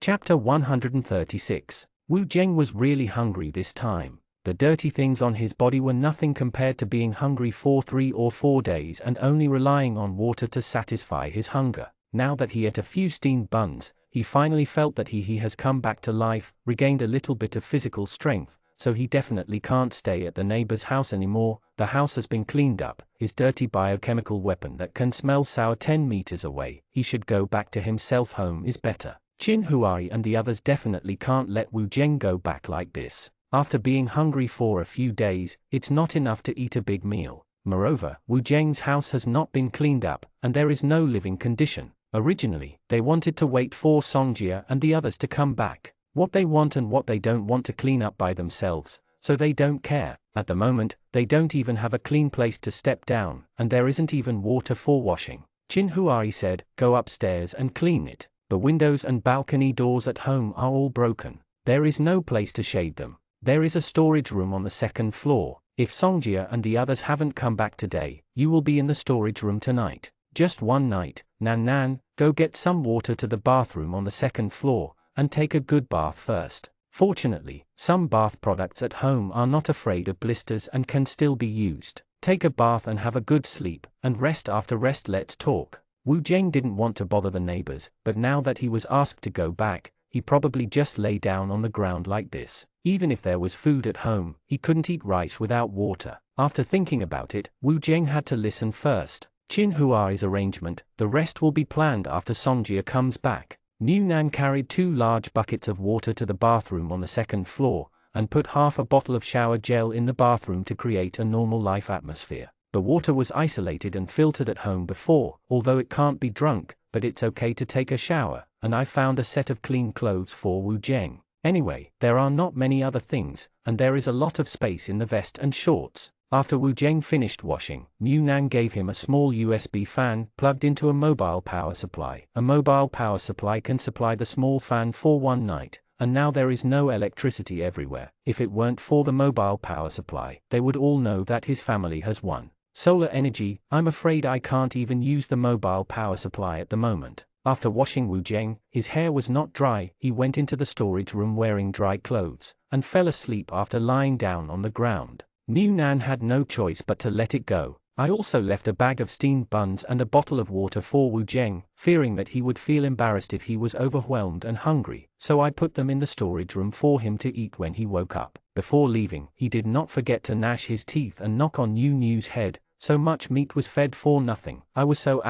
Chapter 136. Wu Zheng was really hungry this time. The dirty things on his body were nothing compared to being hungry for 3 or 4 days and only relying on water to satisfy his hunger. Now that he ate a few steamed buns, he finally felt that he has come back to life, regained a little bit of physical strength, so he definitely can't stay at the neighbor's house anymore. The house has been cleaned up, his dirty biochemical weapon that can smell sour 10 meters away. He should go back to himself. Home is better. Qin Huai and the others definitely can't let Wu Zheng go back like this. After being hungry for a few days, it's not enough to eat a big meal. Moreover, Wu Zheng's house has not been cleaned up, and there is no living condition. Originally, they wanted to wait for Songjia and the others to come back. What they want and what they don't want to clean up by themselves, so they don't care. At the moment, they don't even have a clean place to step down, and there isn't even water for washing. Qin Huai said, "Go upstairs and clean it. The windows and balcony doors at home are all broken. There is no place to shade them. There is a storage room on the 2nd floor. If Songjia and the others haven't come back today, you will be in the storage room tonight. Just one night. Nan, go get some water to the bathroom on the 2nd floor, and take a good bath first." Fortunately, some bath products at home are not afraid of blisters and can still be used. Take a bath and have a good sleep, and rest after rest. Let's talk. Wu Zheng didn't want to bother the neighbors, but now that he was asked to go back, he probably just lay down on the ground like this. Even if there was food at home, he couldn't eat rice without water. After thinking about it, Wu Zheng had to listen first. Qin Huai's arrangement, the rest will be planned after Songjia comes back. Nan carried 2 large buckets of water to the bathroom on the 2nd floor, and put half a bottle of shower gel in the bathroom to create a normal life atmosphere. The water was isolated and filtered at home before, although it can't be drunk, but it's okay to take a shower, and I found a set of clean clothes for Wu Zheng. Anyway, there are not many other things, and there is a lot of space in the vest and shorts. After Wu Zheng finished washing, Nan gave him a small USB fan plugged into a mobile power supply. A mobile power supply can supply the small fan for one night, and now there is no electricity everywhere. If it weren't for the mobile power supply, they would all know that his family has won. Solar energy. I'm afraid I can't even use the mobile power supply at the moment. After washing Wu Zheng, his hair was not dry. He went into the storage room wearing dry clothes, and fell asleep after lying down on the ground. Nan had no choice but to let it go. I also left a bag of steamed buns and a bottle of water for Wu Zheng, fearing that he would feel embarrassed if he was overwhelmed and hungry, so I put them in the storage room for him to eat when he woke up. Before leaving, he did not forget to gnash his teeth and knock on New's head. So much meat was fed for nothing. I was so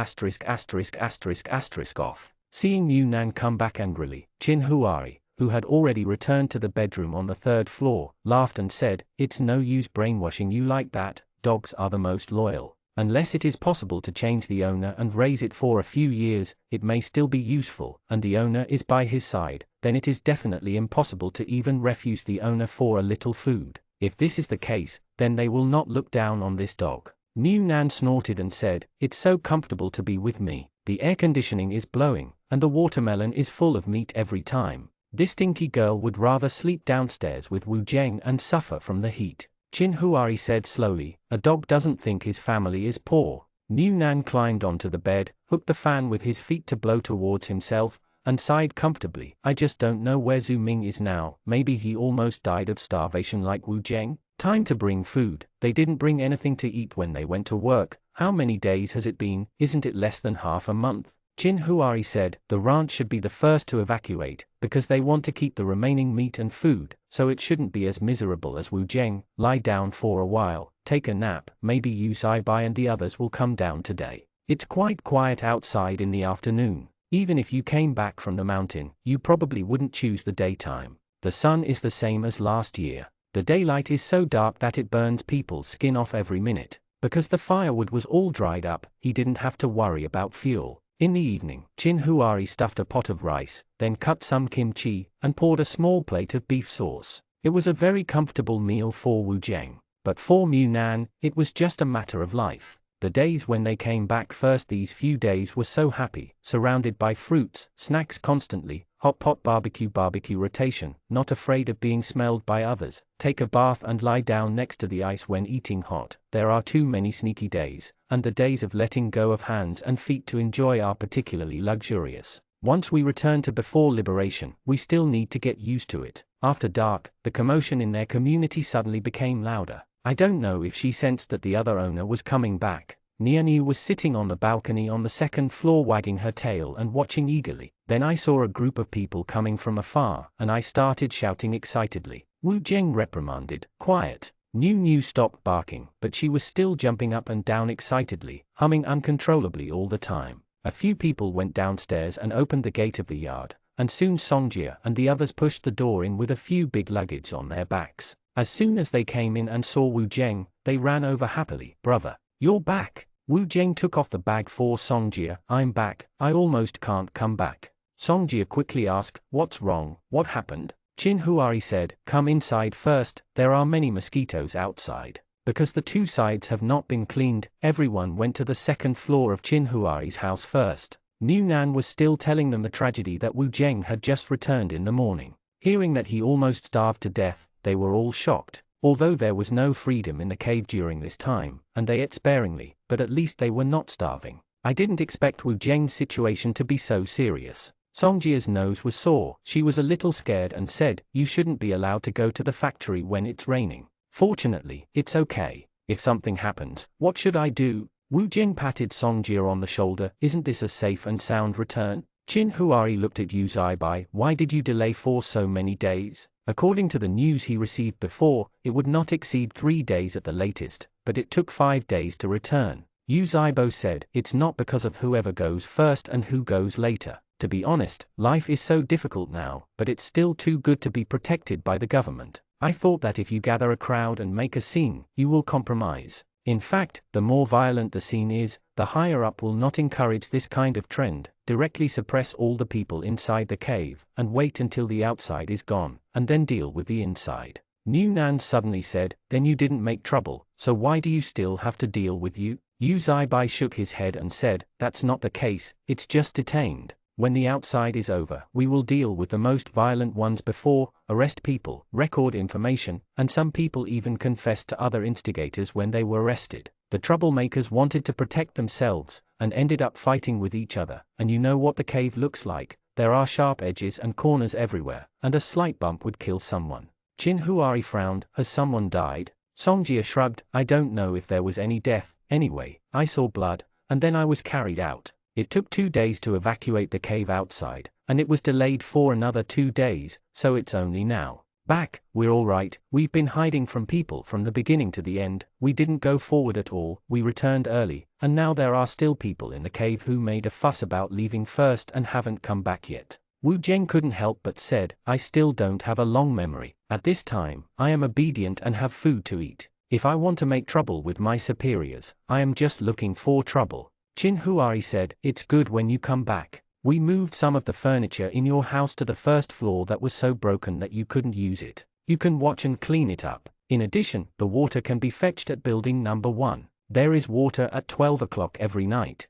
off. Seeing Nan come back angrily, Qin Huai, who had already returned to the bedroom on the 3rd floor, laughed and said, "It's no use brainwashing you like that. Dogs are the most loyal. Unless it is possible to change the owner and raise it for a few years, it may still be useful, and the owner is by his side, then it is definitely impossible to even refuse the owner for a little food. If this is the case, then they will not look down on this dog." Nan snorted and said, "It's so comfortable to be with me. The air conditioning is blowing, and the watermelon is full of meat every time. This stinky girl would rather sleep downstairs with Wu Zheng and suffer from the heat." Qin Huai said slowly, "A dog doesn't think his family is poor." Nan climbed onto the bed, hooked the fan with his feet to blow towards himself, and sighed comfortably. "I just don't know where Zhu Ming is now. Maybe he almost died of starvation like Wu Zheng. Time to bring food." They didn't bring anything to eat when they went to work. "How many days has it been? Isn't it less than half a month?" Qin Huai said, "The ranch should be the first to evacuate, because they want to keep the remaining meat and food, so it shouldn't be as miserable as Wu Zheng. Lie down for a while, take a nap, maybe Yu Bai and the others will come down today. It's quite quiet outside in the afternoon. Even if you came back from the mountain, you probably wouldn't choose the daytime. The sun is the same as last year. The daylight is so dark that it burns people's skin off every minute. Because the firewood was all dried up, he didn't have to worry about fuel." In the evening, Qin Huai stuffed a pot of rice, then cut some kimchi, and poured a small plate of beef sauce. It was a very comfortable meal for Wu Zheng. But for Nan, it was just a matter of life. The days when they came back first, these few days were so happy, surrounded by fruits, snacks constantly, hot pot barbecue rotation, not afraid of being smelled by others, take a bath and lie down next to the ice when eating hot. There are too many sneaky days, and the days of letting go of hands and feet to enjoy are particularly luxurious. Once we return to before liberation, we still need to get used to it. After dark, the commotion in their community suddenly became louder. I don't know if she sensed that the other owner was coming back. Niu was sitting on the balcony on the second floor wagging her tail and watching eagerly. Then I saw a group of people coming from afar, and I started shouting excitedly. Wu Jing reprimanded. Quiet. Niu stopped barking, but she was still jumping up and down excitedly, humming uncontrollably all the time. A few people went downstairs and opened the gate of the yard, and soon Songjia and the others pushed the door in with a few big luggage on their backs. As soon as they came in and saw Wu Jing, they ran over happily. Brother, you're back. Wu Jing took off the bag for Songjia. I'm back, I almost can't come back. Songjia quickly asked, what's wrong, what happened? Qin Huari said, come inside first, there are many mosquitoes outside. Because the two sides have not been cleaned, everyone went to the second floor of Qin Huari's house first. Niu Nan was still telling them the tragedy that Wu Jing had just returned in the morning. Hearing that he almost starved to death, they were all shocked. Although there was no freedom in the cave during this time, and they ate sparingly, but at least they were not starving. I didn't expect Wu Jing's situation to be so serious. Songjia's nose was sore. She was a little scared and said, you shouldn't be allowed to go to the factory when it's raining. Fortunately, it's okay. If something happens, what should I do? Wu Jing patted Songjia on the shoulder. Isn't this a safe and sound return? Qin Huari looked at Yu Zaibai. Why did you delay for so many days? According to the news he received before, it would not exceed 3 days at the latest, but it took 5 days to return. Yu Zaibo said, it's not because of whoever goes first and who goes later. To be honest, life is so difficult now, but it's still too good to be protected by the government. I thought that if you gather a crowd and make a scene, you will compromise. In fact, the more violent the scene is, the higher up will not encourage this kind of trend, directly suppress all the people inside the cave, and wait until the outside is gone, and then deal with the inside. Niu Nan suddenly said, then you didn't make trouble, so why do you still have to deal with you? Yu Zaibai shook his head and said, that's not the case, it's just detained. When the outside is over, we will deal with the most violent ones before, arrest people, record information, and some people even confessed to other instigators when they were arrested. The troublemakers wanted to protect themselves, and ended up fighting with each other, and you know what the cave looks like, there are sharp edges and corners everywhere, and a slight bump would kill someone. Qin Huari frowned, has someone died? Songjia shrugged, I don't know if there was any death, anyway, I saw blood, and then I was carried out. It took 2 days to evacuate the cave outside, and it was delayed for another 2 days, so it's only now. Back, we're all right, we've been hiding from people from the beginning to the end, we didn't go forward at all, we returned early, and now there are still people in the cave who made a fuss about leaving first and haven't come back yet. Wu Jing couldn't help but said, I still don't have a long memory, at this time, I am obedient and have food to eat. If I want to make trouble with my superiors, I am just looking for trouble. Qin Huari said, it's good when you come back. We moved some of the furniture in your house to the first floor that was so broken that you couldn't use it. You can watch and clean it up. In addition, the water can be fetched at building number 1. There is water at 12 o'clock every night.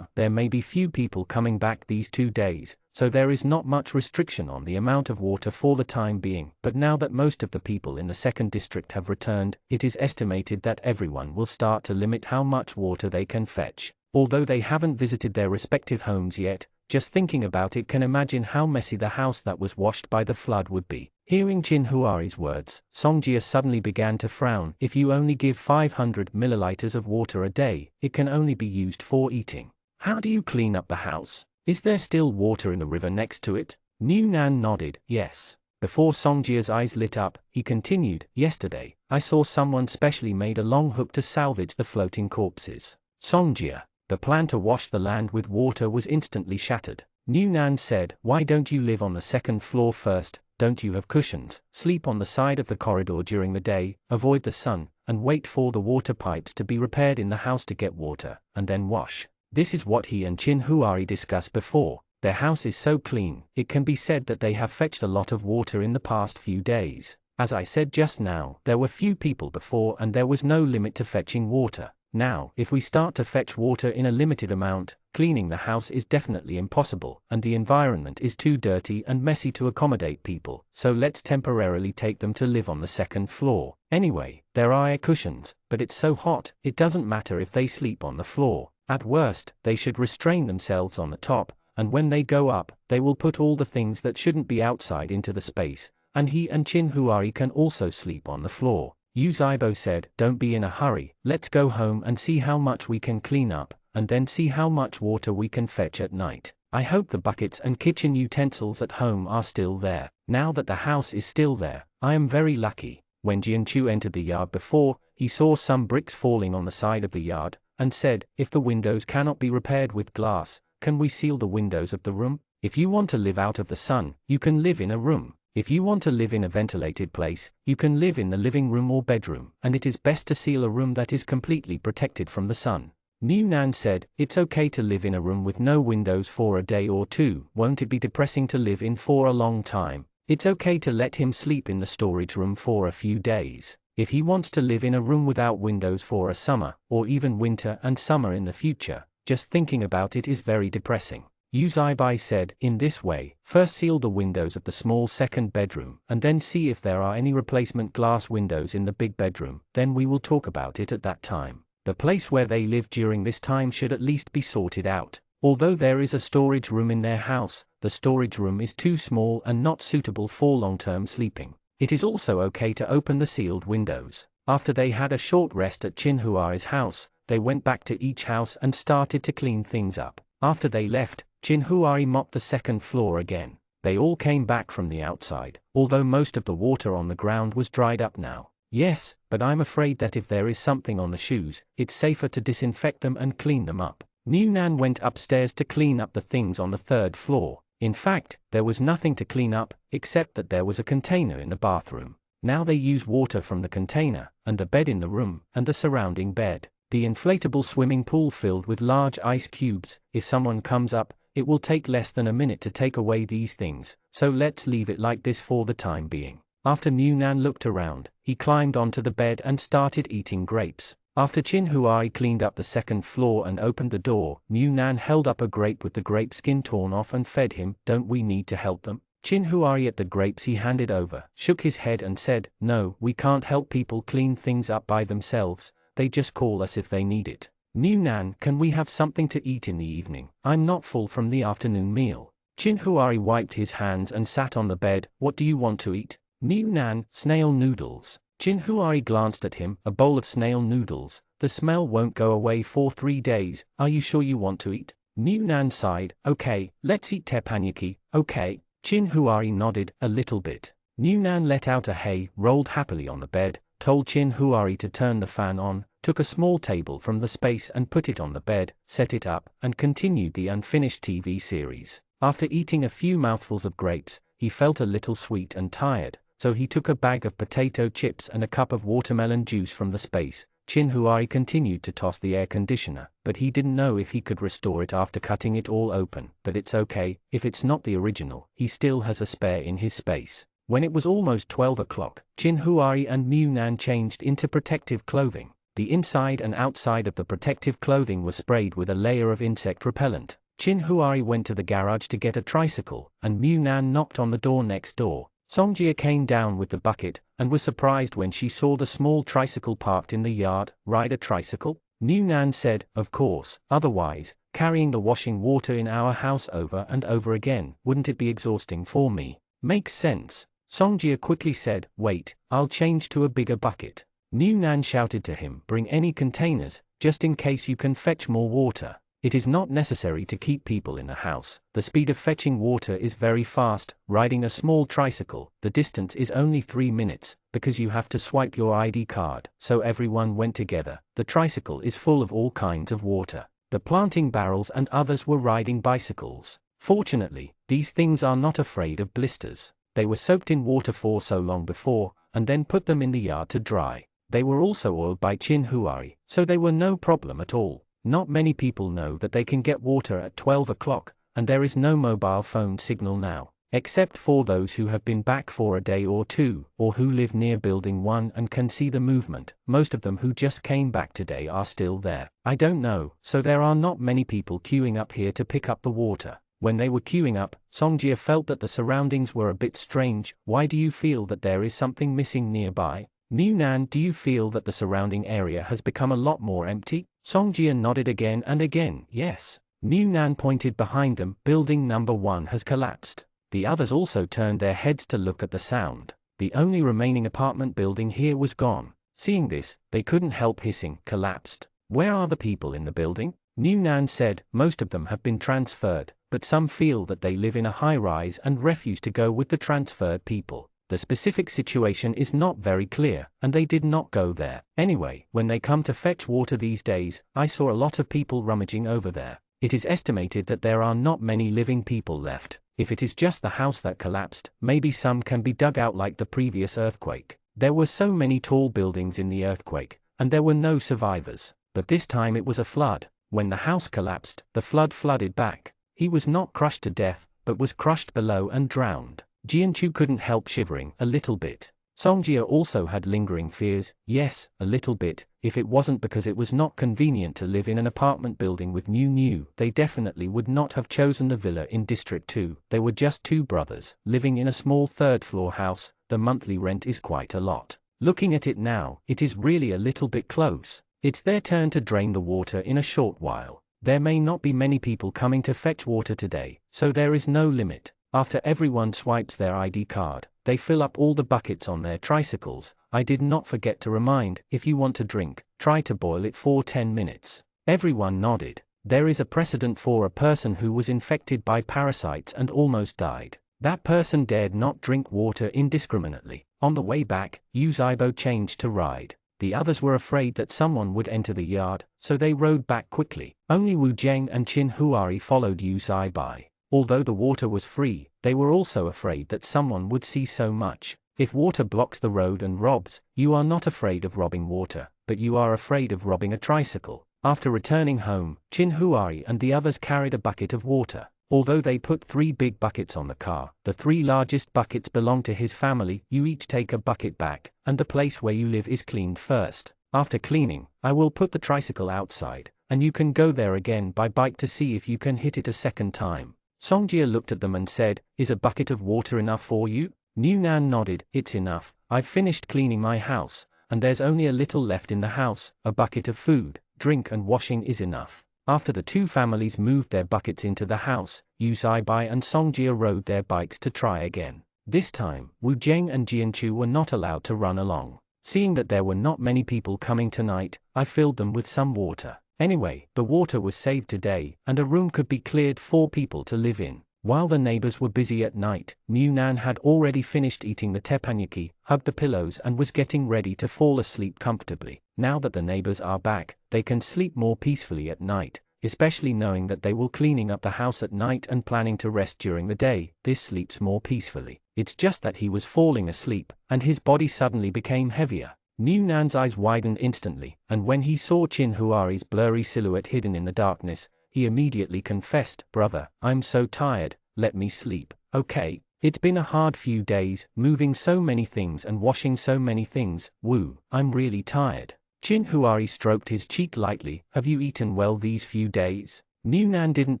There may be few people coming back these 2 days, so there is not much restriction on the amount of water for the time being, but now that most of the people in the second district have returned, it is estimated that everyone will start to limit how much water they can fetch. Although they haven't visited their respective homes yet, just thinking about it can imagine how messy the house that was washed by the flood would be. Hearing Qin Huari's words, Songjia suddenly began to frown. If you only give 500 milliliters of water a day, it can only be used for eating. How do you clean up the house? Is there still water in the river next to it? Niu Nan nodded, yes. Before Songjia's eyes lit up, he continued, yesterday, I saw someone specially made a long hook to salvage the floating corpses. Songjia. The plan to wash the land with water was instantly shattered. Niu Nan said, why don't you live on the second floor first? Don't you have cushions? Sleep on the side of the corridor during the day, avoid the sun, and wait for the water pipes to be repaired in the house to get water, and then wash. This is what he and Qin Huari discussed before. Their house is so clean, it can be said that they have fetched a lot of water in the past few days. As I said just now, there were few people before and there was no limit to fetching water. Now, if we start to fetch water in a limited amount, cleaning the house is definitely impossible, and the environment is too dirty and messy to accommodate people, so let's temporarily take them to live on the second floor. Anyway, there are air cushions, but it's so hot, it doesn't matter if they sleep on the floor. At worst, they should restrain themselves on the top, and when they go up, they will put all the things that shouldn't be outside into the space, and he and Chinhuari can also sleep on the floor. Uzaibo said, don't be in a hurry, let's go home and see how much we can clean up, and then see how much water we can fetch at night. I hope the buckets and kitchen utensils at home are still there. Now that the house is still there, I am very lucky. When Jianchu entered the yard before, he saw some bricks falling on the side of the yard, and said, if the windows cannot be repaired with glass, can we seal the windows of the room? If you want to live out of the sun, you can live in a room. If you want to live in a ventilated place, you can live in the living room or bedroom, and it is best to seal a room that is completely protected from the sun. New Nan said, it's okay to live in a room with no windows for a day or two, won't it be depressing to live in for a long time? It's okay to let him sleep in the storage room for a few days. If he wants to live in a room without windows for a summer, or even winter and summer in the future, just thinking about it is very depressing. Uzaibai said, in this way, first seal the windows of the small second bedroom, and then see if there are any replacement glass windows in the big bedroom, then we will talk about it at that time. The place where they live during this time should at least be sorted out. Although there is a storage room in their house, the storage room is too small and not suitable for long-term sleeping. It is also okay to open the sealed windows. After they had a short rest at Chinhuari's house, they went back to each house and started to clean things up. After they left, Chinhuari mopped the second floor again. They all came back from the outside, although most of the water on the ground was dried up now. Yes, but I'm afraid that if there is something on the shoes, it's safer to disinfect them and clean them up. New Nan went upstairs to clean up the things on the third floor. In fact, there was nothing to clean up, except that there was a container in the bathroom. Now they use water from the container, and the bed in the room, and the surrounding bed. The inflatable swimming pool filled with large ice cubes. If someone comes up, it will take less than a minute to take away these things, so let's leave it like this for the time being. After New Nan looked around, he climbed onto the bed and started eating grapes. After Chinhuari cleaned up the second floor and opened the door, New Nan held up a grape with the grape skin torn off and fed him. Don't we need to help them? Chinhuari ate the grapes he handed over, shook his head and said, no, we can't help people clean things up by themselves, they just call us if they need it. New Nan, can we have something to eat in the evening? I'm not full from the afternoon meal. Chinhuari wiped his hands and sat on the bed. What do you want to eat? New Nan, snail noodles. Chinhuari glanced at him, a bowl of snail noodles. The smell won't go away for 3 days. Are you sure you want to eat? New Nan sighed. Okay, let's eat teppanyaki, okay. Chinhuari nodded, a little bit. New Nan let out a hey, rolled happily on the bed, told Chinhuari to turn the fan on, took a small table from the space and put it on the bed, set it up, and continued the unfinished TV series. After eating a few mouthfuls of grapes, he felt a little sweet and tired, so he took a bag of potato chips and a cup of watermelon juice from the space. Chinhuari continued to toss the air conditioner, but he didn't know if he could restore it after cutting it all open. But it's okay, if it's not the original, he still has a spare in his space. When it was almost 12 o'clock, Chinhuari and New Nan changed into protective clothing. The inside and outside of the protective clothing was sprayed with a layer of insect repellent. Chinhuari went to the garage to get a tricycle, and New Nan knocked on the door next door. Songjia came down with the bucket, and was surprised when she saw the small tricycle parked in the yard. Ride a tricycle? New Nan said, of course, otherwise, carrying the washing water in our house over and over again, wouldn't it be exhausting for me? Makes sense. Songjia quickly said, wait, I'll change to a bigger bucket. New Nan shouted to him, bring any containers, just in case you can fetch more water. It is not necessary to keep people in the house. The speed of fetching water is very fast. Riding a small tricycle, the distance is only 3 minutes, because you have to swipe your ID card. So everyone went together. The tricycle is full of all kinds of water. The planting barrels and others were riding bicycles. Fortunately, these things are not afraid of blisters. They were soaked in water for so long before, and then put them in the yard to dry. They were also oiled by Chinhuari, so they were no problem at all. Not many people know that they can get water at 12 o'clock, and there is no mobile phone signal now, except for those who have been back for a day or two, or who live near Building 1 and can see the movement. Most of them who just came back today are still there. I don't know, so there are not many people queuing up here to pick up the water. When they were queuing up, Songjia felt that the surroundings were a bit strange. Why do you feel that there is something missing nearby? New Nan, do you feel that the surrounding area has become a lot more empty? Songjia nodded again and again, yes. New Nan pointed behind them. Building number 1 has collapsed. The others also turned their heads to look at the sound. The only remaining apartment building here was gone. Seeing this, they couldn't help hissing, collapsed. Where are the people in the building? New Nan said, most of them have been transferred, but some feel that they live in a high-rise and refuse to go with the transferred people. The specific situation is not very clear, and they did not go there. Anyway, when they come to fetch water these days, I saw a lot of people rummaging over there. It is estimated that there are not many living people left. If it is just the house that collapsed, maybe some can be dug out like the previous earthquake. There were so many tall buildings in the earthquake, and there were no survivors. But this time it was a flood. When the house collapsed, the flood flooded back. He was not crushed to death, but was crushed below and drowned. Jianchu couldn't help shivering a little bit. Songjia also had lingering fears, yes, a little bit. If it wasn't because it was not convenient to live in an apartment building with New, they definitely would not have chosen the villa in District 2. They were just 2 brothers, living in a small third-floor house. The monthly rent is quite a lot. Looking at it now, it is really a little bit close. It's their turn to drain the water in a short while. There may not be many people coming to fetch water today, so there is no limit. After everyone swipes their ID card, they fill up all the buckets on their tricycles. I did not forget to remind, if you want to drink, try to boil it for 10 minutes. Everyone nodded. There is a precedent for a person who was infected by parasites and almost died. That person dared not drink water indiscriminately. On the way back, Yu Zibo changed to ride. The others were afraid that someone would enter the yard, so they rode back quickly. Only Wu Zheng and Qin Huari followed Yu Zibai. Although the water was free, they were also afraid that someone would see so much. If water blocks the road and robs, you are not afraid of robbing water, but you are afraid of robbing a tricycle. After returning home, Qin Huari and the others carried a bucket of water. Although they put 3 big buckets on the car, the 3 largest buckets belong to his family. You each take a bucket back, and the place where you live is cleaned first. After cleaning, I will put the tricycle outside, and you can go there again by bike to see if you can hit it a second time. Songjia looked at them and said, is a bucket of water enough for you? New Nan nodded, it's enough. I've finished cleaning my house, and there's only a little left in the house. A bucket of food, drink and washing is enough. After the 2 families moved their buckets into the house, Yu Zibai and Songjia rode their bikes to try again. This time, Wu Zheng and Jianchu were not allowed to run along. Seeing that there were not many people coming tonight, I filled them with some water. Anyway, the water was saved today, and a room could be cleared for people to live in. While the neighbors were busy at night, New Nan had already finished eating the teppanyaki, hugged the pillows and was getting ready to fall asleep comfortably. Now that the neighbors are back, they can sleep more peacefully at night, especially knowing that they will cleaning up the house at night and planning to rest during the day. This sleeps more peacefully. It's just that he was falling asleep, and his body suddenly became heavier. New Nan's eyes widened instantly, and when he saw Qin Huari's blurry silhouette hidden in the darkness, he immediately confessed, brother, I'm so tired, let me sleep. Okay, it's been a hard few days, moving so many things and washing so many things. Woo, I'm really tired. Qin Huari stroked his cheek lightly. Have you eaten well these few days? New Nan didn't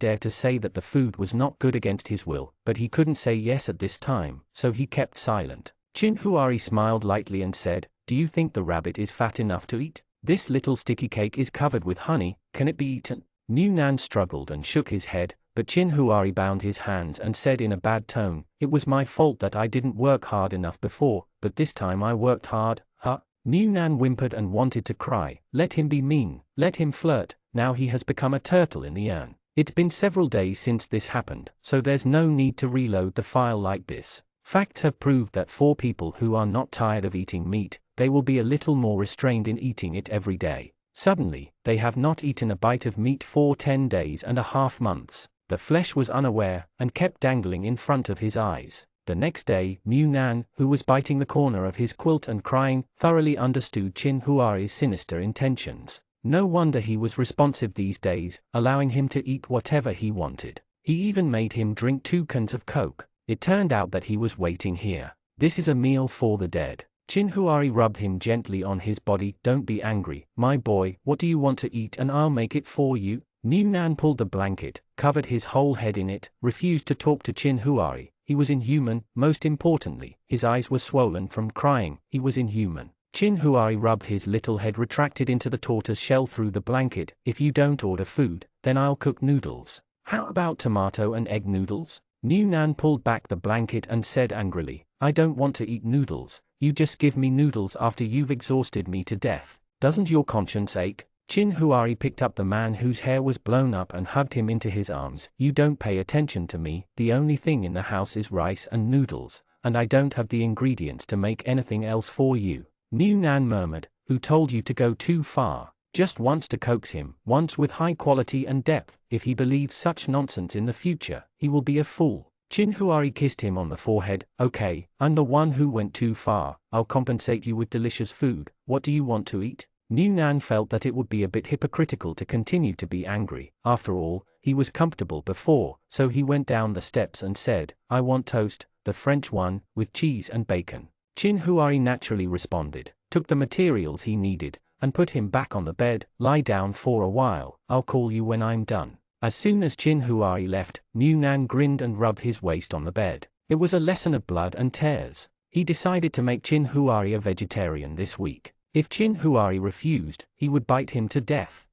dare to say that the food was not good against his will, but he couldn't say yes at this time, so he kept silent. Qin Huari smiled lightly and said, do you think the rabbit is fat enough to eat? This little sticky cake is covered with honey, can it be eaten? New Nan struggled and shook his head, but Qin Huari bound his hands and said in a bad tone, it was my fault that I didn't work hard enough before, but this time I worked hard, huh? New Nan whimpered and wanted to cry, let him be mean, let him flirt, now he has become a turtle in the urn. It's been several days since this happened, so there's no need to reload the file like this. Facts have proved that for people who are not tired of eating meat, they will be a little more restrained in eating it every day. Suddenly, they have not eaten a bite of meat for 10 days and a half months. The flesh was unaware, and kept dangling in front of his eyes. The next day, New Nan, who was biting the corner of his quilt and crying, thoroughly understood Qin Huari's sinister intentions. No wonder he was responsive these days, allowing him to eat whatever he wanted. He even made him drink 2 cans of Coke. It turned out that he was waiting here. This is a meal for the dead. Qin Huari rubbed him gently on his body. Don't be angry, my boy, what do you want to eat and I'll make it for you? New Nan pulled the blanket, covered his whole head in it, refused to talk to Qin Huari. He was inhuman, most importantly, his eyes were swollen from crying, he was inhuman. Chin Huari rubbed his little head retracted into the tortoise shell through the blanket. If you don't order food, then I'll cook noodles. How about tomato and egg noodles? New Nan pulled back the blanket and said angrily, I don't want to eat noodles, you just give me noodles after you've exhausted me to death. Doesn't your conscience ache? Chin Huari picked up the man whose hair was blown up and hugged him into his arms. You don't pay attention to me, the only thing in the house is rice and noodles, and I don't have the ingredients to make anything else for you. New Nan murmured, who told you to go too far? Just wants to coax him, once with high quality and depth. If he believes such nonsense in the future, he will be a fool. Chin Huari kissed him on the forehead. Okay, I'm the one who went too far. I'll compensate you with delicious food. What do you want to eat? New Nan felt that it would be a bit hypocritical to continue to be angry. After all, he was comfortable before, so he went down the steps and said, I want toast, the French one, with cheese and bacon. Chin Huari naturally responded, took the materials he needed, and put him back on the bed. Lie down for a while, I'll call you when I'm done. As soon as Chin Huari left, New Nan grinned and rubbed his waist on the bed. It was a lesson of blood and tears. He decided to make Chin Huari a vegetarian this week. If Chin Huari refused, he would bite him to death.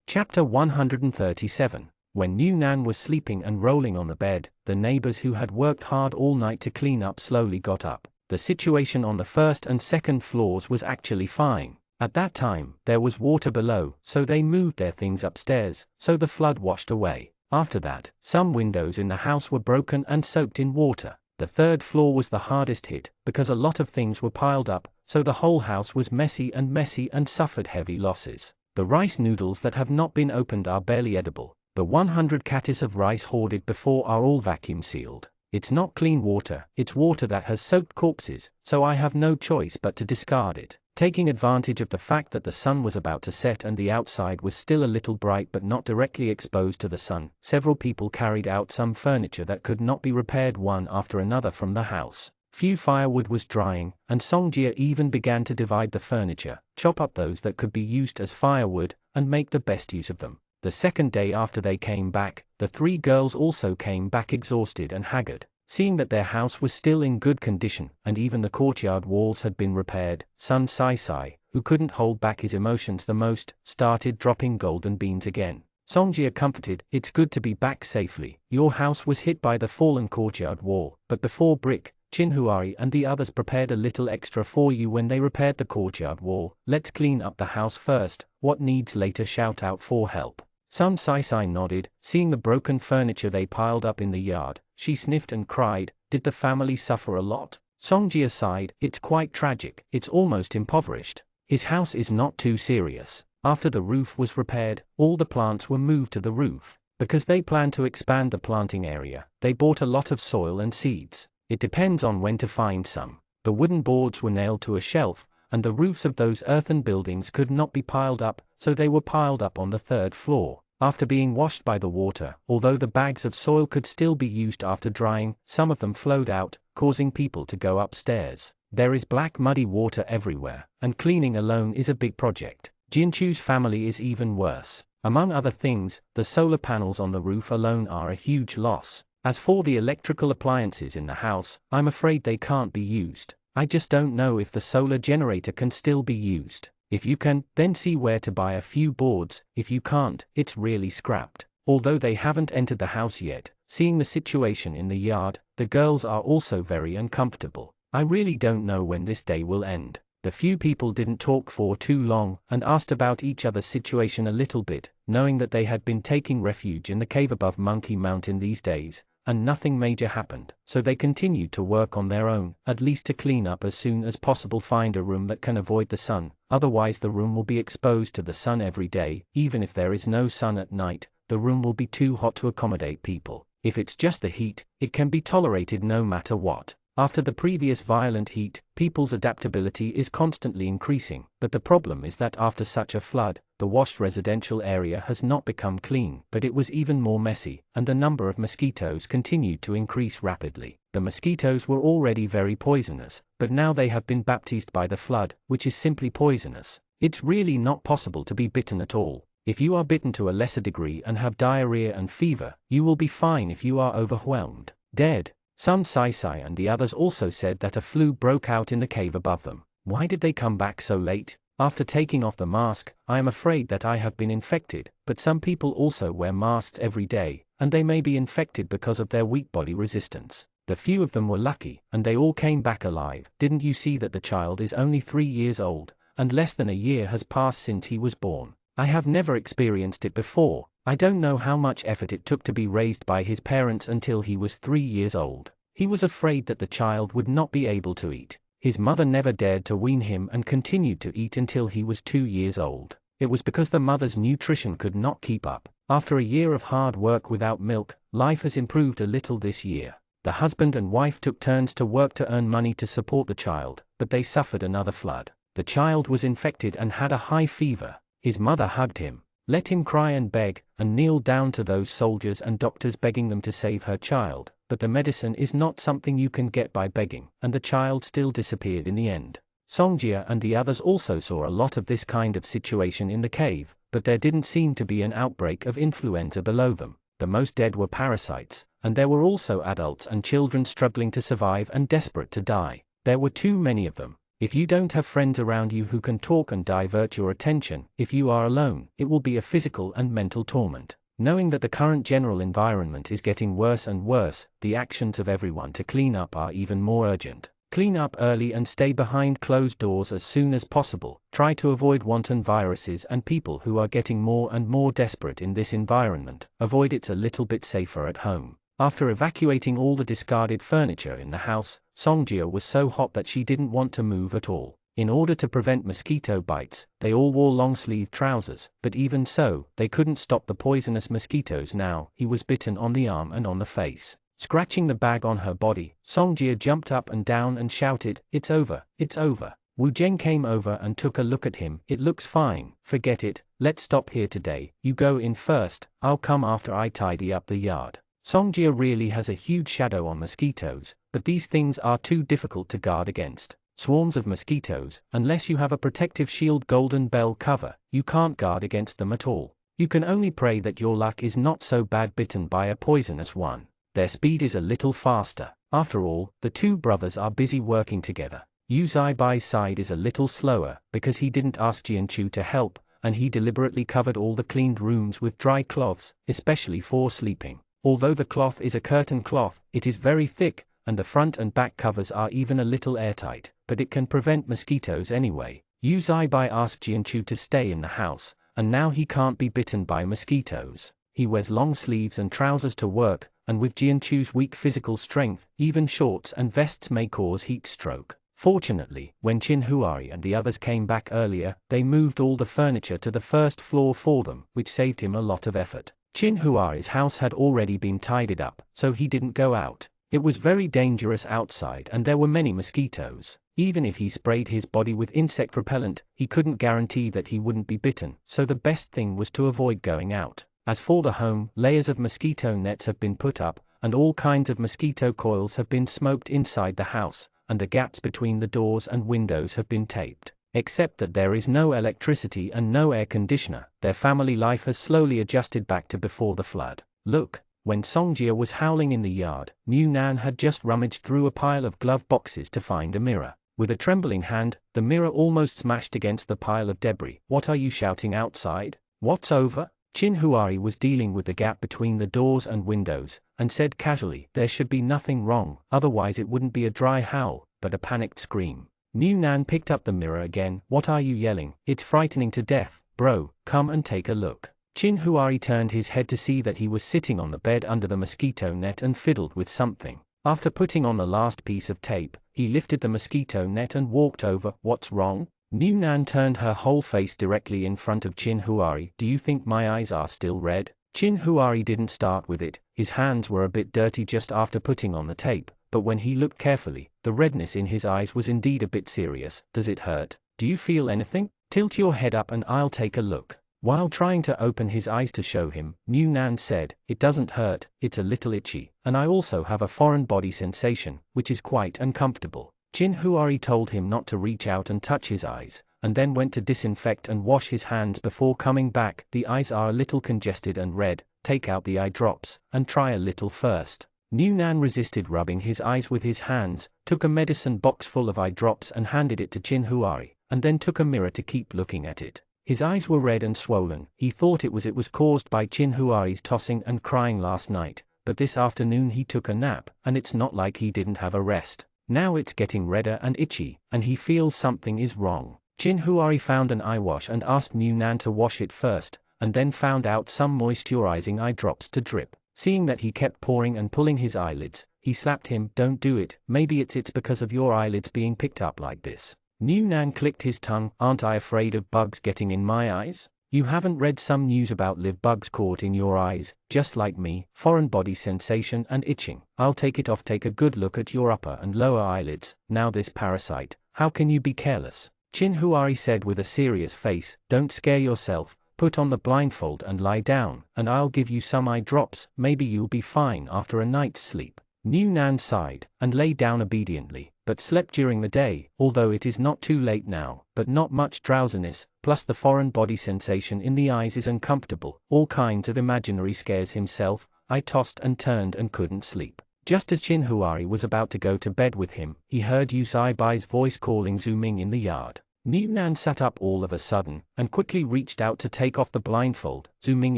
Chapter 137. When New Nan was sleeping and rolling on the bed, the neighbors who had worked hard all night to clean up slowly got up. The situation on the first and second floors was actually fine. At that time, there was water below, so they moved their things upstairs, so the flood washed away. After that, some windows in the house were broken and soaked in water. The third floor was the hardest hit, because a lot of things were piled up, so the whole house was messy and suffered heavy losses. The rice noodles that have not been opened are barely edible. The 100 catties of rice hoarded before are all vacuum sealed. It's not clean water, it's water that has soaked corpses, so I have no choice but to discard it. Taking advantage of the fact that the sun was about to set and the outside was still a little bright but not directly exposed to the sun, several people carried out some furniture that could not be repaired one after another from the house. Few firewood was drying, and Songjia even began to divide the furniture, chop up those that could be used as firewood, and make the best use of them. The second day after they came back, the three girls also came back exhausted and haggard. Seeing that their house was still in good condition, and even the courtyard walls had been repaired, Sun Sai Sai, who couldn't hold back his emotions the most, started dropping golden beans again. Songjia comforted, it's good to be back safely. Your house was hit by the fallen courtyard wall, but before Brick, Chin Huari and the others prepared a little extra for you when they repaired the courtyard wall. Let's clean up the house first, what needs later shout out for help. Sun Sai Sai nodded, seeing the broken furniture they piled up in the yard. She sniffed and cried, did the family suffer a lot? Songjia sighed, it's quite tragic, it's almost impoverished. His house is not too serious. After the roof was repaired, all the plants were moved to the roof. Because they planned to expand the planting area, they bought a lot of soil and seeds. It depends on when to find some. The wooden boards were nailed to a shelf, and the roofs of those earthen buildings could not be piled up, so they were piled up on the third floor. After being washed by the water, although the bags of soil could still be used after drying, some of them flowed out, causing people to go upstairs. There is black muddy water everywhere, and cleaning alone is a big project. Jinchu's family is even worse. Among other things, the solar panels on the roof alone are a huge loss. As for the electrical appliances in the house, I'm afraid they can't be used. I just don't know if the solar generator can still be used. If you can, then see where to buy a few boards. If you can't, it's really scrapped. Although they haven't entered the house yet, seeing the situation in the yard, the girls are also very uncomfortable. I really don't know when this day will end. The few people didn't talk for too long, and asked about each other's situation a little bit, knowing that they had been taking refuge in the cave above Monkey Mountain these days, and nothing major happened, so they continued to work on their own, at least to clean up as soon as possible, find a room that can avoid the sun, otherwise the room will be exposed to the sun every day. Even if there is no sun at night, the room will be too hot to accommodate people. If it's just the heat, it can be tolerated no matter what. After the previous violent heat, people's adaptability is constantly increasing, but the problem is that after such a flood, the washed residential area has not become clean, but it was even more messy, and the number of mosquitoes continued to increase rapidly. The mosquitoes were already very poisonous, but now they have been baptized by the flood, which is simply poisonous. It's really not possible to be bitten at all. If you are bitten to a lesser degree and have diarrhea and fever, you will be fine. If you are overwhelmed, dead. Sun Sai Sai and the others also said that a flu broke out in the cave above them. Why did they come back so late? After taking off the mask, I am afraid that I have been infected, but some people also wear masks every day, and they may be infected because of their weak body resistance. The few of them were lucky, and they all came back alive. Didn't you see that the child is only 3 years old, and less than a year has passed since he was born? I have never experienced it before. I don't know how much effort it took to be raised by his parents until he was 3 years old. He was afraid that the child would not be able to eat. His mother never dared to wean him and continued to eat until he was 2 years old. It was because the mother's nutrition could not keep up. After a year of hard work without milk, life has improved a little this year. The husband and wife took turns to work to earn money to support the child, but they suffered another flood. The child was infected and had a high fever. His mother hugged him, let him cry and beg, and kneeled down to those soldiers and doctors begging them to save her child, but the medicine is not something you can get by begging, and the child still disappeared in the end. Songjia and the others also saw a lot of this kind of situation in the cave, but there didn't seem to be an outbreak of influenza below them. The most dead were parasites, and there were also adults and children struggling to survive and desperate to die. There were too many of them. If you don't have friends around you who can talk and divert your attention, if you are alone, it will be a physical and mental torment. Knowing that the current general environment is getting worse and worse, the actions of everyone to clean up are even more urgent. Clean up early and stay behind closed doors as soon as possible. Try to avoid wanton viruses and people who are getting more and more desperate in this environment. Avoid it a little bit safer at home. After evacuating all the discarded furniture in the house, Songjia was so hot that she didn't want to move at all. In order to prevent mosquito bites, they all wore long-sleeved trousers, but even so, they couldn't stop the poisonous mosquitoes. Now, he was bitten on the arm and on the face. Scratching the bag on her body, Songjia jumped up and down and shouted, "It's over, it's over." Wu Zheng came over and took a look at him. "It looks fine, forget it, let's stop here today. You go in first, I'll come after I tidy up the yard." Songjia really has a huge shadow on mosquitoes, but these things are too difficult to guard against. Swarms of mosquitoes, unless you have a protective shield golden bell cover, you can't guard against them at all. You can only pray that your luck is not so bad bitten by a poisonous one. Their speed is a little faster. After all, the two brothers are busy working together. Yu Zai's side is a little slower, because he didn't ask Jianchu to help, and he deliberately covered all the cleaned rooms with dry cloths, especially for sleeping. Although the cloth is a curtain cloth, it is very thick, and the front and back covers are even a little airtight, but it can prevent mosquitoes anyway. Yu Zai asked Jianchu to stay in the house, and now he can't be bitten by mosquitoes. He wears long sleeves and trousers to work, and with Jianchu's weak physical strength, even shorts and vests may cause heat stroke. Fortunately, when Qin Huari and the others came back earlier, they moved all the furniture to the first floor for them, which saved him a lot of effort. Qin Huari's house had already been tidied up, so he didn't go out. It was very dangerous outside and there were many mosquitoes. Even if he sprayed his body with insect repellent, he couldn't guarantee that he wouldn't be bitten, so the best thing was to avoid going out. As for the home, layers of mosquito nets have been put up, and all kinds of mosquito coils have been smoked inside the house, and the gaps between the doors and windows have been taped. Except that there is no electricity and no air conditioner, their family life has slowly adjusted back to before the flood. Look, when Songjia was howling in the yard, Mu Nan had just rummaged through a pile of glove boxes to find a mirror. With a trembling hand, the mirror almost smashed against the pile of debris. "What are you shouting outside? What's over?" Qin Huari was dealing with the gap between the doors and windows, and said casually, "There should be nothing wrong, otherwise it wouldn't be a dry howl, but a panicked scream." Mu Nan picked up the mirror again. "What are you yelling? It's frightening to death, bro, come and take a look." Qin Huari turned his head to see that he was sitting on the bed under the mosquito net and fiddled with something. After putting on the last piece of tape, he lifted the mosquito net and walked over. "What's wrong?" Mu Nan turned her whole face directly in front of Qin Huari. "Do you think my eyes are still red?" Qin Huari didn't start with it. His hands were a bit dirty just after putting on the tape, but when he looked carefully, the redness in his eyes was indeed a bit serious. "Does it hurt? Do you feel anything? Tilt your head up and I'll take a look." While trying to open his eyes to show him, Mu Nan said, "It doesn't hurt, it's a little itchy, and I also have a foreign body sensation, which is quite uncomfortable." Qin Huari told him not to reach out and touch his eyes, and then went to disinfect and wash his hands before coming back. "The eyes are a little congested and red, take out the eye drops, and try a little first." Nan resisted rubbing his eyes with his hands, took a medicine box full of eye drops and handed it to Chin Huari, and then took a mirror to keep looking at it. His eyes were red and swollen. He thought it was caused by Chin Huari's tossing and crying last night, but this afternoon he took a nap, and it's not like he didn't have a rest. Now it's getting redder and itchy, and he feels something is wrong. Chin Huari found an eye wash and asked Nan to wash it first, and then found out some moisturizing eye drops to drip. Seeing that he kept pouring and pulling his eyelids, he slapped him. "Don't do it, maybe it's because of your eyelids being picked up like this." Nan clicked his tongue. "Aren't I afraid of bugs getting in my eyes? You haven't read some news about live bugs caught in your eyes, just like me, foreign body sensation and itching. I'll take it off. Take a good look at your upper and lower eyelids. Now this parasite, how can you be careless?" Chin Huari said with a serious face, "Don't scare yourself. Put on the blindfold and lie down, and I'll give you some eye drops. Maybe you'll be fine after a night's sleep." Nan sighed, and lay down obediently, but slept during the day, although it is not too late now, but not much drowsiness, plus the foreign body sensation in the eyes is uncomfortable, all kinds of imaginary scares himself. I tossed and turned and couldn't sleep. Just as Chin Huari was about to go to bed with him, he heard Yu Bai's voice calling Zhu Ming in the yard. Nan sat up all of a sudden, and quickly reached out to take off the blindfold. "Zhu Ming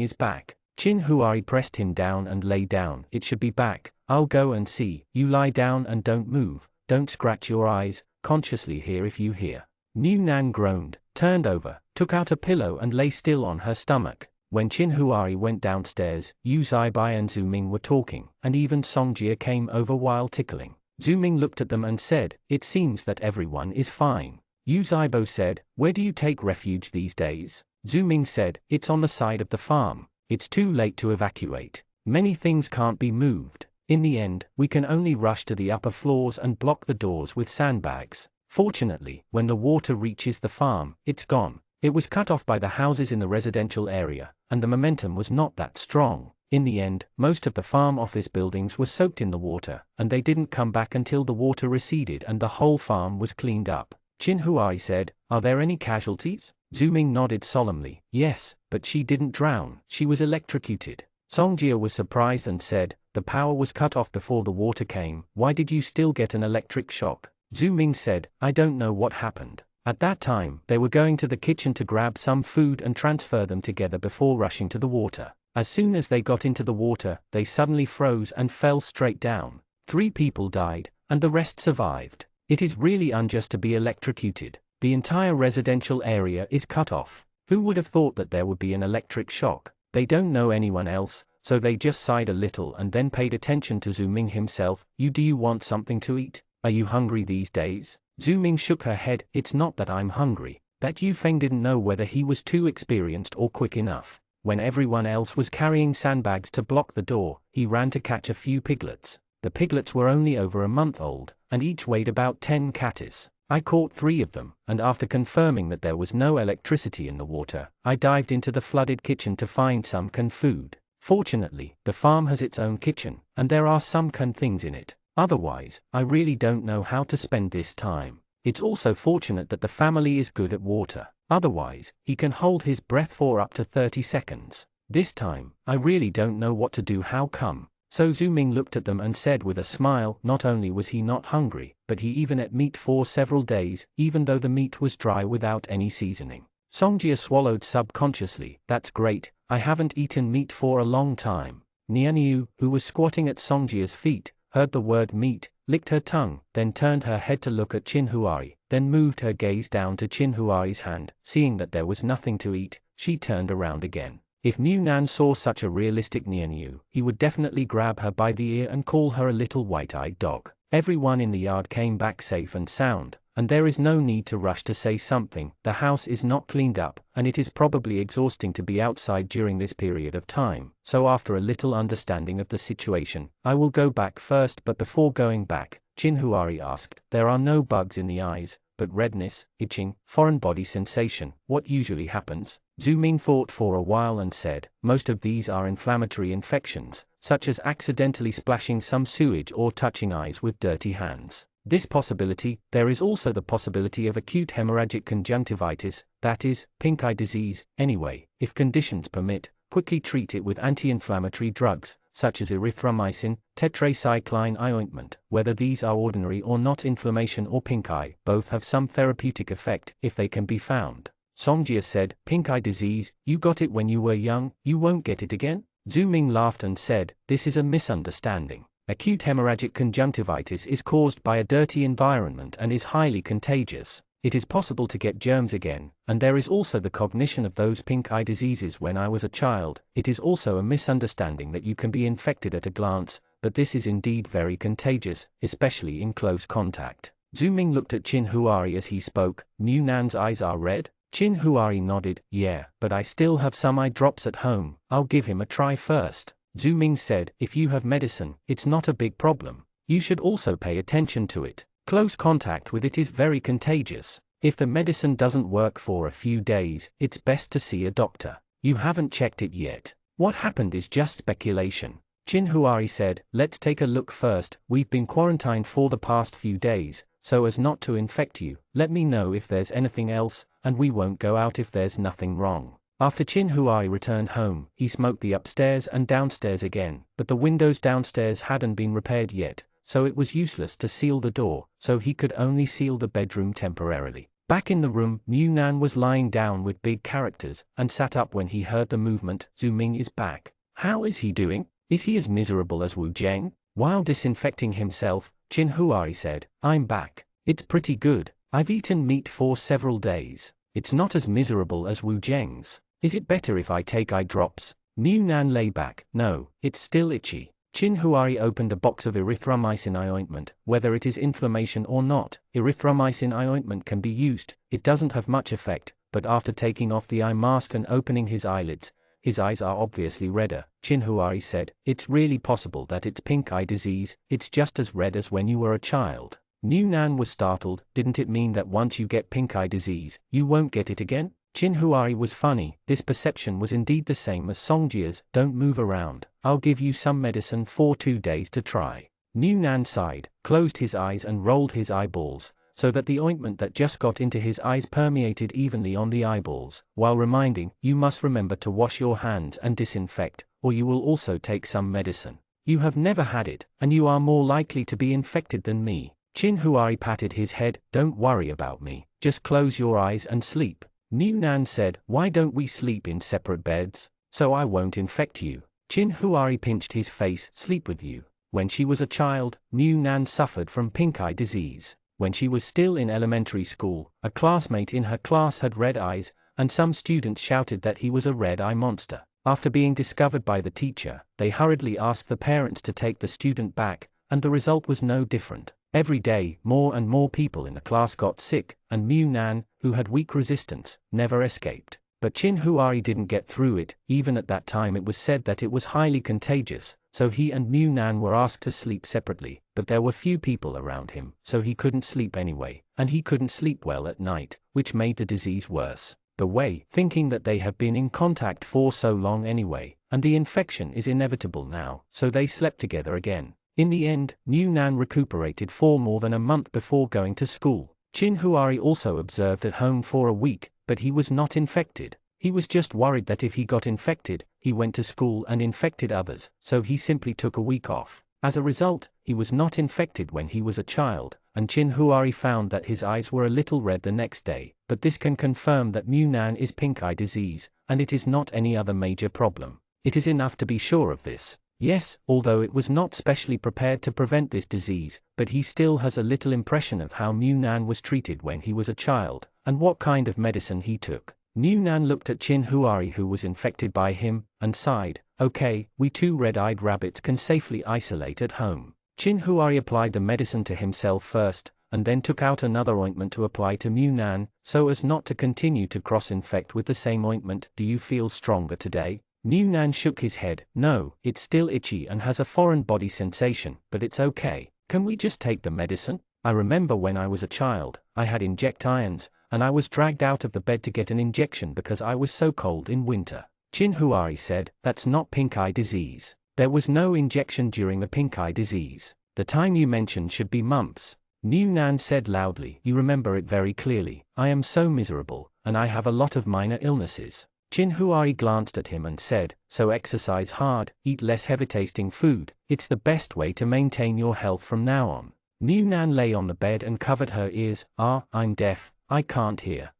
is back." Chin Huari pressed him down and lay down. "It should be back. I'll go and see. You lie down and don't move. Don't scratch your eyes. Consciously hear if you hear." Nan groaned, turned over, took out a pillow and lay still on her stomach. When Chin Huari went downstairs, Yu Bai and Zhu Ming were talking, and even Songjia came over while tickling. Zhu Ming looked at them and said, "It seems that everyone is fine." Yu Bai said, "Where do you take refuge these days?" Zhu Ming said, "It's on the side of the farm. It's too late to evacuate. Many things can't be moved. In the end, we can only rush to the upper floors and block the doors with sandbags. Fortunately, when the water reaches the farm, it's gone. It was cut off by the houses in the residential area, and the momentum was not that strong. In the end, most of the farm office buildings were soaked in the water, and they didn't come back until the water receded and the whole farm was cleaned up." Chin Huari said, "Are there any casualties?" Zhu Ming nodded solemnly. "Yes, but she didn't drown. She was electrocuted." Songjia was surprised and said, "The power was cut off before the water came. Why did you still get an electric shock?" Zhu Ming said, "I don't know what happened. At that time, they were going to the kitchen to grab some food and transfer them together before rushing to the water. As soon as they got into the water, they suddenly froze and fell straight down. 3 people died, and the rest survived. It is really unjust to be electrocuted. The entire residential area is cut off. Who would have thought that there would be an electric shock? They don't know anyone else, so they just sighed a little and then paid attention to Zhu Ming himself. Do you want something to eat? Are you hungry these days?" Zhu Ming shook her head. "It's not that I'm hungry. That Yu Feng didn't know whether he was too experienced or quick enough. When everyone else was carrying sandbags to block the door, he ran to catch a few piglets. The piglets were only over a month old, and each weighed about 10 catties. I caught 3 of them, and after confirming that there was no electricity in the water, I dived into the flooded kitchen to find some canned food. Fortunately, the farm has its own kitchen, and there are some canned things in it. Otherwise, I really don't know how to spend this time. It's also fortunate that the family is good at water. Otherwise, he can hold his breath for up to 30 seconds. This time, I really don't know what to do. How come?" So Zhu Ming looked at them and said with a smile, not only was he not hungry, but he even ate meat for several days, even though the meat was dry without any seasoning. Songjia swallowed subconsciously. "That's great, I haven't eaten meat for a long time." Nianyu, who was squatting at Songjia's feet, heard the word meat, licked her tongue, then turned her head to look at Chin Huari, then moved her gaze down to Chin Huari's hand. Seeing that there was nothing to eat, she turned around again. If Nan saw such a realistic Nianyu, he would definitely grab her by the ear and call her a little white-eyed dog. Everyone in the yard came back safe and sound, and there is no need to rush to say something. The house is not cleaned up, and it is probably exhausting to be outside during this period of time. So after a little understanding of the situation, I will go back first. But before going back, Chin Huari asked, "There are no bugs in the eyes, but redness, itching, foreign body sensation. What usually happens?" Zhu Ming thought for a while and said, "Most of these are inflammatory infections, such as accidentally splashing some sewage or touching eyes with dirty hands. This possibility, there is also the possibility of acute hemorrhagic conjunctivitis, that is, pink eye disease. Anyway, if conditions permit, quickly treat it with anti-inflammatory drugs, such as erythromycin, tetracycline eye ointment. Whether these are ordinary or not inflammation or pink eye, both have some therapeutic effect, if they can be found. Songjia said, pink eye disease, you got it when you were young, you won't get it again? Zhu Ming laughed and said, this is a misunderstanding. Acute hemorrhagic conjunctivitis is caused by a dirty environment and is highly contagious. It is possible to get germs again, and there is also the cognition of those pink eye diseases when I was a child. It is also a misunderstanding that you can be infected at a glance, but this is indeed very contagious, especially in close contact. Zhu Ming looked at Qin Huari as he spoke. Mu Nan's eyes are red? Qin Huari nodded, yeah, but I still have some eye drops at home, I'll give him a try first. Zhu Ming said, if you have medicine, it's not a big problem. You should also pay attention to it. Close contact with it is very contagious. If the medicine doesn't work for a few days, it's best to see a doctor. You haven't checked it yet. What happened is just speculation. Qin Huari said, let's take a look first. We've been quarantined for the past few days, so as not to infect you. Let me know if there's anything else, and we won't go out if there's nothing wrong. After Qin Huari returned home, he smoked the upstairs and downstairs again, but the windows downstairs hadn't been repaired yet, so it was useless to seal the door, so he could only seal the bedroom temporarily. Back in the room, Mu Nan was lying down with big characters, and sat up when he heard the movement. Zhu Ming is back. How is he doing? Is he as miserable as Wu Zheng? While disinfecting himself, Qin Huari said, I'm back. It's pretty good. I've eaten meat for several days. It's not as miserable as Wu Zheng's. Is it better if I take eye drops? Mu Nan lay back. No, it's still itchy. Qin Huari opened a box of erythromycin eye ointment. Whether it is inflammation or not, erythromycin eye ointment can be used. It doesn't have much effect, but after taking off the eye mask and opening his eyelids, his eyes are obviously redder. Qin Huari said, it's really possible that it's pink eye disease. It's just as red as when you were a child. Mu Nan was startled. Didn't it mean that once you get pink eye disease, you won't get it again? Qin Huari was funny. This perception was indeed the same as Songjia's. Don't move around. I'll give you some medicine for 2 days to try. Mu Nan sighed, closed his eyes and rolled his eyeballs, so that the ointment that just got into his eyes permeated evenly on the eyeballs, while reminding, you must remember to wash your hands and disinfect, or you will also take some medicine. You have never had it, and you are more likely to be infected than me. Qin Huari patted his head, don't worry about me, just close your eyes and sleep. Mu Nan said, why don't we sleep in separate beds, so I won't infect you? Qin Huari pinched his face, sleep with you. When she was a child, Mu Nan suffered from pink eye disease. When she was still in elementary school, a classmate in her class had red eyes, and some students shouted that he was a red eye monster. After being discovered by the teacher, they hurriedly asked the parents to take the student back, and the result was no different. Every day, more and more people in the class got sick, and Mu Nan, who had weak resistance, never escaped. But Qin Huari didn't get through it. Even at that time it was said that it was highly contagious, so he and Mu Nan were asked to sleep separately, but there were few people around him, so he couldn't sleep anyway, and he couldn't sleep well at night, which made the disease worse. The way, thinking that they have been in contact for so long anyway, and the infection is inevitable now, so they slept together again. In the end, Mu Nan recuperated for more than a month before going to school. Qin Huari also observed at home for a week, but he was not infected. He was just worried that if he got infected, he went to school and infected others, so he simply took a week off. As a result, he was not infected when he was a child, and Qin Huari found that his eyes were a little red the next day, but this can confirm that Mu Nan is pink eye disease, and it is not any other major problem. It is enough to be sure of this. Yes, although it was not specially prepared to prevent this disease, but he still has a little impression of how Mu Nan was treated when he was a child, and what kind of medicine he took. Mu Nan looked at Qin Huari who was infected by him, and sighed, okay, we two red-eyed rabbits can safely isolate at home. Qin Huari applied the medicine to himself first, and then took out another ointment to apply to Mu Nan, so as not to continue to cross-infect with the same ointment. Do you feel stronger today? Mu Nan shook his head. No, it's still itchy and has a foreign body sensation, but it's okay. Can we just take the medicine? I remember when I was a child, I had inject irons, and I was dragged out of the bed to get an injection because I was so cold in winter. Qin Huari said, that's not pink eye disease. There was no injection during the pink eye disease. The time you mentioned should be mumps. Mu Nan said loudly, you remember it very clearly. I am so miserable, and I have a lot of minor illnesses. Chin Huari glanced at him and said, so exercise hard, eat less heavy-tasting food, it's the best way to maintain your health from now on. Mu Nan lay on the bed and covered her ears. I'm deaf, I can't hear.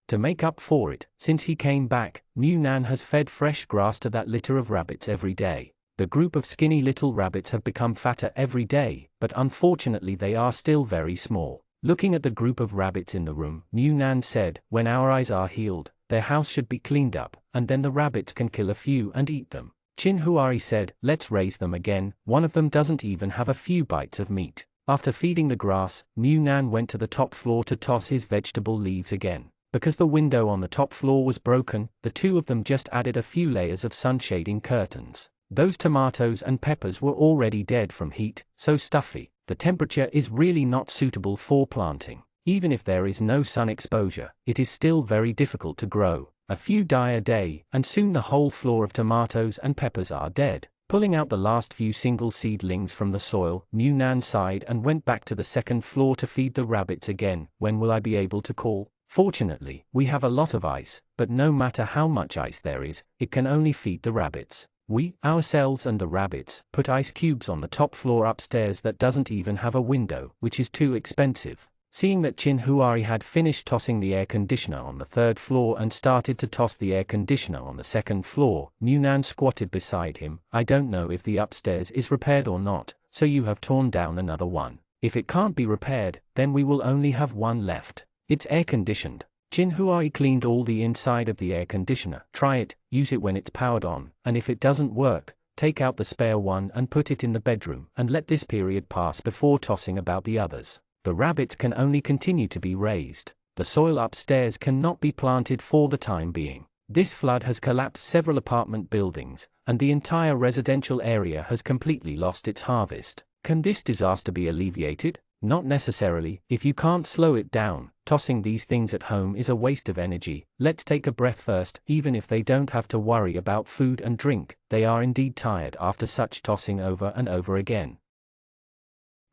To make up for it, since he came back, Mu Nan has fed fresh grass to that litter of rabbits every day. The group of skinny little rabbits have become fatter every day, but unfortunately they are still very small. Looking at the group of rabbits in the room, Mu Nan said, when our eyes are healed, their house should be cleaned up, and then the rabbits can kill a few and eat them. Chin Huari said, let's raise them again, one of them doesn't even have a few bites of meat. After feeding the grass, Mu Nan went to the top floor to toss his vegetable leaves again. Because the window on the top floor was broken, the two of them just added a few layers of sun-shading curtains. Those tomatoes and peppers were already dead from heat, so stuffy. The temperature is really not suitable for planting. Even if there is no sun exposure, it is still very difficult to grow. A few die a day, and soon the whole floor of tomatoes and peppers are dead. Pulling out the last few single seedlings from the soil, Mu Nan sighed and went back to the second floor to feed the rabbits again. When will I be able to call? Fortunately, we have a lot of ice, but no matter how much ice there is, it can only feed the rabbits. We, ourselves and the rabbits, put ice cubes on the top floor upstairs that doesn't even have a window, which is too expensive. Seeing that Chin Huari had finished tossing the air conditioner on the third floor and started to toss the air conditioner on the second floor, Mu Nan squatted beside him. I don't know if the upstairs is repaired or not, so you have torn down another one. If it can't be repaired, then we will only have one left. It's air-conditioned. Chin Huari cleaned all the inside of the air conditioner. Try it, use it when it's powered on, and if it doesn't work, take out the spare one and put it in the bedroom, and let this period pass before tossing about the others. The rabbits can only continue to be raised. The soil upstairs cannot be planted for the time being. This flood has collapsed several apartment buildings, and the entire residential area has completely lost its harvest. Can this disaster be alleviated? Not necessarily. If you can't slow it down, tossing these things at home is a waste of energy. Let's take a breath first. Even if they don't have to worry about food and drink, they are indeed tired after such tossing over and over again.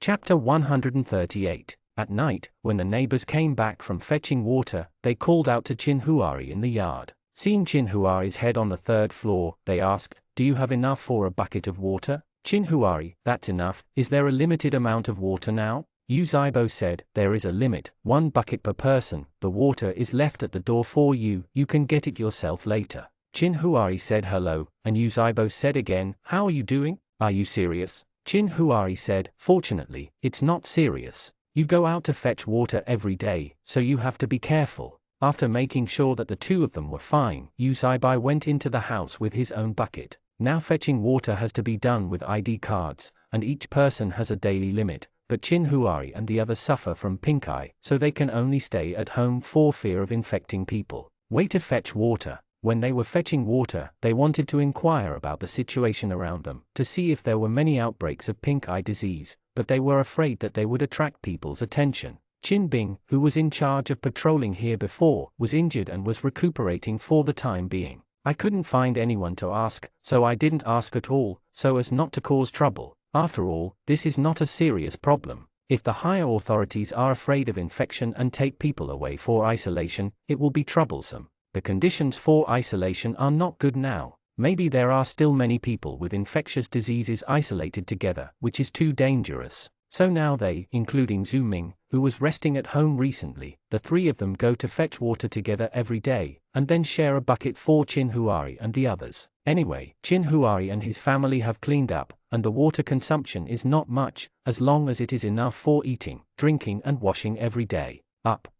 Chapter 138. At night, when the neighbors came back from fetching water, they called out to Chin Huari in the yard. Seeing Chin Huari's head on the third floor, they asked, do you have enough for a bucket of water? Chin Huari, that's enough. Is there a limited amount of water now? Yu Zaibo said, there is a limit, 1 bucket per person. The water is left at the door for you, you can get it yourself later. Chin Huari said hello, and Yu Zaibo said again, how are you doing? Are you serious? Chin Huari said, fortunately, it's not serious. You go out to fetch water every day, so you have to be careful. After making sure that the two of them were fine, Yu Zaibai went into the house with his own bucket. Now fetching water has to be done with ID cards, and each person has a daily limit, but Chin Huari and the others suffer from pink eye, so they can only stay at home for fear of infecting people. Way to fetch water. When they were fetching water, they wanted to inquire about the situation around them, to see if there were many outbreaks of pink eye disease, but they were afraid that they would attract people's attention. Chin Bing, who was in charge of patrolling here before, was injured and was recuperating for the time being. I couldn't find anyone to ask, so I didn't ask at all, so as not to cause trouble. After all, this is not a serious problem. If the higher authorities are afraid of infection and take people away for isolation, it will be troublesome. The conditions for isolation are not good now. Maybe there are still many people with infectious diseases isolated together, which is too dangerous. So now they, including Zhu Ming, who was resting at home recently, the three of them go to fetch water together every day, and then share a bucket for Chin Huari and the others. Anyway, Chin Huari and his family have cleaned up, and the water consumption is not much, as long as it is enough for eating, drinking and washing every day.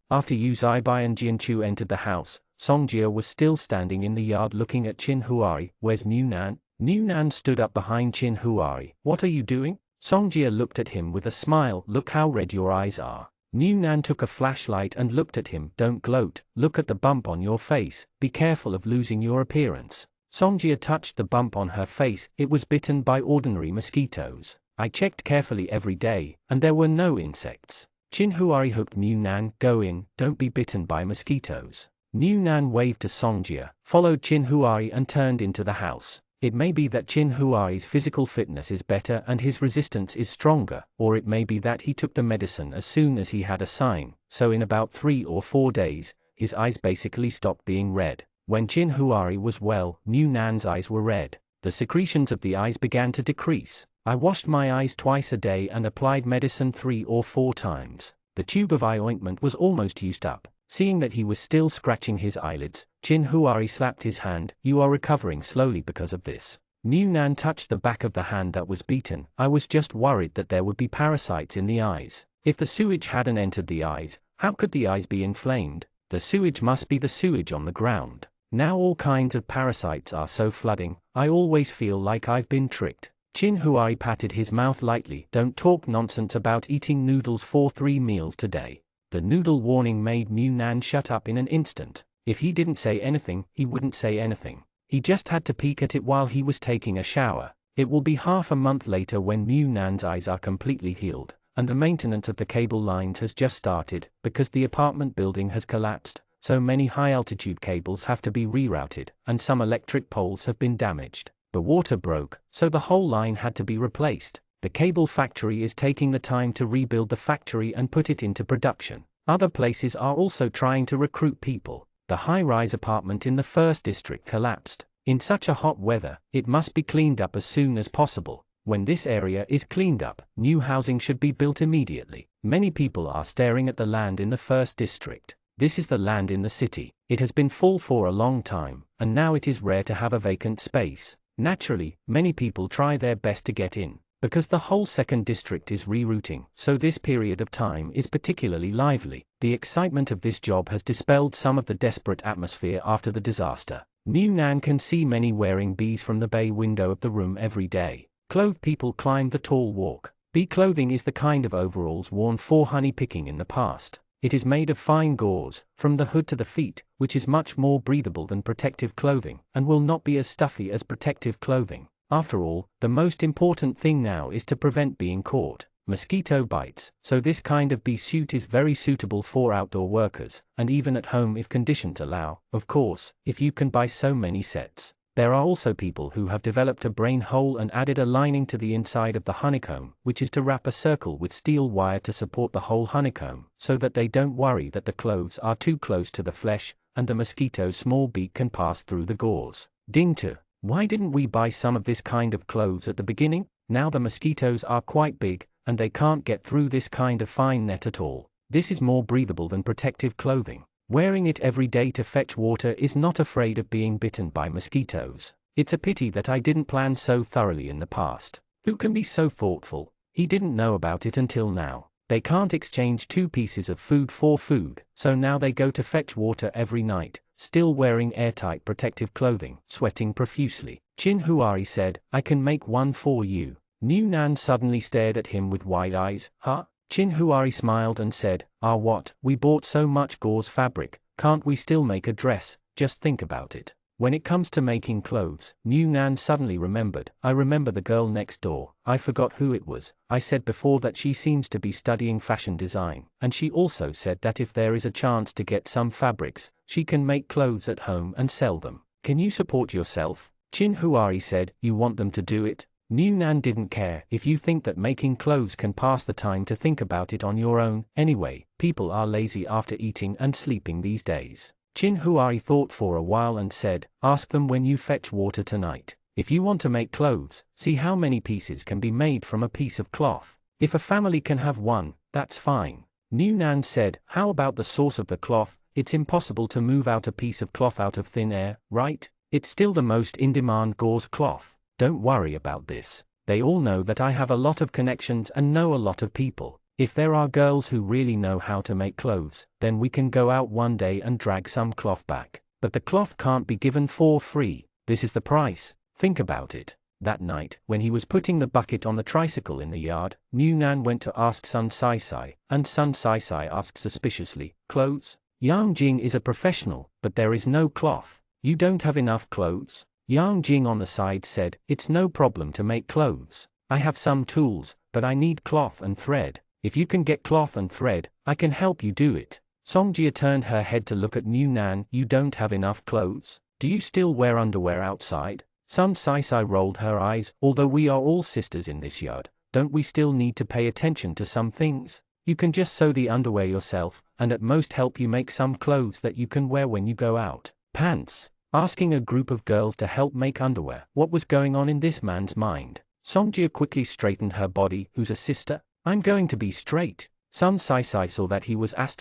After Yu Zaibai and Jianchu entered the house, Songjia was still standing in the yard looking at Chin Huari. Where's Mu Nan? Mu Nan stood up behind Chin Huari. What are you doing? Songjia looked at him with a smile. Look how red your eyes are. Mu Nan took a flashlight and looked at him. Don't gloat. Look at the bump on your face. Be careful of losing your appearance. Songjia touched the bump on her face. It was bitten by ordinary mosquitoes. I checked carefully every day, and there were no insects. Chin Huari hooked Mu Nan. Go in, don't be bitten by mosquitoes. Mu Nan waved to Songjia, followed Chin Huari and turned into the house. It may be that Chin Huari's physical fitness is better and his resistance is stronger, or it may be that he took the medicine as soon as he had a sign, so in about 3 or 4 days, his eyes basically stopped being red. When Chin Huari was well, Mu Nan's eyes were red. The secretions of the eyes began to decrease. I washed my eyes twice a day and applied medicine 3 or 4 times. The tube of eye ointment was almost used up. Seeing that he was still scratching his eyelids, Chin Huari slapped his hand. You are recovering slowly because of this. Mu Nan touched the back of the hand that was beaten. I was just worried that there would be parasites in the eyes. If the sewage hadn't entered the eyes, how could the eyes be inflamed? The sewage must be the sewage on the ground. Now all kinds of parasites are so flooding, I always feel like I've been tricked. Chin Huari patted his mouth lightly. Don't talk nonsense about eating noodles for 3 meals today. The noodle warning made Mu Nan shut up in an instant. If he didn't say anything, he wouldn't say anything. He just had to peek at it while he was taking a shower. It will be half a month later when Mu Nan's eyes are completely healed, and the maintenance of the cable lines has just started, because the apartment building has collapsed. So many high-altitude cables have to be rerouted, and some electric poles have been damaged. The water broke, so the whole line had to be replaced. The cable factory is taking the time to rebuild the factory and put it into production. Other places are also trying to recruit people. The high-rise apartment in the first district collapsed. In such a hot weather, it must be cleaned up as soon as possible. When this area is cleaned up, new housing should be built immediately. Many people are staring at the land in the first district. This is the land in the city. It has been full for a long time, and now it is rare to have a vacant space. Naturally, many people try their best to get in, because the whole second district is rerouting, so this period of time is particularly lively. The excitement of this job has dispelled some of the desperate atmosphere after the disaster. Mu Nan can see many wearing bees from the bay window of the room every day. Clothed people climb the tall walk. Bee clothing is the kind of overalls worn for honey picking in the past. It is made of fine gauze, from the hood to the feet, which is much more breathable than protective clothing, and will not be as stuffy as protective clothing. After all, the most important thing now is to prevent being caught. Mosquito bites, so this kind of bee suit is very suitable for outdoor workers, and even at home if conditions allow, of course, if you can buy so many sets. There are also people who have developed a brain hole and added a lining to the inside of the honeycomb, which is to wrap a circle with steel wire to support the whole honeycomb, so that they don't worry that the clothes are too close to the flesh, and the mosquito's small beak can pass through the gauze. Ding to. Why didn't we buy some of this kind of clothes at the beginning? Now the mosquitoes are quite big, and they can't get through this kind of fine net at all. This is more breathable than protective clothing. Wearing it every day to fetch water is not afraid of being bitten by mosquitoes. It's a pity that I didn't plan so thoroughly in the past. Who can be so thoughtful? He didn't know about it until now. They can't exchange 2 pieces of food for food, so now they go to fetch water every night, still wearing airtight protective clothing, sweating profusely. Chin Huari said, I can make one for you. Mu Nan suddenly stared at him with wide eyes. Huh? Chin Huari smiled and said, what? We bought so much gauze fabric, can't we still make a dress? Just think about it. When it comes to making clothes, Mu Nan suddenly remembered. I remember the girl next door. I forgot who it was. I said before that she seems to be studying fashion design, and she also said that if there is a chance to get some fabrics, she can make clothes at home and sell them. Can you support yourself? Chin Huari said, you want them to do it? Mu Nan didn't care. If you think that making clothes can pass the time to think about it on your own. Anyway, people are lazy after eating and sleeping these days. Chin Huari thought for a while and said, ask them when you fetch water tonight. If you want to make clothes, see how many pieces can be made from a piece of cloth. If a family can have one, that's fine. Mu Nan said, how about the source of the cloth? It's impossible to move out a piece of cloth out of thin air, right? It's still the most in-demand gauze cloth. Don't worry about this. They all know that I have a lot of connections and know a lot of people. If there are girls who really know how to make clothes, then we can go out one day and drag some cloth back. But the cloth can't be given for free. This is the price. Think about it. That night, when he was putting the bucket on the tricycle in the yard, Mu Nan went to ask Sun Sai Sai, and Sun Sai Sai asked suspiciously, clothes? Yang Jing is a professional, but there is no cloth. You don't have enough clothes? Yang Jing on the side said, it's no problem to make clothes. I have some tools, but I need cloth and thread. If you can get cloth and thread, I can help you do it. Songjia turned her head to look at Mu Nan. You don't have enough clothes? Do you still wear underwear outside? Sun Sai Sai rolled her eyes. Although we are all sisters in this yard, don't we still need to pay attention to some things? You can just sew the underwear yourself, and at most help you make some clothes that you can wear when you go out. Pants. asking a group of girls to help make underwear. What was going on in this man's mind? Songjia quickly straightened her body. Who's a sister? I'm going to be straight. Sun Sai saw that he was off,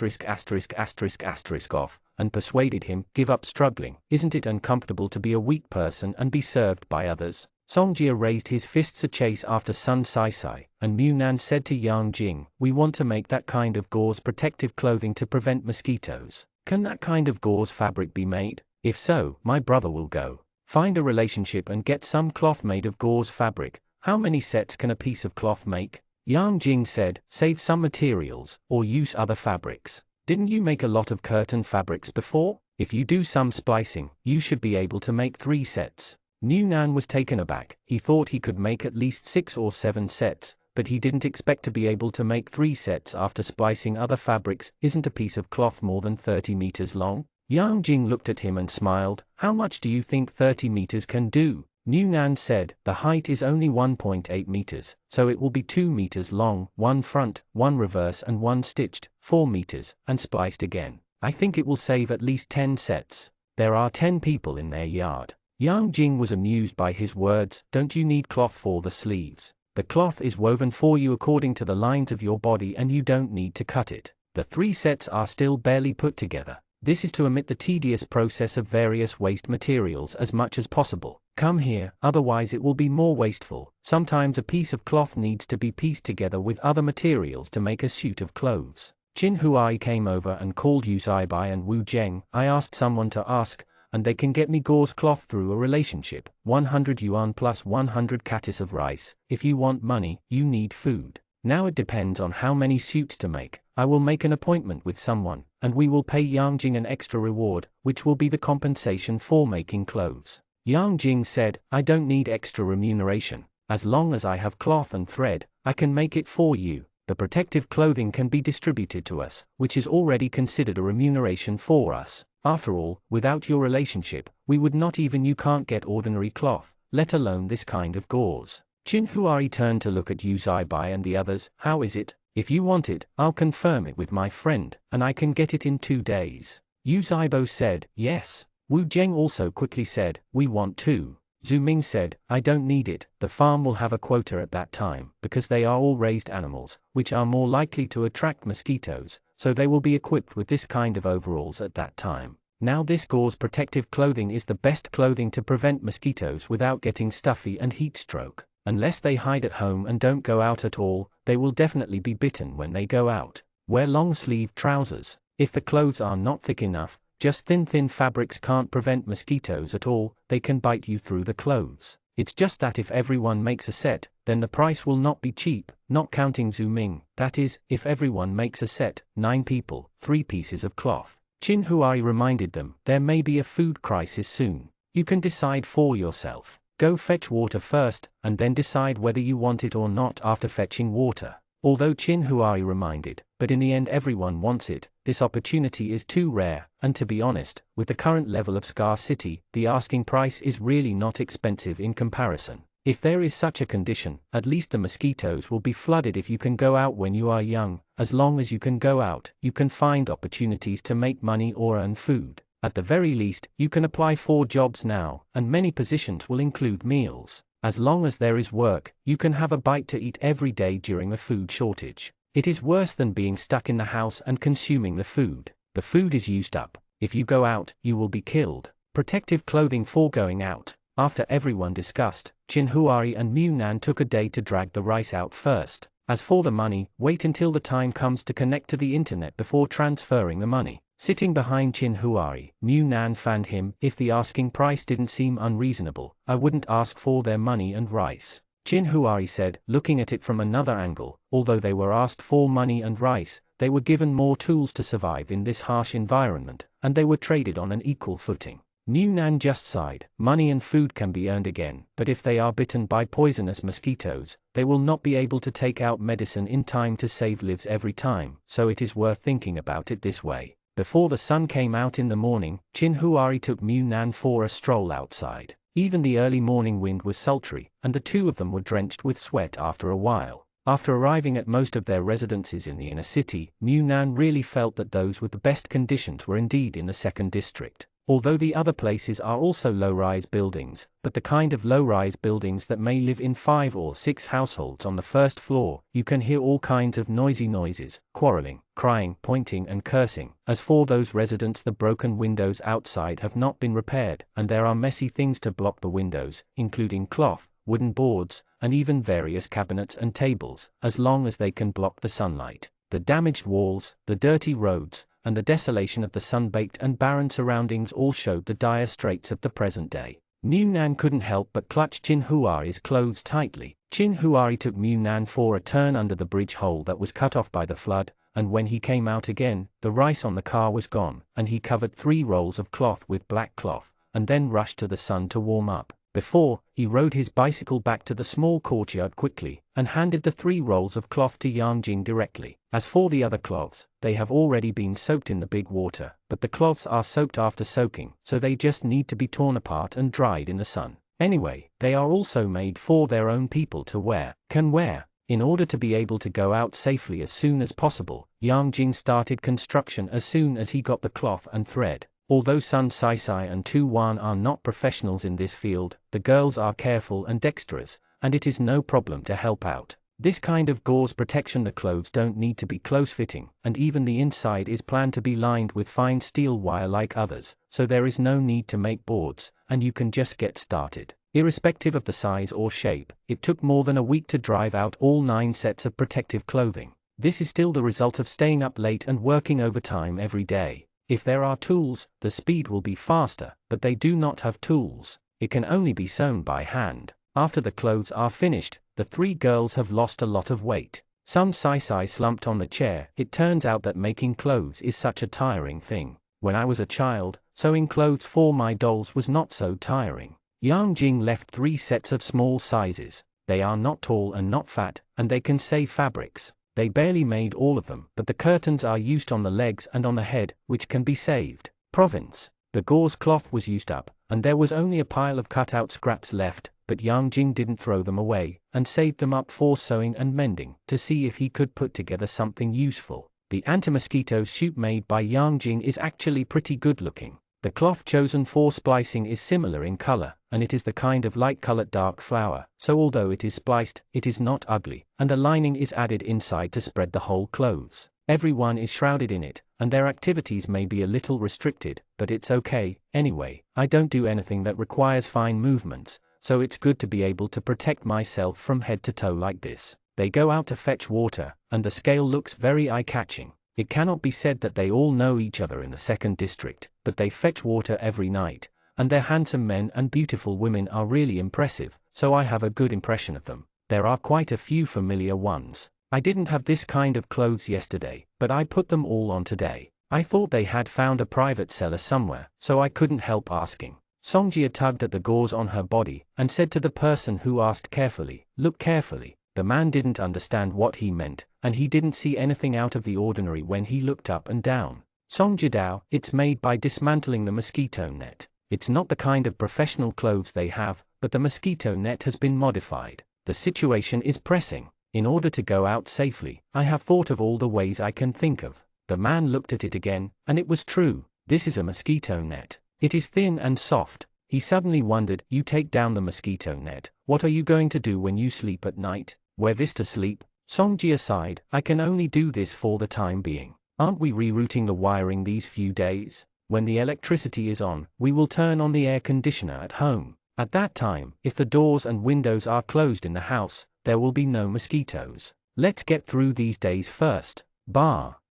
and persuaded him, give up struggling. Isn't it uncomfortable to be a weak person and be served by others? Songjia raised his fists to chase after Sun Sai, and Munan said to Yang Jing, we want to make that kind of gauze protective clothing to prevent mosquitoes. Can that kind of gauze fabric be made? If so, my brother will go find a relationship and get some cloth made of gauze fabric. How many sets can a piece of cloth make? Yang Jing said, save some materials, or use other fabrics. Didn't you make a lot of curtain fabrics before? If you do some splicing, you should be able to make 3 sets. Munan was taken aback. He thought he could make at least 6 or 7 sets, but he didn't expect to be able to make 3 sets after splicing other fabrics. Isn't a piece of cloth more than 30 meters long? Yang Jing looked at him and smiled. How much do you think 30 meters can do? Munan said, the height is only 1.8 meters, so it will be 2 meters long, 1 front, 1 reverse and 1 stitched, 4 meters, and spliced again. I think it will save at least 10 sets. There are 10 people in their yard. Yang Jing was amused by his words. Don't you need cloth for the sleeves? The cloth is woven for you according to the lines of your body and you don't need to cut it. The 3 sets are still barely put together. This is to omit the tedious process of various waste materials as much as possible. Come here, otherwise it will be more wasteful. Sometimes a piece of cloth needs to be pieced together with other materials to make a suit of clothes. Qin Huai came over and called Yu Zaibai and Wu Zheng. I asked someone to ask, and they can get me gauze cloth through a relationship. 100 yuan plus 100 katis of rice. If you want money, you need food. Now it depends on how many suits to make. I will make an appointment with someone, and we will pay Yang Jing an extra reward, which will be the compensation for making clothes. Yang Jing said, I don't need extra remuneration. As long as I have cloth and thread, I can make it for you. The protective clothing can be distributed to us, which is already considered a remuneration for us. After all, without your relationship, we would not even you can't get ordinary cloth, let alone this kind of gauze. Qin Huai turned to look at Yu Zaibai and the others. How is it? If you want it, I'll confirm it with my friend, and I can get it in 2 days. Yu Zaibo said, yes. Wu Zheng also quickly said, we want too. Zhu Ming said, I don't need it. The farm will have a quota at that time, because they are all raised animals, which are more likely to attract mosquitoes, so they will be equipped with this kind of overalls at that time. Now this gauze protective clothing is the best clothing to prevent mosquitoes without getting stuffy and heat stroke. Unless they hide at home and don't go out at all, they will definitely be bitten when they go out. Wear long-sleeved trousers. If the clothes are not thick enough, just thin fabrics can't prevent mosquitoes at all, they can bite you through the clothes. It's just that if everyone makes a set, then the price will not be cheap, not counting Zhu Ming. That is, if everyone makes a set, 9 people, 3 pieces of cloth. Qin Huai reminded them, there may be a food crisis soon. You can decide for yourself. Go fetch water first, and then decide whether you want it or not after fetching water. Although Qin Huai reminded, but in the end everyone wants it, this opportunity is too rare, and to be honest, with the current level of scarcity, the asking price is really not expensive in comparison. If there is such a condition, at least the mosquitoes will be flooded if you can go out when you are young. As long as you can go out, you can find opportunities to make money or earn food. At the very least, you can apply for jobs now, and many positions will include meals. As long as there is work, you can have a bite to eat every day during a food shortage. It is worse than being stuck in the house and consuming the food. The food is used up. If you go out, you will be killed. Protective clothing for going out. After everyone discussed, Qin Huai and Munan took a day to drag the rice out first. As for the money, wait until the time comes to connect to the internet before transferring the money. Sitting behind Qin Huai, Munan fanned him. If the asking price didn't seem unreasonable, I wouldn't ask for their money and rice. Qin Huai said, looking at it from another angle, although they were asked for money and rice, they were given more tools to survive in this harsh environment, and they were traded on an equal footing. Munan just sighed. Money and food can be earned again, but if they are bitten by poisonous mosquitoes, they will not be able to take out medicine in time to save lives every time, so it is worth thinking about it this way. Before the sun came out in the morning, Qin Huai took Munan for a stroll outside. Even the early morning wind was sultry, and the two of them were drenched with sweat after a while. After arriving at most of their residences in the inner city, Munan really felt that those with the best conditions were indeed in the second district. although the other places are also low-rise buildings, but the kind of low-rise buildings that may live in 5 or 6 households on the first floor. You can hear all kinds of noisy noises, quarreling, crying, pointing and cursing. As for those residents, the broken windows outside have not been repaired, and there are messy things to block the windows, including cloth, wooden boards, and even various cabinets and tables, as long as they can block the sunlight. The damaged walls, the dirty roads, and the desolation of the sun-baked and barren surroundings all showed the dire straits of the present day. Mew Nan couldn't help but clutch Chin Huari's clothes tightly. Chin Huari took Mew Nan for a turn under the bridge hole that was cut off by the flood, and when he came out again, the rice on the car was gone, and he covered 3 rolls of cloth with black cloth, and then rushed to the sun to warm up. Before, he rode his bicycle back to the small courtyard quickly, and handed the 3 rolls of cloth to Yang Jing directly. As for the other cloths, they have already been soaked in the big water, but the cloths are soaked after soaking, so they just need to be torn apart and dried in the sun. Anyway, they are also made for their own people to can wear. In order to be able to go out safely as soon as possible, Yang Jing started construction as soon as he got the cloth and thread. Although Sun Saisai and Tu Wan are not professionals in this field, the girls are careful and dexterous, and it is no problem to help out. This kind of gauze protection, the clothes don't need to be close-fitting, and even the inside is planned to be lined with fine steel wire like others, so there is no need to make boards, and you can just get started. Irrespective of the size or shape, it took more than a week to drive out all 9 sets of protective clothing. This is still the result of staying up late and working overtime every day. If there are tools, the speed will be faster, but they do not have tools. It can only be sewn by hand. After the clothes are finished, the 3 girls have lost a lot of weight. Sun Saisai slumped on the chair. It turns out that making clothes is such a tiring thing. When I was a child, sewing clothes for my dolls was not so tiring. Yang Jing left 3 sets of small sizes. They are not tall and not fat, and they can save fabrics. They barely made all of them, but the curtains are used on the legs and on the head, which can be saved. Province. The gauze cloth was used up, and there was only a pile of cut-out scraps left, but Yang Jing didn't throw them away, and saved them up for sewing and mending, to see if he could put together something useful. The anti-mosquito suit made by Yang Jing is actually pretty good-looking. The cloth chosen for splicing is similar in color, and it is the kind of light-colored dark flower, so although it is spliced, it is not ugly, and a lining is added inside to spread the whole clothes. Everyone is shrouded in it, and their activities may be a little restricted, but it's okay. Anyway, I don't do anything that requires fine movements, so it's good to be able to protect myself from head to toe like this. They go out to fetch water, and the scale looks very eye-catching. It cannot be said that they all know each other in the 2nd district, but they fetch water every night, and their handsome men and beautiful women are really impressive, so I have a good impression of them. There are quite a few familiar ones. I didn't have this kind of clothes yesterday, but I put them all on today. I thought they had found a private seller somewhere, so I couldn't help asking. Songjia tugged at the gauze on her body, and said to the person who asked carefully, "Look carefully." The man didn't understand what he meant, and he didn't see anything out of the ordinary when he looked up and down. Songjidao, it's made by dismantling the mosquito net. It's not the kind of professional clothes they have, but the mosquito net has been modified. The situation is pressing. In order to go out safely, I have thought of all the ways I can think of. The man looked at it again, and it was true. This is a mosquito net. It is thin and soft. He suddenly wondered, you take down the mosquito net, what are you going to do when you sleep at night? Wear this to sleep? Songjia sighed, I can only do this for the time being. Aren't we rerouting the wiring these few days? When the electricity is on, we will turn on the air conditioner at home. At that time, if the doors and windows are closed in the house, there will be no mosquitoes. Let's get through these days first.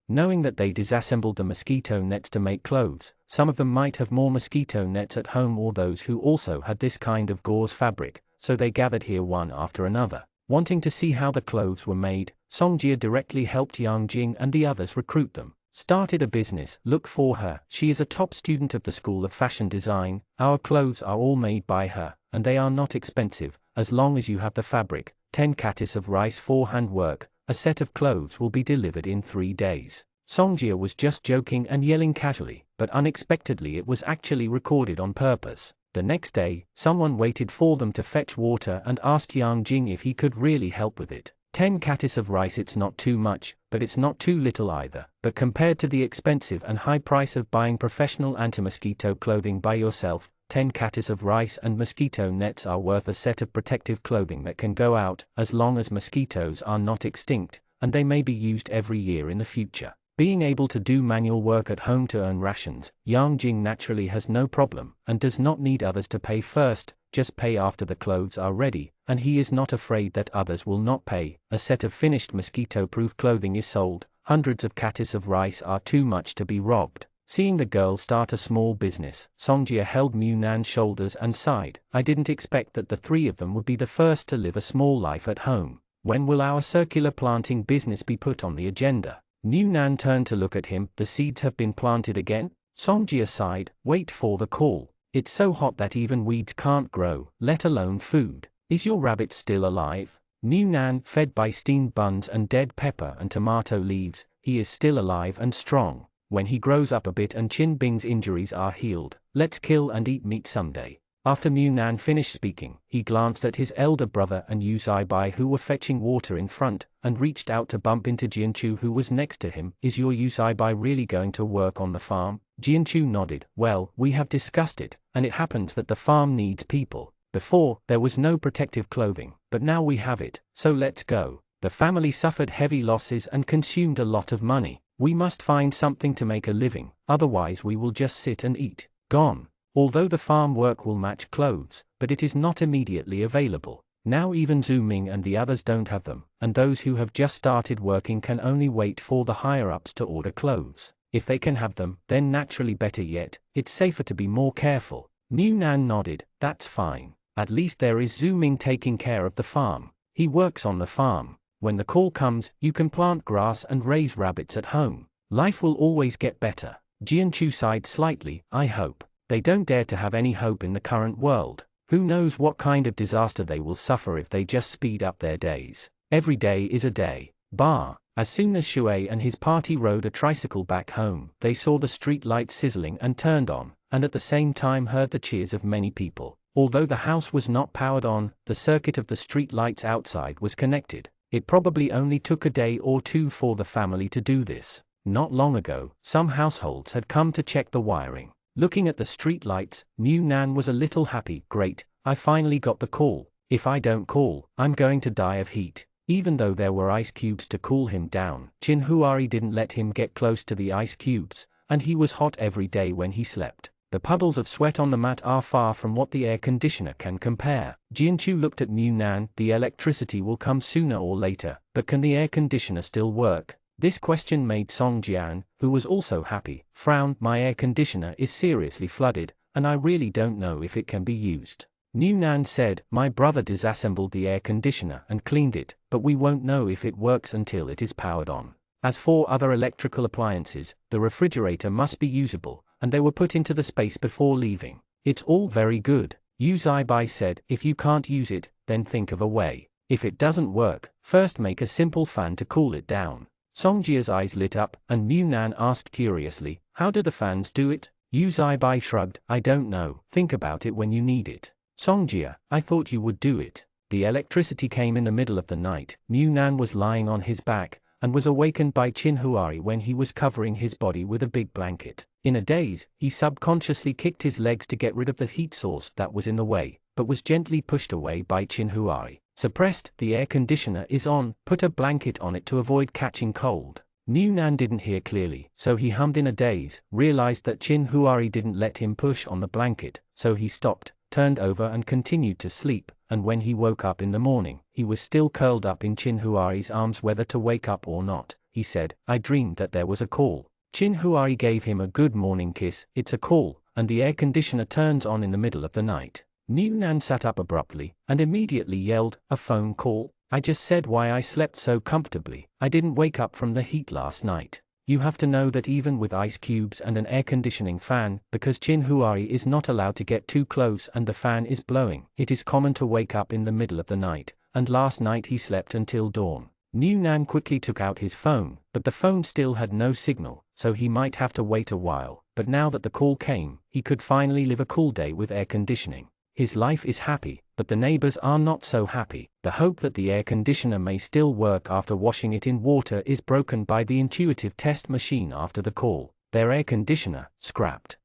Knowing that they disassembled the mosquito nets to make clothes, some of them might have more mosquito nets at home or those who also had this kind of gauze fabric, so they gathered here one after another. Wanting to see how the clothes were made, Songjia directly helped Yang Jing and the others recruit them. Started a business. Look for her. She is a top student of the School of Fashion Design. Our clothes are all made by her, and they are not expensive. As long as you have the fabric, 10 katis of rice for handwork, a set of clothes will be delivered in 3 days. Songjia was just joking and yelling casually, but unexpectedly it was actually recorded on purpose. The next day, someone waited for them to fetch water and asked Yang Jing if he could really help with it. 10 catis of rice. It's not too much, but it's not too little either. But compared to the expensive and high price of buying professional anti-mosquito clothing by yourself, 10 catis of rice and mosquito nets are worth a set of protective clothing that can go out as long as mosquitoes are not extinct, and they may be used every year in the future. Being able to do manual work at home to earn rations, Yang Jing naturally has no problem, and does not need others to pay first, just pay after the clothes are ready, and he is not afraid that others will not pay. A set of finished mosquito-proof clothing is sold. Hundreds of catis of rice are too much to be robbed. Seeing the girl start a small business, Songjia held Mu Nan's shoulders and sighed. I didn't expect that the three of them would be the first to live a small life at home. When will our circular planting business be put on the agenda? Mu Nan turned to look at him. The seeds have been planted again? Songjia sighed. Wait for the call. It's so hot that even weeds can't grow, let alone food. Is your rabbit still alive? Mu Nan, fed by steamed buns and dead pepper and tomato leaves, he is still alive and strong. When he grows up a bit and Chin Bing's injuries are healed, let's kill and eat meat someday. After Mu Nan finished speaking, he glanced at his elder brother and Yu Zaibai, who were fetching water in front, and reached out to bump into Jianchu, who was next to him. Is your Yu Zaibai really going to work on the farm? Jianchu nodded. Well, we have discussed it, and it happens that the farm needs people. Before, there was no protective clothing, but now we have it, so let's go. The family suffered heavy losses and consumed a lot of money. We must find something to make a living, otherwise we will just sit and eat. Gone. Although the farm work will match clothes, but it is not immediately available. Now even Zhu Ming and the others don't have them, and those who have just started working can only wait for the higher-ups to order clothes. If they can have them, then naturally better yet, it's safer to be more careful. Mu Nan nodded. That's fine. At least there is Zhu Ming taking care of the farm. He works on the farm. When the call comes, you can plant grass and raise rabbits at home. Life will always get better. Jianchu sighed slightly. I hope. They don't dare to have any hope in the current world. Who knows what kind of disaster they will suffer if they just speed up their days. Every day is a day. Bah. As soon as Shui and his party rode a tricycle back home, they saw the street lights sizzling and turned on, and at the same time heard the cheers of many people. Although the house was not powered on, the circuit of the street lights outside was connected. It probably only took a day or two for the family to do this. Not long ago, some households had come to check the wiring. Looking at the street lights, Mu Nan was a little happy. Great, I finally got the call. If I don't call, I'm going to die of heat. Even though there were ice cubes to cool him down, Chin Huari didn't let him get close to the ice cubes, and he was hot every day when he slept. The puddles of sweat on the mat are far from what the air conditioner can compare. Jianchu looked at Mu Nan. The electricity will come sooner or later, but can the air conditioner still work? This question made Song Jian, who was also happy, frown. My air conditioner is seriously flooded, and I really don't know if it can be used. Mu Nan said, my brother disassembled the air conditioner and cleaned it, but we won't know if it works until it is powered on. As for other electrical appliances, the refrigerator must be usable, and they were put into the space before leaving. It's all very good. Yu Zaibai said, if you can't use it, then think of a way. If it doesn't work, first make a simple fan to cool it down. Songjia's eyes lit up, and Mu Nan asked curiously, how do the fans do it? Yu Zaibai shrugged, I don't know, think about it when you need it. Songjia, I thought you would do it. The electricity came in the middle of the night. Mu Nan was lying on his back, and was awakened by Chin Huari when he was covering his body with a big blanket. In a daze, he subconsciously kicked his legs to get rid of the heat source that was in the way, but was gently pushed away by Chin Huari. Suppressed, the air conditioner is on, put a blanket on it to avoid catching cold. Mu Nan didn't hear clearly, so he hummed in a daze, realized that Chin Huari didn't let him push on the blanket, so he stopped, turned over and continued to sleep, and when he woke up in the morning, he was still curled up in Chin Huari's arms. Whether to wake up or not, he said, I dreamed that there was a call. Chin Huari gave him a good morning kiss. It's a call, and the air conditioner turns on in the middle of the night. Mu Nan sat up abruptly, and immediately yelled, a phone call? I just said why I slept so comfortably. I didn't wake up from the heat last night. You have to know that even with ice cubes and an air conditioning fan, because Chin Huari is not allowed to get too close and the fan is blowing, it is common to wake up in the middle of the night, and last night he slept until dawn. Mu Nan quickly took out his phone, but the phone still had no signal, so he might have to wait a while, but now that the call came, he could finally live a cool day with air conditioning. his life is happy, but the neighbors are not so happy. The hope that the air conditioner may still work after washing it in water is broken by the intuitive test machine after the call. Their air conditioner, scrapped.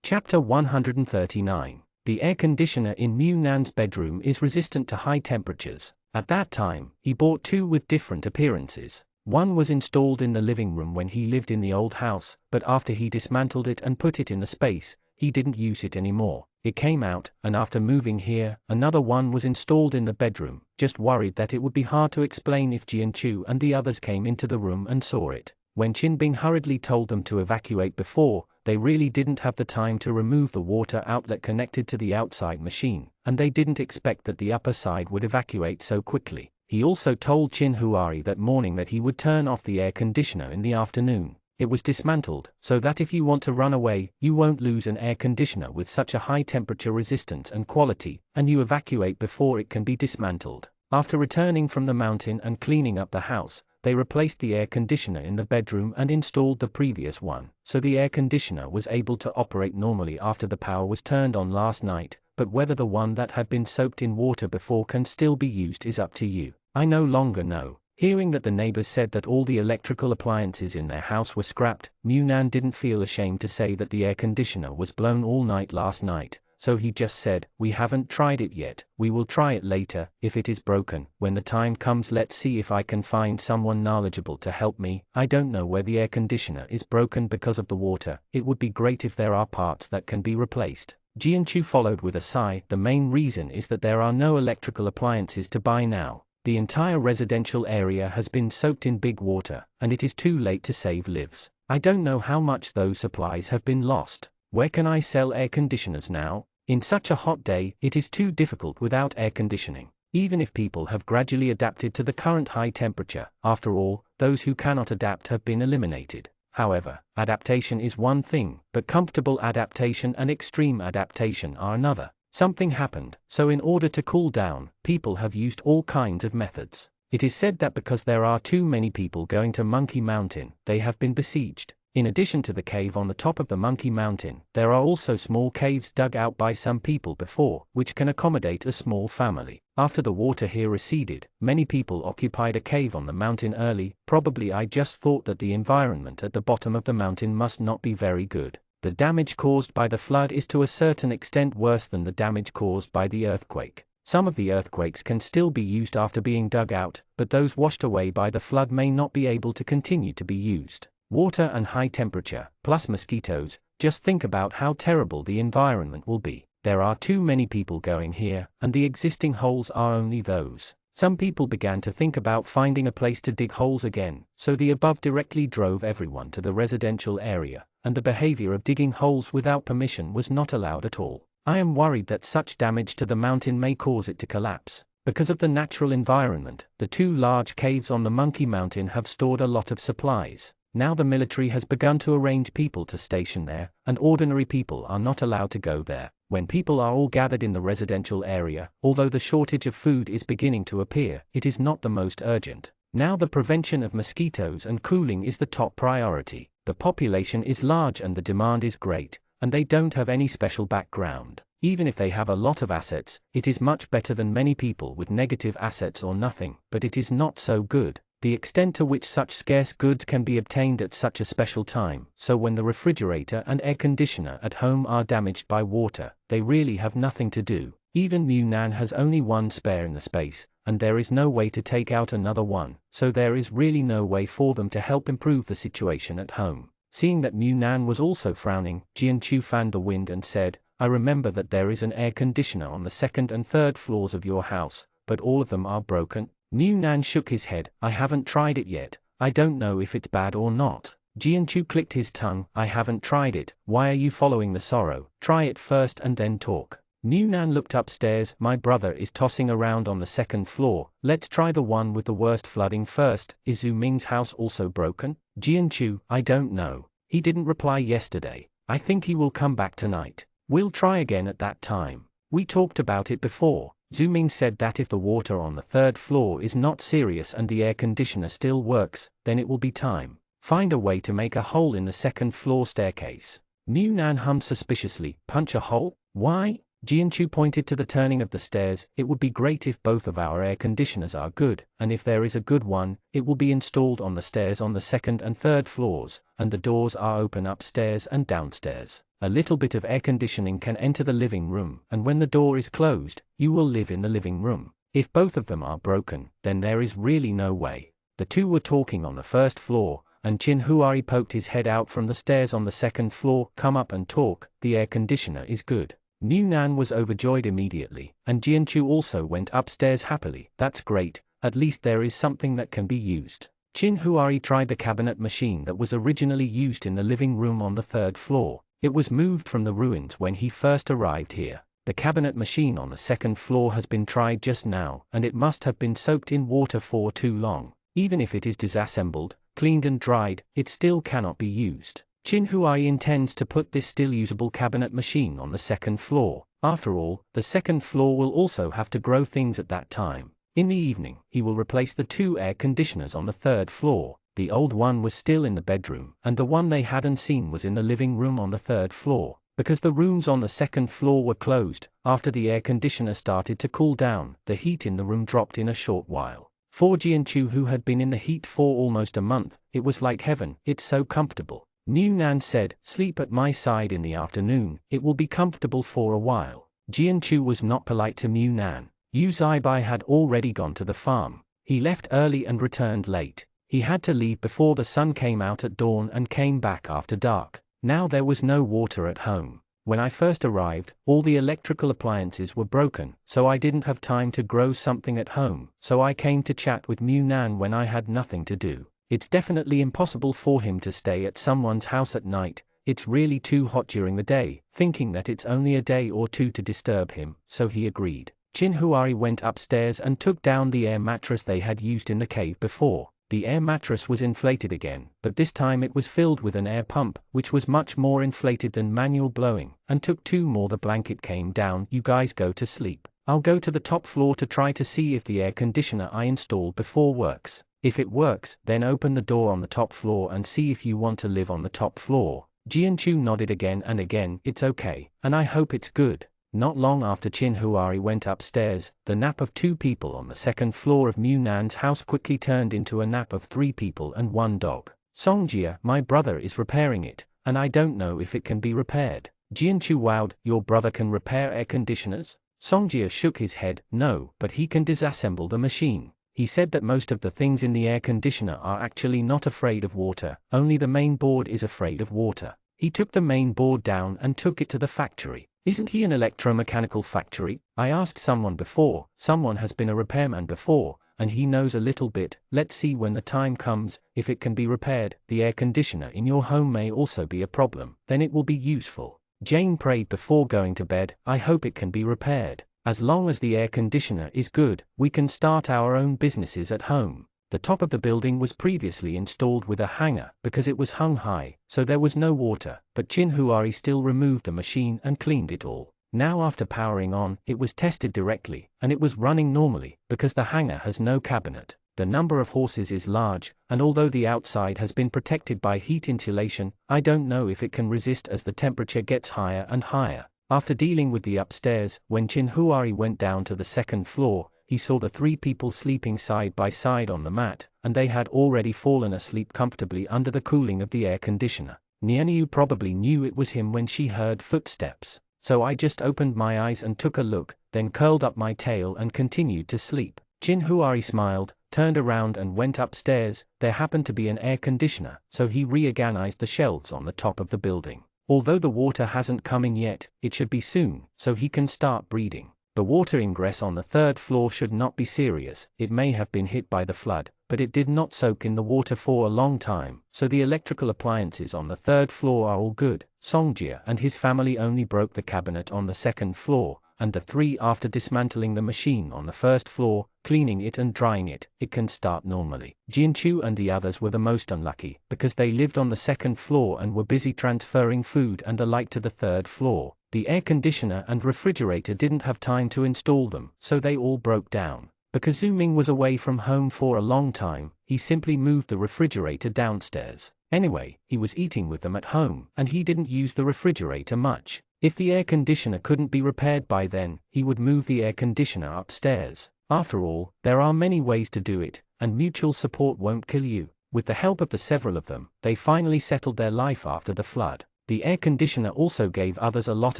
Chapter 139. The air conditioner in Mew Nan's bedroom is resistant to high temperatures. At that time, he bought two with different appearances. One was installed in the living room when he lived in the old house, but after he dismantled it and put it in the space, he didn't use it anymore. It came out, and after moving here, another one was installed in the bedroom, just worried that it would be hard to explain if Jianchu and the others came into the room and saw it. When Qinbing hurriedly told them to evacuate before, they really didn't have the time to remove the water outlet connected to the outside machine, and they didn't expect that the upper side would evacuate so quickly. He also told Qin Huari that morning that he would turn off the air conditioner in the afternoon. It was dismantled, so that if you want to run away, you won't lose an air conditioner with such a high temperature resistance and quality, and you evacuate before it can be dismantled. After returning from the mountain and cleaning up the house, they replaced the air conditioner in the bedroom and installed the previous one, so the air conditioner was able to operate normally after the power was turned on last night, but whether the one that had been soaked in water before can still be used is up to you. I no longer know. Hearing that the neighbors said that all the electrical appliances in their house were scrapped, Mew Nan didn't feel ashamed to say that the air conditioner was blown all night last night, so he just said, "We haven't tried it yet, we will try it later. If it is broken, when the time comes, let's see if I can find someone knowledgeable to help me. I don't know where the air conditioner is broken because of the water. It would be great if there are parts that can be replaced." Jianchu followed with a sigh. The main reason is that there are no electrical appliances to buy now. The entire residential area has been soaked in big water, and it is too late to save lives. I don't know how much those supplies have been lost. Where can I sell air conditioners now? In such a hot day, it is too difficult without air conditioning. Even if people have gradually adapted to the current high temperature, after all, those who cannot adapt have been eliminated. However, adaptation is one thing, but comfortable adaptation and extreme adaptation are another. Something happened, so in order to cool down, people have used all kinds of methods. It is said that because there are too many people going to Monkey Mountain, they have been besieged. In addition to the cave on the top of the Monkey Mountain, there are also small caves dug out by some people before, which can accommodate a small family. After the water here receded, many people occupied a cave on the mountain early. Probably I just thought that the environment at the bottom of the mountain must not be very good. The damage caused by the flood is to a certain extent worse than the damage caused by the earthquake. Some of the earthquakes can still be used after being dug out, but those washed away by the flood may not be able to continue to be used. Water and high temperature, plus mosquitoes, just think about how terrible the environment will be. There are too many people going here, and the existing holes are only those. Some people began to think about finding a place to dig holes again, so the above directly drove everyone to the residential area, and the behavior of digging holes without permission was not allowed at all. I am worried that such damage to the mountain may cause it to collapse. Because of the natural environment, the two large caves on the Monkey Mountain have stored a lot of supplies. Now the military has begun to arrange people to station there, and ordinary people are not allowed to go there. When people are all gathered in the residential area, although the shortage of food is beginning to appear, it is not the most urgent. Now the prevention of mosquitoes and cooling is the top priority. The population is large and the demand is great, and they don't have any special background. Even if they have a lot of assets, it is much better than many people with negative assets or nothing, but it is not so good. The extent to which such scarce goods can be obtained at such a special time, so when the refrigerator and air conditioner at home are damaged by water, they really have nothing to do. Even Mew Nan has only one spare in the space, and there is no way to take out another one, so there is really no way for them to help improve the situation at home. Seeing that Mew Nan was also frowning, Jianchu fanned the wind and said, "I remember that there is an air conditioner on the second and third floors of your house, but all of them are broken." Mew Nan shook his head. "I haven't tried it yet. I don't know if it's bad or not." Jianchu clicked his tongue. "I haven't tried it. Why are you following the sorrow? Try it first and then talk." Mew Nan looked upstairs. "My brother is tossing around on the second floor. Let's try the one with the worst flooding first. Is Zhu Ming's house also broken?" Jianchu, "I don't know. He didn't reply yesterday. I think he will come back tonight. We'll try again at that time. We talked about it before. Zhu Ming said that if the water on the third floor is not serious and the air conditioner still works, then it will be time. Find a way to make a hole in the second floor staircase." Mew Nan hummed suspiciously. "Punch a hole? Why? Jianchu pointed to the turning of the stairs. It would be great if both of our air conditioners are good, and if there is a good one, it will be installed on the stairs on the second and third floors, and the doors are open upstairs and downstairs. A little bit of air conditioning can enter the living room, and when the door is closed, you will live in the living room. If both of them are broken, then there is really no way. The two were talking on the first floor, and Chin Huari poked his head out from the stairs on the second floor. Come up and talk, the air conditioner is good. Mu Nan was overjoyed immediately, and Jianchu also went upstairs happily. That's great, at least there is something that can be used. Chin Huari tried the cabinet machine that was originally used in the living room on the third floor. It was moved from the ruins when he first arrived here. The cabinet machine on the second floor has been tried just now, and it must have been soaked in water for too long. Even if it is disassembled, cleaned and dried, it still cannot be used. Chin Huai intends to put this still usable cabinet machine on the second floor. After all, the second floor will also have to grow things at that time. In the evening, he will replace the two air conditioners on the third floor. The old one was still in the bedroom, and the one they hadn't seen was in the living room on the third floor. Because the rooms on the second floor were closed, after the air conditioner started to cool down, the heat in the room dropped in a short while. For Jianchu, who had been in the heat for almost a month, it was like heaven. It's so comfortable. Mu Nan said, sleep at my side in the afternoon, it will be comfortable for a while. Jianchu was not polite to Mu Nan. Yu Zaibai had already gone to the farm. He left early and returned late. He had to leave before the sun came out at dawn and came back after dark. Now there was no water at home. When I first arrived, all the electrical appliances were broken, so I didn't have time to grow something at home, so I came to chat with Mu Nan when I had nothing to do. It's definitely impossible for him to stay at someone's house at night. It's really too hot during the day, thinking that it's only a day or two to disturb him, so he agreed. Chin Huari went upstairs and took down the air mattress they had used in the cave before. The air mattress was inflated again, but this time it was filled with an air pump, which was much more inflated than manual blowing, and took two more. The blanket came down. You guys go to sleep. I'll go to the top floor to try to see if the air conditioner I installed before works. If it works, then open the door on the top floor and see if you want to live on the top floor. Jianchu nodded again and again. It's okay, and I hope it's good. Not long after Chin Huari went upstairs, the nap of two people on the second floor of Mu Nan's house quickly turned into a nap of three people and one dog. Songjia, my brother is repairing it, and I don't know if it can be repaired. Jianchu wowed, your brother can repair air conditioners? Songjia shook his head, no, but he can disassemble the machine. He said that most of the things in the air conditioner are actually not afraid of water, only the main board is afraid of water. He took the main board down and took it to the factory. Isn't he an electromechanical factory? I asked someone before, someone has been a repairman before, and he knows a little bit. Let's see when the time comes, if it can be repaired. The air conditioner in your home may also be a problem, then it will be useful. Jane prayed before going to bed, I hope it can be repaired. As long as the air conditioner is good, we can start our own businesses at home. The top of the building was previously installed with a hanger because it was hung high, so there was no water, but Chin Huari still removed the machine and cleaned it all. Now after powering on, it was tested directly, and it was running normally, because the hanger has no cabinet. The number of horses is large, and although the outside has been protected by heat insulation, I don't know if it can resist as the temperature gets higher and higher. After dealing with the upstairs, when Chin Huari went down to the second floor, he saw the three people sleeping side by side on the mat, and they had already fallen asleep comfortably under the cooling of the air conditioner. Nianyu probably knew it was him when she heard footsteps, so I just opened my eyes and took a look, then curled up my tail and continued to sleep. Chin Huari smiled, turned around and went upstairs. There happened to be an air conditioner, so he reorganized the shelves on the top of the building. Although the water hasn't come in yet, it should be soon, so he can start breeding. The water ingress on the third floor should not be serious. It may have been hit by the flood, but it did not soak in the water for a long time, so the electrical appliances on the third floor are all good. Songjia and his family only broke the cabinet on the second floor, and the three after dismantling the machine on the first floor, cleaning it and drying it, it can start normally. Jianchu and the others were the most unlucky, because they lived on the second floor and were busy transferring food and the light to the third floor. The air conditioner and refrigerator didn't have time to install them, so they all broke down. Because Zuming was away from home for a long time, he simply moved the refrigerator downstairs. Anyway, he was eating with them at home, and he didn't use the refrigerator much. If the air conditioner couldn't be repaired by then, he would move the air conditioner upstairs. After all, there are many ways to do it, and mutual support won't kill you. With the help of the several of them, they finally settled their life after the flood. The air conditioner also gave others a lot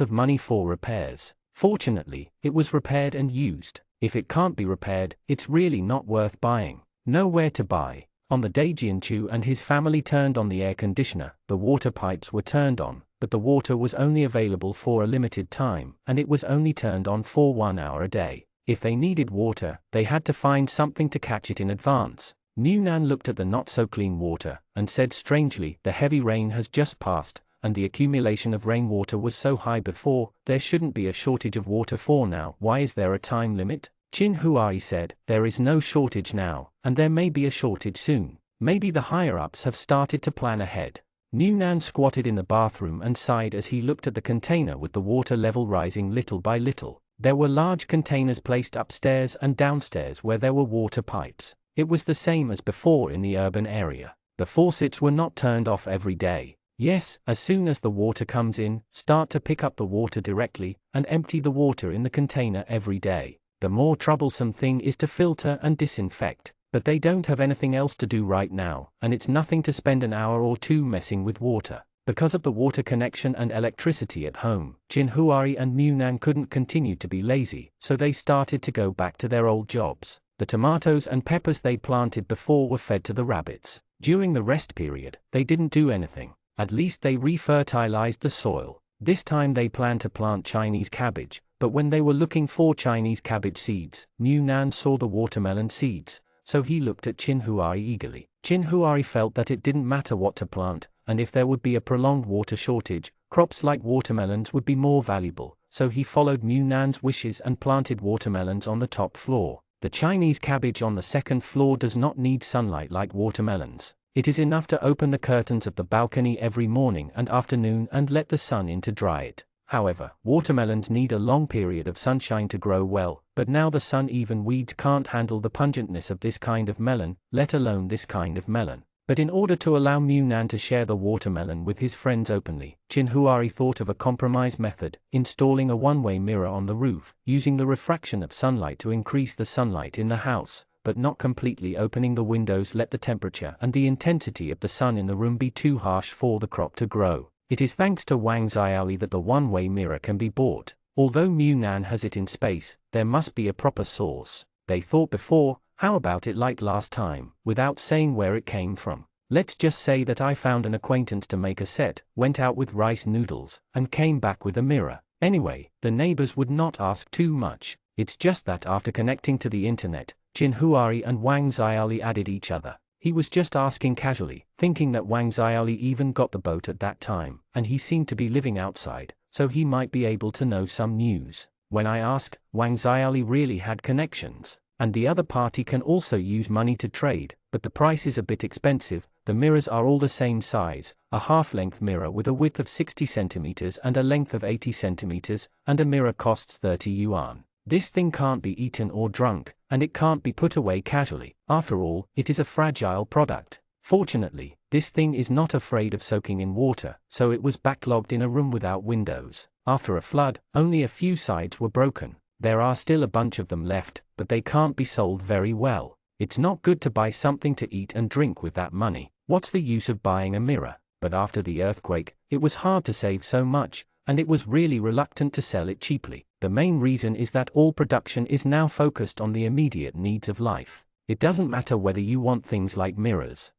of money for repairs. Fortunately, it was repaired and used. If it can't be repaired, it's really not worth buying. Nowhere to buy. On the day Jianchu and his family turned on the air conditioner, the water pipes were turned on, but the water was only available for a limited time, and it was only turned on for 1 hour a day. If they needed water, they had to find something to catch it in advance. Newnan looked at the not-so-clean water, and said strangely, the heavy rain has just passed, and the accumulation of rainwater was so high before, there shouldn't be a shortage of water for now. Why is there a time limit? Qin Huai said, there is no shortage now, and there may be a shortage soon. Maybe the higher-ups have started to plan ahead. Newnan squatted in the bathroom and sighed as he looked at the container with the water level rising little by little. There were large containers placed upstairs and downstairs where there were water pipes. It was the same as before in the urban area. The faucets were not turned off every day. Yes, as soon as the water comes in, start to pick up the water directly, and empty the water in the container every day. The more troublesome thing is to filter and disinfect. But they don't have anything else to do right now, and it's nothing to spend an hour or two messing with water. Because of the water connection and electricity at home, Qin Huari and Newnan couldn't continue to be lazy, so they started to go back to their old jobs. The tomatoes and peppers they planted before were fed to the rabbits. During the rest period, they didn't do anything. At least they refertilized the soil. This time they planned to plant Chinese cabbage, but when they were looking for Chinese cabbage seeds, Newnan saw the watermelon seeds. So he looked at Qin Huari eagerly. Qin Huari felt that it didn't matter what to plant, and if there would be a prolonged water shortage, crops like watermelons would be more valuable, so he followed Newnan's wishes and planted watermelons on the top floor. The Chinese cabbage on the second floor does not need sunlight like watermelons. It is enough to open the curtains of the balcony every morning and afternoon and let the sun in to dry it. However, watermelons need a long period of sunshine to grow well, but now the sun-even weeds can't handle the pungentness of this kind of melon, let alone this kind of melon. But in order to allow Newnan to share the watermelon with his friends openly, Qin Huari thought of a compromise method, installing a one-way mirror on the roof, using the refraction of sunlight to increase the sunlight in the house, but not completely opening the windows let the temperature and the intensity of the sun in the room be too harsh for the crop to grow. It is thanks to Wang Xiaoli that the one-way mirror can be bought. Although Newnan has it in space, there must be a proper source. They thought before, how about it like last time, without saying where it came from. Let's just say that I found an acquaintance to make a set, went out with rice noodles, and came back with a mirror. Anyway, the neighbors would not ask too much. It's just that after connecting to the internet, Qin Huari and Wang Xiaoli added each other. He was just asking casually, thinking that Wang Xiaoli even got the boat at that time, and he seemed to be living outside, so he might be able to know some news. When I asked, Wang Xiaoli really had connections, and the other party can also use money to trade, but the price is a bit expensive. The mirrors are all the same size, a half-length mirror with a width of 60 centimeters and a length of 80 centimeters, and a mirror costs 30 yuan. This thing can't be eaten or drunk, and it can't be put away casually. After all, it is a fragile product. Fortunately, this thing is not afraid of soaking in water, so it was backlogged in a room without windows. After a flood, only a few sides were broken. There are still a bunch of them left, but they can't be sold very well. It's not good to buy something to eat and drink with that money. What's the use of buying a mirror? But after the earthquake, it was hard to save so much, and it was really reluctant to sell it cheaply. The main reason is that all production is now focused on the immediate needs of life. It doesn't matter whether you want things like mirrors.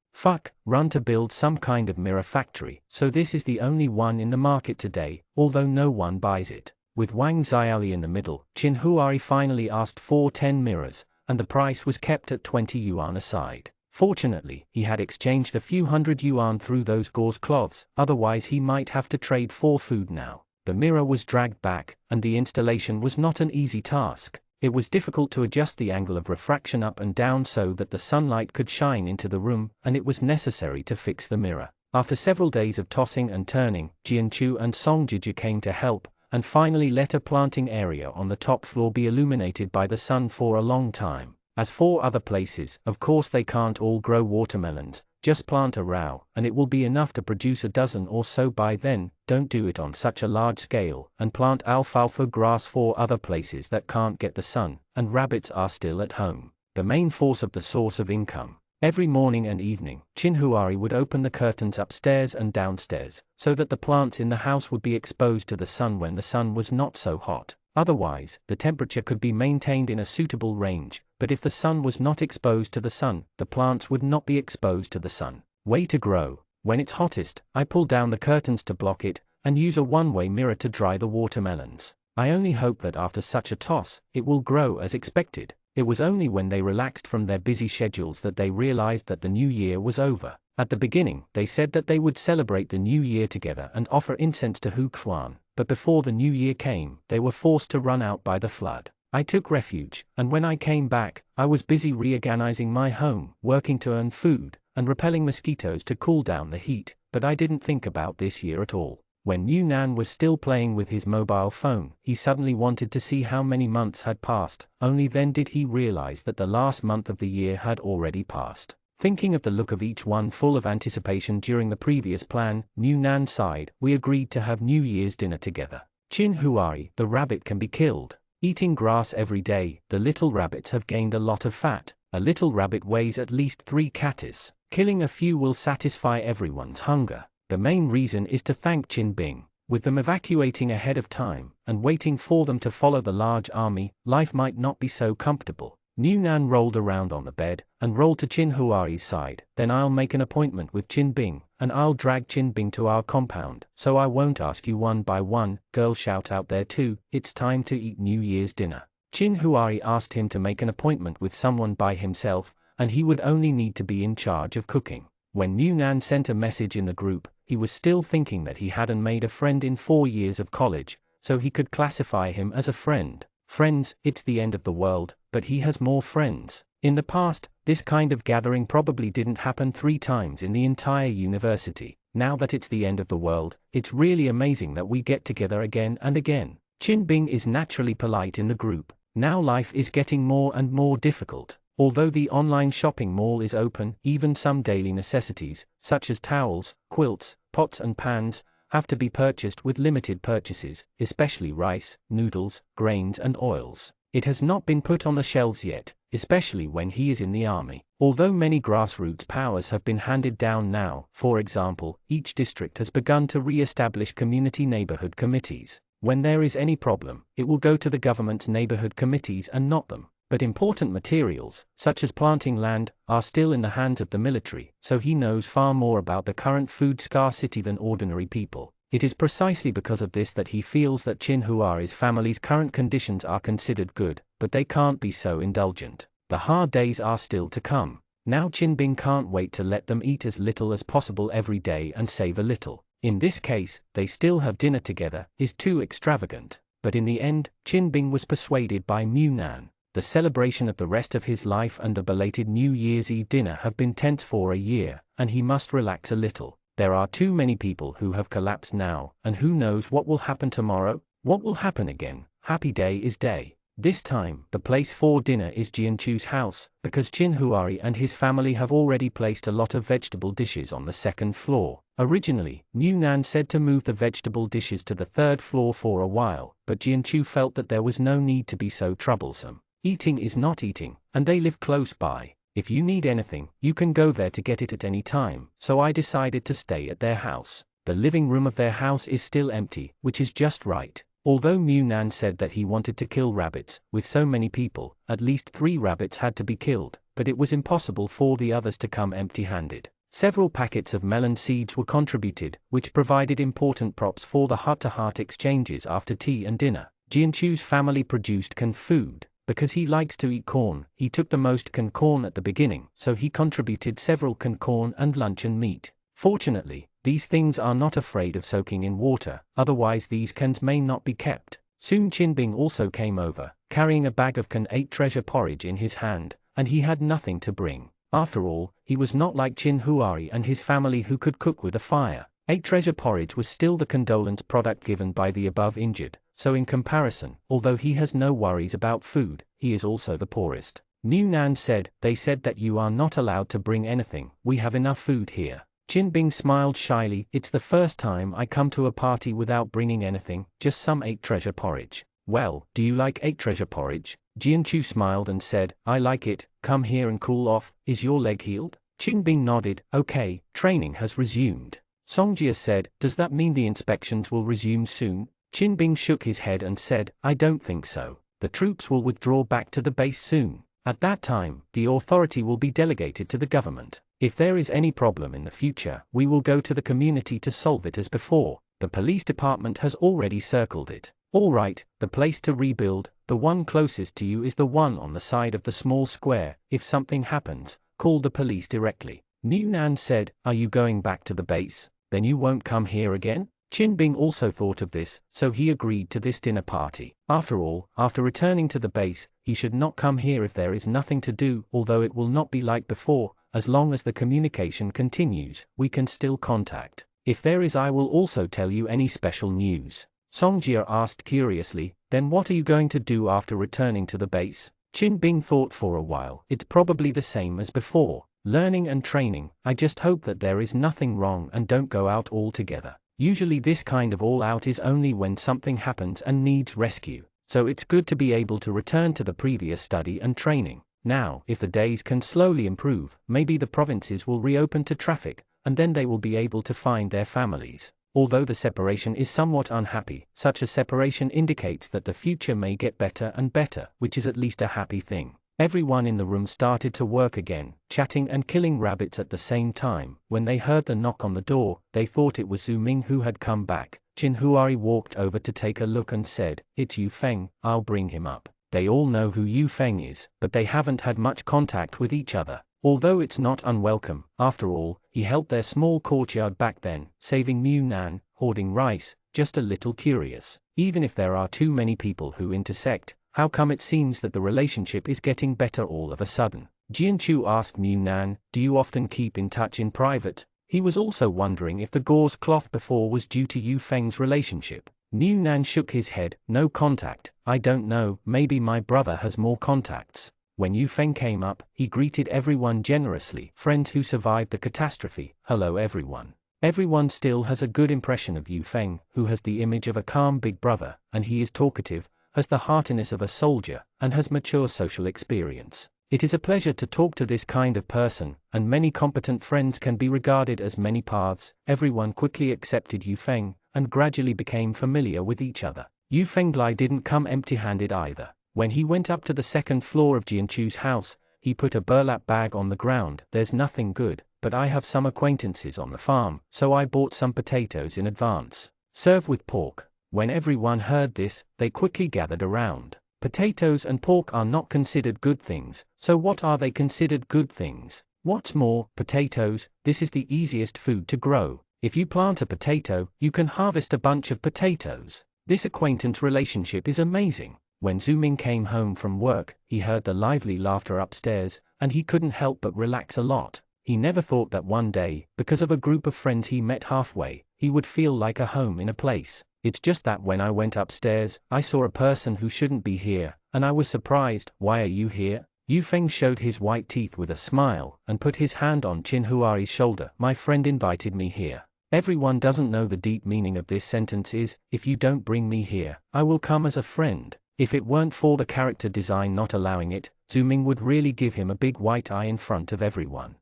Run to build some kind of mirror factory, so this is the only one in the market today, although no one buys it. With Wang Xiaoli in the middle, Qin Huari finally asked for 10 mirrors, and the price was kept at 20 yuan a side. Fortunately, he had exchanged a few hundred yuan through those gauze cloths, otherwise he might have to trade for food now. The mirror was dragged back, and the installation was not an easy task. It was difficult to adjust the angle of refraction up and down so that the sunlight could shine into the room, and it was necessary to fix the mirror. After several days of tossing and turning, Jianchu and Songjiju came to help, and finally let a planting area on the top floor be illuminated by the sun for a long time. As for other places, of course they can't all grow watermelons, just plant a row, and it will be enough to produce a dozen or so by then. Don't do it on such a large scale, and plant alfalfa grass for other places that can't get the sun, and rabbits are still at home, the main source of income. Every morning and evening, Chinhuari would open the curtains upstairs and downstairs, so that the plants in the house would be exposed to the sun when the sun was not so hot. Otherwise, the temperature could be maintained in a suitable range, but if the sun was not exposed to the sun, the plants would not be exposed to the sun. Way to grow. When it's hottest, I pull down the curtains to block it, and use a one-way mirror to dry the watermelons. I only hope that after such a toss, it will grow as expected. It was only when they relaxed from their busy schedules that they realized that the new year was over. At the beginning, they said that they would celebrate the new year together and offer incense to Huquan, but before the new year came, they were forced to run out by the flood. I took refuge, and when I came back, I was busy reorganizing my home, working to earn food, and repelling mosquitoes to cool down the heat, but I didn't think about this year at all. When Nan was still playing with his mobile phone, he suddenly wanted to see how many months had passed. Only then did he realize that the last month of the year had already passed. Thinking of the look of each one full of anticipation during the previous plan, Nan sighed. We agreed to have New Year's dinner together. Chinhuari, the rabbit, can be killed. Eating grass every day, the little rabbits have gained a lot of fat. A little rabbit weighs at least 3 kgs. Killing a few will satisfy everyone's hunger. The main reason is to thank Chin Bing. With them evacuating ahead of time, and waiting for them to follow the large army, life might not be so comfortable. Nan rolled around on the bed, and rolled to Chinhuari's side. Then I'll make an appointment with Chin Bing, and I'll drag Chin Bing to our compound, so I won't ask you one by one. Girl, shout out there too, it's time to eat New Year's dinner. Chinhuari asked him to make an appointment with someone by himself, and he would only need to be in charge of cooking. When Nan sent a message in the group, he was still thinking that he hadn't made a friend in 4 years of college, so he could classify him as a friend. Friends, it's the end of the world, but he has more friends. In the past, this kind of gathering probably didn't happen 3 times in the entire university. Now that it's the end of the world, it's really amazing that we get together again and again. Chin Bing is naturally polite in the group. Now life is getting more and more difficult. Although the online shopping mall is open, even some daily necessities, such as towels, quilts, pots and pans, have to be purchased with limited purchases, especially rice, noodles, grains and oils. It has not been put on the shelves yet, especially when he is in the army. Although many grassroots powers have been handed down now, for example, each district has begun to re-establish community neighborhood committees. When there is any problem, it will go to the government's neighborhood committees and not them. But important materials, such as planting land, are still in the hands of the military, so he knows far more about the current food scarcity than ordinary people. It is precisely because of this that he feels that Chinhuari's family's current conditions are considered good, but they can't be so indulgent. The hard days are still to come. Now Chin Bing can't wait to let them eat as little as possible every day and save a little. In this case, they still have dinner together, is too extravagant. But in the end, Chin Bing was persuaded by Nan. The celebration of the rest of his life and the belated New Year's Eve dinner have been tense for a year, and he must relax a little. There are too many people who have collapsed now, and who knows what will happen tomorrow? What will happen again? Happy day is day. This time, the place for dinner is Jianchu's house, because Chinhuari and his family have already placed a lot of vegetable dishes on the 2nd floor. Originally, Nan said to move the vegetable dishes to the 3rd floor for a while, but Jianchu felt that there was no need to be so troublesome. Eating is not eating, and they live close by. If you need anything, you can go there to get it at any time, so I decided to stay at their house. The living room of their house is still empty, which is just right. Although Nan said that he wanted to kill rabbits, with so many people, at least 3 rabbits had to be killed, but it was impossible for the others to come empty-handed. Several packets of melon seeds were contributed, which provided important props for the heart-to-heart exchanges after tea and dinner. Jianchu's family produced canned food. Because he likes to eat corn, he took the most canned corn at the beginning, so he contributed several canned corn and luncheon meat. Fortunately, these things are not afraid of soaking in water, otherwise these cans may not be kept. Soon Chin Bing also came over, carrying a bag of canned 8 treasure porridge in his hand, and he had nothing to bring. After all, he was not like Chinhuari and his family who could cook with a fire. 8 treasure porridge was still the condolence product given by the above injured. So in comparison, although he has no worries about food, he is also the poorest. New Nan said, they said that you are not allowed to bring anything, we have enough food here. Qin Bing smiled shyly, it's the first time I come to a party without bringing anything, just some egg treasure porridge. Well, do you like egg treasure porridge? Jianchu smiled and said, I like it, come here and cool off, is your leg healed? Qin Bing nodded, okay, training has resumed. Songjia said, does that mean the inspections will resume soon? Qin Bing shook his head and said, I don't think so. The troops will withdraw back to the base soon. At that time, the authority will be delegated to the government. If there is any problem in the future, we will go to the community to solve it as before. The police department has already circled it. All right, the place to rebuild, the one closest to you is the one on the side of the small square. If something happens, call the police directly. New Nan said, are you going back to the base? Then you won't come here again? Qin Bing also thought of this, so he agreed to this dinner party. After all, after returning to the base, he should not come here if there is nothing to do, although it will not be like before. As long as the communication continues, we can still contact. If there is, I will also tell you any special news. Songjia asked curiously, then what are you going to do after returning to the base? Qin Bing thought for a while, it's probably the same as before. Learning and training, I just hope that there is nothing wrong and don't go out altogether. Usually this kind of all out is only when something happens and needs rescue, so it's good to be able to return to the previous study and training. Now, if the days can slowly improve, maybe the provinces will reopen to traffic, and then they will be able to find their families. Although the separation is somewhat unhappy, such a separation indicates that the future may get better and better, which is at least a happy thing. Everyone in the room started to work again, chatting and killing rabbits at the same time. When they heard the knock on the door, they thought it was Zhu Ming who had come back. Qin Huai walked over to take a look and said, it's Yu Feng, I'll bring him up. They all know who Yu Feng is, but they haven't had much contact with each other. Although it's not unwelcome, after all, he helped their small courtyard back then, saving Mu Nan, hoarding rice, just a little curious. Even if there are too many people who intersect, how come it seems that the relationship is getting better all of a sudden? Jianchu asked Mu Nan, do you often keep in touch in private? He was also wondering if the gauze cloth before was due to Yu Feng's relationship. Mu Nan shook his head, no contact, I don't know, maybe my brother has more contacts. When Yu Feng came up, he greeted everyone generously, friends who survived the catastrophe, hello everyone. Everyone still has a good impression of Yu Feng, who has the image of a calm big brother, and he is talkative, has the heartiness of a soldier, and has mature social experience. It is a pleasure to talk to this kind of person, and many competent friends can be regarded as many paths. Everyone quickly accepted Yu Feng, and gradually became familiar with each other. Yu Fenglai didn't come empty-handed either. When he went up to the second floor of Jianchu's house, he put a burlap bag on the ground. There's nothing good, but I have some acquaintances on the farm, so I bought some potatoes in advance. Serve with pork. When everyone heard this, they quickly gathered around. Potatoes and pork are not considered good things, so what are they considered good things? What's more, potatoes, this is the easiest food to grow. If you plant a potato, you can harvest a bunch of potatoes. This acquaintance relationship is amazing. When Zhu Ming came home from work, he heard the lively laughter upstairs, and he couldn't help but relax a lot. He never thought that one day, because of a group of friends he met halfway, he would feel like a home in a place. It's just that when I went upstairs, I saw a person who shouldn't be here, and I was surprised. Why are you here? Yu Feng showed his white teeth with a smile, and put his hand on Qin Huai's shoulder. My friend invited me here. Everyone doesn't know the deep meaning of this sentence is, if you don't bring me here, I will come as a friend. If it weren't for the character design not allowing it, Zhu Ming would really give him a big white eye in front of everyone.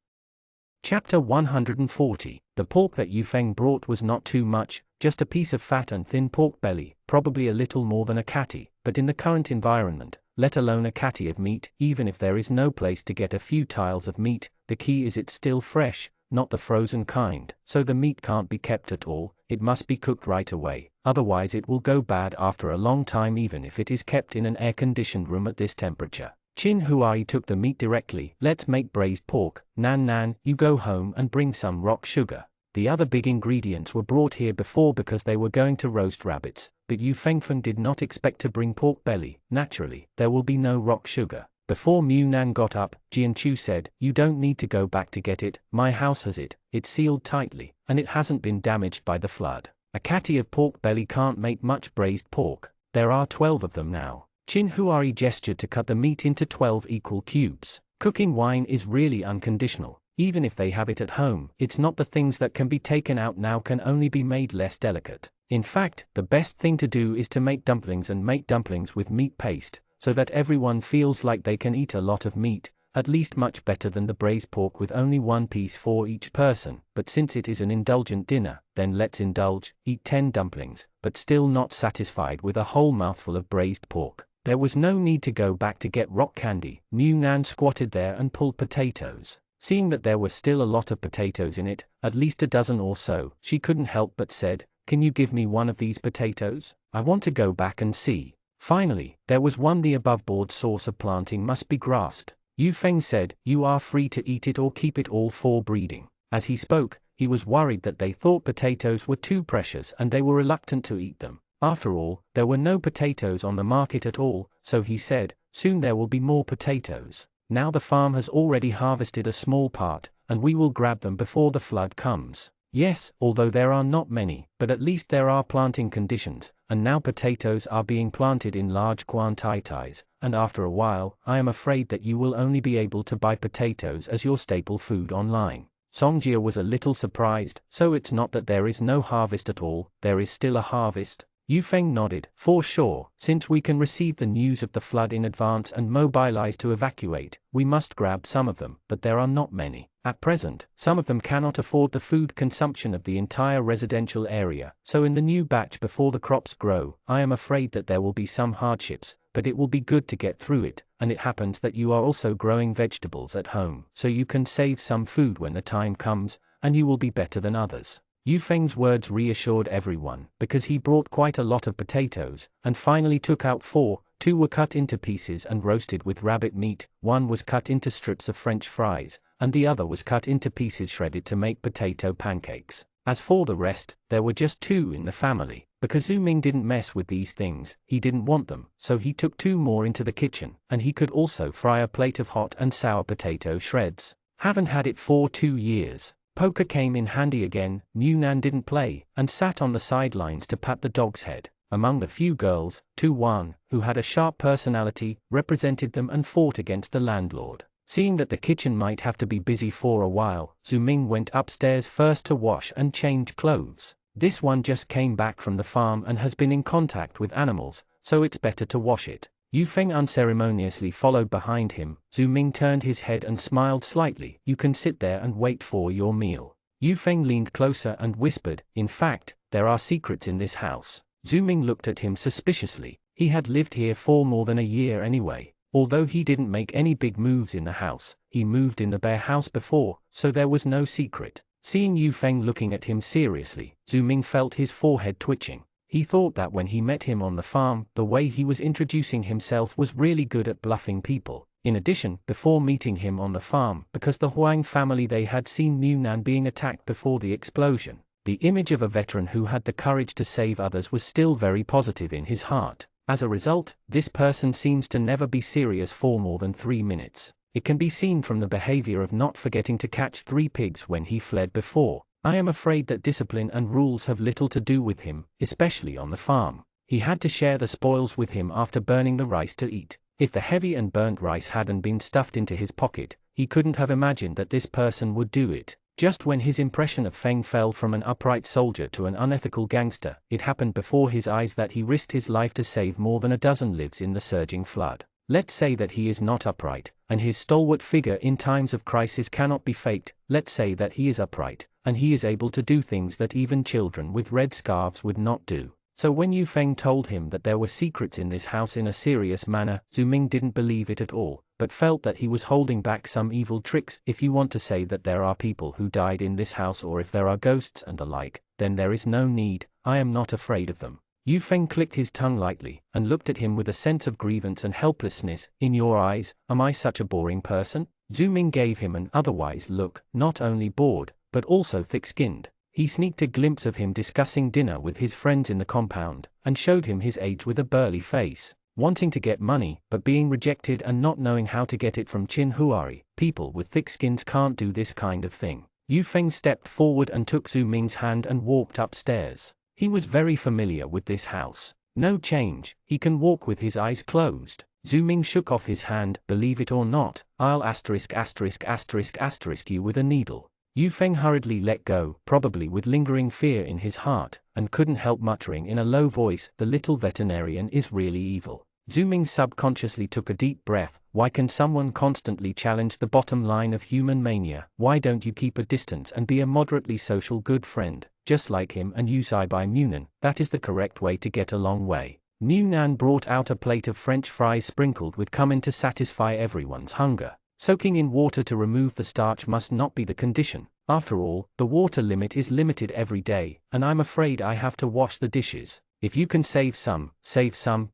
Chapter 140. The pork that Yu Feng brought was not too much, just a piece of fat and thin pork belly, probably a little more than a catty, but in the current environment, let alone a catty of meat, even if there is no place to get a few tiles of meat, the key is it's still fresh, not the frozen kind, so the meat can't be kept at all, it must be cooked right away, otherwise it will go bad after a long time even if it is kept in an air-conditioned room at this temperature. Qin Huai took the meat directly. Let's make braised pork. Nan, you go home and bring some rock sugar. The other big ingredients were brought here before because they were going to roast rabbits, but Yu Fengfen did not expect to bring pork belly. Naturally, there will be no rock sugar. Before Mu Nan got up, Jianchu said, you don't need to go back to get it, my house has it, it's sealed tightly, and it hasn't been damaged by the flood. A catty of pork belly can't make much braised pork. There are 12 of them now. Chin Huari gestured to cut the meat into 12 equal cubes. Cooking wine is really unconditional. Even if they have it at home, it's not the things that can be taken out now can only be made less delicate. In fact, the best thing to do is to make dumplings and make dumplings with meat paste, so that everyone feels like they can eat a lot of meat, at least much better than the braised pork with only one piece for each person. But since it is an indulgent dinner, then let's indulge, eat 10 dumplings, but still not satisfied with a whole mouthful of braised pork. There was no need to go back to get rock candy. New Nan squatted there and pulled potatoes. Seeing that there were still a lot of potatoes in it, at least a dozen or so, she couldn't help but said, "Can you give me one of these potatoes? I want to go back and see." Finally, there was one. The above-board source of planting must be grasped. Yu Feng said, "You are free to eat it or keep it all for breeding." As he spoke, he was worried that they thought potatoes were too precious and they were reluctant to eat them. After all, there were no potatoes on the market at all, so he said, "Soon there will be more potatoes. Now the farm has already harvested a small part, and we will grab them before the flood comes." Yes, although there are not many, but at least there are planting conditions, and now potatoes are being planted in large quantities, and after a while, I am afraid that you will only be able to buy potatoes as your staple food online. Songjia was a little surprised. "So it's not that there is no harvest at all, there is still a harvest?" Yu Feng nodded. "For sure, since we can receive the news of the flood in advance and mobilize to evacuate, we must grab some of them, but there are not many. At present, some of them cannot afford the food consumption of the entire residential area, so in the new batch before the crops grow, I am afraid that there will be some hardships, but it will be good to get through it, and it happens that you are also growing vegetables at home, so you can save some food when the time comes, and you will be better than others." Yu Feng's words reassured everyone, because he brought quite a lot of potatoes, and finally took out 4. 2 were cut into pieces and roasted with rabbit meat, 1 was cut into strips of French fries, and the other was cut into pieces shredded to make potato pancakes. As for the rest, there were just 2 in the family. Because Zhu Ming didn't mess with these things, he didn't want them, so he took 2 more into the kitchen, and he could also fry a plate of hot and sour potato shreds. Haven't had it for 2 years. Poker came in handy again. New Nan didn't play, and sat on the sidelines to pat the dog's head. Among the few girls, Tu Wan, who had a sharp personality, represented them and fought against the landlord. Seeing that the kitchen might have to be busy for a while, Zhu Ming went upstairs first to wash and change clothes. This one just came back from the farm and has been in contact with animals, so it's better to wash it. Yu Feng unceremoniously followed behind him. Zhu Ming turned his head and smiled slightly. "You can sit there and wait for your meal." Yu Feng leaned closer and whispered, "In fact, there are secrets in this house." Zhu Ming looked at him suspiciously. He had lived here for more than a year anyway. Although he didn't make any big moves in the house, he moved in the bare house before, so there was no secret. Seeing Yu Feng looking at him seriously, Zhu Ming felt his forehead twitching. He thought that when he met him on the farm, the way he was introducing himself was really good at bluffing people. In addition, before meeting him on the farm, because the Huang family they had seen New Nan being attacked before the explosion, the image of a veteran who had the courage to save others was still very positive in his heart. As a result, this person seems to never be serious for more than 3 minutes. It can be seen from the behavior of not forgetting to catch 3 pigs when he fled before. I am afraid that discipline and rules have little to do with him, especially on the farm. He had to share the spoils with him after burning the rice to eat. If the heavy and burnt rice hadn't been stuffed into his pocket, he couldn't have imagined that this person would do it. Just when his impression of Feng fell from an upright soldier to an unethical gangster, it happened before his eyes that he risked his life to save more than a dozen lives in the surging flood. Let's say that he is not upright, and his stalwart figure in times of crisis cannot be faked. Let's say that he is upright, and he is able to do things that even children with red scarves would not do. So when Yu Feng told him that there were secrets in this house in a serious manner, Zhu Ming didn't believe it at all, but felt that he was holding back some evil tricks. If you want to say that there are people who died in this house or if there are ghosts and the like, then there is no need. I am not afraid of them. Yu Feng clicked his tongue lightly, and looked at him with a sense of grievance and helplessness. "In your eyes, am I such a boring person?" Zhu Ming gave him an otherwise look, not only bored, but also thick-skinned. He sneaked a glimpse of him discussing dinner with his friends in the compound, and showed him his age with a burly face. Wanting to get money, but being rejected and not knowing how to get it from Chin Huari, people with thick skins can't do this kind of thing. Yu Feng stepped forward and took Zhu Ming's hand and walked upstairs. He was very familiar with this house. No change, he can walk with his eyes closed. Zhu Ming shook off his hand. Believe it or not, I'll asterisk you with a needle. Yu Feng hurriedly let go, probably with lingering fear in his heart, and couldn't help muttering in a low voice, the little veterinarian is really evil. Zhu Ming subconsciously took a deep breath. Why can someone constantly challenge the bottom line of human mania? Why don't you keep a distance and be a moderately social good friend, just like him and Yu Bai Munan? That is the correct way to get a long way. Munan brought out a plate of French fries sprinkled with cumin to satisfy everyone's hunger. Soaking in water to remove the starch must not be the condition. After all, the water limit is limited every day, and I'm afraid I have to wash the dishes. If you can save some,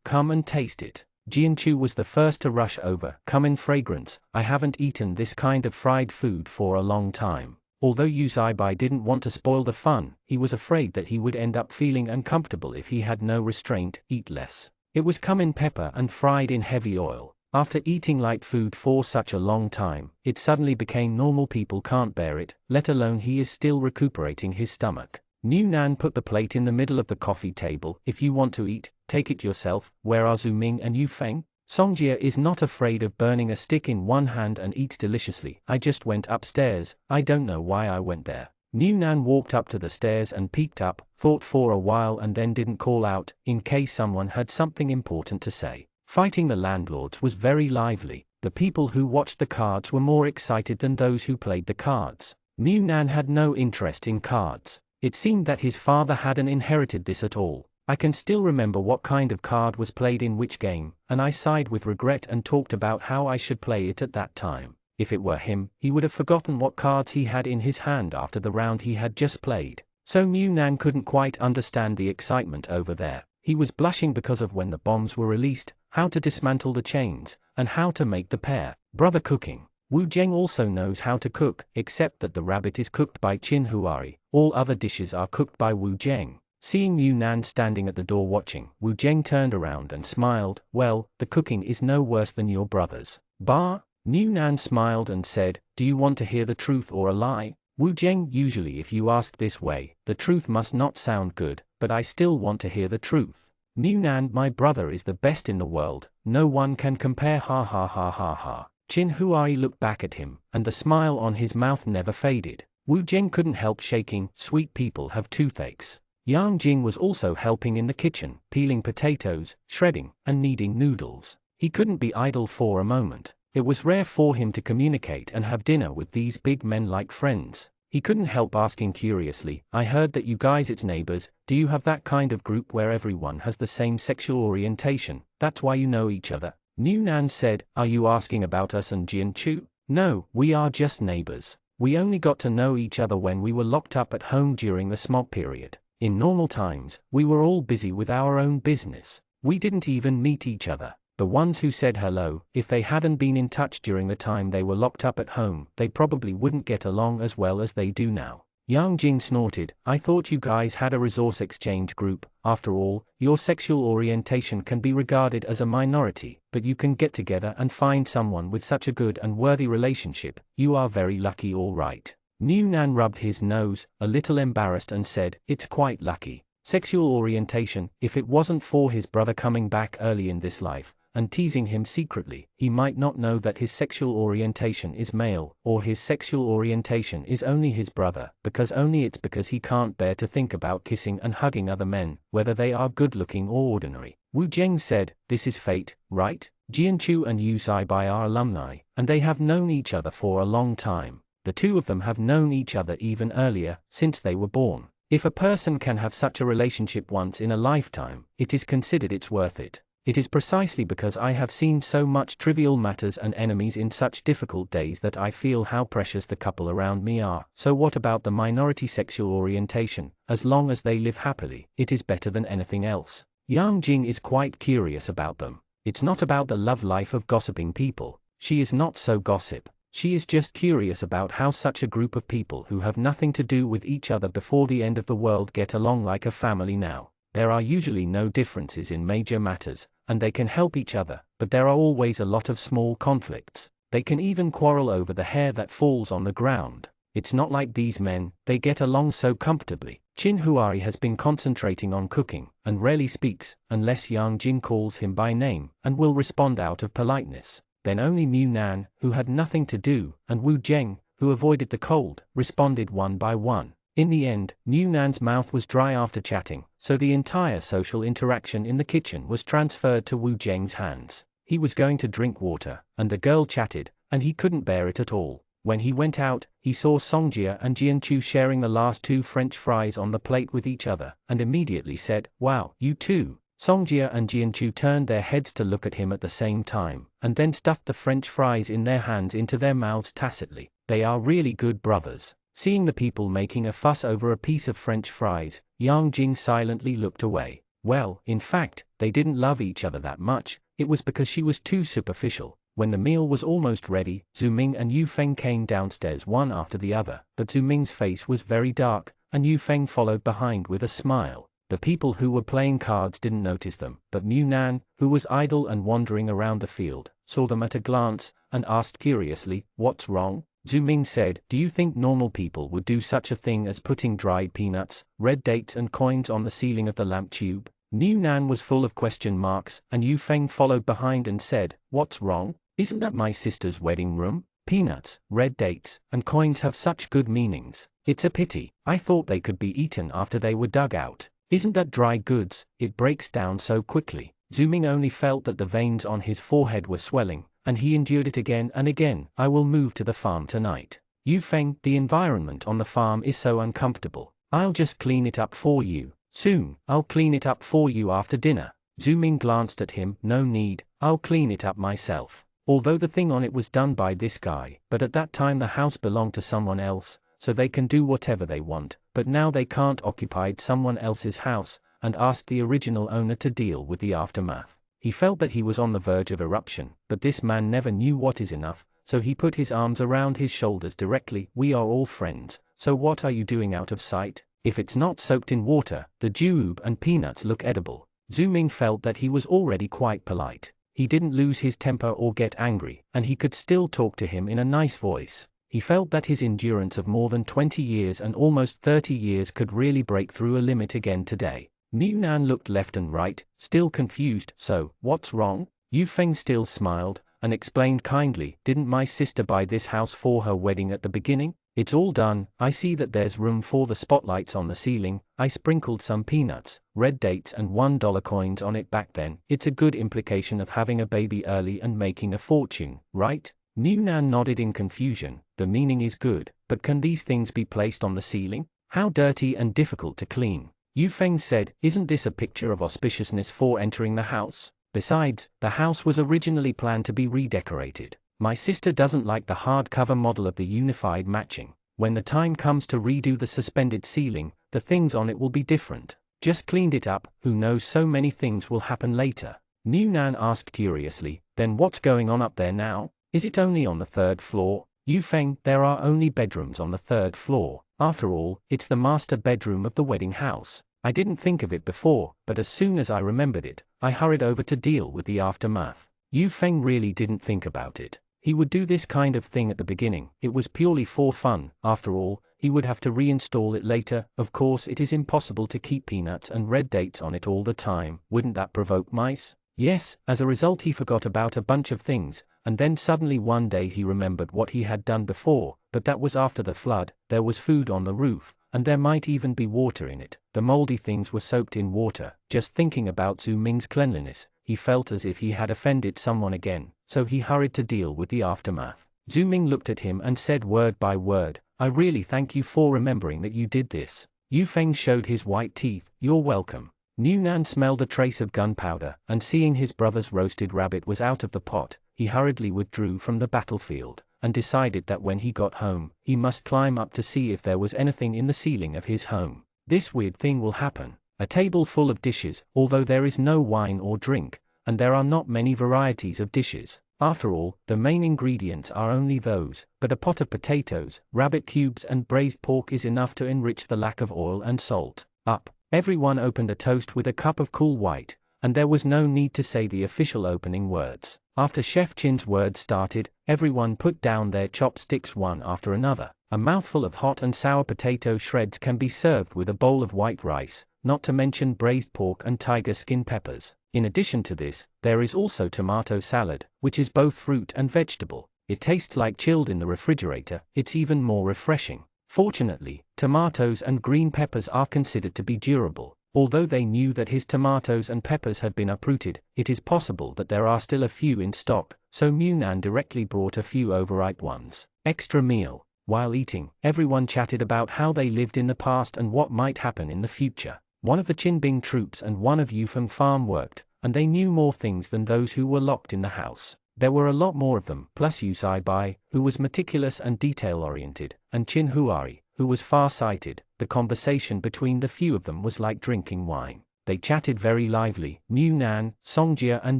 come and taste it. Jianchu was the first to rush over. Cumin fragrance, I haven't eaten this kind of fried food for a long time. Although Yu Bai didn't want to spoil the fun, he was afraid that he would end up feeling uncomfortable if he had no restraint. Eat less. It was cumin pepper and fried in heavy oil. After eating light food for such a long time, it suddenly became normal. People can't bear it, let alone he is still recuperating his stomach. Nan put the plate in the middle of the coffee table. If you want to eat, take it yourself. Where are Zhu Ming and Yu Feng? Songjia is not afraid of burning a stick in one hand and eats deliciously. I just went upstairs, I don't know why I went there. Nan walked up to the stairs and peeked up, thought for a while and then didn't call out, in case someone had something important to say. Fighting the landlords was very lively. The people who watched the cards were more excited than those who played the cards. Nan had no interest in cards. It seemed that his father hadn't inherited this at all. I can still remember what kind of card was played in which game, and I sighed with regret and talked about how I should play it at that time. If it were him, he would have forgotten what cards he had in his hand after the round he had just played. So Nan couldn't quite understand the excitement over there. He was blushing because of when the bombs were released, how to dismantle the chains, and how to make the pair. Brother cooking. Wu Zheng also knows how to cook, except that the rabbit is cooked by Qin Huari. All other dishes are cooked by Wu Zheng. Seeing Nan standing at the door watching, Wu Zheng turned around and smiled. Well, the cooking is no worse than your brother's. Bah? Nan smiled and said, do you want to hear the truth or a lie? Wu Zheng, usually if you ask this way, the truth must not sound good, but I still want to hear the truth. Nan, my brother is the best in the world, no one can compare. Ha ha ha ha ha. Qin Huai looked back at him, and the smile on his mouth never faded. Wu Zheng couldn't help shaking. Sweet people have toothaches. Yang Jing was also helping in the kitchen, peeling potatoes, shredding, and kneading noodles. He couldn't be idle for a moment. It was rare for him to communicate and have dinner with these big men like friends. He couldn't help asking curiously, I heard that you guys it's neighbors, do you have that kind of group where everyone has the same sexual orientation, that's why you know each other? Nan said, are you asking about us and Jianchu? No, we are just neighbors. We only got to know each other when we were locked up at home during the smog period. In normal times, we were all busy with our own business. We didn't even meet each other. The ones who said hello, if they hadn't been in touch during the time they were locked up at home, they probably wouldn't get along as well as they do now. Yang Jing snorted, I thought you guys had a resource exchange group. After all, your sexual orientation can be regarded as a minority, but you can get together and find someone with such a good and worthy relationship. You are very lucky, all right. Nan rubbed his nose, a little embarrassed, and said, it's quite lucky. Sexual orientation, if it wasn't for his brother coming back early in this life, and teasing him secretly, he might not know that his sexual orientation is male, or his sexual orientation is only his brother, it's because he can't bear to think about kissing and hugging other men, whether they are good-looking or ordinary. Wu Zheng said, this is fate, right? Jianchu and Yu Bai are alumni, and they have known each other for a long time. The two of them have known each other even earlier, since they were born. If a person can have such a relationship once in a lifetime, it is considered it's worth it. It is precisely because I have seen so much trivial matters and enemies in such difficult days that I feel how precious the couple around me are. So what about the minority sexual orientation? As long as they live happily, it is better than anything else. Yang Jing is quite curious about them. It's not about the love life of gossiping people. She is not so gossip. She is just curious about how such a group of people who have nothing to do with each other before the end of the world get along like a family now. There are usually no differences in major matters, and they can help each other, but there are always a lot of small conflicts. They can even quarrel over the hair that falls on the ground. It's not like these men, they get along so comfortably. Chin Huari has been concentrating on cooking, and rarely speaks, unless Yang Jin calls him by name, and will respond out of politeness. Then only Mu Nan, who had nothing to do, and Wu Zheng, who avoided the cold, responded one by one. In the end, Mu Nan's mouth was dry after chatting, so the entire social interaction in the kitchen was transferred to Wu Zheng's hands. He was going to drink water, and the girl chatted, and he couldn't bear it at all. When he went out, he saw Songjia and Jianchu sharing the last 2 French fries on the plate with each other, and immediately said, "Wow, you too." Songjia and Jianchu turned their heads to look at him at the same time, and then stuffed the French fries in their hands into their mouths tacitly. They are really good brothers. Seeing the people making a fuss over a piece of French fries, Yang Jing silently looked away. Well, in fact, they didn't love each other that much, it was because she was too superficial. When the meal was almost ready, Zhu Ming and Yu Feng came downstairs one after the other, but Zhu Ming's face was very dark, and Yu Feng followed behind with a smile. The people who were playing cards didn't notice them, but Mu Nan, who was idle and wandering around the field, saw them at a glance, and asked curiously, "What's wrong?" Zhu Ming said, "Do you think normal people would do such a thing as putting dried peanuts, red dates and coins on the ceiling of the lamp tube?" Mu Nan was full of question marks, and Yu Feng followed behind and said, "What's wrong? Isn't that my sister's wedding room? Peanuts, red dates, and coins have such good meanings. It's a pity. I thought they could be eaten after they were dug out. Isn't that dry goods? It breaks down so quickly." Zhu Ming only felt that the veins on his forehead were swelling, and he endured it again and again. "I will move to the farm tonight. Yu Feng, the environment on the farm is so uncomfortable. I'll just clean it up for you. Soon, I'll clean it up for you after dinner." Zhu Ming glanced at him. "No need, I'll clean it up myself." Although the thing on it was done by this guy, but at that time the house belonged to someone else, so they can do whatever they want, but now they can't occupy someone else's house, and asked the original owner to deal with the aftermath. He felt that he was on the verge of eruption, but this man never knew what is enough, so he put his arms around his shoulders directly. "We are all friends, so what are you doing out of sight? If it's not soaked in water, the jube and peanuts look edible." Zhu Ming felt that he was already quite polite. He didn't lose his temper or get angry, and he could still talk to him in a nice voice. He felt that his endurance of more than 20 years and almost 30 years could really break through a limit again today. Mu Nan looked left and right, still confused. "So, what's wrong?" Yu Feng still smiled, and explained kindly, "Didn't my sister buy this house for her wedding at the beginning? It's all done. I see that there's room for the spotlights on the ceiling. I sprinkled some peanuts, red dates and $1 coins on it back then. It's a good implication of having a baby early and making a fortune, right?" Mu Nan nodded in confusion. "The meaning is good, but can these things be placed on the ceiling? How dirty and difficult to clean." Yu Feng said, "Isn't this a picture of auspiciousness for entering the house? Besides, the house was originally planned to be redecorated. My sister doesn't like the hardcover model of the unified matching. When the time comes to redo the suspended ceiling, the things on it will be different. Just cleaned it up, who knows, so many things will happen later." Mu Nan asked curiously, "Then what's going on up there now? Is it only on the 3rd floor?" Yu Feng, "There are only bedrooms on the 3rd floor. After all, it's the master bedroom of the wedding house. I didn't think of it before, but as soon as I remembered it, I hurried over to deal with the aftermath." Yu Feng really didn't think about it. He would do this kind of thing at the beginning. It was purely for fun. After all, he would have to reinstall it later. Of course, it is impossible to keep peanuts and red dates on it all the time. Wouldn't that provoke mice? Yes, as a result he forgot about a bunch of things, and then suddenly one day he remembered what he had done before, but that was after the flood. There was food on the roof, and there might even be water in it. The moldy things were soaked in water. Just thinking about Zhu Ming's cleanliness, he felt as if he had offended someone again, so he hurried to deal with the aftermath. Zhu Ming looked at him and said word by word, "I really thank you for remembering that you did this." Yu Feng showed his white teeth. "You're welcome." Mu Nan smelled a trace of gunpowder, and seeing his brother's roasted rabbit was out of the pot, he hurriedly withdrew from the battlefield, and decided that when he got home, he must climb up to see if there was anything in the ceiling of his home. This weird thing will happen. A table full of dishes, although there is no wine or drink, and there are not many varieties of dishes. After all, the main ingredients are only those, but a pot of potatoes, rabbit cubes and braised pork is enough to enrich the lack of oil and salt. Up. Everyone opened a toast with a cup of cool white, and there was no need to say the official opening words. After Chef Chin's words started, everyone put down their chopsticks one after another. A mouthful of hot and sour potato shreds can be served with a bowl of white rice, not to mention braised pork and tiger skin peppers. In addition to this, there is also tomato salad, which is both fruit and vegetable. It tastes like chilled in the refrigerator, it's even more refreshing. Fortunately, tomatoes and green peppers are considered to be durable. Although they knew that his tomatoes and peppers had been uprooted, it is possible that there are still a few in stock, so Munan directly brought a few overripe ones. Extra meal. While eating, everyone chatted about how they lived in the past and what might happen in the future. One of the Qinbing troops and one of Yufeng farm worked, and they knew more things than those who were locked in the house. There were a lot more of them, plus Yu Bai, who was meticulous and detail-oriented, and Qin Huari, who was far-sighted. The conversation between the few of them was like drinking wine. They chatted very lively. Munan, Songjia and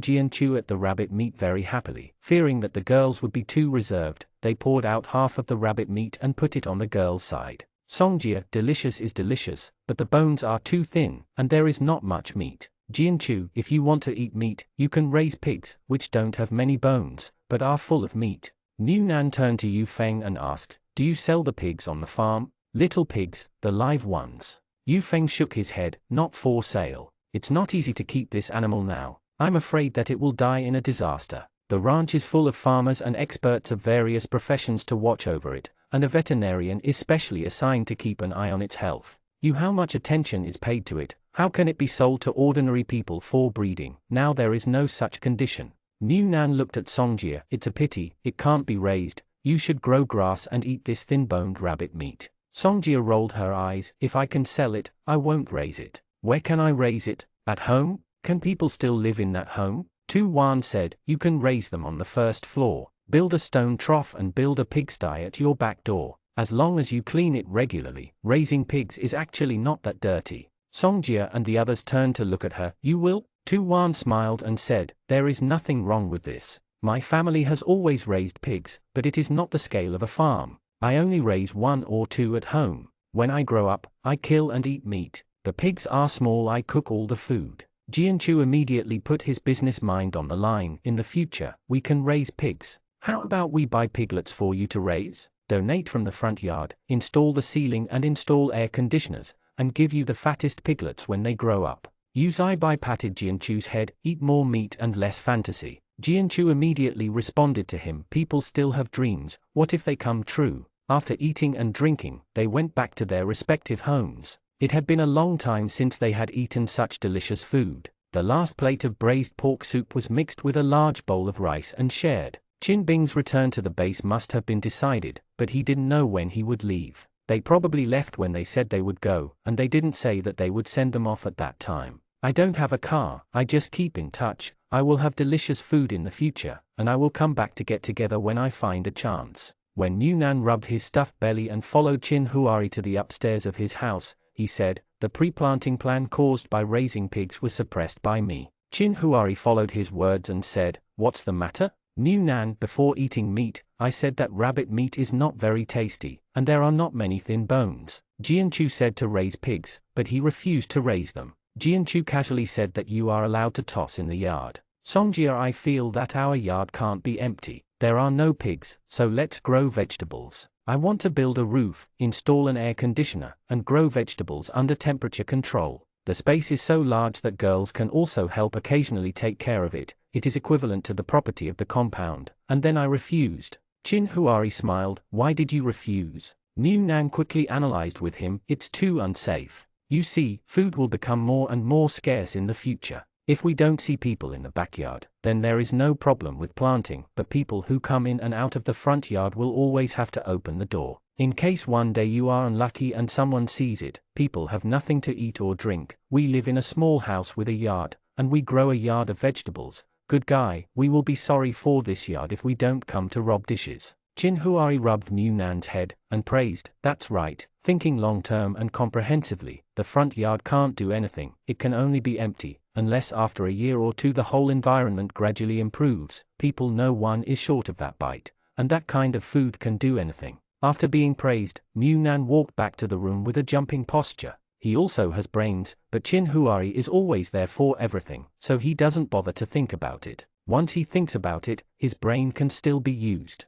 Jianchu ate the rabbit meat very happily. Fearing that the girls would be too reserved, they poured out half of the rabbit meat and put it on the girls' side. Songjia, delicious is delicious, but the bones are too thin, and there is not much meat. Jianchu, if you want to eat meat, you can raise pigs, which don't have many bones, but are full of meat. Munan turned to Yu Feng and asked, do you sell the pigs on the farm? Little pigs, the live ones. Yu Feng shook his head, not for sale. It's not easy to keep this animal now. I'm afraid that it will die in a disaster. The ranch is full of farmers and experts of various professions to watch over it, and a veterinarian is specially assigned to keep an eye on its health. How much attention is paid to it? How can it be sold to ordinary people for breeding? Now there is no such condition. Munan looked at Songjia. It's a pity, it can't be raised. You should grow grass and eat this thin-boned rabbit meat. Songjia rolled her eyes. If I can sell it, I won't raise it. Where can I raise it? At home? Can people still live in that home? Tu Wan said, you can raise them on the first floor. Build a stone trough and build a pigsty at your back door. As long as you clean it regularly, raising pigs is actually not that dirty. Songjia and the others turned to look at her. You will? Tu Wan smiled and said, there is nothing wrong with this. My family has always raised pigs, but it is not the scale of a farm. I only raise 1 or 2 at home. When I grow up, I kill and eat meat. The pigs are small, I cook all the food. Jianchu immediately put his business mind on the line. In the future, we can raise pigs. How about we buy piglets for you to raise? Donate from the front yard, install the ceiling and install air conditioners, and give you the fattest piglets when they grow up. Yu Bai patted Jianchu's head. Eat more meat and less fantasy. Jianchu immediately responded to him. People still have dreams, what if they come true? After eating and drinking, they went back to their respective homes. It had been a long time since they had eaten such delicious food. The last plate of braised pork soup was mixed with a large bowl of rice and shared. Qin Bing's return to the base must have been decided, but he didn't know when he would leave. They probably left when they said they would go, and they didn't say that they would send them off at that time. I don't have a car, I just keep in touch. I will have delicious food in the future, and I will come back to get together when I find a chance. When Munan rubbed his stuffed belly and followed Qin Huari to the upstairs of his house, he said, the pre-planting plan caused by raising pigs was suppressed by me. Qin Huari followed his words and said, what's the matter? Munan, before eating meat, I said that rabbit meat is not very tasty, and there are not many thin bones. Jianchu said to raise pigs, but he refused to raise them. Jianchu casually said that you are allowed to toss in the yard. Songjia, I feel that our yard can't be empty. There are no pigs, so let's grow vegetables. I want to build a roof, install an air conditioner, and grow vegetables under temperature control. The space is so large that girls can also help occasionally take care of it. It is equivalent to the property of the compound. And then I refused. Qin Huari smiled. Why did you refuse? Munan quickly analyzed with him. It's too unsafe. You see, food will become more and more scarce in the future. If we don't see people in the backyard, then there is no problem with planting, but people who come in and out of the front yard will always have to open the door. In case one day you are unlucky and someone sees it, people have nothing to eat or drink. We live in a small house with a yard, and we grow a yard of vegetables. Good guy, we will be sorry for this yard if we don't come to rob dishes. Qin Huari rubbed Munan's head and praised, that's right, thinking long-term and comprehensively. The front yard can't do anything, it can only be empty, unless after a year or two the whole environment gradually improves. People know one is short of that bite, and that kind of food can do anything. After being praised, Munan walked back to the room with a jumping posture. He also has brains, but Qin Huari is always there for everything, so he doesn't bother to think about it. Once he thinks about it, his brain can still be used.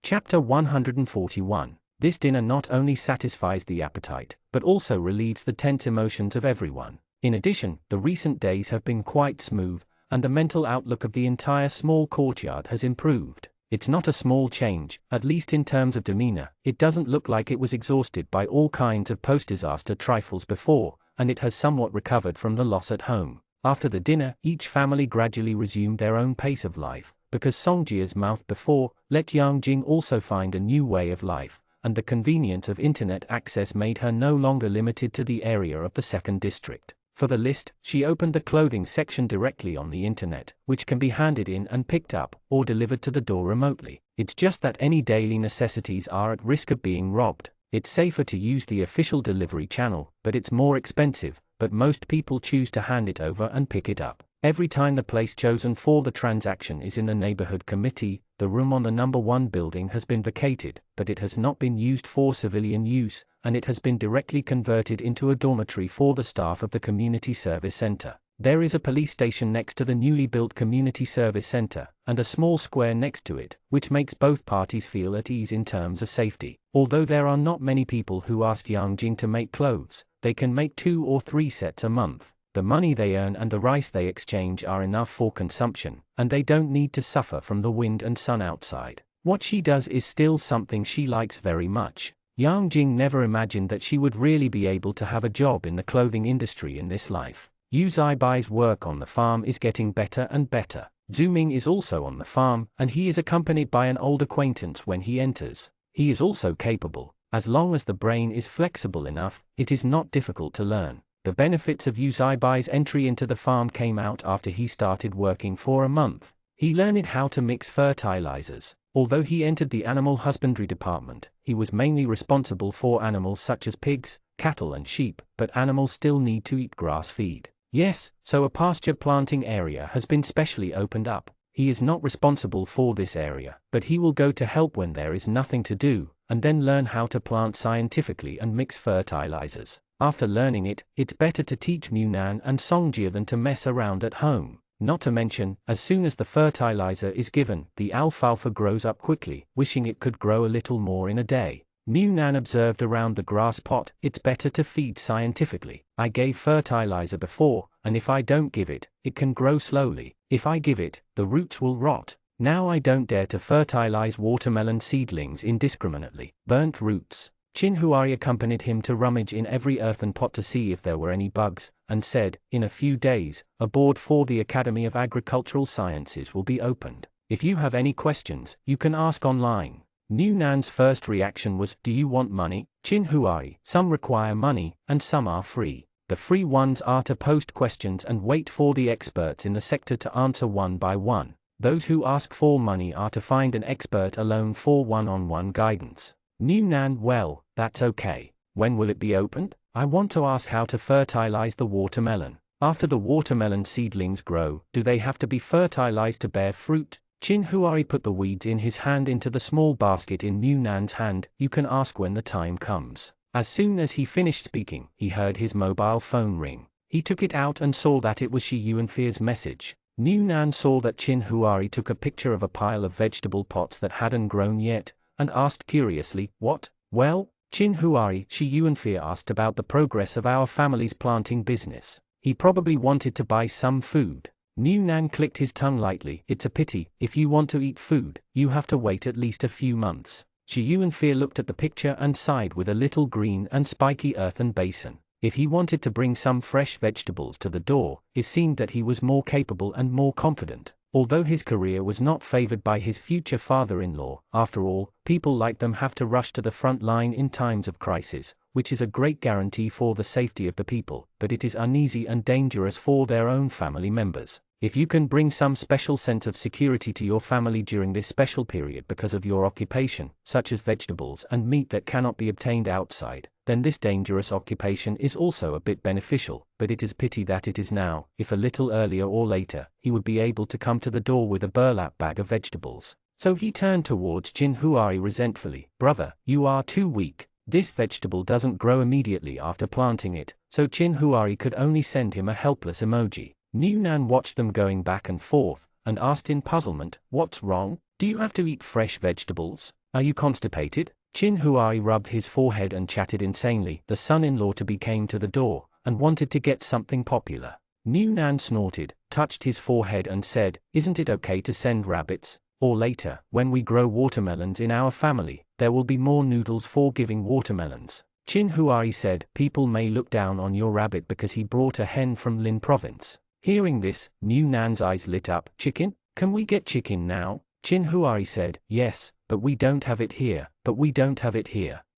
Chapter 141. This dinner not only satisfies the appetite, but also relieves the tense emotions of everyone. In addition, the recent days have been quite smooth, and the mental outlook of the entire small courtyard has improved. It's not a small change, at least in terms of demeanor. It doesn't look like it was exhausted by all kinds of post-disaster trifles before, and it has somewhat recovered from the loss at home. After the dinner, each family gradually resumed their own pace of life, because Songjia's mouth before let Yang Jing also find a new way of life, and the convenience of internet access made her no longer limited to the area of the second district. For the list, she opened the clothing section directly on the internet, which can be handed in and picked up, or delivered to the door remotely. It's just that any daily necessities are at risk of being robbed. It's safer to use the official delivery channel, but it's more expensive, but most people choose to hand it over and pick it up. Every time the place chosen for the transaction is in the neighborhood committee, the room on the number 1 building has been vacated, but it has not been used for civilian use, and it has been directly converted into a dormitory for the staff of the community service center. There is a police station next to the newly built community service center, and a small square next to it, which makes both parties feel at ease in terms of safety. Although there are not many people who ask Yang Jing to make clothes, they can make 2 or 3 sets a month. The money they earn and the rice they exchange are enough for consumption, and they don't need to suffer from the wind and sun outside. What she does is still something she likes very much. Yang Jing never imagined that she would really be able to have a job in the clothing industry in this life. Yu Zaibai's work on the farm is getting better and better. Zhu Ming is also on the farm, and he is accompanied by an old acquaintance when he enters. He is also capable. As long as the brain is flexible enough, it is not difficult to learn. The benefits of Yu Zaibai's entry into the farm came out after he started working for a month. He learned how to mix fertilizers. Although he entered the animal husbandry department, he was mainly responsible for animals such as pigs, cattle and sheep, but animals still need to eat grass feed. Yes, so a pasture planting area has been specially opened up. He is not responsible for this area, but he will go to help when there is nothing to do, and then learn how to plant scientifically and mix fertilizers. After learning it, it's better to teach Munan and Songjia than to mess around at home. Not to mention, as soon as the fertilizer is given, the alfalfa grows up quickly, wishing it could grow a little more in a day. Munan observed around the grass pot, it's better to feed scientifically. I gave fertilizer before, and if I don't give it, it can grow slowly. If I give it, the roots will rot. Now I don't dare to fertilize watermelon seedlings indiscriminately. Burnt roots. Qin Huai accompanied him to rummage in every earthen pot to see if there were any bugs, and said, in a few days, a board for the Academy of Agricultural Sciences will be opened. If you have any questions, you can ask online. Nunan's first reaction was, do you want money? Qin Huai, some require money, and some are free. The free ones are to post questions and wait for the experts in the sector to answer one by one. Those who ask for money are to find an expert alone for one-on-one guidance. Nunan, well, that's okay. When will it be opened? I want to ask how to fertilize the watermelon. After the watermelon seedlings grow, do they have to be fertilized to bear fruit? Qin Huai put the weeds in his hand into the small basket in Nunan's hand. You can ask when the time comes. As soon as he finished speaking, he heard his mobile phone ring. He took it out and saw that it was Shi Yuanfei's message. Nunan saw that Qin Huai took a picture of a pile of vegetable pots that hadn't grown yet, and asked curiously, what? Well, Qin Huai, Shi Yuanfei asked about the progress of our family's planting business. He probably wanted to buy some food. Nunan clicked his tongue lightly. It's a pity, if you want to eat food, you have to wait at least a few months. Shi Yuanfei looked at the picture and sighed with a little green and spiky earthen basin. If he wanted to bring some fresh vegetables to the door, it seemed that he was more capable and more confident. Although his career was not favored by his future father-in-law, after all, people like them have to rush to the front line in times of crisis, which is a great guarantee for the safety of the people, but it is uneasy and dangerous for their own family members. If you can bring some special sense of security to your family during this special period because of your occupation, such as vegetables and meat that cannot be obtained outside, then this dangerous occupation is also a bit beneficial, but it is pity that it is now. If a little earlier or later, he would be able to come to the door with a burlap bag of vegetables. So he turned towards Qin Huai resentfully. Brother, you are too weak. This vegetable doesn't grow immediately after planting it, so Qin Huai could only send him a helpless emoji. Nunan watched them going back and forth, and asked in puzzlement, "What's wrong? Do you have to eat fresh vegetables? Are you constipated?" Chin Huai rubbed his forehead and chatted insanely. The son-in-law to be came to the door, and wanted to get something popular. New Nan snorted, touched his forehead and said, "Isn't it okay to send rabbits? Or later, when we grow watermelons in our family, there will be more noodles for giving watermelons." Chin Huai said, "People may look down on your rabbit because he brought a hen from Lin province." Hearing this, New Nan's eyes lit up. "Chicken? Can we get chicken now?" Chin Huai said, "Yes, but we don't have it here,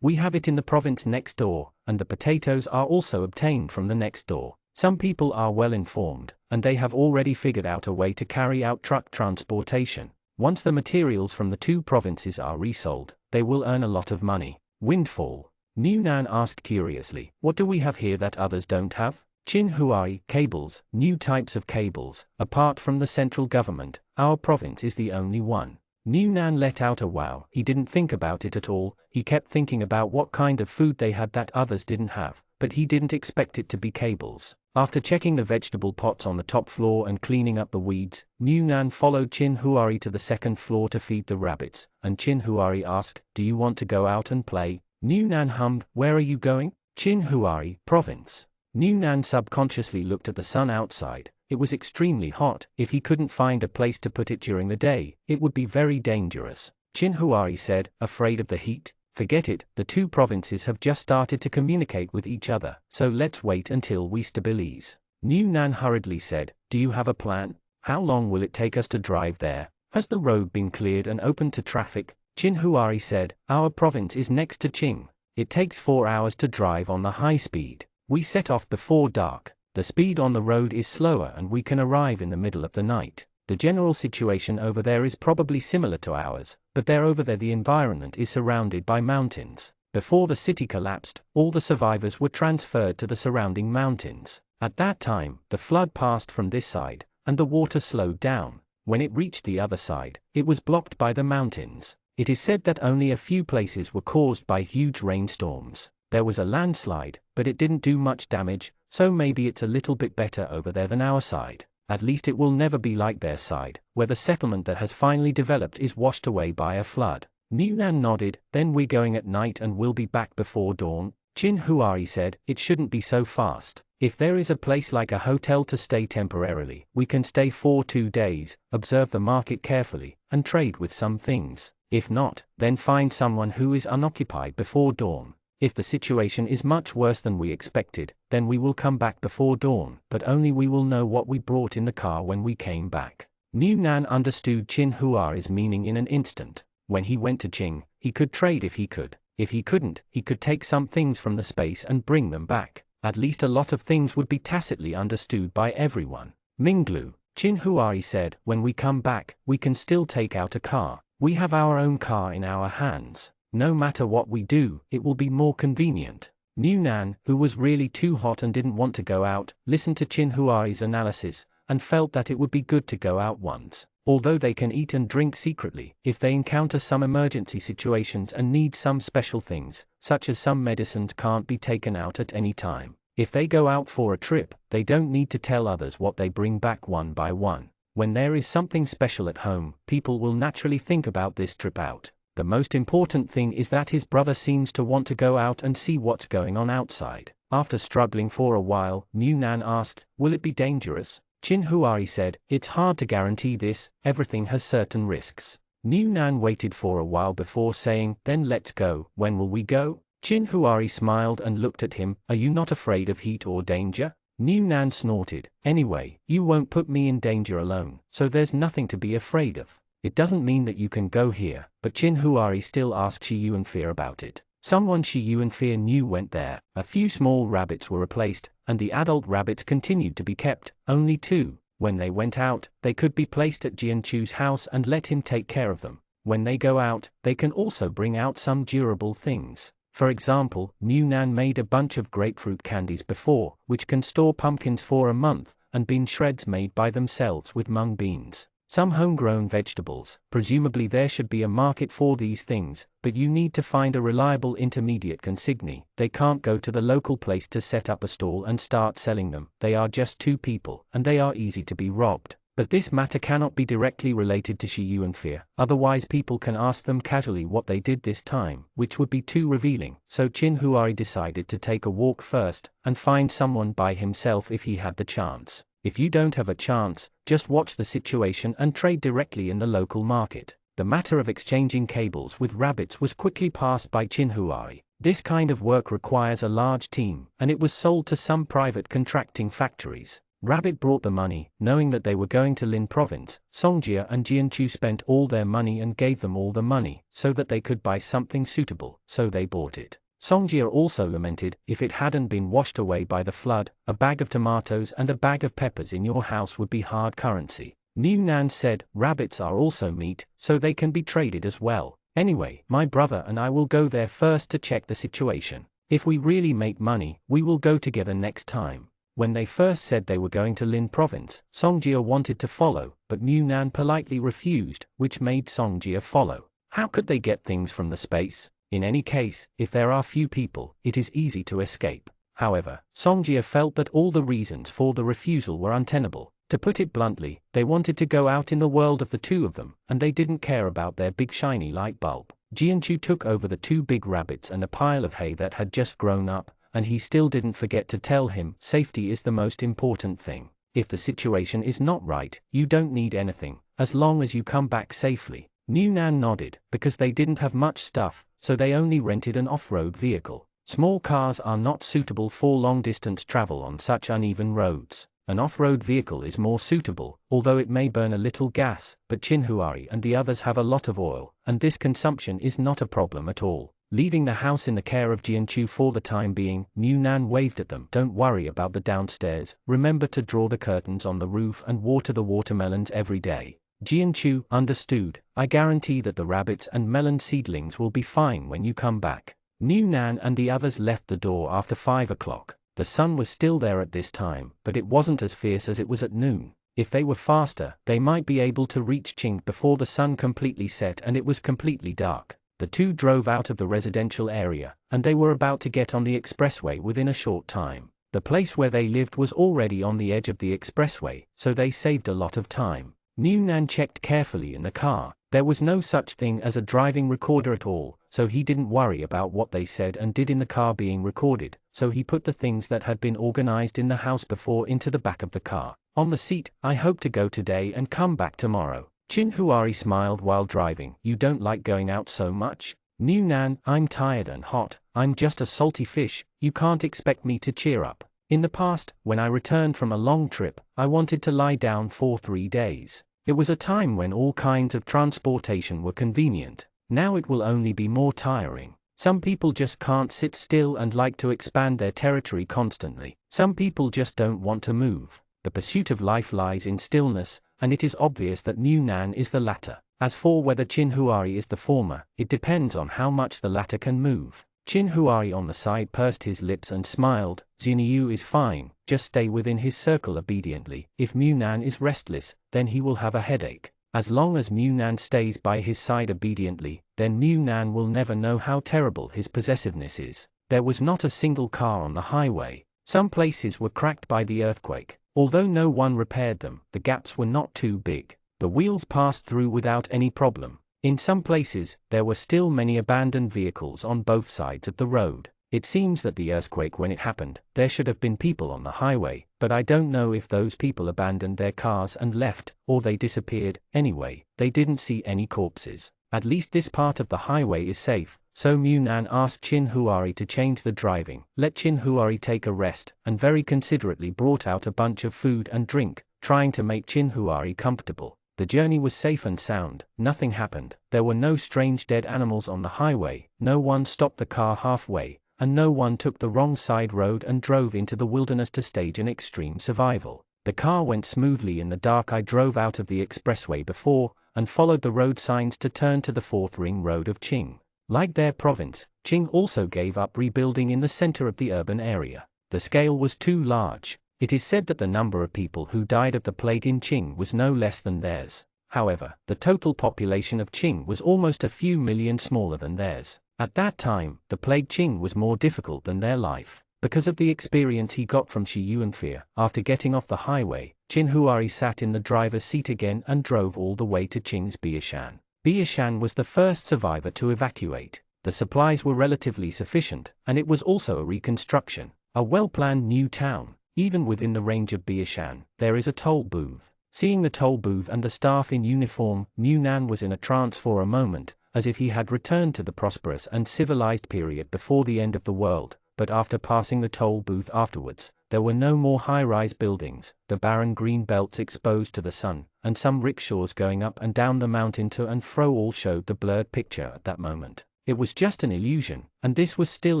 We have it in the province next door, and the potatoes are also obtained from the next door. Some people are well informed, and they have already figured out a way to carry out truck transportation. Once the materials from the two provinces are resold, they will earn a lot of money." Windfall. New Nan asked curiously, "What do we have here that others don't have?" Chin Huai, cables, new types of cables. Apart from the central government, our province is the only one. New Nan let out a wow. He didn't think about it at all. He kept thinking about what kind of food they had that others didn't have, but he didn't expect it to be cables. After checking the vegetable pots on the top floor and cleaning up the weeds, New Nan followed Chin Huari to the second floor to feed the rabbits, and Chin Huari asked, "Do you want to go out and play?" New Nan hummed, "Where are you going?" Chin Huari, province. New Nan subconsciously looked at the sun outside. It was extremely hot. If he couldn't find a place to put it during the day, it would be very dangerous. Chin Huari said, "Afraid of the heat? Forget it, the two provinces have just started to communicate with each other, so let's wait until we stabilize." New Nan hurriedly said, "Do you have a plan? How long will it take us to drive there? Has the road been cleared and opened to traffic?" Chin Huari said, "Our province is next to Qing. It takes 4 hours to drive on the high speed. We set off before dark. The speed on the road is slower and we can arrive in the middle of the night. The general situation over there is probably similar to ours, but over there the environment is surrounded by mountains. Before the city collapsed, all the survivors were transferred to the surrounding mountains. At that time, the flood passed from this side, and the water slowed down. When it reached the other side, it was blocked by the mountains. It is said that only a few places were caused by huge rainstorms. There was a landslide, but it didn't do much damage, so maybe it's a little bit better over there than our side. At least it will never be like their side, where the settlement that has finally developed is washed away by a flood." New Nan nodded. "Then we're going at night and we'll be back before dawn." Chin Huari said, "It shouldn't be so fast. If there is a place like a hotel to stay temporarily, we can stay for 2 days, observe the market carefully, and trade with some things. If not, then find someone who is unoccupied before dawn. If the situation is much worse than we expected, then we will come back before dawn, but only we will know what we brought in the car when we came back." New Nan understood Chin Huari's meaning in an instant. When he went to Qing, he could trade if he could. If he couldn't, he could take some things from the space and bring them back. At least a lot of things would be tacitly understood by everyone. Minglu, Chin Huari said, "When we come back, we can still take out a car. We have our own car in our hands. No matter what we do, it will be more convenient." New Nan, who was really too hot and didn't want to go out, listened to Chin Huari's analysis, and felt that it would be good to go out once. Although they can eat and drink secretly, if they encounter some emergency situations and need some special things, such as some medicines can't be taken out at any time. If they go out for a trip, they don't need to tell others what they bring back one by one. When there is something special at home, people will naturally think about this trip out. The most important thing is that his brother seems to want to go out and see what's going on outside. After struggling for a while, New Nan asked, "Will it be dangerous?" Chin Huari said, "It's hard to guarantee this, everything has certain risks." New Nan waited for a while before saying, "Then let's go. When will we go?" Chin Huari smiled and looked at him. "Are you not afraid of heat or danger?" New Nan snorted, "Anyway, you won't put me in danger alone, so there's nothing to be afraid of. It doesn't mean that you can go here," but Chin Huari still asked Shi Yuan Fear about it. Someone Shi Yuan Fear knew went there. A few small rabbits were replaced, and the adult rabbits continued to be kept, only 2. When they went out, they could be placed at Jianchu's house and let him take care of them. When they go out, they can also bring out some durable things. For example, New Nan made a bunch of grapefruit candies before, which can store pumpkins for a month, and bean shreds made by themselves with mung beans. Some homegrown vegetables. Presumably there should be a market for these things, but you need to find a reliable intermediate consignee. They can't go to the local place to set up a stall and start selling them. They are just 2 people, and they are easy to be robbed. But this matter cannot be directly related to Shi Yuan fear, otherwise people can ask them casually what they did this time, which would be too revealing. So Qin Huai decided to take a walk first, and find someone by himself if he had the chance. If you don't have a chance, just watch the situation and trade directly in the local market. The matter of exchanging cables with rabbits was quickly passed by Qin Huai. This kind of work requires a large team, and it was sold to some private contracting factories. Rabbit brought the money, knowing that they were going to Lin province. Songjia and Jianchu spent all their money and gave them all the money, so that they could buy something suitable, so they bought it. Songjia also lamented, if it hadn't been washed away by the flood, a bag of tomatoes and a bag of peppers in your house would be hard currency. Niu Nan said, rabbits are also meat, so they can be traded as well. Anyway, my brother and I will go there first to check the situation. If we really make money, we will go together next time. When they first said they were going to Lin province, Songjia wanted to follow, but Niu Nan politely refused, which made Songjia follow. How could they get things from the space? In any case, if there are few people, it is easy to escape. However, Songjia felt that all the reasons for the refusal were untenable. To put it bluntly, they wanted to go out in the world of the two of them, and they didn't care about their big shiny light bulb. Jianchu took over the two big rabbits and a pile of hay that had just grown up, and he still didn't forget to tell him, safety is the most important thing. If the situation is not right, you don't need anything, as long as you come back safely. Niu Nan nodded, because they didn't have much stuff, so they only rented an off-road vehicle. Small cars are not suitable for long-distance travel on such uneven roads. An off-road vehicle is more suitable, although it may burn a little gas, but Qin Huai and the others have a lot of oil, and this consumption is not a problem at all. Leaving the house in the care of Jianchu for the time being, Niu Nan waved at them. Don't worry about the downstairs, remember to draw the curtains on the roof and water the watermelons every day. Jianchu understood. I guarantee that the rabbits and melon seedlings will be fine when you come back. Niu Nan and the others left the door after 5 o'clock. The sun was still there at this time, but it wasn't as fierce as it was at noon. If they were faster, they might be able to reach Qing before the sun completely set and it was completely dark. The two drove out of the residential area, and they were about to get on the expressway within a short time. The place where they lived was already on the edge of the expressway, so they saved a lot of time. Niu Nan checked carefully in the car. There was no such thing as a driving recorder at all, so he didn't worry about what they said and did in the car being recorded, so he put the things that had been organized in the house before into the back of the car. On the seat, I hope to go today and come back tomorrow. Qin Huai smiled while driving. You don't like going out so much? Niu Nan, I'm tired and hot, I'm just a salty fish, you can't expect me to cheer up. In the past, when I returned from a long trip, I wanted to lie down for 3 days. It was a time when all kinds of transportation were convenient. Now it will only be more tiring. Some people just can't sit still and like to expand their territory constantly. Some people just don't want to move. The pursuit of life lies in stillness, and it is obvious that Niu Nan is the latter. As for whether Qin Huai is the former, it depends on how much the latter can move. Qin Huai on the side pursed his lips and smiled. Xinyu is fine, just stay within his circle obediently. If Niu Nan is restless, then he will have a headache. As long as Niu Nan stays by his side obediently, then Niu Nan will never know how terrible his possessiveness is. There was not a single car on the highway. Some places were cracked by the earthquake. Although no one repaired them, the gaps were not too big. The wheels passed through without any problem. In some places, there were still many abandoned vehicles on both sides of the road. It seems that the earthquake when it happened, there should have been people on the highway, but I don't know if those people abandoned their cars and left, or they disappeared. Anyway, they didn't see any corpses. At least this part of the highway is safe, so Niu Nan asked Qin Huai to change the driving, let Qin Huai take a rest, and very considerately brought out a bunch of food and drink, trying to make Qin Huai comfortable. The journey was safe and sound, nothing happened, there were no strange dead animals on the highway, no one stopped the car halfway, and no one took the wrong side road and drove into the wilderness to stage an extreme survival. The car went smoothly in the dark. I drove out of the expressway before, and followed the road signs to turn to the 4th ring road of Qing. Like their province, Qing also gave up rebuilding in the center of the urban area. The scale was too large. It is said that the number of people who died of the plague in Qing was no less than theirs. However, the total population of Qing was almost a few million smaller than theirs. At that time, the plague Qing was more difficult than their life. Because of the experience he got from Shi Yuanfei, after getting off the highway, Qin Huari sat in the driver's seat again and drove all the way to Qing's Biashan. Biashan was the first survivor to evacuate. The supplies were relatively sufficient, and it was also a reconstruction, a well-planned new town. Even within the range of Biashan, there is a toll booth. Seeing the toll booth and the staff in uniform, Munan was in a trance for a moment, as if he had returned to the prosperous and civilized period before the end of the world. But after passing the toll booth afterwards, there were no more high-rise buildings, the barren green belts exposed to the sun, and some rickshaws going up and down the mountain to and fro all showed the blurred picture at that moment. It was just an illusion, and this was still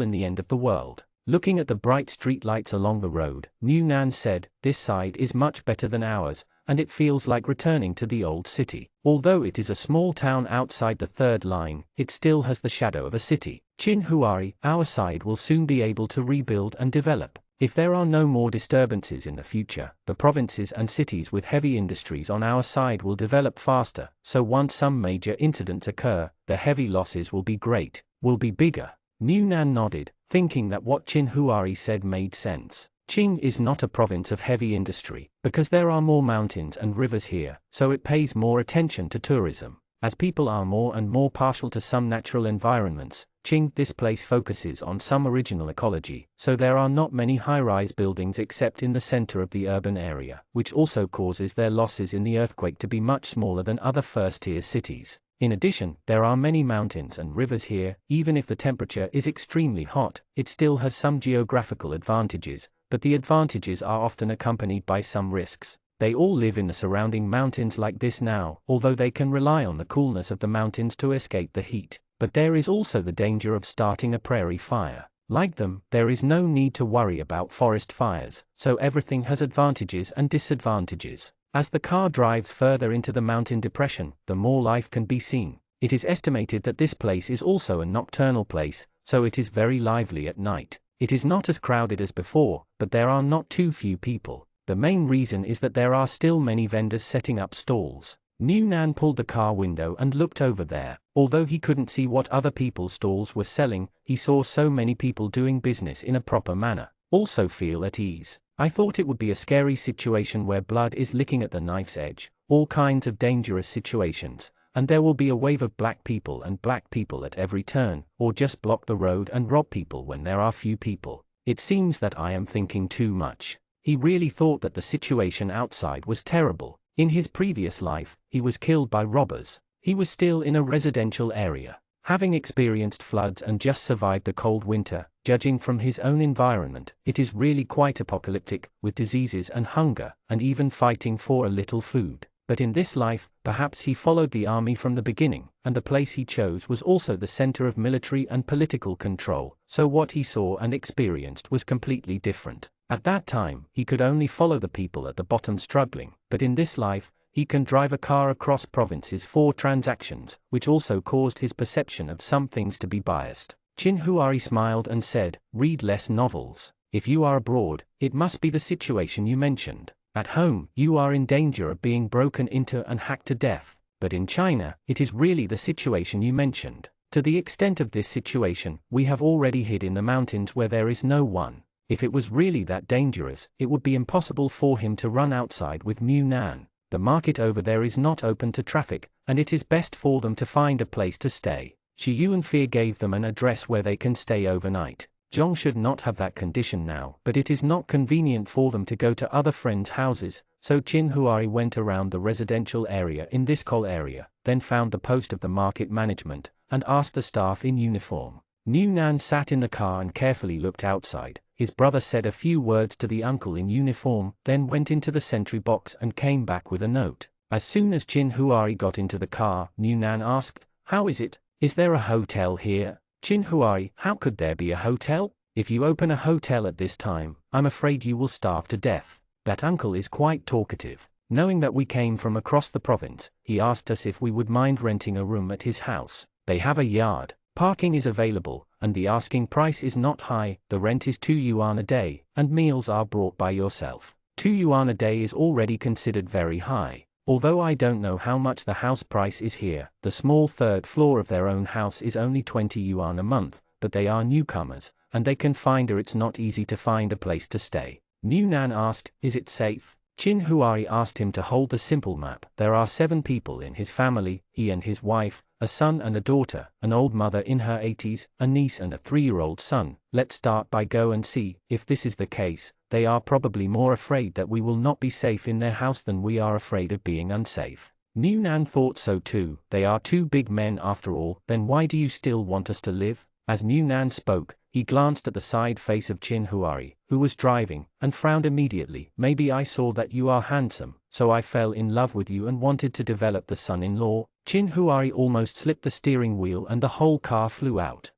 in the end of the world. Looking at the bright street lights along the road, Munan said, "This side is much better than ours, and it feels like returning to the old city. Although it is a small town outside the third line, it still has the shadow of a city. Qin Huari, our side will soon be able to rebuild and develop. If there are no more disturbances in the future, the provinces and cities with heavy industries on our side will develop faster, so once some major incidents occur, the heavy losses will be great, will be bigger." Munan nodded, thinking that what Qin Huari said made sense. Qing is not a province of heavy industry, because there are more mountains and rivers here, so it pays more attention to tourism. As people are more and more partial to some natural environments, Qing, this place focuses on some original ecology, so there are not many high-rise buildings except in the center of the urban area, which also causes their losses in the earthquake to be much smaller than other first-tier cities. In addition, there are many mountains and rivers here. Even if the temperature is extremely hot, it still has some geographical advantages, but the advantages are often accompanied by some risks. They all live in the surrounding mountains like this now, although they can rely on the coolness of the mountains to escape the heat. But there is also the danger of starting a prairie fire. Like them, there is no need to worry about forest fires, so everything has advantages and disadvantages. As the car drives further into the mountain depression, the more life can be seen. It is estimated that this place is also a nocturnal place, so it is very lively at night. It is not as crowded as before, but there are not too few people. The main reason is that there are still many vendors setting up stalls. Munan pulled the car window and looked over there. Although he couldn't see what other people's stalls were selling, he saw so many people doing business in a proper manner. Also feel at ease. I thought it would be a scary situation where blood is licking at the knife's edge, all kinds of dangerous situations, and there will be a wave of black people at every turn, or just block the road and rob people when there are few people. It seems that I am thinking too much. He really thought that the situation outside was terrible. In his previous life, he was killed by robbers. He was still in a residential area, having experienced floods and just survived the cold winter. Judging from his own environment, it is really quite apocalyptic, with diseases and hunger, and even fighting for a little food. But in this life, perhaps he followed the army from the beginning, and the place he chose was also the center of military and political control, so what he saw and experienced was completely different. At that time, he could only follow the people at the bottom struggling, but in this life, he can drive a car across provinces for transactions, which also caused his perception of some things to be biased. Qin Huari smiled and said, "Read less novels. If you are abroad, it must be the situation you mentioned. At home, you are in danger of being broken into and hacked to death. But in China, it is really the situation you mentioned. To the extent of this situation, we have already hid in the mountains where there is no one. If it was really that dangerous, it would be impossible for him to run outside with Munan. The market over there is not open to traffic, and it is best for them to find a place to stay." Shi Yuanfei gave them an address where they can stay overnight. Zhong should not have that condition now, but it is not convenient for them to go to other friends' houses, so Qin Huari went around the residential area in this coal area, then found the post of the market management, and asked the staff in uniform. Munan sat in the car and carefully looked outside. His brother said a few words to the uncle in uniform, then went into the sentry box and came back with a note. As soon as Qin Huari got into the car, Munan asked, "How is it? Is there a hotel here?" Qin Huari, "How could there be a hotel? If you open a hotel at this time, I'm afraid you will starve to death." That uncle is quite talkative. Knowing that we came from across the province, he asked us if we would mind renting a room at his house. They have a yard, parking is available, and the asking price is not high. The rent is 2 yuan a day, and meals are brought by yourself. 2 yuan a day is already considered very high. Although I don't know how much the house price is here, the small third floor of their own house is only 20 yuan a month, but they are newcomers, and they can find her. It's not easy to find a place to stay. Mu Nan asked, is it safe? Chin Huari asked him to hold the simple map. There are 7 people in his family, he and his wife, a son and a daughter, an old mother in her 80s, a niece and a 3-year-old son. Let's start by go and see. If this is the case, they are probably more afraid that we will not be safe in their house than we are afraid of being unsafe. Mu Nan thought so too. They are 2 big men after all. Then why do you still want us to live? As Mu Nan spoke, he glanced at the side face of Chin Huari, who was driving, and frowned immediately. Maybe I saw that you are handsome, so I fell in love with you and wanted to develop the son-in-law. Chin Huari almost slipped the steering wheel and the whole car flew out.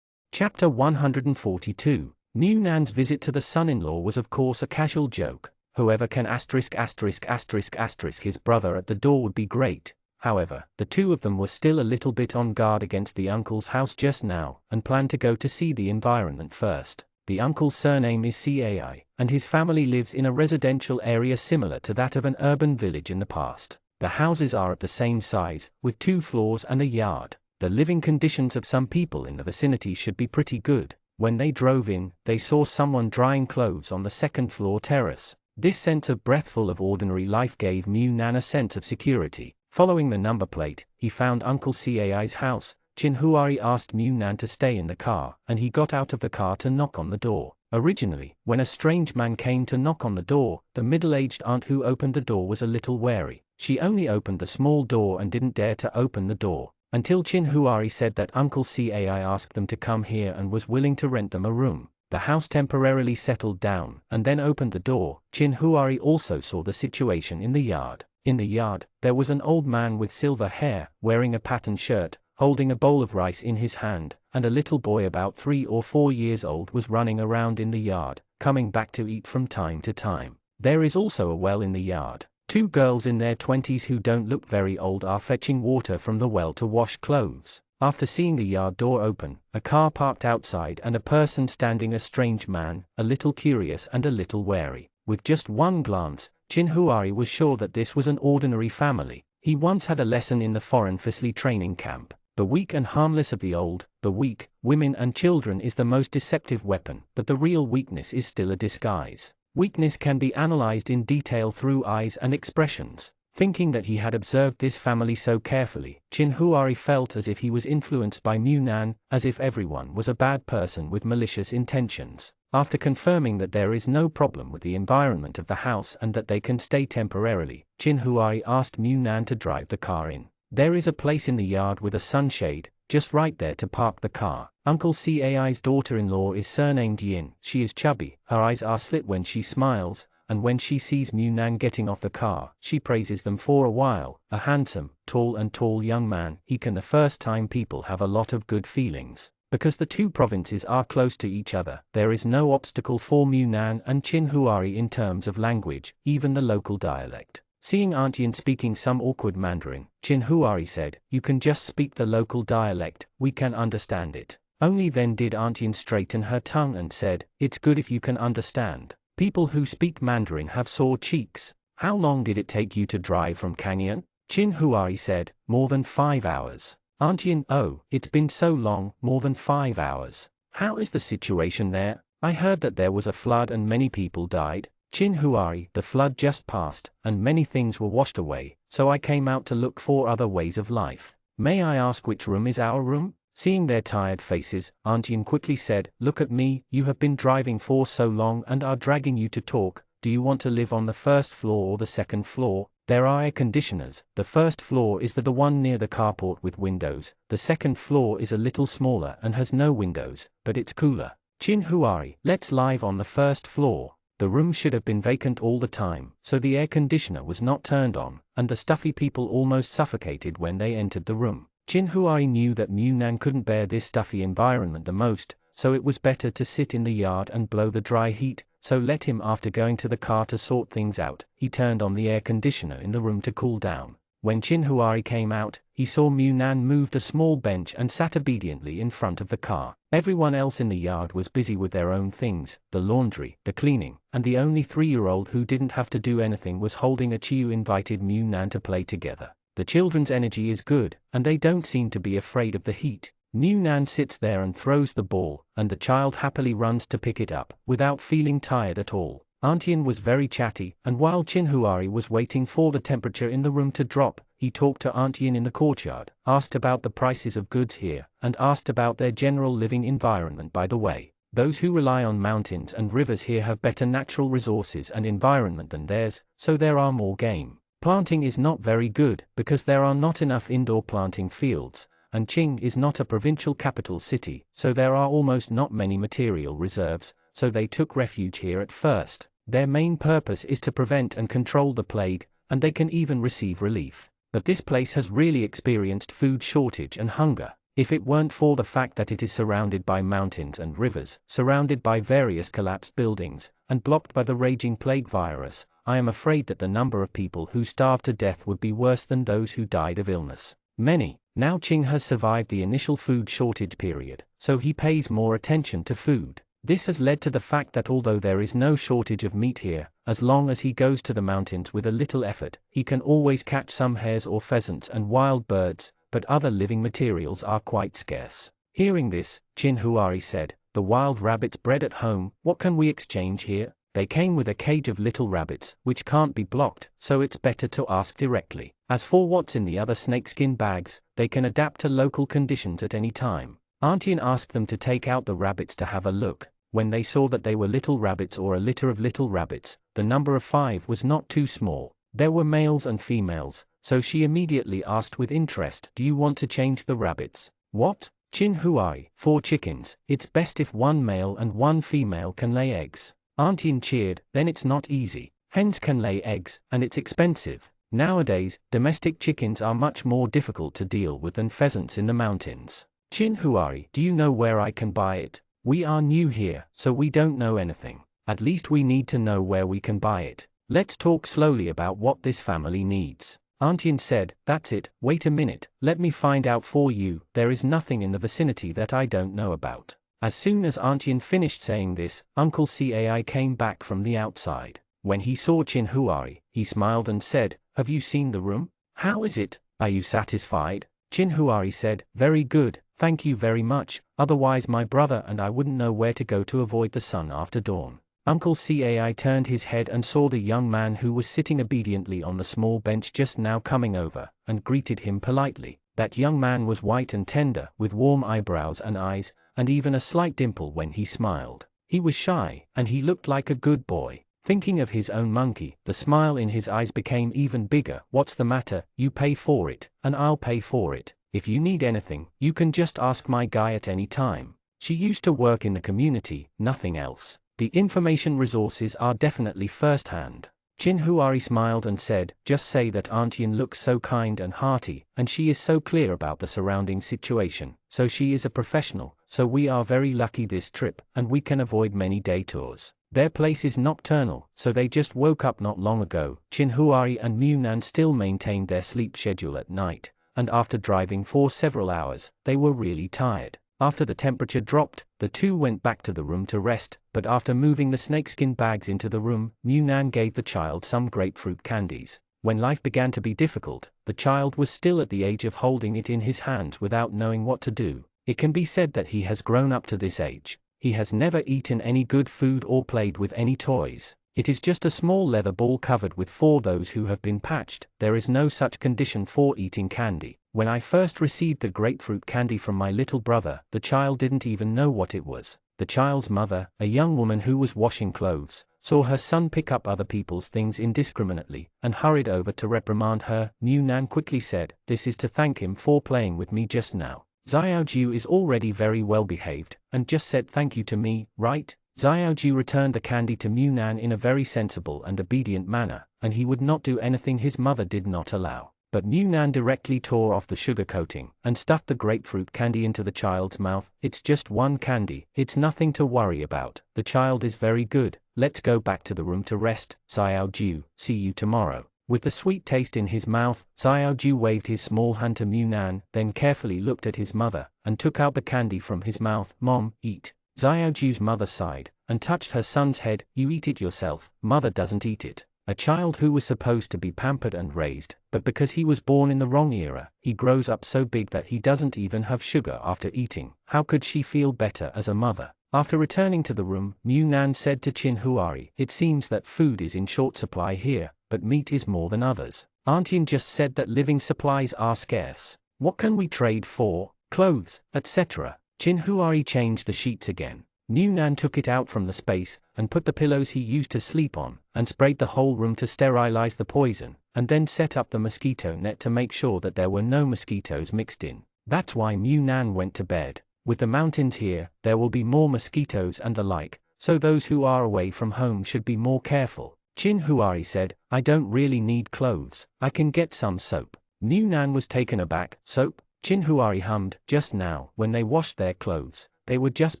Chapter 142. Mu Nan's visit to the son-in-law was of course a casual joke. Whoever can his brother at the door would be great. However, the 2 of them were still a little bit on guard against the uncle's house just now, and planned to go to see the environment first. The uncle's surname is Cai, and his family lives in a residential area similar to that of an urban village in the past. The houses are at the same size, with 2 floors and a yard. The living conditions of some people in the vicinity should be pretty good. When they drove in, they saw someone drying clothes on the 2nd floor terrace. This sense of breathful of ordinary life gave Mu Nan a sense of security. Following the number plate, he found Uncle Cai's house. Chin Huari asked Mu Nan to stay in the car, and he got out of the car to knock on the door. Originally, when a strange man came to knock on the door, the middle-aged aunt who opened the door was a little wary. She only opened the small door and didn't dare to open the door, until Chin Huari said that Uncle Cai asked them to come here and was willing to rent them a room. The house temporarily settled down, and then opened the door. Chin Huari also saw the situation in the yard. In the yard, there was an old man with silver hair, wearing a patterned shirt, holding a bowl of rice in his hand, and a little boy about 3 or 4 years old was running around in the yard, coming back to eat from time to time. There is also a well in the yard. 2 girls in their 20s who don't look very old are fetching water from the well to wash clothes. After seeing the yard door open, a car parked outside and a person standing, a strange man, a little curious and a little wary. With just one glance, Chin Huari was sure that this was an ordinary family. He once had a lesson in the foreign fisli training camp. The weak and harmless of the old, the weak, women and children is the most deceptive weapon, but the real weakness is still a disguise. Weakness can be analyzed in detail through eyes and expressions. Thinking that he had observed this family so carefully, Chin Huari felt as if he was influenced by Mu Nan, as if everyone was a bad person with malicious intentions. After confirming that there is no problem with the environment of the house and that they can stay temporarily, Chin Huari asked Mu Nan to drive the car in. There is a place in the yard with a sunshade, just right there to park the car. Uncle Cai's daughter-in-law is surnamed Yin. She is chubby, her eyes are slit when she smiles, and when she sees Mu Nan getting off the car, she praises them for a while. A handsome, tall young man. He can. The first time people have a lot of good feelings. Because the 2 provinces are close to each other, there is no obstacle for Mu Nan and Chin Huari in terms of language, even the local dialect. Seeing Aunt Yin speaking some awkward Mandarin, Chin Huari said, "You can just speak the local dialect, we can understand it." Only then did Aunt Yin straighten her tongue and said, "It's good if you can understand. People who speak Mandarin have sore cheeks." "How long did it take you to drive from Canyon?" Chin Huari said, "More than 5 hours." Aunt Yin, "Oh, it's been so long, more than 5 hours. How is the situation there? I heard that there was a flood and many people died." Chin Huari, "The flood just passed, and many things were washed away, so I came out to look for other ways of life." "May I ask which room is our room?" Seeing their tired faces, Aunt Yin quickly said, "Look at me, you have been driving for so long and are dragging you to talk. Do you want to live on the 1st floor or the 2nd floor? There are air conditioners. The 1st floor is the one near the carport with windows. The 2nd floor is a little smaller and has no windows, but it's cooler." Chin Huari, "Let's live on the 1st floor." The room should have been vacant all the time, so the air conditioner was not turned on, and the stuffy people almost suffocated when they entered the room. Chin Huari knew that Mu Nan couldn't bear this stuffy environment the most, so it was better to sit in the yard and blow the dry heat, so let him. After going to the car to sort things out, he turned on the air conditioner in the room to cool down. When Chin Huari came out, he saw Mu Nan moved a small bench and sat obediently in front of the car. Everyone else in the yard was busy with their own things, the laundry, the cleaning, and the only 3-year-old who didn't have to do anything was holding a chew. Invited Mu Nan to play together. The children's energy is good, and they don't seem to be afraid of the heat. New Nan sits there and throws the ball, and the child happily runs to pick it up, without feeling tired at all. Auntian was very chatty, and while Chinhuari was waiting for the temperature in the room to drop, he talked to Auntian in the courtyard, asked about the prices of goods here, and asked about their general living environment. By the way, those who rely on mountains and rivers here have better natural resources and environment than theirs, so there are more game. Planting is not very good, because there are not enough indoor planting fields, and Qing is not a provincial capital city, so there are almost not many material reserves, so they took refuge here at first. Their main purpose is to prevent and control the plague, and they can even receive relief. But this place has really experienced food shortage and hunger. If it weren't for the fact that it is surrounded by mountains and rivers, surrounded by various collapsed buildings, and blocked by the raging plague virus, I am afraid that the number of people who starved to death would be worse than those who died of illness. Many. Now Qing has survived the initial food shortage period, so he pays more attention to food. This has led to the fact that although there is no shortage of meat here, as long as he goes to the mountains with a little effort, he can always catch some hares or pheasants and wild birds, but other living materials are quite scarce. Hearing this, Chinhuari said, "The wild rabbits bred at home, what can we exchange here?" They came with a cage of little rabbits, which can't be blocked, so it's better to ask directly. As for what's in the other snakeskin bags, they can adapt to local conditions at any time. Auntian asked them to take out the rabbits to have a look. When they saw that they were little rabbits or a litter of little rabbits, the number of 5 was not too small. There were males and females, so she immediately asked with interest, "Do you want to change the rabbits?" "What?" Chinhuai, 4 chickens, it's best if 1 male and 1 female can lay eggs. Auntian cheered, then it's not easy. Hens can lay eggs, and it's expensive. Nowadays, domestic chickens are much more difficult to deal with than pheasants in the mountains. Chinhuari, do you know where I can buy it? We are new here, so we don't know anything. At least we need to know where we can buy it. Let's talk slowly about what this family needs. Auntian said, "That's it, wait a minute, let me find out for you, there is nothing in the vicinity that I don't know about." As soon as Auntian finished saying this, Uncle Cai came back from the outside. When he saw Chinhuari, he smiled and said, "Have you seen the room? How is it? Are you satisfied?" Chinhuari said, "Very good, thank you very much, otherwise my brother and I wouldn't know where to go to avoid the sun after dawn." Uncle Cai turned his head and saw the young man who was sitting obediently on the small bench just now coming over, and greeted him politely. That young man was white and tender, with warm eyebrows and eyes, and even a slight dimple when he smiled. He was shy, and he looked like a good boy. Thinking of his own monkey, the smile in his eyes became even bigger. "What's the matter? You pay for it, and I'll pay for it. If you need anything, you can just ask my guy at any time." She used to work in the community, nothing else. The information resources are definitely first-hand. Chinhuari smiled and said, "Just say that Auntian looks so kind and hearty, and she is so clear about the surrounding situation, so she is a professional, so we are very lucky this trip, and we can avoid many day tours. Their place is nocturnal, so they just woke up not long ago." Chinhuari and Munan still maintained their sleep schedule at night, and after driving for several hours, they were really tired. After the temperature dropped, the two went back to the room to rest, but after moving the snakeskin bags into the room, Munan gave the child some grapefruit candies. When life began to be difficult, the child was still at the age of holding it in his hands without knowing what to do. It can be said that he has grown up to this age. He has never eaten any good food or played with any toys. It is just a small leather ball covered with for those who have been patched. There is no such condition for eating candy. When I first received the grapefruit candy from my little brother, the child didn't even know what it was. The child's mother, a young woman who was washing clothes, saw her son pick up other people's things indiscriminately, and hurried over to reprimand her. Munan quickly said, "This is to thank him for playing with me just now. Xiaoju is already very well behaved, and just said thank you to me, right?" Xiaoju returned the candy to Munan in a very sensible and obedient manner, and he would not do anything his mother did not allow. But Munan directly tore off the sugar coating, and stuffed the grapefruit candy into the child's mouth. "It's just one candy, it's nothing to worry about. The child is very good, let's go back to the room to rest, Xiaoju, see you tomorrow." With the sweet taste in his mouth, Xiaoju waved his small hand to Munan, then carefully looked at his mother, and took out the candy from his mouth. "Mom, eat." Xiaoju's mother sighed, and touched her son's head. "You eat it yourself, mother doesn't eat it." A child who was supposed to be pampered and raised, but because he was born in the wrong era, he grows up so big that he doesn't even have sugar after eating. How could she feel better as a mother? After returning to the room, Mu Nan said to Chin Huari, "It seems that food is in short supply here, but meat is more than others. Aunt Yin just said that living supplies are scarce. What can we trade for? Clothes, etc." Chin Huari changed the sheets again. Mu Nan took it out from the space, and put the pillows he used to sleep on, and sprayed the whole room to sterilize the poison, and then set up the mosquito net to make sure that there were no mosquitoes mixed in. That's why Mu Nan went to bed. With the mountains here, there will be more mosquitoes and the like, so those who are away from home should be more careful. Chin Huari said, "I don't really need clothes, I can get some soap." Mu Nan was taken aback. "Soap?" Chin Huari hummed. "Just now, when they washed their clothes, they were just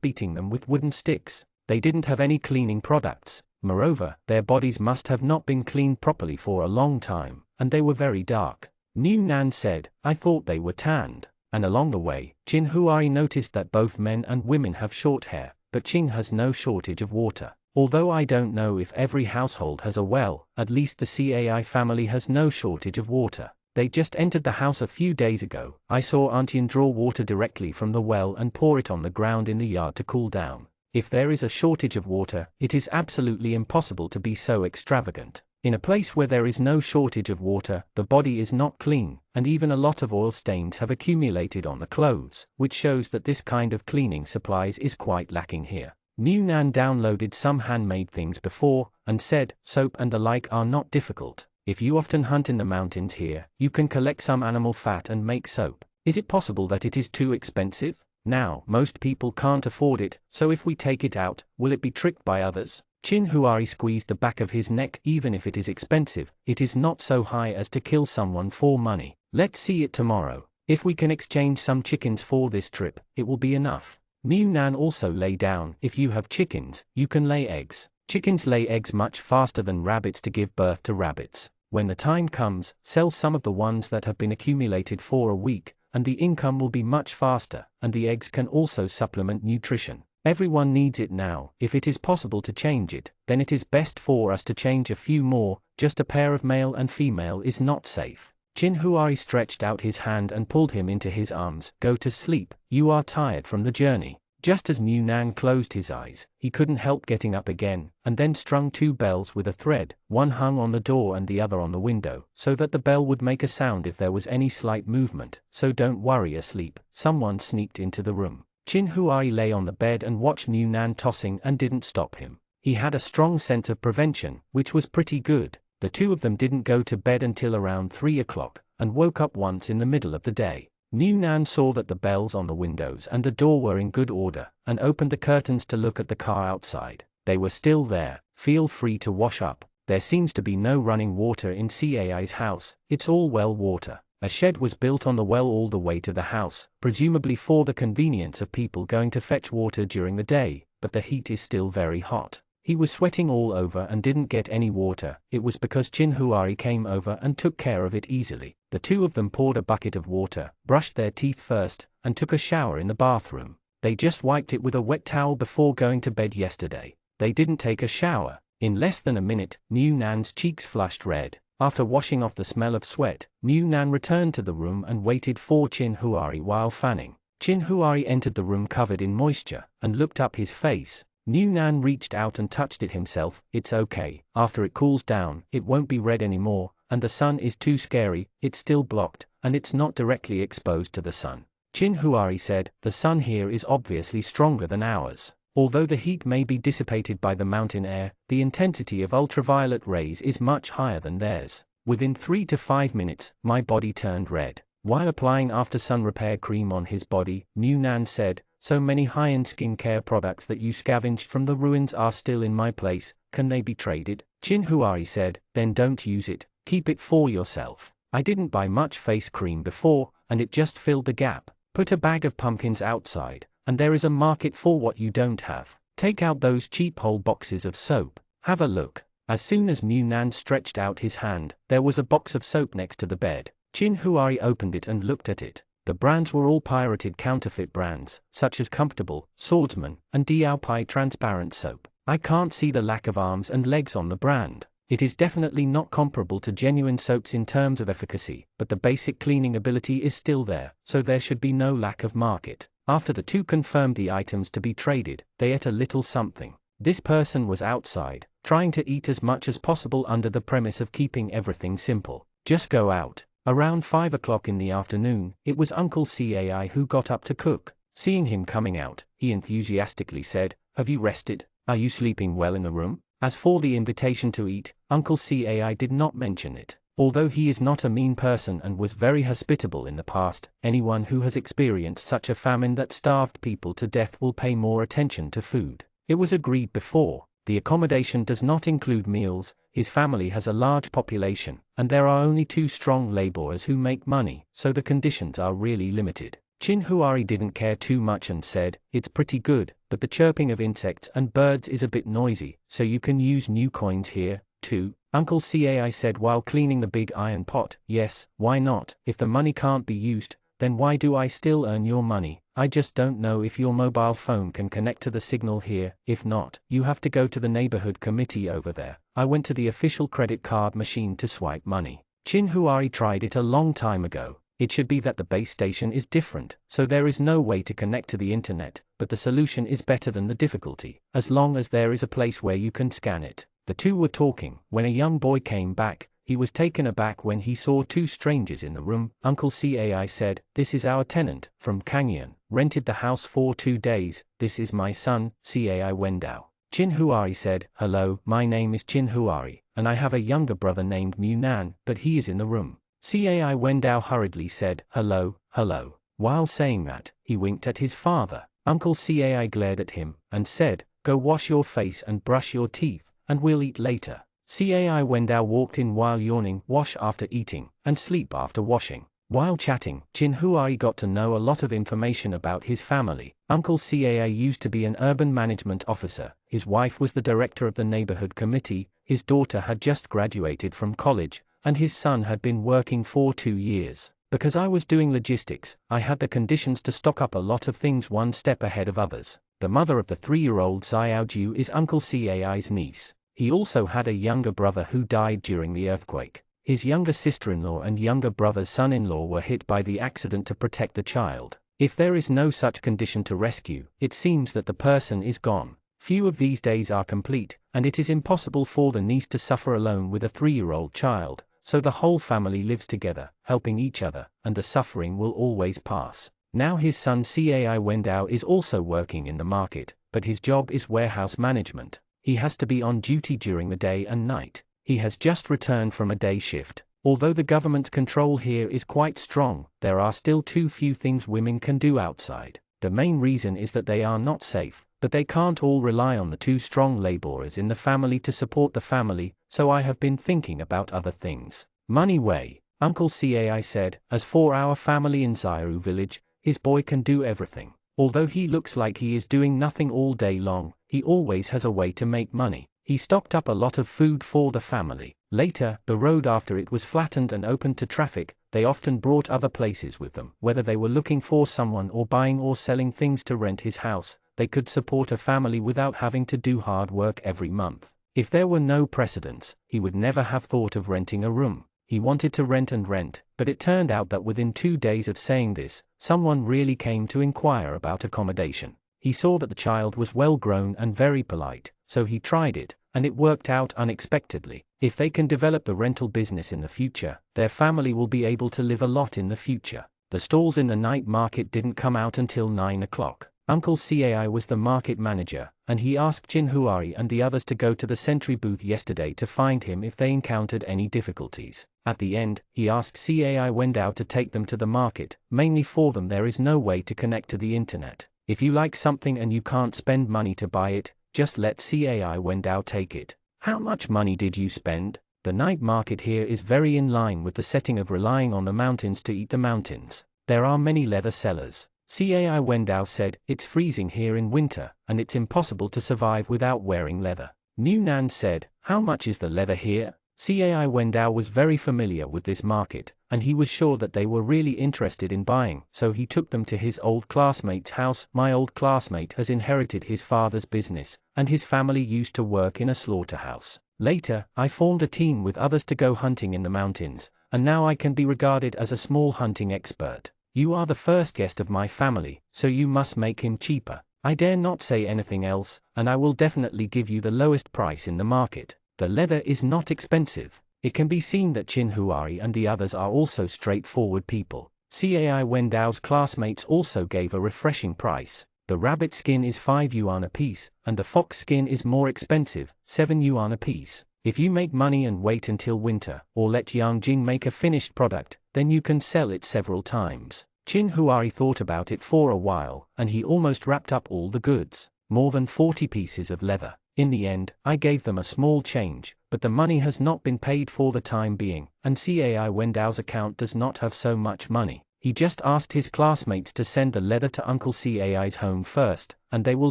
beating them with wooden sticks. They didn't have any cleaning products. Moreover, their bodies must have not been cleaned properly for a long time, and they were very dark." Mu Nan said, "I thought they were tanned." And along the way, Chin Huari noticed that both men and women have short hair, but Qing has no shortage of water. Although I don't know if every household has a well, at least the Cai family has no shortage of water. They just entered the house a few days ago. I saw Aunt Yin draw water directly from the well and pour it on the ground in the yard to cool down. If there is a shortage of water, it is absolutely impossible to be so extravagant. In a place where there is no shortage of water, the body is not clean, and even a lot of oil stains have accumulated on the clothes, which shows that this kind of cleaning supplies is quite lacking here. Mu Nan downloaded some handmade things before, and said, "Soap and the like are not difficult. If you often hunt in the mountains here, you can collect some animal fat and make soap. Is it possible that it is too expensive? Now, most people can't afford it, so if we take it out, will it be tricked by others?" Chin Huari squeezed the back of his neck. "Even if it is expensive, it is not so high as to kill someone for money. Let's see it tomorrow. If we can exchange some chickens for this trip, it will be enough." Mu Nan also lay down. "If you have chickens, you can lay eggs. Chickens lay eggs much faster than rabbits to give birth to rabbits. When the time comes, sell some of the ones that have been accumulated for a week, and the income will be much faster, and the eggs can also supplement nutrition. Everyone needs it now. If it is possible to change it, then it is best for us to change a few more. Just a pair of male and female is not safe." Chin Huari stretched out his hand and pulled him into his arms. "Go to sleep, you are tired from the journey." Just as Mu Nan closed his eyes, he couldn't help getting up again, and then strung two bells with a thread. One hung on the door and the other on the window, so that the bell would make a sound if there was any slight movement. "So don't worry asleep." Someone sneaked into the room. Chin Huari lay on the bed and watched Mu Nan tossing and didn't stop him. He had a strong sense of prevention, which was pretty good. The two of them didn't go to bed until around 3 o'clock, and woke up once in the middle of the day. Mu Nan saw that the bells on the windows and the door were in good order, and opened the curtains to look at the car outside. They were still there. "Feel free to wash up. There seems to be no running water in Cai's house, it's all well water." A shed was built on the well all the way to the house, presumably for the convenience of people going to fetch water during the day, but the heat is still very hot. He was sweating all over and didn't get any water. It was because Chin Huari came over and took care of it easily. The two of them poured a bucket of water, brushed their teeth first, and took a shower in the bathroom. They just wiped it with a wet towel before going to bed yesterday. They didn't take a shower. In less than a minute, Mu Nan's cheeks flushed red. After washing off the smell of sweat, Mu Nan returned to the room and waited for Chin Huari while fanning. Chin Huari entered the room covered in moisture, and looked up his face. Mu Nan reached out and touched it himself. "It's okay. After it cools down, it won't be red anymore, and the sun is too scary. It's still blocked, and it's not directly exposed to the sun." Chin Huari said, "The sun here is obviously stronger than ours. Although the heat may be dissipated by the mountain air, the intensity of ultraviolet rays is much higher than theirs. Within 3 to 5 minutes, my body turned red." While applying after-sun repair cream on his body, Mu Nan said, "So many high-end skincare products that you scavenged from the ruins are still in my place. Can they be traded?" Chin Huari said, "Then don't use it. Keep it for yourself. I didn't buy much face cream before, and it just filled the gap. Put a bag of pumpkins outside, and there is a market for what you don't have. Take out those cheap whole boxes of soap. Have a look." As soon as Mu Nan stretched out his hand, there was a box of soap next to the bed. Chin Huari opened it and looked at it. The brands were all pirated counterfeit brands, such as Comfortable, Swordsman, and Diao Pai transparent soap. "I can't see the lack of arms and legs on the brand. It is definitely not comparable to genuine soaps in terms of efficacy, but the basic cleaning ability is still there, so there should be no lack of market. After the two confirmed the items to be traded, they ate a little something. This person was outside, trying to eat as much as possible under the premise of keeping everything simple. Just go out. Around 5 o'clock in the afternoon, it was Uncle Cai who got up to cook. Seeing him coming out, he enthusiastically said, "Have you rested? Are you sleeping well in the room?" As for the invitation to eat, Uncle Cai did not mention it. Although he is not a mean person and was very hospitable in the past, anyone who has experienced such a famine that starved people to death will pay more attention to food. It was agreed before. The accommodation does not include meals, his family has a large population, and there are only 2 strong laborers who make money, so the conditions are really limited. Chin Huari didn't care too much and said, "It's pretty good, but the chirping of insects and birds is a bit noisy, so you can use new coins here, too." Uncle Cai said while cleaning the big iron pot, "Yes, why not? If the money can't be used, then why do I still earn your money? I just don't know if your mobile phone can connect to the signal here. If not, you have to go to the neighborhood committee over there. I went to the official credit card machine to swipe money." Chin Huari tried it a long time ago. It should be that the base station is different, so there is no way to connect to the internet, but the solution is better than the difficulty, as long as there is a place where you can scan it. The two were talking when a young boy came back. He was taken aback when he saw 2 strangers in the room. Uncle Cai said, "This is our tenant, from Kangyan, rented the house for 2 days. This is my son, Cai Wendao." Chin Huari said, "Hello, my name is Chin Huari, and I have a younger brother named Munan, but he is in the room." Cai Wendao hurriedly said, "Hello, hello." While saying that, he winked at his father. Uncle Cai glared at him, and said, "Go wash your face and brush your teeth, and we'll eat later." Cai Wendao walked in while yawning, wash after eating, and sleep after washing. While chatting, Chin Huari got to know a lot of information about his family. Uncle Cai used to be an urban management officer, his wife was the director of the neighborhood committee, his daughter had just graduated from college, and his son had been working for 2 years. Because I was doing logistics, I had the conditions to stock up a lot of things one step ahead of others. The mother of the 3-year-old Xiaoju is Uncle Cai's niece. He also had a younger brother who died during the earthquake. His younger sister-in-law and younger brother's son-in-law were hit by the accident to protect the child. If there is no such condition to rescue, it seems that the person is gone. Few of these days are complete, and it is impossible for the niece to suffer alone with a 3-year-old child, so the whole family lives together, helping each other, and the suffering will always pass. Now his son Cai Wendao is also working in the market, but his job is warehouse management. He has to be on duty during the day and night. He has just returned from a day shift. Although the government's control here is quite strong, there are still too few things women can do outside. The main reason is that they are not safe, but they can't all rely on the 2 strong laborers in the family to support the family, so I have been thinking about other things. Money way, Uncle Cai said, "As for our family in Zairu village, his boy can do everything. Although he looks like he is doing nothing all day long, he always has a way to make money. He stocked up a lot of food for the family. Later, the road after it was flattened and opened to traffic, they often brought other places with them. Whether they were looking for someone or buying or selling things to rent his house, they could support a family without having to do hard work every month. If there were no precedents, he would never have thought of renting a room. He wanted to rent, but it turned out that within 2 days of saying this, someone really came to inquire about accommodation. He saw that the child was well grown and very polite, so he tried it, and it worked out unexpectedly. If they can develop the rental business in the future, their family will be able to live a lot in the future. The stalls in the night market didn't come out until 9 o'clock. Uncle Cai was the market manager, and he asked Chin Huari and the others to go to the sentry booth yesterday to find him if they encountered any difficulties. At the end, he asked Cai Wendao to take them to the market. Mainly for them there is no way to connect to the internet. If you like something and you can't spend money to buy it, just let Cai Wendao take it. How much money did you spend? The night market here is very in line with the setting of relying on the mountains to eat the mountains. There are many leather sellers. Cai Wendao said, "It's freezing here in winter, and it's impossible to survive without wearing leather." Munan said, "How much is the leather here?" Cai Wendao was very familiar with this market, and he was sure that they were really interested in buying, so he took them to his old classmate's house. My old classmate has inherited his father's business, and his family used to work in a slaughterhouse. Later, I formed a team with others to go hunting in the mountains, and now I can be regarded as a small hunting expert. You are the first guest of my family, so you must make him cheaper. I dare not say anything else, and I will definitely give you the lowest price in the market. The leather is not expensive. It can be seen that Chinhuari and the others are also straightforward people. Cai Wendao's classmates also gave a refreshing price. The rabbit skin is 5 yuan a piece, and the fox skin is more expensive, 7 yuan a piece. If you make money and wait until winter, or let Yang Jing make a finished product, then you can sell it several times. Chinhuari thought about it for a while, and he almost wrapped up all the goods, more than 40 pieces of leather. In the end, I gave them a small change, but the money has not been paid for the time being, and Cai Wendao's account does not have so much money. He just asked his classmates to send the leather to Uncle Cai's home first, and they will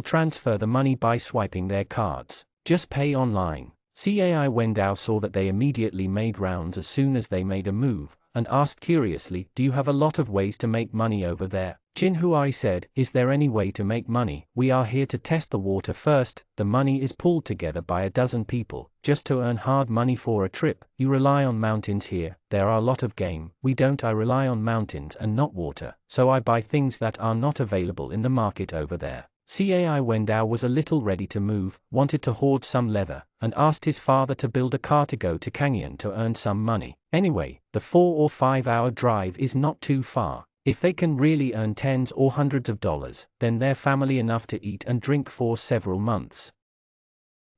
transfer the money by swiping their cards. Just pay online. Cai Wendao saw that they immediately made rounds as soon as they made a move, and asked curiously, "Do you have a lot of ways to make money over there?" Chinhuai said, "Is there any way to make money? We are here to test the water first. The money is pulled together by a dozen people, just to earn hard money for a trip. You rely on mountains here, there are a lot of game. We don't. I rely on mountains and not water, so I buy things that are not available in the market over there." Cai Wendao was a little ready to move, wanted to hoard some leather, and asked his father to build a car to go to Kangyang to earn some money. Anyway, the 4 or 5 hour drive is not too far. If they can really earn tens or hundreds of dollars, then they're family enough to eat and drink for several months.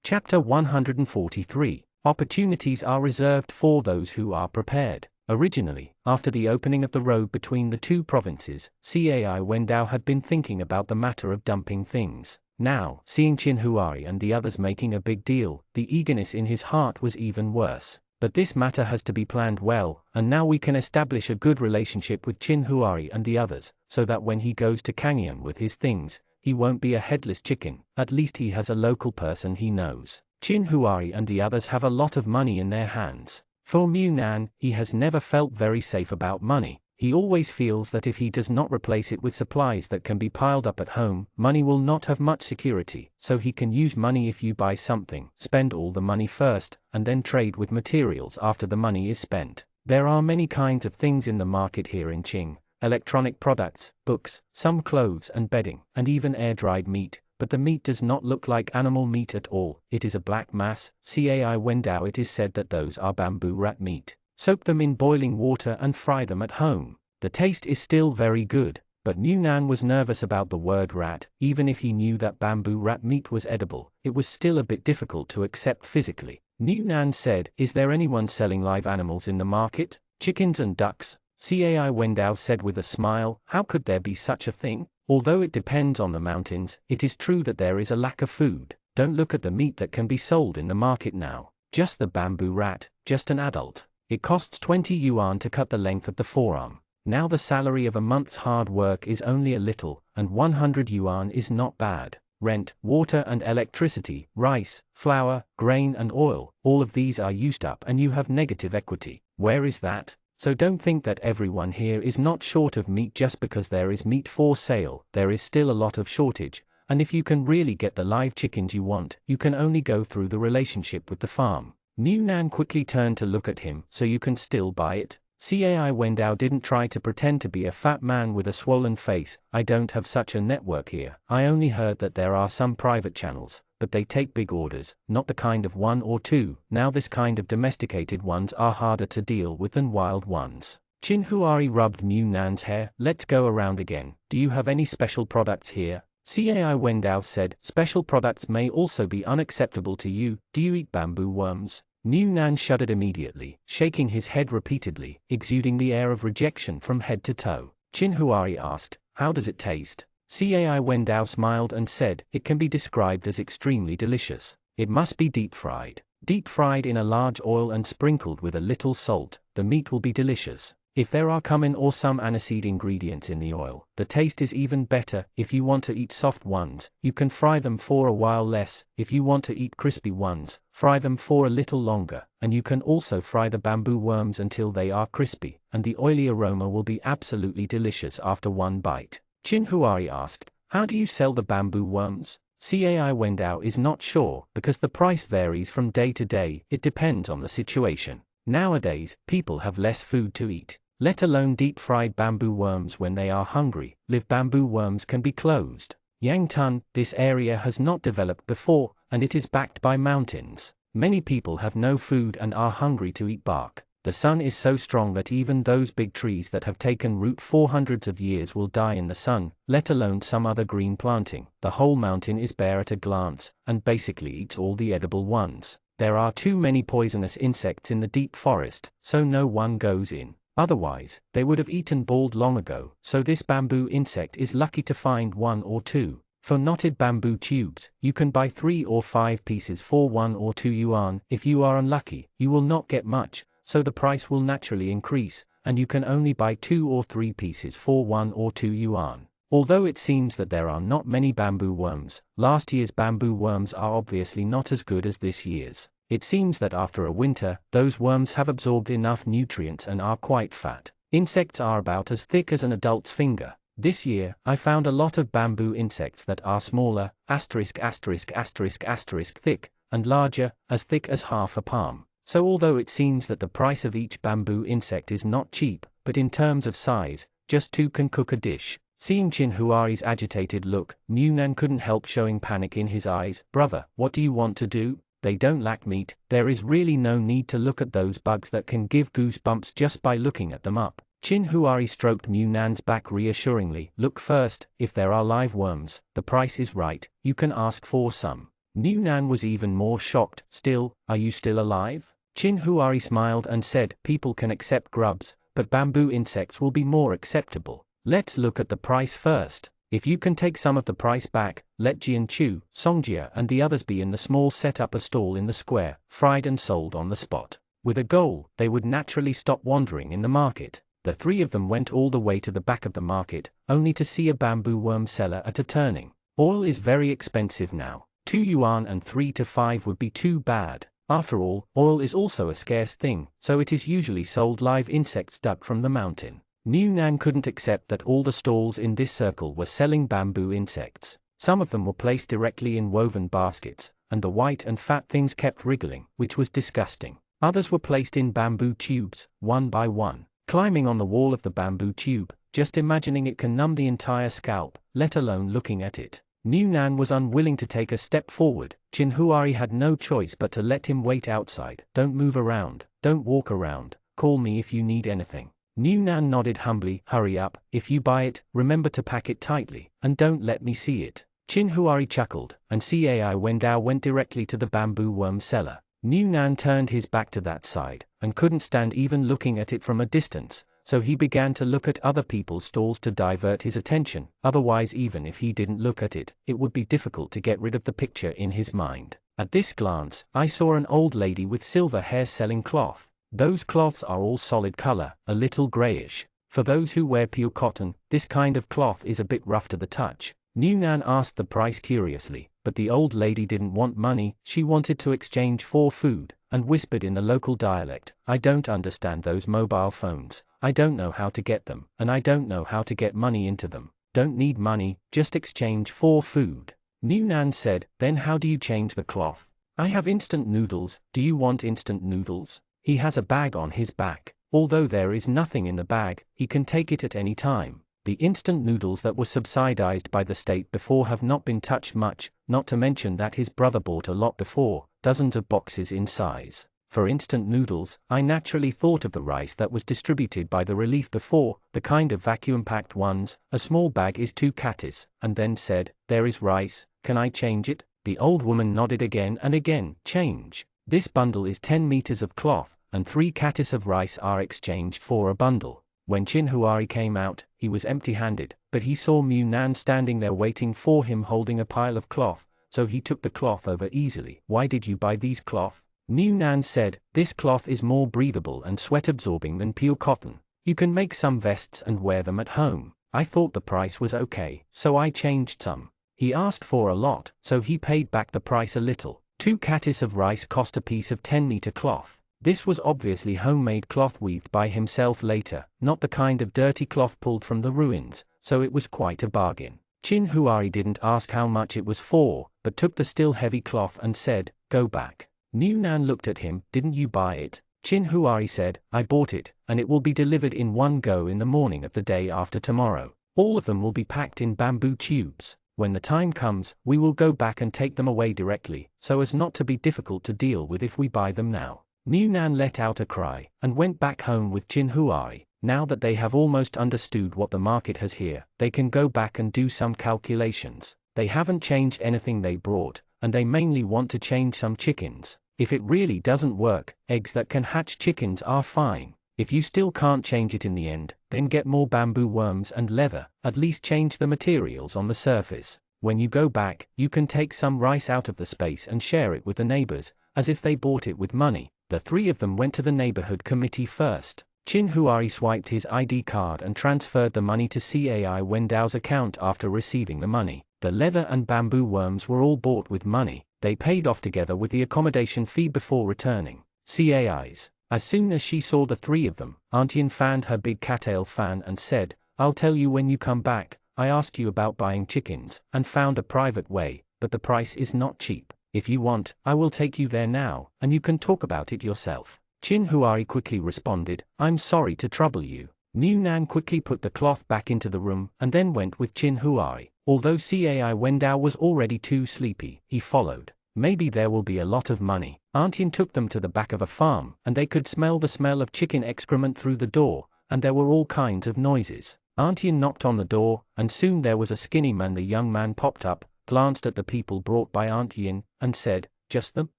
Chapter 143. Opportunities are reserved for those who are prepared. Originally, after the opening of the road between the two provinces, Cai Wendao had been thinking about the matter of dumping things. Now, seeing Chinhuari and the others making a big deal, the eagerness in his heart was even worse. But this matter has to be planned well, and now we can establish a good relationship with Chinhuari and the others, so that when he goes to Kangyang with his things, he won't be a headless chicken. At least he has a local person he knows. Chinhuari and the others have a lot of money in their hands. For Munan, he has never felt very safe about money. He always feels that if he does not replace it with supplies that can be piled up at home, money will not have much security. So he can use money. If you buy something, spend all the money first, and then trade with materials after the money is spent. There are many kinds of things in the market here in Qing: electronic products, books, some clothes and bedding, and even air-dried meat. But the meat does not look like animal meat at all. It is a black mass. Cai Wendao, it is said that those are bamboo rat meat. Soak them in boiling water and fry them at home. The taste is still very good, but Munan was nervous about the word rat. Even if he knew that bamboo rat meat was edible, it was still a bit difficult to accept physically. Munan said, "Is there anyone selling live animals in the market? Chickens and ducks?" Cai Wendao said with a smile, "How could there be such a thing? Although it depends on the mountains, it is true that there is a lack of food. Don't look at the meat that can be sold in the market now. Just the bamboo rat, just an adult. It costs 20 yuan to cut the length of the forearm. Now the salary of a month's hard work is only a little, and 100 yuan is not bad. Rent, water and electricity, rice, flour, grain and oil, all of these are used up and you have negative equity. Where is that? So don't think that everyone here is not short of meat just because there is meat for sale. There is still a lot of shortage, and if you can really get the live chickens you want, you can only go through the relationship with the farm." Munan quickly turned to look at him. "So you can still buy it?" Cai Wendao didn't try to pretend to be a fat man with a swollen face. "I don't have such a network here. I only heard that there are some private channels, but they take big orders, not the kind of 1 or 2. Now this kind of domesticated ones are harder to deal with than wild ones." Chinhuari rubbed Munan's hair. "Let's go around again. Do you have any special products here?" Cai Wendao said, "Special products may also be unacceptable to you. Do you eat bamboo worms?" Munan shuddered immediately, shaking his head repeatedly, exuding the air of rejection from head to toe. Chinhuari asked, "How does it taste?" Cai Wendao smiled and said, "It can be described as extremely delicious. It must be deep-fried. Deep-fried in a large oil and sprinkled with a little salt, the meat will be delicious. If there are cumin or some aniseed ingredients in the oil, the taste is even better. If you want to eat soft ones, you can fry them for a while less. If you want to eat crispy ones, fry them for a little longer, and you can also fry the bamboo worms until they are crispy, and the oily aroma will be absolutely delicious after one bite." Chinhuari asked, "How do you sell the bamboo worms?" Cai Wendao is not sure because the price varies from day to day, it depends on the situation. Nowadays, people have less food to eat, let alone deep-fried bamboo worms when they are hungry. Live bamboo worms can be closed. Yangtun, this area has not developed before, and it is backed by mountains. Many people have no food and are hungry to eat bark. The sun is so strong that even those big trees that have taken root for hundreds of years will die in the sun, let alone some other green planting. The whole mountain is bare at a glance, and basically eats all the edible ones. There are too many poisonous insects in the deep forest, so no one goes in. Otherwise, they would have eaten bald long ago, so this bamboo insect is lucky to find one or two. For knotted bamboo tubes, you can buy 3 or 5 pieces for 1 or 2 yuan. If you are unlucky, you will not get much, so the price will naturally increase, and you can only buy 2 or 3 pieces for 1 or 2 yuan. Although it seems that there are not many bamboo worms, last year's bamboo worms are obviously not as good as this year's. It seems that after a winter, those worms have absorbed enough nutrients and are quite fat. Insects are about as thick as an adult's finger. This year, I found a lot of bamboo insects that are smaller, thick, and larger, as thick as half a palm. So although it seems that the price of each bamboo insect is not cheap, but in terms of size, just 2 can cook a dish. Seeing Chin Huari's agitated look, Munan couldn't help showing panic in his eyes. Brother, what do you want to do? They don't lack meat. There is really no need to look at those bugs that can give goosebumps just by looking at them up. Chin Huari stroked Munan's back reassuringly. Look first, if there are live worms, the price is right, you can ask for some. Munan was even more shocked. Still, are you still alive? Chin Huari smiled and said, people can accept grubs, but bamboo insects will be more acceptable. Let's look at the price first. If you can take some of the price back, let Jian Chu, Songjia and the others be in the small set up a stall in the square, fried and sold on the spot. With a goal, they would naturally stop wandering in the market. The 3 of them went all the way to the back of the market, only to see a bamboo worm seller at a turning. Oil is very expensive now. 2 yuan and 3 to 5 would be too bad. After all, oil is also a scarce thing, so it is usually sold live insects dug from the mountain. Munan couldn't accept that all the stalls in this circle were selling bamboo insects. Some of them were placed directly in woven baskets, and the white and fat things kept wriggling, which was disgusting. Others were placed in bamboo tubes, one by one. Climbing on the wall of the bamboo tube, just imagining it can numb the entire scalp, let alone looking at it. Munan was unwilling to take a step forward. Chin Huari had no choice but to let him wait outside. Don't move around, don't walk around, call me if you need anything. Munan nodded humbly. Hurry up, if you buy it, remember to pack it tightly, and don't let me see it. Chin Huari chuckled, and Cai Wendao went directly to the bamboo worm seller. Munan turned his back to that side, and couldn't stand even looking at it from a distance, so he began to look at other people's stalls to divert his attention. Otherwise, even if he didn't look at it, it would be difficult to get rid of the picture in his mind. At this glance, I saw an old lady with silver hair selling cloth. Those cloths are all solid color, a little grayish. For those who wear pure cotton, this kind of cloth is a bit rough to the touch. Munan asked the price curiously, but the old lady didn't want money, she wanted to exchange for food, and whispered in the local dialect, I don't understand those mobile phones, I don't know how to get them, and I don't know how to get money into them. Don't need money, just exchange for food. Munan said, then how do you change the cloth? I have instant noodles, do you want instant noodles? He has a bag on his back. Although there is nothing in the bag, he can take it at any time. The instant noodles that were subsidized by the state before have not been touched much, not to mention that his brother bought a lot before, dozens of boxes in size. For instant noodles, I naturally thought of the rice that was distributed by the relief before, the kind of vacuum-packed ones. A small bag is 2 katis, and then said, there is rice, can I change it? The old woman nodded again and again, change. This bundle is 10 meters of cloth, and 3 katis of rice are exchanged for a bundle. When Chin Huari came out, he was empty-handed, but he saw Munan standing there waiting for him holding a pile of cloth, so he took the cloth over easily. Why did you buy these cloth? Munan said, this cloth is more breathable and sweat-absorbing than pure cotton. You can make some vests and wear them at home. I thought the price was okay, so I changed some. He asked for a lot, so he paid back the price a little. 2 katis of rice cost a piece of 10-meter cloth. This was obviously homemade cloth weaved by himself later, not the kind of dirty cloth pulled from the ruins, so it was quite a bargain. Chin Huari didn't ask how much it was for, but took the still heavy cloth and said, "Go back." New Nan looked at him. "Didn't you buy it?" Chin Huari said, "I bought it, and it will be delivered in one go in the morning of the day after tomorrow. All of them will be packed in bamboo tubes. When the time comes, we will go back and take them away directly, so as not to be difficult to deal with if we buy them now." New Nan let out a cry, and went back home with Chin Huari. Now that they have almost understood what the market has here, they can go back and do some calculations. They haven't changed anything they brought, and they mainly want to change some chickens. If it really doesn't work, eggs that can hatch chickens are fine. If you still can't change it in the end, then get more bamboo worms and leather, at least change the materials on the surface. When you go back, you can take some rice out of the space and share it with the neighbors, as if they bought it with money. The three of them went to the neighborhood committee first. Chin Huari swiped his ID card and transferred the money to Cai Wendao's account after receiving the money. The leather and bamboo worms were all bought with money. They paid off together with the accommodation fee before returning. Cai's. As soon as she saw the three of them, Aunt Yin fanned her big cattail fan and said, "I'll tell you when you come back. I asked you about buying chickens, and found a private way, but the price is not cheap. If you want, I will take you there now, and you can talk about it yourself." Chin Huari quickly responded, "I'm sorry to trouble you." New Nan quickly put the cloth back into the room and then went with Chin Huari. Although Cai Wendao was already too sleepy, he followed. Maybe there will be a lot of money. Aunt Yin took them to the back of a farm, and they could smell the smell of chicken excrement through the door, and there were all kinds of noises. Aunt Yin knocked on the door, and soon there was a skinny man. The young man popped up, glanced at the people brought by Aunt Yin, and said, "Just them?"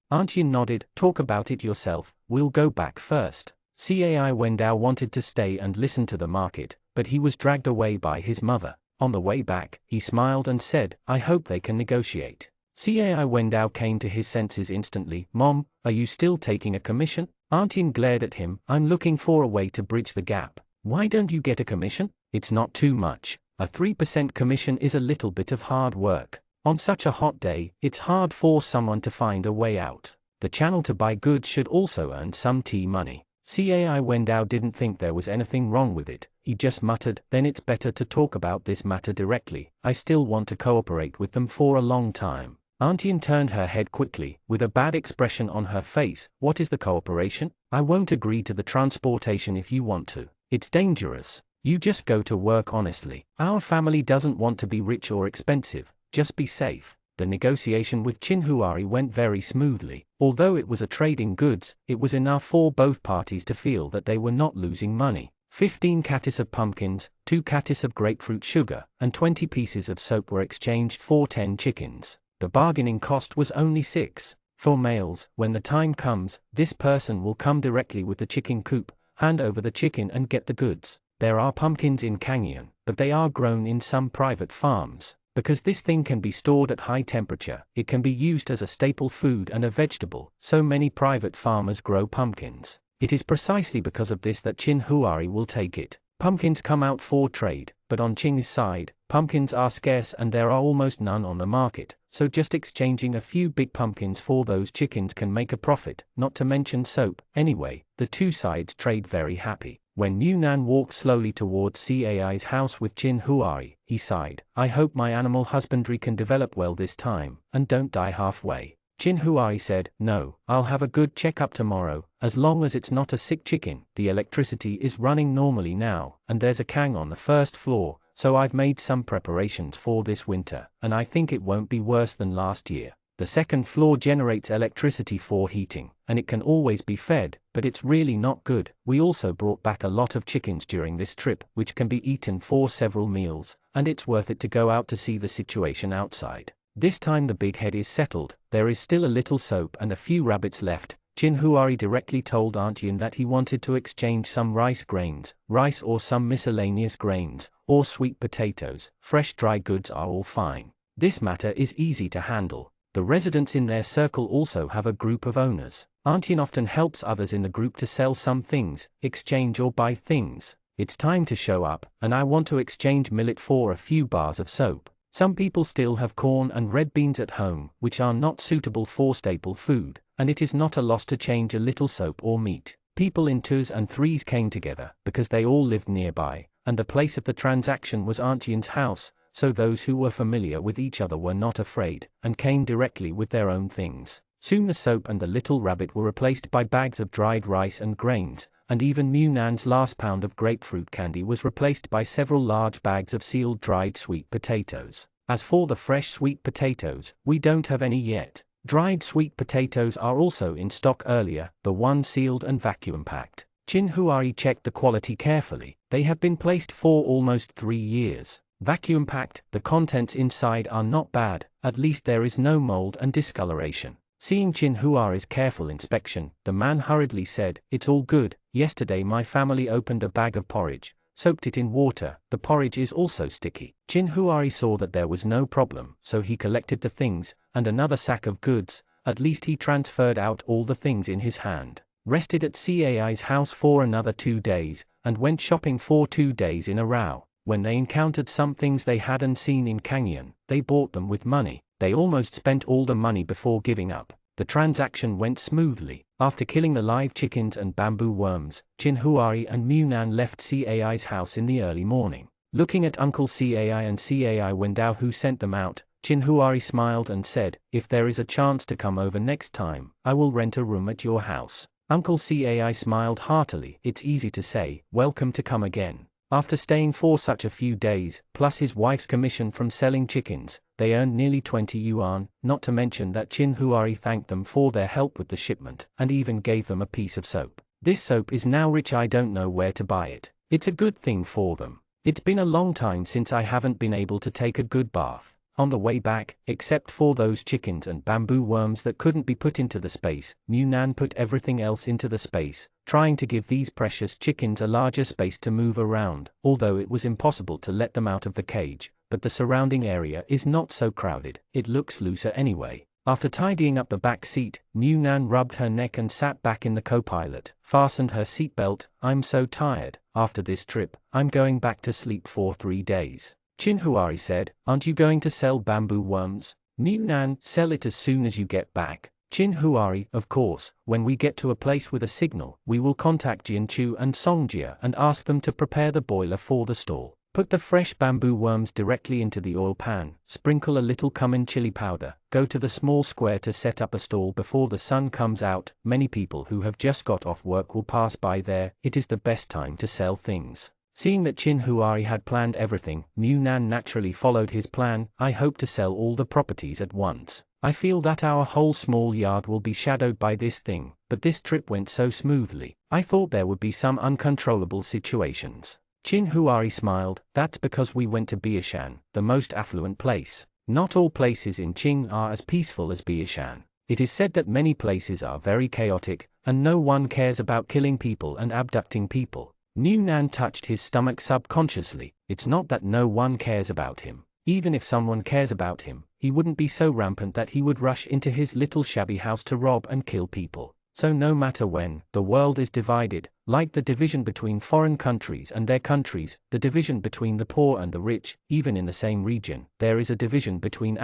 Aunt Yin nodded. "Talk about it yourself, we'll go back first." Cai Wendao wanted to stay and listen to the market, but he was dragged away by his mother. On the way back, he smiled and said, "I hope they can negotiate." Cai Wendao came to his senses instantly. "Mom, are you still taking a commission?" Aunt Yin glared at him. "I'm looking for a way to bridge the gap. Why don't you get a commission? It's not too much. A 3% commission is a little bit of hard work. On such a hot day, it's hard for someone to find a way out. The channel to buy goods should also earn some tea money." Cai Wendao didn't think there was anything wrong with it. He just muttered, "Then it's better to talk about this matter directly. I still want to cooperate with them for a long time." Aunt Yin turned her head quickly, with a bad expression on her face. "What is the cooperation? I won't agree to the transportation if you want to. It's dangerous. You just go to work honestly. Our family doesn't want to be rich or expensive. Just be safe." The negotiation with Chin Huari went very smoothly. Although it was a trade in goods, it was enough for both parties to feel that they were not losing money. 15 cattis of pumpkins, 2 cattis of grapefruit sugar, and 20 pieces of soap were exchanged for 10 chickens. The bargaining cost was only 6. For males, when the time comes, this person will come directly with the chicken coop, hand over the chicken and get the goods. There are pumpkins in Kangyang, but they are grown in some private farms. Because this thing can be stored at high temperature, it can be used as a staple food and a vegetable, so many private farmers grow pumpkins. It is precisely because of this that Chin Huari will take it. Pumpkins come out for trade, but on Chin's side, pumpkins are scarce and there are almost none on the market, so just exchanging a few big pumpkins for those chickens can make a profit, not to mention soap. Anyway, the two sides trade very happy. When New Nan walked slowly towards Cai's house with Chin Huari, he sighed, "I hope my animal husbandry can develop well this time, and don't die halfway." Chin Huari said, "No, I'll have a good checkup tomorrow, as long as it's not a sick chicken. The electricity is running normally now, and there's a kang on the first floor, so I've made some preparations for this winter, and I think it won't be worse than last year. The second floor generates electricity for heating, and it can always be fed, but it's really not good. We also brought back a lot of chickens during this trip, which can be eaten for several meals, and it's worth it to go out to see the situation outside. This time the big head is settled, there is still a little soap and a few rabbits left." Chin Huari directly told Aunt Yin that he wanted to exchange some rice grains, rice or some miscellaneous grains, or sweet potatoes. Fresh dry goods are all fine. This matter is easy to handle. The residents in their circle also have a group of owners. Aunt Yin often helps others in the group to sell some things, exchange or buy things. It's time to show up, and I want to exchange millet for a few bars of soap. Some people still have corn and red beans at home, which are not suitable for staple food, and it is not a loss to change a little soap or meat. People in 2s and 3s came together, because they all lived nearby, and the place of the transaction was Aunt Yin's house, so those who were familiar with each other were not afraid, and came directly with their own things. Soon the soap and the little rabbit were replaced by bags of dried rice and grains, and even Munan's last pound of grapefruit candy was replaced by several large bags of sealed dried sweet potatoes. As for the fresh sweet potatoes, we don't have any yet. Dried sweet potatoes are also in stock earlier, the ones sealed and vacuum-packed. Chin Huari checked the quality carefully. They have been placed for almost 3 years. Vacuum-packed, the contents inside are not bad, at least there is no mold and discoloration. Seeing Chin Huari's careful inspection, the man hurriedly said, "It's all good. Yesterday my family opened a bag of porridge, soaked it in water. The porridge is also sticky." Chin Huari saw that there was no problem, so he collected the things, and another sack of goods. At least he transferred out all the things in his hand, rested at Cai's house for another 2 days, and went shopping for 2 days in a row. When they encountered some things they hadn't seen in Kangyang, they bought them with money. They almost spent all the money before giving up. The transaction went smoothly. After killing the live chickens and bamboo worms, Chin Huari and Munan left Cai's house in the early morning. Looking at Uncle Cai and Cai Wendao who sent them out, Chin Huari smiled and said, "If there is a chance to come over next time, I will rent a room at your house." Uncle Cai smiled heartily. It's easy to say, "Welcome to come again." After staying for such a few days, plus his wife's commission from selling chickens, they earned nearly 20 yuan, not to mention that Chin Huari thanked them for their help with the shipment, and even gave them a piece of soap. "This soap is now rich, I don't know where to buy it. It's a good thing for them. It's been a long time since I haven't been able to take a good bath." On the way back, except for those chickens and bamboo worms that couldn't be put into the space, Munan put everything else into the space, trying to give these precious chickens a larger space to move around, although it was impossible to let them out of the cage, but the surrounding area is not so crowded, it looks looser anyway. After tidying up the back seat, Munan rubbed her neck and sat back in the co-pilot, fastened her seatbelt. "I'm so tired. After this trip, I'm going back to sleep for 3 days. Chin Huari said, "Aren't you going to sell bamboo worms?" Munan, "Sell it as soon as you get back." Chin Huari, "Of course, when we get to a place with a signal, we will contact Jianchu and Songjia and ask them to prepare the boiler for the stall. Put the fresh bamboo worms directly into the oil pan, sprinkle a little cumin chili powder, go to the small square to set up a stall before the sun comes out. Many people who have just got off work will pass by there. It is the best time to sell things." Seeing that Chin Huari had planned everything, Munan naturally followed his plan. "I hope to sell all the properties at once. I feel that our whole small yard will be shadowed by this thing, but this trip went so smoothly. I thought there would be some uncontrollable situations." Chin Huari smiled. "That's because we went to Biashan, the most affluent place. Not all places in Qing are as peaceful as Biashan. It is said that many places are very chaotic, and no one cares about killing people and abducting people." Munan touched his stomach subconsciously. It's not that no one cares about him. Even if someone cares about him, he wouldn't be so rampant that he would rush into his little shabby house to rob and kill people. So no matter when, the world is divided, like the division between foreign countries and their countries, the division between the poor and the rich, even in the same region, there is a division between ******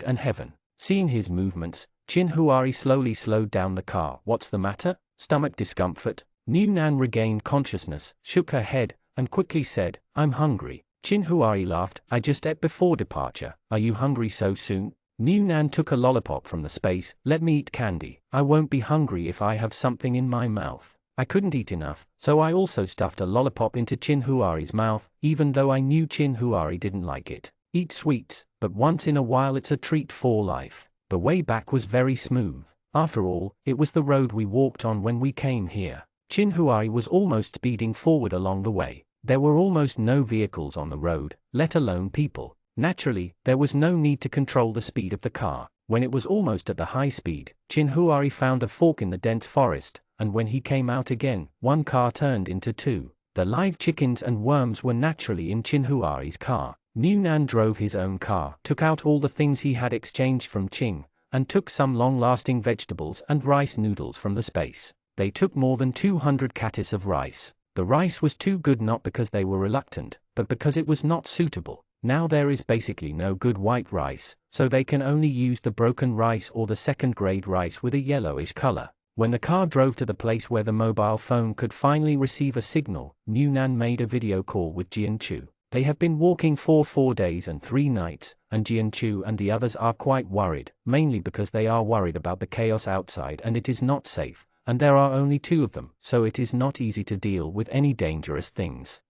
and heaven. Seeing his movements, Chin Huari slowly slowed down the car. "What's the matter? Stomach discomfort?" Munan regained consciousness, shook her head, and quickly said, "I'm hungry." Chin Huari laughed. "I just ate before departure. Are you hungry so soon?" Munan took a lollipop from the space. "Let me eat candy. I won't be hungry if I have something in my mouth." I couldn't eat enough, so I also stuffed a lollipop into Chin Huari's mouth, even though I knew Chin Huari didn't like it. Eat sweets, but once in a while it's a treat for life. The way back was very smooth. After all, it was the road we walked on when we came here. Chin Huari was almost speeding forward along the way. There were almost no vehicles on the road, let alone people. Naturally, there was no need to control the speed of the car. When it was almost at the high speed, Chin Huari found a fork in the dense forest, and when he came out again, one car turned into two. The live chickens and worms were naturally in Chin Huari's car. Munan drove his own car, took out all the things he had exchanged from Qing, and took some long-lasting vegetables and rice noodles from the space. They took more than 200 kattis of rice. The rice was too good not because they were reluctant, but because it was not suitable. Now there is basically no good white rice, so they can only use the broken rice or the second-grade rice with a yellowish color. When the car drove to the place where the mobile phone could finally receive a signal, Munan made a video call with Jianchu. They have been walking for 4 days and 3 nights, and Jianchu and the others are quite worried, mainly because they are worried about the chaos outside and it is not safe, and there are only 2 of them, so it is not easy to deal with any dangerous things.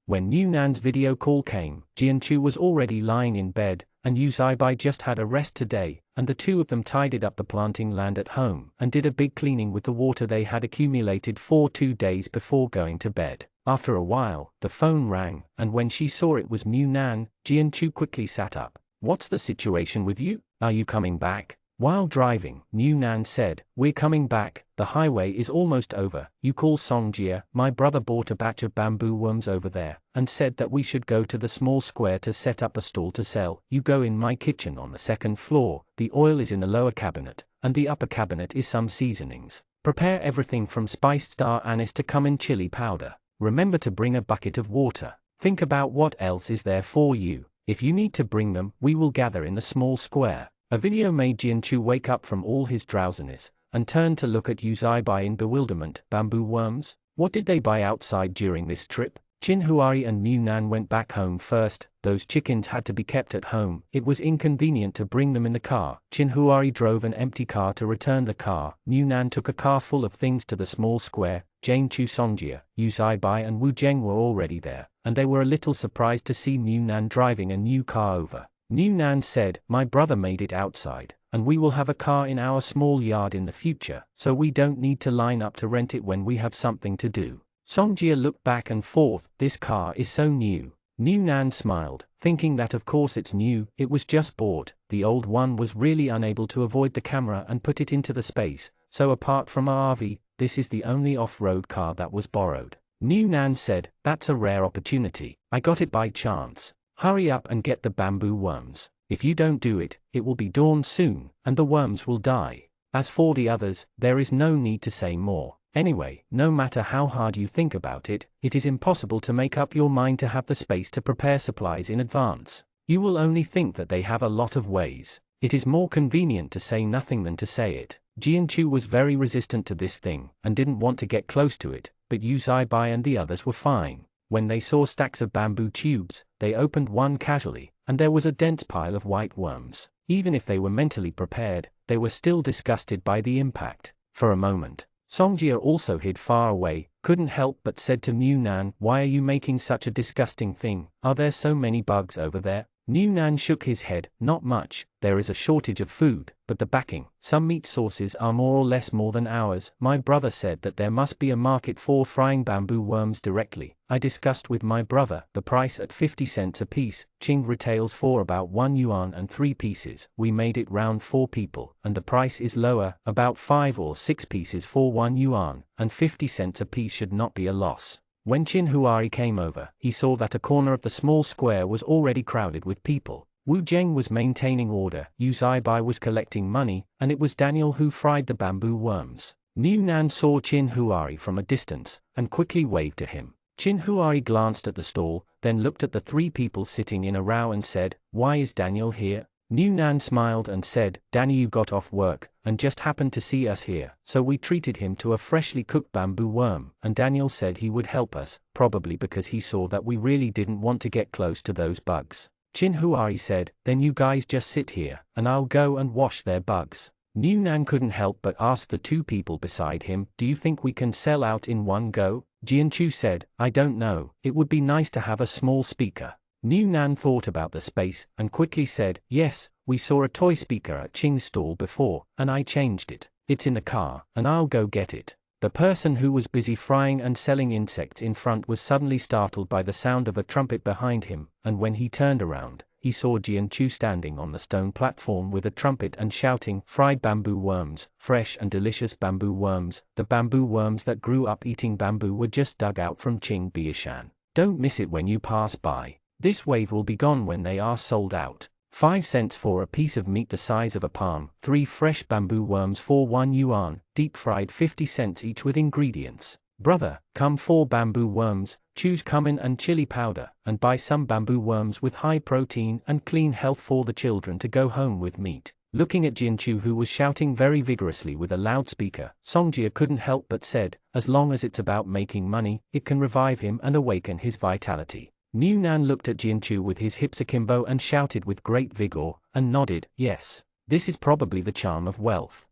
When Yunan's video call came, Jianchu was already lying in bed, and Yu Zaibai just had a rest today, and the 2 of them tidied up the planting land at home and did a big cleaning with the water they had accumulated for 2 days before going to bed. After a while, the phone rang, and when she saw it was Yunnan, Jianchu quickly sat up. "What's the situation with you? Are you coming back?" While driving, Yunnan said, "We're coming back, the highway is almost over. You call Songjia, my brother bought a batch of bamboo worms over there, and said that we should go to the small square to set up a stall to sell. You go in my kitchen on the 2nd floor, the oil is in the lower cabinet, and the upper cabinet is some seasonings. Prepare everything from spiced star anise to cumin chili powder. Remember to bring a bucket of water. Think about what else is there for you. If you need to bring them, we will gather in the small square." A video made Jianchu wake up from all his drowsiness, and turn to look at Yu Zaibai in bewilderment. "Bamboo worms? What did they buy outside during this trip?" Qin Huari and Yunnan went back home first. Those chickens had to be kept at home. It was inconvenient to bring them in the car. Qin Huari drove an empty car to return the car. Yunnan took a car full of things to the small square. Jianchu, Songjia, Yu Zaibai and Wu Zheng were already there, and they were a little surprised to see Yunnan driving a new car over. Yunnan said, "My brother made it outside, and we will have a car in our small yard in the future, so we don't need to line up to rent it when we have something to do." Songjia looked back and forth. "This car is so new." Yunnan smiled, thinking that of course it's new, it was just bought. The old one was really unable to avoid the camera and put it into the space, so apart from our RV, this is the only off-road car that was borrowed. Yunnan said, "That's a rare opportunity. I got it by chance. Hurry up and get the bamboo worms. If you don't do it, it will be dawn soon, and the worms will die. As for the others, there is no need to say more. Anyway, no matter how hard you think about it, it is impossible to make up your mind to have the space to prepare supplies in advance. You will only think that they have a lot of ways. It is more convenient to say nothing than to say it." Jianchu was very resistant to this thing, and didn't want to get close to it, but Yu Zaibai and the others were fine. When they saw stacks of bamboo tubes, they opened one casually, and there was a dense pile of white worms. Even if they were mentally prepared, they were still disgusted by the impact. For a moment, Songjia also hid far away, couldn't help but said to Yunnan, "Why are you making such a disgusting thing? Are there so many bugs over there?" Yunnan shook his head, "Not much, there is a shortage of food, but the backing, some meat sources are more or less more than ours. My brother said that there must be a market for frying bamboo worms directly. I discussed with my brother, the price at 50 cents a piece, Qing retails for about 1 yuan and 3 pieces. We made it round 4 people, and the price is lower, about 5 or 6 pieces for 1 yuan, and 50 cents a piece should not be a loss." When Qin Huari came over, he saw that a corner of the small square was already crowded with people. Wu Zheng was maintaining order, Yu Zaibai was collecting money, and it was Daniel who fried the bamboo worms. Yunnan saw Qin Huari from a distance, and quickly waved to him. Qin Huari glanced at the stall, then looked at the 3 people sitting in a row and said, "Why is Daniel here?" Yunnan smiled and said, "Daniel got off work, and just happened to see us here, so we treated him to a freshly cooked bamboo worm, and Daniel said he would help us, probably because he saw that we really didn't want to get close to those bugs." Qin Huari said, "Then you guys just sit here, and I'll go and wash their bugs." Yunnan couldn't help but ask the 2 people beside him, "Do you think we can sell out in one go?" Jianchu said, "I don't know, it would be nice to have a small speaker." Yunnan thought about the space, and quickly said, "Yes, we saw a toy speaker at Qing's stall before, and I changed it. It's in the car, and I'll go get it." The person who was busy frying and selling insects in front was suddenly startled by the sound of a trumpet behind him, and when he turned around, he saw Jianchu standing on the stone platform with a trumpet and shouting, "Fried bamboo worms, fresh and delicious bamboo worms." The bamboo worms that grew up eating bamboo were just dug out from Qing Biashan. Don't miss it when you pass by. This wave will be gone when they are sold out. 5 cents for a piece of meat the size of a palm, 3 fresh bamboo worms for 1 yuan, deep fried 50 cents each with ingredients. "Brother, come 4 bamboo worms, choose cumin and chili powder, and buy some bamboo worms with high protein and clean health for the children to go home with meat." Looking at Jianchu who was shouting very vigorously with a loudspeaker, Songjia couldn't help but said, "As long as it's about making money, it can revive him and awaken his vitality." New Nan looked at Jianchu with his hips akimbo and shouted with great vigor, and nodded, yes, this is probably the charm of wealth.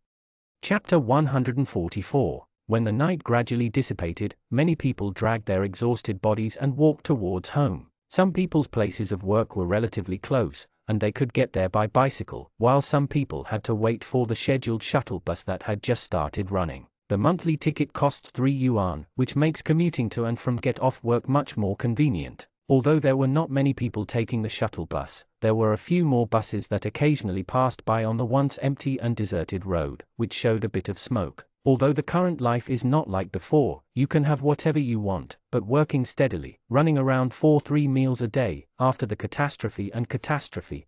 Chapter 144. When the night gradually dissipated, many people dragged their exhausted bodies and walked towards home. Some people's places of work were relatively close, and they could get there by bicycle, while some people had to wait for the scheduled shuttle bus that had just started running. The monthly ticket costs 3 yuan, which makes commuting to and from get-off work much more convenient. Although there were not many people taking the shuttle bus, there were a few more buses that occasionally passed by on the once empty and deserted road, which showed a bit of smoke. Although the current life is not like before, you can have whatever you want, but working steadily, running around for 3 meals a day, after the catastrophe,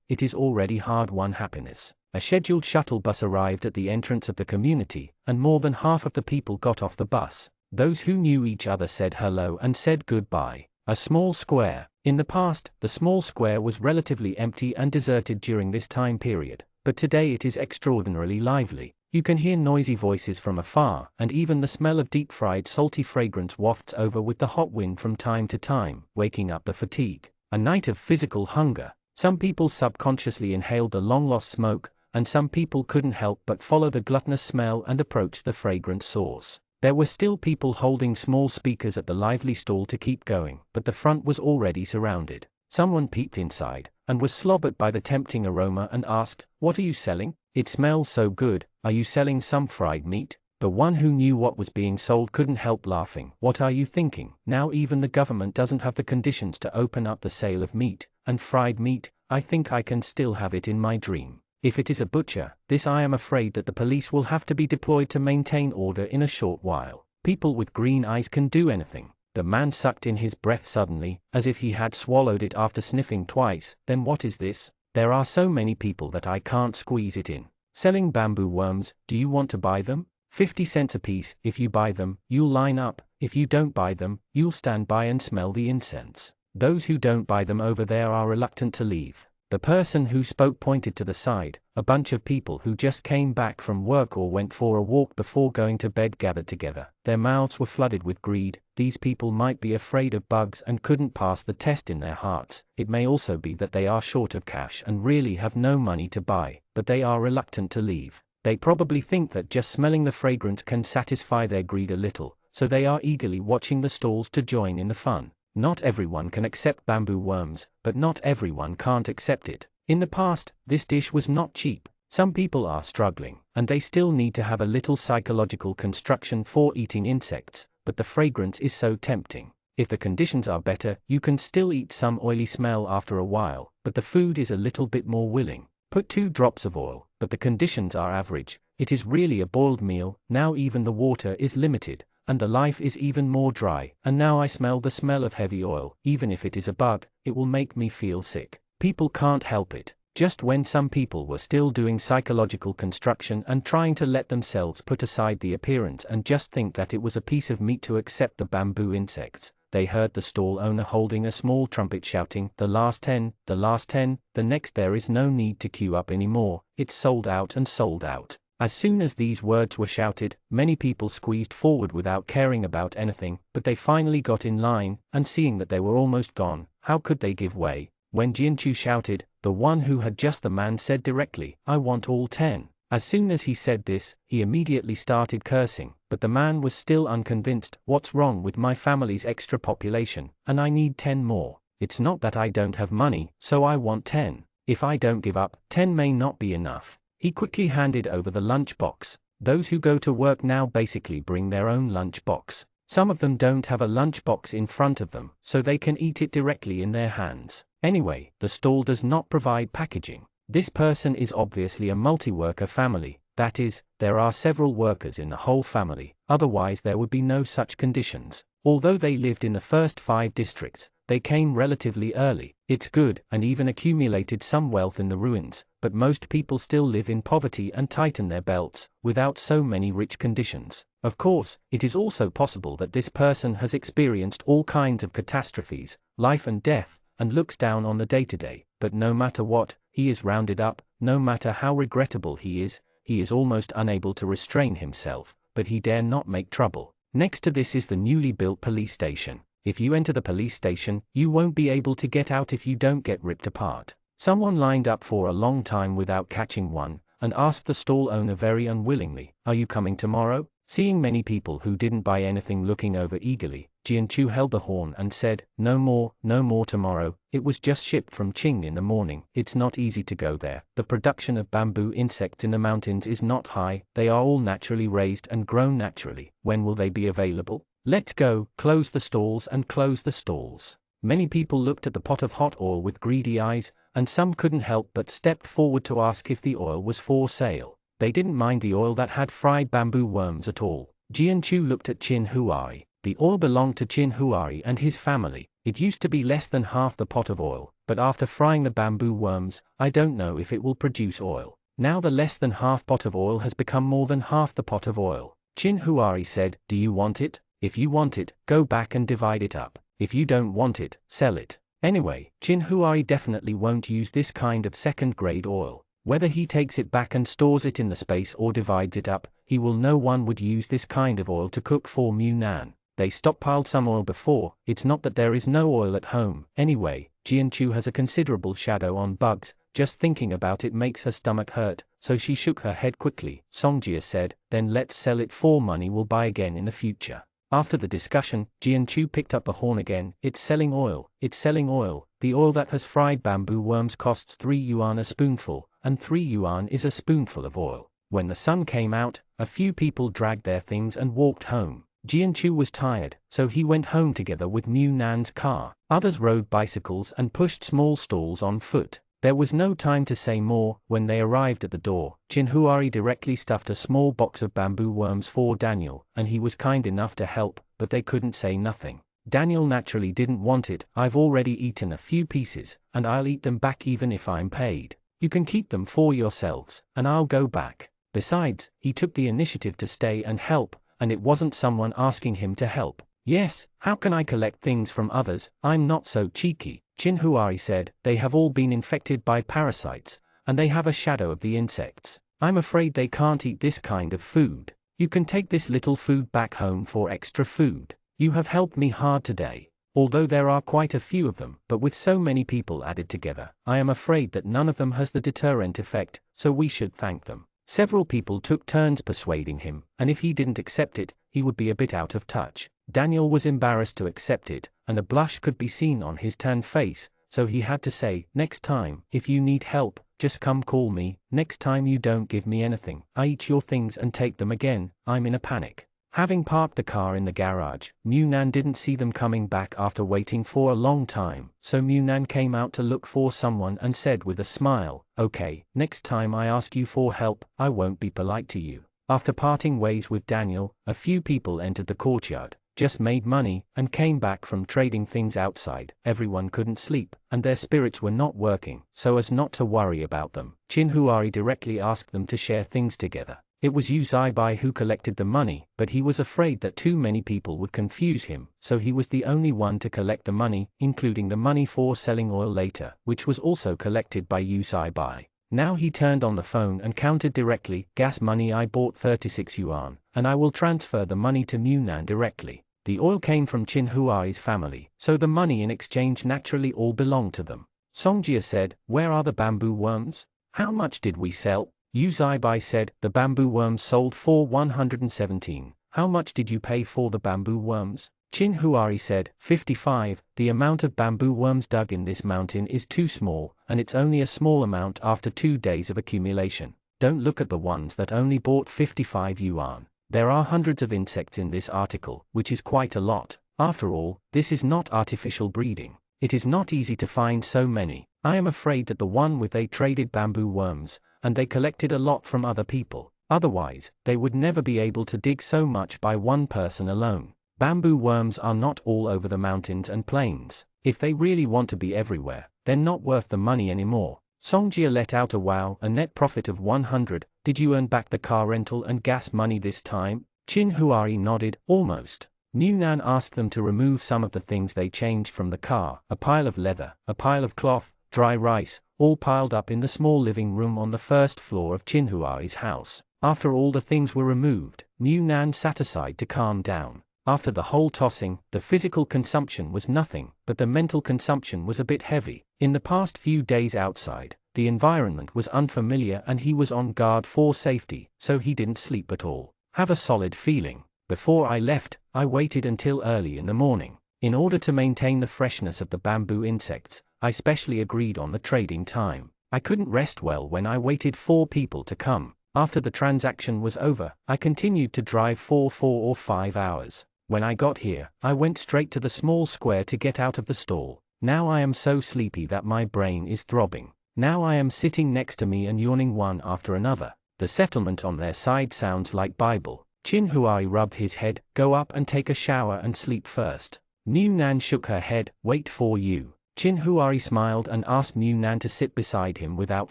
it is already hard-won happiness. A scheduled shuttle bus arrived at the entrance of the community, and more than half of the people got off the bus. Those who knew each other said hello and said goodbye. A small square. In the past, the small square was relatively empty and deserted during this time period, but today it is extraordinarily lively. You can hear noisy voices from afar, and even the smell of deep-fried salty fragrance wafts over with the hot wind from time to time, waking up the fatigue. A night of physical hunger. Some people subconsciously inhaled the long-lost smoke, and some people couldn't help but follow the gluttonous smell and approach the fragrant source. There were still people holding small speakers at the lively stall to keep going, but the front was already surrounded. Someone peeped inside, and was slobbered by the tempting aroma and asked, "What are you selling? It smells so good, are you selling some fried meat?" The one who knew what was being sold couldn't help laughing. "What are you thinking? Now even the government doesn't have the conditions to open up the sale of meat, and fried meat, I think I can still have it in my dream. If it is a butcher, this I am afraid that the police will have to be deployed to maintain order in a short while. People with green eyes can do anything." The man sucked in his breath suddenly, as if he had swallowed it after sniffing twice. "Then what is this? There are so many people that I can't squeeze it in. Selling bamboo worms, do you want to buy them? 50 cents a piece. If you buy them, you'll line up. If you don't buy them, you'll stand by and smell the incense. Those who don't buy them over there are reluctant to leave." The person who spoke pointed to the side. A bunch of people who just came back from work or went for a walk before going to bed gathered together. Their mouths were flooded with greed. These people might be afraid of bugs and couldn't pass the test in their hearts. It may also be that they are short of cash and really have no money to buy, but they are reluctant to leave. They probably think that just smelling the fragrance can satisfy their greed a little, so they are eagerly watching the stalls to join in the fun. Not everyone can accept bamboo worms, but not everyone can't accept it. In the past, this dish was not cheap. Some people are struggling, and they still need to have a little psychological construction for eating insects, but the fragrance is so tempting. If the conditions are better, you can still eat some oily smell after a while, but the food is a little bit more willing. Put 2 drops of oil, but the conditions are average. It is really a boiled meal. Now even the water is limited, and the life is even more dry, and now I smell the smell of heavy oil. Even if it is a bug, it will make me feel sick. People can't help it. Just when some people were still doing psychological construction and trying to let themselves put aside the appearance and just think that it was a piece of meat to accept the bamboo insects, they heard the stall owner holding a small trumpet shouting, "The last 10, the last 10, the next there is no need to queue up anymore, it's sold out and sold out." As soon as these words were shouted, many people squeezed forward without caring about anything, but they finally got in line, and seeing that they were almost gone, how could they give way? When Jianchu shouted, the one who had just the man said directly, "I want all 10. As soon as he said this, he immediately started cursing, but the man was still unconvinced. "What's wrong with my family's extra population, and I need 10 more? It's not that I don't have money, so I want 10. If I don't give up, 10 may not be enough." He quickly handed over the lunch box. Those who go to work now basically bring their own lunch box. Some of them don't have a lunch box in front of them, so they can eat it directly in their hands. Anyway, the stall does not provide packaging. This person is obviously a multi-worker family. That is, there are several workers in the whole family, otherwise there would be no such conditions. Although they lived in the first 5 districts, they came relatively early. It's good, and even accumulated some wealth in the ruins, but most people still live in poverty and tighten their belts, without so many rich conditions. Of course, it is also possible that this person has experienced all kinds of catastrophes, life and death, and looks down on the day-to-day, but no matter what, he is rounded up. No matter how regrettable he is almost unable to restrain himself, but he dare not make trouble. Next to this is the newly built police station. If you enter the police station, you won't be able to get out if you don't get ripped apart. Someone lined up for a long time without catching one, and asked the stall owner very unwillingly, "Are you coming tomorrow?" Seeing many people who didn't buy anything looking over eagerly, Jianchu held the horn and said, no more tomorrow, it was just shipped from Qing in the morning, it's not easy to go there, the production of bamboo insects in the mountains is not high, they are all naturally raised and grown naturally, when will they be available? Let's go, close the stalls and close the stalls. Many people looked at the pot of hot oil with greedy eyes, and some couldn't help but stepped forward to ask if the oil was for sale. They didn't mind the oil that had fried bamboo worms at all. Jianchu looked at Qin Huai. The oil belonged to Qin Huai and his family. It used to be less than half the pot of oil, but after frying the bamboo worms, I don't know if it will produce oil. Now the less than half pot of oil has become more than half the pot of oil. Qin Huai said, "Do you want it? If you want it, go back and divide it up. If you don't want it, sell it." Anyway, Qin Huai definitely won't use this kind of second-grade oil. Whether he takes it back and stores it in the space or divides it up, he will no one would use this kind of oil to cook for Mu Nan. They stockpiled some oil before, it's not that there is no oil at home. Anyway, Jianchu has a considerable shadow on bugs, just thinking about it makes her stomach hurt, so she shook her head quickly. Songjia said, then let's sell it for money we'll buy again in the future. After the discussion, Jianchu picked up the horn again. It's selling oil, it's selling oil. The oil that has fried bamboo worms costs 3 yuan a spoonful, and 3 yuan is a spoonful of oil. When the sun came out, a few people dragged their things and walked home. Jianchu was tired, so he went home together with Mu Nan's car. Others rode bicycles and pushed small stalls on foot. There was no time to say more. When they arrived at the door, Qin Huai directly stuffed a small box of bamboo worms for Daniel, and he was kind enough to help, but they couldn't say nothing. Daniel naturally didn't want it. I've already eaten a few pieces, and I'll eat them back even if I'm paid. You can keep them for yourselves, and I'll go back. Besides, he took the initiative to stay and help, and it wasn't someone asking him to help. Yes, how can I collect things from others? I'm not so cheeky. Qin Huai said, they have all been infected by parasites, and they have a shadow of the insects. I'm afraid they can't eat this kind of food. You can take this little food back home for extra food. You have helped me hard today. Although there are quite a few of them, but with so many people added together, I am afraid that none of them has the deterrent effect, so we should thank them. Several people took turns persuading him, and if he didn't accept it, he would be a bit out of touch. Daniel was embarrassed to accept it, and a blush could be seen on his tanned face, so he had to say, next time, if you need help, just come call me. Next time you don't give me anything, I eat your things and take them again. I'm in a panic. Having parked the car in the garage, Mu Nan didn't see them coming back after waiting for a long time, so Mu Nan came out to look for someone and said with a smile, okay, next time I ask you for help, I won't be polite to you. After parting ways with Daniel, a few people entered the courtyard, just made money, and came back from trading things outside. Everyone couldn't sleep, and their spirits were not working, so as not to worry about them. Qin Huai directly asked them to share things together. It was Yu Zaibai who collected the money, but he was afraid that too many people would confuse him, so he was the only one to collect the money, including the money for selling oil later, which was also collected by Yu Zaibai. Now he turned on the phone and counted directly, gas money I bought 36 yuan, and I will transfer the money to Mu Nan directly. The oil came from Qin Huai's family, so the money in exchange naturally all belonged to them. Songjia said, where are the bamboo worms? How much did we sell? Yu Zaibai said, the bamboo worms sold for 117. How much did you pay for the bamboo worms? Qin Huai said, 55. The amount of bamboo worms dug in this mountain is too small, and it's only a small amount after 2 days of accumulation. Don't look at the ones that only bought 55 yuan. There are hundreds of insects in this article, which is quite a lot. After all, this is not artificial breeding. It is not easy to find so many. I am afraid that the one with they traded bamboo worms, and they collected a lot from other people. Otherwise, they would never be able to dig so much by one person alone. Bamboo worms are not all over the mountains and plains. If they really want to be everywhere, they're not worth the money anymore. Songjia let out a wow, a net profit of 100. Did you earn back the car rental and gas money this time? Qin Huai nodded, almost. Mu Nan asked them to remove some of the things they changed from the car, a pile of leather, a pile of cloth, dry rice, all piled up in the small living room on the first floor of Qin Huai's house. After all the things were removed, Mu Nan sat aside to calm down. After the whole tossing, the physical consumption was nothing, but the mental consumption was a bit heavy. In the past few days outside, the environment was unfamiliar and he was on guard for safety, so he didn't sleep at all. Have a solid feeling. Before I left, I waited until early in the morning. In order to maintain the freshness of the bamboo insects, I specially agreed on the trading time. I couldn't rest well when I waited for people to come. After the transaction was over, I continued to drive for 4 or 5 hours. When I got here, I went straight to the small square to get out of the stall. Now I am so sleepy that my brain is throbbing. Now I am sitting next to me and yawning one after another. The settlement on their side sounds like Bible. Chin Huai rubbed his head. Go up and take a shower and sleep first. Mu Nan shook her head. Wait for you. Chin Huai smiled and asked Mu Nan to sit beside him without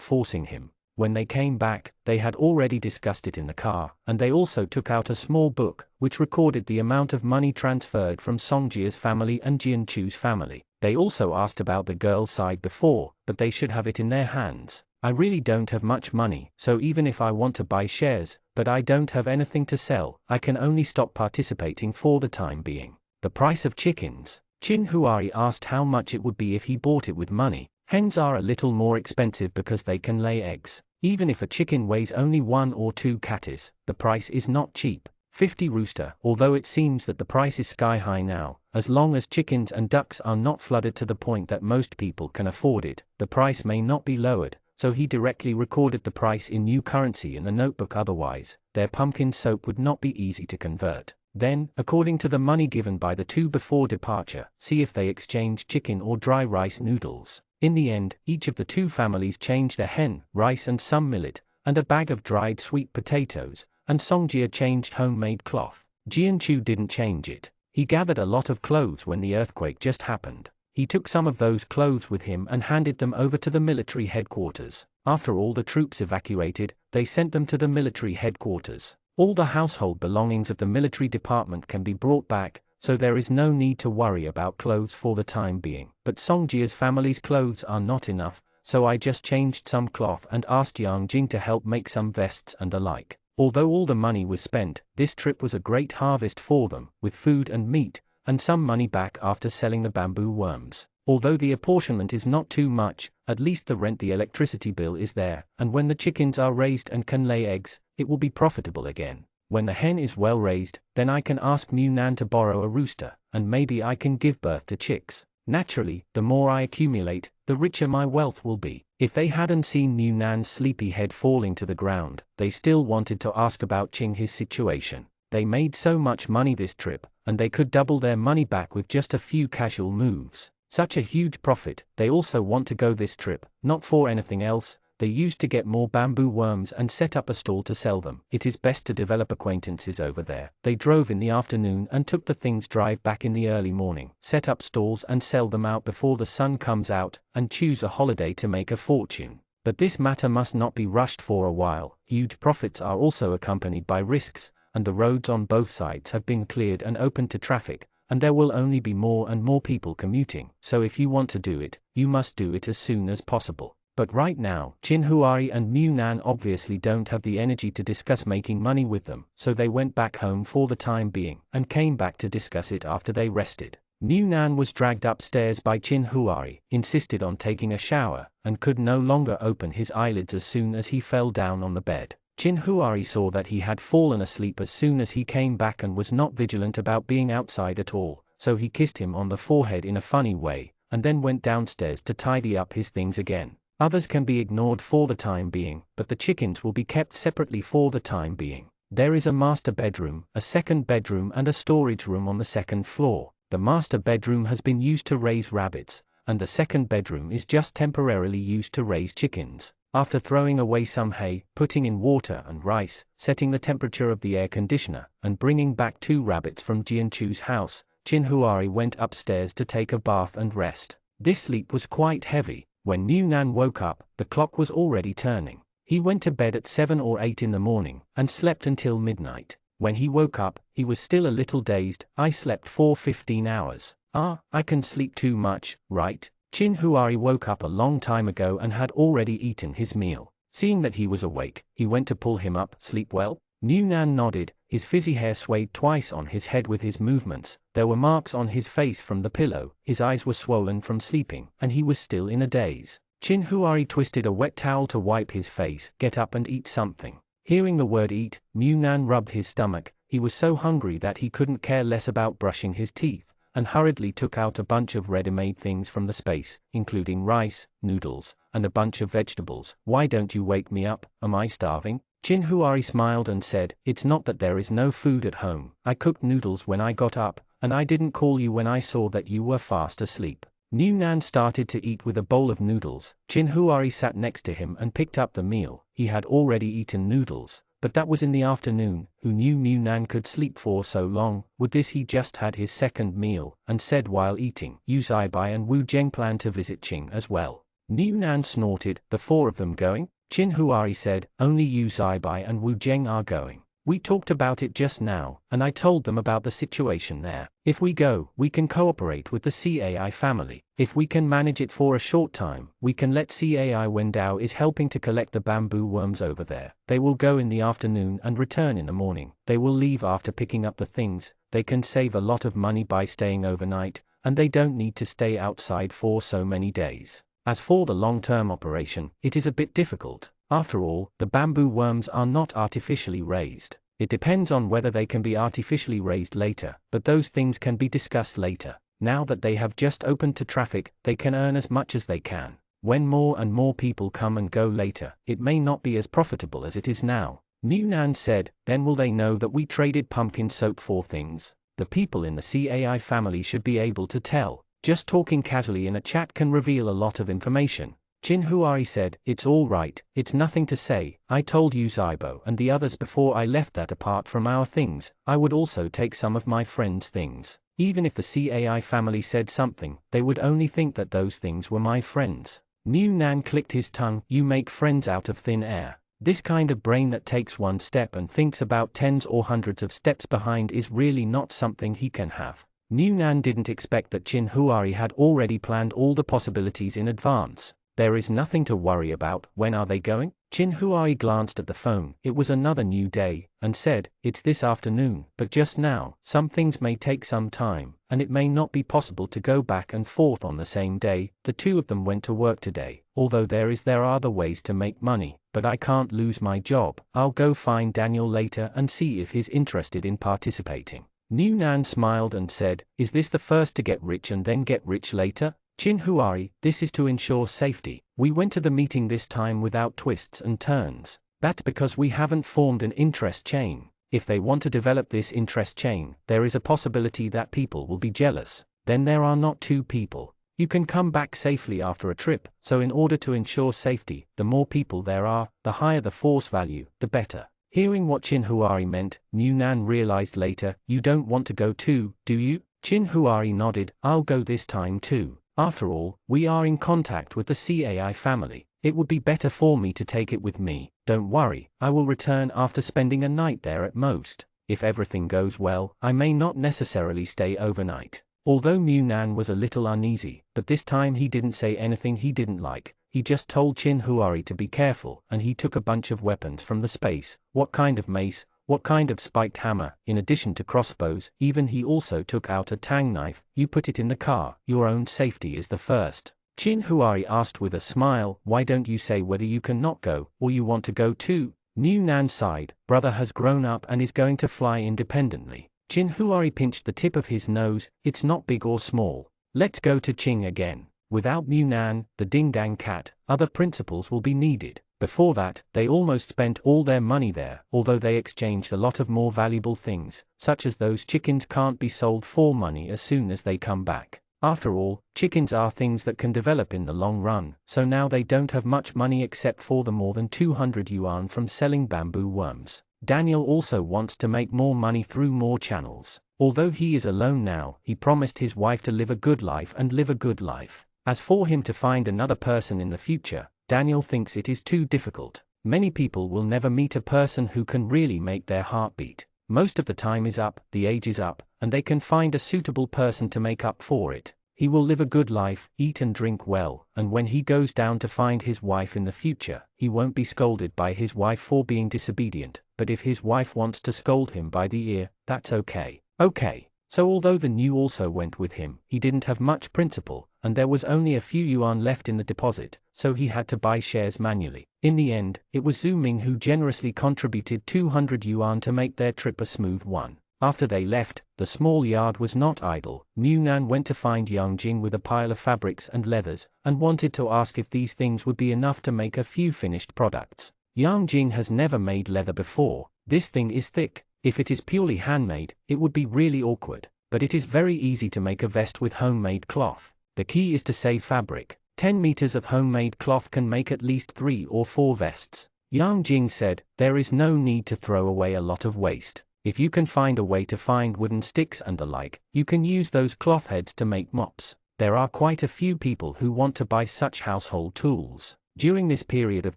forcing him. When they came back, they had already discussed it in the car, and they also took out a small book, which recorded the amount of money transferred from Songjia's family and Jianchu's family. They also asked about the girl's side before, but they should have it in their hands. I really don't have much money, so even if I want to buy shares, but I don't have anything to sell, I can only stop participating for the time being. The price of chickens. Chin Huai asked how much it would be if he bought it with money. Hens are a little more expensive because they can lay eggs. Even if a chicken weighs only 1 or 2 catties, the price is not cheap. 50 rooster, although it seems that the price is sky high now, as long as chickens and ducks are not flooded to the point that most people can afford it, the price may not be lowered, so he directly recorded the price in new currency in the notebook, otherwise, their pumpkin soap would not be easy to convert. Then, according to the money given by the two before departure, see if they exchanged chicken or dry rice noodles. In the end, each of the two families changed a hen, rice and some millet, and a bag of dried sweet potatoes, and Songjia changed homemade cloth. Jianchu didn't change it. He gathered a lot of clothes when the earthquake just happened. He took some of those clothes with him and handed them over to the military headquarters. After all the troops evacuated, they sent them to the military headquarters. All the household belongings of the military department can be brought back, so there is no need to worry about clothes for the time being. But Songjia's family's clothes are not enough, so I just changed some cloth and asked Yang Jing to help make some vests and the like. Although all the money was spent, this trip was a great harvest for them, with food and meat, and some money back after selling the bamboo worms. Although the apportionment is not too much, at least the rent, the electricity bill is there, and when the chickens are raised and can lay eggs, it will be profitable again. When the hen is well raised, then I can ask Mu Nan to borrow a rooster, and maybe I can give birth to chicks. Naturally, the more I accumulate, the richer my wealth will be. If they hadn't seen Mu Nan's sleepy head falling to the ground, they still wanted to ask about Ching his situation. They made so much money this trip, and they could double their money back with just a few casual moves. Such a huge profit. They also want to go this trip, not for anything else. They used to get more bamboo worms and set up a stall to sell them. It is best to develop acquaintances over there. They drove in the afternoon and took the things drive back in the early morning, set up stalls and sell them out before the sun comes out, and choose a holiday to make a fortune. But this matter must not be rushed for a while. Huge profits are also accompanied by risks, and the roads on both sides have been cleared and opened to traffic, and there will only be more and more people commuting. So if you want to do it, you must do it as soon as possible. But right now, Chin Huai and Mu Nan obviously don't have the energy to discuss making money with them, so they went back home for the time being, and came back to discuss it after they rested. Mu Nan was dragged upstairs by Chin Huai, insisted on taking a shower, and could no longer open his eyelids as soon as he fell down on the bed. Chin Huai saw that he had fallen asleep as soon as he came back and was not vigilant about being outside at all, so he kissed him on the forehead in a funny way, and then went downstairs to tidy up his things again. Others can be ignored for the time being, but the chickens will be kept separately for the time being. There is a master bedroom, a second bedroom and a storage room on the second floor. The master bedroom has been used to raise rabbits, and the second bedroom is just temporarily used to raise chickens. After throwing away some hay, putting in water and rice, setting the temperature of the air conditioner, and bringing back 2 rabbits from Jianchu's house, Chin Huai went upstairs to take a bath and rest. This sleep was quite heavy. When Mu Nan woke up, the clock was already turning. He went to bed at 7 or 8 in the morning, and slept until midnight. When he woke up, he was still a little dazed. I slept for 15 hours. I can sleep too much, right? Chin Huai woke up a long time ago and had already eaten his meal. Seeing that he was awake, he went to pull him up. Sleep well? Mu Nan nodded. his frizzy hair swayed twice on his head with his movements, there were marks on his face from the pillow, his eyes were swollen from sleeping, and he was still in a daze. Chinhuari twisted a wet towel to wipe his face. Get up and eat something. Hearing the word eat, Munan rubbed his stomach. He was so hungry that he couldn't care less about brushing his teeth, and hurriedly took out a bunch of ready-made things from the space, including rice, noodles, and a bunch of vegetables. Why don't you wake me up? Am I starving? Chinhuari smiled and said, it's not that there is no food at home. I cooked noodles when I got up, and I didn't call you when I saw that you were fast asleep. Munan started to eat with a bowl of noodles. Chinhuari sat next to him and picked up the meal. He had already eaten noodles, but that was in the afternoon. Who knew Munan could sleep for so long? With this he just had his second meal, and said while eating, Yu Zaibai and Wu Zheng plan to visit Qing as well. Munan snorted, the four of them going? Chinhuari said, only Yu Zaibai and Wu Zheng are going. We talked about it just now, and I told them about the situation there. If we go, we can cooperate with the CAI family. If we can manage it for a short time, we can let CAI Wendao is helping to collect the bamboo worms over there. They will go in the afternoon and return in the morning. They will leave after picking up the things. They can save a lot of money by staying overnight, and they don't need to stay outside for so many days. As for the long-term operation, it is a bit difficult. After all, the bamboo worms are not artificially raised. It depends on whether they can be artificially raised later, but those things can be discussed later. Now that they have just opened to traffic, they can earn as much as they can. When more and more people come and go later, it may not be as profitable as it is now. Munan said, then will they know that we traded pumpkin soap for things? The people in the CAI family should be able to tell. Just talking casually in a chat can reveal a lot of information. Chinhuari said, it's all right, it's nothing to say. I told you Zaibo and the others before I left that apart from our things, I would also take some of my friends' things. Even if the CAI family said something, they would only think that those things were my friends. Munan clicked his tongue, you make friends out of thin air. This kind of brain that takes one step and thinks about tens or hundreds of steps behind is really not something he can have. Munan didn't expect that Chinhuari had already planned all the possibilities in advance. There is nothing to worry about. When are they going? Chinhuari glanced at the phone. It was another new day, and said, it's this afternoon, but just now, some things may take some time, and it may not be possible to go back and forth on the same day. The two of them went to work today, although there are other ways to make money, but I can't lose my job. I'll go find Daniel later and see if he's interested in participating. Munan smiled and said, is this the first to get rich and then get rich later? Chinhuari, this is to ensure safety. We went to the meeting this time without twists and turns. That's because we haven't formed an interest chain. If they want to develop this interest chain, there is a possibility that people will be jealous. Then there are not two people. You can come back safely after a trip, so in order to ensure safety, the more people there are, the higher the force value, the better. Hearing what Chinhuari meant, Munan realized later, you don't want to go too, do you? Chinhuari nodded, I'll go this time too. After all, we are in contact with the CAI family. It would be better for me to take it with me. Don't worry, I will return after spending a night there at most. If everything goes well, I may not necessarily stay overnight. Although Munan was a little uneasy, but this time he didn't say anything he didn't like. He just told Chinhuari to be careful, and he took a bunch of weapons from the space. What kind of mace? What kind of spiked hammer? In addition to crossbows, even he also took out a tang knife. You put it in the car. Your own safety is the first. Chinhuari asked with a smile, why don't you say whether you can not go, or you want to go too? Munan sighed, brother has grown up and is going to fly independently. Chinhuari pinched the tip of his nose, it's not big or small. Let's go to Qing again. Without Munan, the ding-dang cat, other principals will be needed. Before that, they almost spent all their money there, although they exchanged a lot of more valuable things, such as those chickens can't be sold for money as soon as they come back. After all, chickens are things that can develop in the long run, so now they don't have much money except for the more than 200 yuan from selling bamboo worms. Daniel also wants to make more money through more channels. Although he is alone now, he promised his wife to live a good life and live a good life. As for him to find another person in the future, Daniel thinks it is too difficult. Many people will never meet a person who can really make their heart beat. Most of the time is up, the age is up, and they can find a suitable person to make up for it. He will live a good life, eat and drink well, and when he goes down to find his wife in the future, he won't be scolded by his wife for being disobedient. but if his wife wants to scold him by the ear, that's okay. Okay. So although the new also went with him, he didn't have much principal, and there was only a few yuan left in the deposit, so he had to buy shares manually. In the end, it was Zhu Ming who generously contributed 200 yuan to make their trip a smooth one. After they left, the small yard was not idle. Mu Nan went to find Yang Jing with a pile of fabrics and leathers, and wanted to ask if these things would be enough to make a few finished products. Yang Jing has never made leather before. This thing is thick. If it is purely handmade, it would be really awkward, but it is very easy to make a vest with homemade cloth. The key is to save fabric. 10 meters of homemade cloth can make at least 3 or 4 vests. Yang Jing said, there is no need to throw away a lot of waste. If you can find a way to find wooden sticks and the like, you can use those cloth heads to make mops. There are quite a few people who want to buy such household tools. During this period of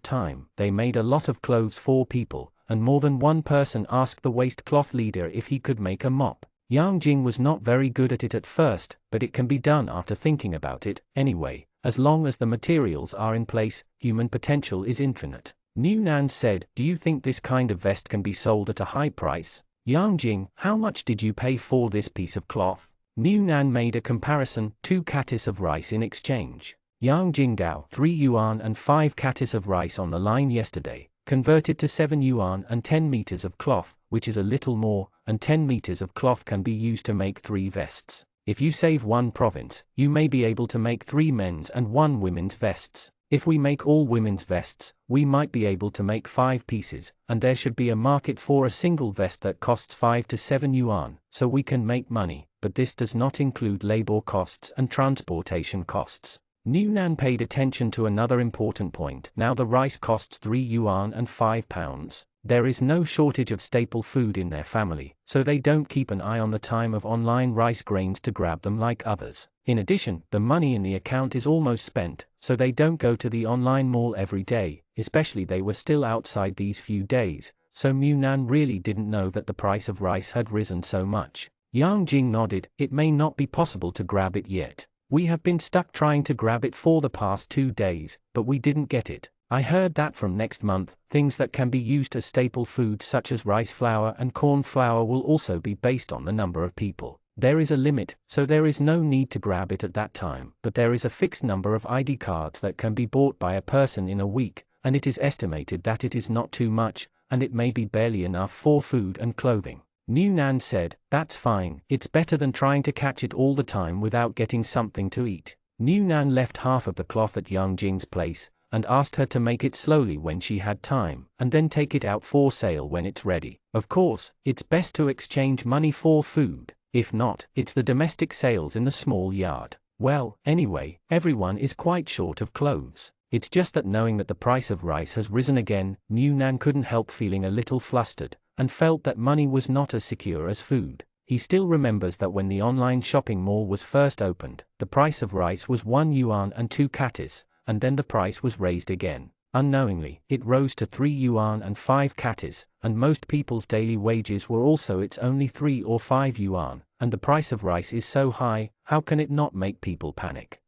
time, they made a lot of clothes for people, and more than one person asked the waste cloth leader if he could make a mop. Yang Jing was not very good at it at first, but it can be done after thinking about it. Anyway, as long as the materials are in place, human potential is infinite. Mu Nan said, do you think this kind of vest can be sold at a high price? Yang Jing, how much did you pay for this piece of cloth? Mu Nan made a comparison, 2 catis of rice in exchange. Yang Jing Dao, 3 yuan and 5 catis of rice on the line yesterday, converted to 7 yuan and 10 meters of cloth, which is a little more, and 10 meters of cloth can be used to make 3 vests. If you save 1 province, you may be able to make 3 men's and 1 women's vests. If we make all women's vests, we might be able to make 5 pieces, and there should be a market for a single vest that costs 5 to 7 yuan, so we can make money, but this does not include labor costs and transportation costs. Mu Nan paid attention to another important point. Now the rice costs 3 yuan and 5 pounds. There is no shortage of staple food in their family, so they don't keep an eye on the time of online rice grains to grab them like others. In addition, the money in the account is almost spent, so they don't go to the online mall every day, especially they were still outside these few days, so Mu Nan really didn't know that the price of rice had risen so much. Yang Jing nodded, it may not be possible to grab it yet. We have been stuck trying to grab it for the past 2 days, but we didn't get it. I heard that from next month, things that can be used as staple foods such as rice flour and corn flour will also be based on the number of people. There is a limit, so there is no need to grab it at that time, but there is a fixed number of ID cards that can be bought by a person in a week, and it is estimated that it is not too much, and it may be barely enough for food and clothing. Mu Nan said, that's fine, it's better than trying to catch it all the time without getting something to eat. Mu Nan left half of the cloth at Yang Jing's place, and asked her to make it slowly when she had time, and then take it out for sale when it's ready. Of course, it's best to exchange money for food. If not, it's the domestic sales in the small yard. Well, anyway, everyone is quite short of clothes. It's just that knowing that the price of rice has risen again, Mu Nan couldn't help feeling a little flustered, and felt that money was not as secure as food. He still remembers that when the online shopping mall was first opened, the price of rice was 1 yuan and 2 catis, and then the price was raised again. Unknowingly, it rose to 3 yuan and 5 catis, and most people's daily wages were also it's only 3 or 5 yuan, and the price of rice is so high, how can it not make people panic?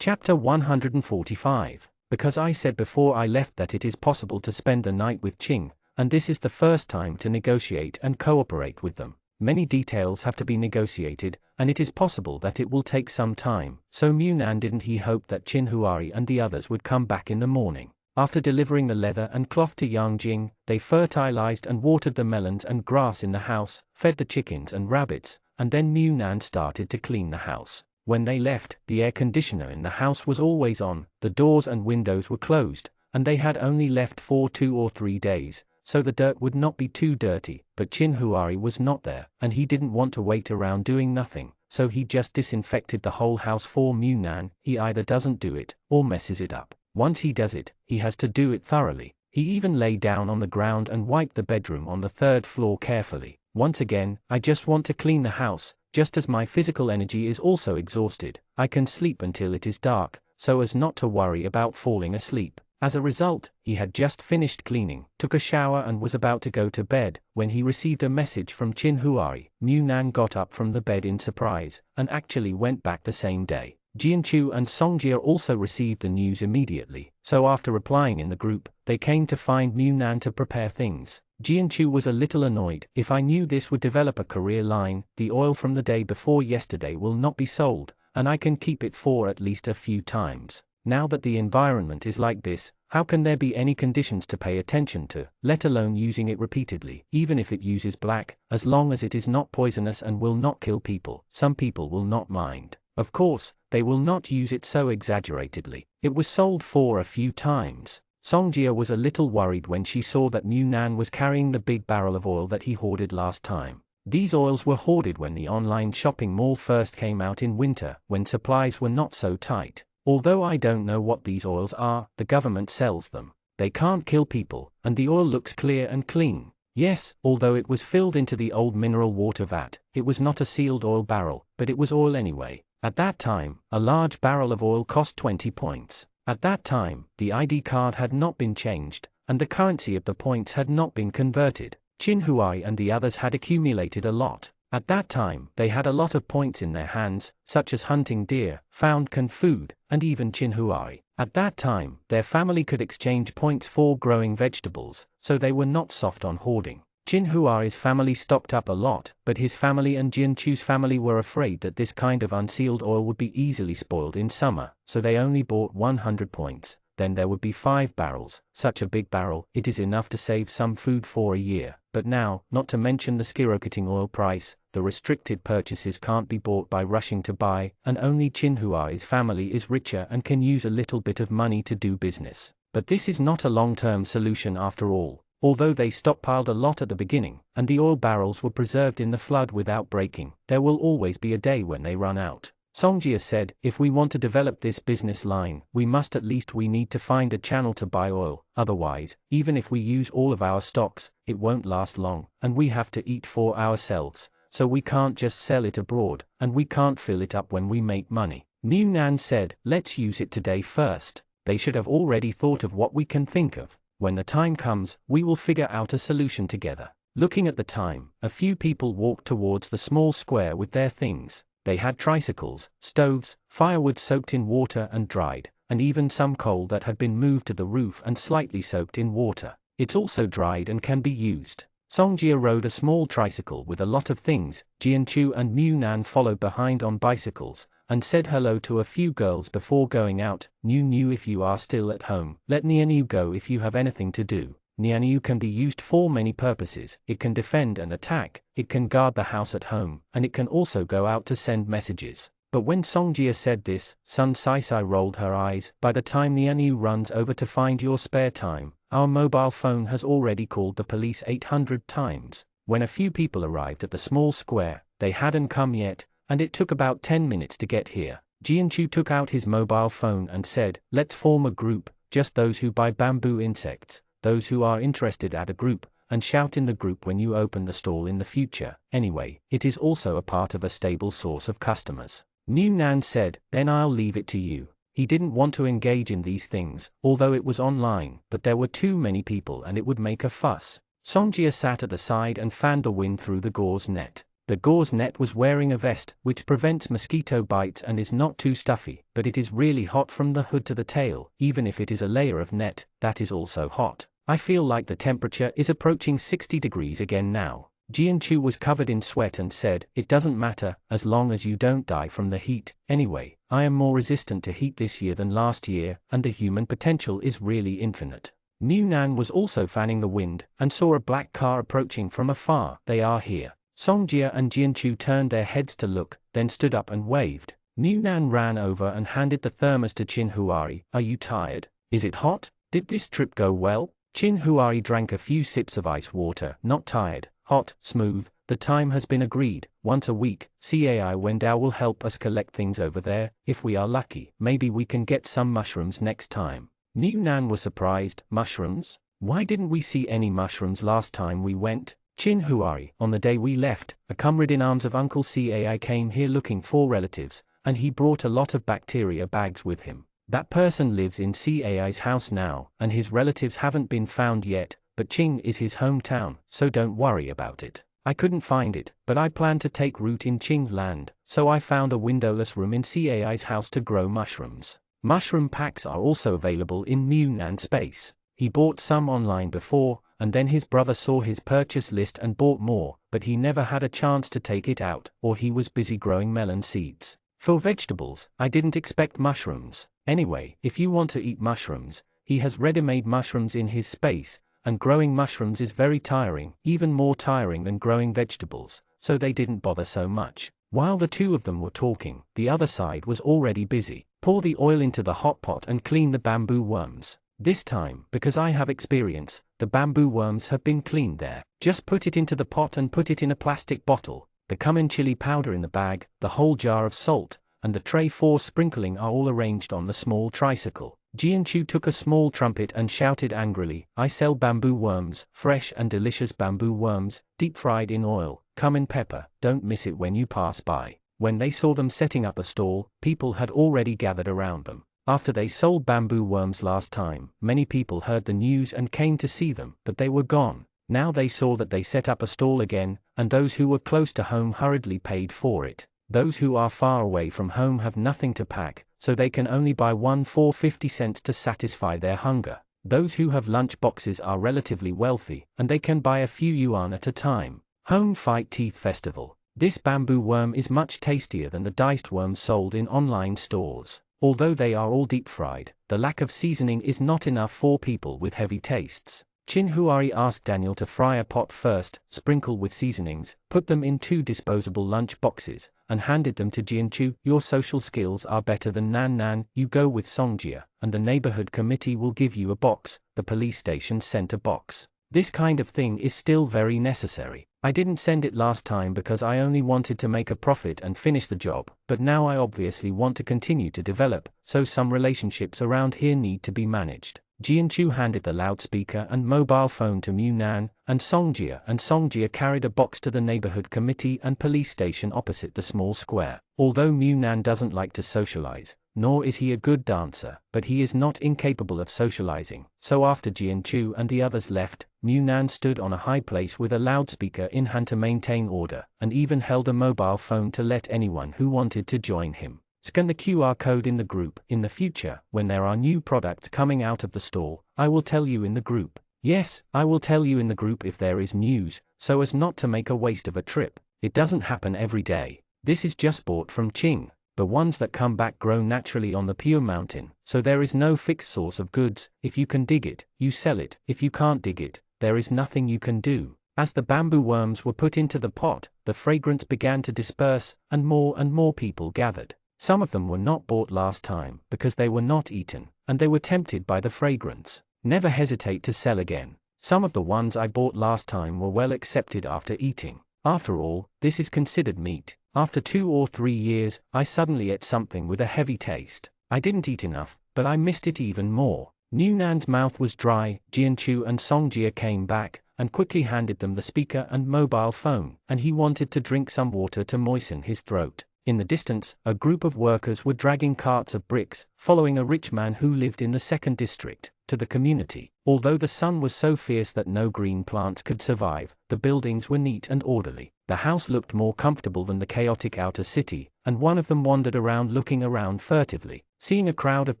Chapter 145. Because I said before I left that it is possible to spend the night with Qing, and this is the first time to negotiate and cooperate with them. Many details have to be negotiated, and it is possible that it will take some time, so Mu Nan didn't he hope that Qin Huari and the others would come back in the morning. After delivering the leather and cloth to Yang Jing, they fertilized and watered the melons and grass in the house, fed the chickens and rabbits, and then Mu Nan started to clean the house. When they left, the air conditioner in the house was always on, the doors and windows were closed, and they had only left for 2 or 3 days, so the dirt would not be too dirty, but Qin Huari was not there, and he didn't want to wait around doing nothing, so he just disinfected the whole house for Mu Nan. He either doesn't do it, or messes it up. Once he does it, he has to do it thoroughly. He even lay down on the ground and wiped the bedroom on the 3rd floor carefully. Once again, I just want to clean the house, just as my physical energy is also exhausted. I can sleep until it is dark, so as not to worry about falling asleep. As a result, he had just finished cleaning, took a shower and was about to go to bed, when he received a message from Qin Huari. Mu Nan got up from the bed in surprise, and actually went back the same day. Jianchu and Songjia also received the news immediately, so after replying in the group, they came to find Mu Nan to prepare things. Jianchu was a little annoyed. If I knew this would develop a career line, the oil from the day before yesterday will not be sold, and I can keep it for at least a few times. Now that the environment is like this, how can there be any conditions to pay attention to, let alone using it repeatedly? Even if it uses black, as long as it is not poisonous and will not kill people, some people will not mind. Of course, they will not use it so exaggeratedly. It was sold for a few times. Songjia was a little worried when she saw that Mu Nan was carrying the big barrel of oil that he hoarded last time. These oils were hoarded when the online shopping mall first came out in winter, when supplies were not so tight. Although I don't know what these oils are, the government sells them. They can't kill people, and the oil looks clear and clean. Yes, although it was filled into the old mineral water vat, it was not a sealed oil barrel, but it was oil anyway. At that time, a large barrel of oil cost 20 points. At that time, the ID card had not been changed, and the currency of the points had not been converted. Qin Huai and the others had accumulated a lot. At that time, they had a lot of points in their hands, such as hunting deer, found canned food, and even Qin Huai. At that time, their family could exchange points for growing vegetables, so they were not soft on hoarding. Qin Huai's family stocked up a lot, but his family and Jianchu's family were afraid that this kind of unsealed oil would be easily spoiled in summer, so they only bought 100 points. Then there would be 5 barrels. Such a big barrel, it is enough to save some food for a year. But now, not to mention the skyrocketing oil price, the restricted purchases can't be bought by rushing to buy, and only Qin Huai's family is richer and can use a little bit of money to do business. But this is not a long-term solution after all. Although they stockpiled a lot at the beginning, and the oil barrels were preserved in the flood without breaking, there will always be a day when they run out. Songjia said, if we want to develop this business line, we need to find a channel to buy oil, otherwise, even if we use all of our stocks, it won't last long, and we have to eat for ourselves, so we can't just sell it abroad, and we can't fill it up when we make money. Mu Nan said, let's use it today first. They should have already thought of what we can think of. When the time comes, we will figure out a solution together. Looking at the time, a few people walked towards the small square with their things. They had tricycles, stoves, firewood soaked in water and dried, and even some coal that had been moved to the roof and slightly soaked in water. It's also dried and can be used. Songjia rode a small tricycle with a lot of things. Jianchu and Mu Nan followed behind on bicycles, and said hello to a few girls before going out. Niu, if you are still at home, let Niu go if you have anything to do. Niu can be used for many purposes. It can defend and attack, it can guard the house at home, and it can also go out to send messages. But when Songjia said this, Sun Saisai rolled her eyes. By the time Niu runs over to find your spare time, our mobile phone has already called the police 800 times. When a few people arrived at the small square, they hadn't come yet, and it took about 10 minutes to get here. Jianchu took out his mobile phone and said, let's form a group, just those who buy bamboo insects. Those who are interested add a group, and shout in the group when you open the stall in the future. Anyway, it is also a part of a stable source of customers. Mu Nan said, then I'll leave it to you. He didn't want to engage in these things, although it was online, but there were too many people and it would make a fuss. Songjia sat at the side and fanned the wind through the gauze net. The gauze net was wearing a vest, which prevents mosquito bites and is not too stuffy, but it is really hot from the hood to the tail. Even if it is a layer of net, that is also hot. I feel like the temperature is approaching 60 degrees again now. Jianchu was covered in sweat and said, it doesn't matter, as long as you don't die from the heat. Anyway, I am more resistant to heat this year than last year, and the human potential is really infinite. Mu Nan was also fanning the wind, and saw a black car approaching from afar. They are here. Songjia and Jianchu turned their heads to look, then stood up and waved. Mu Nan ran over and handed the thermos to Qin Huai. Are you tired? Is it hot? Did this trip go well? Qin Huai drank a few sips of ice water. Not tired, hot, smooth. The time has been agreed. Once a week, Cai Wendao will help us collect things over there. If we are lucky, maybe we can get some mushrooms next time. Mu Nan was surprised. Mushrooms? Why didn't we see any mushrooms last time we went? Qin Huai, on the day we left, a comrade in arms of Uncle Cai came here looking for relatives, and he brought a lot of bacteria bags with him. That person lives in Cai's house now, and his relatives haven't been found yet, but Qing is his hometown, so don't worry about it. I couldn't find it, but I plan to take root in Qing land, so I found a windowless room in Cai's house to grow mushrooms. Mushroom packs are also available in Mu Nan space. He bought some online before, and then his brother saw his purchase list and bought more, but he never had a chance to take it out, or he was busy growing melon seeds. For vegetables, I didn't expect mushrooms. Anyway, if you want to eat mushrooms, he has ready-made mushrooms in his space, and growing mushrooms is very tiring, even more tiring than growing vegetables, so they didn't bother so much. While the two of them were talking, the other side was already busy. Pour the oil into the hot pot and clean the bamboo worms. This time, because I have experience, the bamboo worms have been cleaned there. Just put it into the pot and put it in a plastic bottle. The cumin chili powder in the bag, the whole jar of salt, and the tray for sprinkling are all arranged on the small tricycle. Jianchu took a small trumpet and shouted angrily, "I sell bamboo worms, fresh and delicious bamboo worms, deep fried in oil, cumin pepper, don't miss it when you pass by." When they saw them setting up a stall, people had already gathered around them. After they sold bamboo worms last time, many people heard the news and came to see them, but they were gone. Now they saw that they set up a stall again, and those who were close to home hurriedly paid for it. Those who are far away from home have nothing to pack, so they can only buy one for 50 cents to satisfy their hunger. Those who have lunch boxes are relatively wealthy, and they can buy a few yuan at a time. Home Fight Teeth Festival. This bamboo worm is much tastier than the diced worms sold in online stores. Although they are all deep fried, the lack of seasoning is not enough for people with heavy tastes. Chin Huari asked Daniel to fry a pot first, sprinkle with seasonings, put them in 2 disposable lunch boxes, and handed them to Jianchu. "Your social skills are better than Nan Nan, you go with Songjia, and the neighborhood committee will give you a box." The police station sent a box. This kind of thing is still very necessary. I didn't send it last time because I only wanted to make a profit and finish the job, but now I obviously want to continue to develop, so some relationships around here need to be managed. Jianchu handed the loudspeaker and mobile phone to Mu Nan and Songjia carried a box to the neighborhood committee and police station opposite the small square. Although Mu Nan doesn't like to socialize, nor is he a good dancer, but he is not incapable of socializing. So after Jianchu and the others left, Mu Nan stood on a high place with a loudspeaker in hand to maintain order, and even held a mobile phone to let anyone who wanted to join him. Scan the QR code in the group. In the future, when there are new products coming out of the store, I will tell you in the group. Yes, I will tell you in the group if there is news, so as not to make a waste of a trip. It doesn't happen every day. This is just bought from Qing. The ones that come back grow naturally on the pure mountain, so there is no fixed source of goods. If you can dig it, you sell it. If you can't dig it, there is nothing you can do. As the bamboo worms were put into the pot, the fragrance began to disperse, and more people gathered. Some of them were not bought last time because they were not eaten, and they were tempted by the fragrance. Never hesitate to sell again. Some of the ones I bought last time were well accepted after eating. After all, this is considered meat. After 2 or 3 years, I suddenly ate something with a heavy taste. I didn't eat enough, but I missed it even more. Mu Nan's mouth was dry. Jianchu and Songjia came back, and quickly handed them the speaker and mobile phone, and he wanted to drink some water to moisten his throat. In the distance, a group of workers were dragging carts of bricks, following a rich man who lived in the 2nd district, to the community. Although the sun was so fierce that no green plants could survive, the buildings were neat and orderly. The house looked more comfortable than the chaotic outer city, and one of them wandered around looking around furtively. Seeing a crowd of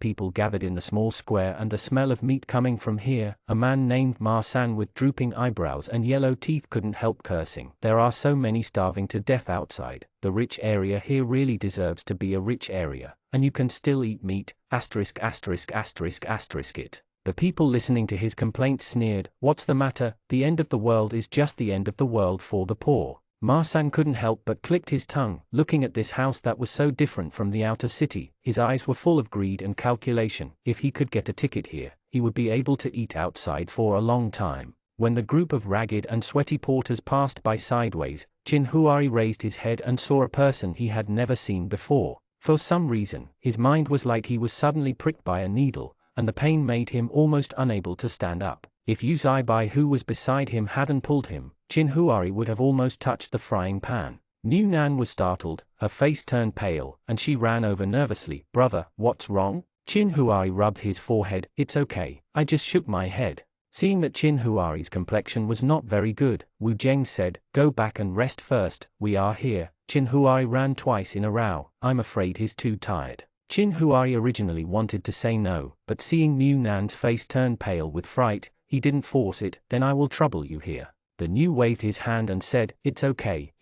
people gathered in the small square and the smell of meat coming from here, a man named Ma San with drooping eyebrows and yellow teeth couldn't help cursing. "There are so many starving to death outside. The rich area here really deserves to be a rich area, and you can still eat meat, ******* it." The people listening to his complaints sneered, "What's the matter? The end of the world is just the end of the world for the poor." Ma San couldn't help but clicked his tongue, looking at this house that was so different from the outer city. His eyes were full of greed and calculation. If he could get a ticket here, he would be able to eat outside for a long time. When the group of ragged and sweaty porters passed by sideways, Chin Huari raised his head and saw a person he had never seen before. For some reason, his mind was like he was suddenly pricked by a needle, and the pain made him almost unable to stand up. If Yu Zaibai, who was beside him, hadn't pulled him, Chin Huari would have almost touched the frying pan. Mu Nan was startled, her face turned pale, and she ran over nervously. "Brother, what's wrong?" Chin Huari rubbed his forehead. "It's okay, I just shook my head." Seeing that Chin Huari's complexion was not very good, Wu Zheng said, "Go back and rest first, we are here." Chin Huari ran twice in a row. "I'm afraid he's too tired." Chin Huari originally wanted to say no, but seeing Mu Nan's face turn pale with fright, he didn't force it. Then I will trouble you here. The new waved his hand and said, it's okay,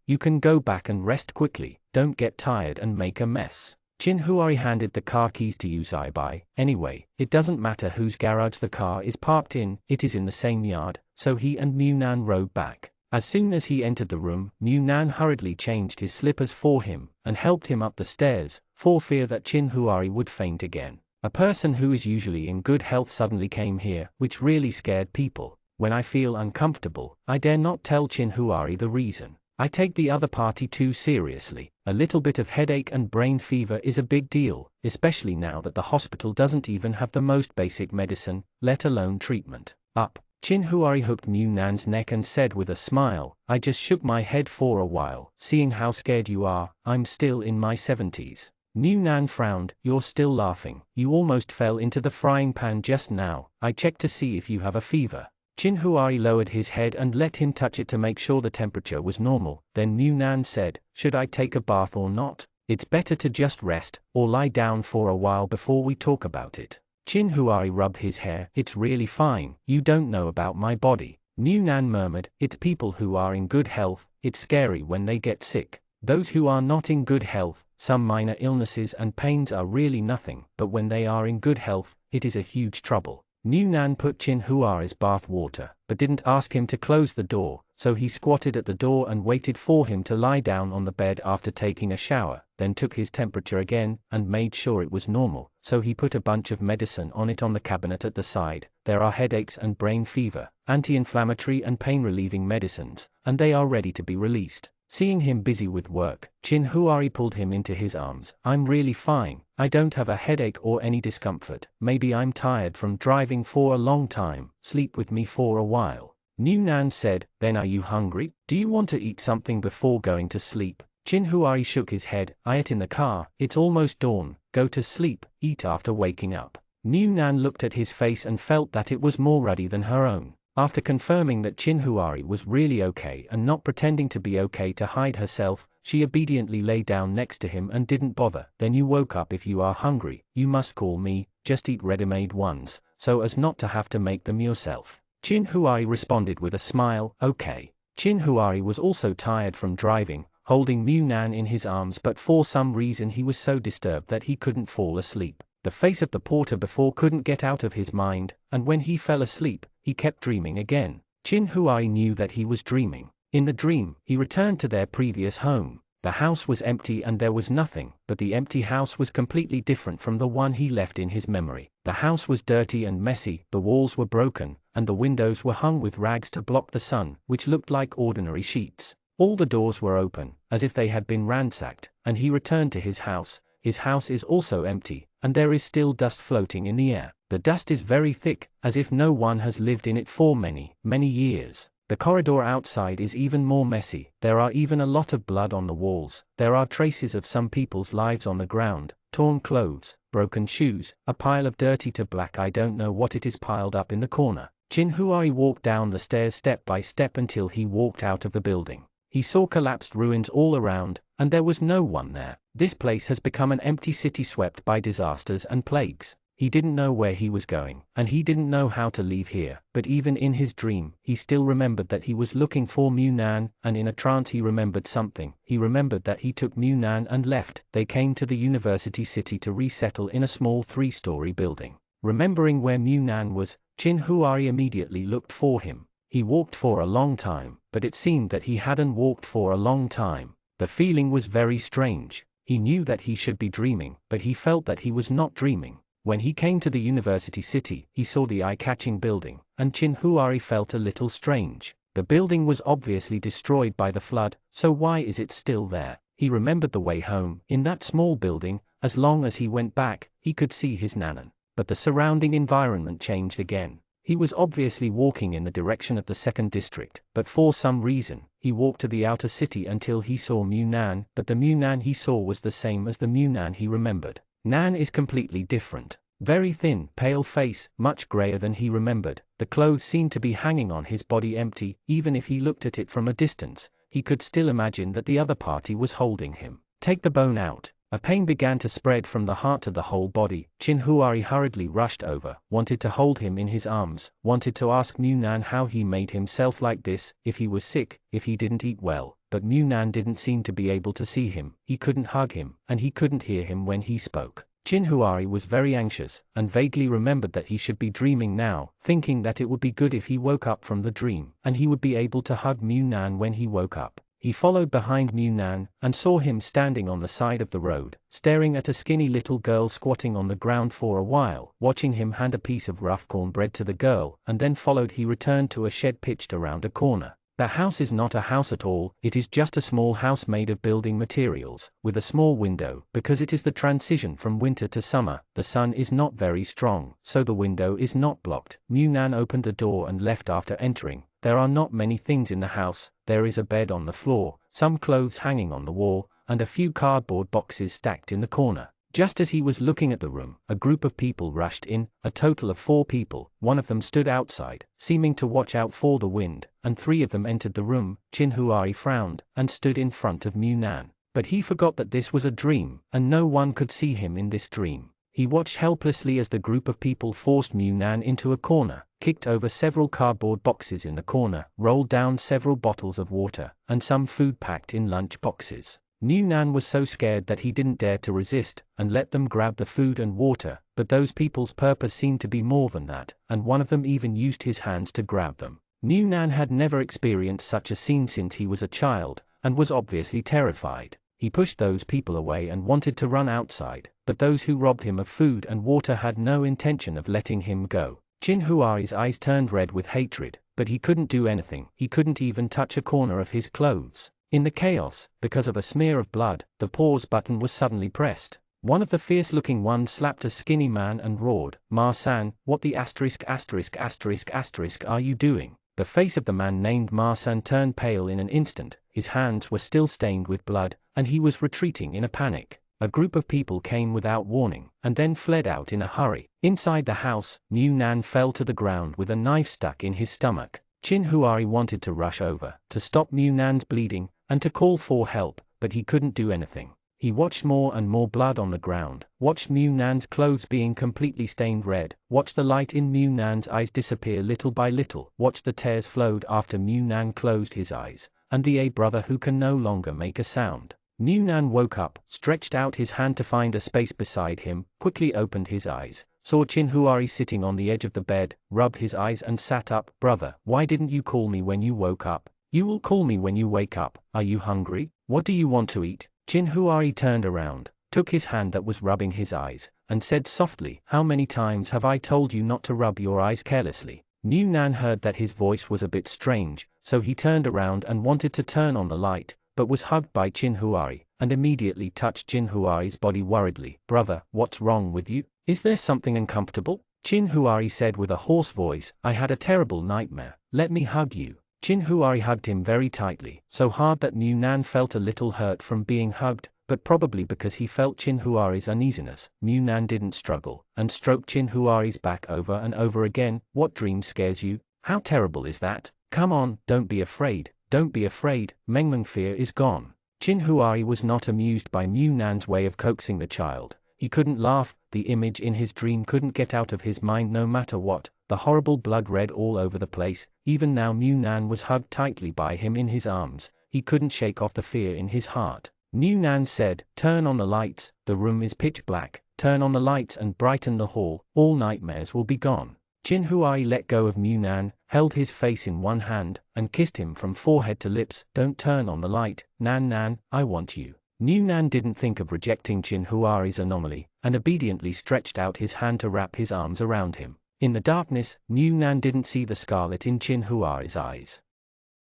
you can go back and rest quickly, don't get tired and make a mess. Chin Huari handed the car keys to Yu Zaibai. Anyway, it doesn't matter whose garage the car is parked in, it is in the same yard, so he and Mu Nan rode back. As soon as he entered the room, Mu Nan hurriedly changed his slippers for him, and helped him up the stairs, for fear that Chin Huari would faint again. A person who is usually in good health suddenly came here, which really scared people. When I feel uncomfortable, I dare not tell Chin Huari the reason. I take the other party too seriously. A little bit of headache and brain fever is a big deal, especially now that the hospital doesn't even have the most basic medicine, let alone treatment. Up. Chin Huari hooked Mu Nan's neck and said with a smile, I just shook my head for a while. Seeing how scared you are, I'm still in my 70s. Mu Nan frowned, you're still laughing. You almost fell into the frying pan just now. I checked to see if you have a fever. Chin Huari lowered his head and let him touch it to make sure the temperature was normal. Then Mu Nan said, should I take a bath or not? It's better to just rest, or lie down for a while before we talk about it. Chin Huari rubbed his hair, it's really fine, you don't know about my body. Mu Nan murmured, it's people who are in good health, it's scary when they get sick. Those who are not in good health, some minor illnesses and pains are really nothing, but when they are in good health, it is a huge trouble. Mu Nan put Chin Huari's bath water, but didn't ask him to close the door, so he squatted at the door and waited for him to lie down on the bed after taking a shower, then took his temperature again, and made sure it was normal, so he put a bunch of medicine on it on the cabinet at the side. There are headaches and brain fever, anti-inflammatory and pain-relieving medicines, and they are ready to be released. Seeing him busy with work, Chin Huari pulled him into his arms. I'm really fine, I don't have a headache or any discomfort. Maybe I'm tired from driving for a long time, sleep with me for a while. Mu Nan said, then are you hungry? Do you want to eat something before going to sleep? Chin Huari shook his head, I ate in the car, it's almost dawn, go to sleep, eat after waking up. Mu Nan looked at his face and felt that it was more ruddy than her own. After confirming that Chin Huari was really okay and not pretending to be okay to hide herself, she obediently lay down next to him and didn't bother. Then you woke up. If you are hungry, you must call me, just eat ready-made ones, so as not to have to make them yourself. Chin Huari responded with a smile, okay. Chin Huari was also tired from driving, holding Mu Nan in his arms, but for some reason he was so disturbed that he couldn't fall asleep. The face of the porter before couldn't get out of his mind, and when he fell asleep, he kept dreaming again. Chin Huari knew that he was dreaming. In the dream, he returned to their previous home. The house was empty and there was nothing, but the empty house was completely different from the one he left in his memory. The house was dirty and messy, the walls were broken, and the windows were hung with rags to block the sun, which looked like ordinary sheets. All the doors were open, as if they had been ransacked, and he returned to his house. His house is also empty, and there is still dust floating in the air. The dust is very thick, as if no one has lived in it for many, many years. The corridor outside is even more messy. There are even a lot of blood on the walls. There are traces of some people's lives on the ground, torn clothes, broken shoes, a pile of dirty to black I don't know what it is piled up in the corner. Chin Huari walked down the stairs step by step until he walked out of the building. He saw collapsed ruins all around, and there was no one there. This place has become an empty city swept by disasters and plagues. He didn't know where he was going, and he didn't know how to leave here, but even in his dream, he still remembered that he was looking for Mu Nan, and in a trance he remembered something. He remembered that he took Mu Nan and left. They came to the university city to resettle in a small 3-story building. Remembering where Mu Nan was, Chin Huari immediately looked for him. He walked for a long time, but it seemed that he hadn't walked for a long time. The feeling was very strange. He knew that he should be dreaming, but he felt that he was not dreaming. When he came to the university city, he saw the eye-catching building, and Chin Huari felt a little strange. The building was obviously destroyed by the flood, so why is it still there? He remembered the way home. In that small building, as long as he went back, he could see his Nanan. But the surrounding environment changed again. He was obviously walking in the direction of the 2nd district, but for some reason, he walked to the outer city until he saw Mu Nan, but the Mu Nan he saw was the same as the Mu Nan he remembered. Nan is completely different. Very thin, pale face, much grayer than he remembered. The clothes seemed to be hanging on his body empty. Even if he looked at it from a distance, he could still imagine that the other party was holding him. Take the bone out. A pain began to spread from the heart to the whole body. Chin Huari hurriedly rushed over, wanted to hold him in his arms, wanted to ask Mu Nan how he made himself like this, if he was sick, if he didn't eat well, but Mu Nan didn't seem to be able to see him, he couldn't hug him, and he couldn't hear him when he spoke. Chin Huari was very anxious, and vaguely remembered that he should be dreaming now, thinking that it would be good if he woke up from the dream, and he would be able to hug Mu Nan when he woke up. He followed behind Mu Nan, and saw him standing on the side of the road, staring at a skinny little girl squatting on the ground for a while, watching him hand a piece of rough cornbread to the girl, and then followed. He returned to a shed pitched around a corner. The house is not a house at all, it is just a small house made of building materials, with a small window, because it is the transition from winter to summer. The sun is not very strong, so the window is not blocked. Mu Nan opened the door and left after entering. There are not many things in the house. There is a bed on the floor, some clothes hanging on the wall, and a few cardboard boxes stacked in the corner. Just as he was looking at the room, a group of people rushed in, a total of 4 people. One of them stood outside, seeming to watch out for the wind, and 3 of them entered the room. Chin Huari frowned, and stood in front of Mu Nan. But he forgot that this was a dream, and no one could see him in this dream. He watched helplessly as the group of people forced Mu Nan into a corner, kicked over several cardboard boxes in the corner, rolled down several bottles of water, and some food packed in lunch boxes. Mu Nan was so scared that he didn't dare to resist, and let them grab the food and water, but those people's purpose seemed to be more than that, and one of them even used his hands to grab them. Mu Nan had never experienced such a scene since he was a child, and was obviously terrified. He pushed those people away and wanted to run outside, but those who robbed him of food and water had no intention of letting him go. Chin Huari's eyes turned red with hatred, but he couldn't do anything. He couldn't even touch a corner of his clothes. In the chaos, because of a smear of blood, the pause button was suddenly pressed. One of the fierce-looking ones slapped a skinny man and roared, "Ma-san, what the asterisk are you doing?" The face of the man named Ma-san turned pale in an instant, his hands were still stained with blood, and he was retreating in a panic. A group of people came without warning, and then fled out in a hurry. Inside the house, Mu Nan fell to the ground with a knife stuck in his stomach. Chin Huari wanted to rush over, to stop Mu Nan's bleeding, and to call for help, but he couldn't do anything. He watched more and more blood on the ground, watched Mu Nan's clothes being completely stained red, watched the light in Mu Nan's eyes disappear little by little, watched the tears flowed after Mu Nan closed his eyes, and the brother who can no longer make a sound. Mu Nan woke up, stretched out his hand to find a space beside him, quickly opened his eyes, saw Chin Huari sitting on the edge of the bed, rubbed his eyes and sat up. "Brother, why didn't you call me when you woke up? You will call me when you wake up. Are you hungry? What do you want to eat?" Chin Huari turned around, took his hand that was rubbing his eyes, and said softly, "How many times have I told you not to rub your eyes carelessly?" Mu Nan heard that his voice was a bit strange, so he turned around and wanted to turn on the light, but was hugged by Chin Huari, and immediately touched Chin Huari's body worriedly. "Brother, what's wrong with you? Is there something uncomfortable?" Chin Huari said with a hoarse voice, "I had a terrible nightmare. Let me hug you." Chin Huari hugged him very tightly, so hard that Mu Nan felt a little hurt from being hugged, but probably because he felt Chin Huari's uneasiness. Mu Nan didn't struggle, and stroked Chin Huari's back over and over again. "What dream scares you? How terrible is that? Come on, don't be afraid. Don't be afraid, Mengmeng, fear is gone." Chin Huari was not amused by Mu Nan's way of coaxing the child. He couldn't laugh, the image in his dream couldn't get out of his mind no matter what, the horrible blood red all over the place. Even now Mu Nan was hugged tightly by him in his arms, he couldn't shake off the fear in his heart. Mu Nan said, "Turn on the lights, the room is pitch black, turn on the lights and brighten the hall, all nightmares will be gone." Chin Huari let go of Mu Nan, held his face in one hand, and kissed him from forehead to lips. "Don't turn on the light, Nan, I want you." Mu Nan didn't think of rejecting Chin Huari's anomaly, and obediently stretched out his hand to wrap his arms around him. In the darkness, Mu Nan didn't see the scarlet in Chin Huari's eyes.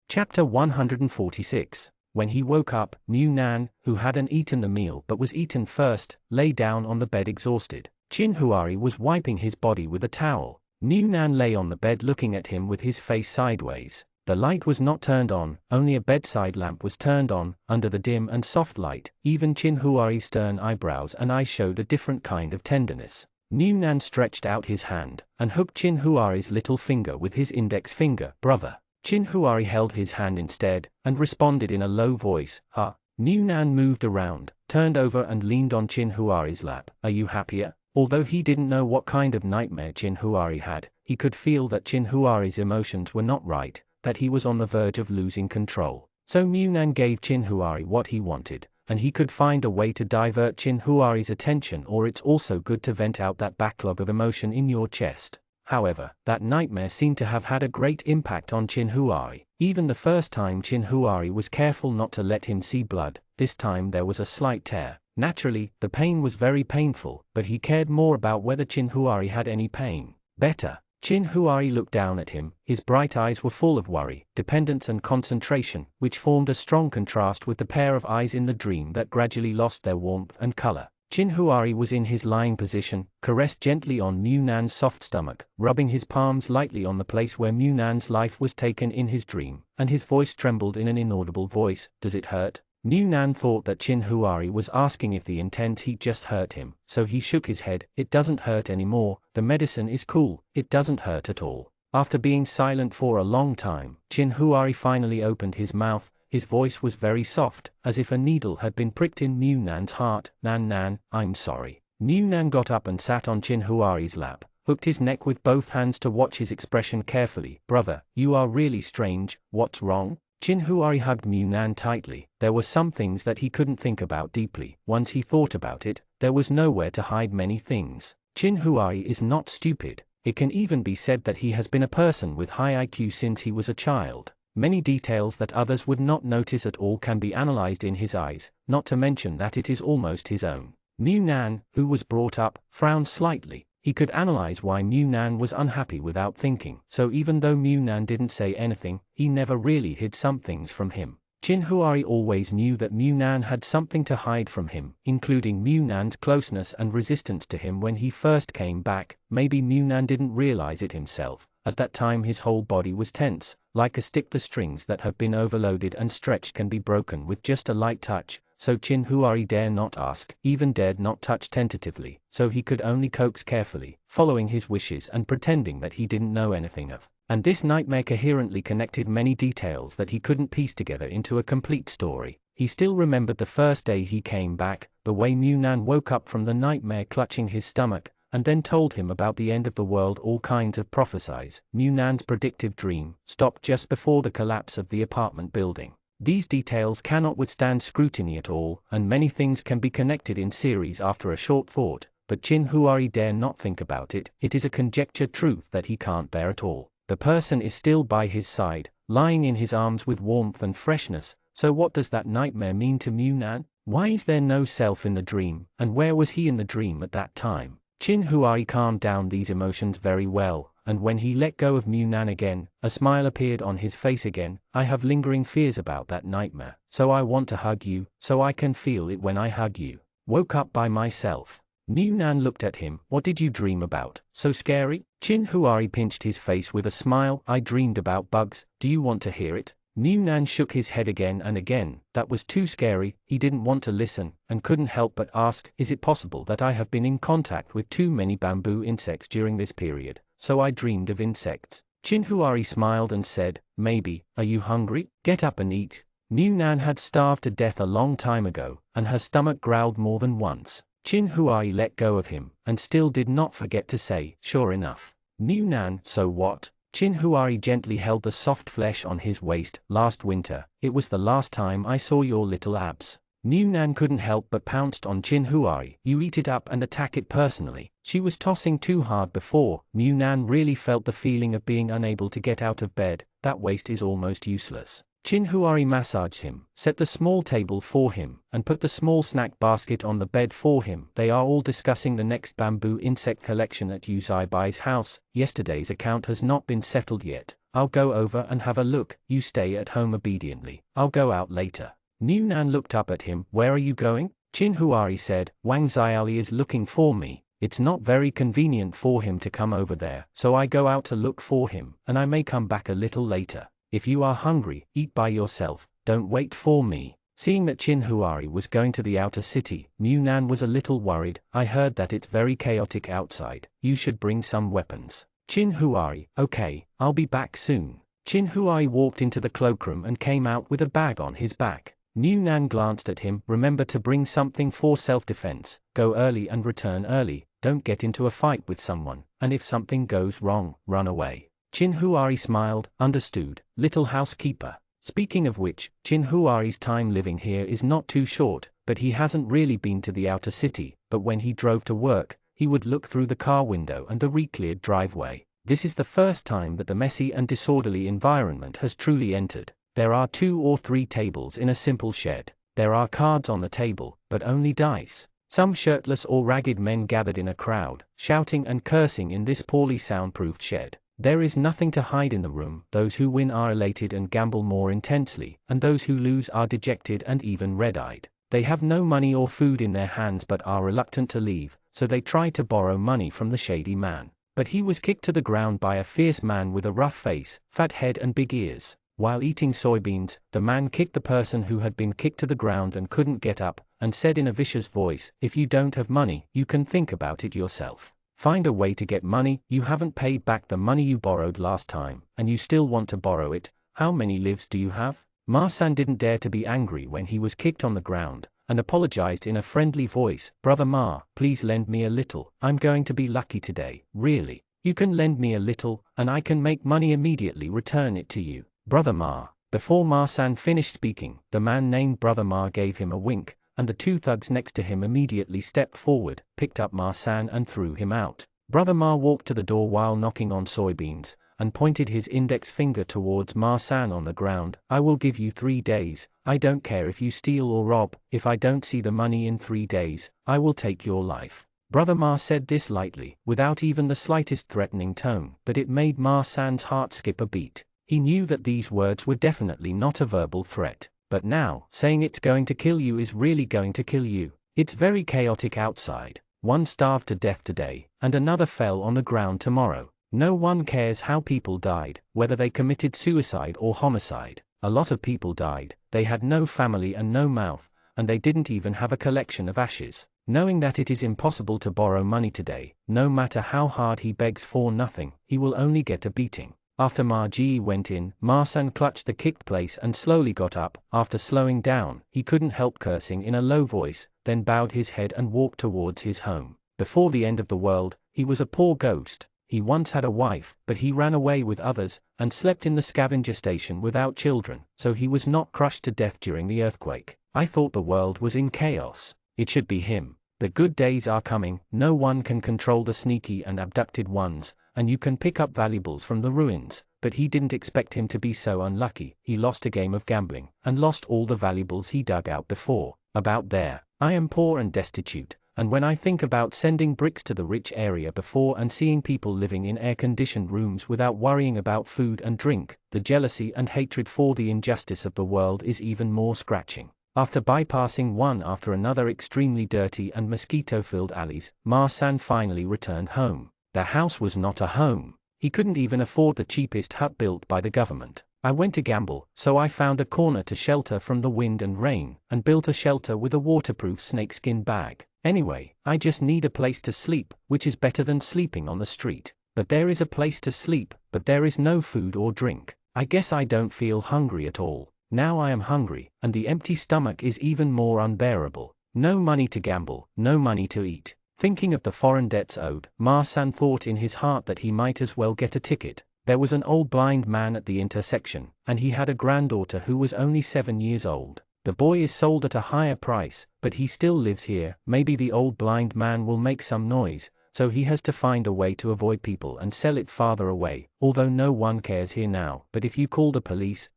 Chapter 146. When he woke up, Mu Nan, who hadn't eaten the meal but was eaten first, lay down on the bed exhausted. Chin Huari was wiping his body with a towel. Mu Nan lay on the bed looking at him with his face sideways. The light was not turned on, only a bedside lamp was turned on. Under the dim and soft light, even Chin Huari's stern eyebrows and eyes showed a different kind of tenderness. Mu Nan stretched out his hand, and hooked Chin Huari's little finger with his index finger. "Brother." Chin Huari held his hand instead, and responded in a low voice, "Huh." Mu Nan moved around, turned over and leaned on Chin Huari's lap. Are you happier? Although he didn't know what kind of nightmare Chin Huari had, he could feel that Chin Huari's emotions were not right, that he was on the verge of losing control. So Munan gave Chin Huari what he wanted, and he could find a way to divert Chin Huari's attention, or it's also good to vent out that backlog of emotion in your chest. However, that nightmare seemed to have had a great impact on Chin Huari. Even the first time Chin Huari was careful not to let him see blood, this time there was a slight tear. Naturally, the pain was very painful, but he cared more about whether Chin Huari had any pain. Better. Chin Huari looked down at him, his bright eyes were full of worry, dependence and concentration, which formed a strong contrast with the pair of eyes in the dream that gradually lost their warmth and color. Chin Huari was in his lying position, caressed gently on Munan's soft stomach, rubbing his palms lightly on the place where Munan's life was taken in his dream, and his voice trembled in an inaudible voice. Does it hurt? Munan thought that Chin Huari was asking if the intense heat just hurt him, so he shook his head. It doesn't hurt anymore, the medicine is cool, it doesn't hurt at all. After being silent for a long time, Chin Huari finally opened his mouth. His voice was very soft, as if a needle had been pricked in Munan's heart. Nan, I'm sorry. Munan got up and sat on Chin Huari's lap, hooked his neck with both hands to watch his expression carefully. Brother, you are really strange, what's wrong? Chin Huari hugged Munan tightly. There were some things that he couldn't think about deeply. Once he thought about it, there was nowhere to hide many things. Chin Huari is not stupid. It can even be said that he has been a person with high IQ since he was a child. Many details that others would not notice at all can be analyzed in his eyes, not to mention that it is almost his own. Munan, who was brought up, frowned slightly. He could analyze why Munan was unhappy without thinking. So even though Munan didn't say anything, he never really hid some things from him. Chin Huari always knew that Munan had something to hide from him, including Munan's closeness and resistance to him when he first came back. Maybe Munan didn't realize it himself. At that time his whole body was tense, like a stick. The strings that have been overloaded and stretched can be broken with just a light touch. So Chin Huari dared not ask, even dared not touch tentatively, so he could only coax carefully, following his wishes and pretending that he didn't know anything of. And this nightmare coherently connected many details that he couldn't piece together into a complete story. He still remembered the first day he came back, the way Munan woke up from the nightmare clutching his stomach, and then told him about the end of the world. All kinds of prophecies. Munan's predictive dream stopped just before the collapse of the apartment building. These details cannot withstand scrutiny at all, and many things can be connected in series after a short thought, but Chin Huari dare not think about it. It is a conjectured truth that he can't bear at all. The person is still by his side, lying in his arms with warmth and freshness. So what does that nightmare mean to Munan? Why is there no self in the dream, and where was he in the dream at that time? Chin Huari calmed down these emotions very well, and when he let go of Munan again, a smile appeared on his face again. I have lingering fears about that nightmare, so I want to hug you, so I can feel it when I hug you. Woke up by myself. Munan looked at him. What did you dream about? So scary? Chin Huari pinched his face with a smile. I dreamed about bugs. Do you want to hear it? Munan shook his head again and again. That was too scary. He didn't want to listen, and couldn't help but ask, is it possible that I have been in contact with too many bamboo insects during this period? So I dreamed of insects. Chin Huari smiled and said, maybe. Are you hungry? Get up and eat. Munan had starved to death a long time ago, and her stomach growled more than once. Chin Huari let go of him, and still did not forget to say, sure enough. Munan, so what? Chin Huari gently held the soft flesh on his waist. Last winter, it was the last time I saw your little abs. Munan couldn't help but pounced on Chin Huari. You eat it up and attack it personally. She was tossing too hard before. Munan really felt the feeling of being unable to get out of bed. That waist is almost useless. Chin Huari massaged him, set the small table for him, and put the small snack basket on the bed for him. They are all discussing the next bamboo insect collection at Uzai's house. Yesterday's account has not been settled yet. I'll go over and have a look. You stay at home obediently. I'll go out later. Munan looked up at him. Where are you going? Chin Huari said, Wang Xiaoli is looking for me. It's not very convenient for him to come over there, so I go out to look for him, and I may come back a little later. If you are hungry, eat by yourself, don't wait for me. Seeing that Chin Huari was going to the outer city, Munan was a little worried. I heard that it's very chaotic outside. You should bring some weapons. Chin Huari, okay, I'll be back soon. Chin Huari walked into the cloakroom and came out with a bag on his back. New Nan glanced at him. Remember to bring something for self-defense, go early and return early, don't get into a fight with someone, and if something goes wrong, run away. Chin Huari smiled, understood, little housekeeper. Speaking of which, Chin Huari's time living here is not too short, but he hasn't really been to the outer city, but when he drove to work, he would look through the car window and the recleared driveway. This is the first time that the messy and disorderly environment has truly entered. There are 2 or 3 tables in a simple shed. There are cards on the table, but only dice. Some shirtless or ragged men gathered in a crowd, shouting and cursing in this poorly soundproofed shed. There is nothing to hide in the room. Those who win are elated and gamble more intensely, and those who lose are dejected and even red-eyed. They have no money or food in their hands but are reluctant to leave, so they try to borrow money from the shady man. But he was kicked to the ground by a fierce man with a rough face, fat head and big ears. While eating soybeans, the man kicked the person who had been kicked to the ground and couldn't get up, and said in a vicious voice, "If you don't have money, you can think about it yourself. Find a way to get money. You haven't paid back the money you borrowed last time, and you still want to borrow it. How many lives do you have?" Ma-san didn't dare to be angry when he was kicked on the ground, and apologized in a friendly voice. "Brother Ma, please lend me a little. I'm going to be lucky today, really. You can lend me a little, and I can make money immediately return it to you. Brother Ma." Before Ma-san finished speaking, the man named Brother Ma gave him a wink, and the 2 thugs next to him immediately stepped forward, picked up Ma-san and threw him out. Brother Ma walked to the door while knocking on soybeans, and pointed his index finger towards Ma-san on the ground. "I will give you 3 days. I don't care if you steal or rob. If I don't see the money in 3 days, I will take your life." Brother Ma said this lightly, without even the slightest threatening tone, but it made Ma-san's heart skip a beat. He knew that these words were definitely not a verbal threat. But now, saying it's going to kill you is really going to kill you. It's very chaotic outside. One starved to death today, and another fell on the ground tomorrow. No one cares how people died, whether they committed suicide or homicide. A lot of people died, they had no family and no mouth, and they didn't even have a collection of ashes. Knowing that it is impossible to borrow money today, no matter how hard he begs for nothing, he will only get a beating. After Ma Ji went in, Ma-san clutched the kicked place and slowly got up. After slowing down, he couldn't help cursing in a low voice, then bowed his head and walked towards his home. Before the end of the world, he was a poor ghost. He once had a wife, but he ran away with others, and slept in the scavenger station without children, so he was not crushed to death during the earthquake. I thought the world was in chaos. It should be him. The good days are coming. No one can control the sneaky and abducted ones, and you can pick up valuables from the ruins, but he didn't expect him to be so unlucky. He lost a game of gambling, and lost all the valuables he dug out before. About there. I am poor and destitute, and when I think about sending bricks to the rich area before and seeing people living in air-conditioned rooms without worrying about food and drink, the jealousy and hatred for the injustice of the world is even more scratching. After bypassing one after another extremely dirty and mosquito-filled alleys, Ma-san finally returned home. The house was not a home. He couldn't even afford the cheapest hut built by the government. "I went to gamble, so I found a corner to shelter from the wind and rain, and built a shelter with a waterproof snakeskin bag. Anyway, I just need a place to sleep, which is better than sleeping on the street. But there is a place to sleep, but there is no food or drink. I guess I don't feel hungry at all. Now I am hungry, and the empty stomach is even more unbearable. No money to gamble, no money to eat." Thinking of the foreign debts owed, Ma-san thought in his heart that he might as well get a ticket. There was an old blind man at the intersection, and he had a granddaughter who was only 7 years old. The boy is sold at a higher price, but he still lives here. Maybe the old blind man will make some noise, so he has to find a way to avoid people and sell it farther away, although no one cares here now. But if you call the police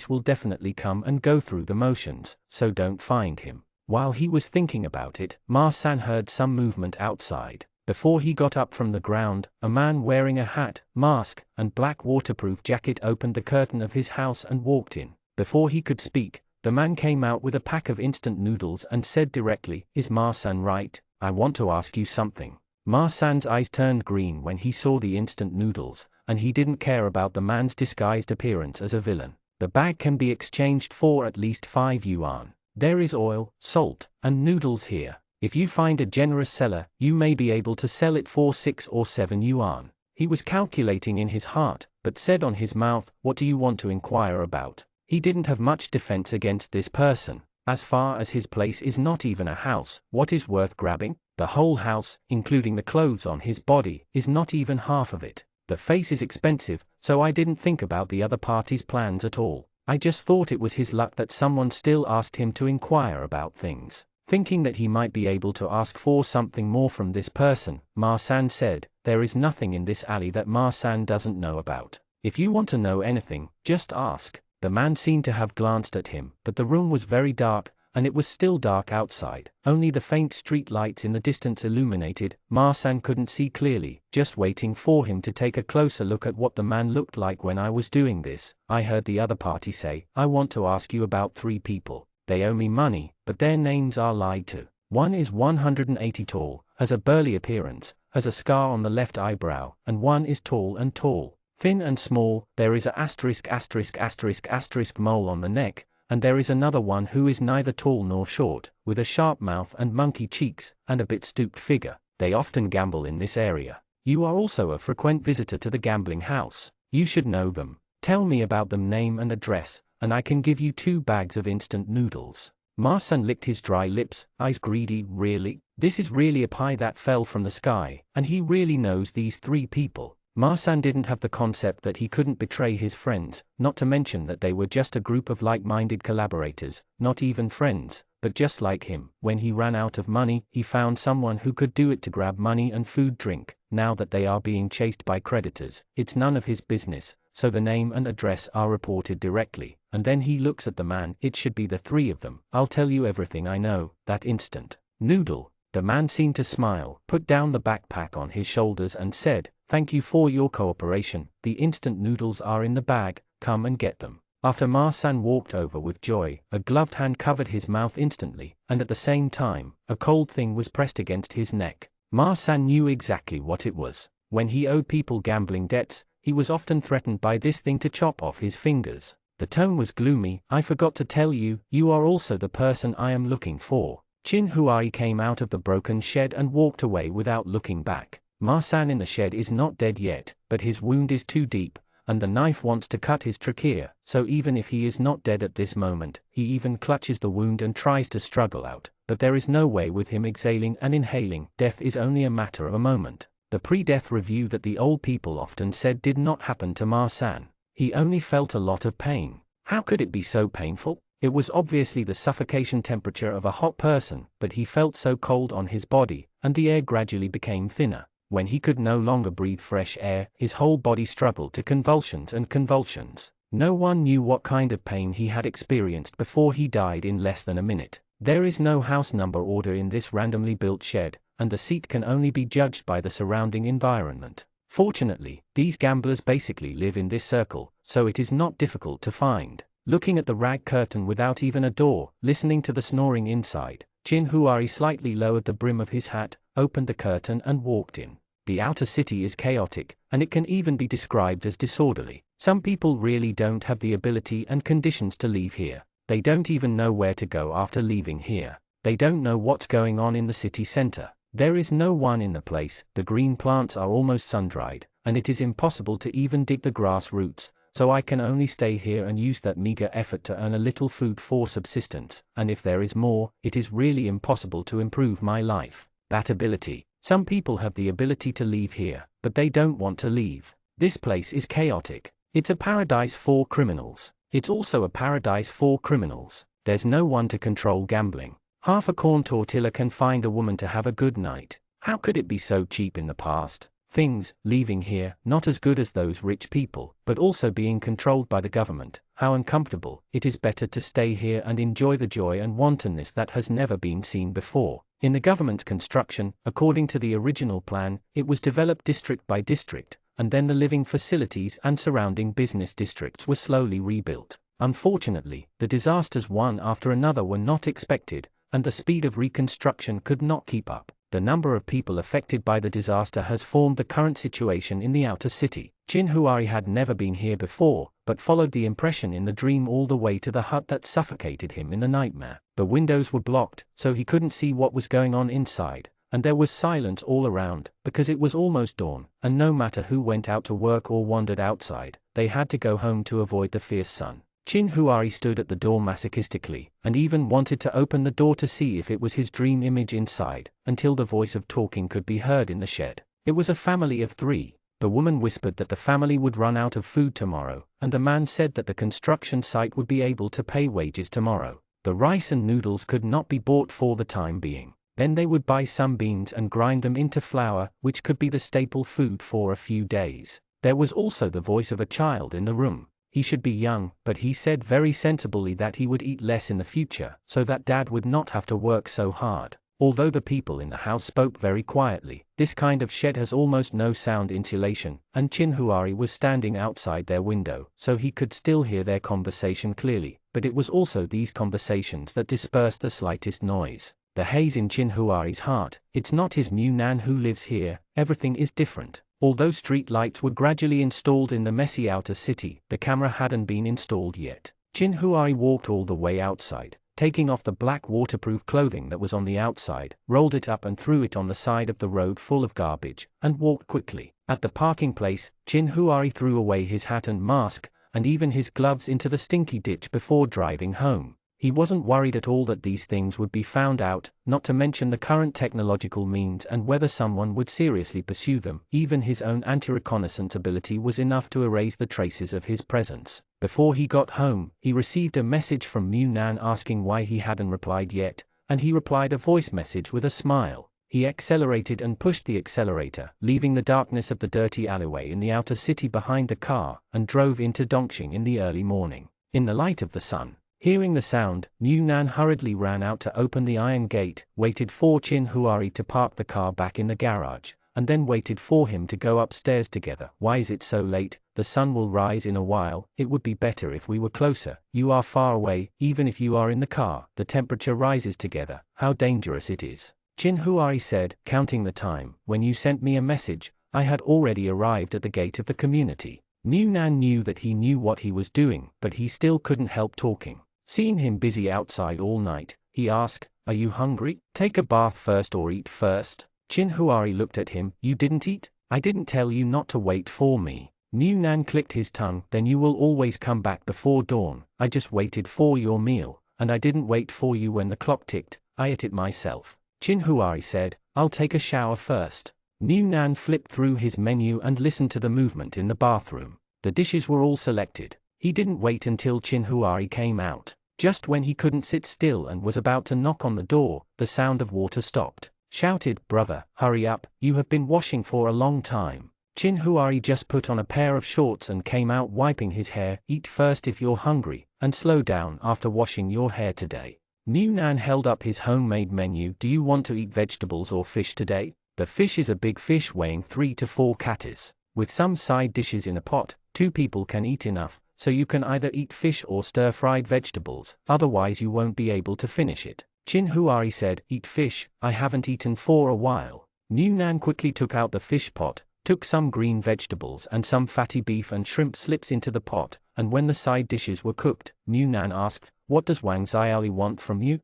will definitely come and go through the motions, so don't find him. While he was thinking about it, Ma-san heard some movement outside. Before he got up from the ground, a man wearing a hat, mask, and black waterproof jacket opened the curtain of his house and walked in. Before he could speak, the man came out with a pack of instant noodles and said directly, "Is Ma-san right? I want to ask you something." Ma-san's eyes turned green when he saw the instant noodles, and he didn't care about the man's disguised appearance as a villain. "The bag can be exchanged for at least 5 yuan. There is oil, salt, and noodles here. If you find a generous seller, you may be able to sell it for 6 or 7 yuan. He was calculating in his heart, but said on his mouth, "What do you want to inquire about?" He didn't have much defense against this person. As far as his place is not even a house, what is worth grabbing? The whole house, including the clothes on his body, is not even half of it. The face is expensive, so I didn't think about the other party's plans at all. I just thought it was his luck that someone still asked him to inquire about things. Thinking that he might be able to ask for something more from this person, Ma-san said, "There is nothing in this alley that Ma-san doesn't know about. If you want to know anything, just ask." The man seemed to have glanced at him, but the room was very dark, and it was still dark outside. Only the faint street lights in the distance illuminated. Ma-san couldn't see clearly, just waiting for him to take a closer look at what the man looked like. "When I was doing this, I heard the other party say, 'I want to ask you about 3 people. They owe me money, but their names are lied to. One is 180 tall, has a burly appearance, has a scar on the left eyebrow, and one is tall and tall. Thin and small, there is a ****** mole on the neck, and there is another one who is neither tall nor short, with a sharp mouth and monkey cheeks, and a bit stooped figure. They often gamble in this area. You are also a frequent visitor to the gambling house. You should know them. Tell me about them, name and address, and I can give you 2 bags of instant noodles." Ma-san licked his dry lips, eyes greedy. Really? This is really a pie that fell from the sky, and he really knows these 3 people. Ma-san didn't have the concept that he couldn't betray his friends, not to mention that they were just a group of like-minded collaborators, not even friends, but just like him. When he ran out of money, he found someone who could do it to grab money and food drink. Now that they are being chased by creditors, it's none of his business, so the name and address are reported directly, and then he looks at the man. "It should be the 3 of them. I'll tell you everything I know." That instant noodle. The man seemed to smile, put down the backpack on his shoulders and said, "Thank you for your cooperation. The instant noodles are in the bag, come and get them." After Ma-san walked over with joy, a gloved hand covered his mouth instantly, and at the same time, a cold thing was pressed against his neck. Ma-san knew exactly what it was. When he owed people gambling debts, he was often threatened by this thing to chop off his fingers. The tone was gloomy. "I forgot to tell you, you are also the person I am looking for." Chin Huai came out of the broken shed and walked away without looking back. Ma-san in the shed is not dead yet, but his wound is too deep, and the knife wants to cut his trachea, so even if he is not dead at this moment, he even clutches the wound and tries to struggle out, but there is no way with him exhaling and inhaling. Death is only a matter of a moment. The pre-death review that the old people often said did not happen to Ma-san. He only felt a lot of pain. How could it be so painful? It was obviously the suffocation temperature of a hot person, but he felt so cold on his body, and the air gradually became thinner. When he could no longer breathe fresh air, his whole body struggled to convulsions and convulsions. No one knew what kind of pain he had experienced before he died in less than a minute. There is no house number order in this randomly built shed, and the seat can only be judged by the surrounding environment. Fortunately, these gamblers basically live in this circle, so it is not difficult to find. Looking at the rag curtain without even a door, listening to the snoring inside, Chin Huari slightly lowered the brim of his hat, opened the curtain and walked in. The outer city is chaotic, and it can even be described as disorderly. Some people really don't have the ability and conditions to leave here. They don't even know where to go after leaving here. They don't know what's going on in the city center. There is no one in the place. The green plants are almost sun-dried, and it is impossible to even dig the grass roots. So I can only stay here and use that meager effort to earn a little food for subsistence, and if there is more, it is really impossible to improve my life. That ability. Some people have the ability to leave here, but they don't want to leave. This place is chaotic. It's a paradise for criminals. It's also a paradise for criminals. There's no one to control gambling. Half a corn tortilla can find a woman to have a good night. How could it be so cheap in the past? Things, leaving here, not as good as those rich people, but also being controlled by the government. How uncomfortable. It is better to stay here and enjoy the joy and wantonness that has never been seen before. In the government's construction, according to the original plan, it was developed district by district, and then the living facilities and surrounding business districts were slowly rebuilt. Unfortunately, the disasters one after another were not expected, and the speed of reconstruction could not keep up. The number of people affected by the disaster has formed the current situation in the outer city. Chin Huari had never been here before, but followed the impression in the dream all the way to the hut that suffocated him in the nightmare. The windows were blocked, so he couldn't see what was going on inside, and there was silence all around, because it was almost dawn, and no matter who went out to work or wandered outside, they had to go home to avoid the fierce sun. Chin Huari stood at the door masochistically, and even wanted to open the door to see if it was his dream image inside, until the voice of talking could be heard in the shed. It was a family of 3. The woman whispered that the family would run out of food tomorrow, and the man said that the construction site would be able to pay wages tomorrow. The rice and noodles could not be bought for the time being. Then they would buy some beans and grind them into flour, which could be the staple food for a few days. There was also the voice of a child in the room. He should be young, but he said very sensibly that he would eat less in the future, so that Dad would not have to work so hard. Although the people in the house spoke very quietly, this kind of shed has almost no sound insulation, and Chin Huari was standing outside their window, so he could still hear their conversation clearly, but it was also these conversations that dispersed the slightest noise. The haze in Chin Huari's heart. It's not his Mu Nan who lives here, everything is different. Although street lights were gradually installed in the messy outer city, the camera hadn't been installed yet. Chin Huari walked all the way outside, taking off the black waterproof clothing that was on the outside, rolled it up and threw it on the side of the road full of garbage, and walked quickly. At the parking place, Chin Huari threw away his hat and mask, and even his gloves into the stinky ditch before driving home. He wasn't worried at all that these things would be found out, not to mention the current technological means and whether someone would seriously pursue them. Even his own anti-reconnaissance ability was enough to erase the traces of his presence. Before he got home, he received a message from Mu Nan asking why he hadn't replied yet, and he replied a voice message with a smile. He accelerated and pushed the accelerator, leaving the darkness of the dirty alleyway in the outer city behind the car, and drove into Dongqing in the early morning. In the light of the sun, hearing the sound, Mu Nan hurriedly ran out to open the iron gate, waited for Chin Huari to park the car back in the garage, and then waited for him to go upstairs together. Why is it so late? The sun will rise in a while. It would be better if we were closer. You are far away, even if you are in the car, the temperature rises together. How dangerous it is. Chin Huari said, counting the time. When you sent me a message, I had already arrived at the gate of the community. Mu Nan knew that he knew what he was doing, but he still couldn't help talking. Seeing him busy outside all night, he asked, "Are you hungry? Take a bath first or eat first?" Chin Huari looked at him. "You didn't eat? I didn't tell you not to wait for me." Mu Nan clicked his tongue. "Then you will always come back before dawn. I just waited for your meal, and I didn't wait for you when the clock ticked. I ate it myself." Chin Huari said, "I'll take a shower first." Mu Nan flipped through his menu and listened to the movement in the bathroom. The dishes were all selected. He didn't wait until Chin Huari came out. Just when he couldn't sit still and was about to knock on the door, the sound of water stopped. Shouted, "Brother, hurry up, you have been washing for a long time." Chin Huari just put on a pair of shorts and came out wiping his hair. "Eat first if you're hungry, and slow down after washing your hair today." Mu Nan held up his homemade menu. "Do you want to eat vegetables or fish today?" The fish is a big fish weighing 3 to 4 kgs. With some side dishes in a pot, 2 people can eat enough. So you can either eat fish or stir-fried vegetables, otherwise you won't be able to finish it. Chin Huari said, "Eat fish, I haven't eaten for a while." Mu Nan quickly took out the fish pot, took some green vegetables and some fatty beef and shrimp slips into the pot, and when the side dishes were cooked, Mu Nan asked, "What does Wang Xiaoli want from you?"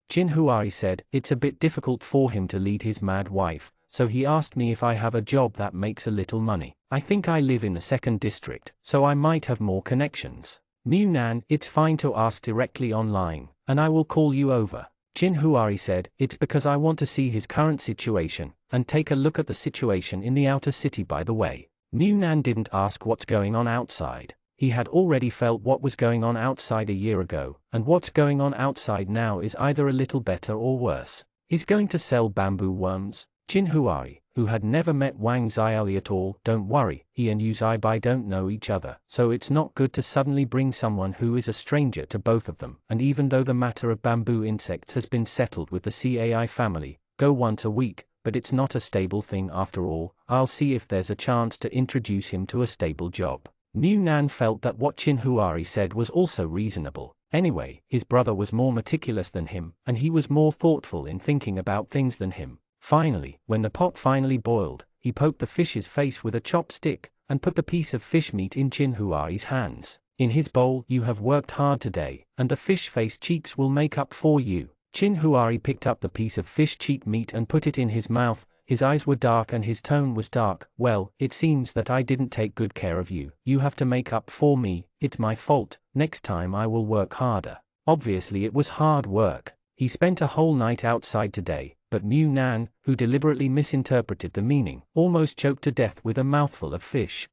Chin Huari said, "It's a bit difficult for him to lead his mad wife, so he asked me if I have a job that makes a little money. I think I live in the 2nd district, so I might have more connections." Mu Nan, "It's fine to ask directly online, and I will call you over." Chin Huari said, "It's because I want to see his current situation, and take a look at the situation in the outer city by the way." Mu Nan didn't ask what's going on outside. He had already felt what was going on outside a year ago, and what's going on outside now is either a little better or worse. He's going to sell bamboo worms. Chin Huari, who had never met Wang Xiaoli at all, "Don't worry, he and Yu Zaibai don't know each other, so it's not good to suddenly bring someone who is a stranger to both of them, and even though the matter of bamboo insects has been settled with the CAI family, go once a week, but it's not a stable thing after all. I'll see if there's a chance to introduce him to a stable job." Mu Nan felt that what Chin Huari said was also reasonable. Anyway, his brother was more meticulous than him, and he was more thoughtful in thinking about things than him. Finally, when the pot finally boiled, he poked the fish's face with a chopstick, and put the piece of fish meat in Chin Huari's hands. In his bowl, "You have worked hard today, and the fish face cheeks will make up for you." Chin Huari picked up the piece of fish cheek meat and put it in his mouth. His eyes were dark and his tone was dark. "Well, it seems that I didn't take good care of you. You have to make up for me. It's my fault. Next time I will work harder." Obviously it was hard work. He spent a whole night outside today, but Mu Nan, who deliberately misinterpreted the meaning, almost choked to death with a mouthful of fish.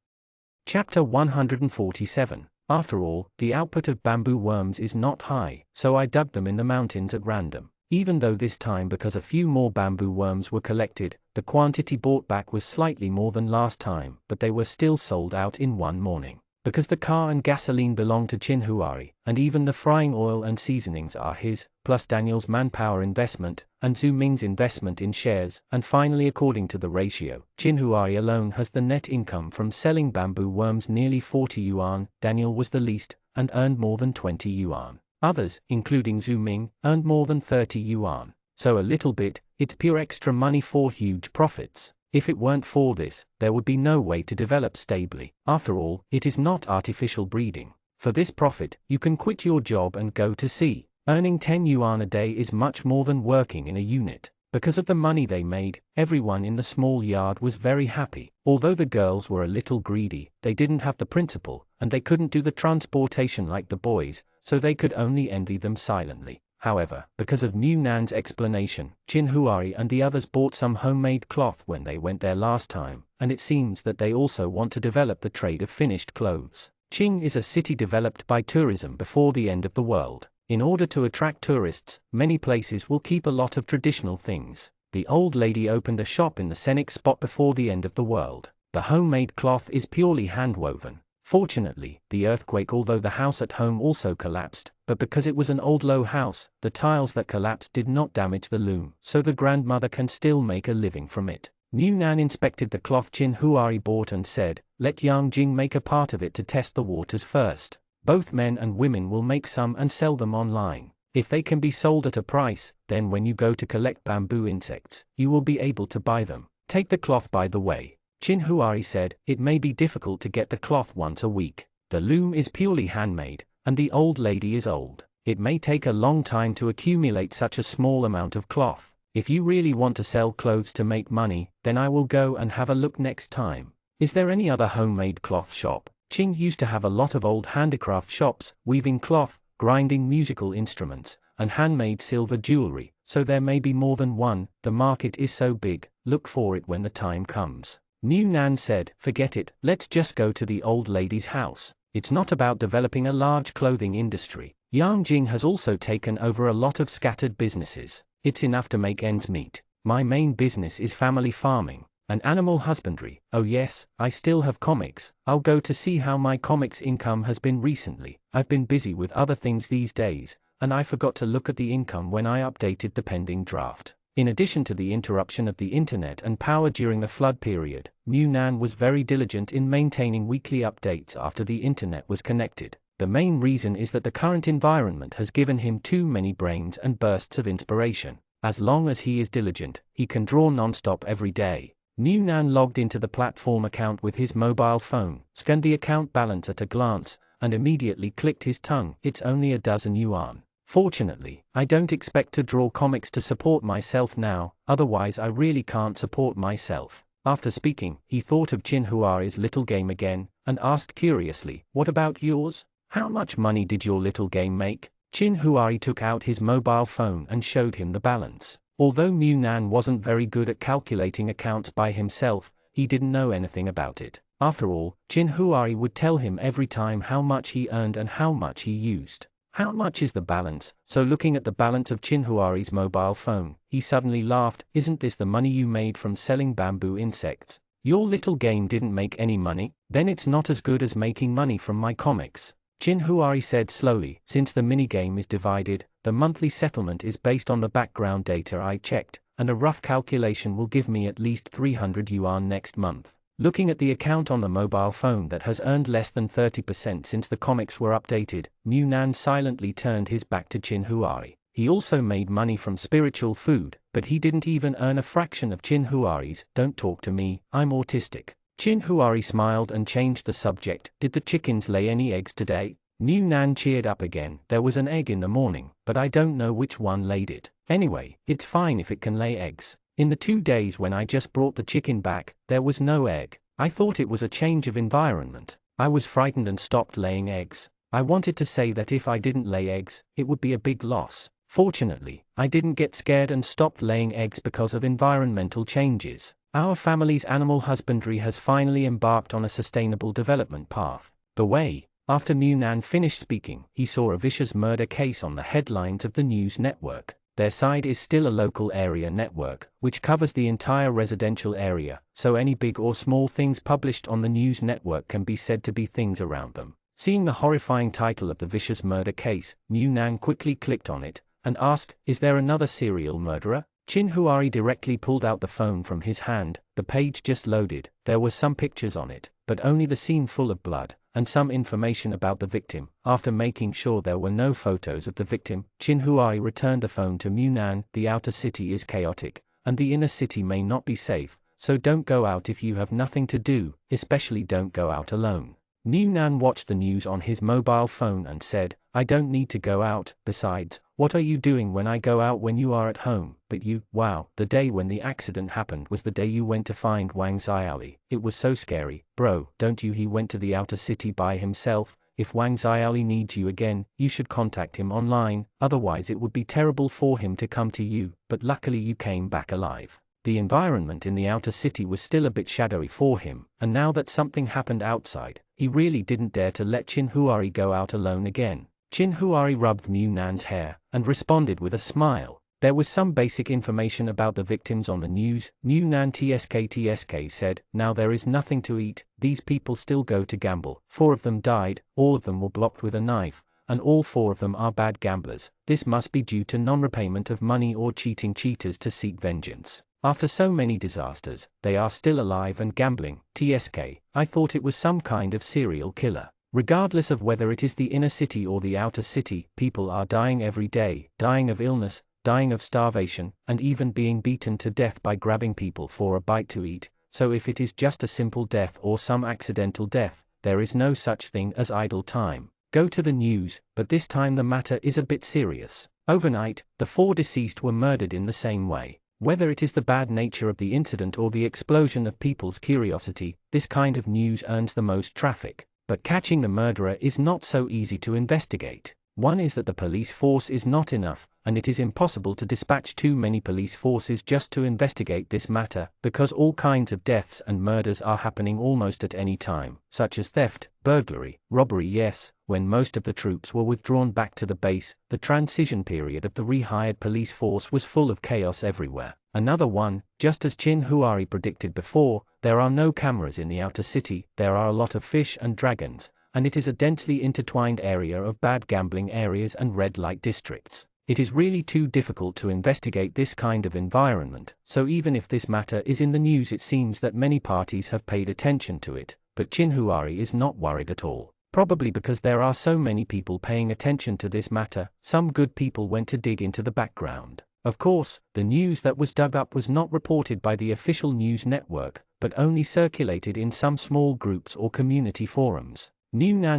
Chapter 147. After all, the output of bamboo worms is not high, so I dug them in the mountains at random. Even though this time, because a few more bamboo worms were collected, the quantity brought back was slightly more than last time, but they were still sold out in one morning. Because the car and gasoline belong to Chin Huari, and even the frying oil and seasonings are his, plus Daniel's manpower investment, and Zhu Ming's investment in shares, and finally according to the ratio, Chin Huari alone has the net income from selling bamboo worms nearly 40 yuan, Daniel was the least, and earned more than 20 yuan. Others, including Zhu Ming, earned more than 30 yuan. So a little bit, it's pure extra money for huge profits. If it weren't for this, there would be no way to develop stably. After all, it is not artificial breeding. For this profit, you can quit your job and go to sea. Earning 10 yuan a day is much more than working in a unit. Because of the money they made, everyone in the small yard was very happy. Although the girls were a little greedy, they didn't have the principal, and they couldn't do the transportation like the boys, so they could only envy them silently. However, because of Mu Nan's explanation, Chin Huari and the others bought some homemade cloth when they went there last time, and it seems that they also want to develop the trade of finished clothes. Qing is a city developed by tourism before the end of the world. In order to attract tourists, many places will keep a lot of traditional things. The old lady opened a shop in the scenic spot before the end of the world. The homemade cloth is purely hand-woven. Fortunately, the earthquake, although the house at home also collapsed, but because it was an old low house, the tiles that collapsed did not damage the loom, so the grandmother can still make a living from it. Mu Nan inspected the cloth Chin Huari bought and said, "Let Yang Jing make a part of it to test the waters first. Both men and women will make some and sell them online. If they can be sold at a price, then when you go to collect bamboo insects, you will be able to buy them. Take the cloth by the way." Chin Huari said, "It may be difficult to get the cloth once a week. The loom is purely handmade, and the old lady is old. It may take a long time to accumulate such a small amount of cloth. If you really want to sell clothes to make money, then I will go and have a look next time. Is there any other homemade cloth shop?" Qing used to have a lot of old handicraft shops, weaving cloth, grinding musical instruments, and handmade silver jewelry, so there may be more than one. The market is so big, look for it when the time comes. Mu Nan said, "Forget it, let's just go to the old lady's house. It's not about developing a large clothing industry. Yang Jing has also taken over a lot of scattered businesses. It's enough to make ends meet. My main business is family farming and animal husbandry. Oh yes, I still have comics. I'll go to see how my comics income has been recently. I've been busy with other things these days, and I forgot to look at the income when I updated the pending draft." In addition to the interruption of the internet and power during the flood period, Mu Nan was very diligent in maintaining weekly updates after the internet was connected. The main reason is that the current environment has given him too many brains and bursts of inspiration. As long as he is diligent, he can draw non-stop every day. Mu Nan logged into the platform account with his mobile phone, scanned the account balance at a glance, and immediately clicked his tongue. "It's only a dozen yuan. Fortunately, I don't expect to draw comics to support myself now, otherwise I really can't support myself." After speaking, he thought of Chin Huari's little game again, and asked curiously, "What about yours? How much money did your little game make?" Chin Huari took out his mobile phone and showed him the balance. Although Mu Nan wasn't very good at calculating accounts by himself, he didn't know anything about it. After all, Chin Huari would tell him every time how much he earned and how much he used. "How much is the balance?" So looking at the balance of Chin Huari's mobile phone, he suddenly laughed. "Isn't this the money you made from selling bamboo insects? Your little game didn't make any money? Then it's not as good as making money from my comics." Chin Huari said slowly, "Since the minigame is divided, the monthly settlement is based on the background data I checked, and a rough calculation will give me at least 300 yuan next month." Looking at the account on the mobile phone that has earned less than 30% since the comics were updated, Mu Nan silently turned his back to Chin Huari. He also made money from spiritual food, but he didn't even earn a fraction of Chin Huari's. "Don't talk to me, I'm autistic." Chin Huari smiled and changed the subject. "Did the chickens lay any eggs today?" Mu Nan cheered up again. "There was an egg in the morning, but I don't know which one laid it. Anyway, it's fine if it can lay eggs. In the 2 days when I just brought the chicken back, there was no egg. I thought it was a change of environment. I was frightened and stopped laying eggs. I wanted to say that if I didn't lay eggs, it would be a big loss. Fortunately, I didn't get scared and stopped laying eggs because of environmental changes. Our family's animal husbandry has finally embarked on a sustainable development path. The way. After Munan finished speaking, he saw a vicious murder case on the headlines of the news network. Their side is still a local area network, which covers the entire residential area, so any big or small things published on the news network can be said to be things around them. Seeing the horrifying title of the vicious murder case, Munan quickly clicked on it, and asked, "Is there another serial murderer?" Chin Huari directly pulled out the phone from his hand. The page just loaded. There were some pictures on it, but only the scene full of blood, and some information about the victim. After making sure there were no photos of the victim, Chin Huari returned the phone to Munan. "The outer city is chaotic, and the inner city may not be safe, so don't go out if you have nothing to do, especially don't go out alone." Munan watched the news on his mobile phone and said, "I don't need to go out, besides, what are you doing when I go out when you are at home?" "But you, wow, the day when the accident happened was the day you went to find Wang Xiaoli. It was so scary, bro, don't you? He went to the outer city by himself. If Wang Xiaoli needs you again, you should contact him online, otherwise it would be terrible for him to come to you, but luckily you came back alive." The environment in the outer city was still a bit shadowy for him, and now that something happened outside, he really didn't dare to let Chin Huari go out alone again. Chin Huari rubbed Munan's hair, and responded with a smile. There was some basic information about the victims on the news. Munan tsk said, "Now there is nothing to eat, these people still go to gamble. 4 of them died, all of them were blocked with a knife, and all 4 of them are bad gamblers. This must be due to non-repayment of money or cheating cheaters to seek vengeance. After so many disasters, they are still alive and gambling. TSK, I thought it was some kind of serial killer. Regardless of whether it is the inner city or the outer city, people are dying every day, dying of illness, dying of starvation, and even being beaten to death by grabbing people for a bite to eat. So if it is just a simple death or some accidental death, there is no such thing as idle time. Go to the news, but this time the matter is a bit serious. Overnight, the 4 deceased were murdered in the same way. Whether it is the bad nature of the incident or the explosion of people's curiosity, this kind of news earns the most traffic. But catching the murderer is not so easy to investigate. One is that the police force is not enough, and it is impossible to dispatch too many police forces just to investigate this matter, because all kinds of deaths and murders are happening almost at any time, such as theft, burglary, robbery. Yes, when most of the troops were withdrawn back to the base, the transition period of the rehired police force was full of chaos everywhere. Another one, just as Chin Huari predicted before, there are no cameras in the outer city, there are a lot of fish and dragons, and it is a densely intertwined area of bad gambling areas and red light districts. It is really too difficult to investigate this kind of environment, so even if this matter is in the news, it seems that many parties have paid attention to it, but Chin Huari is not worried at all. Probably because there are so many people paying attention to this matter, some good people went to dig into the background. Of course, the news that was dug up was not reported by the official news network, but only circulated in some small groups or community forums.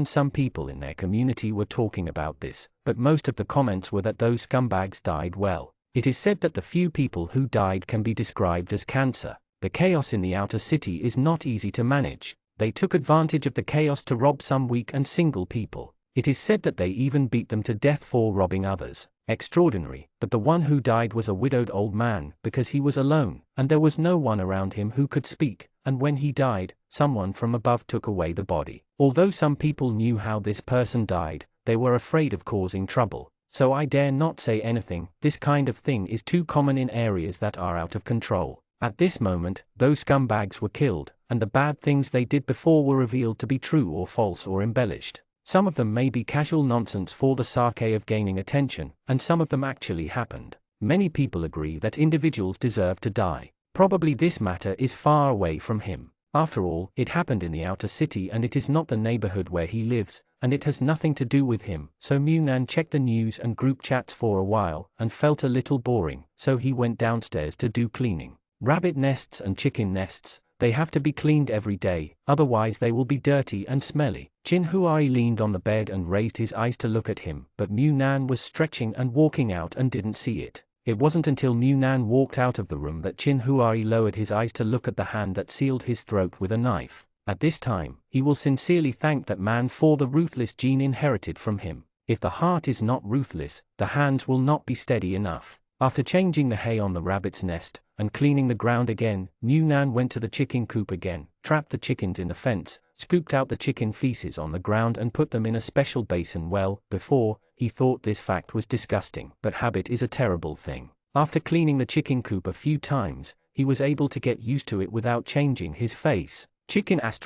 Some people in their community were talking about this, but most of the comments were that those scumbags died well. It is said that the few people who died can be described as cancer. The chaos in the outer city is not easy to manage. They took advantage of the chaos to rob some weak and single people. It is said that they even beat them to death for robbing others. Extraordinary, but the one who died was a widowed old man, because he was alone, and there was no one around him who could speak, and when he died, someone from above took away the body. Although some people knew how this person died, they were afraid of causing trouble. So I dare not say anything. This kind of thing is too common in areas that are out of control. At this moment, those scumbags were killed, and the bad things they did before were revealed to be true or false or embellished. Some of them may be casual nonsense for the sake of gaining attention, and some of them actually happened. Many people agree that individuals deserve to die. Probably this matter is far away from him. After all, it happened in the outer city and it is not the neighborhood where he lives, and it has nothing to do with him. So Munan checked the news and group chats for a while, and felt a little boring, so he went downstairs to do cleaning. Rabbit nests and chicken nests, they have to be cleaned every day, otherwise they will be dirty and smelly. Chin Huai leaned on the bed and raised his eyes to look at him, but Munan was stretching and walking out and didn't see it. It wasn't until Mu Nan walked out of the room that Chin Huari lowered his eyes to look at the hand that sealed his throat with a knife. At this time, he will sincerely thank that man for the ruthless gene inherited from him. If the heart is not ruthless, the hands will not be steady enough. After changing the hay on the rabbit's nest, and cleaning the ground again, Mu Nan went to the chicken coop again, trapped the chickens in the fence, scooped out the chicken feces on the ground and put them in a special basin. Well, before, he thought this fact was disgusting, but habit is a terrible thing. After cleaning the chicken coop a few times, he was able to get used to it without changing his face. Chicken ******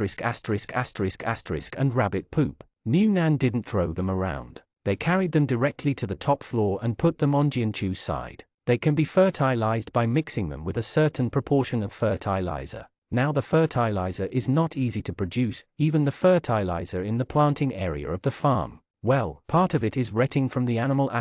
and rabbit poop. Mu Nan didn't throw them around. They carried them directly to the top floor and put them on Jianchu's side. They can be fertilized by mixing them with a certain proportion of fertilizer. Now the fertilizer is not easy to produce, even the fertilizer in the planting area of the farm. Well, part of it is retting from the animal ******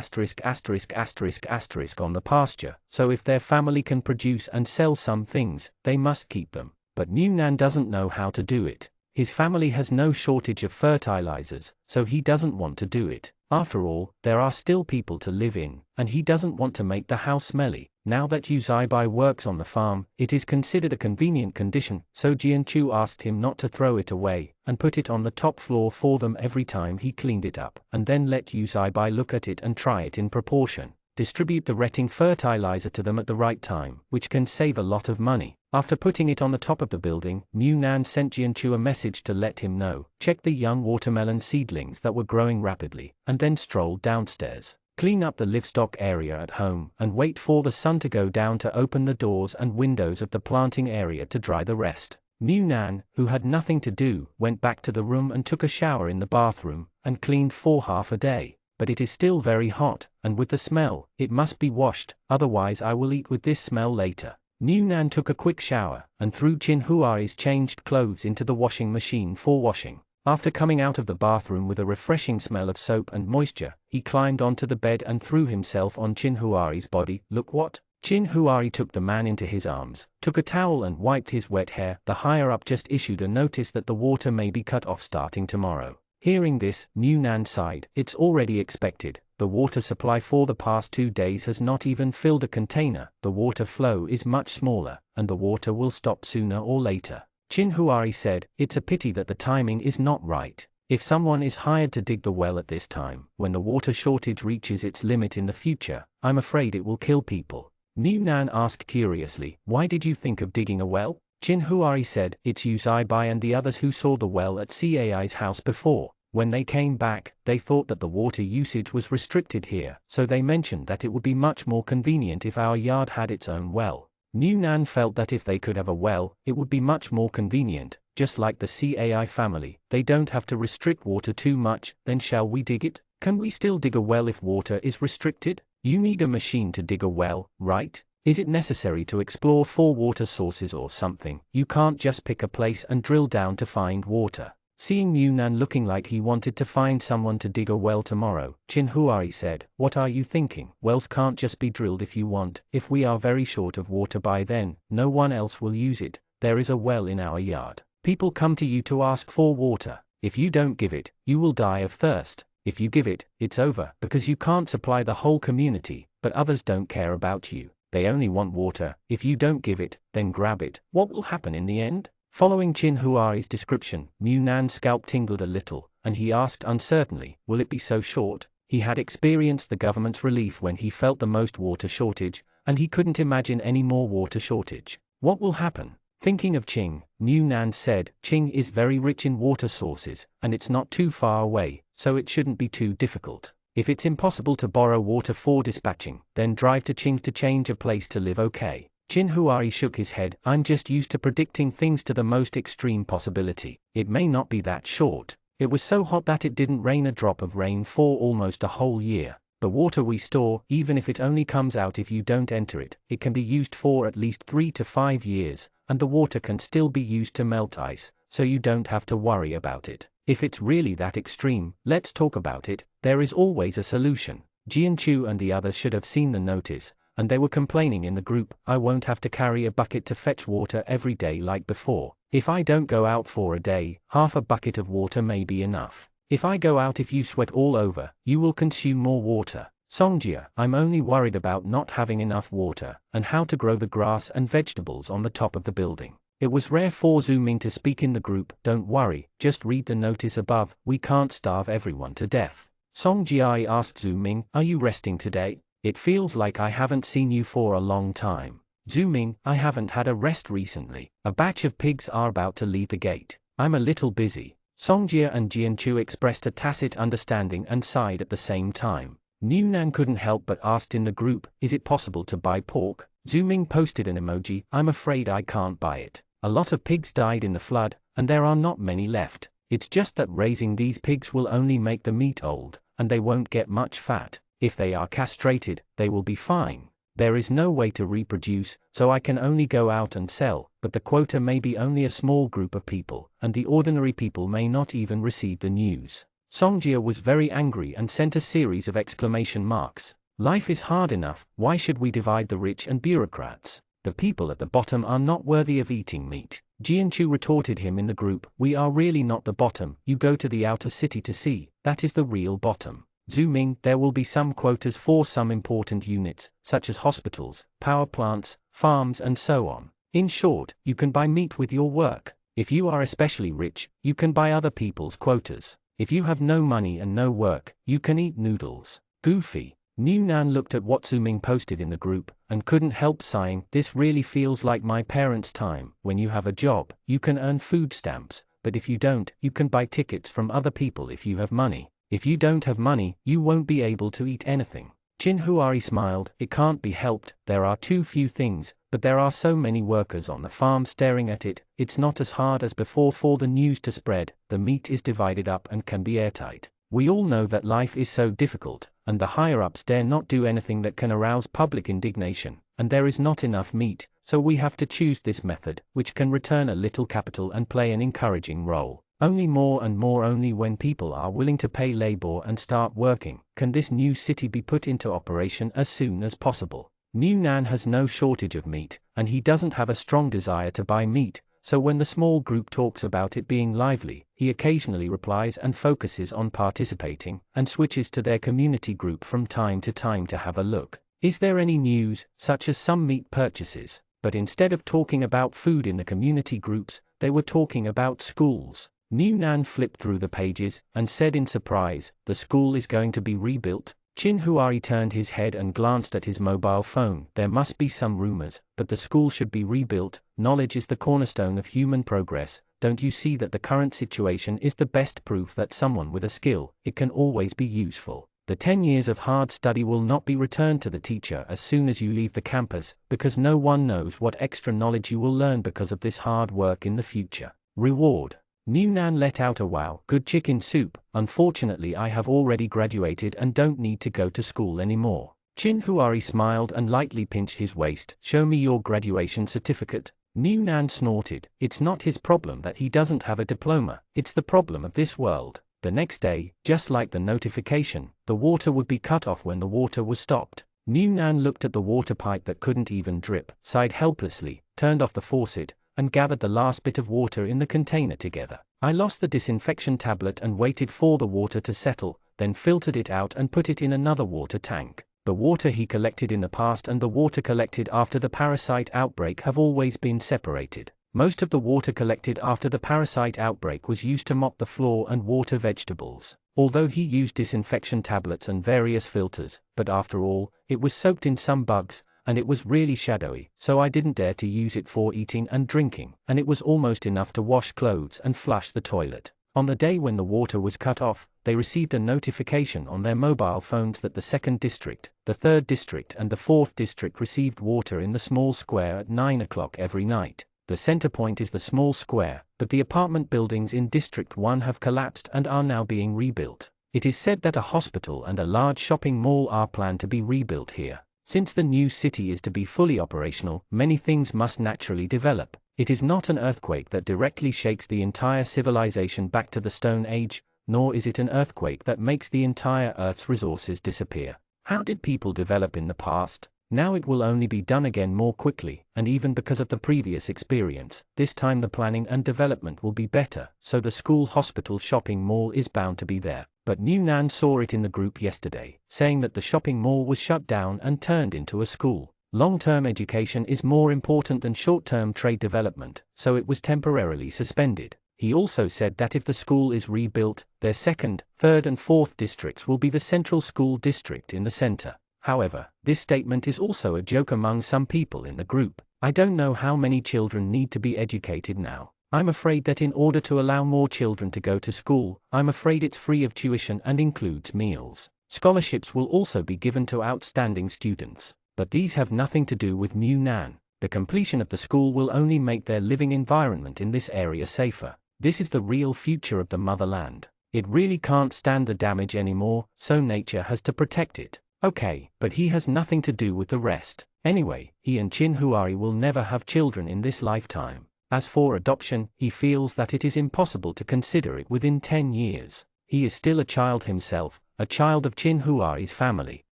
on the pasture, so if their family can produce and sell some things, they must keep them. But Mu Nan doesn't know how to do it. His family has no shortage of fertilizers, so he doesn't want to do it. After all, there are still people to live in, and he doesn't want to make the house smelly. Now that Yu Zaibai works on the farm, it is considered a convenient condition, so Jianchu asked him not to throw it away, and put it on the top floor for them every time he cleaned it up, and then let Yu Zaibai look at it and try it in proportion. Distribute the retting fertilizer to them at the right time, which can save a lot of money. After putting it on the top of the building, Mu Nan sent Jianchu a message to let him know, check the young watermelon seedlings that were growing rapidly, and then strolled downstairs. Clean up the livestock area at home, and wait for the sun to go down to open the doors and windows of the planting area to dry the rest. Mu Nan, who had nothing to do, went back to the room and took a shower in the bathroom, and cleaned for half a day. But it is still very hot, and with the smell, it must be washed, otherwise I will eat with this smell later. Mu Nan took a quick shower, and threw Chin Huari's changed clothes into the washing machine for washing. After coming out of the bathroom with a refreshing smell of soap and moisture, he climbed onto the bed and threw himself on Chin Huari's body. Look what? Chin Huari took the man into his arms, took a towel and wiped his wet hair. The higher-up just issued a notice that the water may be cut off starting tomorrow. Hearing this, Mu Nan sighed. It's already expected. The water supply for the past 2 days has not even filled a container. The water flow is much smaller, and the water will stop sooner or later. Chin Huari said, it's a pity that the timing is not right. If someone is hired to dig the well at this time, when the water shortage reaches its limit in the future, I'm afraid it will kill people. Mu Nan asked curiously, why did you think of digging a well? Chin Huari said, it's Yu Zaibai and the others who saw the well at Cai's house before. When they came back, they thought that the water usage was restricted here, so they mentioned that it would be much more convenient if our yard had its own well. Mu Nan felt that if they could have a well, it would be much more convenient, just like the Cai family. They don't have to restrict water too much. Then shall we dig it? Can we still dig a well if water is restricted? You need a machine to dig a well, right? Is it necessary to explore for water sources or something? You can't just pick a place and drill down to find water. Seeing Mu Nan looking like he wanted to find someone to dig a well tomorrow, Chin Huari said, what are you thinking? Wells can't just be drilled if you want. If we are very short of water by then, no one else will use it. There is a well in our yard. People come to you to ask for water. If you don't give it, you will die of thirst. If you give it, it's over, because you can't supply the whole community, but others don't care about you. They only want water. If you don't give it, then grab it. What will happen in the end? Following Chin Huari's description, Mu Nan's scalp tingled a little, and he asked uncertainly, will it be so short? He had experienced the government's relief when he felt the most water shortage, and he couldn't imagine any more water shortage. What will happen? Thinking of Qing, Mu Nan said, Qing is very rich in water sources, and it's not too far away, so it shouldn't be too difficult. If it's impossible to borrow water for dispatching, then drive to Qing to change a place to live. Okay. Chin Huari shook his head. I'm just used to predicting things to the most extreme possibility. It may not be that short. It was so hot that it didn't rain a drop of rain for almost a whole year. The water we store, even if it only comes out if you don't enter it, it can be used for at least 3 to 5 years, and the water can still be used to melt ice, so you don't have to worry about it. If it's really that extreme, let's talk about it. There is always a solution. Jianchu and the others should have seen the notice, and they were complaining in the group, I won't have to carry a bucket to fetch water every day like before. If I don't go out for a day, half a bucket of water may be enough. If I go out if you sweat all over, you will consume more water. Songjia, I'm only worried about not having enough water, and how to grow the grass and vegetables on the top of the building. It was rare for Zhu Ming to speak in the group. Don't worry, just read the notice above, we can't starve everyone to death. Songjia asked Zhu Ming, are you resting today? It feels like I haven't seen you for a long time. Zhu Ming, I haven't had a rest recently. A batch of pigs are about to leave the gate. I'm a little busy. Songjia and Jianchu expressed a tacit understanding and sighed at the same time. Newnan couldn't help but asked in the group, is it possible to buy pork? Zhu Ming posted an emoji, I'm afraid I can't buy it. A lot of pigs died in the flood, and there are not many left. It's just that raising these pigs will only make the meat old, and they won't get much fat. If they are castrated, they will be fine. There is no way to reproduce, so I can only go out and sell, but the quota may be only a small group of people, and the ordinary people may not even receive the news. Songjia was very angry and sent a series of exclamation marks. Life is hard enough, why should we divide the rich and bureaucrats? The people at the bottom are not worthy of eating meat. Jianchu retorted him in the group, we are really not the bottom, you go to the outer city to see, that is the real bottom. Zhu Ming, there will be some quotas for some important units, such as hospitals, power plants, farms and so on. In short, you can buy meat with your work. If you are especially rich, you can buy other people's quotas. If you have no money and no work, you can eat noodles. Goofy. Newnan looked at what Zhu Ming posted in the group, and couldn't help sighing, this really feels like my parents' time. When you have a job, you can earn food stamps, but if you don't, you can buy tickets from other people if you have money. If you don't have money, you won't be able to eat anything. Chin Huari smiled, it can't be helped, there are too few things, but there are so many workers on the farm staring at it, it's not as hard as before for the news to spread, the meat is divided up and can be airtight. We all know that life is so difficult, and the higher-ups dare not do anything that can arouse public indignation, and there is not enough meat, so we have to choose this method, which can return a little capital and play an encouraging role. Only more and more only when people are willing to pay labor and start working, can this new city be put into operation as soon as possible. Newnan has no shortage of meat, and he doesn't have a strong desire to buy meat, so when the small group talks about it being lively, he occasionally replies and focuses on participating, and switches to their community group from time to time to have a look. Is there any news, such as some meat purchases? But instead of talking about food in the community groups, they were talking about schools. Newnan flipped through the pages, and said in surprise, the school is going to be rebuilt? Chin Huari turned his head and glanced at his mobile phone. There must be some rumors, but the school should be rebuilt. Knowledge is the cornerstone of human progress. Don't you see that the current situation is the best proof that someone with a skill, it can always be useful. The 10 years of hard study will not be returned to the teacher as soon as you leave the campus, because no one knows what extra knowledge you will learn because of this hard work in the future. Reward. Newnan let out a wow, good chicken soup. Unfortunately I have already graduated and don't need to go to school anymore. Chin Huari smiled and lightly pinched his waist. Show me your graduation certificate. Newnan snorted. It's not his problem that he doesn't have a diploma, it's the problem of this world. The next day, just like the notification, the water would be cut off when the water was stopped. Newnan looked at the water pipe that couldn't even drip, sighed helplessly, turned off the faucet, and gathered the last bit of water in the container together. I lost the disinfection tablet and waited for the water to settle, then filtered it out and put it in another water tank. The water he collected in the past and the water collected after the parasite outbreak have always been separated. Most of the water collected after the parasite outbreak was used to mop the floor and water vegetables. Although he used disinfection tablets and various filters, but after all, it was soaked in some bugs, and it was really shadowy, so I didn't dare to use it for eating and drinking, and it was almost enough to wash clothes and flush the toilet. On the day when the water was cut off, they received a notification on their mobile phones that the 2nd district, the 3rd district and the 4th district received water in the small square at 9 o'clock every night. The center point is the small square, but the apartment buildings in District 1 have collapsed and are now being rebuilt. It is said that a hospital and a large shopping mall are planned to be rebuilt here. Since the new city is to be fully operational, many things must naturally develop. It is not an earthquake that directly shakes the entire civilization back to the Stone Age, nor is it an earthquake that makes the entire Earth's resources disappear. How did people develop in the past? Now it will only be done again more quickly, and even because of the previous experience, this time the planning and development will be better, so the school hospital shopping mall is bound to be there. But New Nan saw it in the group yesterday, saying that the shopping mall was shut down and turned into a school. Long-term education is more important than short-term trade development, so it was temporarily suspended. He also said that if the school is rebuilt, their second, third and fourth districts will be the central school district in the center. However, this statement is also a joke among some people in the group. I don't know how many children need to be educated now. I'm afraid that in order to allow more children to go to school, I'm afraid it's free of tuition and includes meals. Scholarships will also be given to outstanding students. But these have nothing to do with New Nan. The completion of the school will only make their living environment in this area safer. This is the real future of the motherland. It really can't stand the damage anymore, so nature has to protect it. Okay, but he has nothing to do with the rest. Anyway, he and Chin Huari will never have children in this lifetime. As for adoption, he feels that it is impossible to consider it within 10 years. He is still a child himself, a child of Chin Huari's family.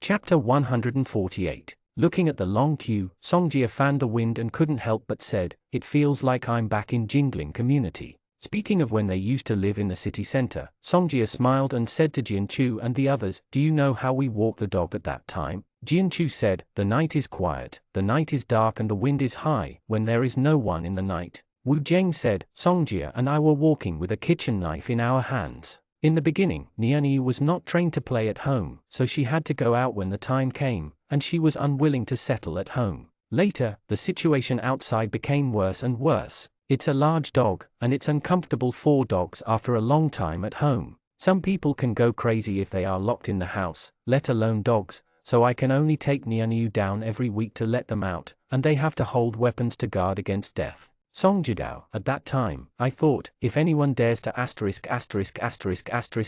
Chapter 148. Looking at the long queue, Songjia fanned the wind and couldn't help but said, "It feels like I'm back in Jingling community." Speaking of when they used to live in the city center, Songjia smiled and said to Jianchu and the others, "Do you know how we walked the dog at that time?" Jianchu said, "The night is quiet, the night is dark and the wind is high, when there is no one in the night." Wu Zheng said, "Songjia and I were walking with a kitchen knife in our hands. In the beginning, Nianyu was not trained to play at home, so she had to go out when the time came, and she was unwilling to settle at home. Later, the situation outside became worse and worse. It's a large dog, and it's uncomfortable for dogs after a long time at home. Some people can go crazy if they are locked in the house, let alone dogs, so I can only take Nianyu down every week to let them out, and they have to hold weapons to guard against death." Songjidao, at that time, I thought, if anyone dares to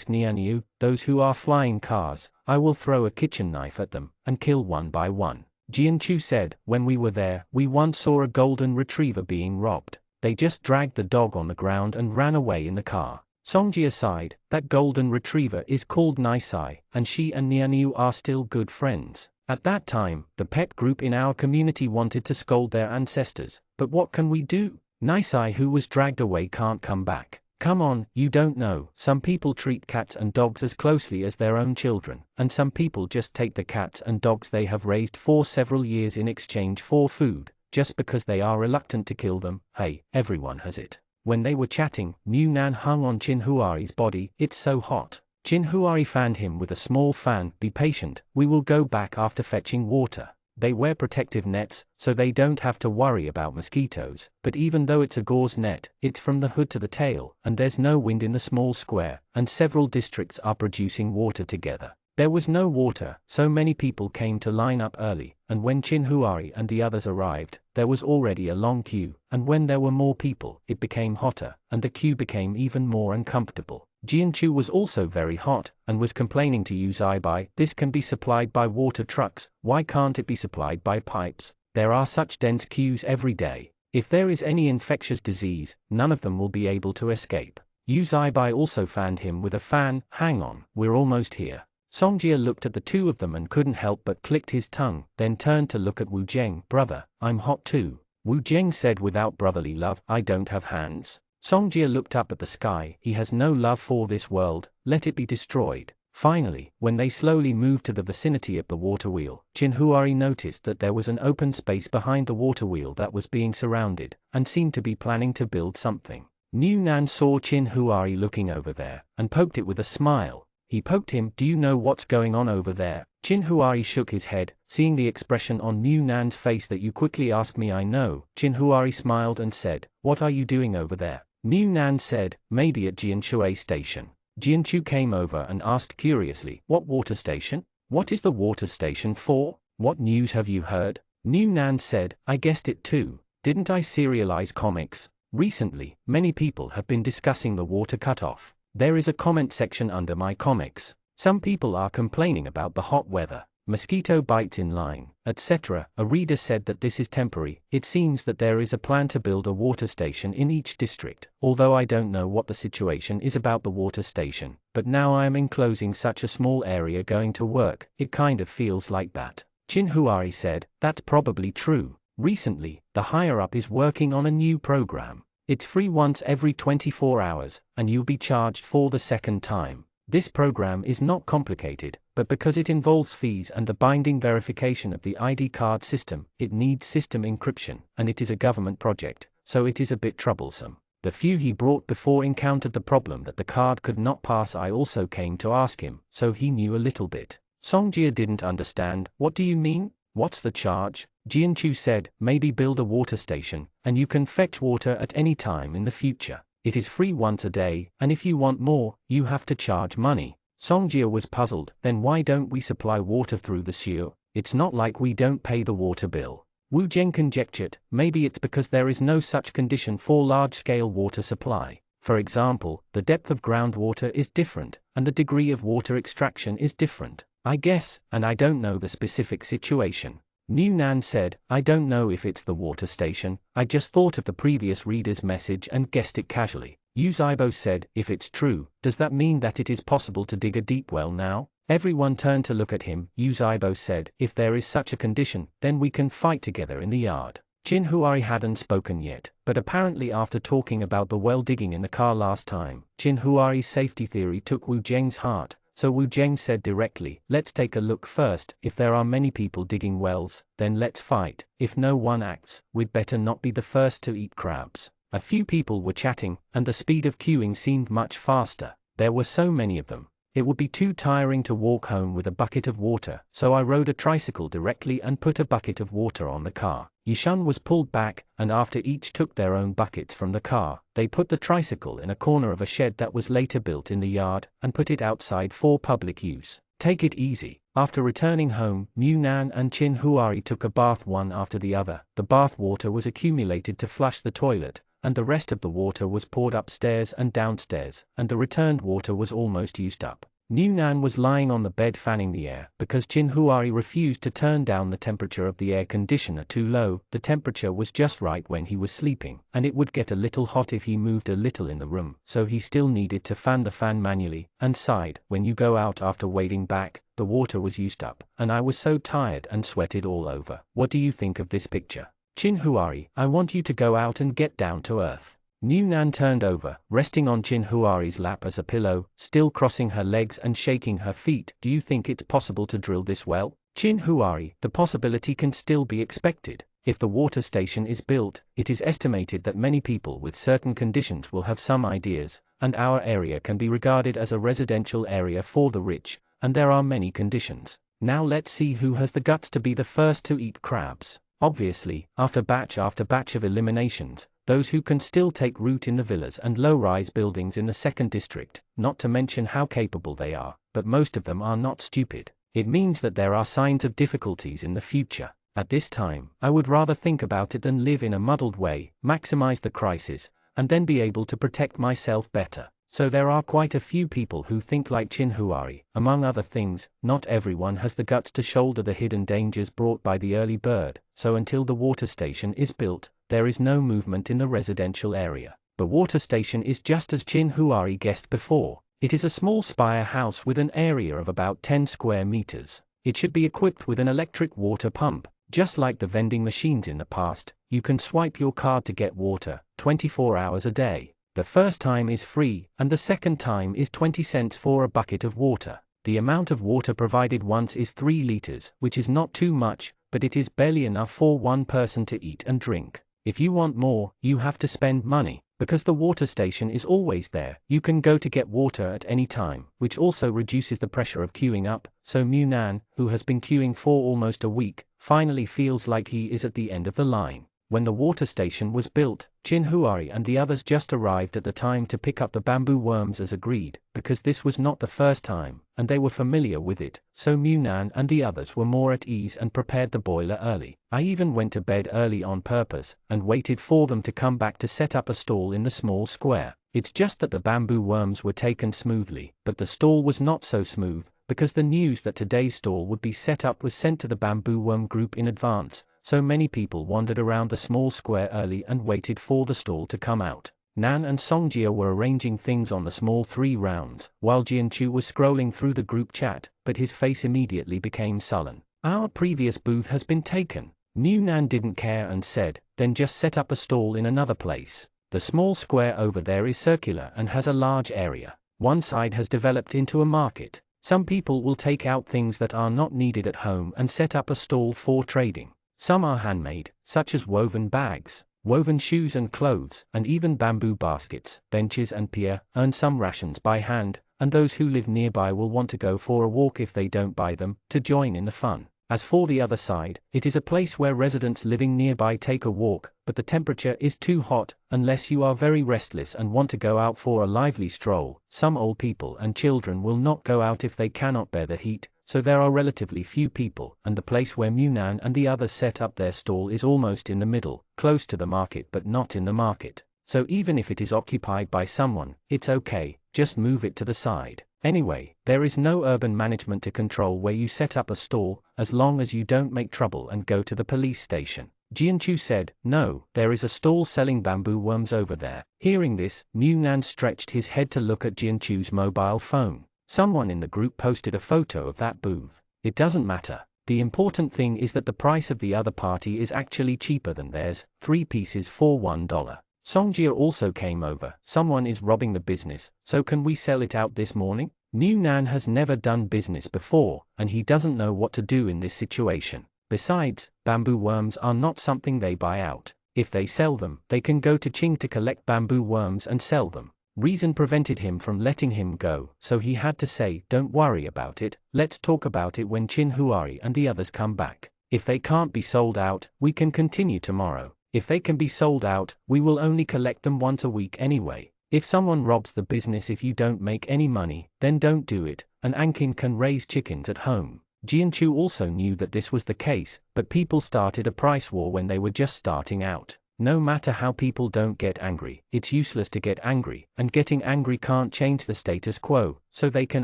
Nianyu, those who are flying cars, I will throw a kitchen knife at them, and kill one by one. Jianchu said, "When we were there, we once saw a golden retriever being robbed. They just dragged the dog on the ground and ran away in the car." Songjia sighed, "That golden retriever is called Nisai, and she and Nianyu are still good friends. At that time, the pet group in our community wanted to scold their ancestors, but what can we do? Nisai who was dragged away can't come back. Come on, you don't know, some people treat cats and dogs as closely as their own children, and some people just take the cats and dogs they have raised for several years in exchange for food, just because they are reluctant to kill them. Hey, everyone has it." When they were chatting, New Nan hung on Chin Huari's body. "It's so hot." Chin Huari fanned him with a small fan. "Be patient, we will go back after fetching water." They wear protective nets, so they don't have to worry about mosquitoes, but even though it's a gauze net, it's from the hood to the tail, and there's no wind in the small square, and several districts are producing water together. There was no water, so many people came to line up early, and when Chin Huari and the others arrived, there was already a long queue, and when there were more people, it became hotter, and the queue became even more uncomfortable. Jianchu was also very hot, and was complaining to Yu Zaibai, "This can be supplied by water trucks, why can't it be supplied by pipes? There are such dense queues every day. If there is any infectious disease, none of them will be able to escape." Yu Zaibai also fanned him with a fan. "Hang on, we're almost here." Songjia looked at the two of them and couldn't help but clicked his tongue, then turned to look at Wu Zheng. "Brother, I'm hot too." Wu Zheng said without brotherly love, "I don't have hands." Songjia looked up at the sky. "He has no love for this world, let it be destroyed." Finally, when they slowly moved to the vicinity of the water wheel, Chin Huari noticed that there was an open space behind the water wheel that was being surrounded, and seemed to be planning to build something. New Nan saw Chin Huari looking over there, and poked it with a smile. He poked him. "Do you know what's going on over there?" Chin Huari shook his head, seeing the expression on New Nan's face. "That you quickly ask me I know." Chin Huari smiled and said, "What are you doing over there?" New Nan said, "Maybe at Jianshui Station." Jianchu came over and asked curiously, "What water station? What is the water station for? What news have you heard?" New Nan said, "I guessed it too. Didn't I serialize comics? Recently, many people have been discussing the water cutoff. There is a comment section under my comics. Some people are complaining about the hot weather, mosquito bites in line, etc. A reader said that this is temporary. It seems that there is a plan to build a water station in each district, although I don't know what the situation is about the water station, but now I am enclosing such a small area going to work, it kind of feels like that." Chin Huari said, "That's probably true. Recently, the higher-up is working on a new program. It's free once every 24 hours, and you'll be charged for the second time. This program is not complicated, but because it involves fees and the binding verification of the ID card system, it needs system encryption, and it is a government project, so it is a bit troublesome. The few he brought before encountered the problem that the card could not pass. I also came to ask him, so he knew a little bit. Songjia didn't understand. What do you mean? What's the charge? Jianchu said, maybe build a water station, and you can fetch water at any time in the future. It is free once a day, and if you want more, you have to charge money. Songjia was puzzled. Then why don't we supply water through the sewer? It's not like we don't pay the water bill. Wu Zheng conjectured, maybe it's because there is no such condition for large-scale water supply. For example, the depth of groundwater is different, and the degree of water extraction is different. I guess, and I don't know the specific situation. Mu Nan said, I don't know if it's the water station, I just thought of the previous reader's message and guessed it casually. Yu Zibo said, if it's true, does that mean that it is possible to dig a deep well now? Everyone turned to look at him. Yu Zibo said, if there is such a condition, then we can fight together in the yard. Chin Huari hadn't spoken yet, but apparently after talking about the well digging in the car last time, Chin Huari's safety theory took Wu Zheng's heart. So Wu Zheng said directly, let's take a look first. If there are many people digging wells, then let's fight. If no one acts, we'd better not be the first to eat crabs. A few people were chatting, and the speed of queuing seemed much faster. There were so many of them. It would be too tiring to walk home with a bucket of water, so I rode a tricycle directly and put a bucket of water on the car. Yishan was pulled back, and after each took their own buckets from the car, they put the tricycle in a corner of a shed that was later built in the yard, and put it outside for public use. Take it easy. After returning home, Mu Nan and Chin Huari took a bath one after the other. The bath water was accumulated to flush the toilet, and the rest of the water was poured upstairs and downstairs, and the returned water was almost used up. Mu Nan was lying on the bed fanning the air, because Chin Huari refused to turn down the temperature of the air conditioner too low. The temperature was just right when he was sleeping, and it would get a little hot if he moved a little in the room, so he still needed to fan the fan manually, and sighed. When you go out after wading back, the water was used up, and I was so tired and sweated all over. What do you think of this picture? Chin Huari, I want you to go out and get down to earth. Mu Nan turned over, resting on Chin Huari's lap as a pillow, still crossing her legs and shaking her feet. Do you think it's possible to drill this well? Chin Huari, the possibility can still be expected. If the water station is built, it is estimated that many people with certain conditions will have some ideas, and our area can be regarded as a residential area for the rich, and there are many conditions. Now let's see who has the guts to be the first to eat crabs. Obviously, after batch of eliminations, those who can still take root in the villas and low-rise buildings in the second district, not to mention how capable they are, but most of them are not stupid. It means that there are signs of difficulties in the future. At this time, I would rather think about it than live in a muddled way, maximize the crisis, and then be able to protect myself better. So there are quite a few people who think like Chin Huari. Among other things, not everyone has the guts to shoulder the hidden dangers brought by the early bird, so until the water station is built, there is no movement in the residential area. The water station is just as Chin Huari guessed before. It is a small spire house with an area of about 10 square meters. It should be equipped with an electric water pump. Just like the vending machines in the past, you can swipe your card to get water, 24 hours a day. The first time is free, and the second time is 20 cents for a bucket of water. The amount of water provided once is 3 liters, which is not too much, but it is barely enough for one person to eat and drink. If you want more, you have to spend money. Because the water station is always there, you can go to get water at any time, which also reduces the pressure of queuing up. So Mu Nan, who has been queuing for almost a week, finally feels like he is at the end of the line. When the water station was built, Chin Huari and the others just arrived at the time to pick up the bamboo worms as agreed, because this was not the first time, and they were familiar with it, so Mu Nan and the others were more at ease and prepared the boiler early. I even went to bed early on purpose, and waited for them to come back to set up a stall in the small square. It's just that the bamboo worms were taken smoothly, but the stall was not so smooth, because the news that today's stall would be set up was sent to the bamboo worm group in advance. So many people wandered around the small square early and waited for the stall to come out. Nan and Songjia were arranging things on the small 3 rounds, while Jianchu was scrolling through the group chat, but his face immediately became sullen. Our previous booth has been taken. Mu Nan didn't care and said, then just set up a stall in another place. The small square over there is circular and has a large area. One side has developed into a market. Some people will take out things that are not needed at home and set up a stall for trading. Some are handmade, such as woven bags, woven shoes and clothes, and even bamboo baskets, benches and pier, earn some rations by hand, and those who live nearby will want to go for a walk if they don't buy them, to join in the fun. As for the other side, it is a place where residents living nearby take a walk, but the temperature is too hot, unless you are very restless and want to go out for a lively stroll. Some old people and children will not go out if they cannot bear the heat, so there are relatively few people, and the place where Munan and the others set up their stall is almost in the middle, close to the market but not in the market. So even if it is occupied by someone, it's okay, just move it to the side. Anyway, there is no urban management to control where you set up a stall, as long as you don't make trouble and go to the police station. Jianchu said, "No, there is a stall selling bamboo worms over there." Hearing this, Munan stretched his head to look at Jianchu's mobile phone. Someone in the group posted a photo of that booth. It doesn't matter. The important thing is that the price of the other party is actually cheaper than theirs, 3 pieces for $1. Songjia also came over. Someone is robbing the business, so can we sell it out this morning? Munan has never done business before, and he doesn't know what to do in this situation. Besides, bamboo worms are not something they buy out. If they sell them, they can go to Qing to collect bamboo worms and sell them. Reason prevented him from letting him go, so he had to say, "Don't worry about it, let's talk about it when Qin Huari and the others come back. If they can't be sold out, we can continue tomorrow. If they can be sold out, we will only collect them once a week anyway. If someone robs the business if you don't make any money, then don't do it, and Ankin can raise chickens at home." Jianchu also knew that this was the case, but people started a price war when they were just starting out. No matter how people don't get angry, it's useless to get angry, and getting angry can't change the status quo, so they can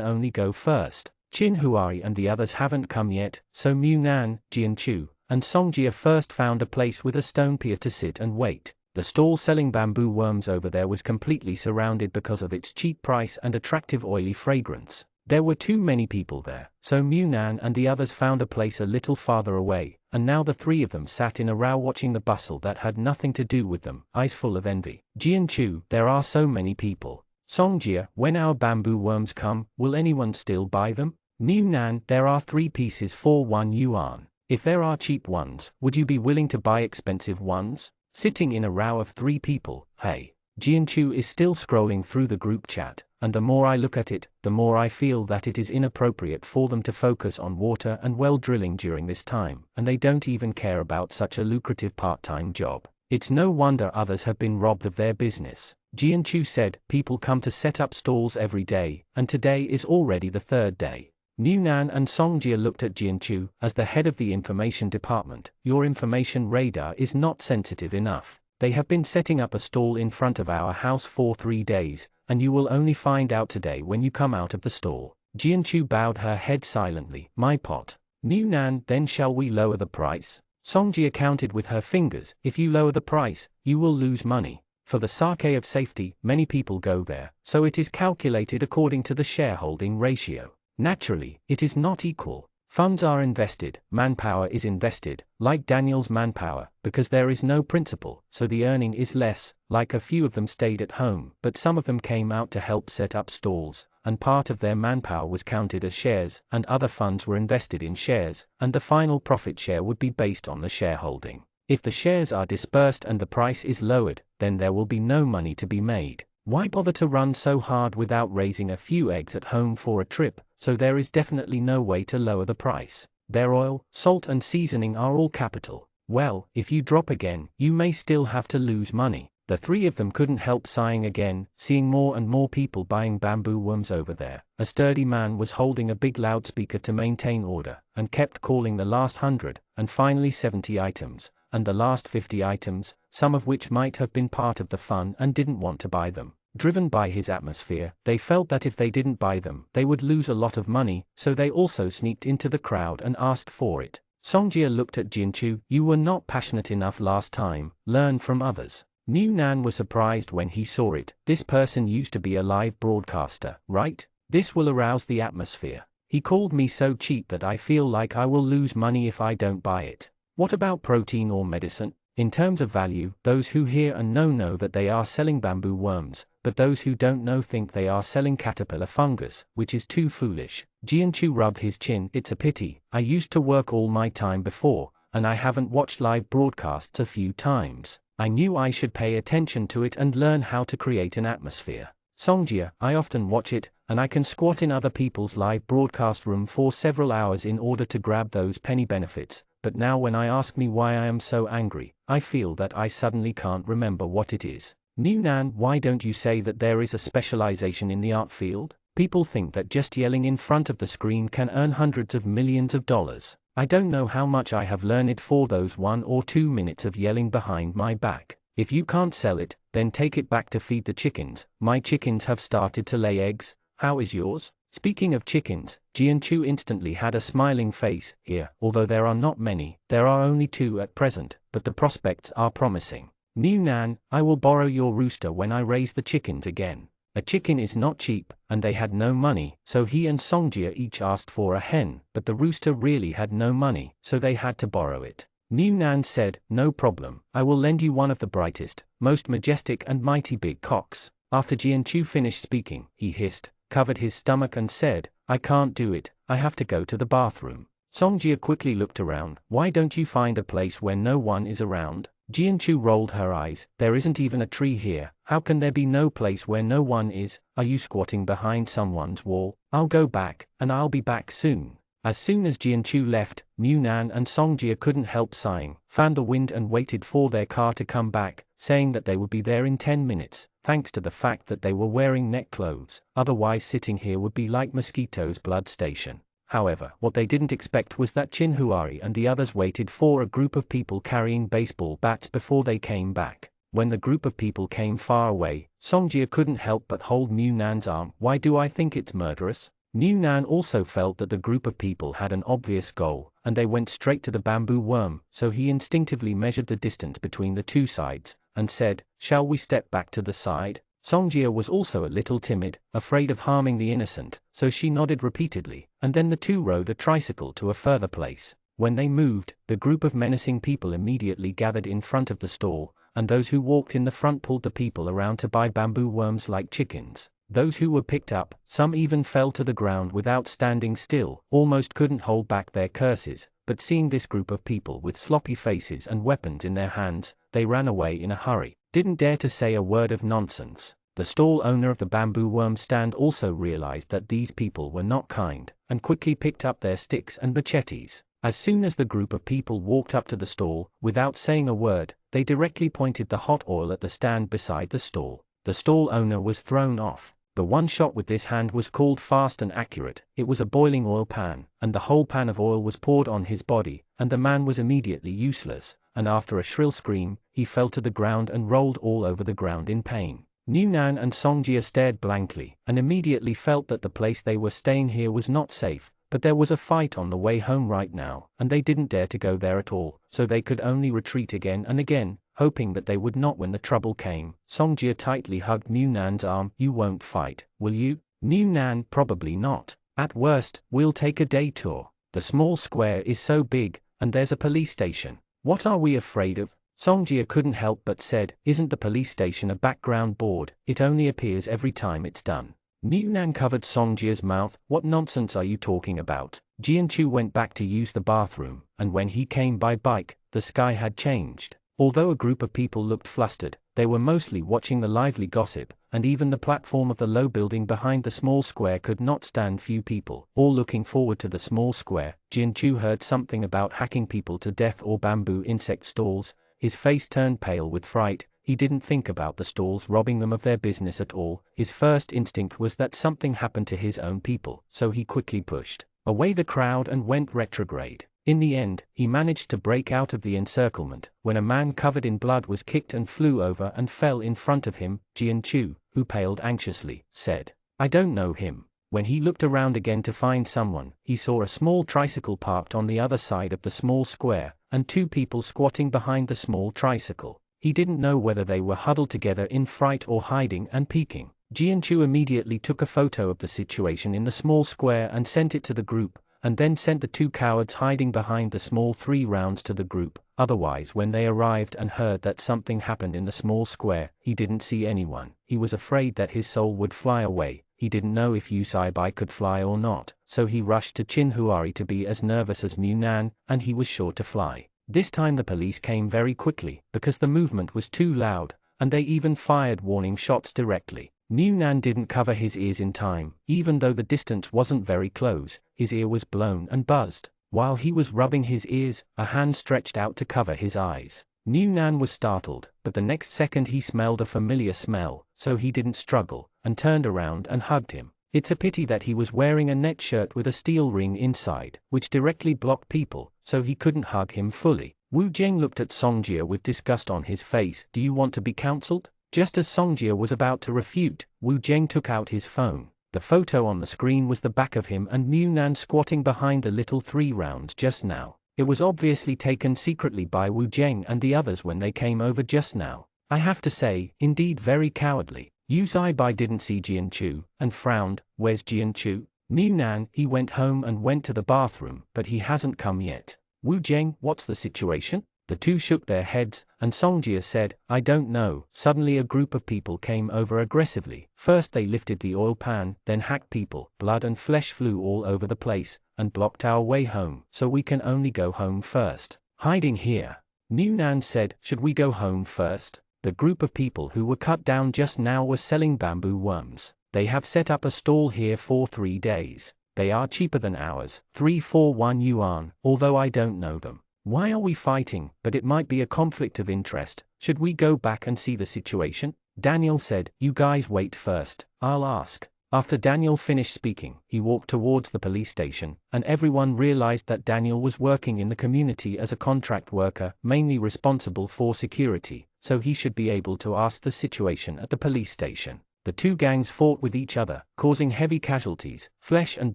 only go first. Qin Huari and the others haven't come yet, so Munan, Jianchu, and Songjia first found a place with a stone pier to sit and wait. The stall selling bamboo worms over there was completely surrounded because of its cheap price and attractive oily fragrance. There were too many people there, so Munan and the others found a place a little farther away, and now the three of them sat in a row watching the bustle that had nothing to do with them, eyes full of envy. Jianchu, there are so many people. Songjia, when our bamboo worms come, will anyone still buy them? Munan, there are 3 pieces for 1 yuan. If there are cheap ones, would you be willing to buy expensive ones? Sitting in a row of 3 people, hey. Jianchu is still scrolling through the group chat, and the more I look at it, the more I feel that it is inappropriate for them to focus on water and well drilling during this time, and they don't even care about such a lucrative part-time job. It's no wonder others have been robbed of their business. Jianchu said, "People come to set up stalls every day, and today is already the 3rd day." Munan and Songjia looked at Jianchu, as the head of the information department. "Your information radar is not sensitive enough. They have been setting up a stall in front of our house for 3 days, and you will only find out today when you come out of the stall." Jianchu bowed her head silently. "My pot." Munan, "Then shall we lower the price?" Songjia counted with her fingers. "If you lower the price, you will lose money. For the sake of safety, many people go there, so it is calculated according to the shareholding ratio. Naturally, it is not equal. Funds are invested, manpower is invested, like Daniel's manpower, because there is no principal, so the earning is less. Like a few of them stayed at home, but some of them came out to help set up stalls, and part of their manpower was counted as shares, and other funds were invested in shares, and the final profit share would be based on the shareholding. If the shares are dispersed and the price is lowered, then there will be no money to be made. Why bother to run so hard without raising a few eggs at home for a trip? So there is definitely no way to lower the price. Their oil, salt and seasoning are all capital. Well, if you drop again, you may still have to lose money. The 3 of them couldn't help sighing again, seeing more and more people buying bamboo worms over there. A sturdy man was holding a big loudspeaker to maintain order, and kept calling the last 100, and finally 70 items, and the last 50 items, some of which might have been part of the fun and didn't want to buy them. Driven by his atmosphere, they felt that if they didn't buy them, they would lose a lot of money, so they also sneaked into the crowd and asked for it. Songjia looked at Jianchu. "You were not passionate enough last time, learn from others." Munan was surprised when he saw it. This person used to be a live broadcaster, right? This will arouse the atmosphere. He called me so cheap that I feel like I will lose money if I don't buy it. What about protein or medicine? In terms of value, those who hear and know that they are selling bamboo worms, but those who don't know think they are selling caterpillar fungus, which is too foolish. Jianchu rubbed his chin. It's a pity, I used to work all my time before, and I haven't watched live broadcasts a few times. I knew I should pay attention to it and learn how to create an atmosphere. Songjia, I often watch it, and I can squat in other people's live broadcast room for several hours in order to grab those penny benefits, but now when I ask me why I am so angry, I feel that I suddenly can't remember what it is. Newnan, why don't you say that there is a specialization in the art field? People think that just yelling in front of the screen can earn hundreds of millions of dollars. I don't know how much I have learned for those 1 or 2 minutes of yelling behind my back. If you can't sell it, then take it back to feed the chickens. My chickens have started to lay eggs. How is yours? Speaking of chickens, Jianchu instantly had a smiling face. Here, although there are not many, there are only 2 at present, but the prospects are promising. Newnan, I will borrow your rooster when I raise the chickens again. A chicken is not cheap, and they had no money, so he and Songjia each asked for a hen, but the rooster really had no money, so they had to borrow it. Newnan said, no problem, I will lend you one of the brightest, most majestic and mighty big cocks. After Jianchu finished speaking, he hissed, covered his stomach and said, I can't do it, I have to go to the bathroom. Songjia quickly looked around. Why don't you find a place where no one is around? Jianchu rolled her eyes. There isn't even a tree here. How can there be no place where no one is? Are you squatting behind someone's wall? I'll go back, and I'll be back soon. As soon as Jianchu left, Newnan and Songjia couldn't help sighing, fanned the wind and waited for their car to come back, saying that they would be there in 10 minutes, thanks to the fact that they were wearing neck clothes. Otherwise sitting here would be like mosquitoes' blood station. However, what they didn't expect was that Chinhuari and the others waited for a group of people carrying baseball bats before they came back. When the group of people came far away, Songjia couldn't help but hold Newnan's arm. Why do I think it's murderous? Newnan also felt that the group of people had an obvious goal, and they went straight to the bamboo worm, so he instinctively measured the distance between the 2 sides, and said, shall we step back to the side? Songjia was also a little timid, afraid of harming the innocent, so she nodded repeatedly, and then the 2 rode a tricycle to a further place. When they moved, the group of menacing people immediately gathered in front of the stall, and those who walked in the front pulled the people around to buy bamboo worms like chickens. Those who were picked up, some even fell to the ground without standing still, almost couldn't hold back their curses, but seeing this group of people with sloppy faces and weapons in their hands, they ran away in a hurry, didn't dare to say a word of nonsense. The stall owner of the bamboo worm stand also realized that these people were not kind, and quickly picked up their sticks and machetes. As soon as the group of people walked up to the stall, without saying a word, they directly pointed the hot oil at the stand beside the stall. The stall owner was thrown off. The one shot with this hand was called fast and accurate. It was a boiling oil pan, and the whole pan of oil was poured on his body, and the man was immediately useless, and after a shrill scream, he fell to the ground and rolled all over the ground in pain. Newnan and Songjia stared blankly, and immediately felt that the place they were staying here was not safe, but there was a fight on the way home right now, and they didn't dare to go there at all, so they could only retreat again and again, hoping that they would not when the trouble came. Songjia tightly hugged Newnan's arm. You won't fight, will you? Newnan, probably not. At worst, we'll take a day tour. The small square is so big, and there's a police station. What are we afraid of? Songjia couldn't help but said, isn't the police station a background board? It only appears every time it's done. Newnan covered Songjia's mouth. What nonsense are you talking about? Jianchu went back to use the bathroom, and when he came by bike, the sky had changed. Although a group of people looked flustered, they were mostly watching the lively gossip, and even the platform of the low building behind the small square could not stand few people, all looking forward to the small square. Jianchu heard something about hacking people to death or bamboo insect stalls. His face turned pale with fright. He didn't think about the stalls robbing them of their business at all. His first instinct was that something happened to his own people, so he quickly pushed away the crowd and went retrograde. In the end, he managed to break out of the encirclement, when a man covered in blood was kicked and flew over and fell in front of him. Jianchu, who paled anxiously, said, I don't know him. When he looked around again to find someone, he saw a small tricycle parked on the other side of the small square, and 2 people squatting behind the small tricycle. He didn't know whether they were huddled together in fright or hiding and peeking. Jianchu immediately took a photo of the situation in the small square and sent it to the group, and then sent the 2 cowards hiding behind the small 3 rounds to the group. otherwise when they arrived and heard that something happened in the small square, he didn't see anyone. He was afraid that his soul would fly away. He didn't know if Usaibai could fly or not, so he rushed to Chinhuari to be as nervous as Munan, and he was sure to fly. This time the police came very quickly, because the movement was too loud, and they even fired warning shots directly. Munan didn't cover his ears in time, even though the distance wasn't very close, his ear was blown and buzzed. While he was rubbing his ears, a hand stretched out to cover his eyes. Munan was startled, but the next second he smelled a familiar smell, so he didn't struggle, and turned around and hugged him. It's a pity that he was wearing a net shirt with a steel ring inside, which directly blocked people, so he couldn't hug him fully. Wu Jing looked at Songjia with disgust on his face. Do you want to be counseled? Just as Songjia was about to refute, Wu Jing took out his phone. The photo on the screen was the back of him and Munan squatting behind the little 3 rounds just now. It was obviously taken secretly by Wu Jing and the others when they came over just now. I have to say, indeed very cowardly. Yu Zaibai didn't see Jianchu, and frowned. Where's Jianchu? Munan, he went home and went to the bathroom, but he hasn't come yet. Wu Jing, what's the situation? The two shook their heads, and Songjia said, I don't know. Suddenly a group of people came over aggressively. First they lifted the oil pan, then hacked people. Blood and flesh flew all over the place, and blocked our way home, so we can only go home first. Hiding here. Munan said, should we go home first? The group of people who were cut down just now were selling bamboo worms. They have set up a stall here for 3 days. They are cheaper than ours, 341 yuan, although I don't know them. Why are we fighting? But it might be a conflict of interest. Should we go back and see the situation? Daniel said, you guys wait first, I'll ask. After Daniel finished speaking, he walked towards the police station, and everyone realized that Daniel was working in the community as a contract worker, mainly responsible for security, so he should be able to ask the situation at the police station. The two gangs fought with each other, causing heavy casualties, flesh and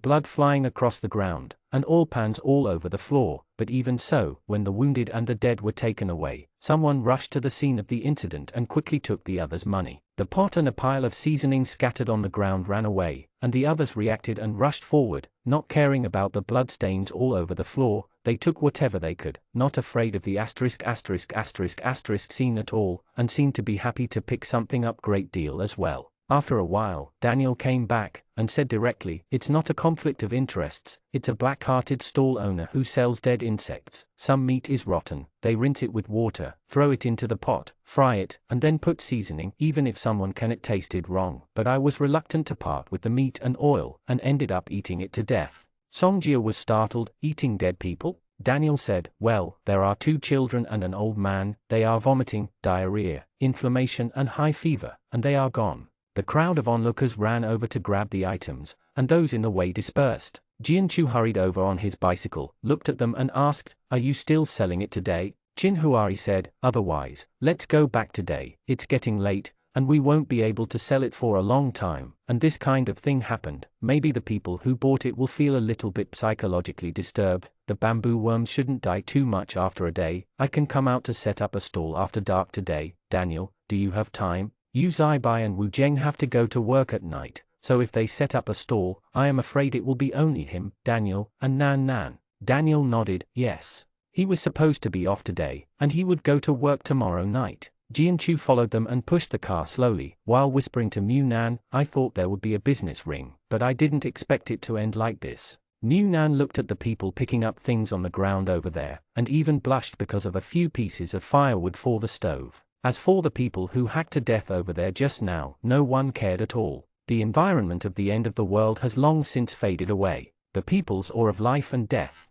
blood flying across the ground, and oil pans all over the floor. But even so, when the wounded and the dead were taken away, someone rushed to the scene of the incident and quickly took the others' money. The pot and a pile of seasoning scattered on the ground ran away, and the others reacted and rushed forward, not caring about the blood stains all over the floor. They took whatever they could, not afraid of the ***** scene at all, and seemed to be happy to pick something up great deal as well. After a while, Daniel came back, and said directly, it's not a conflict of interests, it's a black-hearted stall owner who sells dead insects. Some meat is rotten, they rinse it with water, throw it into the pot, fry it, and then put seasoning. Even if someone can, it tasted wrong, but I was reluctant to part with the meat and oil, and ended up eating it to death. Songjia was startled. Eating dead people? Daniel said, well, there are 2 children and an old man, they are vomiting, diarrhea, inflammation and high fever, and they are gone. The crowd of onlookers ran over to grab the items, and those in the way dispersed. Jianchu hurried over on his bicycle, looked at them and asked, are you still selling it today? Chinhuari said, otherwise, let's go back today. It's getting late, and we won't be able to sell it for a long time. And this kind of thing happened. Maybe the people who bought it will feel a little bit psychologically disturbed. The bamboo worms shouldn't die too much after a day. I can come out to set up a stall after dark today. Daniel, do you have time? Yu Zaibai and Wu Jing have to go to work at night, so if they set up a stall, I am afraid it will be only him, Daniel, and Nan Nan. Daniel nodded, yes. He was supposed to be off today, and he would go to work tomorrow night. Jianchu followed them and pushed the car slowly, while whispering to Munan, I thought there would be a business ring, but I didn't expect it to end like this. Munan looked at the people picking up things on the ground over there, and even blushed because of a few pieces of firewood for the stove. As for the people who hacked to death over there just now, no one cared at all. The environment of the end of the world has long since faded away. The people's awe of life and death.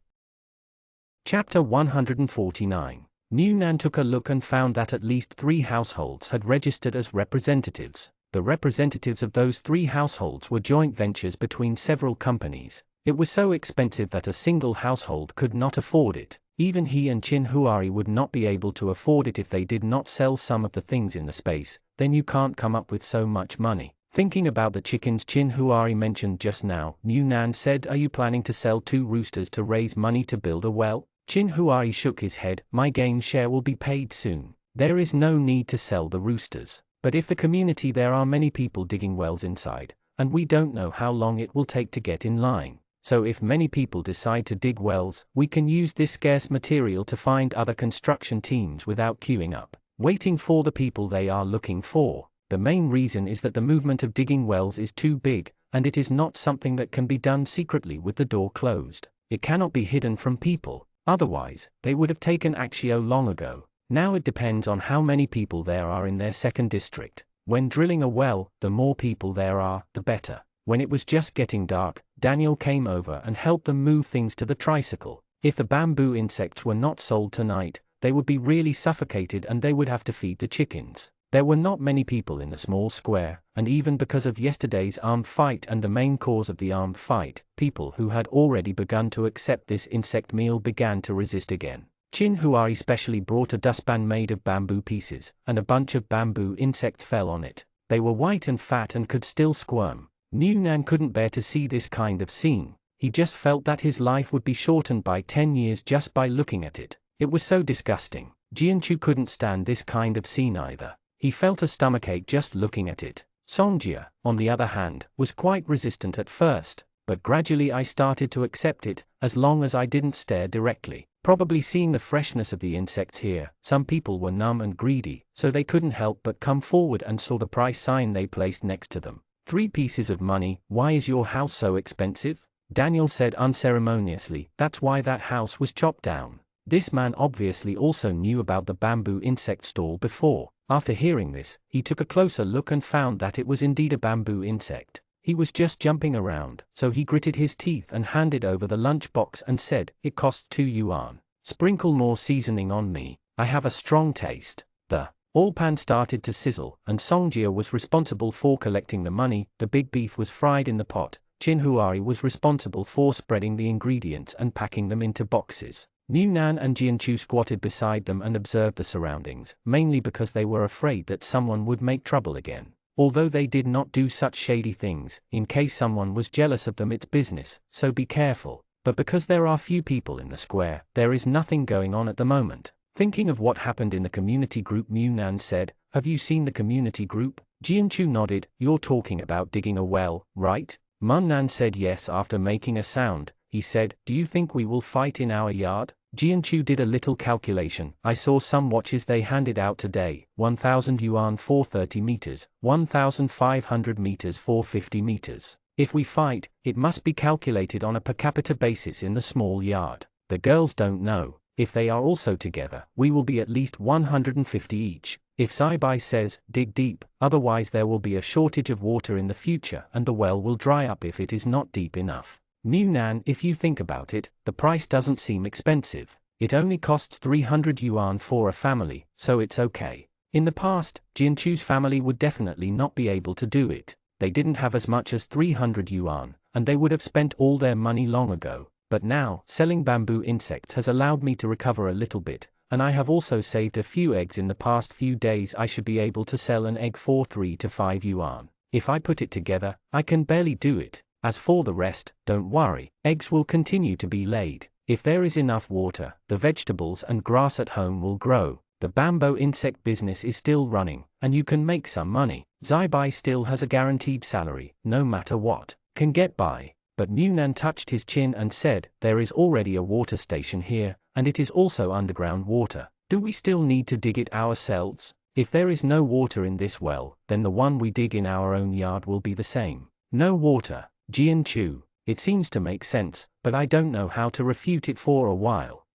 Chapter 149. Munan took a look and found that at least 3 households had registered as representatives. The representatives of those 3 households were joint ventures between several companies. It was so expensive that a single household could not afford it. Even he and Chinhuari would not be able to afford it if they did not sell some of the things in the space. Then you can't come up with so much money. Thinking about the chickens Chinhuari mentioned just now, Munan said, are you planning to sell 2 roosters to raise money to build a well? Chinhuari shook his head, my game share will be paid soon. There is no need to sell the roosters. But if the community, there are many people digging wells inside, and we don't know how long it will take to get in line. so if many people decide to dig wells, we can use this scarce material to find other construction teams without queuing up, waiting for the people they are looking for. The main reason is that the movement of digging wells is too big, and it is not something that can be done secretly with the door closed. It cannot be hidden from people, otherwise, they would have taken action long ago. Now it depends on how many people there are in their second district. When drilling a well, the more people there are, the better. When it was just getting dark, Daniel came over and helped them move things to the tricycle. If the bamboo insects were not sold tonight, they would be really suffocated and they would have to feed the chickens. There were not many people in the small square, and even because of yesterday's armed fight and the main cause of the armed fight, people who had already begun to accept this insect meal began to resist again. Chin Huai specially brought a dustpan made of bamboo pieces, and a bunch of bamboo insects fell on it. They were white and fat and could still squirm. Nan couldn't bear to see this kind of scene. He just felt that his life would be shortened by 10 years just by looking at it. It was so disgusting. Jianchu couldn't stand this kind of scene either. He felt a stomachache just looking at it. Songjia, on the other hand, was quite resistant at first, but gradually I started to accept it, as long as I didn't stare directly. Probably seeing the freshness of the insects here, some people were numb and greedy, so they couldn't help but come forward and saw the price sign they placed next to them. 3 pieces of money. Why is your house so expensive? Daniel said unceremoniously. That's why that house was chopped down. This man obviously also knew about the bamboo insect stall before. After hearing this, he took a closer look and found that it was indeed a bamboo insect. He was just jumping around, so he gritted his teeth and handed over the lunchbox and said, "It costs 2 yuan. Sprinkle more seasoning on me. I have a strong taste." The oil pan started to sizzle, and Songjia was responsible for collecting the money. The big beef was fried in the pot. Chin Huari was responsible for spreading the ingredients and packing them into boxes. Nan and Jianchu squatted beside them and observed the surroundings, mainly because they were afraid that someone would make trouble again. Although they did not do such shady things, in case someone was jealous of them, it's business, so be careful. But because there are few people in the square, there is nothing going on at the moment. Thinking of what happened in the community group, Nan said, "Have you seen the community group?" Jianchu nodded. "You're talking about digging a well, right?" Nan said yes after making a sound. He said, "Do you think we will fight in our yard?" Jianchu did a little calculation. "I saw some watches they handed out today, 1,000 yuan for 30 meters, 1,500 meters for 50 meters. If we fight, it must be calculated on a per capita basis in the small yard. The girls don't know. If they are also together, we will be at least 150 each. If Saibai says, dig deep, otherwise there will be a shortage of water in the future and the well will dry up if it is not deep enough." Nan, if you think about it, the price doesn't seem expensive. It only costs 300 yuan for a family, so it's okay. In the past, Jianchu's family would definitely not be able to do it. They didn't have as much as 300 yuan, and they would have spent all their money long ago. But now, selling bamboo insects has allowed me to recover a little bit, and I have also saved a few eggs in the past few days. I should be able to sell an egg for 3 to 5 yuan. If I put it together, I can barely do it. As for the rest, don't worry, eggs will continue to be laid. If there is enough water, the vegetables and grass at home will grow. The bamboo insect business is still running, and you can make some money. Zaibai still has a guaranteed salary, no matter what, can get by. But Nan touched his chin and said, "There is already a water station here, and it is also underground water. Do we still need to dig it ourselves? If there is no water in this well, then the one we dig in our own yard will be the same." No water. Jianchu, it seems to make sense, but I don't know how to refute it for a while.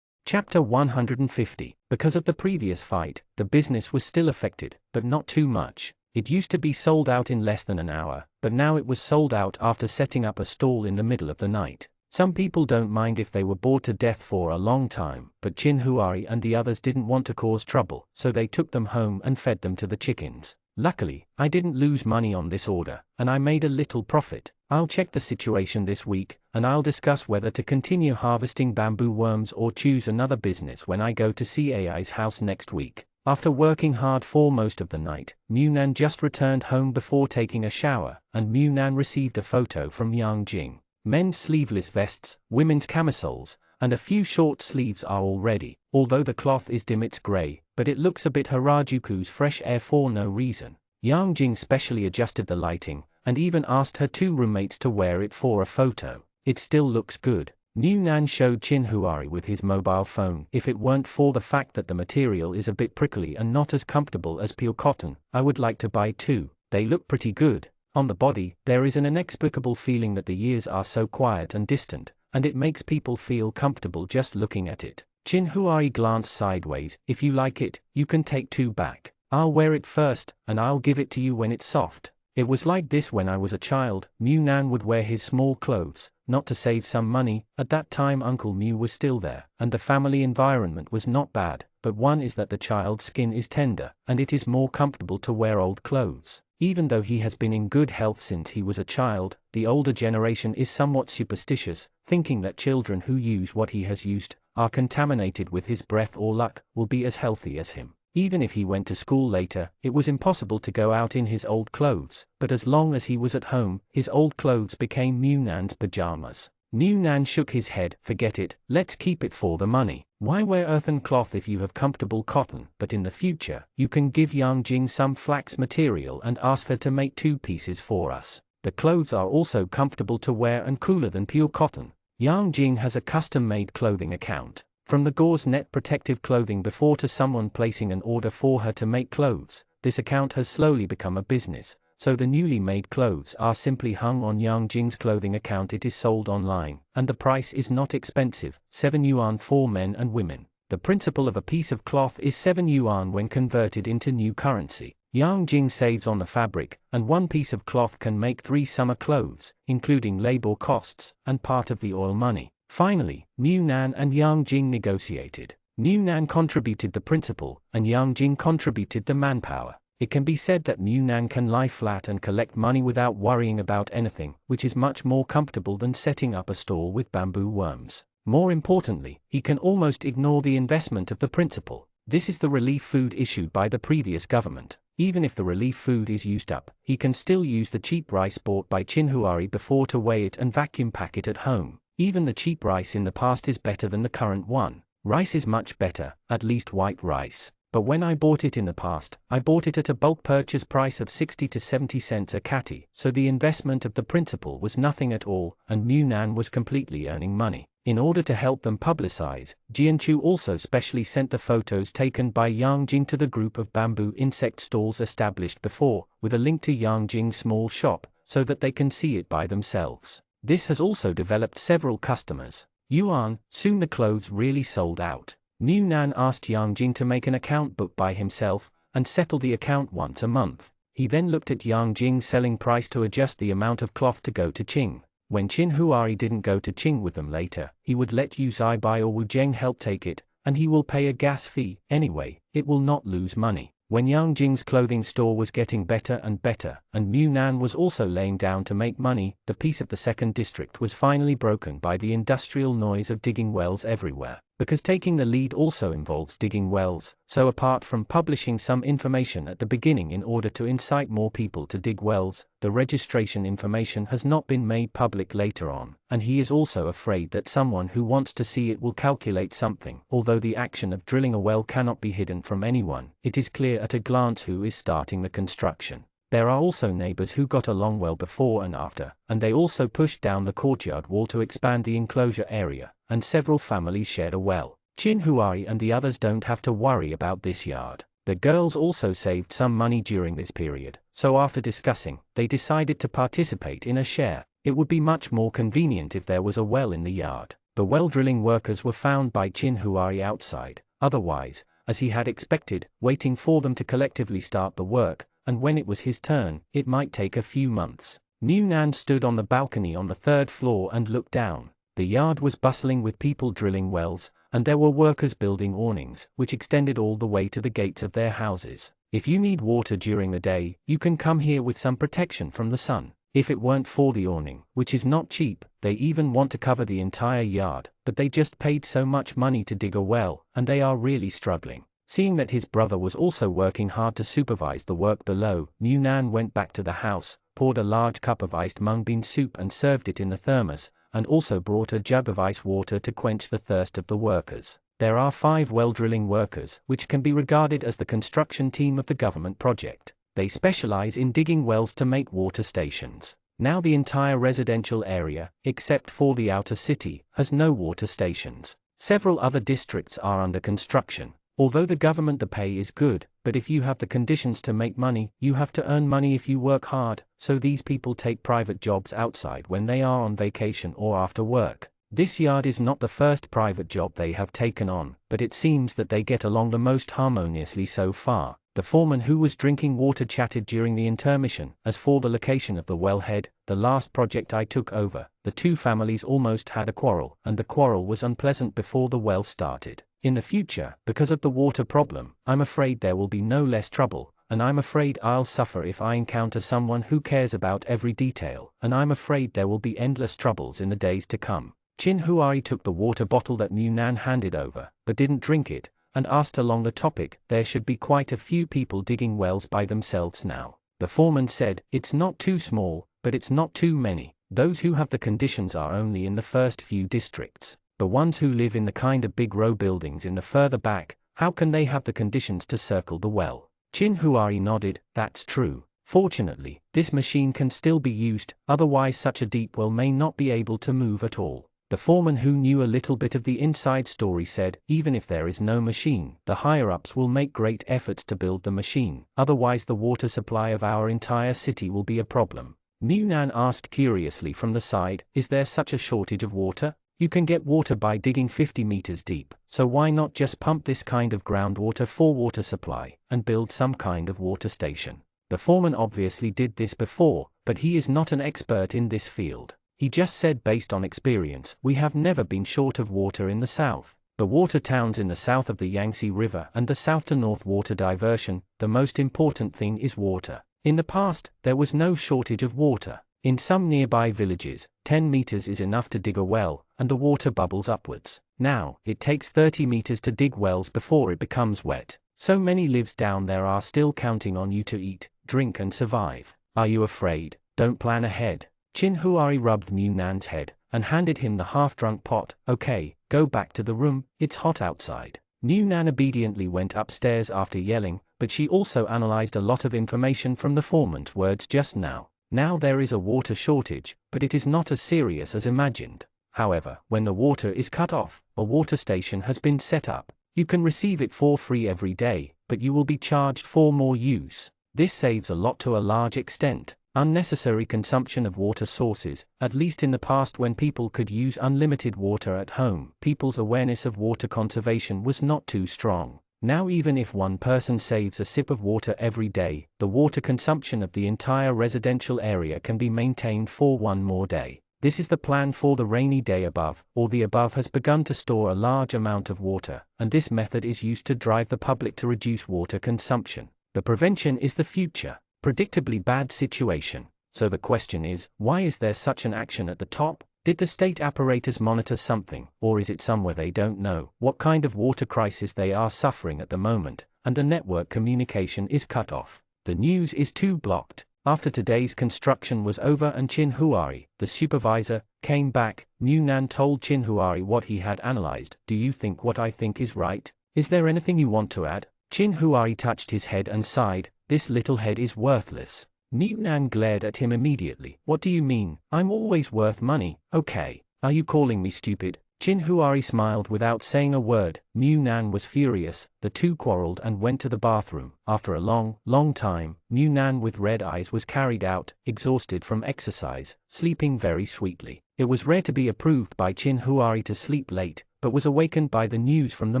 Chapter 150. Because of the previous fight, the business was still affected, but not too much. It used to be sold out in less than an hour, but now it was sold out after setting up a stall in the middle of the night. Some people don't mind if they were bored to death for a long time, but Chin Huari and the others didn't want to cause trouble, so they took them home and fed them to the chickens. Luckily, I didn't lose money on this order, and I made a little profit. I'll check the situation this week, and I'll discuss whether to continue harvesting bamboo worms or choose another business when I go to CAI's house next week. After working hard for most of the night, Nan just returned home before taking a shower, and Nan received a photo from Yang Jing. Men's sleeveless vests, women's camisoles, and a few short sleeves are all ready. Although the cloth is dim, it's grey, but it looks a bit Harajuku's fresh air for no reason. Yang Jing specially adjusted the lighting, and even asked her 2 roommates to wear it for a photo. It still looks good. New Nan showed Chin Huari with his mobile phone. If it weren't for the fact that the material is a bit prickly and not as comfortable as pure cotton, I would like to buy 2. They look pretty good. On the body, there is an inexplicable feeling that the years are so quiet and distant, and it makes people feel comfortable just looking at it. Chin Huari glanced sideways. If you like it, you can take 2 back. I'll wear it first, and I'll give it to you when it's soft. It was like this when I was a child. Mu Nan would wear his small clothes, not to save some money. At that time Uncle Mu was still there, and the family environment was not bad, but one is that the child's skin is tender, and it is more comfortable to wear old clothes. Even though he has been in good health since he was a child, the older generation is somewhat superstitious, thinking that children who use what he has used, are contaminated with his breath or luck, will be as healthy as him. Even if he went to school later, it was impossible to go out in his old clothes, but as long as he was at home, his old clothes became Mu Nan's pajamas. Mu Nan shook his head. Forget it, let's keep it for the money. Why wear earthen cloth if you have comfortable cotton? But in the future, you can give Yang Jing some flax material and ask her to make 2 pieces for us. The clothes are also comfortable to wear and cooler than pure cotton. Yang Jing has a custom-made clothing account. From the gauze net protective clothing before to someone placing an order for her to make clothes, this account has slowly become a business, so the newly made clothes are simply hung on Yang Jing's clothing account. It is sold online, and the price is not expensive, 7 yuan for men and women. The principle of a piece of cloth is 7 yuan when converted into new currency. Yang Jing saves on the fabric, and 1 piece of cloth can make 3 summer clothes, including labor costs, and part of the oil money. Finally, Mu Nan and Yang Jing negotiated. Mu Nan contributed the principal, and Yang Jing contributed the manpower. It can be said that Mu Nan can lie flat and collect money without worrying about anything, which is much more comfortable than setting up a store with bamboo worms. More importantly, he can almost ignore the investment of the principal. This is the relief food issued by the previous government. Even if the relief food is used up, he can still use the cheap rice bought by Chin Huari before to weigh it and vacuum pack it at home. Even the cheap rice in the past is better than the current one. Rice is much better, at least white rice. But when I bought it in the past, I bought it at a bulk purchase price of 60 to 70 cents a catty, so the investment of the principal was nothing at all, and Mu Nan was completely earning money. In order to help them publicize, Jianchu also specially sent the photos taken by Yang Jing to the group of bamboo insect stalls established before, with a link to Yang Jing's small shop, so that they can see it by themselves. This has also developed several customers. Yuan, soon the clothes really sold out. Mu Nan asked Yang Jing to make an account book by himself, and settle the account once a month. He then looked at Yang Jing's selling price to adjust the amount of cloth to go to Qing. When Chin Huari didn't go to Qing with them later, he would let Yu Zai Bai or Wu Zheng help take it, and he will pay a gas fee. Anyway, it will not lose money. When Yang Jing's clothing store was getting better and better, and Mu Nan was also laying down to make money, the peace of the second district was finally broken by the industrial noise of digging wells everywhere. Because taking the lead also involves digging wells, so apart from publishing some information at the beginning in order to incite more people to dig wells, the registration information has not been made public later on, and he is also afraid that someone who wants to see it will calculate something. Although the action of drilling a well cannot be hidden from anyone, it is clear at a glance who is starting the construction. There are also neighbors who got along well before and after, and they also pushed down the courtyard wall to expand the enclosure area, and several families shared a well. Chin Huari and the others don't have to worry about this yard. The girls also saved some money during this period, so after discussing, they decided to participate in a share. It would be much more convenient if there was a well in the yard. The well drilling workers were found by Chin Huari outside, otherwise, as he had expected, waiting for them to collectively start the work, and when it was his turn, it might take a few months. Mu Nan stood on the balcony on the 3rd floor and looked down. The yard was bustling with people drilling wells, and there were workers building awnings, which extended all the way to the gates of their houses. If you need water during the day, you can come here with some protection from the sun. If it weren't for the awning, which is not cheap, they even want to cover the entire yard, but they just paid so much money to dig a well, and they are really struggling. Seeing that his brother was also working hard to supervise the work below, Mu Nan went back to the house, poured a large cup of iced mung bean soup and served it in the thermos, and also brought a jug of ice water to quench the thirst of the workers. There are 5 well drilling workers, which can be regarded as the construction team of the government project. They specialize in digging wells to make water stations. Now the entire residential area, except for the outer city, has no water stations. Several other districts are under construction. Although the government, the pay is good, but if you have the conditions to make money, you have to earn money if you work hard, so these people take private jobs outside when they are on vacation or after work. This yard is not the first private job they have taken on, but it seems that they get along the most harmoniously so far. The foreman who was drinking water chatted during the intermission. As for the location of the wellhead, the last project I took over, the two families almost had a quarrel, and the quarrel was unpleasant before the well started. In the future, because of the water problem, I'm afraid there will be no less trouble, and I'm afraid I'll suffer if I encounter someone who cares about every detail, and I'm afraid there will be endless troubles in the days to come. Chin Huari took the water bottle that Mu Nan handed over, but didn't drink it, and asked along the topic. There should be quite a few people digging wells by themselves now. The foreman said, it's not too small, but it's not too many. Those who have the conditions are only in the first few districts. The ones who live in the kind of big row buildings in the further back, how can they have the conditions to circle the well? Chin Huari nodded, that's true. Fortunately, this machine can still be used, otherwise such a deep well may not be able to move at all. The foreman, who knew a little bit of the inside story, said, even if there is no machine, the higher-ups will make great efforts to build the machine, otherwise the water supply of our entire city will be a problem. Mu Nan asked curiously from the side, is there such a shortage of water? You can get water by digging 50 meters deep, so why not just pump this kind of groundwater for water supply, and build some kind of water station? The foreman obviously did this before, but he is not an expert in this field. He just said, based on experience, we have never been short of water in the south. The water towns in the south of the Yangtze River and the south to north water diversion, the most important thing is water. In the past, there was no shortage of water. In some nearby villages, 10 meters is enough to dig a well, and the water bubbles upwards. Now, it takes 30 meters to dig wells before it becomes wet. So many lives down there are still counting on you to eat, drink and survive. Are you afraid? Don't plan ahead. Chin Huari rubbed Mu Nan's head, and handed him the half-drunk pot. Okay, go back to the room, it's hot outside. Mu Nan obediently went upstairs after yelling, but she also analyzed a lot of information from the foreman's words just now. Now there is a water shortage, but it is not as serious as imagined. However, when the water is cut off, a water station has been set up. You can receive it for free every day, but you will be charged for more use. This saves a lot to a large extent. Unnecessary consumption of water sources, at least in the past when people could use unlimited water at home, people's awareness of water conservation was not too strong. Now even if one person saves a sip of water every day, the water consumption of the entire residential area can be maintained for one more day. This is the plan for the rainy day above, or the above has begun to store a large amount of water, and this method is used to drive the public to reduce water consumption. The prevention is the future. Predictably bad situation. So the question is, why is there such an action at the top? Did the state apparatus monitor something, or is it somewhere they don't know what kind of water crisis they are suffering at the moment, and the network communication is cut off? The news is too blocked. After today's construction was over and Chin Huari, the supervisor, came back, Mu Nan told Chin Huari what he had analyzed. Do you think what I think is right? Is there anything you want to add? Chin Huari touched his head and sighed. This little head is worthless. Mu Nan glared at him immediately. What do you mean? I'm always worth money. Okay. Are you calling me stupid? Chin Huari smiled without saying a word. Mu Nan was furious. The two quarreled and went to the bathroom. After a long time, Mu Nan with red eyes was carried out, exhausted from exercise, sleeping very sweetly. It was rare to be approved by Chin Huari to sleep late, but was awakened by the news from the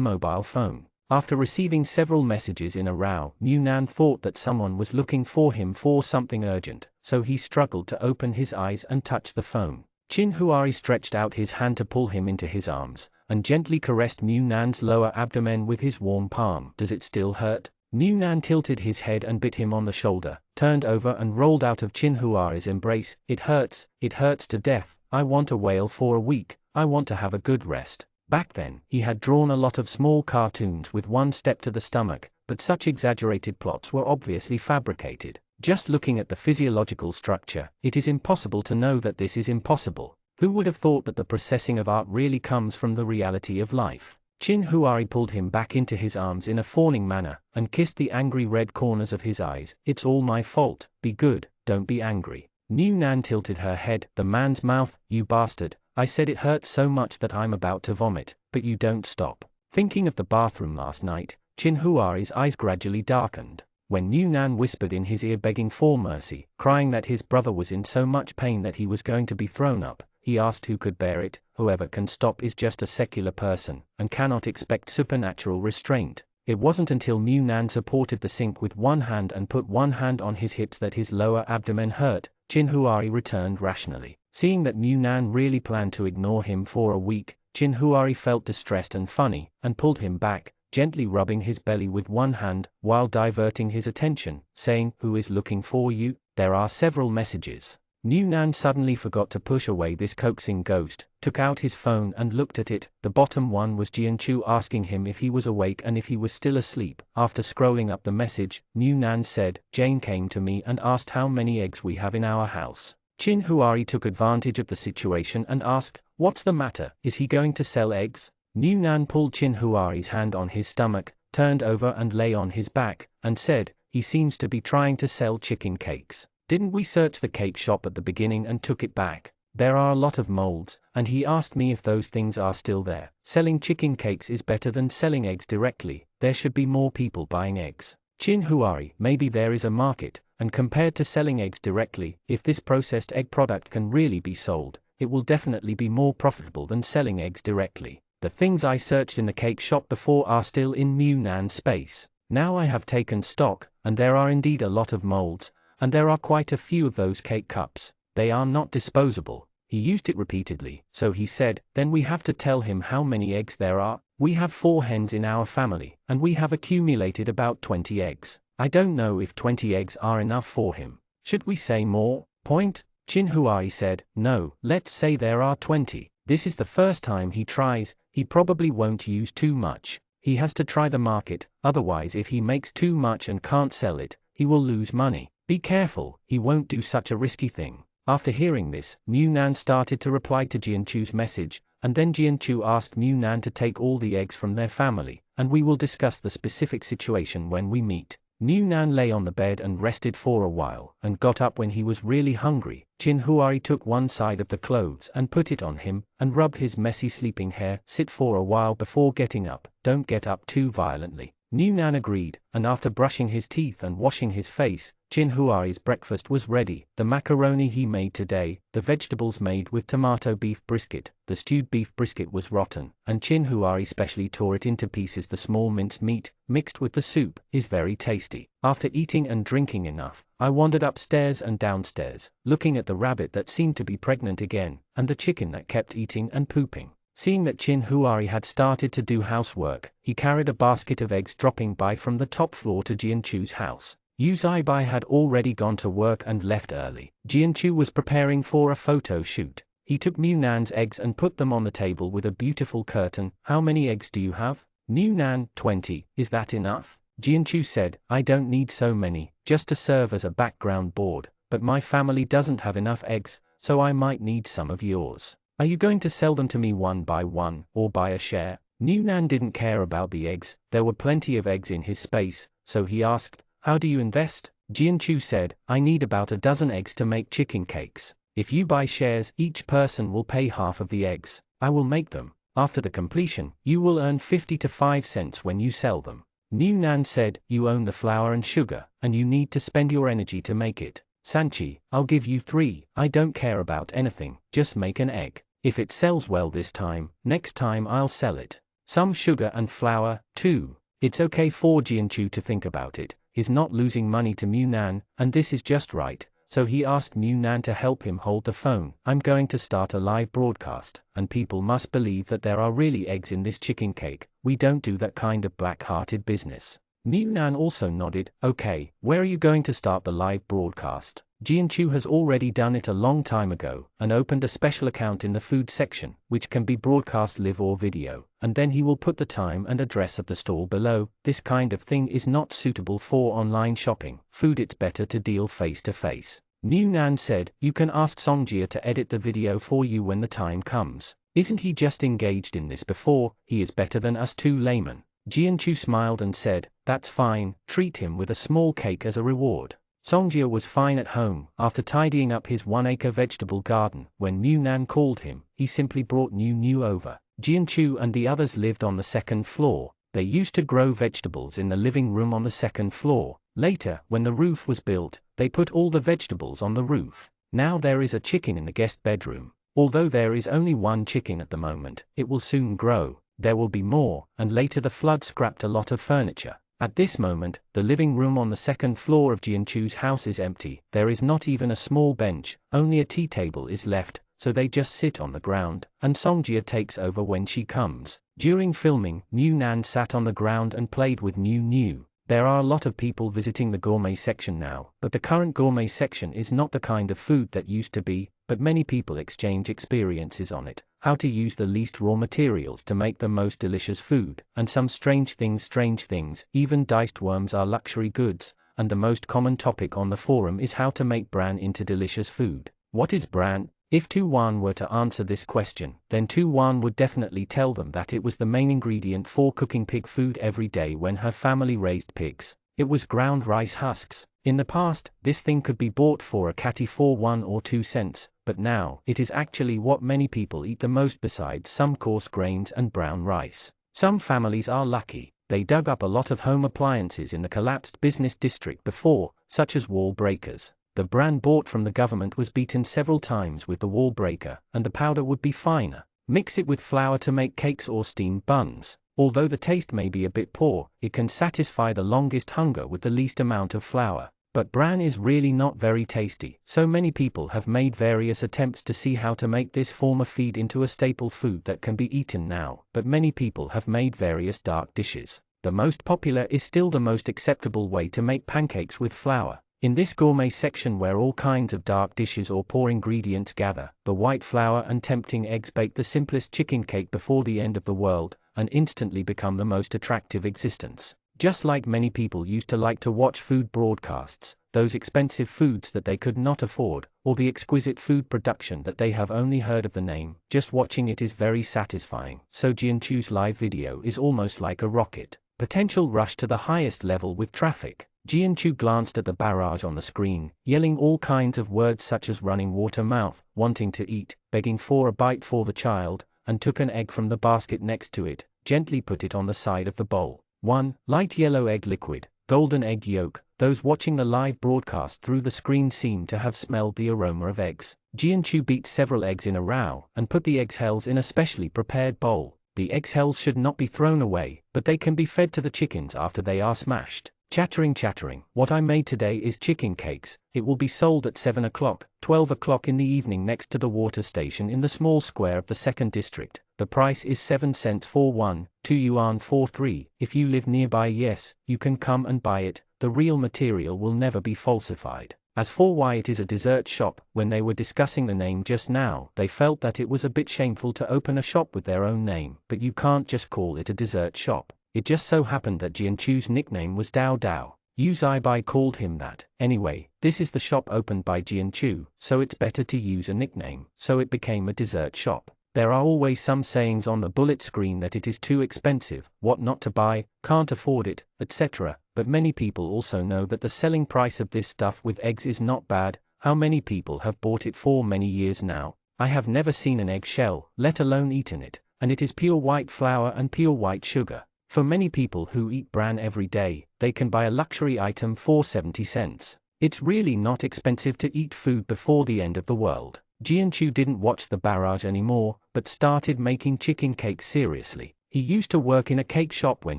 mobile phone. After receiving several messages in a row, Mu Nan thought that someone was looking for him for something urgent, so he struggled to open his eyes and touch the phone. Chin Huari stretched out his hand to pull him into his arms, and gently caressed Mu Nan's lower abdomen with his warm palm. Does it still hurt? Mu Nan tilted his head and bit him on the shoulder, turned over and rolled out of Chin Huari's embrace. It hurts to death. I want a whale for a week. I want to have a good rest. Back then, he had drawn a lot of small cartoons with one step to the stomach, but such exaggerated plots were obviously fabricated. Just looking at the physiological structure, it is impossible to know that this is impossible. Who would have thought that the processing of art really comes from the reality of life? Chin Huari pulled him back into his arms in a fawning manner, and kissed the angry red corners of his eyes. It's all my fault, be good, don't be angry. New Nan tilted her head. The man's mouth, you bastard, I said it hurts so much that I'm about to vomit, but you don't stop. Thinking of the bathroom last night, Chin Huari's eyes gradually darkened. When New Nan whispered in his ear begging for mercy, crying that his brother was in so much pain that he was going to be thrown up, he asked who could bear it. Whoever can stop is just a secular person, and cannot expect supernatural restraint. It wasn't until New Nan supported the sink with one hand and put one hand on his hips that his lower abdomen hurt. Chin Huari returned rationally. Seeing that New Nan really planned to ignore him for a week, Chin Huari felt distressed and funny, and pulled him back, gently rubbing his belly with one hand, while diverting his attention, saying, "Who is looking for you? There are several messages." New Nan suddenly forgot to push away this coaxing ghost, took out his phone and looked at it. The bottom one was Jianchu asking him if he was awake and if he was still asleep. After scrolling up the message, New Nan said, "Jane came to me and asked how many eggs we have in our house." Chin Huari took advantage of the situation and asked, "What's the matter? Is he going to sell eggs?" New Nan pulled Chin Huari's hand on his stomach, turned over and lay on his back, and said, "He seems to be trying to sell chicken cakes. Didn't we search the cake shop at the beginning and took it back? There are a lot of molds, and he asked me if those things are still there. Selling chicken cakes is better than selling eggs directly. There should be more people buying eggs." Chin Huari, maybe there is a market, and compared to selling eggs directly, if this processed egg product can really be sold, it will definitely be more profitable than selling eggs directly. The things I searched in the cake shop before are still in New Nan's space. Now I have taken stock, and there are indeed a lot of molds, and there are quite a few of those cake cups. They are not disposable. He used it repeatedly, so he said, "Then we have to tell him how many eggs there are. We have 4 hens in our family, and we have accumulated about 20 eggs. I don't know if 20 eggs are enough for him. Should we say more? Point?" Chin Huai said, "No, let's say there are 20. This is the first time he tries, he probably won't use too much. He has to try the market, otherwise if he makes too much and can't sell it, he will lose money. Be careful, he won't do such a risky thing." After hearing this, New Nan started to reply to Jianchu's message, and then Jianchu asked New Nan to take all the eggs from their family, and we will discuss the specific situation when we meet. New Nan lay on the bed and rested for a while, and got up when he was really hungry. Chin Huari took one side of the clothes and put it on him, and rubbed his messy sleeping hair. "Sit for a while before getting up, don't get up too violently." New Nan agreed, and after brushing his teeth and washing his face, Chin Huari's breakfast was ready. The macaroni he made today, the vegetables made with tomato beef brisket, the stewed beef brisket was rotten, and Chin Huari specially tore it into pieces. The small minced meat, mixed with the soup, is very tasty. After eating and drinking enough, I wandered upstairs and downstairs, looking at the rabbit that seemed to be pregnant again, and the chicken that kept eating and pooping. Seeing that Chin Huari had started to do housework, he carried a basket of eggs dropping by from the top floor to Jianchu's house. Yu Zaibai had already gone to work and left early. Jianchu was preparing for a photo shoot. He took New Nan's eggs and put them on the table with a beautiful curtain. "How many eggs do you have?" New Nan, 20. "Is that enough?" Jianchu said, "I don't need so many, just to serve as a background board, but my family doesn't have enough eggs, so I might need some of yours. Are you going to sell them to me one by one, or by a share?" New Nan didn't care about the eggs. There were plenty of eggs in his space, so he asked, "How do you invest?" Jianchu said, "I need about a dozen eggs to make chicken cakes. If you buy shares, each person will pay half of the eggs. I will make them. After the completion, you will earn 50 to 5 cents when you sell them." New Nan said, "You own the flour and sugar, and you need to spend your energy to make it. Sanchi, I'll give you 3. I don't care about anything, just make an egg. If it sells well this time, next time I'll sell it. Some sugar and flour, too." It's okay for Jianchu to think about it. He's not losing money to New Nan, and this is just right, so he asked New Nan to help him hold the phone. "I'm going to start a live broadcast, and people must believe that there are really eggs in this chicken cake. We don't do that kind of black-hearted business." New Nan also nodded. "Okay, where are you going to start the live broadcast?" Jianchu has already done it a long time ago, and opened a special account in the food section, which can be broadcast live or video, and then he will put the time and address of the stall below. This kind of thing is not suitable for online shopping. Food, it's better to deal face to face. New Nan said, "You can ask Songjia to edit the video for you when the time comes." Isn't he just engaged in this before? He is better than us two laymen. Jianchu smiled and said, "That's fine, treat him with a small cake as a reward." Songjia was fine at home. After tidying up his 1-acre vegetable garden, when Mu Nan called him, he simply brought New over. Jianchu and the others lived on the second floor. They used to grow vegetables in the living room on the second floor. Later, when the roof was built, they put all the vegetables on the roof. Now there is a chicken in the guest bedroom. Although there is only one chicken at the moment, it will soon grow. There will be more, and later the flood scrapped a lot of furniture. At this moment, the living room on the second floor of Jianchu's house is empty. There is not even a small bench, only a tea table is left, so they just sit on the ground, and Songjia takes over when she comes. During filming, Mu Nan sat on the ground and played with New. There are a lot of people visiting the gourmet section now, but the current gourmet section is not the kind of food that used to be, but many people exchange experiences on it, how to use the least raw materials to make the most delicious food, and some strange things, even diced worms are luxury goods, and the most common topic on the forum is how to make bran into delicious food. What is bran? If Tu Wan were to answer this question, then Tu Wan would definitely tell them that it was the main ingredient for cooking pig food every day when her family raised pigs. It was ground rice husks. In the past, this thing could be bought for a catty for 1 or 2 cents, but now, it is actually what many people eat the most besides some coarse grains and brown rice. Some families are lucky. They dug up a lot of home appliances in the collapsed business district before, such as wall breakers. The bran bought from the government was beaten several times with the wall breaker, and the powder would be finer. Mix it with flour to make cakes or steamed buns. Although the taste may be a bit poor, it can satisfy the longest hunger with the least amount of flour. But bran is really not very tasty, so many people have made various attempts to see how to make this form of feed into a staple food that can be eaten now, but many people have made various dark dishes. The most popular is still the most acceptable way to make pancakes with flour. In this gourmet section where all kinds of dark dishes or poor ingredients gather, the white flour and tempting eggs bake the simplest chicken cake before the end of the world, and instantly become the most attractive existence. Just like many people used to like to watch food broadcasts, those expensive foods that they could not afford, or the exquisite food production that they have only heard of the name, just watching it is very satisfying. So Jianchu's live video is almost like a rocket. Potential rush to the highest level with traffic. Jianchu glanced at the barrage on the screen, yelling all kinds of words such as running water mouth, wanting to eat, begging for a bite for the child, and took an egg from the basket next to it, gently put it on the side of the bowl. 1. Light yellow egg liquid, golden egg yolk. Those watching the live broadcast through the screen seemed to have smelled the aroma of eggs. Jianchu beat several eggs in a row, and put the egg shells in a specially prepared bowl. The egg shells should not be thrown away, but they can be fed to the chickens after they are smashed. Chattering. What I made today is chicken cakes. It will be sold at 7 o'clock, 12 o'clock in the evening next to the water station in the small square of the second district. The price is 7 cents for 1, 2 yuan for 3. If you live nearby, yes, you can come and buy it. The real material will never be falsified. As for why it is a dessert shop, when they were discussing the name just now, they felt that it was a bit shameful to open a shop with their own name, but you can't just call it a dessert shop. It just so happened that Jianchu's nickname was Dao Dao. Yu Zaibai called him that. Anyway, this is the shop opened by Jianchu, so it's better to use a nickname, so it became a dessert shop. There are always some sayings on the bullet screen that it is too expensive, what not to buy, can't afford it, etc. But many people also know that the selling price of this stuff with eggs is not bad. How many people have bought it for many years now? I have never seen an egg shell, let alone eaten it, and it is pure white flour and pure white sugar. For many people who eat bran every day, they can buy a luxury item for 70 cents. It's really not expensive to eat food before the end of the world. Jianchu didn't watch the barrage anymore, but started making chicken cakes seriously. He used to work in a cake shop when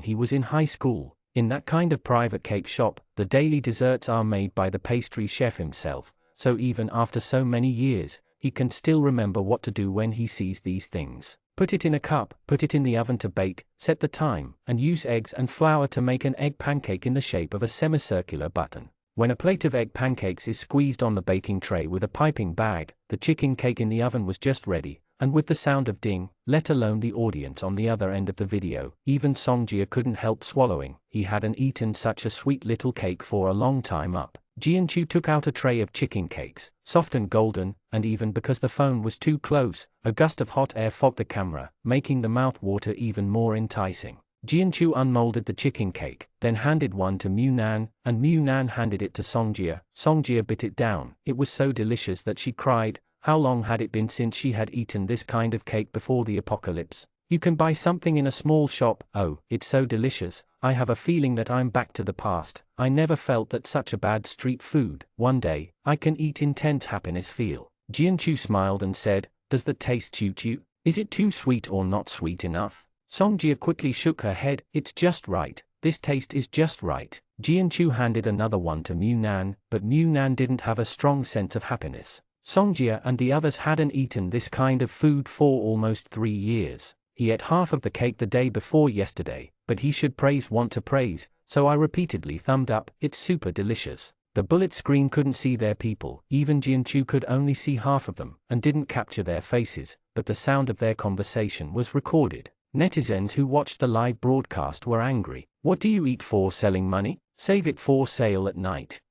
he was in high school. In that kind of private cake shop, the daily desserts are made by the pastry chef himself, so even after so many years, he can still remember what to do when he sees these things. Put it in a cup, put it in the oven to bake, set the time, and use eggs and flour to make an egg pancake in the shape of a semicircular button. When a plate of egg pancakes is squeezed on the baking tray with a piping bag, the chicken cake in the oven was just ready, and with the sound of ding, let alone the audience on the other end of the video, even Songjia couldn't help swallowing. He hadn't eaten such a sweet little cake for a long time up. Jianchu took out a tray of chicken cakes, soft and golden, and even because the phone was too close, a gust of hot air fogged the camera, making the mouth water even more enticing. Jianchu unmolded the chicken cake, then handed one to Mu Nan, and Mu Nan handed it to Songjia. Songjia bit it down. It was so delicious that she cried. How long had it been since she had eaten this kind of cake before the apocalypse? You can buy something in a small shop. Oh, it's so delicious. I have a feeling that I'm back to the past. I never felt that such a bad street food. One day, I can eat intense happiness feel. Jianchu smiled and said, does the taste suit you? Is it too sweet or not sweet enough? Songjia quickly shook her head. It's just right. This taste is just right. Jianchu handed another one to Mu Nan, but Mu Nan didn't have a strong sense of happiness. Songjia and the others hadn't eaten this kind of food for almost 3 years. He ate half of the cake the day before yesterday, but he should want to praise, so I repeatedly thumbed up. It's super delicious. The bullet screen couldn't see their people. Even Jianchu could only see half of them, and didn't capture their faces, but the sound of their conversation was recorded. Netizens who watched the live broadcast were angry. What do you eat for selling money? Save it for sale at night.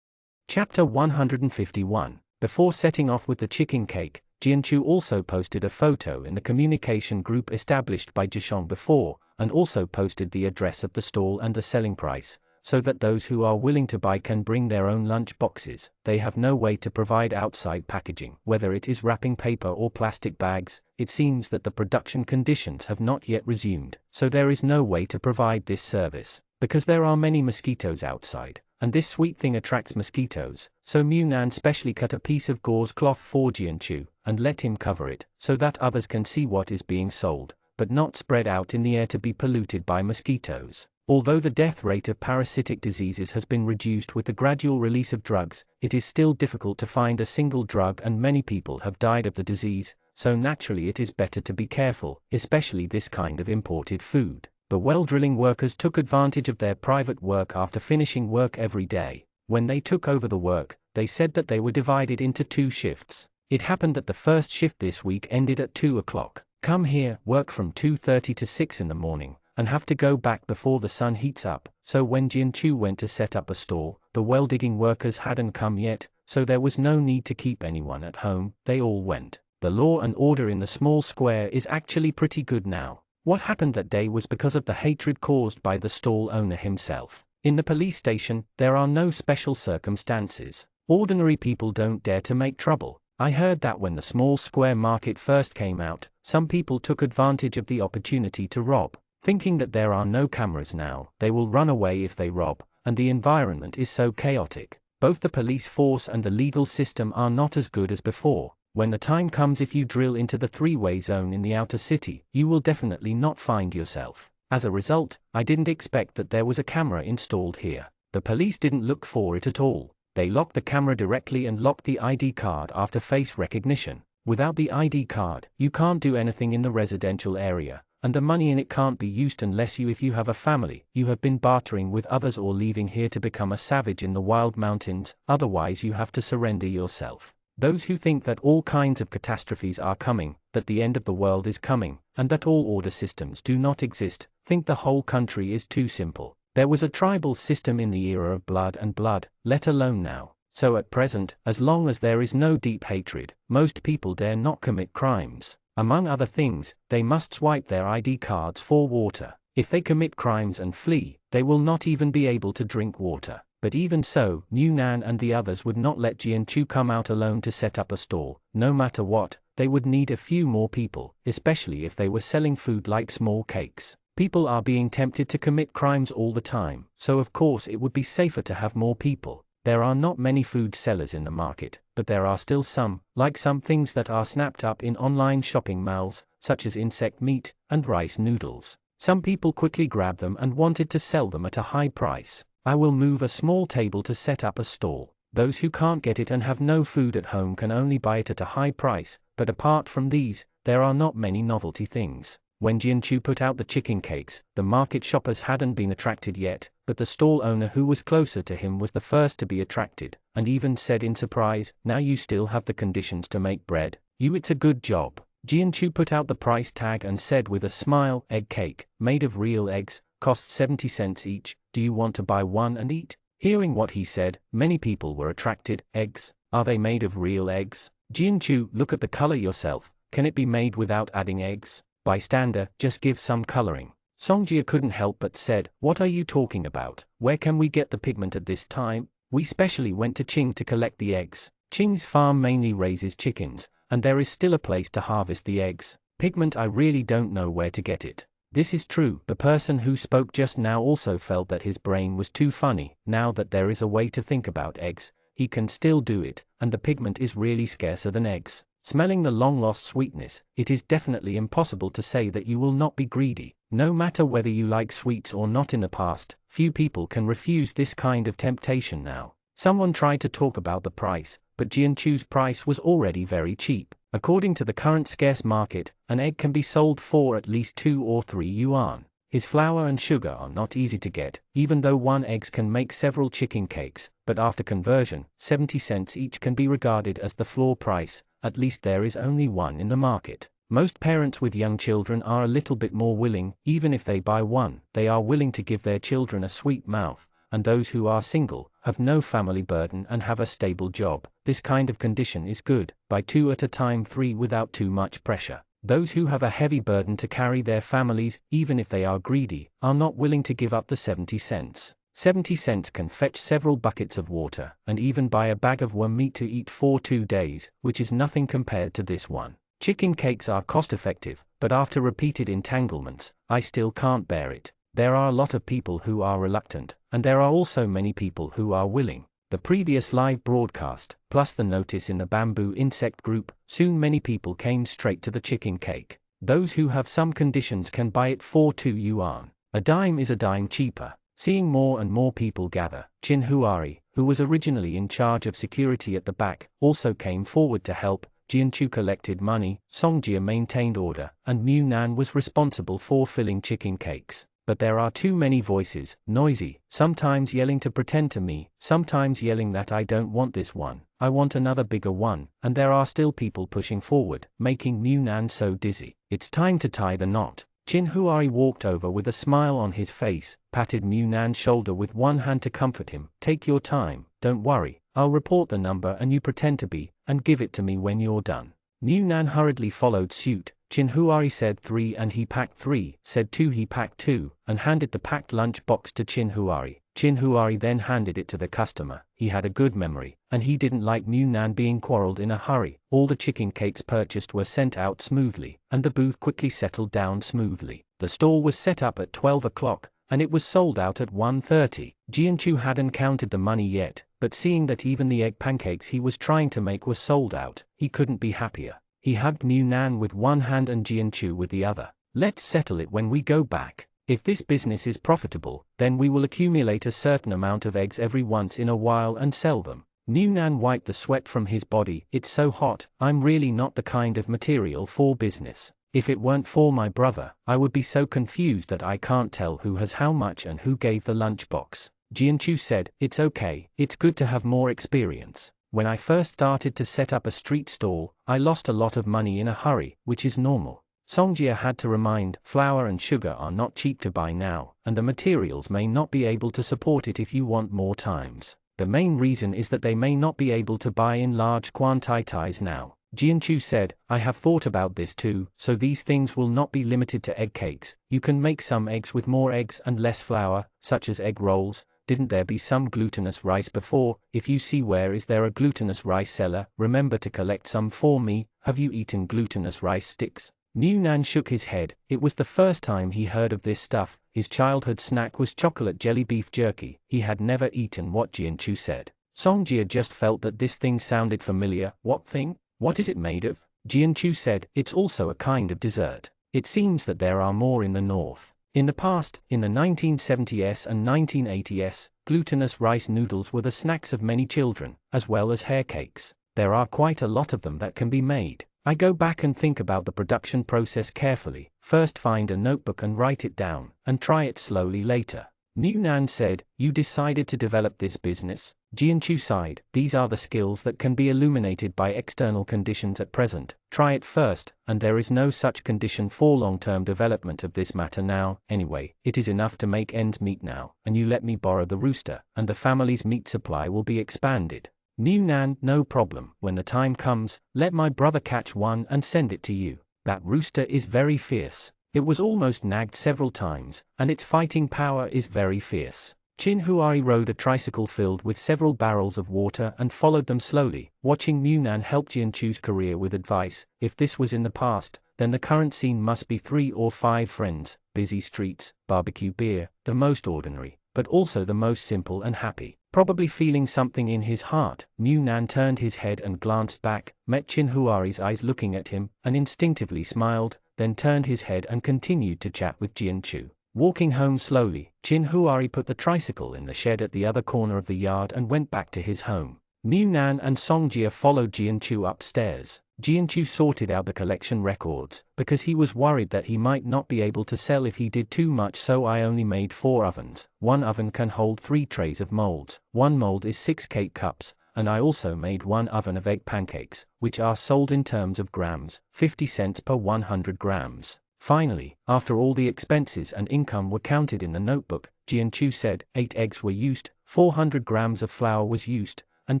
Chapter 151. Before setting off with the chicken cake, Jianchu also posted a photo in the communication group established by Jishong before, and also posted the address of the stall and the selling price, so that those who are willing to buy can bring their own lunch boxes. They have no way to provide outside packaging, whether it is wrapping paper or plastic bags. It seems that the production conditions have not yet resumed, so there is no way to provide this service, because there are many mosquitoes outside, and this sweet thing attracts mosquitoes, so Mu Nan specially cut a piece of gauze cloth for Jianchu, and let him cover it, so that others can see what is being sold, but not spread out in the air to be polluted by mosquitoes. Although the death rate of parasitic diseases has been reduced with the gradual release of drugs, it is still difficult to find a single drug and many people have died of the disease, so naturally it is better to be careful, especially this kind of imported food. The well drilling workers took advantage of their private work after finishing work every day. When they took over the work, they said that they were divided into 2 shifts. It happened that the first shift this week ended at 2 o'clock. Come here, work from 2:30 to 6 in the morning, and have to go back before the sun heats up. So when Jianchu went to set up a store, the well digging workers hadn't come yet, so there was no need to keep anyone at home. They all went. The law and order in the small square is actually pretty good now. What happened that day was because of the hatred caused by the stall owner himself. In the police station, there are no special circumstances. Ordinary people don't dare to make trouble. I heard that when the small square market first came out, some people took advantage of the opportunity to rob. Thinking that there are no cameras now, they will run away if they rob, and the environment is so chaotic. Both the police force and the legal system are not as good as before. When the time comes, if you drill into the 3-way zone in the outer city, you will definitely not find yourself. As a result, I didn't expect that there was a camera installed here. The police didn't look for it at all. They locked the camera directly and locked the ID card after face recognition. Without the ID card, you can't do anything in the residential area, and the money in it can't be used unless if you have a family, you have been bartering with others or leaving here to become a savage in the wild mountains, otherwise you have to surrender yourself. Those who think that all kinds of catastrophes are coming, that the end of the world is coming, and that all order systems do not exist, think the whole country is too simple. There was a tribal system in the era of blood and blood, let alone now. So at present, as long as there is no deep hatred, most people dare not commit crimes. Among other things, they must swipe their ID cards for water. If they commit crimes and flee, they will not even be able to drink water. But even so, Mu Nan and the others would not let Jianchu come out alone to set up a stall. No matter what, they would need a few more people, especially if they were selling food like small cakes. People are being tempted to commit crimes all the time, so of course it would be safer to have more people. There are not many food sellers in the market, but there are still some, like some things that are snapped up in online shopping malls, such as insect meat and rice noodles. Some people quickly grabbed them and wanted to sell them at a high price. I will move a small table to set up a stall. Those who can't get it and have no food at home can only buy it at a high price, but apart from these, there are not many novelty things. When Jianchu put out the chicken cakes, the market shoppers hadn't been attracted yet, but the stall owner who was closer to him was the first to be attracted, and even said in surprise, "Now you still have the conditions to make bread? It's a good job." Jianchu put out the price tag and said with a smile, "Egg cake, made of real eggs, costs 70 cents each. Do you want to buy one and eat?" Hearing what he said, many people were attracted. Eggs? Are they made of real eggs? Jianchu, look at the color yourself. Can it be made without adding eggs? Bystander, just give some coloring. Songjia couldn't help but said, what are you talking about? Where can we get the pigment at this time? We specially went to Qing to collect the eggs. Qing's farm mainly raises chickens, and there is still a place to harvest the eggs. Pigment, I really don't know where to get it. This is true. The person who spoke just now also felt that his brain was too funny. Now that there is a way to think about eggs, he can still do it, and the pigment is really scarcer than eggs. Smelling the long-lost sweetness, it is definitely impossible to say that you will not be greedy. No matter whether you like sweets or not in the past, few people can refuse this kind of temptation now. Someone tried to talk about the price, but Jianchu's price was already very cheap. According to the current scarce market, an egg can be sold for at least 2 or 3 yuan. His flour and sugar are not easy to get, even though one egg can make several chicken cakes, but after conversion, 70 cents each can be regarded as the floor price. At least there is only one in the market. Most parents with young children are a little bit more willing. Even if they buy one, they are willing to give their children a sweet mouth, and those who are single, have no family burden and have a stable job. This kind of condition is good. Buy 2 at a time, 3 without too much pressure. Those who have a heavy burden to carry their families, even if they are greedy, are not willing to give up the 70 cents. 70 cents can fetch several buckets of water, and even buy a bag of worm meat to eat for 2 days, which is nothing compared to this one. Chicken cakes are cost-effective, but after repeated entanglements, I still can't bear it. There are a lot of people who are reluctant, and there are also many people who are willing. The previous live broadcast, plus the notice in the bamboo insect group, soon many people came straight to the chicken cake. Those who have some conditions can buy it for 2 yuan. A dime is a dime cheaper. Seeing more and more people gather, Qin Huari, who was originally in charge of security at the back, also came forward to help. Jianchu collected money, Songjia maintained order, and Mu Nan was responsible for filling chicken cakes. But there are too many voices, noisy, sometimes yelling to pretend to me, sometimes yelling that I don't want this one, I want another bigger one, and there are still people pushing forward, making Mu Nan so dizzy. It's time to tie the knot. Qin Huari walked over with a smile on his face, patted Mu Nan's shoulder with one hand to comfort him. Take your time, don't worry, I'll report the number and you pretend to be, and give it to me when you're done. Mu Nan hurriedly followed suit. Qin Huari said 3 and he packed 3, said 2 he packed 2, and handed the packed lunch box to Qin Huari. Qin Huari then handed it to the customer. He had a good memory, and he didn't like Mu Nan being quarreled in a hurry. All the chicken cakes purchased were sent out smoothly, and the booth quickly settled down smoothly. The stall was set up at 12 o'clock, and it was sold out at 1:30. Jianchu hadn't counted the money yet, but seeing that even the egg pancakes he was trying to make were sold out, he couldn't be happier. He hugged Mu Nan with one hand and Jianchu with the other. Let's settle it when we go back. If this business is profitable, then we will accumulate a certain amount of eggs every once in a while and sell them. Mu Nan wiped the sweat from his body. It's so hot, I'm really not the kind of material for business. If it weren't for my brother, I would be so confused that I can't tell who has how much and who gave the lunchbox. Jianchu said, it's okay, it's good to have more experience. When I first started to set up a street stall, I lost a lot of money in a hurry, which is normal. Songjia had to remind, flour and sugar are not cheap to buy now, and the materials may not be able to support it if you want more times. The main reason is that they may not be able to buy in large quantities now. Jianchu said, I have thought about this too, so these things will not be limited to egg cakes. You can make some eggs with more eggs and less flour, such as egg rolls. Didn't there be some glutinous rice before? If you see where is there a glutinous rice seller, remember to collect some for me. Have you eaten glutinous rice sticks? Mu Nan shook his head. It was the first time he heard of this stuff. His childhood snack was chocolate jelly beef jerky. He had never eaten what Jianchu said. Songjia just felt that this thing sounded familiar. What thing? What is it made of? Jianchu said, it's also a kind of dessert. It seems that there are more in the north. In the past, in the 1970s and 1980s, glutinous rice noodles were the snacks of many children, as well as hair cakes. There are quite a lot of them that can be made. I go back and think about the production process carefully. First find a notebook and write it down, and try it slowly later. Mu Nan said, you decided to develop this business? Jianchu sighed. These are the skills that can be illuminated by external conditions at present. Try it first, and there is no such condition for long-term development of this matter now. Anyway, it is enough to make ends meet now, and you let me borrow the rooster, and the family's meat supply will be expanded. Mew Nan, no problem. When the time comes, let my brother catch one and send it to you. That rooster is very fierce. It was almost nagged several times, and its fighting power is very fierce. Chin Huari rode a tricycle filled with several barrels of water and followed them slowly, watching Mew Nan help Jianchu's career with advice. If this was in the past, then the current scene must be 3 or 5 friends, busy streets, barbecue beer, the most ordinary, but also the most simple and happy. Probably feeling something in his heart, Mew Nan turned his head and glanced back, met Chin Huari's eyes looking at him, and instinctively smiled, then turned his head and continued to chat with Jianchu. Walking home slowly, Chin Huari put the tricycle in the shed at the other corner of the yard and went back to his home. Mew Nan and Songjia followed Jianchu upstairs. Jianchu sorted out the collection records, because he was worried that he might not be able to sell if he did too much, so I only made 4 ovens. 1 oven can hold 3 trays of molds. 1 mold is 6 cake cups, and I also made 1 oven of egg pancakes, which are sold in terms of grams, 50 cents per 100 grams. Finally, after all the expenses and income were counted in the notebook, Jianchu said 8 eggs were used, 400 grams of flour was used, and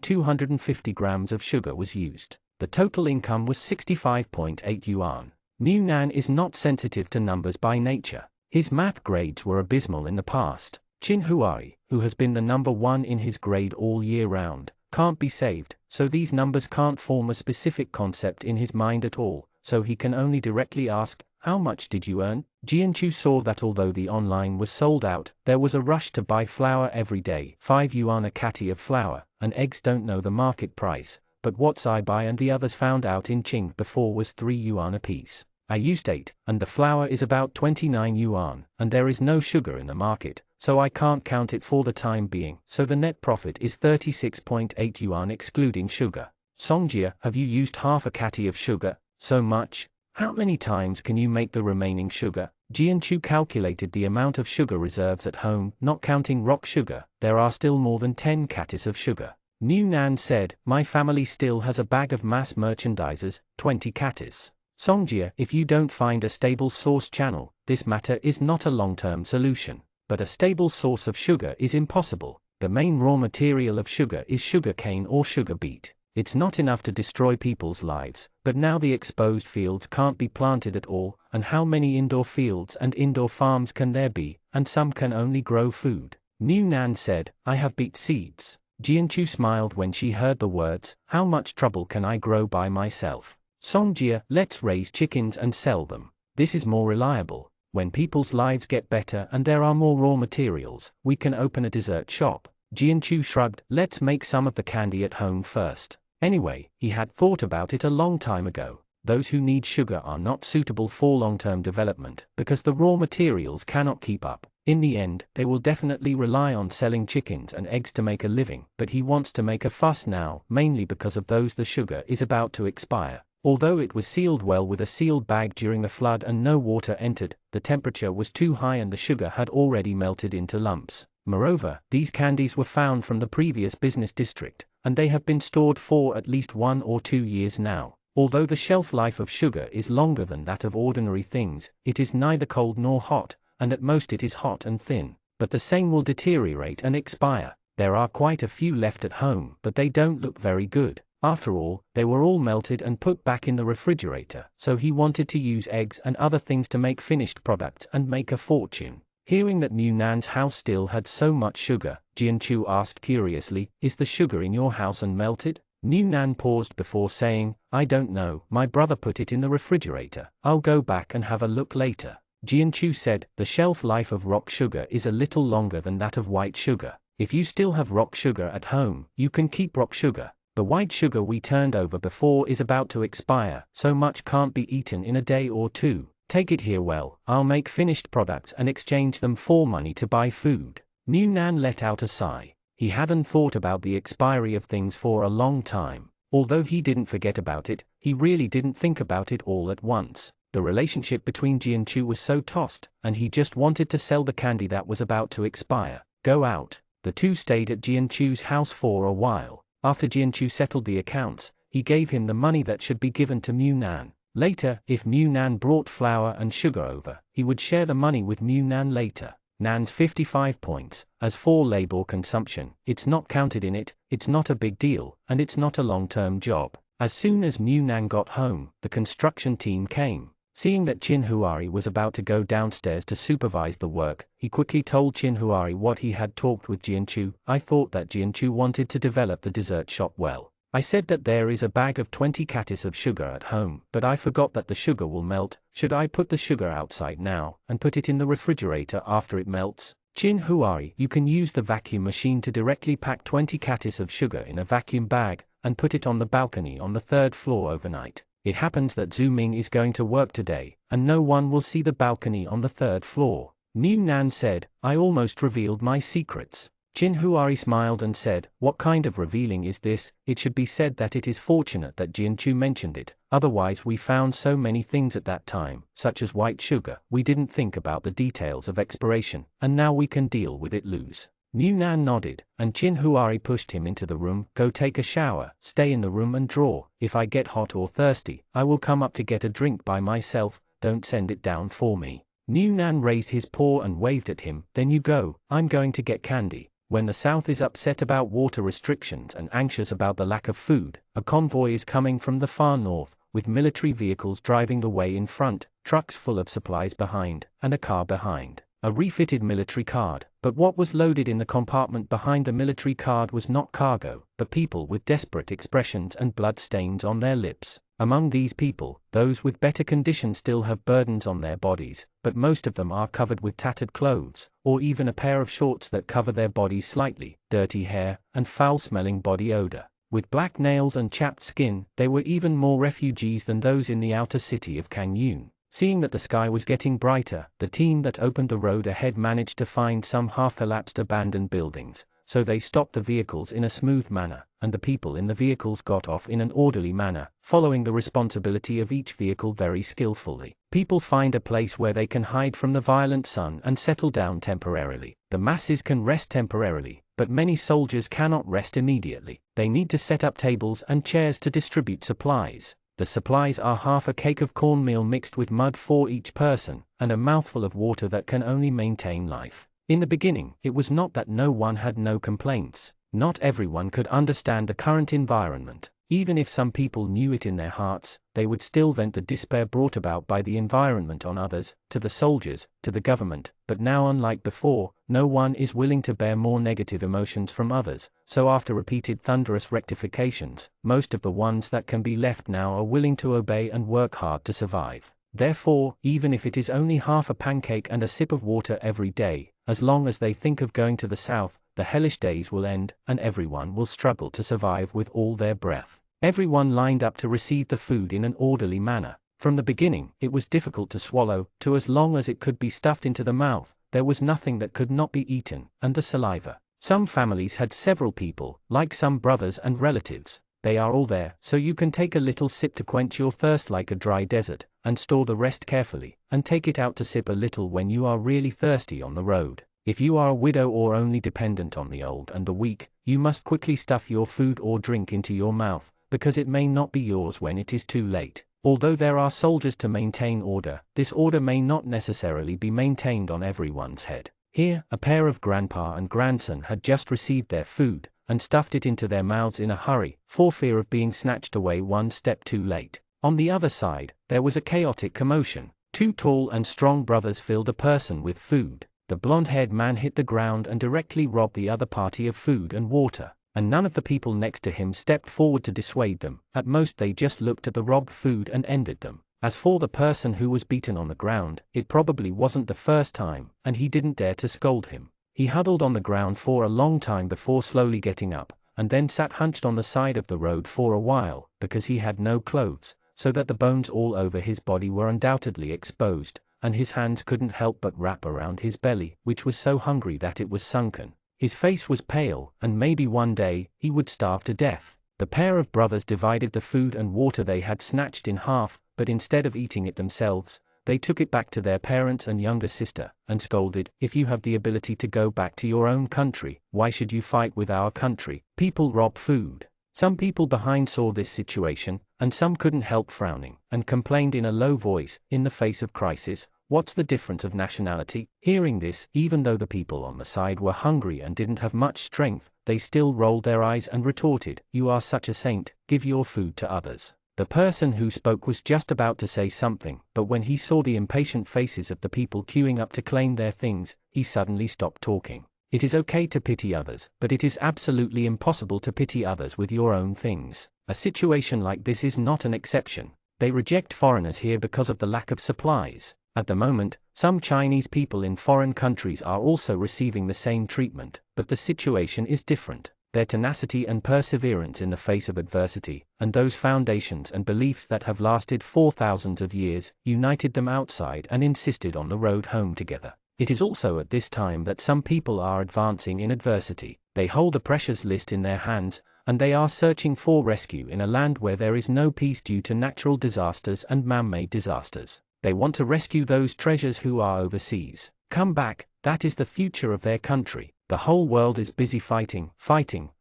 250 grams of sugar was used. The total income was 65.8 yuan. Mew Nan is not sensitive to numbers by nature. His math grades were abysmal in the past. Chin Huari, who has been the number 1 in his grade all year round, can't be saved, so these numbers can't form a specific concept in his mind at all, so he can only directly ask, "How much did you earn?" Jianchu saw that although the online was sold out, there was a rush to buy flour every day. 5 yuan a catty of flour, and eggs don't know the market price, but what I buy and the others found out in Qing before was 3 yuan apiece. I used 8, and the flour is about 29 yuan, and there is no sugar in the market, so I can't count it for the time being, so the net profit is 36.8 yuan excluding sugar. Songjia, have you used half a catty of sugar? So much? How many times can you make the remaining sugar? Jianchu calculated the amount of sugar reserves at home, not counting rock sugar. There are still more than 10 catties of sugar. Mew Nan said, my family still has a bag of mass merchandisers, 20 catties. Songjia, if you don't find a stable source channel, this matter is not a long-term solution. But a stable source of sugar is impossible. The main raw material of sugar is sugar cane or sugar beet. It's not enough to destroy people's lives, but now the exposed fields can't be planted at all, and how many indoor fields and indoor farms can there be, and some can only grow food? Mew Nan said, I have beet seeds. Jianchu smiled when she heard the words, how much trouble can I grow by myself? Songjia, let's raise chickens and sell them. This is more reliable. When people's lives get better and there are more raw materials, we can open a dessert shop. Jianchu shrugged, let's make some of the candy at home first. Anyway, he had thought about it a long time ago. Those who need sugar are not suitable for long-term development, because the raw materials cannot keep up. In the end, they will definitely rely on selling chickens and eggs to make a living, but he wants to make a fuss now, mainly because of those the sugar is about to expire. Although it was sealed well with a sealed bag during the flood and no water entered, the temperature was too high and the sugar had already melted into lumps. Moreover, these candies were found from the previous business district, and they have been stored for at least 1 or 2 years now. Although the shelf life of sugar is longer than that of ordinary things, it is neither cold nor hot, and at most it is hot and thin, but the same will deteriorate and expire. There are quite a few left at home, but they don't look very good. After all, they were all melted and put back in the refrigerator, so he wanted to use eggs and other things to make finished products and make a fortune. Hearing that Mew Nan's house still had so much sugar, Jianchu asked curiously, is the sugar in your house unmelted? Mew Nan paused before saying, I don't know, my brother put it in the refrigerator. I'll go back and have a look later. Jianchu said, the shelf life of rock sugar is a little longer than that of white sugar. If you still have rock sugar at home, you can keep rock sugar. The white sugar we turned over before is about to expire, so much can't be eaten in a day or 2. Take it here well, I'll make finished products and exchange them for money to buy food. Mew Nan let out a sigh. He hadn't thought about the expiry of things for a long time. Although he didn't forget about it, he really didn't think about it all at once. The relationship between Jianchu was so tossed, and he just wanted to sell the candy that was about to expire. Go out. The two stayed at Jianchu's house for a while. After Jianchu settled the accounts, he gave him the money that should be given to Mu Nan. Later, if Mu Nan brought flour and sugar over, he would share the money with Mu Nan later. Nan's 55 points. As for labor consumption, it's not counted in it, it's not a big deal, and it's not a long-term job. As soon as Mu Nan got home, the construction team came. Seeing that Chin Huari was about to go downstairs to supervise the work, he quickly told Chin Huari what he had talked with Jianchu. I thought that Jianchu wanted to develop the dessert shop well. I said that there is a bag of 20 catis of sugar at home, but I forgot that the sugar will melt. Should I put the sugar outside now, and put it in the refrigerator after it melts? Chin Huari, you can use the vacuum machine to directly pack 20 catis of sugar in a vacuum bag, and put it on the balcony on the 3rd floor overnight. It happens that Zhu Ming is going to work today, and no one will see the balcony on the 3rd floor. Mu Nan said, I almost revealed my secrets. Chin Huari smiled and said, what kind of revealing is this? It should be said that it is fortunate that Jianchu mentioned it, otherwise we found so many things at that time, such as white sugar, we didn't think about the details of expiration, and now we can deal with it loose. Mu Nan nodded, and Chin Huari pushed him into the room. Go take a shower, stay in the room and draw. If I get hot or thirsty, I will come up to get a drink by myself, don't send it down for me. Mu Nan raised his paw and waved at him, then you go, I'm going to get candy. When the South is upset about water restrictions and anxious about the lack of food, a convoy is coming from the far north, with military vehicles driving the way in front, trucks full of supplies behind, and a car behind. A refitted military card, but what was loaded in the compartment behind the military card was not cargo, but people with desperate expressions and blood stains on their lips. Among these people, those with better condition still have burdens on their bodies, but most of them are covered with tattered clothes, or even a pair of shorts that cover their bodies slightly, dirty hair, and foul-smelling body odor. With black nails and chapped skin, they were even more refugees than those in the outer city of Kangyun. Seeing that the sky was getting brighter, the team that opened the road ahead managed to find some half-elapsed abandoned buildings, so they stopped the vehicles in a smooth manner, and the people in the vehicles got off in an orderly manner, following the responsibility of each vehicle very skillfully. People find a place where they can hide from the violent sun and settle down temporarily. The masses can rest temporarily, but many soldiers cannot rest immediately. They need to set up tables and chairs to distribute supplies. The supplies are half a cake of cornmeal mixed with mud for each person, and a mouthful of water that can only maintain life. In the beginning, it was not that no one had no complaints. Not everyone could understand the current environment. Even if some people knew it in their hearts, they would still vent the despair brought about by the environment on others, to the soldiers, to the government. But now, unlike before, no one is willing to bear more negative emotions from others, so after repeated thunderous rectifications, most of the ones that can be left now are willing to obey and work hard to survive. Therefore, even if it is only half a pancake and a sip of water every day, as long as they think of going to the south, the hellish days will end, and everyone will struggle to survive with all their breath. Everyone lined up to receive the food in an orderly manner. From the beginning, it was difficult to swallow, to as long as it could be stuffed into the mouth, there was nothing that could not be eaten, and the saliva. Some families had several people, like some brothers and relatives. They are all there, so you can take a little sip to quench your thirst like a dry desert, and store the rest carefully, and take it out to sip a little when you are really thirsty on the road. If you are a widow or only dependent on the old and the weak, you must quickly stuff your food or drink into your mouth, because it may not be yours when it is too late. Although there are soldiers to maintain order, this order may not necessarily be maintained on everyone's head. Here, a pair of grandpa and grandson had just received their food, and stuffed it into their mouths in a hurry, for fear of being snatched away one step too late. On the other side, there was a chaotic commotion. Two tall and strong brothers filled a person with food. The blonde-haired man hit the ground and directly robbed the other party of food and water, and none of the people next to him stepped forward to dissuade them. At most they just looked at the robbed food and ended them. As for the person who was beaten on the ground, it probably wasn't the first time, and he didn't dare to scold him. He huddled on the ground for a long time before slowly getting up, and then sat hunched on the side of the road for a while, because he had no clothes, so that the bones all over his body were undoubtedly exposed, and his hands couldn't help but wrap around his belly, which was so hungry that it was sunken. His face was pale, and maybe one day, he would starve to death. The pair of brothers divided the food and water they had snatched in half, but instead of eating it themselves, they took it back to their parents and younger sister, and scolded, "If you have the ability to go back to your own country, why should you fight with our country? People rob food." Some people behind saw this situation, and some couldn't help frowning, and complained in a low voice, "In the face of crisis, what's the difference of nationality?" Hearing this, even though the people on the side were hungry and didn't have much strength, they still rolled their eyes and retorted, "You are such a saint, give your food to others." The person who spoke was just about to say something, but when he saw the impatient faces of the people queuing up to claim their things, he suddenly stopped talking. It is okay to pity others, but it is absolutely impossible to pity others with your own things. A situation like this is not an exception. They reject foreigners here because of the lack of supplies. At the moment, some Chinese people in foreign countries are also receiving the same treatment, but the situation is different. Their tenacity and perseverance in the face of adversity, and those foundations and beliefs that have lasted for thousands of years, united them outside and insisted on the road home together. It is also at this time that some people are advancing in adversity. They hold a precious list in their hands, and they are searching for rescue in a land where there is no peace due to natural disasters and man-made disasters. They want to rescue those treasures who are overseas. Come back, that is the future of their country. The whole world is busy fighting,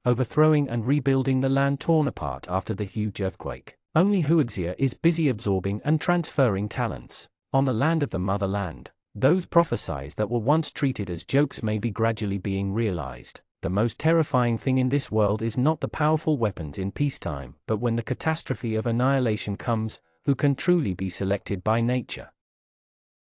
overthrowing and rebuilding the land torn apart after the huge earthquake. Only Huixia is busy absorbing and transferring talents. On the land of the motherland, those prophecies that were once treated as jokes may be gradually being realized. The most terrifying thing in this world is not the powerful weapons in peacetime, but when the catastrophe of annihilation comes, who can truly be selected by nature?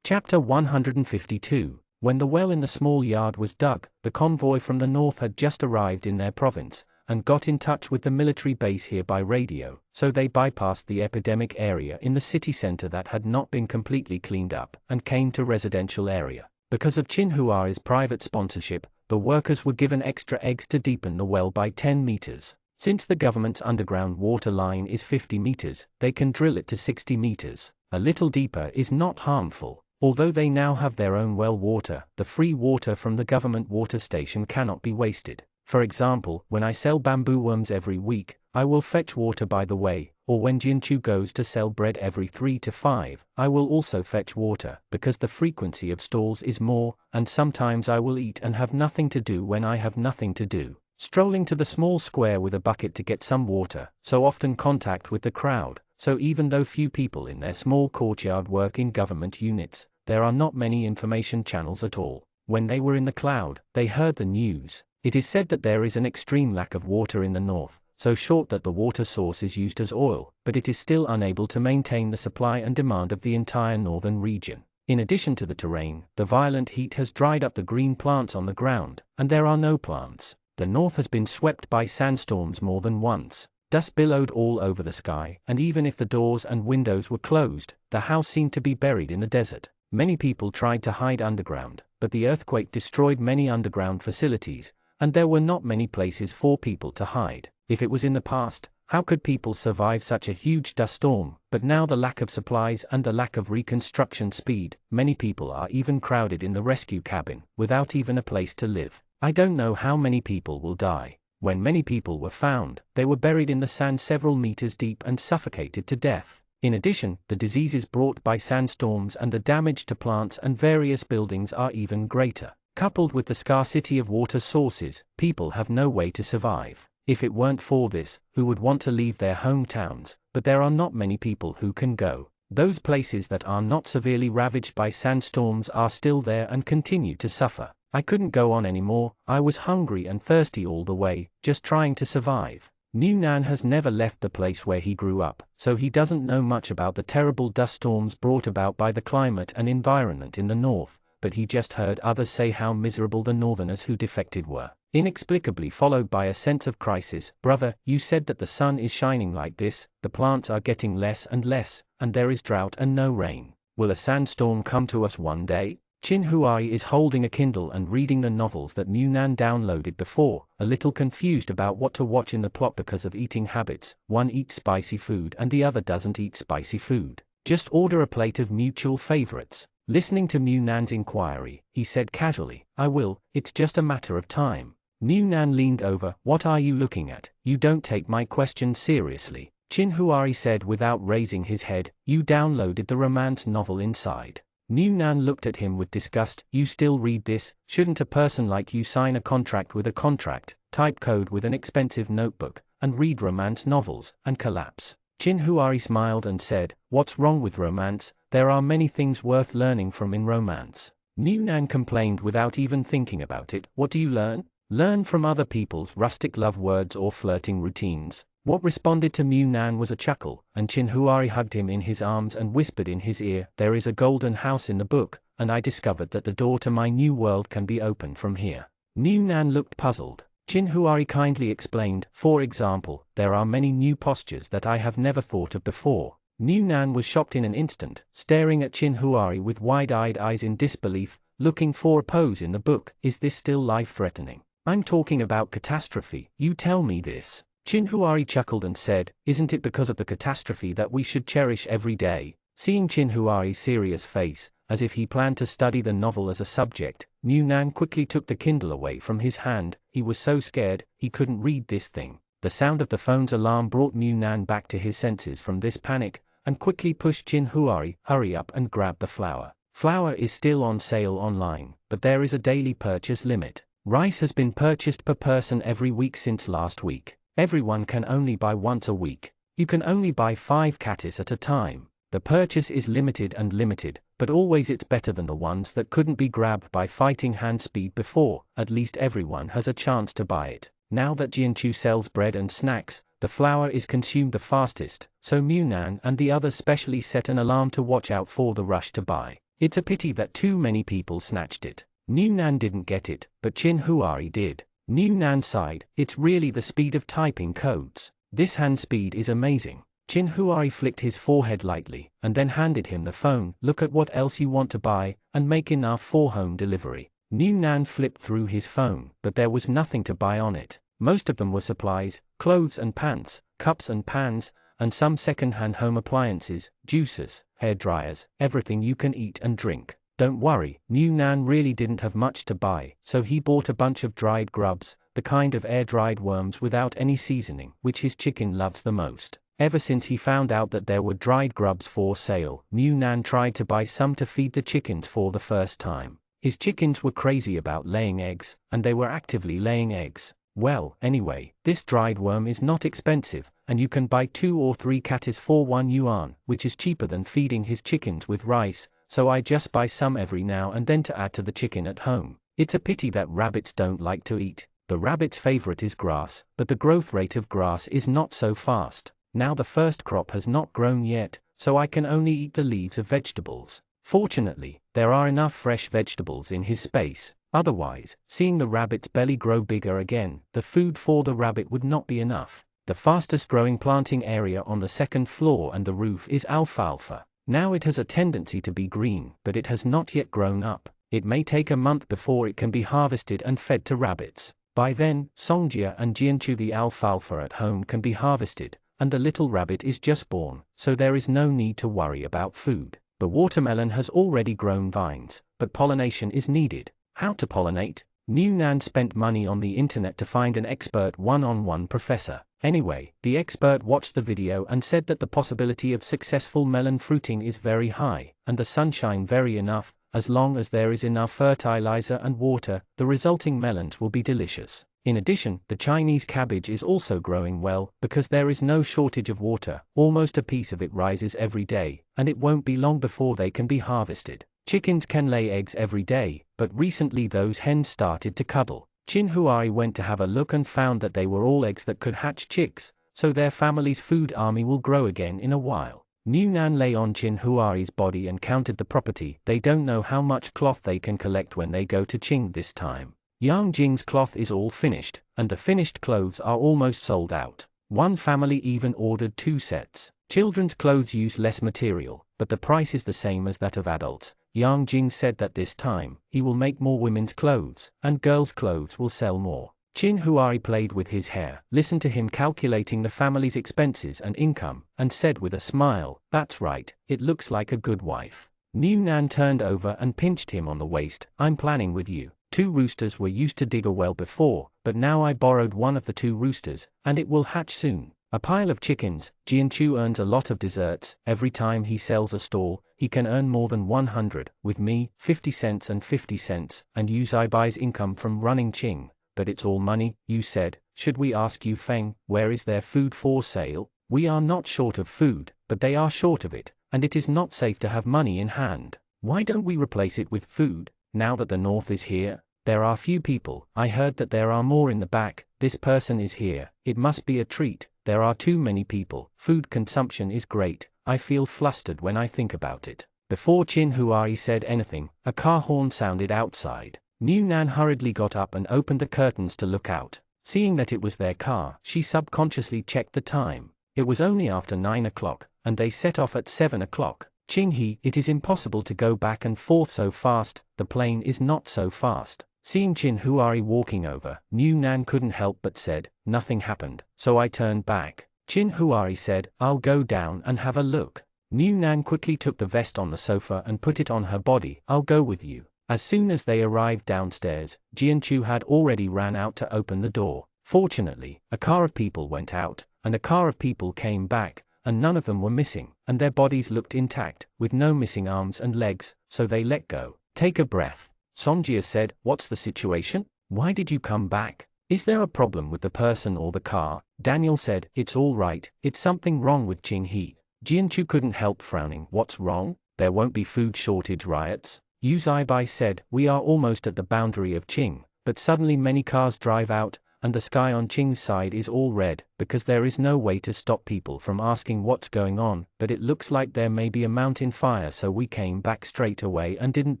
Chapter 152. When the well in the small yard was dug, the convoy from the north had just arrived in their province, and got in touch with the military base here by radio, so they bypassed the epidemic area in the city center that had not been completely cleaned up, and came to residential area. Because of Qinhuai's private sponsorship, the workers were given extra eggs to deepen the well by 10 meters. Since the government's underground water line is 50 meters, they can drill it to 60 meters. A little deeper is not harmful. Although they now have their own well water, the free water from the government water station cannot be wasted. For example, when I sell bamboo worms every week, I will fetch water by the way, or when Jinchu goes to sell bread every 3 to 5, I will also fetch water, because the frequency of stalls is more, and sometimes I will eat and have nothing to do when I have nothing to do. Strolling to the small square with a bucket to get some water, so often contact with the crowd. So even though few people in their small courtyard work in government units, there are not many information channels at all. When they were in the cloud, they heard the news. It is said that there is an extreme lack of water in the north, so short that the water source is used as oil, but it is still unable to maintain the supply and demand of the entire northern region. In addition to the terrain, the violent heat has dried up the green plants on the ground, and there are no plants. The north has been swept by sandstorms more than once. Dust billowed all over the sky, and even if the doors and windows were closed, the house seemed to be buried in the desert. Many people tried to hide underground, but the earthquake destroyed many underground facilities, and there were not many places for people to hide. If it was in the past, how could people survive such a huge dust storm? But now the lack of supplies and the lack of reconstruction speed, many people are even crowded in the rescue cabin, without even a place to live. I don't know how many people will die. When many people were found, they were buried in the sand several meters deep and suffocated to death. In addition, the diseases brought by sandstorms and the damage to plants and various buildings are even greater. Coupled with the scarcity of water sources, people have no way to survive. If it weren't for this, who would want to leave their hometowns? But there are not many people who can go. Those places that are not severely ravaged by sandstorms are still there and continue to suffer. I couldn't go on anymore. I was hungry and thirsty all the way, just trying to survive. Nan has never left the place where he grew up, so he doesn't know much about the terrible dust storms brought about by the climate and environment in the north, but he just heard others say how miserable the northerners who defected were. Inexplicably followed by a sense of crisis. "Brother, you said that the sun is shining like this, the plants are getting less and less, and there is drought and no rain. Will a sandstorm come to us one day?" Qinhuai is holding a Kindle and reading the novels that Nan downloaded before, a little confused about what to watch in the plot because of eating habits. One eats spicy food and the other doesn't eat spicy food. "Just order a plate of mutual favorites." Listening to Nan's inquiry, he said casually, "I will, it's just a matter of time." Nan leaned over. "What are you looking at? You don't take my question seriously." Chin Huari said without raising his head. You downloaded the romance novel inside. New Nan looked at him with disgust. You still read this? Shouldn't a person like you sign a contract with a contract, type code with an expensive notebook, and read romance novels, and collapse? Chin Huari smiled and said, what's wrong with romance? There are many things worth learning from in romance. New Nan complained without even thinking about it. What do you learn? Learn from other people's rustic love words or flirting routines. What responded to Mu Nan was a chuckle, and Chin Huari hugged him in his arms and whispered in his ear, there is a golden house in the book, and I discovered that the door to my new world can be opened from here. Mu Nan looked puzzled. Chin Huari kindly explained, for example, there are many new postures that I have never thought of before. Mu Nan was shocked in an instant, staring at Chin Huari with wide-eyed eyes in disbelief, looking for a pose in the book. Is this still life-threatening? I'm talking about catastrophe. You tell me this. Chin Huari chuckled and said, isn't it because of the catastrophe that we should cherish every day? Seeing Chin Huari's serious face, as if he planned to study the novel as a subject, Mu Nan quickly took the Kindle away from his hand. He was so scared, he couldn't read this thing. The sound of the phone's alarm brought Mu Nan back to his senses from this panic, and quickly pushed Chin Huari, hurry up and grab the flour. Flour is still on sale online, but there is a daily purchase limit. Rice has been purchased per person every week since last week. Everyone can only buy once a week. You can only buy 5 kattis at a time. The purchase is limited, but always it's better than the ones that couldn't be grabbed by fighting hand speed before. At least everyone has a chance to buy it. Now that Jianchu sells bread and snacks, the flour is consumed the fastest, so Mu Nan and the others specially set an alarm to watch out for the rush to buy. It's a pity that too many people snatched it. Mu Nan didn't get it, but Chin Huari did. Mu Nan sighed, it's really the speed of typing codes. This hand speed is amazing. Chin Huari flicked his forehead lightly, and then handed him the phone. Look at what else you want to buy, and make enough for home delivery. Mu Nan flipped through his phone, but there was nothing to buy on it. Most of them were supplies, clothes and pants, cups and pans, and some second-hand home appliances, juicers, hair dryers, everything you can eat and drink. Don't worry, Mu Nan really didn't have much to buy, so he bought a bunch of dried grubs, the kind of air-dried worms without any seasoning, which his chicken loves the most. Ever since he found out that there were dried grubs for sale, Mu Nan tried to buy some to feed the chickens for the first time. His chickens were crazy about laying eggs, and they were actively laying eggs. Well, anyway, this dried worm is not expensive, and you can buy 2 or 3 kattis for 1 yuan, which is cheaper than feeding his chickens with rice. So I just buy some every now and then to add to the chicken at home. It's a pity that rabbits don't like to eat. The rabbit's favorite is grass, but the growth rate of grass is not so fast. Now the first crop has not grown yet, so I can only eat the leaves of vegetables. Fortunately, there are enough fresh vegetables in his space. Otherwise, seeing the rabbit's belly grow bigger again, the food for the rabbit would not be enough. The fastest growing planting area on the 2nd floor and the roof is alfalfa. Now it has a tendency to be green, but it has not yet grown up. It may take a month before it can be harvested and fed to rabbits. By then, Songjia and Jianchu, the alfalfa at home, can be harvested, and the little rabbit is just born, so there is no need to worry about food. The watermelon has already grown vines, but pollination is needed. How to pollinate? Mu Nan spent money on the internet to find an expert one-on-one professor. Anyway, the expert watched the video and said that the possibility of successful melon fruiting is very high, and the sunshine very enough. As long as there is enough fertilizer and water, the resulting melons will be delicious. In addition, the Chinese cabbage is also growing well, because there is no shortage of water. Almost a piece of it rises every day, and it won't be long before they can be harvested. Chickens can lay eggs every day, but recently those hens started to cuddle. Chin Huari went to have a look and found that they were all eggs that could hatch chicks, so their family's food army will grow again in a while. Mu Nan lay on Chin Huari's body and counted the property. They don't know how much cloth they can collect when they go to Qing this time. Yang Jing's cloth is all finished, and the finished clothes are almost sold out. One family even ordered 2 sets. Children's clothes use less material, but the price is the same as that of adults. Yang Jing said that this time, he will make more women's clothes, and girls' clothes will sell more. Chin Huari played with his hair, listened to him calculating the family's expenses and income, and said with a smile, "That's right, it looks like a good wife." Mu Nan turned over and pinched him on the waist. "I'm planning with you. 2 roosters were used to dig a well before, but now I borrowed one of the 2 roosters, and it will hatch soon. A pile of chickens. Jianchu earns a lot of desserts. Every time he sells a stall, he can earn more than 100, with me, 50 cents and 50 cents, and Yu Zhaibai's income from running Qing. But it's all money, Yu said. Should we ask Yu Feng, where is there food for sale? We are not short of food, but they are short of it, and it is not safe to have money in hand. Why don't we replace it with food, now that the North is here? There are few people. I heard that there are more in the back. This person is here. It must be a treat. There are too many people. Food consumption is great. I feel flustered when I think about it. Before Qin Huai said anything, a car horn sounded outside. New Nan hurriedly got up and opened the curtains to look out. Seeing that it was their car, she subconsciously checked the time. It was only after 9 o'clock, and they set off at 7 o'clock. Qing He, it is impossible to go back and forth so fast. The plane is not so fast. Seeing Qin Huai walking over, New Nan couldn't help but said, nothing happened, so I turned back. Qin Huai said, I'll go down and have a look. New Nan quickly took the vest on the sofa and put it on her body. I'll go with you. As soon as they arrived downstairs, Jianchu had already ran out to open the door. Fortunately, a car of people went out, and a car of people came back, and none of them were missing, and their bodies looked intact, with no missing arms and legs, so they let go. Take a breath. Songjia said, what's the situation? Why did you come back? Is there a problem with the person or the car? Daniel said, it's all right, it's something wrong with Qing He. Jianchu couldn't help frowning. What's wrong? There won't be food shortage riots. Yu Zaibai said, we are almost at the boundary of Qing, but suddenly many cars drive out, and the sky on Qing's side is all red, because there is no way to stop people from asking what's going on, but it looks like there may be a mountain fire, so we came back straight away and didn't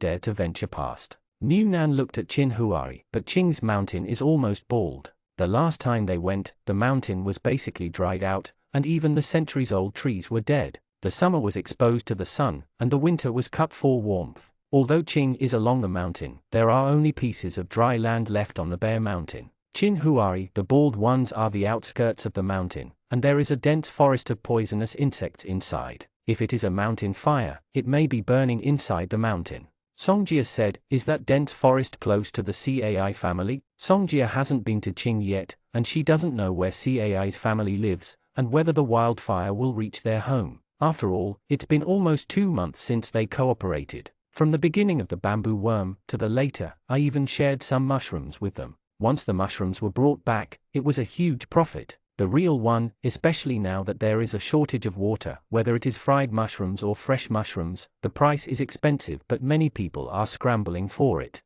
dare to venture past. New Nan looked at Qin Huai, but Qing's mountain is almost bald. The last time they went, the mountain was basically dried out, and even the centuries-old trees were dead. The summer was exposed to the sun, and the winter was cut for warmth. Although Qing is along the mountain, there are only pieces of dry land left on the bare mountain. Qin Huai, the bald ones, are the outskirts of the mountain, and there is a dense forest of poisonous insects inside. If it is a mountain fire, it may be burning inside the mountain. Songjia said, is that dense forest close to the Cai family? Songjia hasn't been to Qing yet, and she doesn't know where Cai's family lives, and whether the wildfire will reach their home. After all, it's been almost 2 months since they cooperated. From the beginning of the bamboo worm, to the later, I even shared some mushrooms with them. Once the mushrooms were brought back, it was a huge profit. The real one, especially now that there is a shortage of water, whether it is fried mushrooms or fresh mushrooms, the price is expensive, but many people are scrambling for it.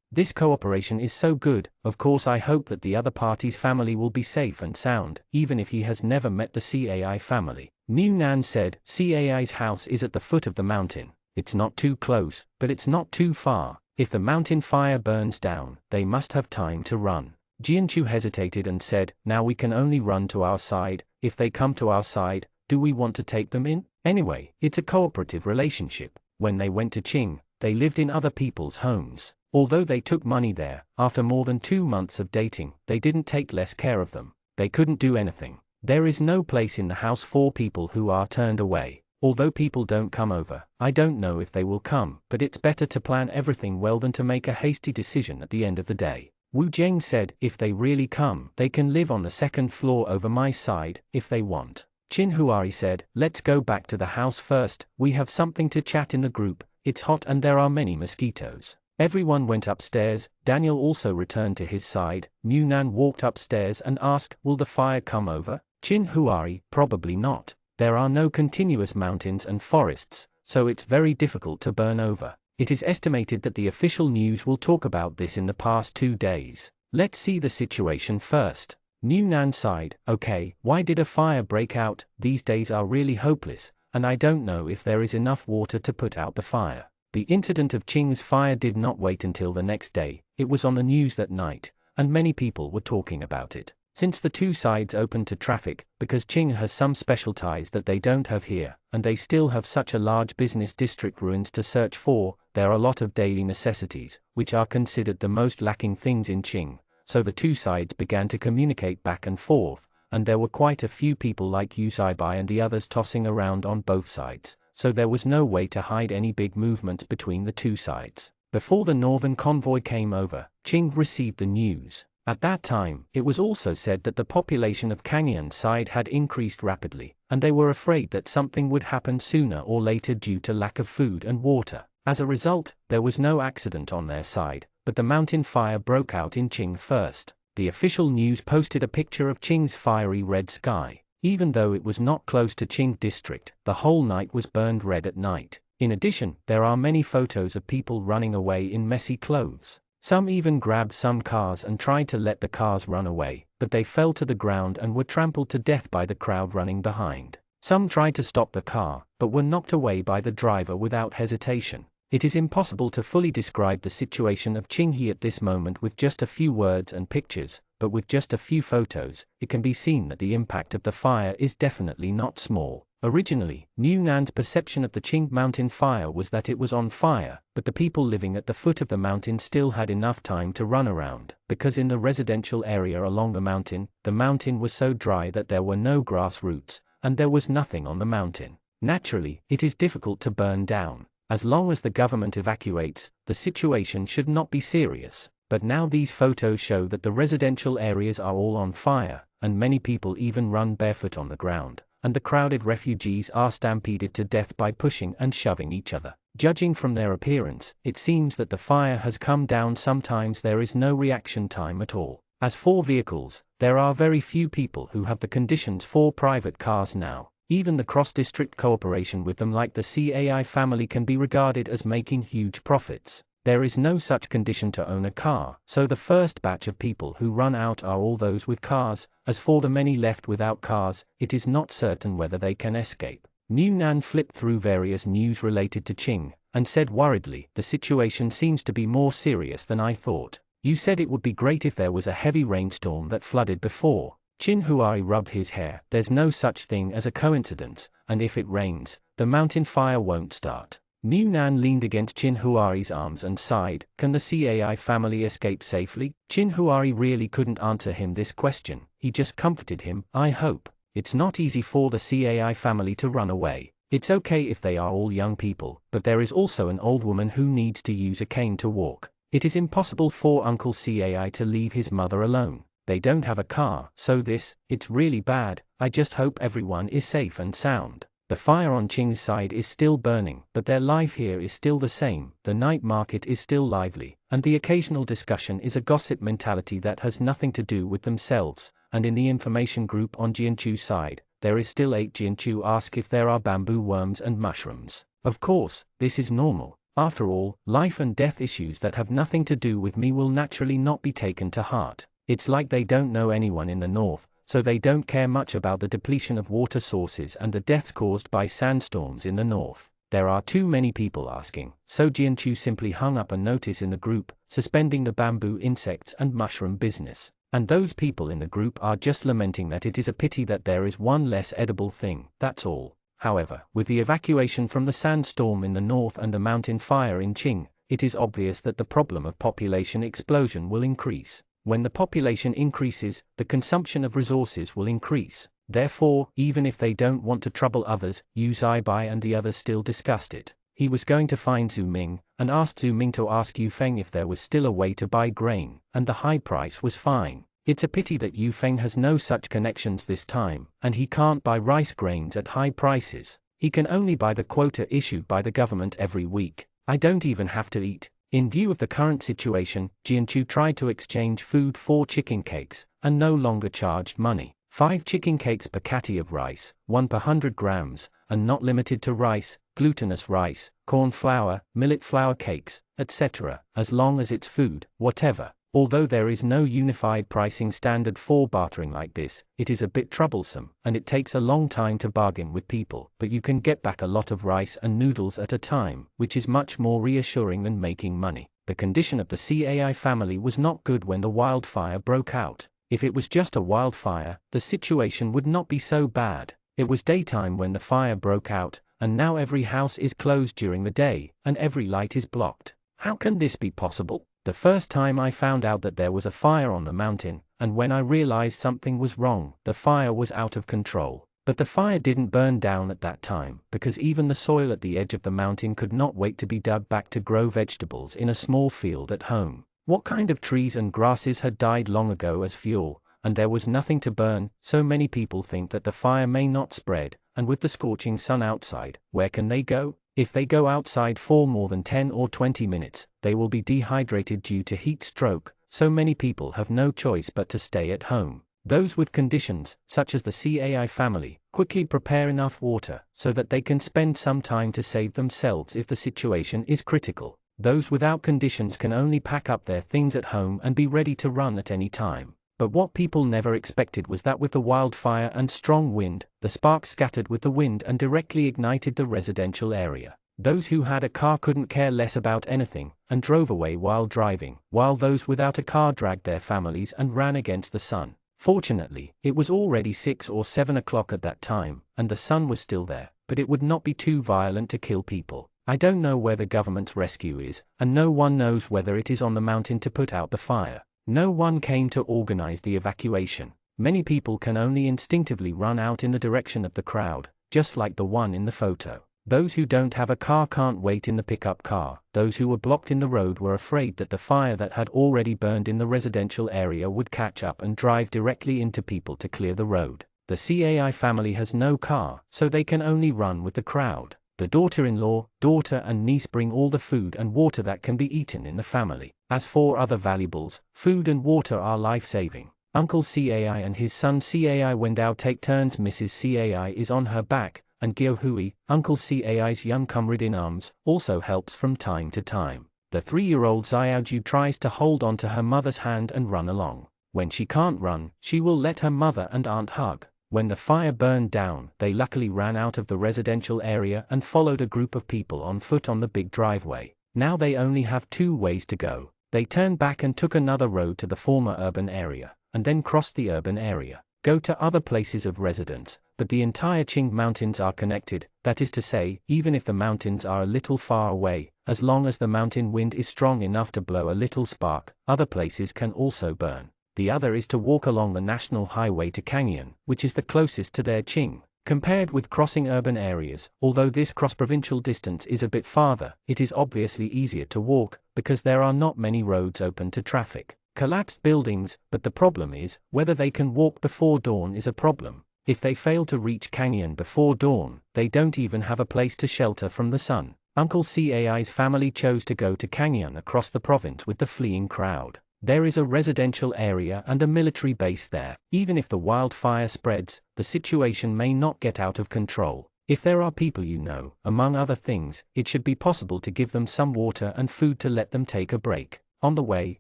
This cooperation is so good. Of course I hope that the other party's family will be safe and sound, even if he has never met the Cai family. New Nan said, Cai's house is at the foot of the mountain. It's not too close, but it's not too far. If the mountain fire burns down, they must have time to run. Jianchu hesitated and said, now we can only run to our side. If they come to our side, do we want to take them in? Anyway, it's a cooperative relationship. When they went to Qing, they lived in other people's homes. Although they took money there, after more than 2 months of dating, they didn't take less care of them. They couldn't do anything. There is no place in the house for people who are turned away. Although people don't come over, I don't know if they will come, but it's better to plan everything well than to make a hasty decision at the end of the day. Wu Zheng said, if they really come, they can live on the 2nd floor over my side, if they want. Qin Huai said, let's go back to the house first, we have something to chat in the group, it's hot and there are many mosquitoes. Everyone went upstairs. Daniel also returned to his side. New Nan walked upstairs and asked, will the fire come over? Qin Huai, probably not. There are no continuous mountains and forests, so it's very difficult to burn over. It is estimated that the official news will talk about this in the past 2 days. Let's see the situation first. New Nan sighed, okay, why did a fire break out? These days are really hopeless, and I don't know if there is enough water to put out the fire. The incident of Qing's fire did not wait until the next day. It was on the news that night, and many people were talking about it. Since the two sides opened to traffic, because Qing has some special ties that they don't have here, and they still have such a large business district ruins to search for, there are a lot of daily necessities, which are considered the most lacking things in Qing, so the two sides began to communicate back and forth, and there were quite a few people like Yu Zaibai and the others tossing around on both sides, so there was no way to hide any big movements between the two sides. Before the northern convoy came over, Qing received the news. At that time, it was also said that the population of Kanyan side had increased rapidly, and they were afraid that something would happen sooner or later due to lack of food and water. As a result, there was no accident on their side, but the mountain fire broke out in Qing first. The official news posted a picture of Qing's fiery red sky. Even though it was not close to Qing district, the whole night was burned red at night. In addition, there are many photos of people running away in messy clothes. Some even grabbed some cars and tried to let the cars run away, but they fell to the ground and were trampled to death by the crowd running behind. Some tried to stop the car, but were knocked away by the driver without hesitation. It is impossible to fully describe the situation of Qinghe at this moment with just a few words and pictures, but with just a few photos, it can be seen that the impact of the fire is definitely not small. Originally, Yunnan's perception of the Qing mountain fire was that it was on fire, but the people living at the foot of the mountain still had enough time to run around, because in the residential area along the mountain was so dry that there were no grass roots, and there was nothing on the mountain. Naturally, it is difficult to burn down. As long as the government evacuates, the situation should not be serious. But now these photos show that the residential areas are all on fire, and many people even run barefoot on the ground, and the crowded refugees are stampeded to death by pushing and shoving each other. Judging from their appearance, it seems that the fire has come down. Sometimes there is no reaction time at all. As for vehicles, there are very few people who have the conditions for private cars now. Even the cross-district cooperation with them like the CAI family can be regarded as making huge profits. There is no such condition to own a car, so the first batch of people who run out are all those with cars. As for the many left without cars, it is not certain whether they can escape. Yunnan flipped through various news related to Qing, and said worriedly, "The situation seems to be more serious than I thought. You said it would be great if there was a heavy rainstorm that flooded before." Qin Huai rubbed his hair. "There's no such thing as a coincidence, and if it rains, the mountain fire won't start." Yunnan leaned against Qin Huai's arms and sighed. "Can the CAI family escape safely?" Qin Huai really couldn't answer him this question. He just comforted him. "I hope. It's not easy for the CAI family to run away. It's okay if they are all young people, but there is also an old woman who needs to use a cane to walk. It is impossible for Uncle CAI to leave his mother alone. They don't have a car, so it's really bad. I just hope everyone is safe and sound." The fire on Qing's side is still burning, but their life here is still the same. The night market is still lively, and the occasional discussion is a gossip mentality that has nothing to do with themselves. And in the information group on Jianchu's side, there is still 8. Jianchu ask if there are bamboo worms and mushrooms. Of course, this is normal. After all, life and death issues that have nothing to do with me will naturally not be taken to heart. It's like they don't know anyone in the north, so they don't care much about the depletion of water sources and the deaths caused by sandstorms in the north. There are too many people asking, so Jianchu simply hung up a notice in the group, suspending the bamboo insects and mushroom business. And those people in the group are just lamenting that it is a pity that there is one less edible thing, that's all. However, with the evacuation from the sandstorm in the north and the mountain fire in Qing, it is obvious that the problem of population explosion will increase. When the population increases, the consumption of resources will increase. Therefore, even if they don't want to trouble others, Yu Zaibai and the others still discussed it. He was going to find Zhu Ming, and asked Zhu Ming to ask Yu Feng if there was still a way to buy grain, and the high price was fine. It's a pity that Yu Feng has no such connections this time, and he can't buy rice grains at high prices. He can only buy the quota issued by the government every week. I don't even have to eat. In view of the current situation, Jianchu tried to exchange food for chicken cakes, and no longer charged money. 5 chicken cakes per kati of rice, 1 per 100 grams, and not limited to rice, glutinous rice, corn flour, millet flour cakes, etc., as long as it's food, whatever. Although there is no unified pricing standard for bartering like this, it is a bit troublesome, and it takes a long time to bargain with people, but you can get back a lot of rice and noodles at a time, which is much more reassuring than making money. The condition of the CAI family was not good when the wildfire broke out. If it was just a wildfire, the situation would not be so bad. It was daytime when the fire broke out, and now every house is closed during the day, and every light is blocked. How can this be possible? The first time I found out that there was a fire on the mountain, and when I realized something was wrong, the fire was out of control. But the fire didn't burn down at that time, because even the soil at the edge of the mountain could not wait to be dug back to grow vegetables in a small field at home. What kind of trees and grasses had died long ago as fuel, and there was nothing to burn, so many people think that the fire may not spread, and with the scorching sun outside, where can they go? If they go outside for more than 10 or 20 minutes, they will be dehydrated due to heat stroke, so many people have no choice but to stay at home. Those with conditions, such as the CAI family, quickly prepare enough water so that they can spend some time to save themselves if the situation is critical. Those without conditions can only pack up their things at home and be ready to run at any time. But what people never expected was that with the wildfire and strong wind, the sparks scattered with the wind and directly ignited the residential area. Those who had a car couldn't care less about anything, and drove away while driving, while those without a car dragged their families and ran against the sun. Fortunately, it was already 6 or 7 o'clock at that time, and the sun was still there, but it would not be too violent to kill people. I don't know where the government's rescue is, and no one knows whether it is on the mountain to put out the fire. No one came to organize the evacuation. Many people can only instinctively run out in the direction of the crowd, just like the one in the photo. Those who don't have a car can't wait in the pickup car. Those who were blocked in the road were afraid that the fire that had already burned in the residential area would catch up and drive directly into people to clear the road. The CAI family has no car, so they can only run with the crowd. The daughter-in-law, daughter and niece bring all the food and water that can be eaten in the family. As for other valuables, food and water are life-saving. Uncle CAI and his son CAI went out take turns. Mrs. CAI is on her back, and Gyohui, Uncle CAI's young comrade in arms, also helps from time to time. The 3-year-old Xiaoju tries to hold on to her mother's hand and run along. When she can't run, she will let her mother and aunt hug. When the fire burned down, they luckily ran out of the residential area and followed a group of people on foot on the big driveway. Now they only have 2 ways to go. They turned back and took another road to the former urban area, and then crossed the urban area, go to other places of residence, but the entire Qing mountains are connected, that is to say, even if the mountains are a little far away, as long as the mountain wind is strong enough to blow a little spark, other places can also burn. The other is to walk along the national highway to Kangyang, which is the closest to their Qing. Compared with crossing urban areas, although this cross-provincial distance is a bit farther, it is obviously easier to walk, because there are not many roads open to traffic. Collapsed buildings, but the problem is, whether they can walk before dawn is a problem. If they fail to reach Kangyang before dawn, they don't even have a place to shelter from the sun. Uncle CAI's family chose to go to Kangyang across the province with the fleeing crowd. There is a residential area and a military base there. Even if the wildfire spreads, the situation may not get out of control. If there are people you know, among other things, it should be possible to give them some water and food to let them take a break. On the way,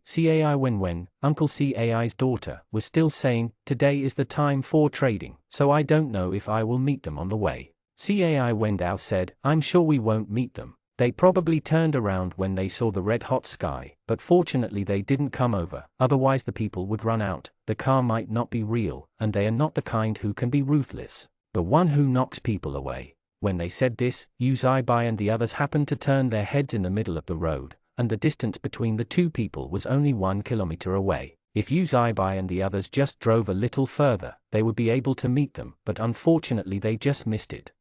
Cai Wenwen, Uncle Cai's daughter, was still saying, "Today is the time for trading, so I don't know if I will meet them on the way." Cai Wendao said, "I'm sure we won't meet them. They probably turned around when they saw the red-hot sky, but fortunately they didn't come over, otherwise the people would run out, the car might not be real, and they are not the kind who can be ruthless. The one who knocks people away." When they said this, Yu Zaibai and the others happened to turn their heads in the middle of the road, and the distance between the two people was only 1 kilometer away. If Yu Zaibai and the others just drove a little further, they would be able to meet them, but unfortunately they just missed it.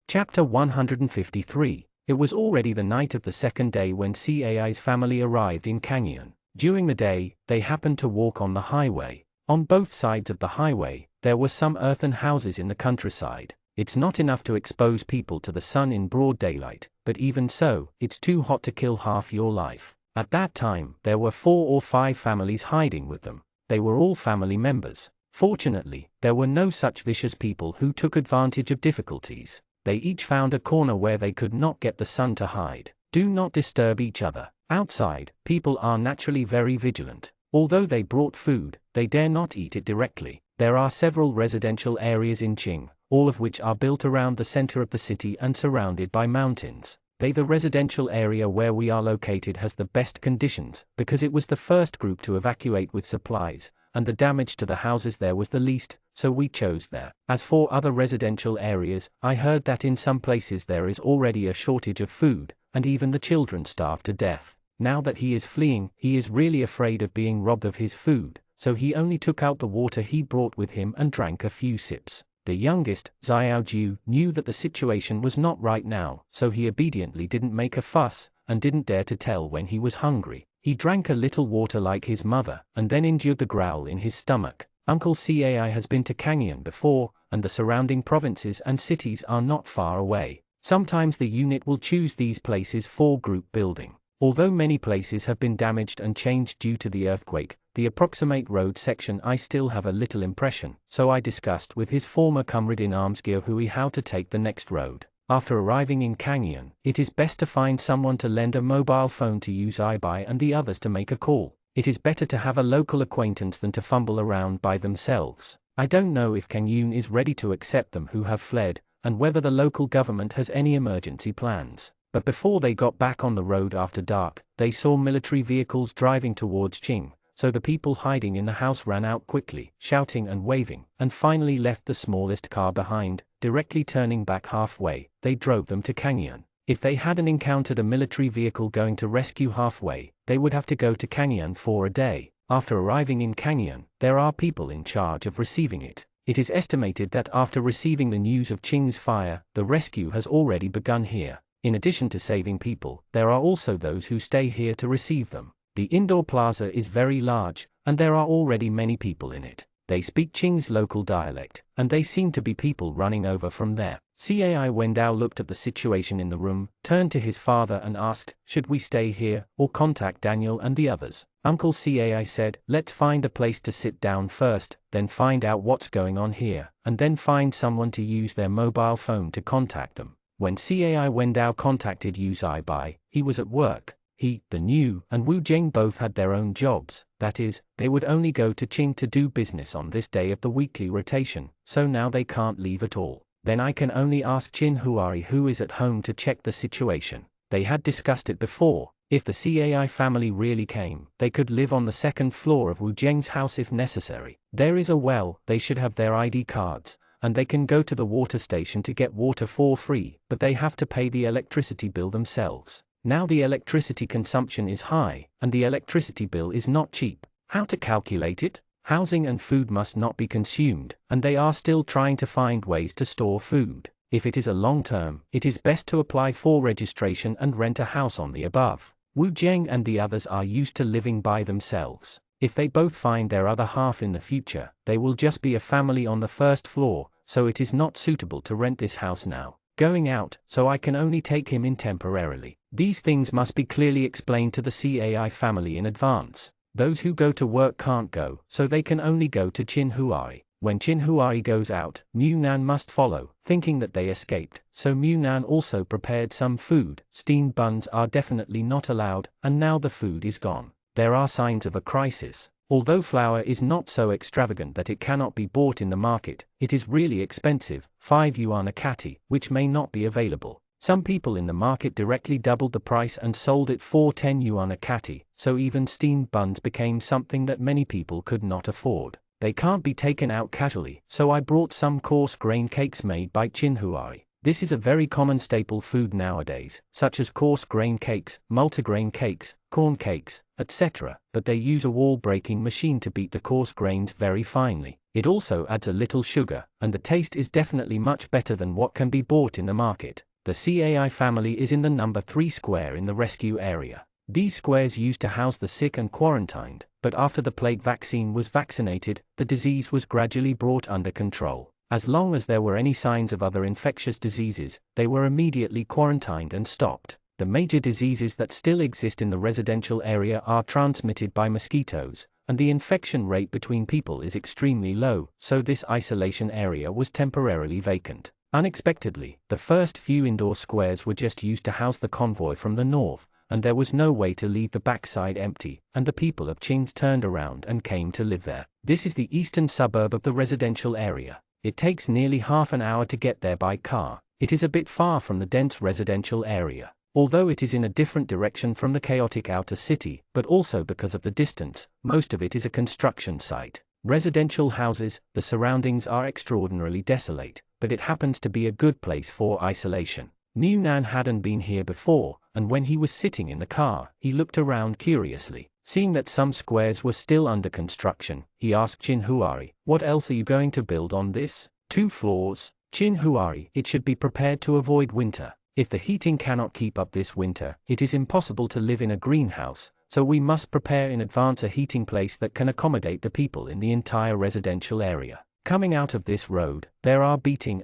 Chapter 153. It was already the night of the second day when Cai's family arrived in Kangyang. During the day, they happened to walk on the highway. On both sides of the highway, there were some earthen houses in the countryside. It's not enough to expose people to the sun in broad daylight, but even so, it's too hot to kill half your life. At that time, there were 4 or 5 families hiding with them. They were all family members. Fortunately, there were no such vicious people who took advantage of difficulties. They each found a corner where they could not get the sun to hide. Do not disturb each other. Outside, people are naturally very vigilant. Although they brought food, they dare not eat it directly. There are several residential areas in Qing, all of which are built around the center of the city and surrounded by mountains. The residential area where we are located has the best conditions, because it was the first group to evacuate with supplies, and the damage to the houses there was the least, so we chose there. As for other residential areas, I heard that in some places there is already a shortage of food, and even the children starve to death. Now that he is fleeing, he is really afraid of being robbed of his food, so he only took out the water he brought with him and drank a few sips. The youngest, Xiaoju, knew that the situation was not right now, so he obediently didn't make a fuss, and didn't dare to tell when he was hungry. He drank a little water like his mother, and then endured the growl in his stomach. Uncle Cai has been to Kangyang before, and the surrounding provinces and cities are not far away. Sometimes the unit will choose these places for group building. Although many places have been damaged and changed due to the earthquake, the approximate road section I still have a little impression, so I discussed with his former comrade in arms Gyohui how to take the next road. After arriving in Kangyang, it is best to find someone to lend a mobile phone to use iBuy and the others to make a call. It is better to have a local acquaintance than to fumble around by themselves. I don't know if Kangyang is ready to accept them who have fled, and whether the local government has any emergency plans. But before they got back on the road after dark, they saw military vehicles driving towards Qing, so the people hiding in the house ran out quickly, shouting and waving, and finally left the smallest car behind. Directly turning back halfway, they drove them to Kangyang. If they hadn't encountered a military vehicle going to rescue halfway, they would have to go to Kangyang for a day. After arriving in Kangyang, there are people in charge of receiving it. It is estimated that after receiving the news of Qing's fire, the rescue has already begun here. In addition to saving people, there are also those who stay here to receive them. The indoor plaza is very large, and there are already many people in it. They speak Qing's local dialect, and they seem to be people running over from there. Cai Wendao looked at the situation in the room, turned to his father and asked, should we stay here, or contact Daniel and the others? Uncle Cai said, let's find a place to sit down first, then find out what's going on here, and then find someone to use their mobile phone to contact them. When Cai Wendao contacted iBuy, he was at work. He, the new, and Wu Jing both had their own jobs, that is, they would only go to Qing to do business on this day of the weekly rotation, so now they can't leave at all. Then I can only ask Qin Huari who is at home to check the situation. They had discussed it before. If the Cai family really came, they could live on the second floor of Wu Jing's house if necessary. There is a well, they should have their ID cards, and they can go to the water station to get water for free, but they have to pay the electricity bill themselves. Now the electricity consumption is high, and the electricity bill is not cheap. How to calculate it? Housing and food must not be consumed, and they are still trying to find ways to store food. If it is a long term, it is best to apply for registration and rent a house on the above. Wu Jing and the others are used to living by themselves. If they both find their other half in the future, they will just be a family on the first floor, so it is not suitable to rent this house now. Going out, so I can only take him in temporarily. These things must be clearly explained to the Cai family in advance. Those who go to work can't go, so they can only go to Qin Huari. When Qin Huari goes out, Mu Nan must follow, thinking that they escaped, so Mu Nan also prepared some food. Steamed buns are definitely not allowed, and now the food is gone. There are signs of a crisis. Although flour is not so extravagant that it cannot be bought in the market, it is really expensive, 5 yuan a catty, which may not be available. Some people in the market directly doubled the price and sold it for 10 yuan a catty, so even steamed buns became something that many people could not afford. They can't be taken out casually, so I brought some coarse grain cakes made by Qin Huari. This is a very common staple food nowadays, such as coarse grain cakes, multigrain cakes, corn cakes, etc., but they use a wall-breaking machine to beat the coarse grains very finely. It also adds a little sugar, and the taste is definitely much better than what can be bought in the market. The Cai family is in the number 3 square in the rescue area. These squares used to house the sick and quarantined, but after the plague vaccine was vaccinated, the disease was gradually brought under control. As long as there were any signs of other infectious diseases, they were immediately quarantined and stopped. The major diseases that still exist in the residential area are transmitted by mosquitoes, and the infection rate between people is extremely low, so this isolation area was temporarily vacant. Unexpectedly, the first few indoor squares were just used to house the convoy from the north, and there was no way to leave the backside empty, and the people of Qing turned around and came to live there. This is the eastern suburb of the residential area. It takes nearly half an hour to get there by car. It is a bit far from the dense residential area, although it is in a different direction from the chaotic outer city, but also because of the distance, most of it is a construction site. Residential houses, the surroundings are extraordinarily desolate, but it happens to be a good place for isolation. Mu Nan hadn't been here before, and when he was sitting in the car, he looked around curiously. Seeing that some squares were still under construction, he asked Qin Huari, "What else are you going to build on this? 2 floors? Qin Huari, it should be prepared to avoid winter. If the heating cannot keep up this winter, it is impossible to live in a greenhouse, so we must prepare in advance a heating place that can accommodate the people in the entire residential area. Coming out of this road, there are beating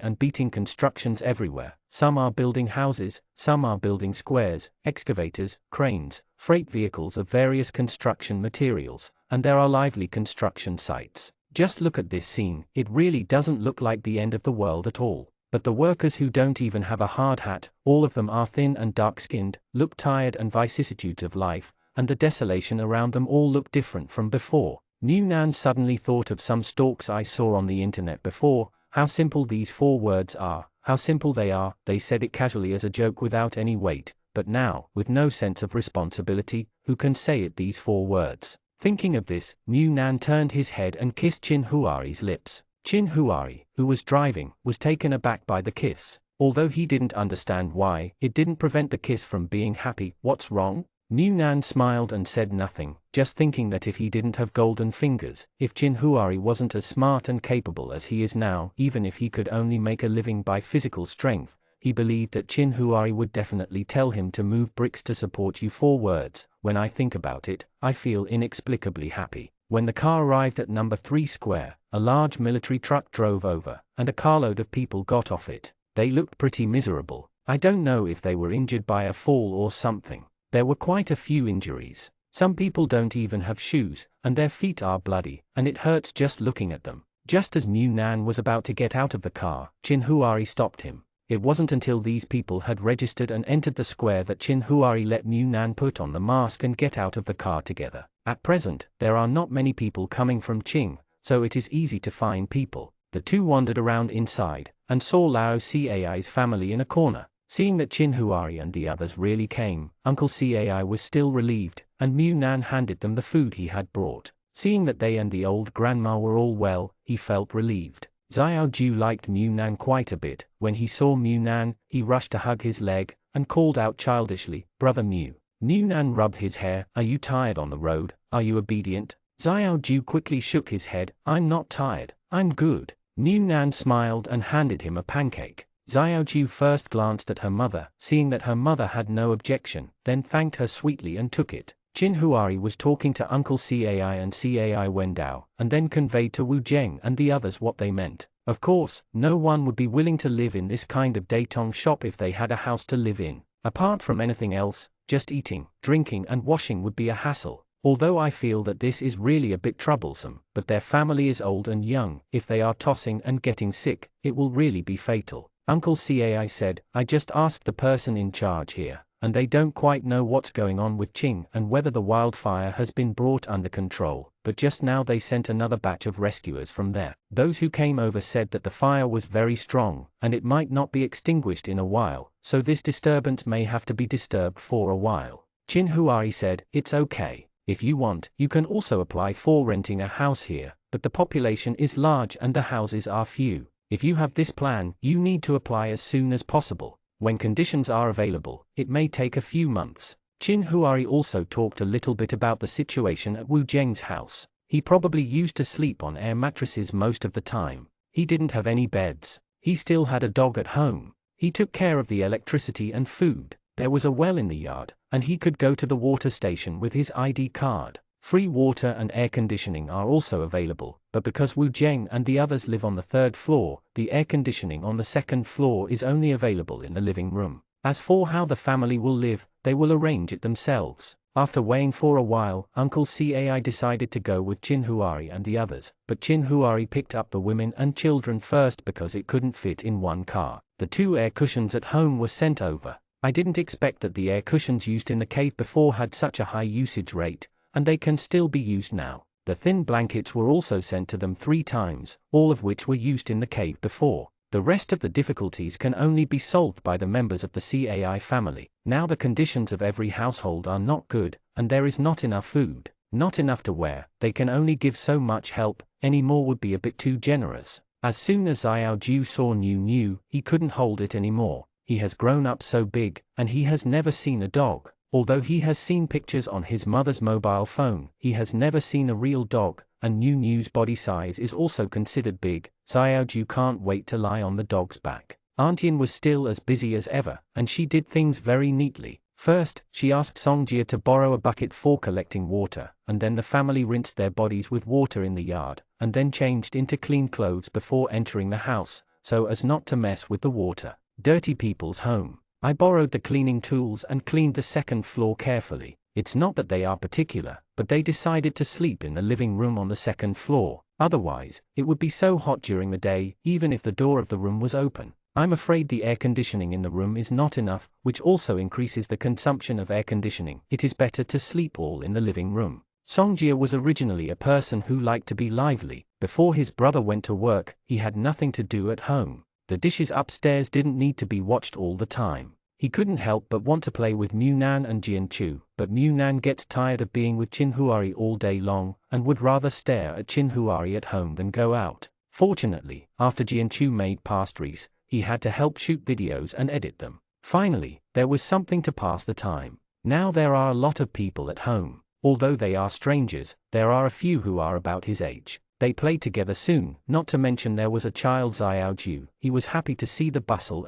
constructions everywhere. Some are building houses, some are building squares, excavators, cranes, freight vehicles of various construction materials, and there are lively construction sites. Just look at this scene, it really doesn't look like the end of the world at all. But the workers who don't even have a hard hat, all of them are thin and dark-skinned, look tired and vicissitudes of life, and the desolation around them all look different from before. New Nan suddenly thought of some stalks I saw on the internet before. How simple these 4 words are, how simple they are. They said it casually as a joke without any weight, but now, with no sense of responsibility, who can say it these 4 words? Thinking of this, New Nan turned his head and kissed Chin Huari's lips. Chin Huari, who was driving, was taken aback by the kiss. Although he didn't understand why, it didn't prevent the kiss from being happy. What's wrong? New Nan smiled and said nothing, just thinking that if he didn't have golden fingers, if Chin Huari wasn't as smart and capable as he is now, even if he could only make a living by physical strength, he believed that Chin Huari would definitely tell him to move bricks to support you. 4 words. When I think about it, I feel inexplicably happy. When the car arrived at number 3 square, a large military truck drove over, and a carload of people got off it. They looked pretty miserable. I don't know if they were injured by a fall or something. There were quite a few injuries. Some people don't even have shoes, and their feet are bloody, and it hurts just looking at them. Just as New Nan was about to get out of the car, Chin Huari stopped him. It wasn't until these people had registered and entered the square that Chin Huari let New Nan put on the mask and get out of the car together. At present, there are not many people coming from Qing, so it is easy to find people. The two wandered around inside, and saw Lao Cai's family in a corner. Seeing that Chin Huari and the others really came, Uncle Cai was still relieved, and Mu Nan handed them the food he had brought. Seeing that they and the old grandma were all well, he felt relieved. Xiao Ju liked Mu Nan quite a bit. When he saw Mu Nan, he rushed to hug his leg, and called out childishly, "Brother Mu." Mu Nan rubbed his hair. "Are you tired on the road? Are you obedient?" Xiao Ju quickly shook his head. "I'm not tired, I'm good." Mu Nan smiled and handed him a pancake. Xiao Ju first glanced at her mother, seeing that her mother had no objection, then thanked her sweetly and took it. Chin Huari was talking to Uncle Cai and Cai Wendao, and then conveyed to Wu Zheng and the others what they meant. Of course, no one would be willing to live in this kind of Datong shop if they had a house to live in. Apart from anything else, just eating, drinking and washing would be a hassle. Although I feel that this is really a bit troublesome, but their family is old and young. If they are tossing and getting sick, it will really be fatal. Uncle Cai said, "I just asked the person in charge here, and they don't quite know what's going on with Qing and whether the wildfire has been brought under control, but just now they sent another batch of rescuers from there. Those who came over said that the fire was very strong, and it might not be extinguished in a while, so this disturbance may have to be disturbed for a while." Chin Huari said, "It's okay. If you want, you can also apply for renting a house here, but the population is large and the houses are few. If you have this plan, you need to apply as soon as possible. When conditions are available, it may take a few months." Chin Huari also talked a little bit about the situation at Wu Zheng's house. He probably used to sleep on air mattresses most of the time. He didn't have any beds. He still had a dog at home. He took care of the electricity and food. There was a well in the yard, and he could go to the water station with his ID card. Free water and air conditioning are also available, but because Wu Zheng and the others live on the 3rd floor, the air conditioning on the 2nd floor is only available in the living room. As for how the family will live, they will arrange it themselves. After weighing for a while, Uncle Cai decided to go with Chin Huari and the others, but Chin Huari picked up the women and children first because it couldn't fit in one car. The 2 air cushions at home were sent over. I didn't expect that the air cushions used in the cave before had such a high usage rate, and they can still be used now. The thin blankets were also sent to them 3 times, all of which were used in the cave before. The rest of the difficulties can only be solved by the members of the Cai family. Now the conditions of every household are not good, and there is not enough food, not enough to wear. They can only give so much help, any more would be a bit too generous. As soon as Xiao Ju saw New, he couldn't hold it anymore. He has grown up so big, and he has never seen a dog. Although he has seen pictures on his mother's mobile phone, he has never seen a real dog, and New's body size is also considered big. Xiao Ju can't wait to lie on the dog's back. Aunt Yin was still as busy as ever, and she did things very neatly. First, she asked Songjia to borrow a bucket for collecting water, and then the family rinsed their bodies with water in the yard, and then changed into clean clothes before entering the house, so as not to mess with the water. Dirty people's home. I borrowed the cleaning tools and cleaned the second floor carefully. It's not that they are particular, but they decided to sleep in the living room on the second floor. Otherwise, it would be so hot during the day, even if the door of the room was open. I'm afraid the air conditioning in the room is not enough, which also increases the consumption of air conditioning. It is better to sleep all in the living room. Songjia was originally a person who liked to be lively. Before his brother went to work, he had nothing to do at home. The dishes upstairs didn't need to be watched all the time. He couldn't help but want to play with Munan and Jianchu, but Munan gets tired of being with Chinhuari all day long, and would rather stare at Chinhuari at home than go out. Fortunately, after Jianchu made pastries, he had to help shoot videos and edit them. Finally, there was something to pass the time. Now there are a lot of people at home. Although they are strangers, there are a few who are about his age. They played together soon, not to mention there was a child Xiaoju. He was happy to see the bustle.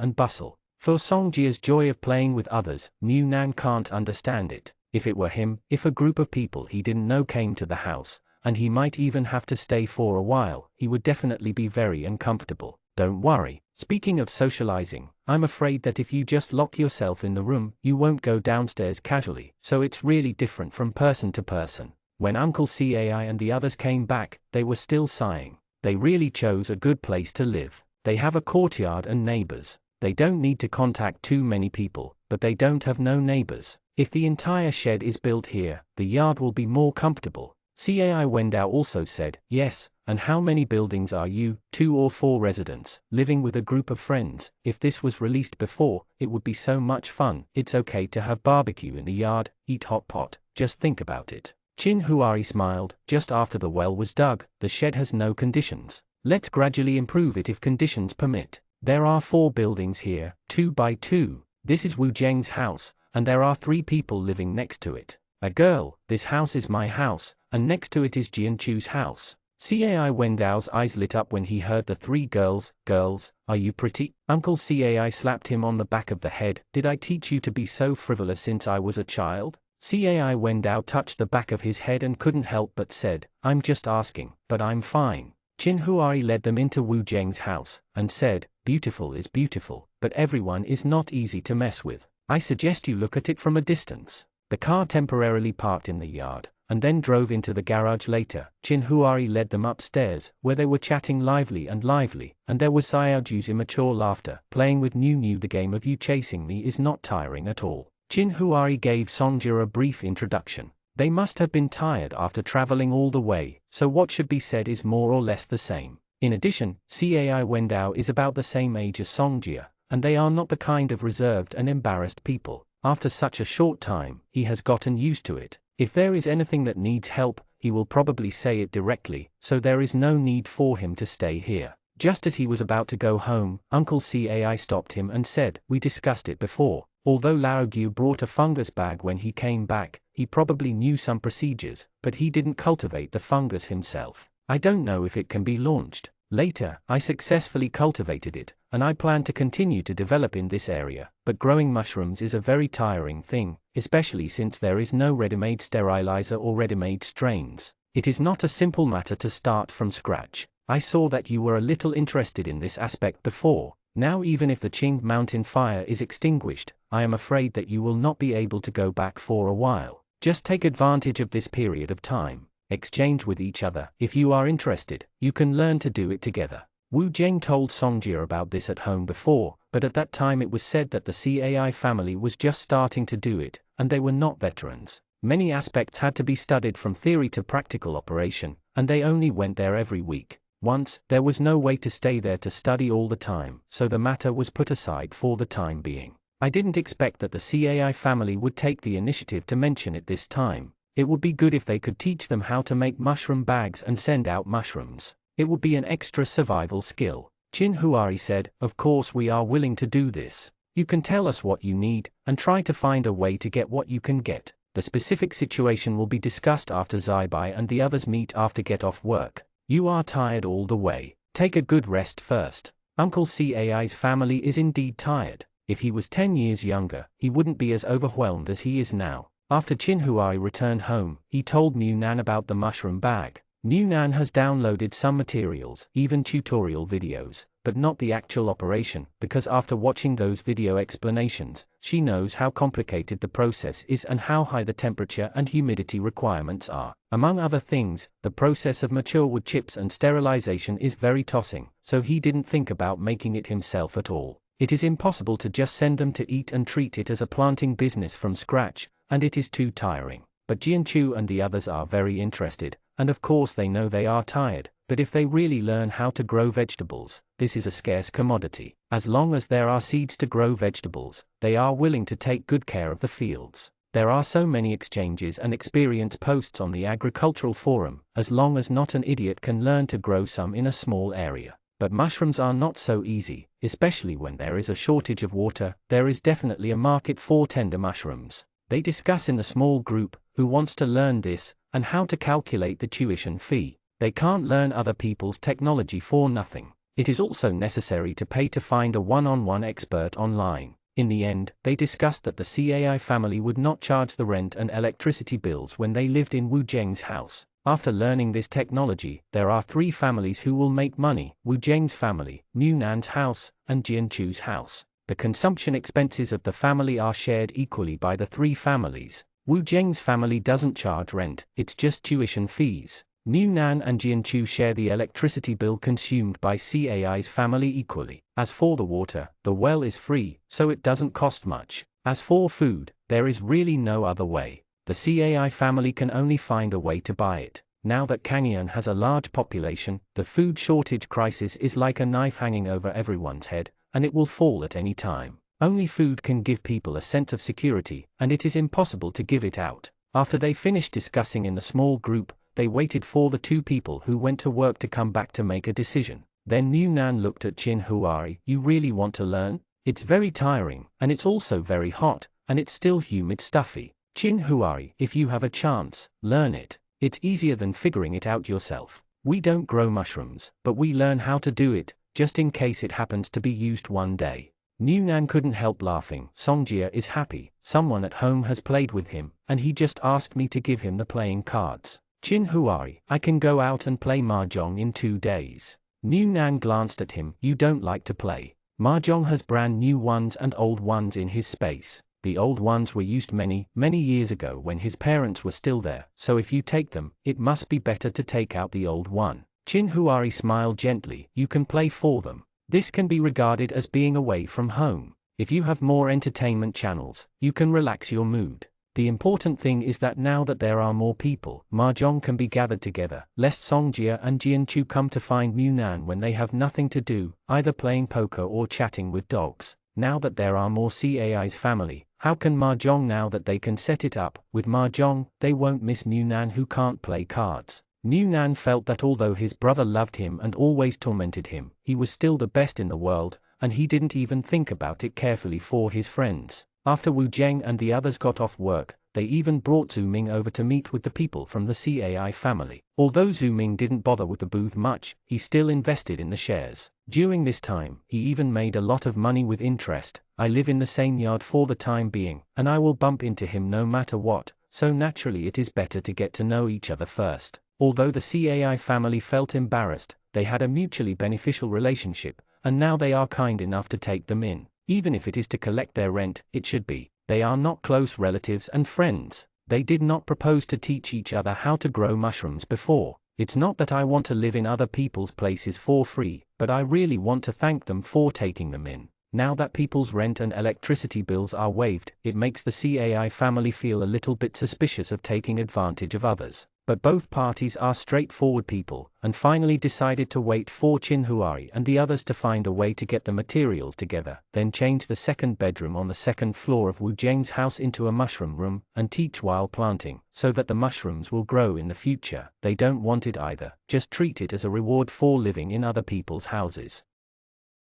For Songjia's joy of playing with others, Munan can't understand it. If it were him, if a group of people he didn't know came to the house, and he might even have to stay for a while, he would definitely be very uncomfortable. Don't worry. Speaking of socializing, I'm afraid that if you just lock yourself in the room, you won't go downstairs casually, so it's really different from person to person. When Uncle Cai and the others came back, they were still sighing. They really chose a good place to live. They have a courtyard and neighbors. They don't need to contact too many people, but they don't have no neighbors. If the entire shed is built here, the yard will be more comfortable. Cai Wendao also said, yes, and how many buildings are you? 2 or 4 residents, living with a group of friends. If this was released before, it would be so much fun. It's okay to have barbecue in the yard, eat hot pot, just think about it. Chinhuari smiled. Just after the well was dug, the shed has no conditions. Let's gradually improve it if conditions permit. There are 4 buildings here, 2 by 2. This is Wu Zheng's house, and there are 3 people living next to it. A girl, this house is my house, and next to it is Jianchu's house. Cai Wendao's eyes lit up when he heard the 3 girls. Girls, are you pretty? Uncle Cai slapped him on the back of the head. Did I teach you to be so frivolous since I was a child? Cai Wendao touched the back of his head and couldn't help but said, I'm just asking, but I'm fine. Chinhuari led them into Wu Zheng's house, and said, beautiful is beautiful, but everyone is not easy to mess with. I suggest you look at it from a distance. The car temporarily parked in the yard, and then drove into the garage later. Chinhuari led them upstairs, where they were chatting lively, and there was Xiaoju's immature laughter. Playing with New the game of you chasing me is not tiring at all. Chinhuari gave Songjia a brief introduction. They must have been tired after traveling all the way, so what should be said is more or less the same. In addition, Cai Wendao is about the same age as Songjia, and they are not the kind of reserved and embarrassed people. After such a short time, he has gotten used to it. If there is anything that needs help, he will probably say it directly, so there is no need for him to stay here. Just as he was about to go home, Uncle Cai stopped him and said, we discussed it before. Although Laogu brought a fungus bag when he came back, he probably knew some procedures, but he didn't cultivate the fungus himself. I don't know if it can be launched. Later, I successfully cultivated it, and I plan to continue to develop in this area, but growing mushrooms is a very tiring thing, especially since there is no ready-made sterilizer or ready-made strains. It is not a simple matter to start from scratch. I saw that you were a little interested in this aspect before. Now even if the Qing mountain fire is extinguished, I am afraid that you will not be able to go back for a while. Just take advantage of this period of time. Exchange with each other. If you are interested, you can learn to do it together. Wu Zheng told Songjia about this at home before, but at that time it was said that the Cai family was just starting to do it, and they were not veterans. Many aspects had to be studied from theory to practical operation, and they only went there every week. Once, there was no way to stay there to study all the time, so the matter was put aside for the time being. I didn't expect that the Cai family would take the initiative to mention it this time. It would be good if they could teach them how to make mushroom bags and send out mushrooms. It would be an extra survival skill. Chinhuari said, of course we are willing to do this. You can tell us what you need, and try to find a way to get what you can get. The specific situation will be discussed after Zaibai and the others meet after get off work. You are tired all the way. Take a good rest first. Uncle Cai's family is indeed tired. If he was 10 years younger, he wouldn't be as overwhelmed as he is now. After Chin Huai returned home, he told Mu Nan about the mushroom bag. Mu Nan has downloaded some materials, even tutorial videos, but not the actual operation, because after watching those video explanations, she knows how complicated the process is and how high the temperature and humidity requirements are. Among other things, the process of mature wood chips and sterilization is very tossing, so he didn't think about making it himself at all. It is impossible to just send them to eat and treat it as a planting business from scratch, and it is too tiring. But Jianchu and the others are very interested, and of course they know they are tired, but if they really learn how to grow vegetables, this is a scarce commodity. As long as there are seeds to grow vegetables, they are willing to take good care of the fields. There are so many exchanges and experience posts on the agricultural forum, as long as not an idiot can learn to grow some in a small area. But mushrooms are not so easy, especially when there is a shortage of water. There is definitely a market for tender mushrooms. They discuss in the small group who wants to learn this, and how to calculate the tuition fee. They can't learn other people's technology for nothing. It is also necessary to pay to find a one-on-one expert online. In the end, they discussed that the CAI family would not charge the rent and electricity bills when they lived in Wu Zheng's house. After learning this technology, there are 3 families who will make money: Wu Zheng's family, Mu Nan's house, and Jianchu's house. The consumption expenses of the family are shared equally by the 3 families. Wu Zheng's family doesn't charge rent, it's just tuition fees. Mu Nan and Jianchu share the electricity bill consumed by CAI's family equally. As for the water, the well is free, so it doesn't cost much. As for food, there is really no other way. The CAI family can only find a way to buy it. Now that Kangyan has a large population, the food shortage crisis is like a knife hanging over everyone's head, and it will fall at any time. Only food can give people a sense of security, and it is impossible to give it out. After they finished discussing in the small group, they waited for the 2 people who went to work to come back to make a decision. Then Mu Nan looked at Chin Huai. You really want to learn? It's very tiring, and it's also very hot, and it's still humid stuffy. Chin Huai, if you have a chance, learn it. It's easier than figuring it out yourself. We don't grow mushrooms, but we learn how to do it, just in case it happens to be used one day. Mu Nan couldn't help laughing. Songjia is happy. Someone at home has played with him, and he just asked me to give him the playing cards. Chin Huai, I can go out and play mahjong in 2 days. Mu Nan glanced at him. You don't like to play. Mahjong has brand new ones and old ones in his space. The old ones were used many years ago when his parents were still there, so if you take them, it must be better to take out the old one. Chin Huai smiled gently. You can play for them. This can be regarded as being away from home. If you have more entertainment channels, you can relax your mood. The important thing is that now that there are more people, mahjong can be gathered together, lest Songjia and Jianchu come to find Mu Nan when they have nothing to do, either playing poker or chatting with dogs. Now that there are more CAI's family, how can mahjong now that they can set it up? With mahjong, they won't miss Mu Nan who can't play cards. Mu Nan felt that although his brother loved him and always tormented him, he was still the best in the world, and he didn't even think about it carefully for his friends. After Wu Zheng and the others got off work, they even brought Zhu Ming over to meet with the people from the CAI family. Although Zhu Ming didn't bother with the booth much, he still invested in the shares. During this time, he even made a lot of money with interest. I live in the same yard for the time being, and I will bump into him no matter what, so naturally it is better to get to know each other first. Although the CAI family felt embarrassed, they had a mutually beneficial relationship, and now they are kind enough to take them in. Even if it is to collect their rent, it should be. They are not close relatives and friends. They did not propose to teach each other how to grow mushrooms before. It's not that I want to live in other people's places for free, but I really want to thank them for taking them in. Now that people's rent and electricity bills are waived, it makes the CAI family feel a little bit suspicious of taking advantage of others. But both parties are straightforward people, and finally decided to wait for Chin Huai and the others to find a way to get the materials together, then change the 2nd bedroom on the 2nd floor of Wu Zheng's house into a mushroom room, and teach while planting, so that the mushrooms will grow in the future. They don't want it either, just treat it as a reward for living in other people's houses.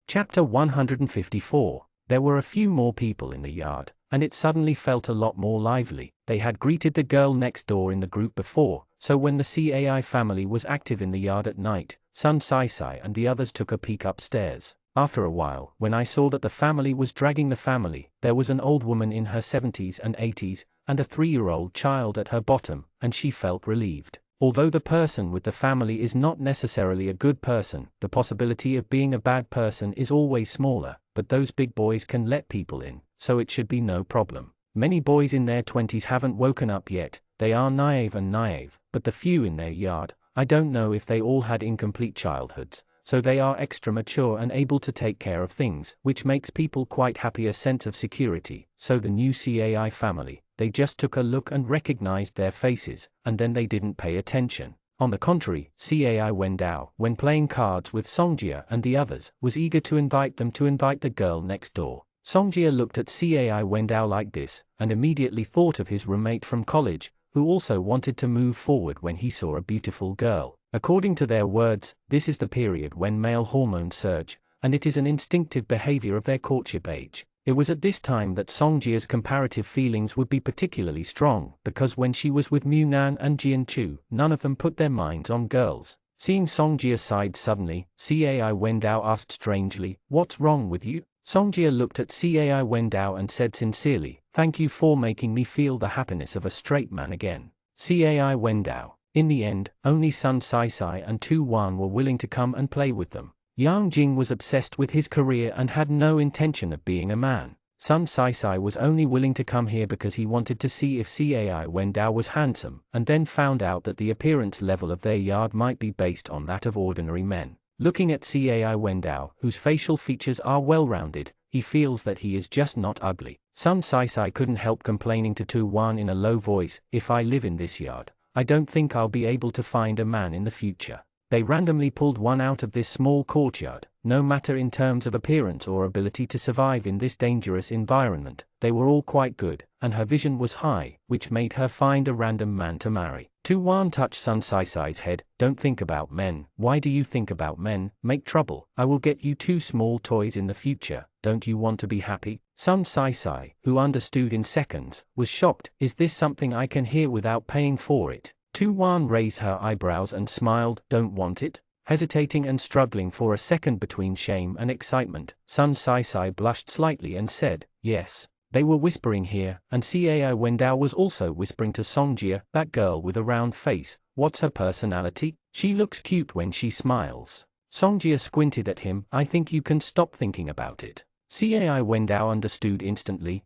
Chapter 154. There were a few more people in the yard, and it suddenly felt a lot more lively. They had greeted the girl next door in the group before, so when the CAI family was active in the yard at night, Sun Sai Sai and the others took a peek upstairs. After a while, when I saw that the family was dragging the family, there was an old woman in her 70s and 80s, and a 3-year-old child at her bottom, and she felt relieved. Although the person with the family is not necessarily a good person, the possibility of being a bad person is always smaller, but those big boys can let people in, so it should be no problem. Many boys in their 20s haven't woken up yet, they are naive, but the few in their yard, I don't know if they all had incomplete childhoods, so they are extra mature and able to take care of things, which makes people quite happy, a sense of security. So the new CAI family, they just took a look and recognized their faces, and then they didn't pay attention. On the contrary, CAI Wendao, when playing cards with Songjia and the others, was eager to invite them to invite the girl next door. Songjia looked at CAI Wendao like this, and immediately thought of his roommate from college, who also wanted to move forward when he saw a beautiful girl. According to their words, this is the period when male hormones surge, and it is an instinctive behavior of their courtship age. It was at this time that Songjia's comparative feelings would be particularly strong, because when she was with Munan and Jianchu, none of them put their minds on girls. Seeing Songjia sighed suddenly, CAI Wendao asked strangely, "What's wrong with you?" Songjia looked at CAI Wendao and said sincerely, "Thank you for making me feel the happiness of a straight man again." CAI Wendao. In the end, only Sun Saisai and Tu Wan were willing to come and play with them. Yang Jing was obsessed with his career and had no intention of being a man. Sun Saisai was only willing to come here because he wanted to see if CAI Wendao was handsome, and then found out that the appearance level of their yard might be based on that of ordinary men. Looking at CAI Wendao, whose facial features are well-rounded, he feels that he is just not ugly. Sun Saisai couldn't help complaining to Tu Wan in a low voice, "If I live in this yard, I don't think I'll be able to find a man in the future." They randomly pulled one out of this small courtyard. No matter in terms of appearance or ability to survive in this dangerous environment, they were all quite good, and her vision was high, which made her find a random man to marry. Tu Wan touched Sun Saisai's head. "Don't think about men." "Why do you think about men? Make trouble. I will get you 2 small toys in the future. Don't you want to be happy?" Sun Saisai, who understood in seconds, was shocked. "Is this something I can hear without paying for it?" Tu Wan raised her eyebrows and smiled. "Don't want it?" Hesitating and struggling for a second between shame and excitement, Sun Saisai blushed slightly and said, "Yes." They were whispering here, and CAI Wendao was also whispering to Songjia, "That girl with a round face, what's her personality? She looks cute when she smiles." Songjia squinted at him. "I think you can stop thinking about it." CAI Wendao understood instantly.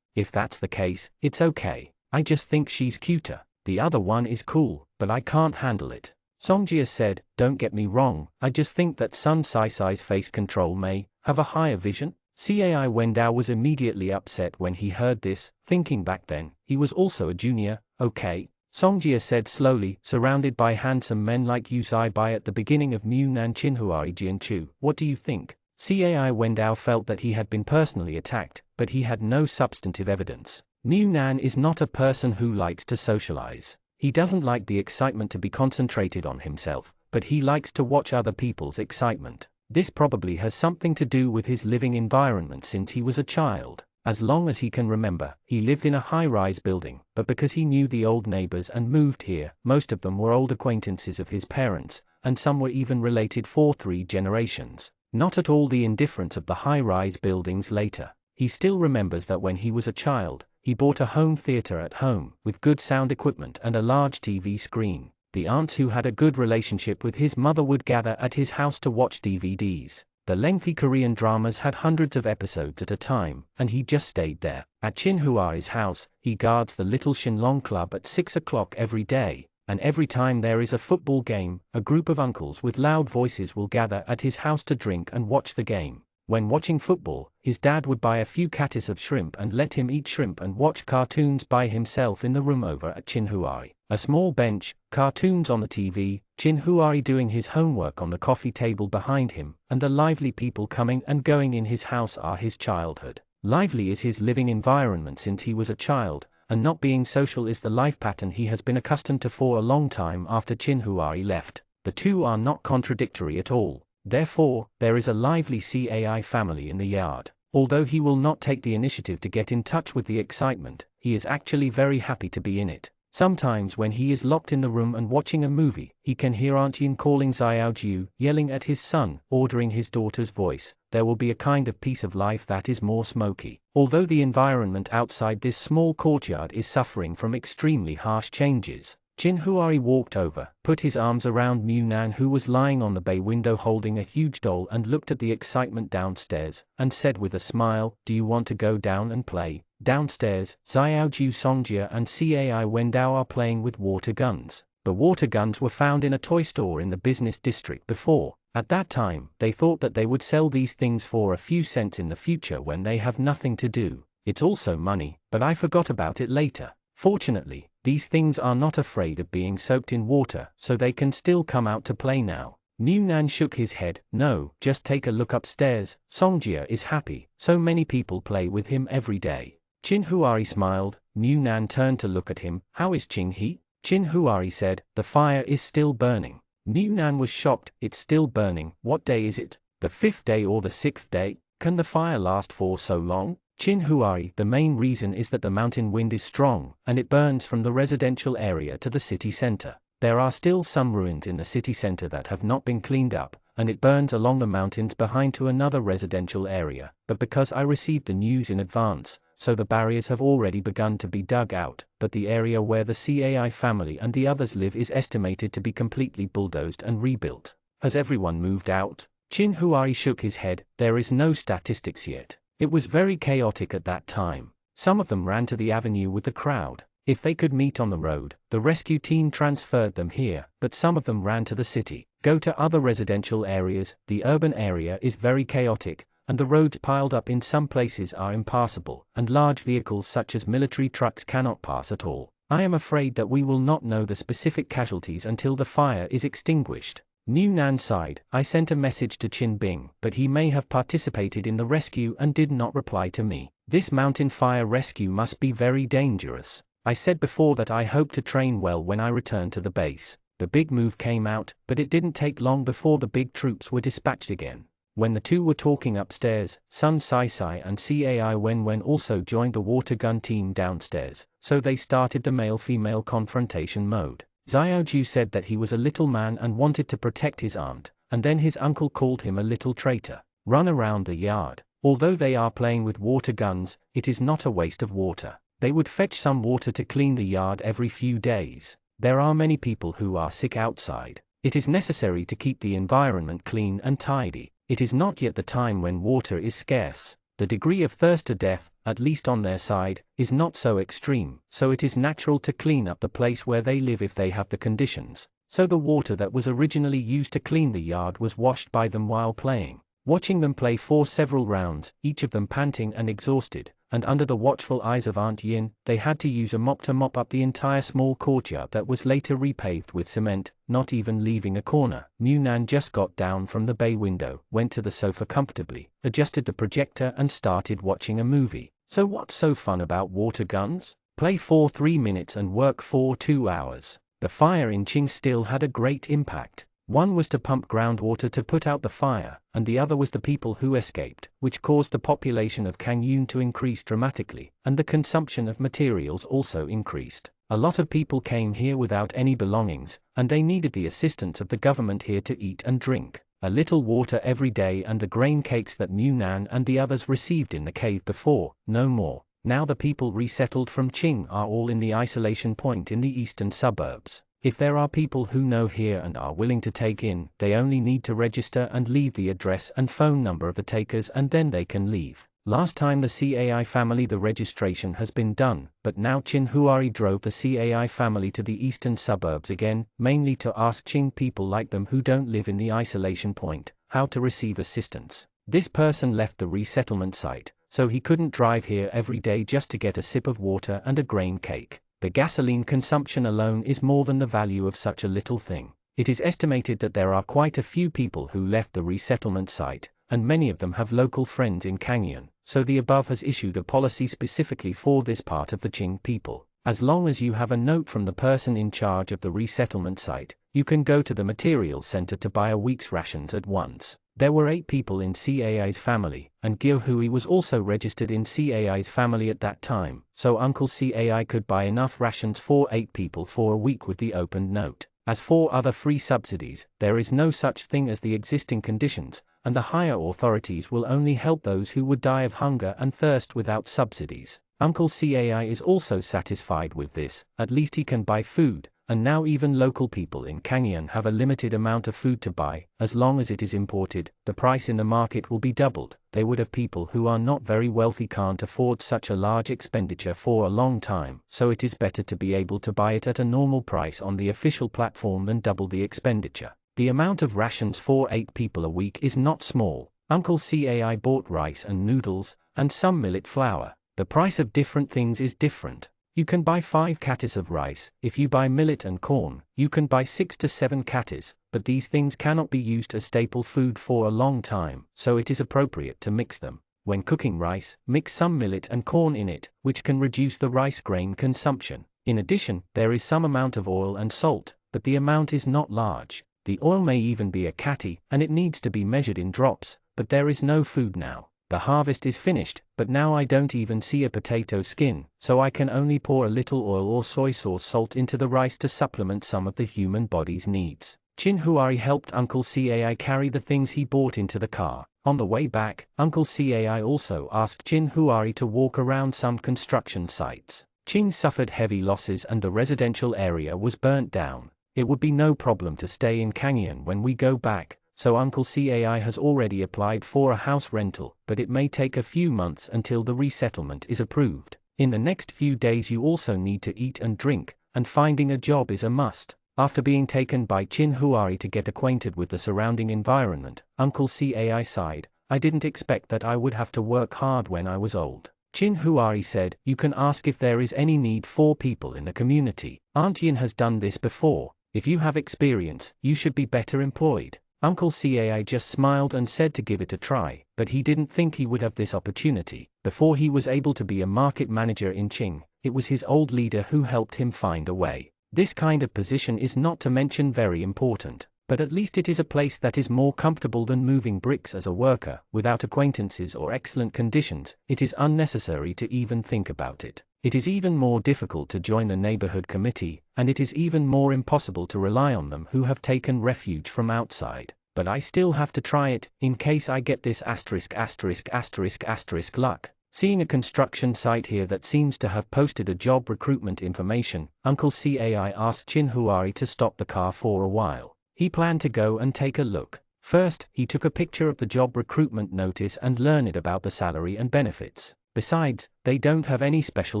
If that's the case, it's okay. I just think she's cuter. The other one is cool, but I can't handle it." Songjia said, "Don't get me wrong, I just think that Sun Saisai's face control may have a higher vision." CAI Wendao was immediately upset when he heard this, thinking back then, he was also a junior. "Okay," Songjia said slowly, "surrounded by handsome men like you by at the beginning of Munan Chinhuari Jianchu, what do you think?" CAI Wendao felt that he had been personally attacked, but he had no substantive evidence. Munan is not a person who likes to socialize. He doesn't like the excitement to be concentrated on himself, but he likes to watch other people's excitement. This probably has something to do with his living environment since he was a child. As long as he can remember, he lived in a high-rise building, but because he knew the old neighbors and moved here, most of them were old acquaintances of his parents, and some were even related for 3 generations. Not at all the indifference of the high-rise buildings later. He still remembers that when he was a child, he bought a home theater at home, with good sound equipment and a large TV screen. The aunts who had a good relationship with his mother would gather at his house to watch DVDs. The lengthy Korean dramas had hundreds of episodes at a time, and he just stayed there. At Chinhua's house, he guards the Little Shinlong Club at 6 o'clock every day, and every time there is a football game, a group of uncles with loud voices will gather at his house to drink and watch the game. When watching football, his dad would buy a few catties of shrimp and let him eat shrimp and watch cartoons by himself in the room over at Chinhuari. A small bench, cartoons on the TV, Chinhuari doing his homework on the coffee table behind him, and the lively people coming and going in his house are his childhood. Lively is his living environment since he was a child, and not being social is the life pattern he has been accustomed to for a long time after Chinhuari left. The two are not contradictory at all. Therefore, there is a lively CAI family in the yard. Although he will not take the initiative to get in touch with the excitement, he is actually very happy to be in it. Sometimes when he is locked in the room and watching a movie, he can hear Aunt Yin calling Xiaoju, yelling at his son, ordering his daughter's voice. There will be a kind of piece of life that is more smoky. Although the environment outside this small courtyard is suffering from extremely harsh changes. Qin Huari walked over, put his arms around Mu Nan, who was lying on the bay window holding a huge doll, and looked at the excitement downstairs, and said with a smile, "Do you want to go down and play?" Downstairs, Xiaoju Songjia and Cai Wendao are playing with water guns. The water guns were found in a toy store in the business district before. At that time, they thought that they would sell these things for a few cents in the future when they have nothing to do. It's also money, but I forgot about it later. Fortunately, these things are not afraid of being soaked in water, so they can still come out to play now. Mu Nan shook his head. "No, just take a look upstairs. Songjia is happy, so many people play with him every day." Qin Huari smiled. Mu Nan turned to look at him. "How is Qing He?" Qin Huari said, "The fire is still burning." Mu Nan was shocked. "It's still burning. What day is it? The 5th day or the 6th day? Can the fire last for so long?" Qin Huari, "The main reason is that the mountain wind is strong, and it burns from the residential area to the city center. There are still some ruins in the city center that have not been cleaned up, and it burns along the mountains behind to another residential area, but because I received the news in advance, so the barriers have already begun to be dug out, but the area where the Cai family and the others live is estimated to be completely bulldozed and rebuilt." "Has everyone moved out?" Qin Huari shook his head. "There is no statistics yet. It was very chaotic at that time. Some of them ran to the avenue with the crowd. If they could meet on the road, the rescue team transferred them here, but some of them ran to the city, go to other residential areas. The urban area is very chaotic, and the roads piled up in some places are impassable, and large vehicles such as military trucks cannot pass at all. I am afraid that we will not know the specific casualties until the fire is extinguished." Mu Nan sighed. "I sent a message to Qin Bing, but he may have participated in the rescue and did not reply to me. This mountain fire rescue must be very dangerous. I said before that I hope to train well when I return to the base." The big move came out, but it didn't take long before the big troops were dispatched again. When the two were talking upstairs, Sun Sai and Cai Wenwen also joined the water gun team downstairs, so they started the male-female confrontation mode. Xiaoju said that he was a little man and wanted to protect his aunt, and then his uncle called him a little traitor. Run around the yard. Although they are playing with water guns, it is not a waste of water. They would fetch some water to clean the yard every few days. There are many people who are sick outside. It is necessary to keep the environment clean and tidy. It is not yet the time when water is scarce. The degree of thirst to death, at least on their side, is not so extreme, so it is natural to clean up the place where they live if they have the conditions. So the water that was originally used to clean the yard was washed by them while playing. Watching them play for several rounds, each of them panting and exhausted, and under the watchful eyes of Aunt Yin, they had to use a mop to mop up the entire small courtyard that was later repaved with cement, not even leaving a corner. Mu Nan just got down from the bay window, went to the sofa comfortably, adjusted the projector and started watching a movie. So what's so fun about water guns? Play for 3 minutes and work for 2 hours. The fire in Qing still had a great impact. One was to pump groundwater to put out the fire, and the other was the people who escaped, which caused the population of Kangyun to increase dramatically, and the consumption of materials also increased. A lot of people came here without any belongings, and they needed the assistance of the government here to eat and drink. A little water every day and the grain cakes that Mu Nan and the others received in the cave before, no more. Now the people resettled from Qing are all in the isolation point in the eastern suburbs. If there are people who know here and are willing to take in, they only need to register and leave the address and phone number of the takers and then they can leave. Last time the Cai family the registration has been done, but now Qin Huari drove the Cai family to the eastern suburbs again, mainly to ask Qing people like them who don't live in the isolation point, how to receive assistance. This person left the resettlement site, so he couldn't drive here every day just to get a sip of water and a grain cake. The gasoline consumption alone is more than the value of such a little thing. It is estimated that there are quite a few people who left the resettlement site, and many of them have local friends in Kangyun, so the above has issued a policy specifically for this part of the Qing people. As long as you have a note from the person in charge of the resettlement site, you can go to the materials center to buy a week's rations at once. There were 8 people in Cai's family, and Gyohui was also registered in Cai's family at that time, so Uncle Cai could buy enough rations for 8 people for a week with the opened note. As for other free subsidies, there is no such thing as the existing conditions, and the higher authorities will only help those who would die of hunger and thirst without subsidies. Uncle Cai is also satisfied with this, at least he can buy food, and now even local people in Kangyang have a limited amount of food to buy. As long as it is imported, the price in the market will be doubled. They would have people who are not very wealthy can't afford such a large expenditure for a long time, so it is better to be able to buy it at a normal price on the official platform than double the expenditure. The amount of rations for 8 people a week is not small. Uncle Cai bought rice and noodles, and some millet flour. The price of different things is different. You can buy 5 kattas of rice. If you buy millet and corn, you can buy 6 to 7 kattas, but these things cannot be used as staple food for a long time, so it is appropriate to mix them. When cooking rice, mix some millet and corn in it, which can reduce the rice grain consumption. In addition, there is some amount of oil and salt, but the amount is not large. The oil may even be a katti, and it needs to be measured in drops, but there is no food now. The harvest is finished, but now I don't even see a potato skin, so I can only pour a little oil or soy sauce salt into the rice to supplement some of the human body's needs. Chin Huari helped Uncle Cai carry the things he bought into the car. On the way back, Uncle Cai also asked Chin Huari to walk around some construction sites. Chin suffered heavy losses and the residential area was burnt down. It would be no problem to stay in Kangyang when we go back, so Uncle Cai has already applied for a house rental, but it may take a few months until the resettlement is approved. In the next few days you also need to eat and drink, and finding a job is a must. After being taken by Chin Huari to get acquainted with the surrounding environment, Uncle Cai sighed. I didn't expect that I would have to work hard when I was old. Chin Huari said, you can ask if there is any need for people in the community. Aunt Yin has done this before. If you have experience, you should be better employed. Uncle Cai just smiled and said to give it a try, but he didn't think he would have this opportunity. Before he was able to be a market manager in Qing, it was his old leader who helped him find a way. This kind of position is not to mention very important, but at least it is a place that is more comfortable than moving bricks as a worker. Without acquaintances or excellent conditions, it is unnecessary to even think about it. It is even more difficult to join the neighborhood committee, and it is even more impossible to rely on them who have taken refuge from outside. But I still have to try it, in case I get this ***** luck. Seeing a construction site here that seems to have posted a job recruitment information, Uncle Cai asked Chin Huari to stop the car for a while. He planned to go and take a look. First, he took a picture of the job recruitment notice and learned about the salary and benefits. Besides, they don't have any special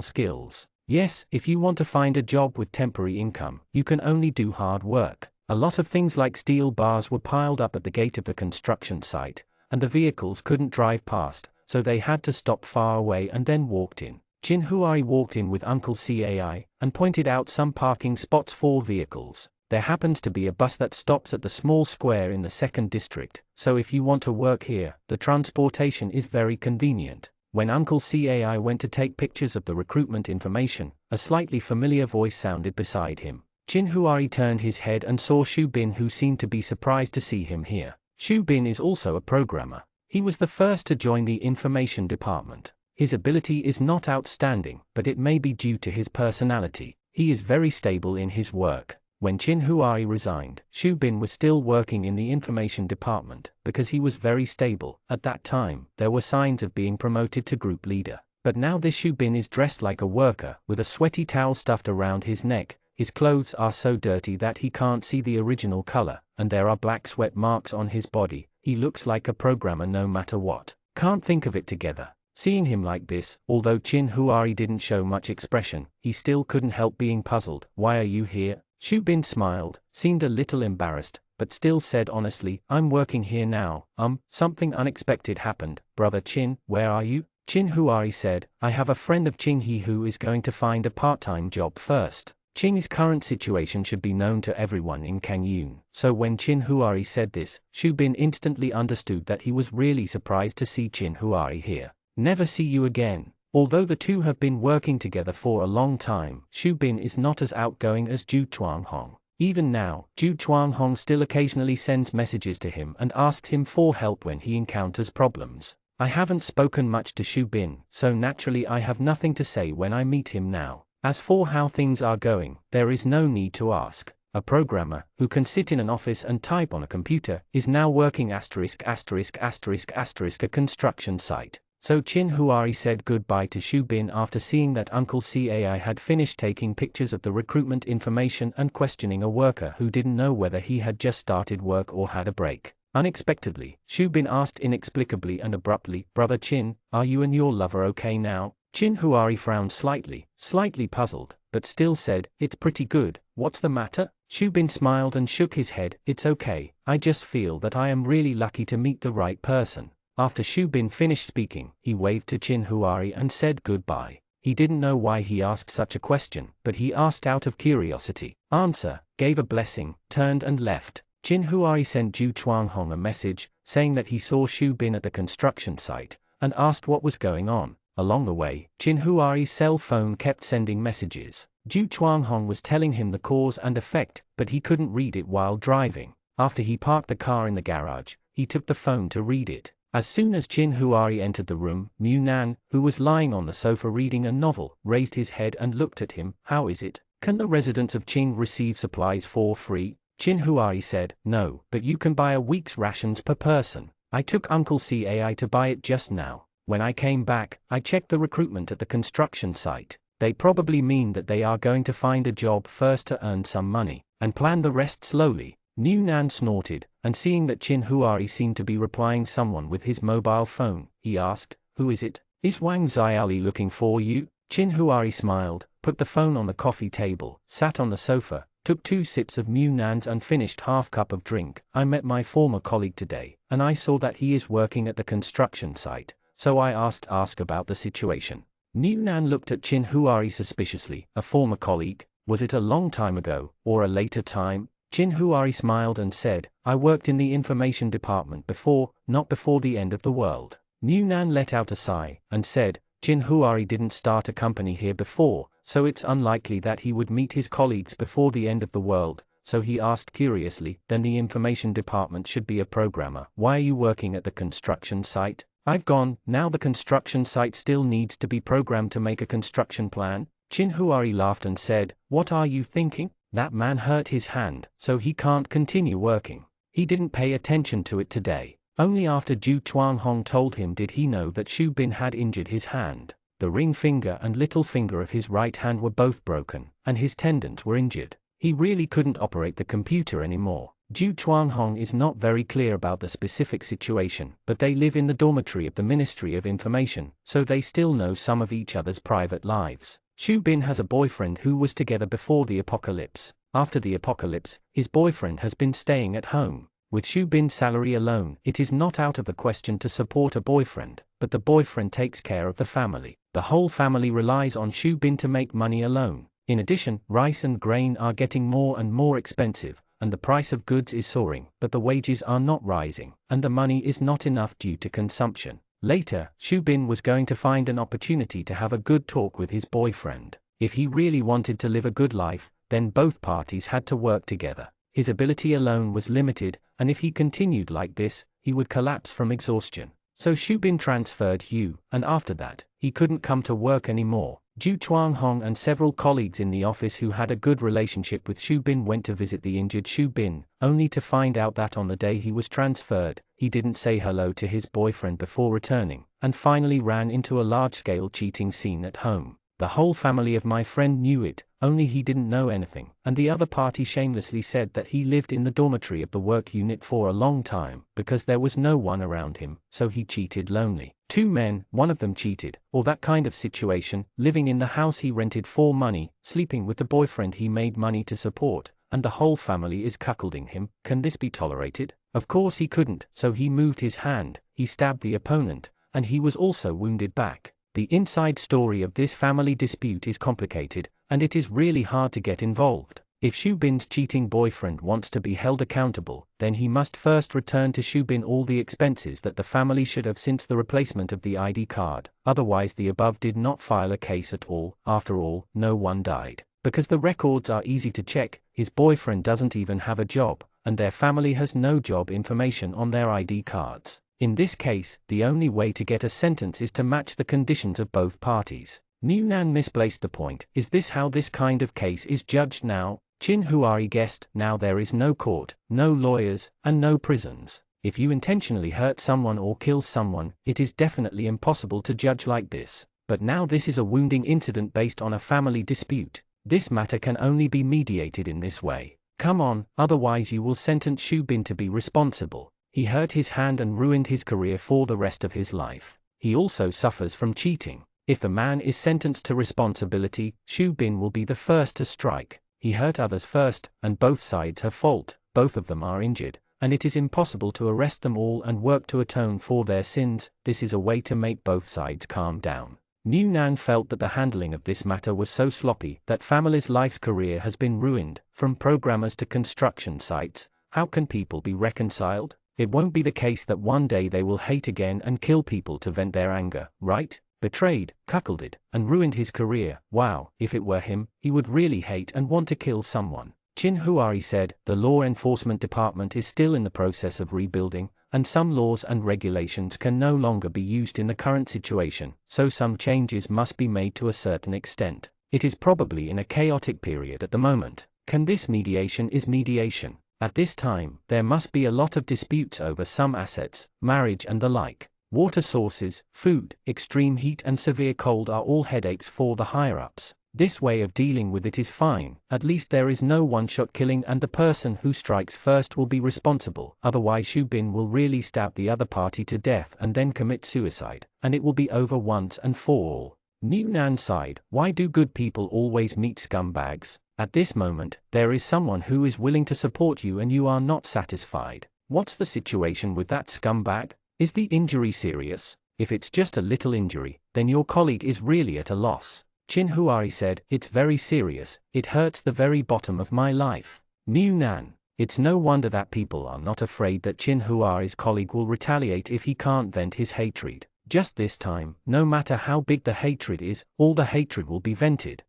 skills. Yes, if you want to find a job with temporary income, you can only do hard work. A lot of things like steel bars were piled up at the gate of the construction site, and the vehicles couldn't drive past, so they had to stop far away and then walked in. Chin Huari walked in with Uncle Cai, and pointed out some parking spots for vehicles. There happens to be a bus that stops at the small square in the 2nd district, so if you want to work here, the transportation is very convenient. When Uncle Cai went to take pictures of the recruitment information, a slightly familiar voice sounded beside him. Chin Huari turned his head and saw Shu Bin, who seemed to be surprised to see him here. Shu Bin is also a programmer. He was the first to join the information department. His ability is not outstanding, but it may be due to his personality. He is very stable in his work. When Chin Huari resigned, Shu Bin was still working in the information department, because he was very stable. At that time, there were signs of being promoted to group leader. But now this Shu Bin is dressed like a worker, with a sweaty towel stuffed around his neck. His clothes are so dirty that he can't see the original color, and there are black sweat marks on his body. He looks like a programmer no matter what. Can't think of it together. Seeing him like this, although Chin Huari didn't show much expression, he still couldn't help being puzzled. Why are you here? Shu Bin smiled, seemed a little embarrassed, but still said honestly, I'm working here now. Something unexpected happened. Brother Chin, where are you? Chin Huari said, I have a friend of Qing He who is going to find a part-time job first. Qing's current situation should be known to everyone in Kangyun. So when Chin Huari said this, Shu Bin instantly understood that he was really surprised to see Chin Huari here. Never see you again. Although the two have been working together for a long time, Shu Bin is not as outgoing as Zhu Tuanghong. Even now, Ju Chuanghong still occasionally sends messages to him and asks him for help when he encounters problems. I haven't spoken much to Xu Bin, so naturally I have nothing to say when I meet him now. As for how things are going, there is no need to ask. A programmer, who can sit in an office and type on a computer, is now working ****** a construction site. So Chin Huari said goodbye to Xu Bin after seeing that Uncle CAI had finished taking pictures of the recruitment information and questioning a worker who didn't know whether he had just started work or had a break. Unexpectedly, Xu Bin asked inexplicably and abruptly, "Brother Chin, are you and your lover okay now?" Chin Huari frowned slightly puzzled, but still said, "It's pretty good, what's the matter?" Xu Bin smiled and shook his head, "It's okay, I just feel that I am really lucky to meet the right person." After Xu Bin finished speaking, he waved to Chin Huari and said goodbye. He didn't know why he asked such a question, but he asked out of curiosity. Answer, gave a blessing, turned and left. Chin Huari sent Ju Chuanghong a message, saying that he saw Xu Bin at the construction site, and asked what was going on. Along the way, Chin Huari's cell phone kept sending messages. Ju Chuanghong was telling him the cause and effect, but he couldn't read it while driving. After he parked the car in the garage, he took the phone to read it. As soon as Chin Huari entered the room, Mu Nan, who was lying on the sofa reading a novel, raised his head and looked at him. "How is it? Can the residents of Qing receive supplies for free?" Chin Huari said, "No, but you can buy a week's rations per person. I took Uncle CAI to buy it just now. When I came back, I checked the recruitment at the construction site. They probably mean that they are going to find a job first to earn some money, and plan the rest slowly." Mu Nan snorted, and seeing that Chin Huari seemed to be replying someone with his mobile phone, he asked, "Who is it? Is Wang Xiaoli looking for you?" Chin Huari smiled, put the phone on the coffee table, sat on the sofa, took 2 sips of Mu Nan's unfinished half-cup of drink. "I met my former colleague today, and I saw that he is working at the construction site, so I ask about the situation." Mu Nan looked at Chin Huari suspiciously. "A former colleague? Was it a long time ago, or a later time?" Chin Huari smiled and said, "I worked in the information department before, not before the end of the world." Mu Nan let out a sigh, and said, "Chin Huari didn't start a company here before, so it's unlikely that he would meet his colleagues before the end of the world." So he asked curiously, "Then the information department should be a programmer. Why are you working at the construction site?" "I've gone, now the construction site still needs to be programmed to make a construction plan." Chin Huari laughed and said, "What are you thinking? That man hurt his hand, so he can't continue working. He didn't pay attention to it today. Only after Ju Chuanghong told him did he know that Xu Bin had injured his hand. The ring finger and little finger of his right hand were both broken, and his tendons were injured. He really couldn't operate the computer anymore." Ju Chuanghong is not very clear about the specific situation, but they live in the dormitory of the Ministry of Information, so they still know some of each other's private lives. Xu Bin has a boyfriend who was together before the apocalypse. After the apocalypse, his boyfriend has been staying at home. With Xu Bin's salary alone, it is not out of the question to support a boyfriend, but the boyfriend takes care of the family. The whole family relies on Xu Bin to make money alone. In addition, rice and grain are getting more and more expensive, and the price of goods is soaring, but the wages are not rising, and the money is not enough due to consumption. Later, Xu Bin was going to find an opportunity to have a good talk with his boyfriend. If he really wanted to live a good life, then both parties had to work together. His ability alone was limited, and if he continued like this, he would collapse from exhaustion. So Xu Bin transferred Hu, and after that, he couldn't come to work anymore. Ju Chuanghong and several colleagues in the office who had a good relationship with Xu Bin went to visit the injured Xu Bin, only to find out that on the day he was transferred, he didn't say hello to his boyfriend before returning, and finally ran into a large-scale cheating scene at home. "The whole family of my friend knew it, only he didn't know anything, and the other party shamelessly said that he lived in the dormitory of the work unit for a long time, because there was no one around him, so he cheated lonely. 2 men, one of them cheated, or that kind of situation, living in the house he rented for money, sleeping with the boyfriend he made money to support, and the whole family is cuckolding him. Can this be tolerated?" Of course he couldn't, so he moved his hand, he stabbed the opponent, and he was also wounded back. The inside story of this family dispute is complicated, and it is really hard to get involved. If Xu Bin's cheating boyfriend wants to be held accountable, then he must first return to Xu Bin all the expenses that the family should have since the replacement of the ID card, otherwise the above did not file a case at all. After all, no one died. Because the records are easy to check, his boyfriend doesn't even have a job, and their family has no job information on their ID cards. In this case, the only way to get a sentence is to match the conditions of both parties. New Nan misplaced the point. Is this how this kind of case is judged now? Chin Huari guessed. Now there is no court, no lawyers, and no prisons. If you intentionally hurt someone or kill someone, it is definitely impossible to judge like this. But now this is a wounding incident based on a family dispute. This matter can only be mediated in this way. Come on, otherwise you will sentence Xu Bin to be responsible. He hurt his hand and ruined his career for the rest of his life. He also suffers from cheating. If the man is sentenced to responsibility, Xu Bin will be the first to strike. He hurt others first, and both sides have fault. Both of them are injured, and it is impossible to arrest them all and work to atone for their sins. This is a way to make both sides calm down. New Nan felt that the handling of this matter was so sloppy that family's life's career has been ruined. From programmers to construction sites, how can people be reconciled? It won't be the case that one day they will hate again and kill people to vent their anger, right? Betrayed, cuckolded, and ruined his career. Wow, if it were him, he would really hate and want to kill someone. Chin Huari said, the law enforcement department is still in the process of rebuilding, and some laws and regulations can no longer be used in the current situation, so some changes must be made to a certain extent. It is probably in a chaotic period at the moment. Can this mediation is mediation? At this time, there must be a lot of disputes over some assets, marriage and the like. Water sources, food, extreme heat and severe cold are all headaches for the higher-ups. This way of dealing with it is fine. At least there is no one-shot killing and the person who strikes first will be responsible. Otherwise Xu Bin will really stab the other party to death and then commit suicide, and it will be over once and for all. New Nan sighed. Why do good people always meet scumbags? At this moment, there is someone who is willing to support you and you are not satisfied. What's the situation with that scumbag? Is the injury serious? If it's just a little injury, then your colleague is really at a loss. Chin Huari said, it's very serious, it hurts the very bottom of my life. New Nan. It's no wonder that people are not afraid that Chin Huari's colleague will retaliate if he can't vent his hatred. Just this time, no matter how big the hatred is, all the hatred will be vented.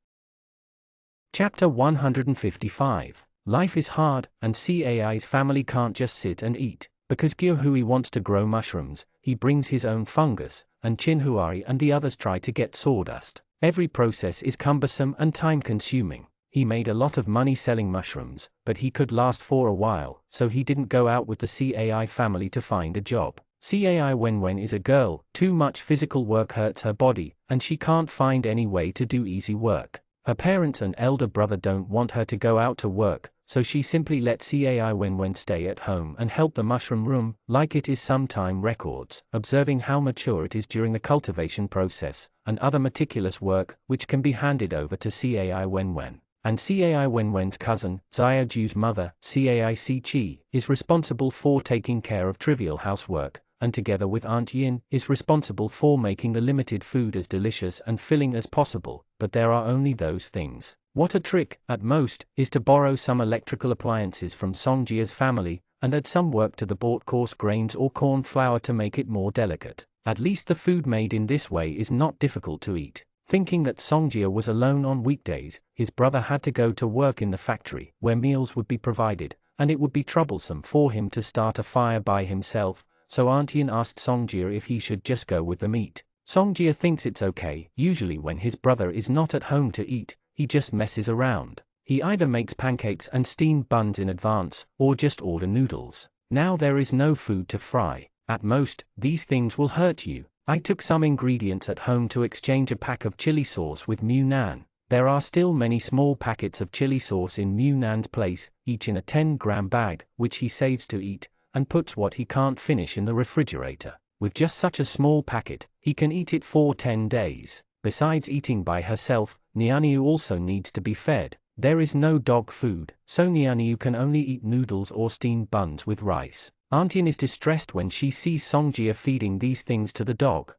Chapter 155. Life is hard, and CAI's family can't just sit and eat. Because Gyohui wants to grow mushrooms, he brings his own fungus, and Chin Huari and the others try to get sawdust. Every process is cumbersome and time-consuming. He made a lot of money selling mushrooms, but he could last for a while, so he didn't go out with the CAI family to find a job. CAI Wenwen is a girl, too much physical work hurts her body, and she can't find any way to do easy work. Her parents and elder brother don't want her to go out to work, so she simply let CAI Wenwen stay at home and help the mushroom room, like it is some time records, observing how mature it is during the cultivation process, and other meticulous work, which can be handed over to CAI Wenwen. And CAI Wenwen's cousin, Xiaoju's mother, CAI Si Chi, is responsible for taking care of trivial housework, and together with Aunt Yin, is responsible for making the limited food as delicious and filling as possible, but there are only those things. What a trick, at most, is to borrow some electrical appliances from Songjia's family, and add some work to the bought coarse grains or corn flour to make it more delicate. At least the food made in this way is not difficult to eat. Thinking that Songjia was alone on weekdays, his brother had to go to work in the factory, where meals would be provided, and it would be troublesome for him to start a fire by himself, so Aunt Yin asked Songjia if he should just go with the meat. Songjia thinks it's okay. Usually when his brother is not at home to eat, he just messes around. He either makes pancakes and steamed buns in advance, or just order noodles. Now there is no food to fry. At most, these things will hurt you. I took some ingredients at home to exchange a pack of chili sauce with Mu Nan. There are still many small packets of chili sauce in Mu Nan's place, each in a 10-gram bag, which he saves to eat, and puts what he can't finish in the refrigerator. With just such a small packet, he can eat it for 10 days. Besides eating by herself, Nianiu also needs to be fed. There is no dog food, so Nianiu can only eat noodles or steamed buns with rice. Aunt Yin is distressed when she sees Songjia feeding these things to the dog.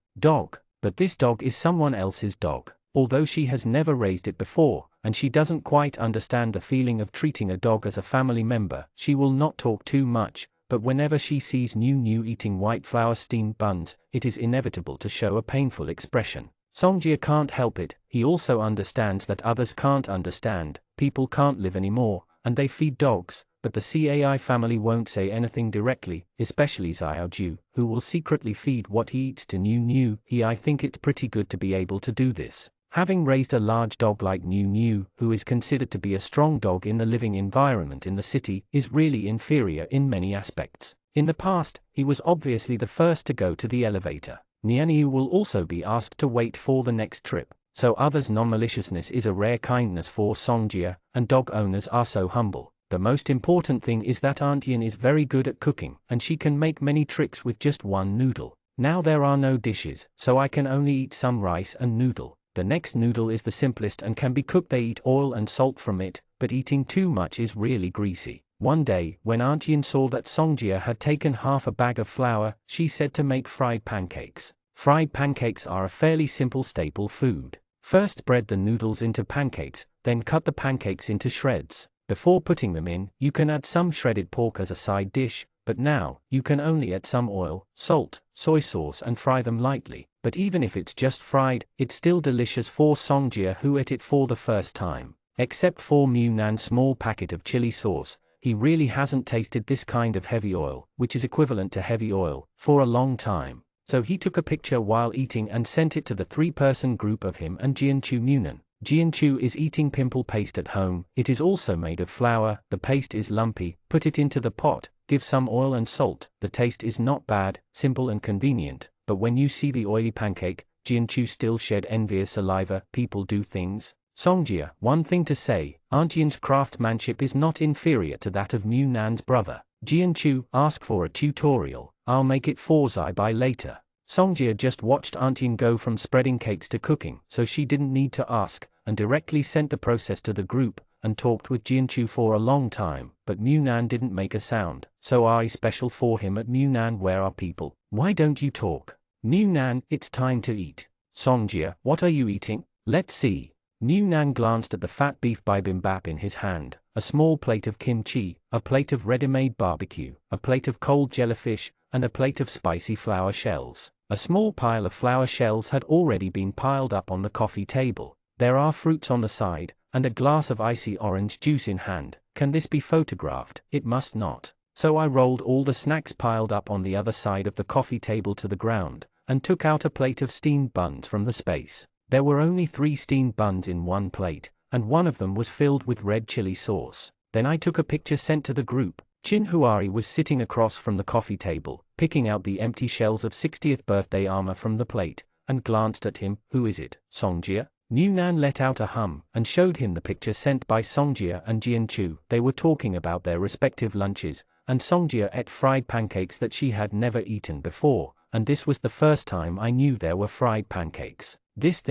But this dog is someone else's dog. Although she has never raised it before, and she doesn't quite understand the feeling of treating a dog as a family member, she will not talk too much. But whenever she sees Niu eating white flour steamed buns, it is inevitable to show a painful expression. Songjia can't help it. He also understands that others can't understand. People can't live anymore, and they feed dogs, but the CAI family won't say anything directly, especially Xiaoju, who will secretly feed what he eats to New. I think it's pretty good to be able to do this. Having raised a large dog like New, who is considered to be a strong dog in the living environment in the city, is really inferior in many aspects. In the past, he was obviously the first to go to the elevator. Nianyu will also be asked to wait for the next trip, so others' non-maliciousness is a rare kindness for Songjia, and dog owners are so humble. The most important thing is that Aunt Yin is very good at cooking, and she can make many tricks with just one noodle. Now there are no dishes, so I can only eat some rice and noodle. The next noodle is the simplest and can be cooked. They eat oil and salt from it, but eating too much is really greasy. One day, when Aunt Yin saw that Songjia had taken half a bag of flour, she said to make fried pancakes. Fried pancakes are a fairly simple staple food. First spread the noodles into pancakes, then cut the pancakes into shreds. Before putting them in, you can add some shredded pork as a side dish, but now, you can only add some oil, salt, soy sauce and fry them lightly. But even if it's just fried, it's still delicious for Songjia, who ate it for the first time. Except for Nan's small packet of chili sauce, he really hasn't tasted this kind of heavy oil, which is equivalent to heavy oil, for a long time. So he took a picture while eating and sent it to the 3-person group of him and Jianchu Munan. Jianchu is eating pimple paste at home. It is also made of flour. The paste is lumpy. Put it into the pot, give some oil and salt. The taste is not bad, simple and convenient. But when you see the oily pancake, Jianchu still shed envious saliva. People do things. Songjia, one thing to say, Aunt Yin's craftsmanship is not inferior to that of Nan's brother. Jianchu, ask for a tutorial. I'll make it for Zai later. Songjia just watched Aunt Yin go from spreading cakes to cooking, so she didn't need to ask, and directly sent the process to the group, and talked with Jianchu for a long time, but Nan didn't make a sound. So I special for him at Nan, where are people? Why don't you talk? Nan, it's time to eat. Songjia, what are you eating? Let's see. Nan glanced at the fat beef bibimbap in his hand, a small plate of kimchi, a plate of ready-made barbecue, a plate of cold jellyfish, and a plate of spicy flour shells. A small pile of flour shells had already been piled up on the coffee table. There are fruits on the side, and a glass of icy orange juice in hand. Can this be photographed? It must not. So I rolled all the snacks piled up on the other side of the coffee table to the ground, and took out a plate of steamed buns from the space. There were only 3 steamed buns in one plate, and one of them was filled with red chili sauce. Then I took a picture sent to the group. Chin Huari was sitting across from the coffee table, picking out the empty shells of 60th birthday armor from the plate, and glanced at him. Who is it, Songjia? Nan let out a hum, and showed him the picture sent by Songjia and Jianchu. They were talking about their respective lunches, and Songjia ate fried pancakes that she had never eaten before, and this was the first time I knew there were fried pancakes. This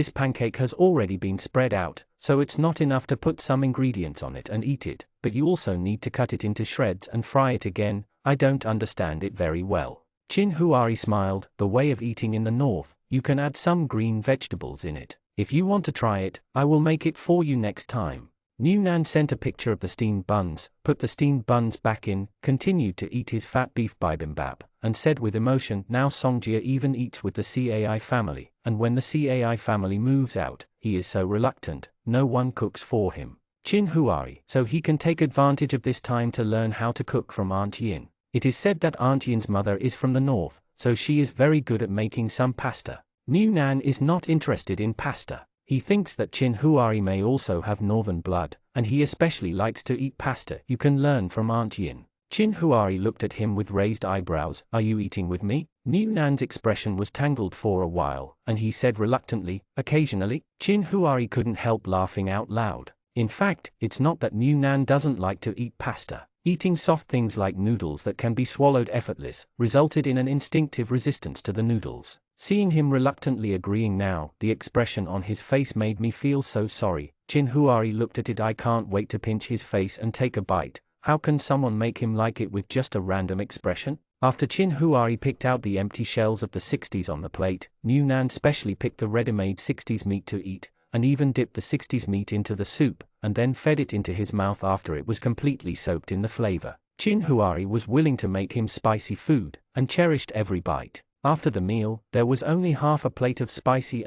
pancake has already been spread out, so it's not enough to put some ingredients on it and eat it, but you also need to cut it into shreds and fry it again. I don't understand it very well. Chin Huari smiled. The way of eating in the north, you can add some green vegetables in it. If you want to try it, I will make it for you next time. Nan sent a picture of the steamed buns, put the steamed buns back in, continued to eat his fat beef bibimbap, and said with emotion, now Songjia even eats with the CAI family, and when the CAI family moves out, he is so reluctant, no one cooks for him. Chin Huari, so he can take advantage of this time to learn how to cook from Aunt Yin. It is said that Aunt Yin's mother is from the north, so she is very good at making some pasta. Nan is not interested in pasta. He thinks that Chin Huari may also have northern blood, and he especially likes to eat pasta. You can learn from Aunt Yin. Chin Huari looked at him with raised eyebrows. Are you eating with me? Nan's expression was tangled for a while, and he said reluctantly, occasionally. Chin Huari couldn't help laughing out loud. In fact, it's not that Nan doesn't like to eat pasta. Eating soft things like noodles that can be swallowed effortless resulted in an instinctive resistance to the noodles. Seeing him reluctantly agreeing now, the expression on his face made me feel so sorry. Chin Huari looked at it. I can't wait to pinch his face and take a bite. How can someone make him like it with just a random expression? After Chin Huari picked out the empty shells of the 60s on the plate, Nan specially picked the ready-made 60s meat to eat, and even dipped the 60s meat into the soup, and then fed it into his mouth after it was completely soaked in the flavor. Chin Huari was willing to make him spicy food, and cherished every bite. After the meal, there was only half a plate of spicy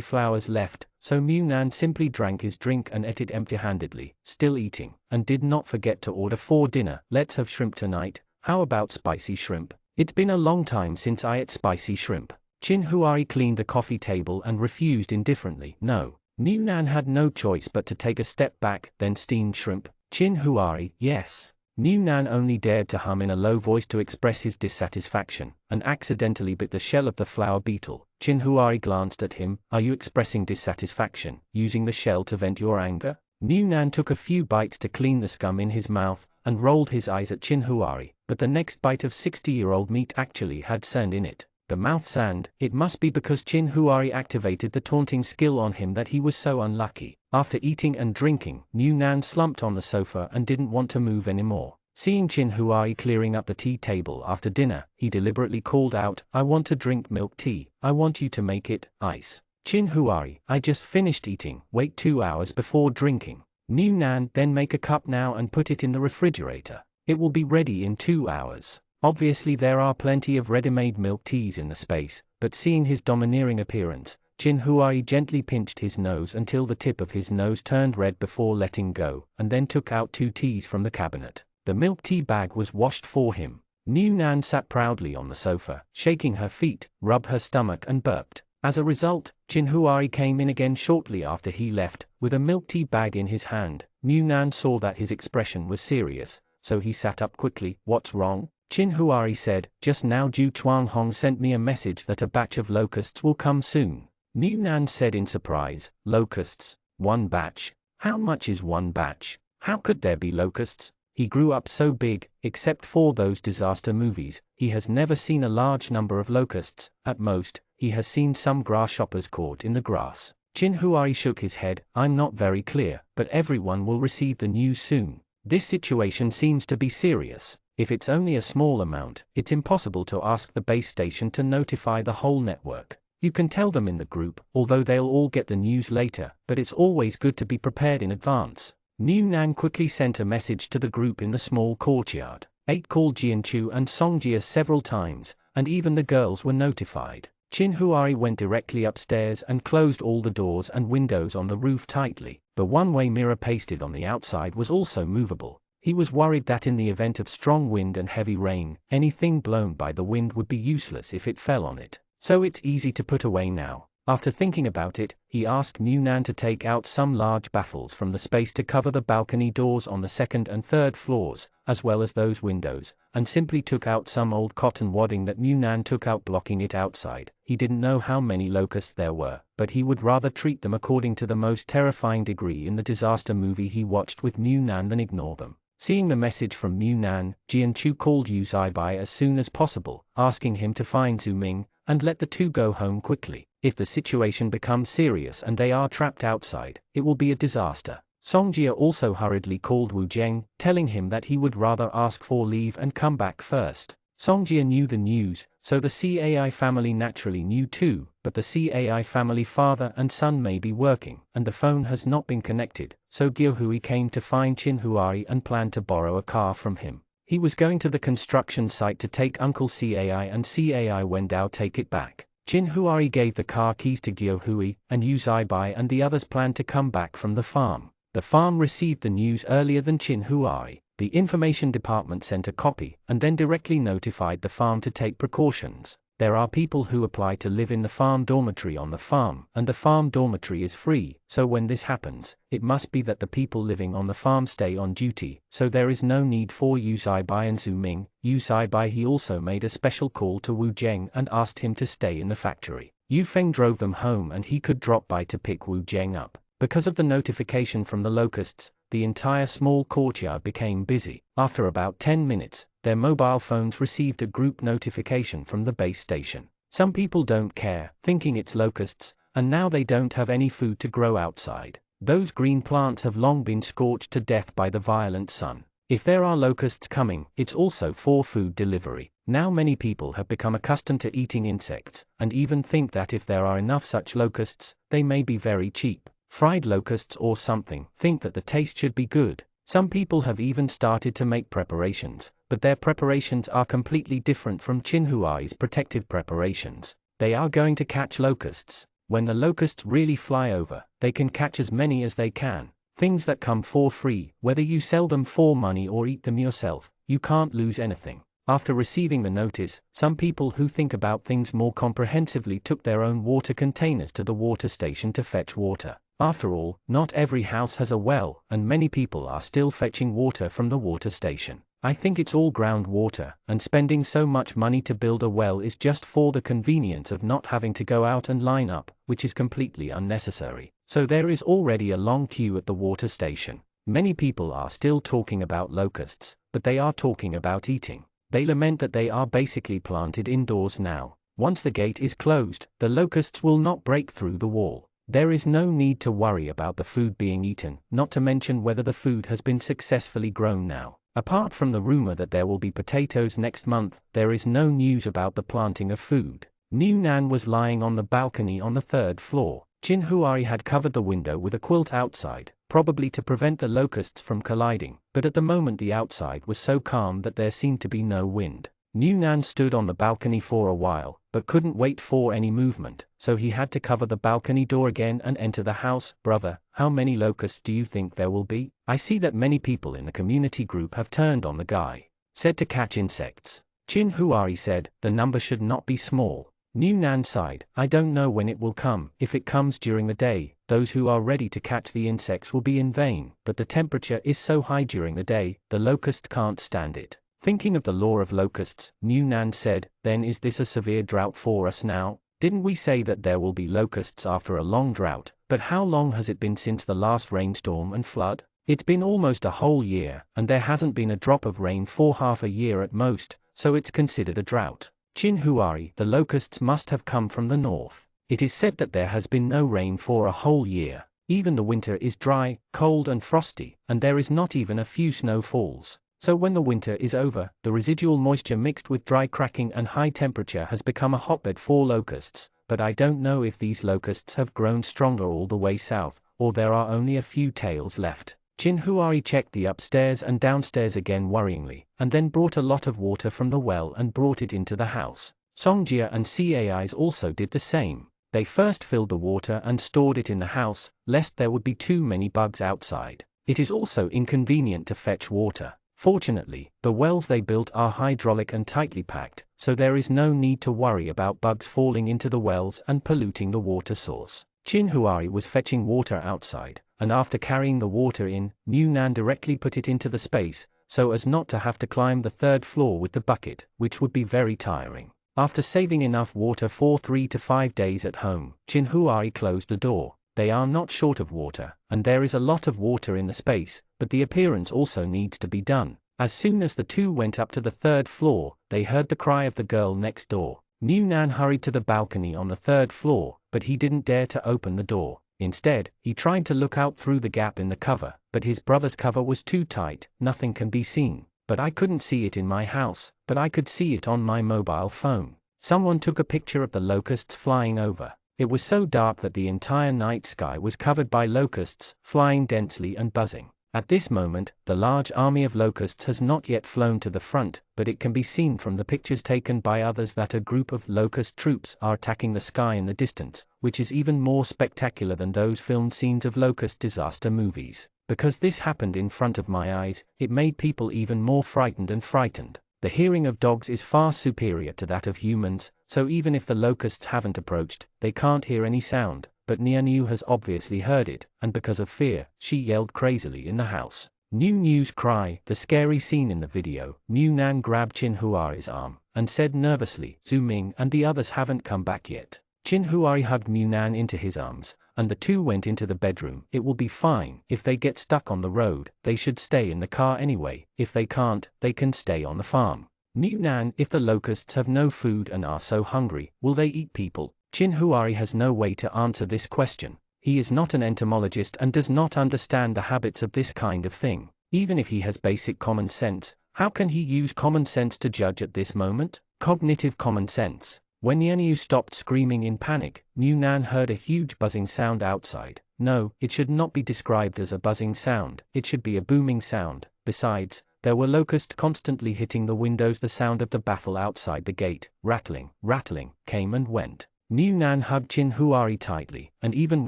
flowers left, so Munan simply drank his drink and ate it empty-handedly, still eating, and did not forget to order for dinner. Let's have shrimp tonight. How about spicy shrimp? It's been a long time since I ate spicy shrimp. Chin Huari cleaned the coffee table and refused indifferently. No. Munan had no choice but to take a step back. Then steamed shrimp? Chin Huari, yes. Munan only dared to hum in a low voice to express his dissatisfaction, and accidentally bit the shell of the flower beetle. Chin Huari glanced at him. Are you expressing dissatisfaction, using the shell to vent your anger? Munan took a few bites to clean the scum in his mouth, and rolled his eyes at Chin Huari, but the next bite of 60-year-old meat actually had sand in it. The mouth sand. It must be because Chin Huari activated the taunting skill on him that he was so unlucky. After eating and drinking, Munan slumped on the sofa and didn't want to move anymore. Seeing Chin Huari clearing up the tea table after dinner, he deliberately called out, I want to drink milk tea. I want you to make it ice. Chin Huari, I just finished eating. Wait 2 hours before drinking. Munan, then make a cup now and put it in the refrigerator. It will be ready in 2 hours. Obviously there are plenty of ready-made milk teas in the space, but seeing his domineering appearance, Chin Huari gently pinched his nose until the tip of his nose turned red before letting go, and then took out 2 teas from the cabinet. The milk tea bag was washed for him. Munan sat proudly on the sofa, shaking her feet, rubbed her stomach and burped. As a result, Chin Huari came in again shortly after he left, with a milk tea bag in his hand. Munan saw that his expression was serious, so he sat up quickly. What's wrong? Chin Huari said, just now Ju Chuanghong sent me a message that a batch of locusts will come soon. Munan said in surprise, locusts? 1 batch? How much is 1 batch? How could there be locusts? He grew up so big, except for those disaster movies, he has never seen a large number of locusts. At most, he has seen some grasshoppers caught in the grass. Chin Huari shook his head, I'm not very clear, but everyone will receive the news soon. This situation seems to be serious. If it's only a small amount, it's impossible to ask the base station to notify the whole network. You can tell them in the group, although they'll all get the news later, but it's always good to be prepared in advance. Munan quickly sent a message to the group in the small courtyard. 8 called Jianchu and Songjia several times, and even the girls were notified. Chin Huari went directly upstairs and closed all the doors and windows on the roof tightly. The one-way mirror pasted on the outside was also movable. He was worried that in the event of strong wind and heavy rain, anything blown by the wind would be useless if it fell on it. So it's easy to put away now. After thinking about it, he asked Munan to take out some large baffles from the space to cover the balcony doors on the 2nd and 3rd floors, as well as those windows, and simply took out some old cotton wadding that Munan took out, blocking it outside. He didn't know how many locusts there were, but he would rather treat them according to the most terrifying degree in the disaster movie he watched with Munan than ignore them. Seeing the message from Munan, Jianchu called Yu Zaibai as soon as possible, asking him to find Zhu Ming, and let the 2 go home quickly. If the situation becomes serious and they are trapped outside, it will be a disaster. Songjia also hurriedly called Wu Zheng, telling him that he would rather ask for leave and come back first. Songjia knew the news, so the CAI family naturally knew too, but the CAI family father and son may be working, and the phone has not been connected, so Gyohui came to find Chin Huari and planned to borrow a car from him. He was going to the construction site to take Uncle CAI and CAI Wendao take it back. Chin Huari gave the car keys to Gyohui, and Yu Zaibai and the others planned to come back from the farm. The farm received the news earlier than Chin Huari. The information department sent a copy, and then directly notified the farm to take precautions. There are people who apply to live in the farm dormitory on the farm, and the farm dormitory is free, so when this happens, it must be that the people living on the farm stay on duty, so there is no need for Yu Zaibai and Zhu Ming. Yu Zaibai he also made a special call to Wu Zheng and asked him to stay in the factory. Yu Feng drove them home and he could drop by to pick Wu Zheng up. Because of the notification from the locusts, the entire small courtyard became busy. After about 10 minutes, their mobile phones received a group notification from the base station. Some people don't care, thinking it's locusts, and now they don't have any food to grow outside. Those green plants have long been scorched to death by the violent sun. If there are locusts coming, it's also for food delivery. Now many people have become accustomed to eating insects, and even think that if there are enough such locusts, they may be very cheap. Fried locusts or something, think that the taste should be good. Some people have even started to make preparations, but but their preparations are completely different from Chinhuai's protective preparations. They are going to catch locusts. When the locusts really fly over, they can catch as many as they can. Things that come for free, whether you sell them for money or eat them yourself, you can't lose anything. After receiving the notice, some people who think about things more comprehensively took their own water containers to the water station to fetch water. After all, not every house has a well, and many people are still fetching water from the water station. I think it's all groundwater, and spending so much money to build a well is just for the convenience of not having to go out and line up, which is completely unnecessary. So there is already a long queue at the water station. Many people are still talking about locusts, but they are talking about eating. They lament that they are basically planted indoors now. Once the gate is closed, the locusts will not break through the wall. There is no need to worry about the food being eaten, not to mention whether the food has been successfully grown now. Apart from the rumor that there will be potatoes next month, there is no news about the planting of food. New Nan was lying on the balcony on the 3rd floor. Chinhuai had covered the window with a quilt outside, probably to prevent the locusts from colliding, but at the moment the outside was so calm that there seemed to be no wind. New Nan stood on the balcony for a while, but couldn't wait for any movement, so he had to cover the balcony door again and enter the house. Brother, how many locusts do you think there will be? I see that many people in the community group have turned on the guy. Said to catch insects. Chinhuai said, the number should not be small. New Nan sighed, I don't know when it will come. If it comes during the day, those who are ready to catch the insects will be in vain, but the temperature is so high during the day, the locust can't stand it. Thinking of the law of locusts, New Nan said, then is this a severe drought for us now? Didn't we say that there will be locusts after a long drought? But how long has it been since the last rainstorm and flood? It's been almost a whole year, and there hasn't been a drop of rain for half a year at most, so it's considered a drought. Chinhuai, the locusts must have come from the north. It is said that there has been no rain for a whole year. Even the winter is dry, cold and frosty, and there is not even a few snowfalls. So when the winter is over, the residual moisture mixed with dry cracking and high temperature has become a hotbed for locusts, but I don't know if these locusts have grown stronger all the way south, or there are only a few tails left. Chinhuai checked the upstairs and downstairs again worryingly, and then brought a lot of water from the well and brought it into the house. Songjia and Cais also did the same. They first filled the water and stored it in the house, lest there would be too many bugs outside. It is also inconvenient to fetch water. Fortunately, the wells they built are hydraulic and tightly packed, so there is no need to worry about bugs falling into the wells and polluting the water source. Chinhuai was fetching water outside, and after carrying the water in, New Nan directly put it into the space, so as not to have to climb the 3rd floor with the bucket, which would be very tiring. After saving enough water for 3 to 5 days at home, Chinhuai closed the door. They are not short of water, and there is a lot of water in the space, but the appearance also needs to be done. As soon as the two went up to the 3rd floor, they heard the cry of the girl next door. New Nan hurried to the balcony on the 3rd floor, but he didn't dare to open the door. Instead, he tried to look out through the gap in the cover, but his brother's cover was too tight, nothing can be seen. But I couldn't see it in my house, but I could see it on my mobile phone. Someone took a picture of the locusts flying over. It was so dark that the entire night sky was covered by locusts, flying densely and buzzing. At this moment, the large army of locusts has not yet flown to the front, but it can be seen from the pictures taken by others that a group of locust troops are attacking the sky in the distance, which is even more spectacular than those filmed scenes of locust disaster movies. Because this happened in front of my eyes, it made people even more frightened and frightened. The hearing of dogs is far superior to that of humans, so even if the locusts haven't approached, they can't hear any sound, but Niu has obviously heard it, and because of fear, she yelled crazily in the house. Niu's cry, the scary scene in the video. New Nan grabbed Chinhuai's arm, and said nervously, Zhu Ming and the others haven't come back yet. Chinhuai hugged New Nan into his arms, and the two went into the bedroom. It will be fine. If they get stuck on the road, they should stay in the car anyway. If they can't, they can stay on the farm. New Nan, if the locusts have no food and are so hungry, will they eat people? Chinhuai has no way to answer this question. He is not an entomologist and does not understand the habits of this kind of thing. Even if he has basic common sense, how can he use common sense to judge at this moment? Cognitive common sense. When Niu stopped screaming in panic, New Nan heard a huge buzzing sound outside. No, it should not be described as a buzzing sound, it should be a booming sound. Besides, There were locusts constantly hitting the windows. The sound of the baffle outside the gate, rattling, came and went. Mu Nan hugged Chin Huari tightly, and even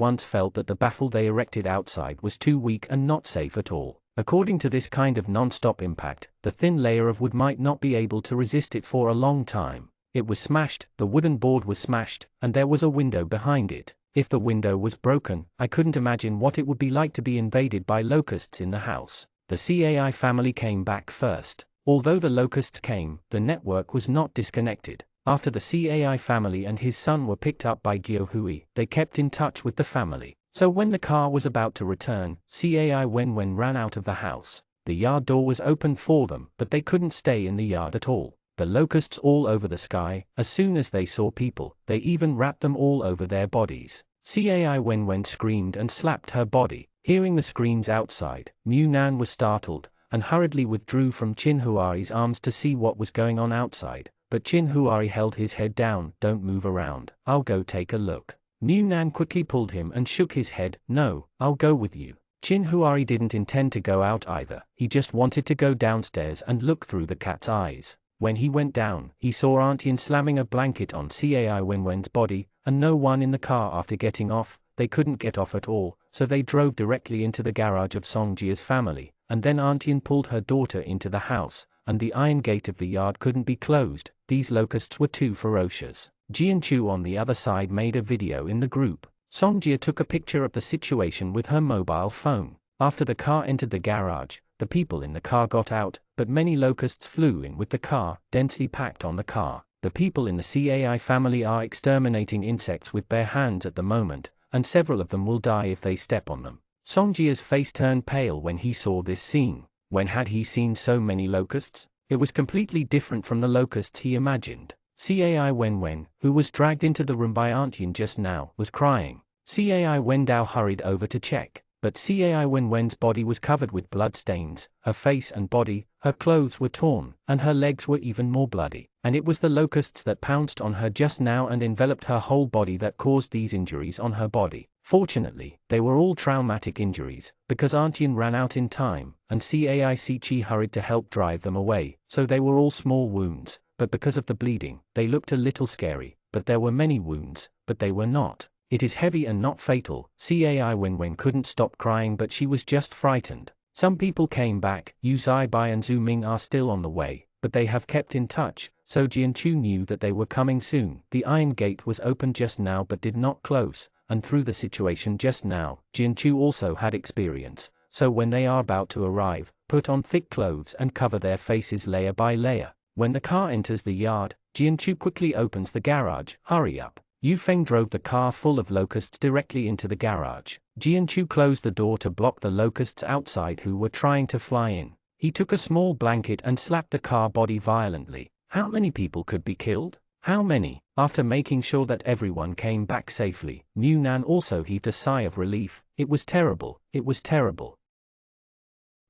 once felt that the baffle they erected outside was too weak and not safe at all. According to this kind of non-stop impact, the thin layer of wood might not be able to resist it for a long time. It was smashed, the wooden board was smashed, and there was a window behind it. If the window was broken, I couldn't imagine what it would be like to be invaded by locusts in the house. The CAI family came back first. Although the locusts came, the network was not disconnected. After the CAI family and his son were picked up by Gyo Hui, they kept in touch with the family. So when the car was about to return, CAI Wenwen ran out of the house. The yard door was open for them, but they couldn't stay in the yard at all. The locusts all over the sky, as soon as they saw people, they even wrapped them all over their bodies. CAI Wenwen screamed and slapped her body. Hearing the screams outside, Mu Nan was startled, and hurriedly withdrew from Chin Huari's arms to see what was going on outside. But Chin Huari held his head down. "Don't move around, I'll go take a look." Mu Nan quickly pulled him and shook his head. "No, I'll go with you." Chin Huari didn't intend to go out either. He just wanted to go downstairs and look through the cat's eyes. When he went down, he saw Aunt Yin slamming a blanket on CAI Wenwen's body, and no one in the car. After getting off, they couldn't get off at all, so they drove directly into the garage of Songjia's family, and then Aunt Yin pulled her daughter into the house, and the iron gate of the yard couldn't be closed. These locusts were too ferocious. Jianchu on the other side made a video in the group. Songjia took a picture of the situation with her mobile phone. After the car entered the garage, the people in the car got out, but many locusts flew in with the car, densely packed on the car. The people in the CAI family are exterminating insects with bare hands at the moment, and several of them will die if they step on them. Songjia's face turned pale when he saw this scene. When had he seen so many locusts? It was completely different from the locusts he imagined. CAI Wenwen, who was dragged into the room by Aunt Yin just now, was crying. CAI Wendao hurried over to check, but CAI Wenwen's body was covered with blood stains, her face and body, her clothes were torn, and her legs were even more bloody. And it was the locusts that pounced on her just now and enveloped her whole body that caused these injuries on her body. Fortunately, they were all traumatic injuries, because Aunt Yin ran out in time, and CAI Sichi hurried to help drive them away, so they were all small wounds, but because of the bleeding, they looked a little scary. But there were many wounds, but they were not. It is heavy and not fatal. CAI Wenwen couldn't stop crying, but she was just frightened. Some people came back. Yu Zaibai and Zhu Ming are still on the way, but they have kept in touch, so Jianchu knew that they were coming soon. The iron gate was open just now but did not close, and through the situation just now, Jianchu also had experience, so when they are about to arrive, put on thick clothes and cover their faces layer by layer. When the car enters the yard, Jianchu quickly opens the garage. "Hurry up." Yu Feng drove the car full of locusts directly into the garage. Jianchu closed the door to block the locusts outside who were trying to fly in. He took a small blanket and slapped the car body violently. How many people could be killed? How many? After making sure that everyone came back safely, Mu Nan also heaved a sigh of relief. It was terrible. It was terrible.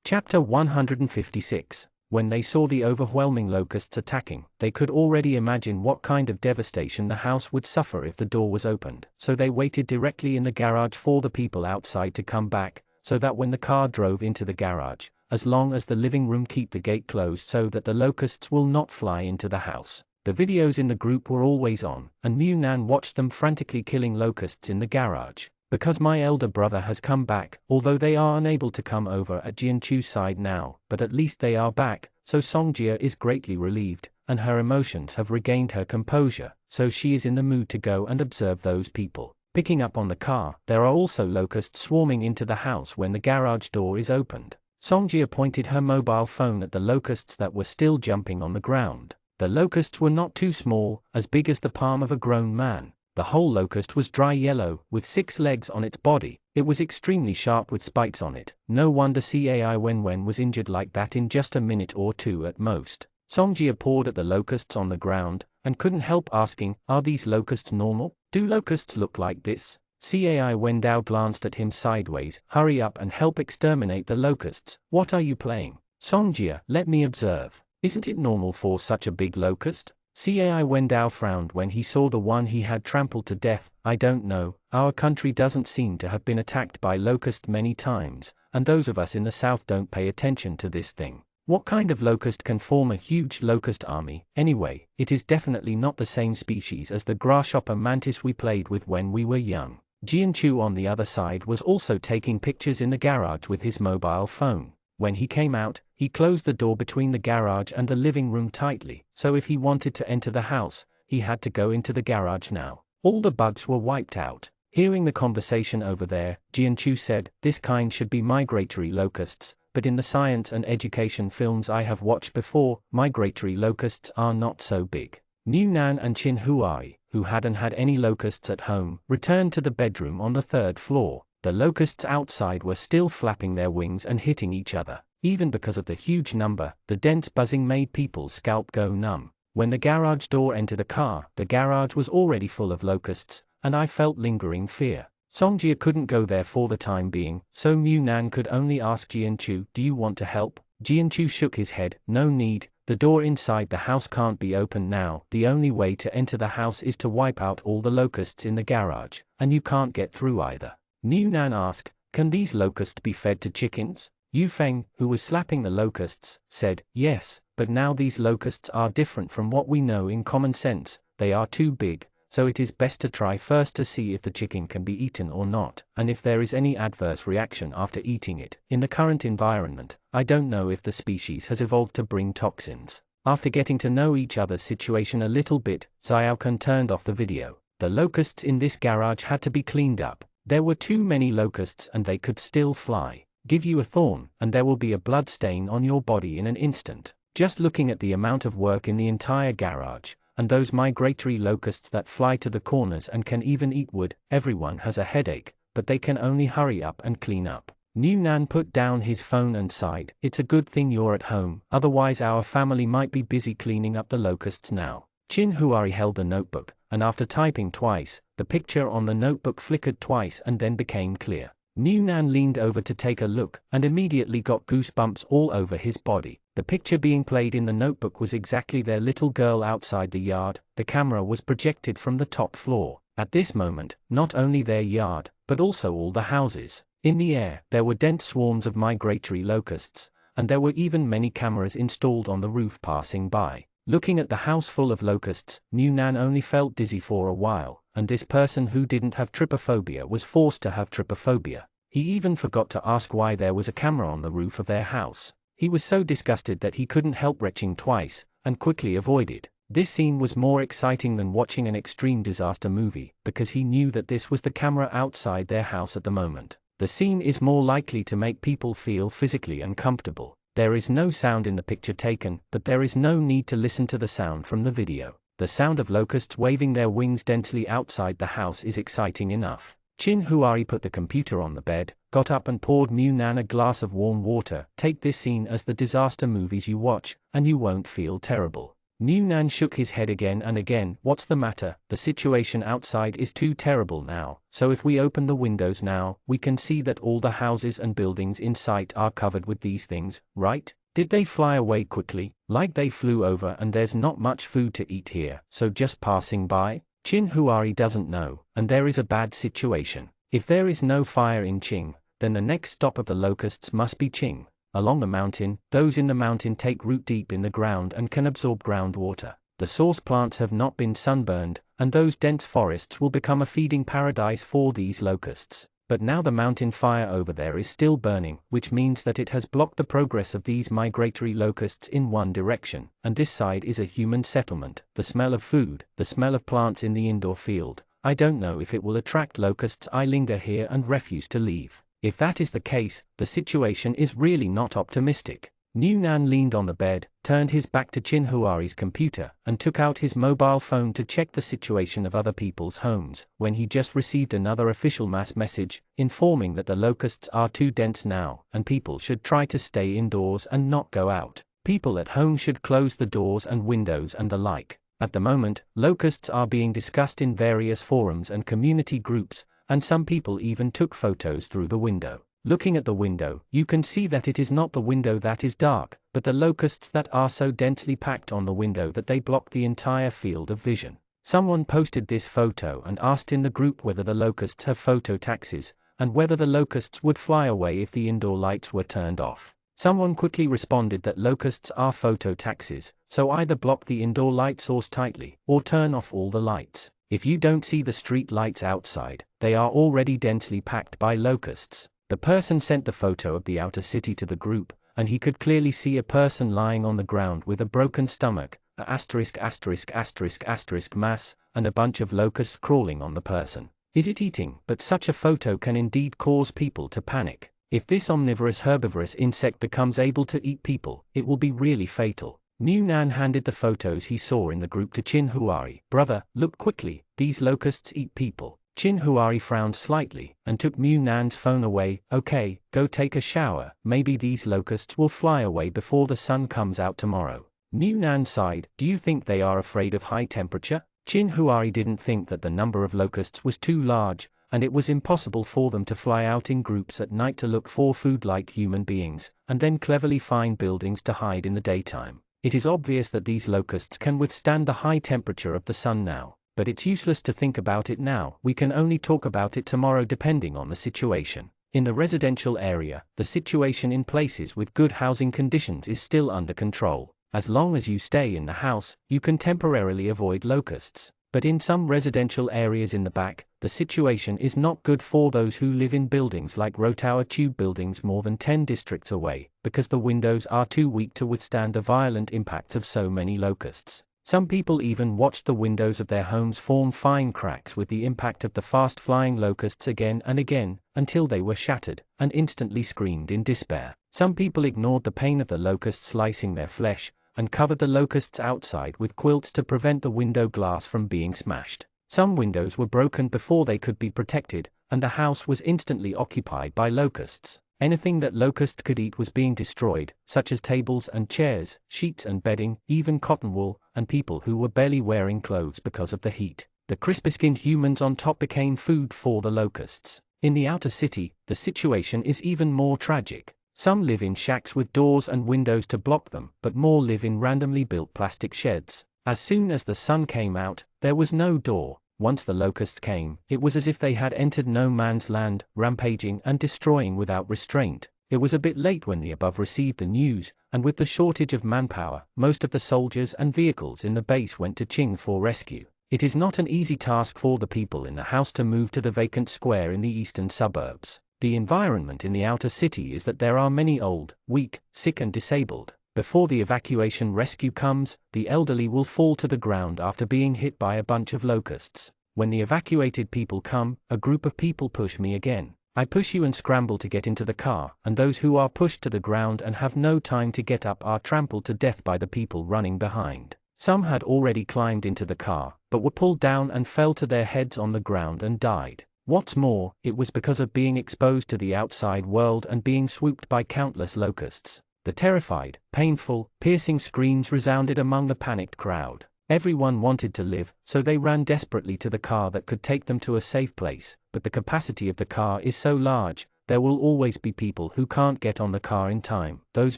Chapter 156. When they saw the overwhelming locusts attacking, they could already imagine what kind of devastation the house would suffer if the door was opened. So they waited directly in the garage for the people outside to come back, so that when the car drove into the garage, as long as the living room keep the gate closed so that the locusts will not fly into the house. The videos in the group were always on, and Mu Nan watched them frantically killing locusts in the garage. "Because my elder brother has come back, although they are unable to come over at Jianchu's side now, but at least they are back," so Songjia is greatly relieved, and her emotions have regained her composure, so she is in the mood to go and observe those people. Picking up on the car, there are also locusts swarming into the house when the garage door is opened. Songjia pointed her mobile phone at the locusts that were still jumping on the ground. The locusts were not too small, as big as the palm of a grown man. The whole locust was dry yellow, with 6 legs on its body. It was extremely sharp with spikes on it. No wonder CAI Wenwen was injured like that in just a minute or two at most. Songjia pawed at the locusts on the ground, and couldn't help asking, "Are these locusts normal? Do locusts look like this?" CAI Wendao glanced at him sideways. "Hurry up and help exterminate the locusts. What are you playing?" "Songjia, let me observe. Isn't it normal for such a big locust?" CAI Wendao frowned when he saw the one he had trampled to death. "I don't know, our country doesn't seem to have been attacked by locusts many times, and those of us in the south don't pay attention to this thing. What kind of locust can form a huge locust army? Anyway, it is definitely not the same species as the grasshopper mantis we played with when we were young. Jianchu on the other side was also taking pictures in the garage with his mobile phone. When he came out, he closed the door between the garage and the living room tightly, so if he wanted to enter the house, he had to go into the garage now. All the bugs were wiped out. Hearing the conversation over there, Jianchu said, "This kind should be migratory locusts, but in the science and education films I have watched before, migratory locusts are not so big." New Nan and Chin Huai, who hadn't had any locusts at home, returned to the bedroom on the 3rd floor. The locusts outside were still flapping their wings and hitting each other. Even because of the huge number, the dense buzzing made people's scalp go numb. When the garage door entered a car, the garage was already full of locusts, and I felt lingering fear. Songjia couldn't go there for the time being, so Mu Nan could only ask Jianchu, "Do you want to help?" Jianchu shook his head, "No need, the door inside the house can't be opened now. The only way to enter the house is to wipe out all the locusts in the garage, and you can't get through either." Mu Nan asked, "Can these locusts be fed to chickens?" Yu Feng, who was slapping the locusts, said, "Yes, but now these locusts are different from what we know in common sense. They are too big, so it is best to try first to see if the chicken can be eaten or not, and if there is any adverse reaction after eating it. In the current environment, I don't know if the species has evolved to bring toxins." After getting to know each other's situation a little bit, Xiaokan turned off the video. The locusts in this garage had to be cleaned up. There were too many locusts and they could still fly. Give you a thorn, and there will be a blood stain on your body in an instant. Just looking at the amount of work in the entire garage, and those migratory locusts that fly to the corners and can even eat wood, everyone has a headache, but they can only hurry up and clean up. New Nan put down his phone and sighed, "It's a good thing you're at home, otherwise our family might be busy cleaning up the locusts now." Chin Huari held the notebook, and after typing twice, the picture on the notebook flickered twice and then became clear. New Nan leaned over to take a look, and immediately got goosebumps all over his body. The picture being played in the notebook was exactly their little girl outside the yard. The camera was projected from the top floor. At this moment, not only their yard, but also all the houses. In the air, there were dense swarms of migratory locusts, and there were even many cameras installed on the roof passing by. Looking at the house full of locusts, New Nan only felt dizzy for a while, and this person who didn't have trypophobia was forced to have trypophobia. He even forgot to ask why there was a camera on the roof of their house. He was so disgusted that he couldn't help retching twice, and quickly avoided. This scene was more exciting than watching an extreme disaster movie, because he knew that this was the camera outside their house at the moment. The scene is more likely to make people feel physically uncomfortable. There is no sound in the picture taken, but there is no need to listen to the sound from the video. The sound of locusts waving their wings densely outside the house is exciting enough. Chin Huari put the computer on the bed, got up and poured Mu Nan a glass of warm water. "Take this scene as the disaster movies you watch, and you won't feel terrible." Mu Nan shook his head again and again. "What's the matter? The situation outside is too terrible now, so if we open the windows now, we can see that all the houses and buildings in sight are covered with these things, right? Did they fly away quickly, like they flew over and there's not much food to eat here, so just passing by?" Chin Huari doesn't know, and there is a bad situation. If there is no fire in Qing, then the next stop of the locusts must be Qing. Along the mountain, those in the mountain take root deep in the ground and can absorb groundwater. The source plants have not been sunburned, and those dense forests will become a feeding paradise for these locusts. But now the mountain fire over there is still burning, which means that it has blocked the progress of these migratory locusts in one direction, and this side is a human settlement. The smell of food, the smell of plants in the indoor field. I don't know if it will attract locusts. I linger here and refuse to leave. If that is the case, the situation is really not optimistic. New Nan leaned on the bed, turned his back to Chin Huari's computer, and took out his mobile phone to check the situation of other people's homes, when he just received another official mass message, informing that the locusts are too dense now, and people should try to stay indoors and not go out. People at home should close the doors and windows and the like. At the moment, locusts are being discussed in various forums and community groups, and some people even took photos through the window. Looking at the window, you can see that it is not the window that is dark, but the locusts that are so densely packed on the window that they block the entire field of vision. Someone posted this photo and asked in the group whether the locusts have photo taxis, and whether the locusts would fly away if the indoor lights were turned off. Someone quickly responded that locusts are phototaxis, so either block the indoor light source tightly, or turn off all the lights. If you don't see the street lights outside, they are already densely packed by locusts. The person sent the photo of the outer city to the group, and he could clearly see a person lying on the ground with a broken stomach, a ****** mass, and a bunch of locusts crawling on the person. Is it eating? But such a photo can indeed cause people to panic. If this omnivorous herbivorous insect becomes able to eat people, it will be really fatal. Mu Nan handed the photos he saw in the group to Chin Huari. Brother, look quickly, these locusts eat people. Chin Huari frowned slightly, and took Mu Nan's phone away. Okay, go take a shower, maybe these locusts will fly away before the sun comes out tomorrow. Mu Nan sighed. Do you think they are afraid of high temperature? Chin Huari didn't think that the number of locusts was too large, and it was impossible for them to fly out in groups at night to look for food like human beings, and then cleverly find buildings to hide in the daytime. It is obvious that these locusts can withstand the high temperature of the sun now, but it's useless to think about it now. We can only talk about it tomorrow depending on the situation. In the residential area, the situation in places with good housing conditions is still under control. As long as you stay in the house, you can temporarily avoid locusts. But in some residential areas in the back, the situation is not good for those who live in buildings like Rotower Tube buildings more than 10 districts away, because the windows are too weak to withstand the violent impacts of so many locusts. Some people even watched the windows of their homes form fine cracks with the impact of the fast-flying locusts again and again, until they were shattered, and instantly screamed in despair. Some people ignored the pain of the locusts slicing their flesh, and covered the locusts outside with quilts to prevent the window glass from being smashed. Some windows were broken before they could be protected, and the house was instantly occupied by locusts. Anything that locusts could eat was being destroyed, such as tables and chairs, sheets and bedding, even cotton wool, and people who were barely wearing clothes because of the heat. The crispy-skinned humans on top became food for the locusts. In the outer city, the situation is even more tragic. Some live in shacks with doors and windows to block them, but more live in randomly built plastic sheds. As soon as the sun came out, there was no door. Once the locust came, it was as if they had entered no man's land, rampaging and destroying without restraint. It was a bit late when the above received the news, and with the shortage of manpower, most of the soldiers and vehicles in the base went to Qing for rescue. It is not an easy task for the people in the house to move to the vacant square in the eastern suburbs. The environment in the outer city is that there are many old, weak, sick and disabled. Before the evacuation rescue comes, the elderly will fall to the ground after being hit by a bunch of locusts. When the evacuated people come, a group of people push me again. I push you and scramble to get into the car, and those who are pushed to the ground and have no time to get up are trampled to death by the people running behind. Some had already climbed into the car, but were pulled down and fell to their heads on the ground and died. What's more, it was because of being exposed to the outside world and being swooped by countless locusts. The terrified, painful, piercing screams resounded among the panicked crowd. Everyone wanted to live, so they ran desperately to the car that could take them to a safe place, but the capacity of the car is so large, there will always be people who can't get on the car in time. Those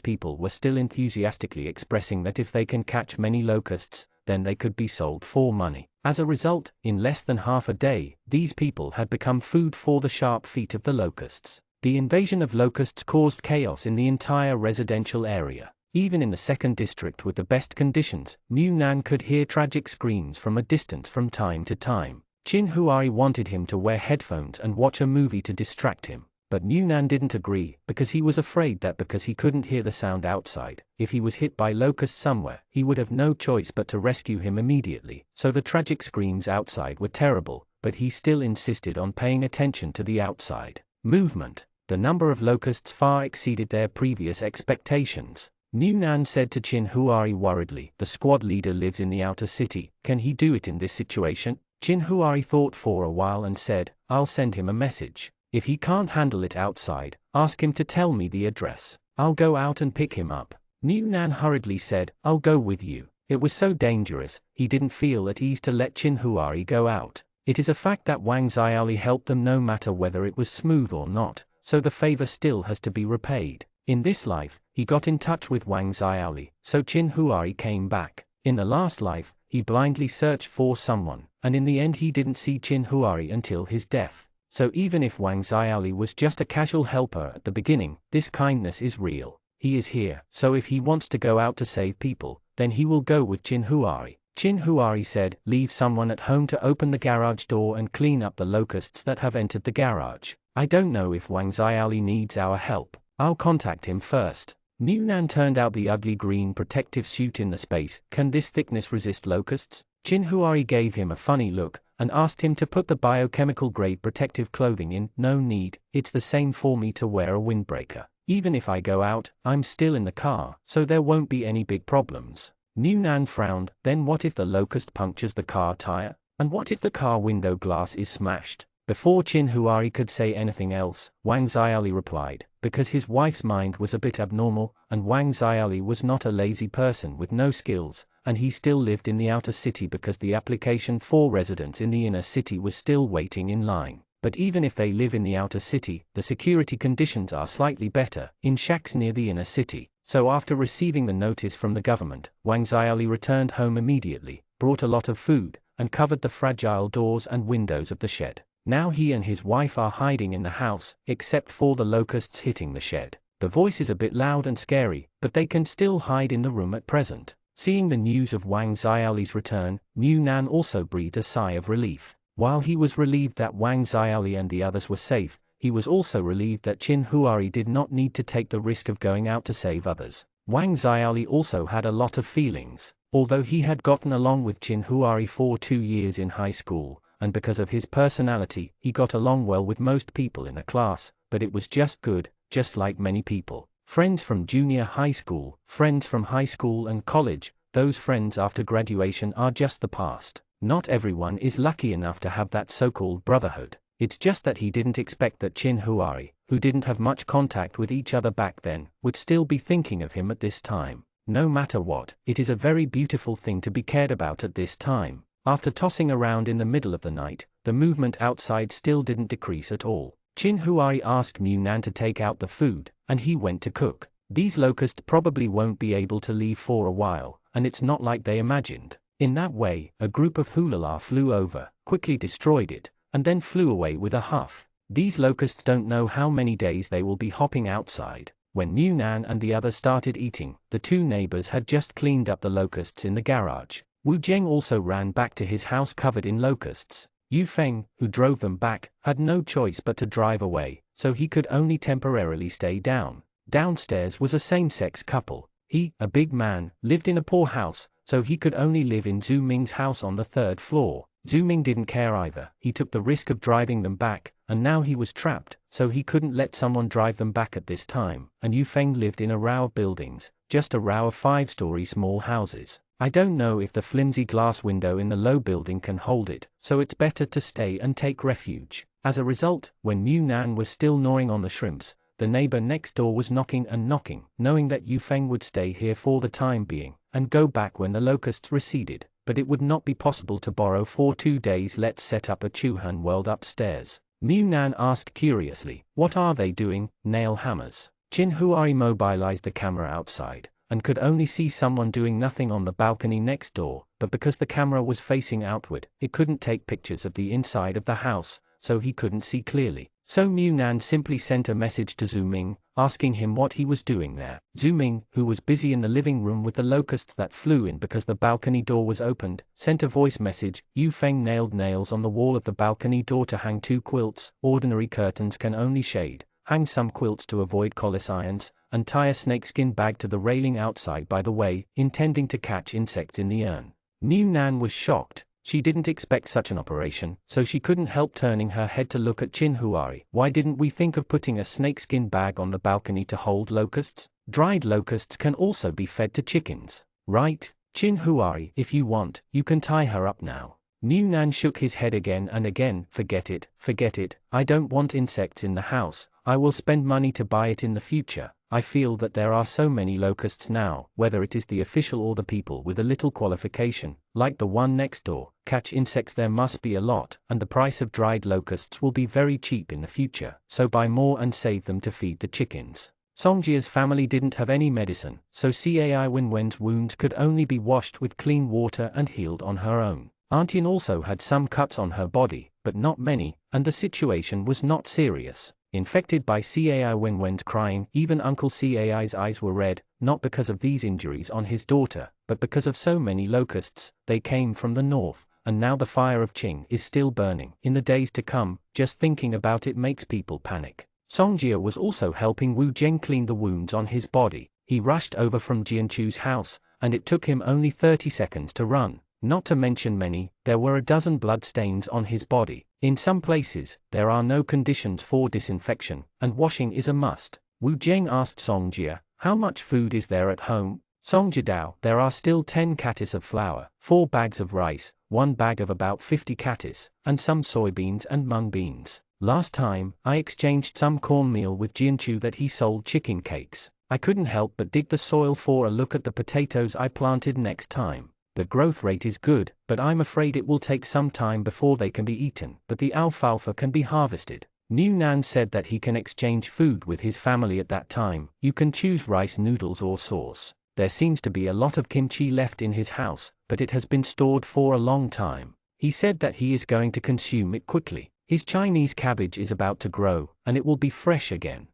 people were still enthusiastically expressing that if they can catch many locusts, then they could be sold for money. As a result, in less than half a day, these people had become food for the sharp feet of the locusts. The invasion of locusts caused chaos in the entire residential area. Even in the second district with the best conditions, Mu Nan could hear tragic screams from a distance from time to time. Chin Huari wanted him to wear headphones and watch a movie to distract him. But Mu Nan didn't agree, because he was afraid that because he couldn't hear the sound outside, if he was hit by locusts somewhere, he would have no choice but to rescue him immediately. So the tragic screams outside were terrible, but he still insisted on paying attention to the outside movement. The number of locusts far exceeded their previous expectations. Mu Nan said to Chin Huari worriedly, "The squad leader lives in the outer city, can he do it in this situation?" Chin Huari thought for a while and said, "I'll send him a message. If he can't handle it outside, ask him to tell me the address. I'll go out and pick him up." Mu Nan hurriedly said, "I'll go with you." It was so dangerous, he didn't feel at ease to let Chin Huari go out. It is a fact that Wang Xiaoli helped them no matter whether it was smooth or not, so the favor still has to be repaid. In this life, he got in touch with Wang Xiaoli, so Chin Huari came back. In the last life, he blindly searched for someone, and in the end he didn't see Chin Huari until his death. So even if Wang Xiaoli was just a casual helper at the beginning, this kindness is real. he is here, so if he wants to go out to save people, then he will go with Chin Huari. Chin Huari said, leave someone at home to open the garage door and clean up the locusts that have entered the garage. I don't know if Wang Xiaoli needs our help. I'll contact him first. Mu Nan turned out the ugly green protective suit in the space. Can this thickness resist locusts? Chin Huari gave him a funny look, and asked him to put the biochemical grade protective clothing in. No need, it's the same for me to wear a windbreaker. Even if I go out, I'm still in the car, so there won't be any big problems. Mu Nan frowned. Then what if the locust punctures the car tire? And what if the car window glass is smashed? Before Chin Huari could say anything else, Wang Xiaoli replied, because his wife's mind was a bit abnormal, and Wang Xiaoli was not a lazy person with no skills, and he still lived in the outer city because the application for residence in the inner city was still waiting in line. But even if they live in the outer city, the security conditions are slightly better, in shacks near the inner city. So after receiving the notice from the government, Wang Xiaoli returned home immediately, brought a lot of food, and covered the fragile doors and windows of the shed. Now he and his wife are hiding in the house, except for the locusts hitting the shed. The voice is a bit loud and scary, but they can still hide in the room at present. Seeing the news of Wang Xiaoli's return, Mu Nan also breathed a sigh of relief. While he was relieved that Wang Xiaoli and the others were safe, he was also relieved that Chin Huari did not need to take the risk of going out to save others. Wang Xiaoli also had a lot of feelings. Although he had gotten along with Chin Huari for 2 years in high school, and because of his personality, he got along well with most people in the class, but it was just good, just like many people. Friends from junior high school, friends from high school and college, those friends after graduation are just the past. Not everyone is lucky enough to have that so-called brotherhood. It's just that he didn't expect that Chin Huari, who didn't have much contact with each other back then, would still be thinking of him at this time. No matter what, it is a very beautiful thing to be cared about at this time. After tossing around in the middle of the night, the movement outside still didn't decrease at all. Chin Huari asked Mu Nan to take out the food, and he went to cook. These locusts probably won't be able to leave for a while, and it's not like they imagined. In that way, a group of hulala flew over, quickly destroyed it, and then flew away with a huff. These locusts don't know how many days they will be hopping outside. When Mu Nan and the others started eating, the two neighbors had just cleaned up the locusts in the garage. Wu Zheng also ran back to his house covered in locusts. Yu Feng, who drove them back, had no choice but to drive away, so he could only temporarily stay down. Downstairs was a same-sex couple. He, a big man, lived in a poor house, so he could only live in Zhu Ming's house on the 3rd floor. Zhu Ming didn't care either. He took the risk of driving them back, and now he was trapped, so he couldn't let someone drive them back at this time. And Yu Feng lived in a row of buildings, just a row of 5-story small houses. I don't know if the flimsy glass window in the low building can hold it, so it's better to stay and take refuge. As a result, when Mu Nan was still gnawing on the shrimps, the neighbor next door was knocking and knocking, knowing that Yu Feng would stay here for the time being, and go back when the locusts receded. But it would not be possible to borrow for 2 days. Let's set up a Chuhan world upstairs. Mu Nan asked curiously, what are they doing? Nail hammers. Chin Huari mobilized the camera outside, and could only see someone doing nothing on the balcony next door, but because the camera was facing outward, it couldn't take pictures of the inside of the house, so he couldn't see clearly. So Mu Nan simply sent a message to Zhu Ming, asking him what he was doing there. Zhu Ming, who was busy in the living room with the locusts that flew in because the balcony door was opened, sent a voice message. Yu Feng nailed nails on the wall of the balcony door to hang 2 quilts. Ordinary curtains can only shade. Hang some quilts to avoid collis irons, and tie a snakeskin bag to the railing outside by the way, intending to catch insects in the urn. Mu Nan was shocked. She didn't expect such an operation, so she couldn't help turning her head to look at Chin Huari. Why didn't we think of putting a snakeskin bag on the balcony to hold locusts? Dried locusts can also be fed to chickens, right? Chin Huari, if you want, you can tie her up now. Mu Nan shook his head again and again. Forget it, I don't want insects in the house. I will spend money to buy it in the future. I feel that there are so many locusts now, whether it is the official or the people with a little qualification, like the one next door, catch insects. There must be a lot, and the price of dried locusts will be very cheap in the future, so buy more and save them to feed the chickens. Songjia's family didn't have any medicine, so Cai Wenwen's wounds could only be washed with clean water and healed on her own. Auntian also had some cuts on her body, but not many, and the situation was not serious. infected by CAI. When went crying, even Uncle CAI's eyes were red, not because of these injuries on his daughter, but because of so many locusts. They came from the north, and now the fire of Qing is still burning. In the days to come, just thinking about it makes people panic. Songjia was also helping Wu Zheng clean the wounds on his body. He rushed over from Jianchu's house, and it took him only 30 seconds to run. Not to mention there were a dozen blood stains on his body. In some places, there are no conditions for disinfection, and washing is a must. Wu Zheng asked Songjia, "How much food is there at home?" Songjia Dao, "There are still 10 cattis of flour, 4 bags of rice, 1 bag of about 50 cattis, and some soybeans and mung beans. Last time, I exchanged some cornmeal with Jianchu that he sold chicken cakes. I couldn't help but dig the soil for a look at the potatoes I planted next time. The growth rate is good, but I'm afraid it will take some time before they can be eaten, but the alfalfa can be harvested." New Nan said that he can exchange food with his family at that time. You can choose rice noodles or sauce. There seems to be a lot of kimchi left in his house, but it has been stored for a long time. He said that he is going to consume it quickly. His Chinese cabbage is about to grow, and it will be fresh again.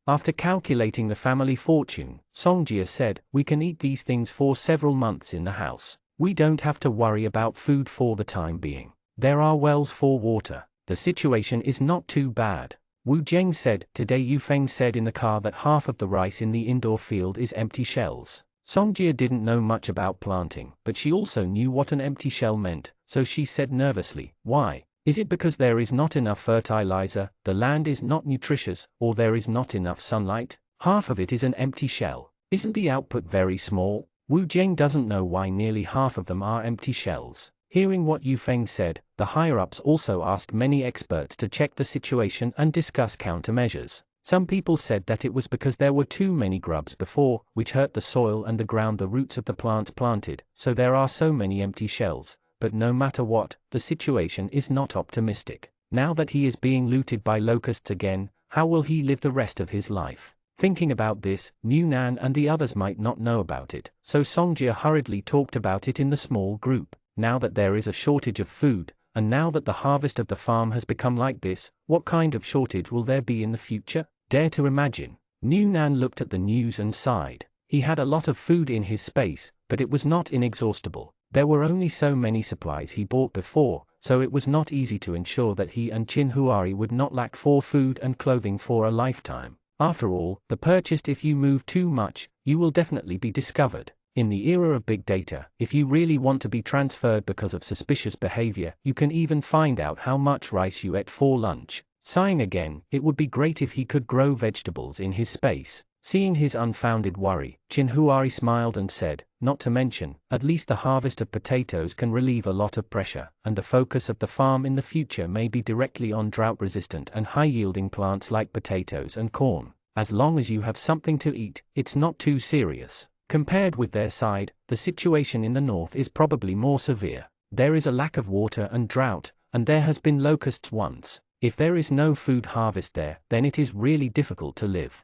After calculating the family fortune, Songjia said, "We can eat these things for several months in the house. We don't have to worry about food for the time being. There are wells for water. The situation is not too bad." Wu Zheng said, "Today Yufeng said in the car that half of the rice in the indoor field is empty shells." Songjia didn't know much about planting, but she also knew what an empty shell meant, so she said nervously, "Why? Is it because there is not enough fertilizer, the land is not nutritious, or there is not enough sunlight? Half of it is an empty shell. Isn't the output very small?" Wu Zheng doesn't know why nearly half of them are empty shells. Hearing what Yufeng said, the higher-ups also asked many experts to check the situation and discuss countermeasures. Some people said that it was because there were too many grubs before, which hurt the soil and the ground, the roots of the plants planted, so there are so many empty shells. But no matter what, the situation is not optimistic. Now that he is being looted by locusts again, how will he live the rest of his life? Thinking about this, New Nan and the others might not know about it, so Songjia hurriedly talked about it in the small group. Now that there is a shortage of food, and now that the harvest of the farm has become like this, what kind of shortage will there be in the future? Dare to imagine. New Nan looked at the news and sighed. He had a lot of food in his space, but it was not inexhaustible. There were only so many supplies he bought before, so it was not easy to ensure that he and Chin Huari would not lack for food and clothing for a lifetime. After all, the purchased if you move too much, you will definitely be discovered. In the era of big data, if you really want to be transferred because of suspicious behavior, you can even find out how much rice you ate for lunch. Sighing again, it would be great if he could grow vegetables in his space. Seeing his unfounded worry, Chin Huari smiled and said, "Not to mention, at least the harvest of potatoes can relieve a lot of pressure, and the focus of the farm in the future may be directly on drought-resistant and high-yielding plants like potatoes and corn. As long as you have something to eat, it's not too serious." Compared with their side, the situation in the north is probably more severe. There is a lack of water and drought, and there has been locusts once. If there is no food harvest there, then it is really difficult to live.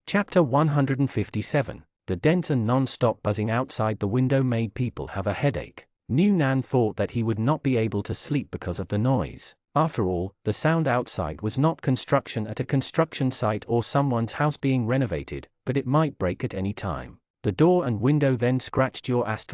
Chapter 157. The dense and non-stop buzzing outside the window made people have a headache. New Nan thought that he would not be able to sleep because of the noise. After all, the sound outside was not construction at a construction site or someone's house being renovated, but it might break at any time. The door and window then scratched your ******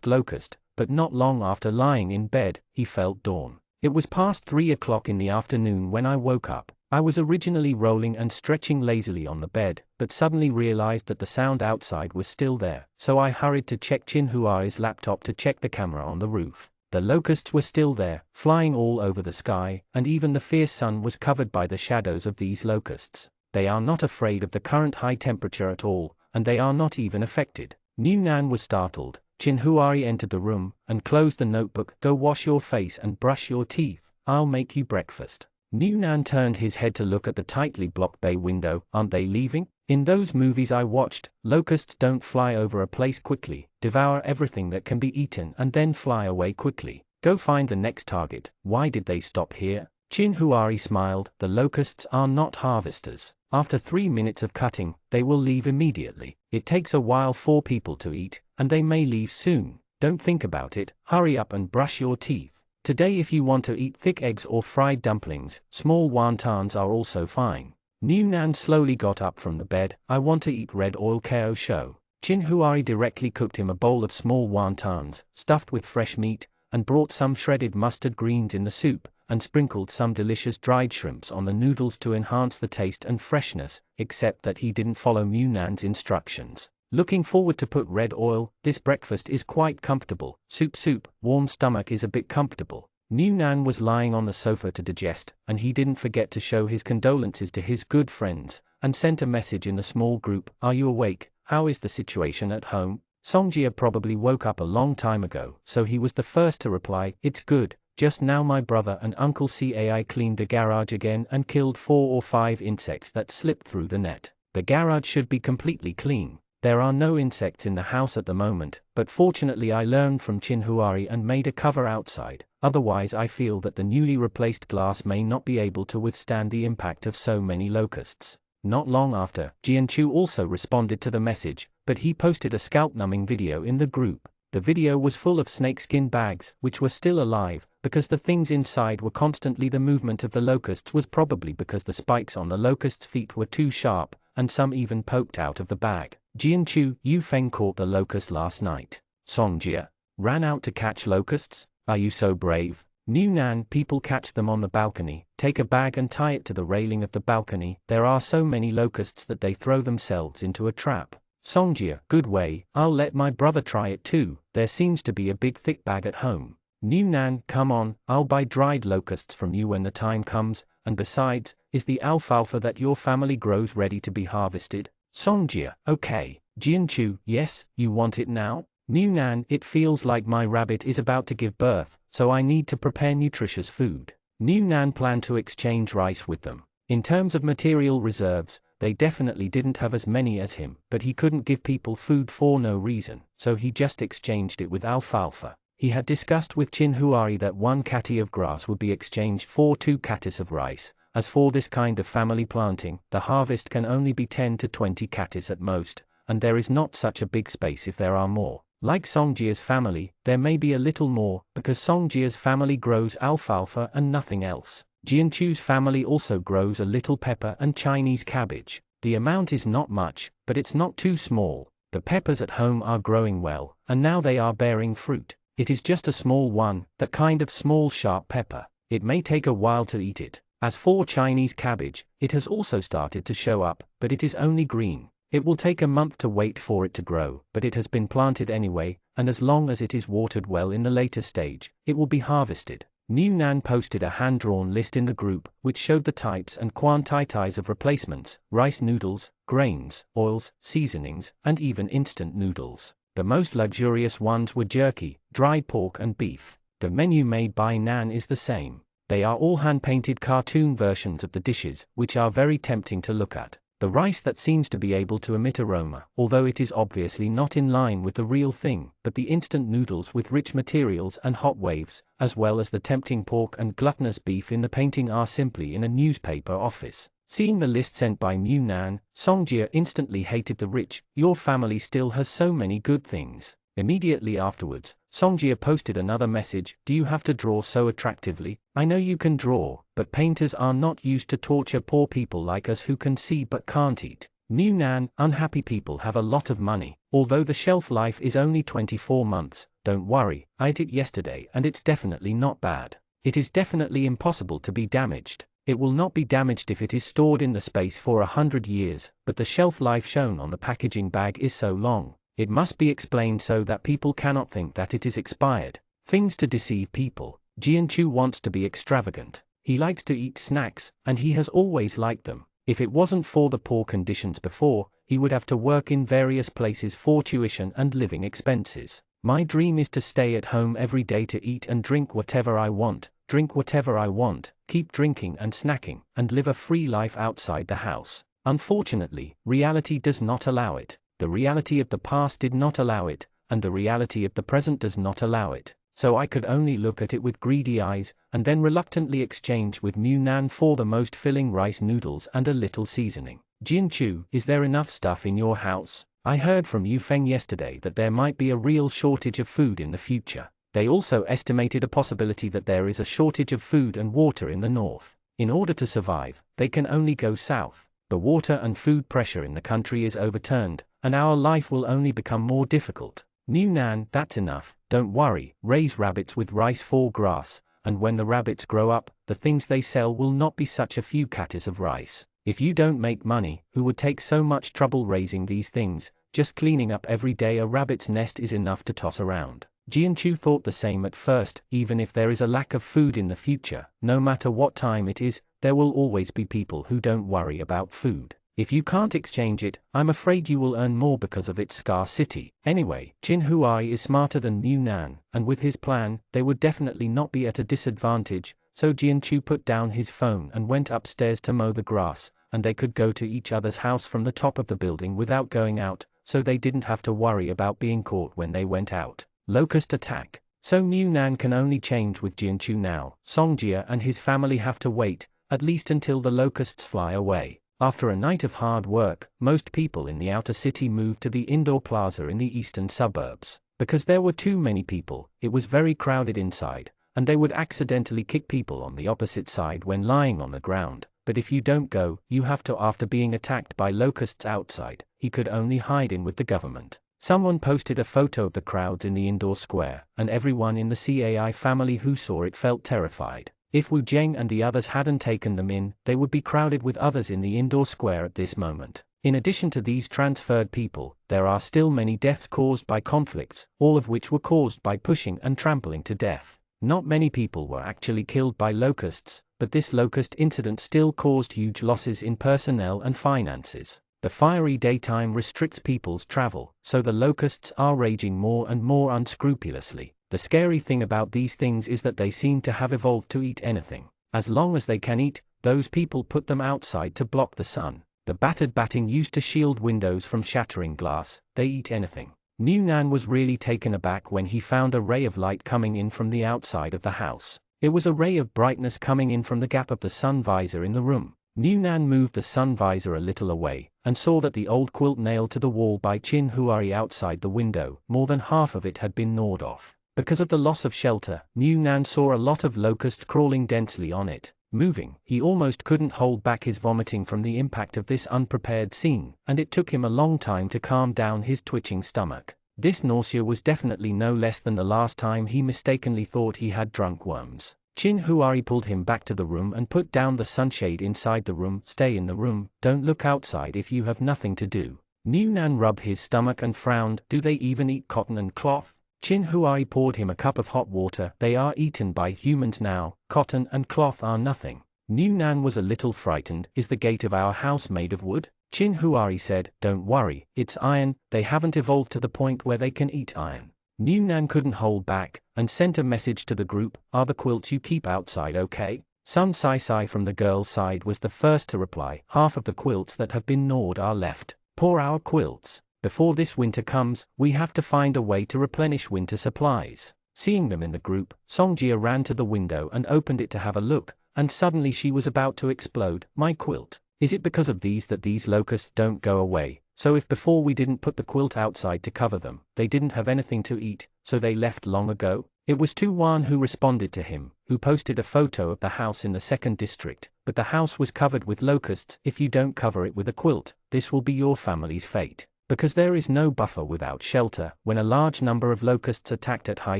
locust, but not long after lying in bed, he felt dawn. It was past 3 o'clock in the afternoon when I woke up. I was originally rolling and stretching lazily on the bed, but suddenly realized that the sound outside was still there, so I hurried to check Chin Huari's laptop to check the camera on the roof. The locusts were still there, flying all over the sky, and even the fierce sun was covered by the shadows of these locusts. They are not afraid of the current high temperature at all, and they are not even affected. New Nan was startled. Chin Huari entered the room, and closed the notebook. "Go wash your face and brush your teeth, I'll make you breakfast." New Nan turned his head to look at the tightly blocked bay window. "Aren't they leaving? In those movies I watched, locusts don't fly over a place quickly, devour everything that can be eaten and then fly away quickly. Go find the next target. Why did they stop here?" Chin Huari smiled. "The locusts are not harvesters. After 3 minutes of cutting, they will leave immediately. It takes a while for people to eat, and they may leave soon. Don't think about it, hurry up and brush your teeth." Today if you want to eat thick eggs or fried dumplings, small wontons are also fine. New Nan slowly got up from the bed. I want to eat red oil ko show. Chin Huari directly cooked him a bowl of small wontons, stuffed with fresh meat, and brought some shredded mustard greens in the soup, and sprinkled some delicious dried shrimps on the noodles to enhance the taste and freshness, except that he didn't follow Mu Nan's instructions. Looking forward to put red oil. This breakfast is quite comfortable. Soup, warm stomach is a bit comfortable. Mu Nan was lying on the sofa to digest, and he didn't forget to show his condolences to his good friends, and sent a message in the small group. Are you awake? How is the situation at home? Songjia probably woke up a long time ago, so he was the first to reply. It's good. Just now my brother and Uncle Cai cleaned the garage again and killed 4 or 5 insects that slipped through the net. The garage should be completely clean. There are no insects in the house at the moment, but fortunately I learned from Chin Huari and made a cover outside. Otherwise I feel that the newly replaced glass may not be able to withstand the impact of so many locusts. Not long after, Jianchu also responded to the message, but he posted a scalp-numbing video in the group. The video was full of snakeskin bags, which were still alive, because the things inside were constantly. The movement of the locusts was probably because the spikes on the locusts' feet were too sharp, and some even poked out of the bag. Jianchu, Yu Feng caught the locust last night. Songjia ran out to catch locusts? Are you so brave? Mu Nan, people catch them on the balcony. Take a bag and tie it to the railing of the balcony. There are so many locusts that they throw themselves into a trap. Songjia, good way. I'll let my brother try it too. There seems to be a big thick bag at home. Mu Nan, come on, I'll buy dried locusts from you when the time comes, and besides, is the alfalfa that your family grows ready to be harvested? Songjia, okay. Jianchu, yes, you want it now? Mu Nan, it feels like my rabbit is about to give birth, so I need to prepare nutritious food. Mu Nan planned to exchange rice with them. In terms of material reserves, they definitely didn't have as many as him, but he couldn't give people food for no reason, so he just exchanged it with alfalfa. He had discussed with Chin Huari that 1 kati of grass would be exchanged for 2 katis of rice. As for this kind of family planting, the harvest can only be 10 to 20 katis at most, and there is not such a big space if there are more. Like Songjia's family, there may be a little more, because Songjia's family grows alfalfa and nothing else. Jianchu's family also grows a little pepper and Chinese cabbage. The amount is not much, but it's not too small. The peppers at home are growing well, and now they are bearing fruit. It is just a small one, that kind of small sharp pepper. It may take a while to eat it. As for Chinese cabbage, it has also started to show up, but it is only green. It will take a month to wait for it to grow, but it has been planted anyway, and as long as it is watered well in the later stage, it will be harvested. Mu Nan posted a hand-drawn list in the group, which showed the types and quantities of replacements: rice noodles, grains, oils, seasonings, and even instant noodles. The most luxurious ones were jerky, dried pork and beef. The menu made by Nan is the same. They are all hand-painted cartoon versions of the dishes, which are very tempting to look at. The rice that seems to be able to emit aroma, although it is obviously not in line with the real thing, but the instant noodles with rich materials and hot waves, as well as the tempting pork and gluttonous beef in the painting are simply in a newspaper office. Seeing the list sent by Mu Nan, Songjia instantly hated the rich. Your family still has so many good things. Immediately afterwards, Songjia posted another message. Do you have to draw so attractively? I know you can draw, but painters are not used to torture poor people like us who can see but can't eat. Mu Nan, unhappy people have a lot of money. Although the shelf life is only 24 months, don't worry, I ate it yesterday and it's definitely not bad. It is definitely impossible to be damaged. It will not be damaged if it is stored in the space for 100 years, but the shelf life shown on the packaging bag is so long. It must be explained so that people cannot think that it is expired. Things to deceive people. Jianchu wants to be extravagant. He likes to eat snacks, and he has always liked them. If it wasn't for the poor conditions before, he would have to work in various places for tuition and living expenses. My dream is to stay at home every day to eat and drink whatever I want, drink whatever I want, keep drinking and snacking, and live a free life outside the house. Unfortunately, reality does not allow it. The reality of the past did not allow it, and the reality of the present does not allow it. So I could only look at it with greedy eyes, and then reluctantly exchange with Mu Nan for the most filling rice noodles and a little seasoning. Jianchu, is there enough stuff in your house? I heard from Yu Feng yesterday that there might be a real shortage of food in the future. They also estimated a possibility that there is a shortage of food and water in the north. In order to survive, they can only go south. The water and food pressure in the country is overturned, and our life will only become more difficult. New Nan, that's enough, don't worry, raise rabbits with rice for grass, and when the rabbits grow up, the things they sell will not be such a few catties of rice. If you don't make money, who would take so much trouble raising these things? Just cleaning up every day a rabbit's nest is enough to toss around. Jianchu thought the same at first. Even if there is a lack of food in the future, no matter what time it is, there will always be people who don't worry about food. If you can't exchange it, I'm afraid you will earn more because of its scarcity. Anyway, Qin Huai is smarter than New Nan, and with his plan, they would definitely not be at a disadvantage, so Jianchu put down his phone and went upstairs to mow the grass, and they could go to each other's house from the top of the building without going out, so they didn't have to worry about being caught when they went out. Locust attack. So New Nan can only change with Jianchu now. Songjia and his family have to wait, at least until the locusts fly away. After a night of hard work, most people in the outer city moved to the indoor plaza in the eastern suburbs. Because there were too many people, it was very crowded inside, and they would accidentally kick people on the opposite side when lying on the ground. But if you don't go, you have to. After being attacked by locusts outside, he could only hide in with the government. Someone posted a photo of the crowds in the indoor square, and everyone in the CAI family who saw it felt terrified. If Wu Zheng and the others hadn't taken them in, they would be crowded with others in the indoor square at this moment. In addition to these transferred people, there are still many deaths caused by conflicts, all of which were caused by pushing and trampling to death. Not many people were actually killed by locusts, but this locust incident still caused huge losses in personnel and finances. The fiery daytime restricts people's travel, so the locusts are raging more and more unscrupulously. The scary thing about these things is that they seem to have evolved to eat anything. As long as they can eat, those people put them outside to block the sun. The battered batting used to shield windows from shattering glass. They eat anything. New Nan was really taken aback when he found a ray of light coming in from the outside of the house. It was a ray of brightness coming in from the gap of the sun visor in the room. New Nan moved the sun visor a little away, and saw that the old quilt nailed to the wall by Qin Huai outside the window, more than half of it had been gnawed off. Because of the loss of shelter, New Nan saw a lot of locusts crawling densely on it. Moving, he almost couldn't hold back his vomiting from the impact of this unprepared scene, and it took him a long time to calm down his twitching stomach. This nausea was definitely no less than the last time he mistakenly thought he had drunk worms. Qin Huai pulled him back to the room and put down the sunshade inside the room. Stay in the room, don't look outside if you have nothing to do. New Nan rubbed his stomach and frowned. Do they even eat cotton and cloth? Qin Huai poured him a cup of hot water. They are eaten by humans now. Cotton and cloth are nothing. New Nan was a little frightened. Is the gate of our house made of wood? Qin Huai said, don't worry, it's iron. They haven't evolved to the point where they can eat iron. New Nan couldn't hold back, and sent a message to the group. Are the quilts you keep outside okay? Sun Sai Sai from the girl's side was the first to reply. Half of the quilts that have been gnawed are left. Pour our quilts. Before this winter comes, we have to find a way to replenish winter supplies. Seeing them in the group, Songjia ran to the window and opened it to have a look, and suddenly she was about to explode. My quilt. Is it because of these that these locusts don't go away? So if before we didn't put the quilt outside to cover them, they didn't have anything to eat, so they left long ago? It was Tu Wan who responded to him, who posted a photo of the house in the 2nd district, but the house was covered with locusts. If you don't cover it with a quilt, this will be your family's fate. Because there is no buffer without shelter, when a large number of locusts attacked at high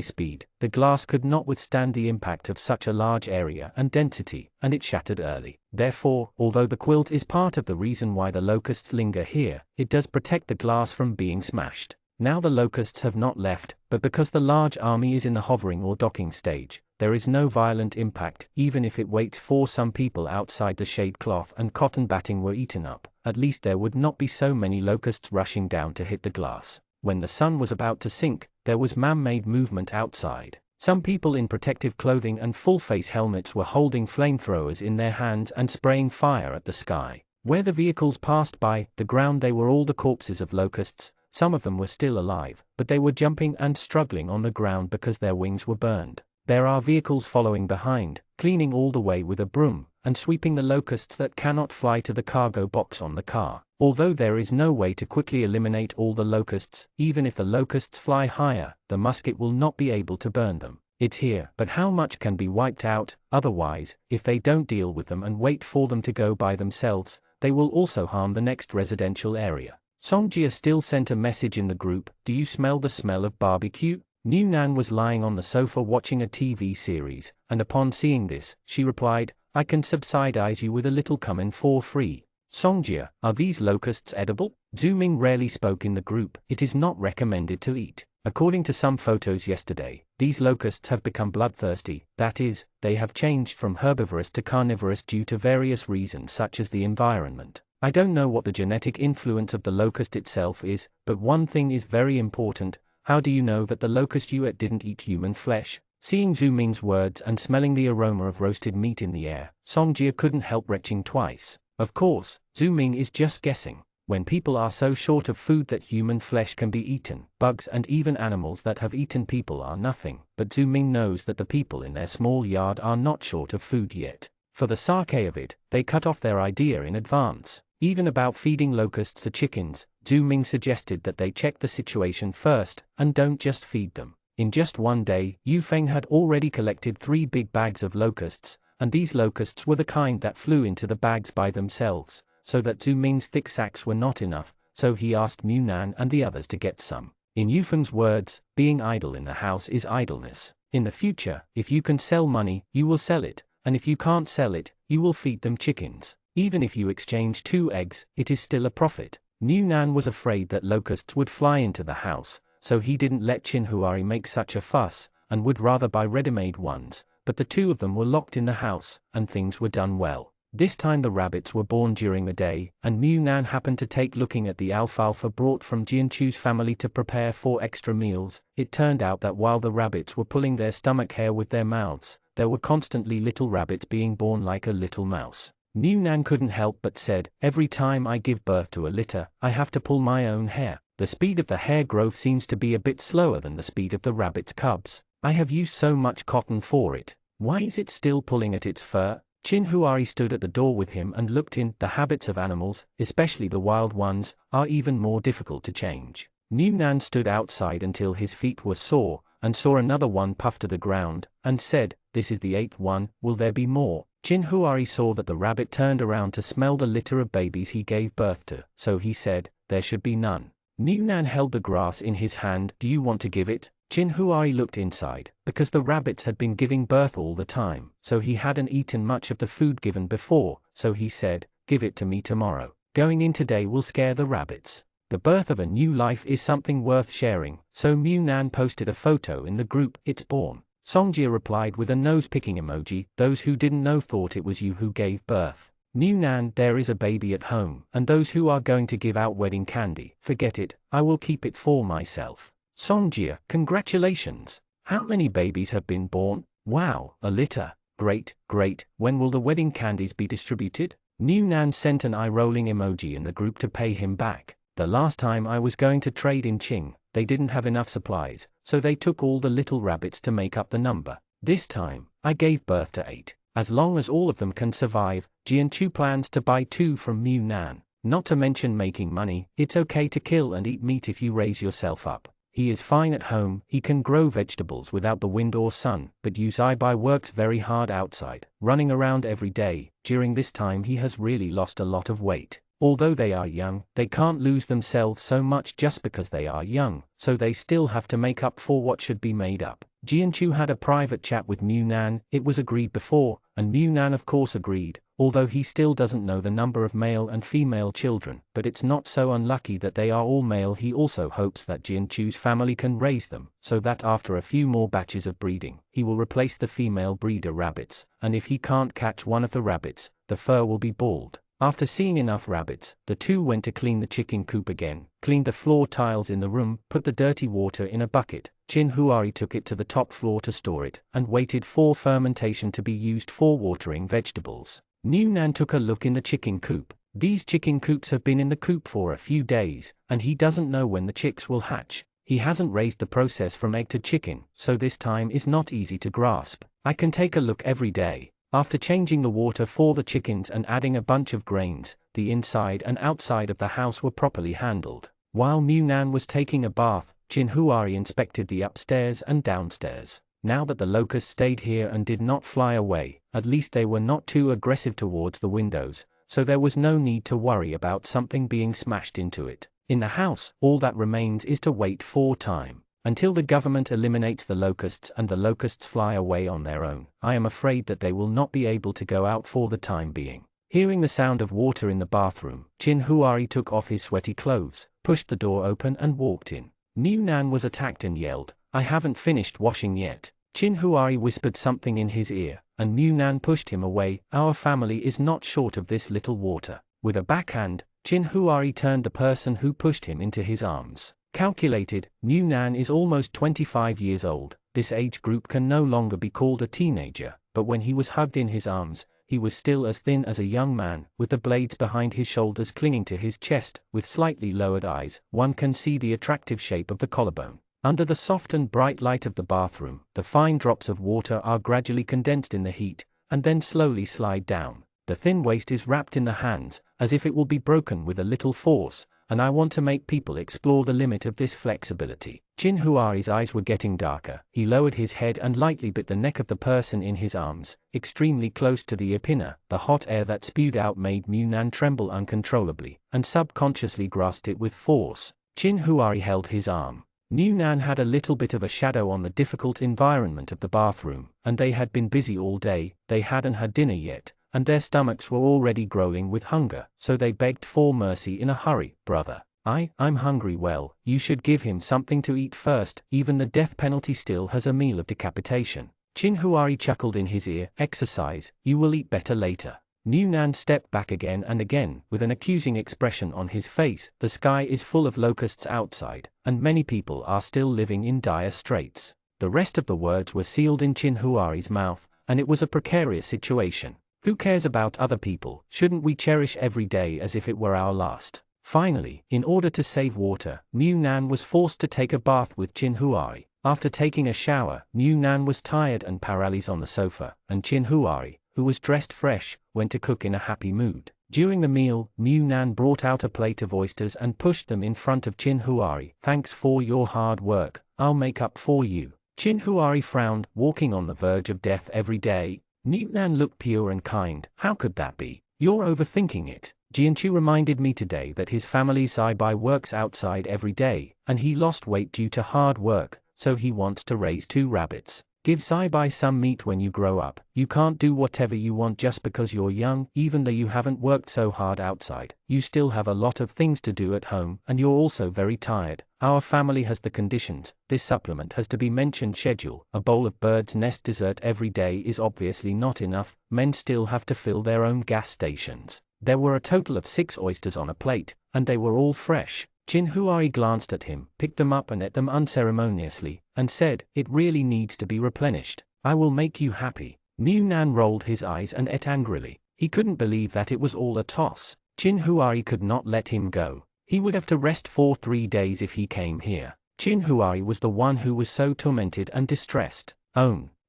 speed, the glass could not withstand the impact of such a large area and density, and it shattered early. Therefore, although the quilt is part of the reason why the locusts linger here, it does protect the glass from being smashed. Now the locusts have not left, but because the large army is in the hovering or docking stage, there is no violent impact. Even if it waits for some people outside the shade cloth and cotton batting were eaten up, at least there would not be so many locusts rushing down to hit the glass. When the sun was about to sink, there was man-made movement outside. Some people in protective clothing and full-face helmets were holding flamethrowers in their hands and spraying fire at the sky. Where the vehicles passed by, the ground, they were all the corpses of locusts. Some of them were still alive, but they were jumping and struggling on the ground because their wings were burned. There are vehicles following behind, cleaning all the way with a broom, and sweeping the locusts that cannot fly to the cargo box on the car. Although there is no way to quickly eliminate all the locusts, even if the locusts fly higher, the musket will not be able to burn them. It's here, but how much can be wiped out? Otherwise, if they don't deal with them and wait for them to go by themselves, they will also harm the next residential area. Songjia still sent a message in the group, "Do you smell the smell of barbecue?" New Nan was lying on the sofa watching a TV series, and upon seeing this, she replied, "I can subsidize you with a little cumin for free." Songjia, are these locusts edible? Zhu Ming rarely spoke in the group. It is not recommended to eat. According to some photos yesterday, these locusts have become bloodthirsty, that is, they have changed from herbivorous to carnivorous due to various reasons such as the environment. I don't know what the genetic influence of the locust itself is, but one thing is very important. How do you know that the locust you ate didn't eat human flesh? Seeing Zhu Ming's words and smelling the aroma of roasted meat in the air, Songjia couldn't help retching twice. Of course, Zhu Ming is just guessing. When people are so short of food that human flesh can be eaten, bugs and even animals that have eaten people are nothing. But Zhu Ming knows that the people in their small yard are not short of food yet. For the sake of it, they cut off their idea in advance. Even about feeding locusts to chickens, Zhu Ming suggested that they check the situation first, and don't just feed them. In just one day, Yu Feng had already collected 3 big bags of locusts, and these locusts were the kind that flew into the bags by themselves, so that Zhu Ming's thick sacks were not enough, so he asked Mu Nan and the others to get some. In Yu Feng's words, being idle in the house is idleness. In the future, if you can sell money, you will sell it, and if you can't sell it, you will feed them chickens. Even if you exchange 2 eggs, it is still a profit. Mu Nan was afraid that locusts would fly into the house, so he didn't let Qin Huari make such a fuss, and would rather buy ready-made ones, but the 2 of them were locked in the house, and things were done well. This time the rabbits were born during the day, and Mu Nan happened to take looking at the alfalfa brought from Jianchu's family to prepare 4 extra meals. It turned out that while the rabbits were pulling their stomach hair with their mouths, there were constantly little rabbits being born like a little mouse. Mu Nan couldn't help but said, "Every time I give birth to a litter, I have to pull my own hair. The speed of the hair growth seems to be a bit slower than the speed of the rabbit's cubs. I have used so much cotton for it. Why is it still pulling at its fur?" Qin Huari stood at the door with him and looked in. The habits of animals, especially the wild ones, are even more difficult to change. Mu Nan stood outside until his feet were sore, and saw another one puff to the ground, and said, "This is the 8th one, will there be more?" Qin Huari saw that the rabbit turned around to smell the litter of babies he gave birth to, so he said, "There should be none." Mu Nan held the grass in his hand. "Do you want to give it?" Qin Huari looked inside, because the rabbits had been giving birth all the time, so he hadn't eaten much of the food given before, so he said, "Give it to me tomorrow. Going in today will scare the rabbits." The birth of a new life is something worth sharing, so Mu Nan posted a photo in the group, "It's born." Songjia replied with a nose-picking emoji. "Those who didn't know thought it was you who gave birth." Mu Nan, "There is a baby at home, and those who are going to give out wedding candy, forget it, I will keep it for myself." Songjia, "Congratulations! How many babies have been born? Wow, a litter. Great, great. When will the wedding candies be distributed?" Mu Nan sent an eye-rolling emoji in the group to pay him back. "The last time I was going to trade in Qing, they didn't have enough supplies, so they took all the little rabbits to make up the number. This time, I gave birth to 8. As long as all of them can survive, Jianchu plans to buy 2 from Mu Nan. Not to mention making money. It's okay to kill and eat meat if you raise yourself up. He is fine at home, he can grow vegetables without the wind or sun, but Yu Zaibai works very hard outside, running around every day. During this time he has really lost a lot of weight. Although they are young, they can't lose themselves so much just because they are young, so they still have to make up for what should be made up." Jianchu had a private chat with Mu Nan. It was agreed before, and Mu Nan of course agreed, although he still doesn't know the number of male and female children, but it's not so unlucky that they are all male. He also hopes that Jianchu's family can raise them, so that after a few more batches of breeding, he will replace the female breeder rabbits, and if he can't catch one of the rabbits, the fur will be bald. After seeing enough rabbits, the 2 went to clean the chicken coop again, cleaned the floor tiles in the room, put the dirty water in a bucket. Qin Huari took it to the top floor to store it, and waited for fermentation to be used for watering vegetables. Mu Nan took a look in the chicken coop. These chicken coops have been in the coop for a few days, and he doesn't know when the chicks will hatch. He hasn't raised the process from egg to chicken, so this time is not easy to grasp. "I can take a look every day. After changing the water for the chickens and adding a bunch of grains, the inside and outside of the house were properly handled. While Mew Nan was taking a bath, Chin Huari inspected the upstairs and downstairs. Now that the locusts stayed here and did not fly away, at least they were not too aggressive towards the windows, so there was no need to worry about something being smashed into it. In the house, all that remains is to wait for time. Until the government eliminates the locusts and the locusts fly away on their own, I am afraid that they will not be able to go out for the time being. Hearing the sound of water in the bathroom, Chin Huari took off his sweaty clothes, pushed the door open and walked in. Mew Nan was attacked and yelled, "I haven't finished washing yet." Chin Huari whispered something in his ear, and Mew Nan pushed him away. "Our family is not short of this little water." With a backhand, Chin Huari turned the person who pushed him into his arms. Calculated, Mew Nan is almost 25 years old. This age group can no longer be called a teenager, but when he was hugged in his arms, he was still as thin as a young man, with the blades behind his shoulders clinging to his chest. With slightly lowered eyes, one can see the attractive shape of the collarbone. Under the soft and bright light of the bathroom, the fine drops of water are gradually condensed in the heat, and then slowly slide down. The thin waist is wrapped in the hands, as if it will be broken with a little force, and I want to make people explore the limit of this flexibility. Chin Huari's eyes were getting darker. He lowered his head and lightly bit the neck of the person in his arms, extremely close to the epinner. The hot air that spewed out made Mew Nan tremble uncontrollably, and subconsciously grasped it with force. Chin Huari held his arm. Mew Nan had a little bit of a shadow on the difficult environment of the bathroom, and they had been busy all day. They hadn't had dinner yet, and their stomachs were already growling with hunger, so they begged for mercy in a hurry. "Brother, I'm hungry." "Well, you should give him something to eat first. Even the death penalty still has a meal of decapitation." Chin Huari chuckled in his ear. "Exercise, you will eat better later." Mew Nan stepped back again and again, with an accusing expression on his face. The sky is full of locusts outside, and many people are still living in dire straits. The rest of the words were sealed in Chin Huari's mouth, and it was a precarious situation. Who cares about other people? Shouldn't we cherish every day as if it were our last? Finally, in order to save water, Mew Nan was forced to take a bath with Chin Huari. After taking a shower, Mew Nan was tired and paralyzed on the sofa, and Chin Huari, who was dressed fresh, went to cook in a happy mood. During the meal, Mew Nan brought out a plate of oysters and pushed them in front of Chin Huari. "Thanks for your hard work, I'll make up for you." Chin Huari frowned. "Walking on the verge of death every day?" Mew Nan looked pure and kind. "How could that be? You're overthinking it. Jianchu reminded me today that his family Saibai works outside every day, and he lost weight due to hard work, so he wants to raise 2 rabbits. Give Saibai some meat when you grow up. You can't do whatever you want just because you're young. Even though you haven't worked so hard outside, you still have a lot of things to do at home, and you're also very tired. Our family has the conditions. This supplement has to be mentioned. Schedule. A bowl of bird's nest dessert every day is obviously not enough. Men still have to fill their own gas stations." There were a total of 6 oysters on a plate, and they were all fresh. Chin Huari glanced at him, picked them up and ate them unceremoniously, and said, "It really needs to be replenished. I will make you happy." Mew Nan rolled his eyes and ate angrily. He couldn't believe that it was all a toss. Chin Huari could not let him go. He would have to rest for 3 days if he came here. Chin Huari was the one who was so tormented and distressed.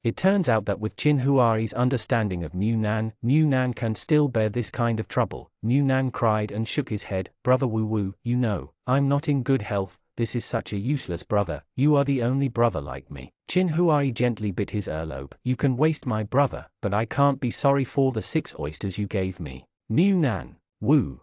It turns out that with Chin Huari's understanding of Mew Nan can still bear this kind of trouble. Mew Nan cried and shook his head. "Brother Woo Woo, you know, I'm not in good health. This is such a useless brother. You are the only brother like me." Chin Huari gently bit his earlobe. "You can waste my brother, but I can't be sorry for the 6 oysters you gave me." Mew Nan. Woo.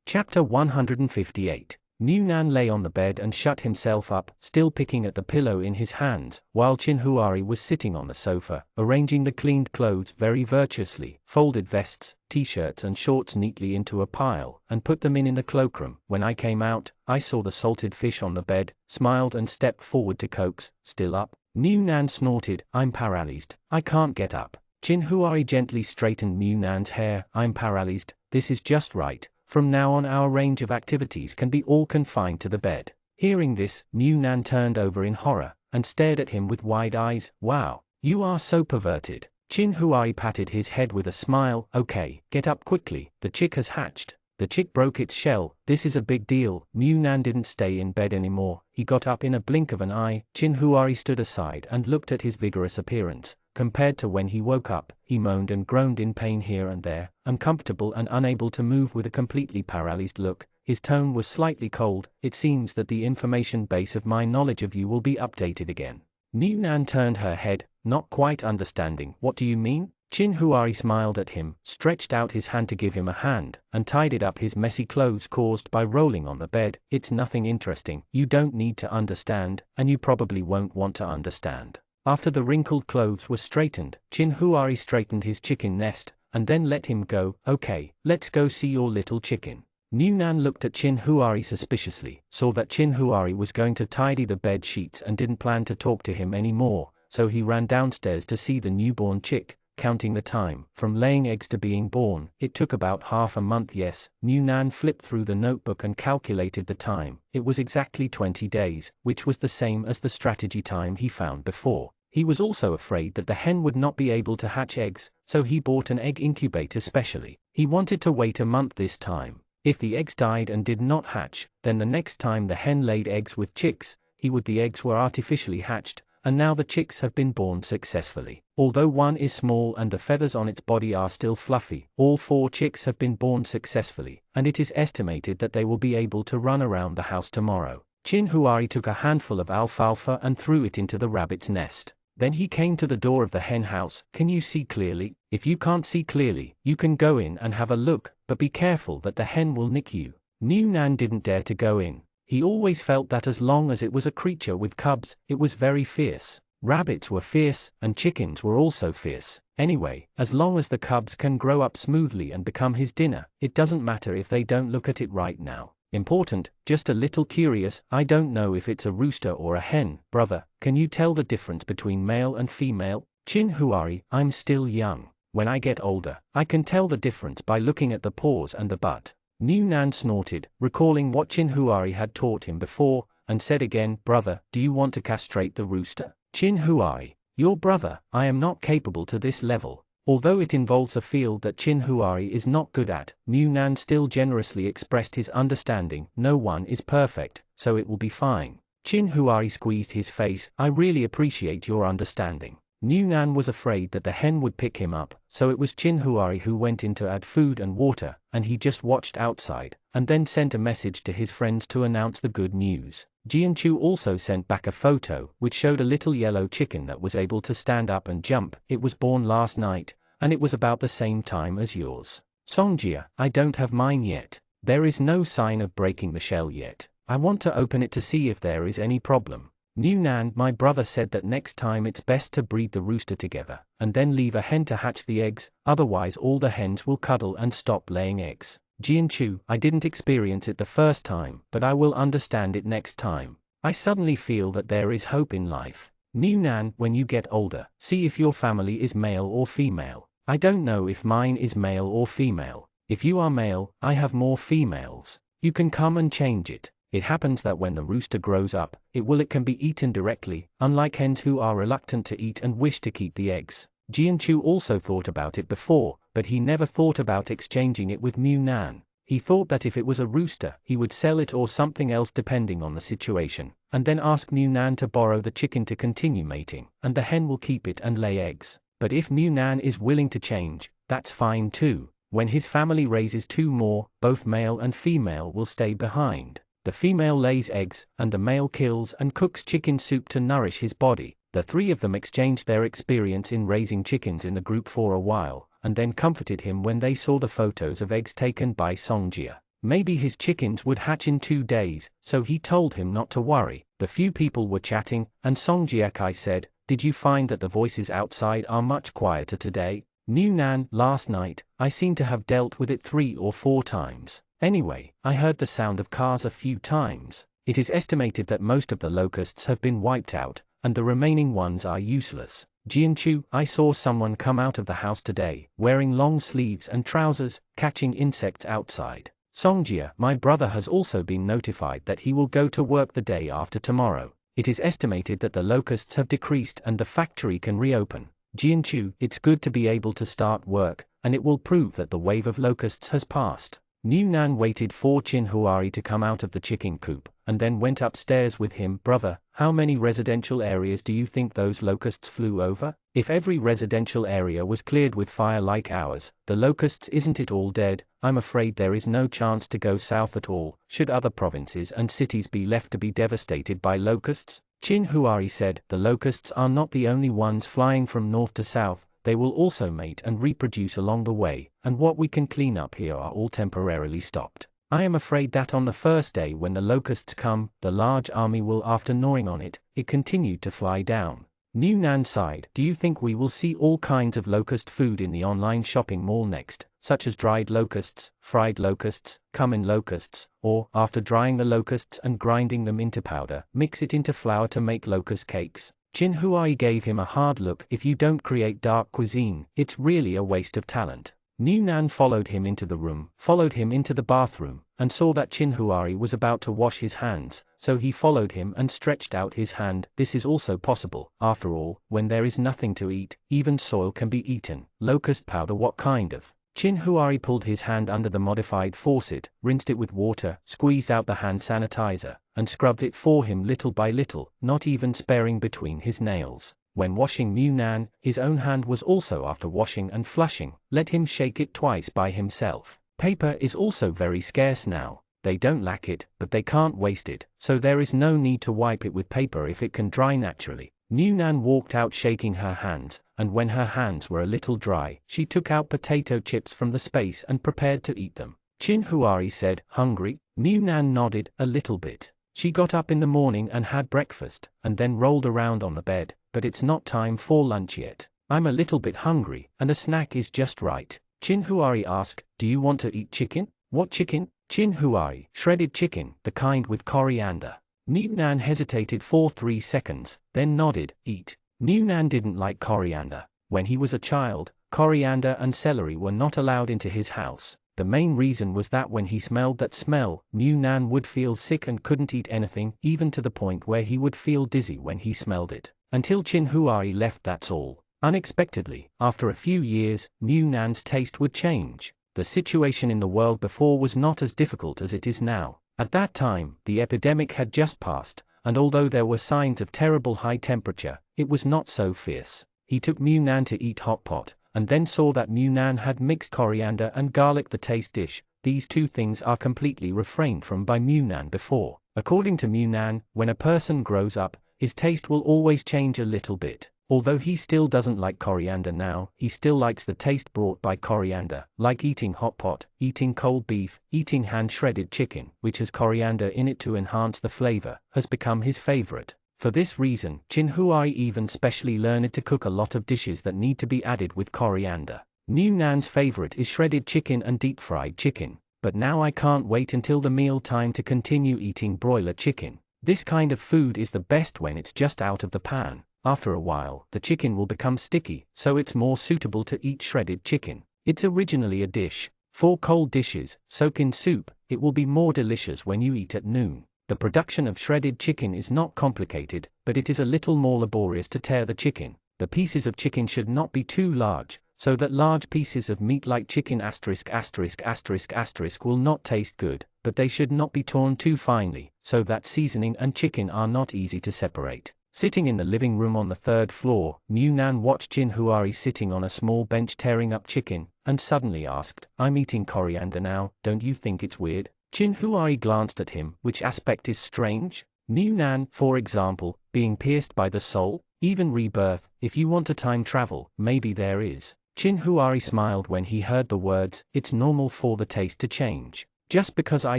Chapter 158. Mew Nan lay on the bed and shut himself up, still picking at the pillow in his hands, while Chin Huari was sitting on the sofa, arranging the cleaned clothes very virtuously, folded vests, t-shirts and shorts neatly into a pile, and put them in the cloakroom. "When I came out, I saw the salted fish on the bed, smiled and stepped forward to coax. Still up?" Mew Nan snorted. "I'm paralyzed. I can't get up." Chin Huari gently straightened Mew Nan's hair. "I'm paralyzed. This is just right. From now on our range of activities can be all confined to the bed." Hearing this, Mew Nan turned over in horror, and stared at him with wide eyes. "Wow, you are so perverted." Chin Huari patted his head with a smile. "Okay, get up quickly, the chick has hatched." The chick broke its shell. "This is a big deal." Mew Nan didn't stay in bed anymore. He got up in a blink of an eye. Chin Huari stood aside and looked at his vigorous appearance. compared to when he woke up. He moaned and groaned in pain here and there, uncomfortable and unable to move with a completely paralyzed look. His tone was slightly cold. It seems that the information base of my knowledge of you will be updated again. New Nan turned her head, not quite understanding. What do you mean? Chin Huari smiled at him, stretched out his hand to give him a hand, and tidied up his messy clothes caused by rolling on the bed. It's nothing interesting. You don't need to understand, and you probably won't want to understand. After the wrinkled clothes were straightened, Chin Huari straightened his chicken nest, and then let him go. Okay, let's go see your little chicken. New Nan looked at Chin Huari suspiciously, saw that Chin Huari was going to tidy the bed sheets and didn't plan to talk to him anymore, so he ran downstairs to see the newborn chick. Counting the time, from laying eggs to being born, it took about half a month. Yes, New Nan flipped through the notebook and calculated the time. It was exactly 20 days, which was the same as the strategy time he found before. He was also afraid that the hen would not be able to hatch eggs, so he bought an egg incubator specially. He wanted to wait a month this time. If the eggs died and did not hatch, then the next time the hen laid eggs with chicks, the eggs were artificially hatched, and now the chicks have been born successfully. Although one is small and the feathers on its body are still fluffy, all 4 chicks have been born successfully, and it is estimated that they will be able to run around the house tomorrow. Chin Huari took a handful of alfalfa and threw it into the rabbit's nest. Then he came to the door of the hen house. Can you see clearly? If you can't see clearly, you can go in and have a look, but be careful that the hen will nick you. New Nan didn't dare to go in. He always felt that as long as it was a creature with cubs, it was very fierce. Rabbits were fierce, and chickens were also fierce. Anyway, as long as the cubs can grow up smoothly and become his dinner, it doesn't matter if they don't look at it right now. Important, just a little curious. I don't know if it's a rooster or a hen. Brother, can you tell the difference between male and female? Chin Huari, I'm still young. When I get older, I can tell the difference by looking at the paws and the butt. New Nan snorted, recalling what Chin Huari had taught him before, and said again, Brother, do you want to castrate the rooster? Chin Huari, your brother, I am not capable to this level. Although it involves a field that Chin Huari is not good at, New Nan still generously expressed his understanding. No one is perfect, so it will be fine. Chin Huari squeezed his face. I really appreciate your understanding. New Nan was afraid that the hen would pick him up, so it was Chin Huari who went in to add food and water, and he just watched outside, and then sent a message to his friends to announce the good news. Jianchu also sent back a photo, which showed a little yellow chicken that was able to stand up and jump. It was born last night, and it was about the same time as yours. Songjia, I don't have mine yet. There is no sign of breaking the shell yet. I want to open it to see if there is any problem. New Nan, my brother said that next time it's best to breed the rooster together, and then leave a hen to hatch the eggs, otherwise all the hens will cuddle and stop laying eggs. Jianchu, I didn't experience it the first time, but I will understand it next time. I suddenly feel that there is hope in life. New Nan, when you get older, see if your family is male or female. I don't know if mine is male or female. If you are male, I have more females. You can come and change it. It happens that when the rooster grows up, it can be eaten directly, unlike hens who are reluctant to eat and wish to keep the eggs. Jianchu also thought about it before, but he never thought about exchanging it with New Nan. He thought that if it was a rooster, he would sell it or something else depending on the situation, and then ask New Nan to borrow the chicken to continue mating, and the hen will keep it and lay eggs. But if New Nan is willing to change, that's fine too. When his family raises 2 more, both male and female will stay behind. The female lays eggs, and the male kills and cooks chicken soup to nourish his body. The 3 of them exchanged their experience in raising chickens in the group for a while, and then comforted him when they saw the photos of eggs taken by Songjia. Maybe his chickens would hatch in 2 days, so he told him not to worry. The few people were chatting, and Songjia Kai said, Did you find that the voices outside are much quieter today? New Nan, last night, I seem to have dealt with it 3 or 4 times. Anyway, I heard the sound of cars a few times. It is estimated that most of the locusts have been wiped out, and the remaining ones are useless. Jianchu, I saw someone come out of the house today, wearing long sleeves and trousers, catching insects outside. Songjia, my brother has also been notified that he will go to work the day after tomorrow. It is estimated that the locusts have decreased and the factory can reopen. Jianchu, it's good to be able to start work, and it will prove that the wave of locusts has passed. New Nan waited for Chin Huari to come out of the chicken coop, and then went upstairs with him. Brother, how many residential areas do you think those locusts flew over? If every residential area was cleared with fire like ours, the locusts, isn't it all dead? I'm afraid there is no chance to go south at all, should other provinces and cities be left to be devastated by locusts. Chin Huari said, the locusts are not the only ones flying from north to south, they will also mate and reproduce along the way, and what we can clean up here are all temporarily stopped. I am afraid that on the first day when the locusts come, the large army will, after gnawing on it, continued to fly down. New Nan sighed. Do you think we will see all kinds of locust food in the online shopping mall next, such as dried locusts, fried locusts, cumin locusts, or, after drying the locusts and grinding them into powder, mix it into flour to make locust cakes? Chin Huai gave him a hard look. If you don't create dark cuisine, it's really a waste of talent. New Nan followed him into the bathroom, and saw that Chin Huari was about to wash his hands, so he followed him and stretched out his hand. This is also possible. After all, when there is nothing to eat, even soil can be eaten. Locust powder, what kind of? Chin Huari pulled his hand under the modified faucet, rinsed it with water, squeezed out the hand sanitizer, and scrubbed it for him little by little, not even sparing between his nails. When washing New Nan, his own hand was also after washing and flushing. Let him shake it twice by himself. Paper is also very scarce now. They don't lack it, but they can't waste it, so there is no need to wipe it with paper if it can dry naturally. New Nan walked out shaking her hands, and when her hands were a little dry, she took out potato chips from the space and prepared to eat them. Chin Huari said, hungry? New Nan nodded a little bit. She got up in the morning and had breakfast, and then rolled around on the bed. But it's not time for lunch yet. I'm a little bit hungry, and a snack is just right. Chin Huari asked, do you want to eat chicken? What chicken? Chin Huari, shredded chicken, the kind with coriander. New Nan hesitated for 3 seconds, then nodded, eat. New Nan didn't like coriander. When he was a child, coriander and celery were not allowed into his house. The main reason was that when he smelled that smell, New Nan would feel sick and couldn't eat anything, even to the point where he would feel dizzy when he smelled it. Until Chin Huari left, that's all. Unexpectedly, after a few years, New Nan's taste would change. The situation in the world before was not as difficult as it is now. At that time, the epidemic had just passed, and although there were signs of terrible high temperature, it was not so fierce. He took New Nan to eat hot pot, and then saw that New Nan had mixed coriander and garlic, the taste dish. These two things are completely refrained from by New Nan before. According to New Nan, when a person grows up, his taste will always change a little bit. Although he still doesn't like coriander now, he still likes the taste brought by coriander, like eating hot pot, eating cold beef, eating hand-shredded chicken, which has coriander in it to enhance the flavor, has become his favorite. For this reason, Chin Huai even specially learned to cook a lot of dishes that need to be added with coriander. New Nan's favorite is shredded chicken and deep-fried chicken, but now I can't wait until the meal time to continue eating broiler chicken. This kind of food is the best when it's just out of the pan. After a while, the chicken will become sticky, so it's more suitable to eat shredded chicken. It's originally a dish for cold dishes. Soak in soup. It will be more delicious when you eat at noon. The production of shredded chicken is not complicated, but it is a little more laborious to tear the chicken. The pieces of chicken should not be too large, so that large pieces of meat like chicken ***** will not taste good, but they should not be torn too finely, so that seasoning and chicken are not easy to separate. Sitting in the living room on the 3rd floor, New Nan watched Chin Huari sitting on a small bench tearing up chicken, and suddenly asked, I'm eating coriander now, don't you think it's weird? Chin Huari glanced at him. Which aspect is strange? New Nan, for example, being pierced by the soul? Even rebirth? If you want to time travel, maybe there is. Chin Huari smiled when he heard the words, it's normal for the taste to change. Just because I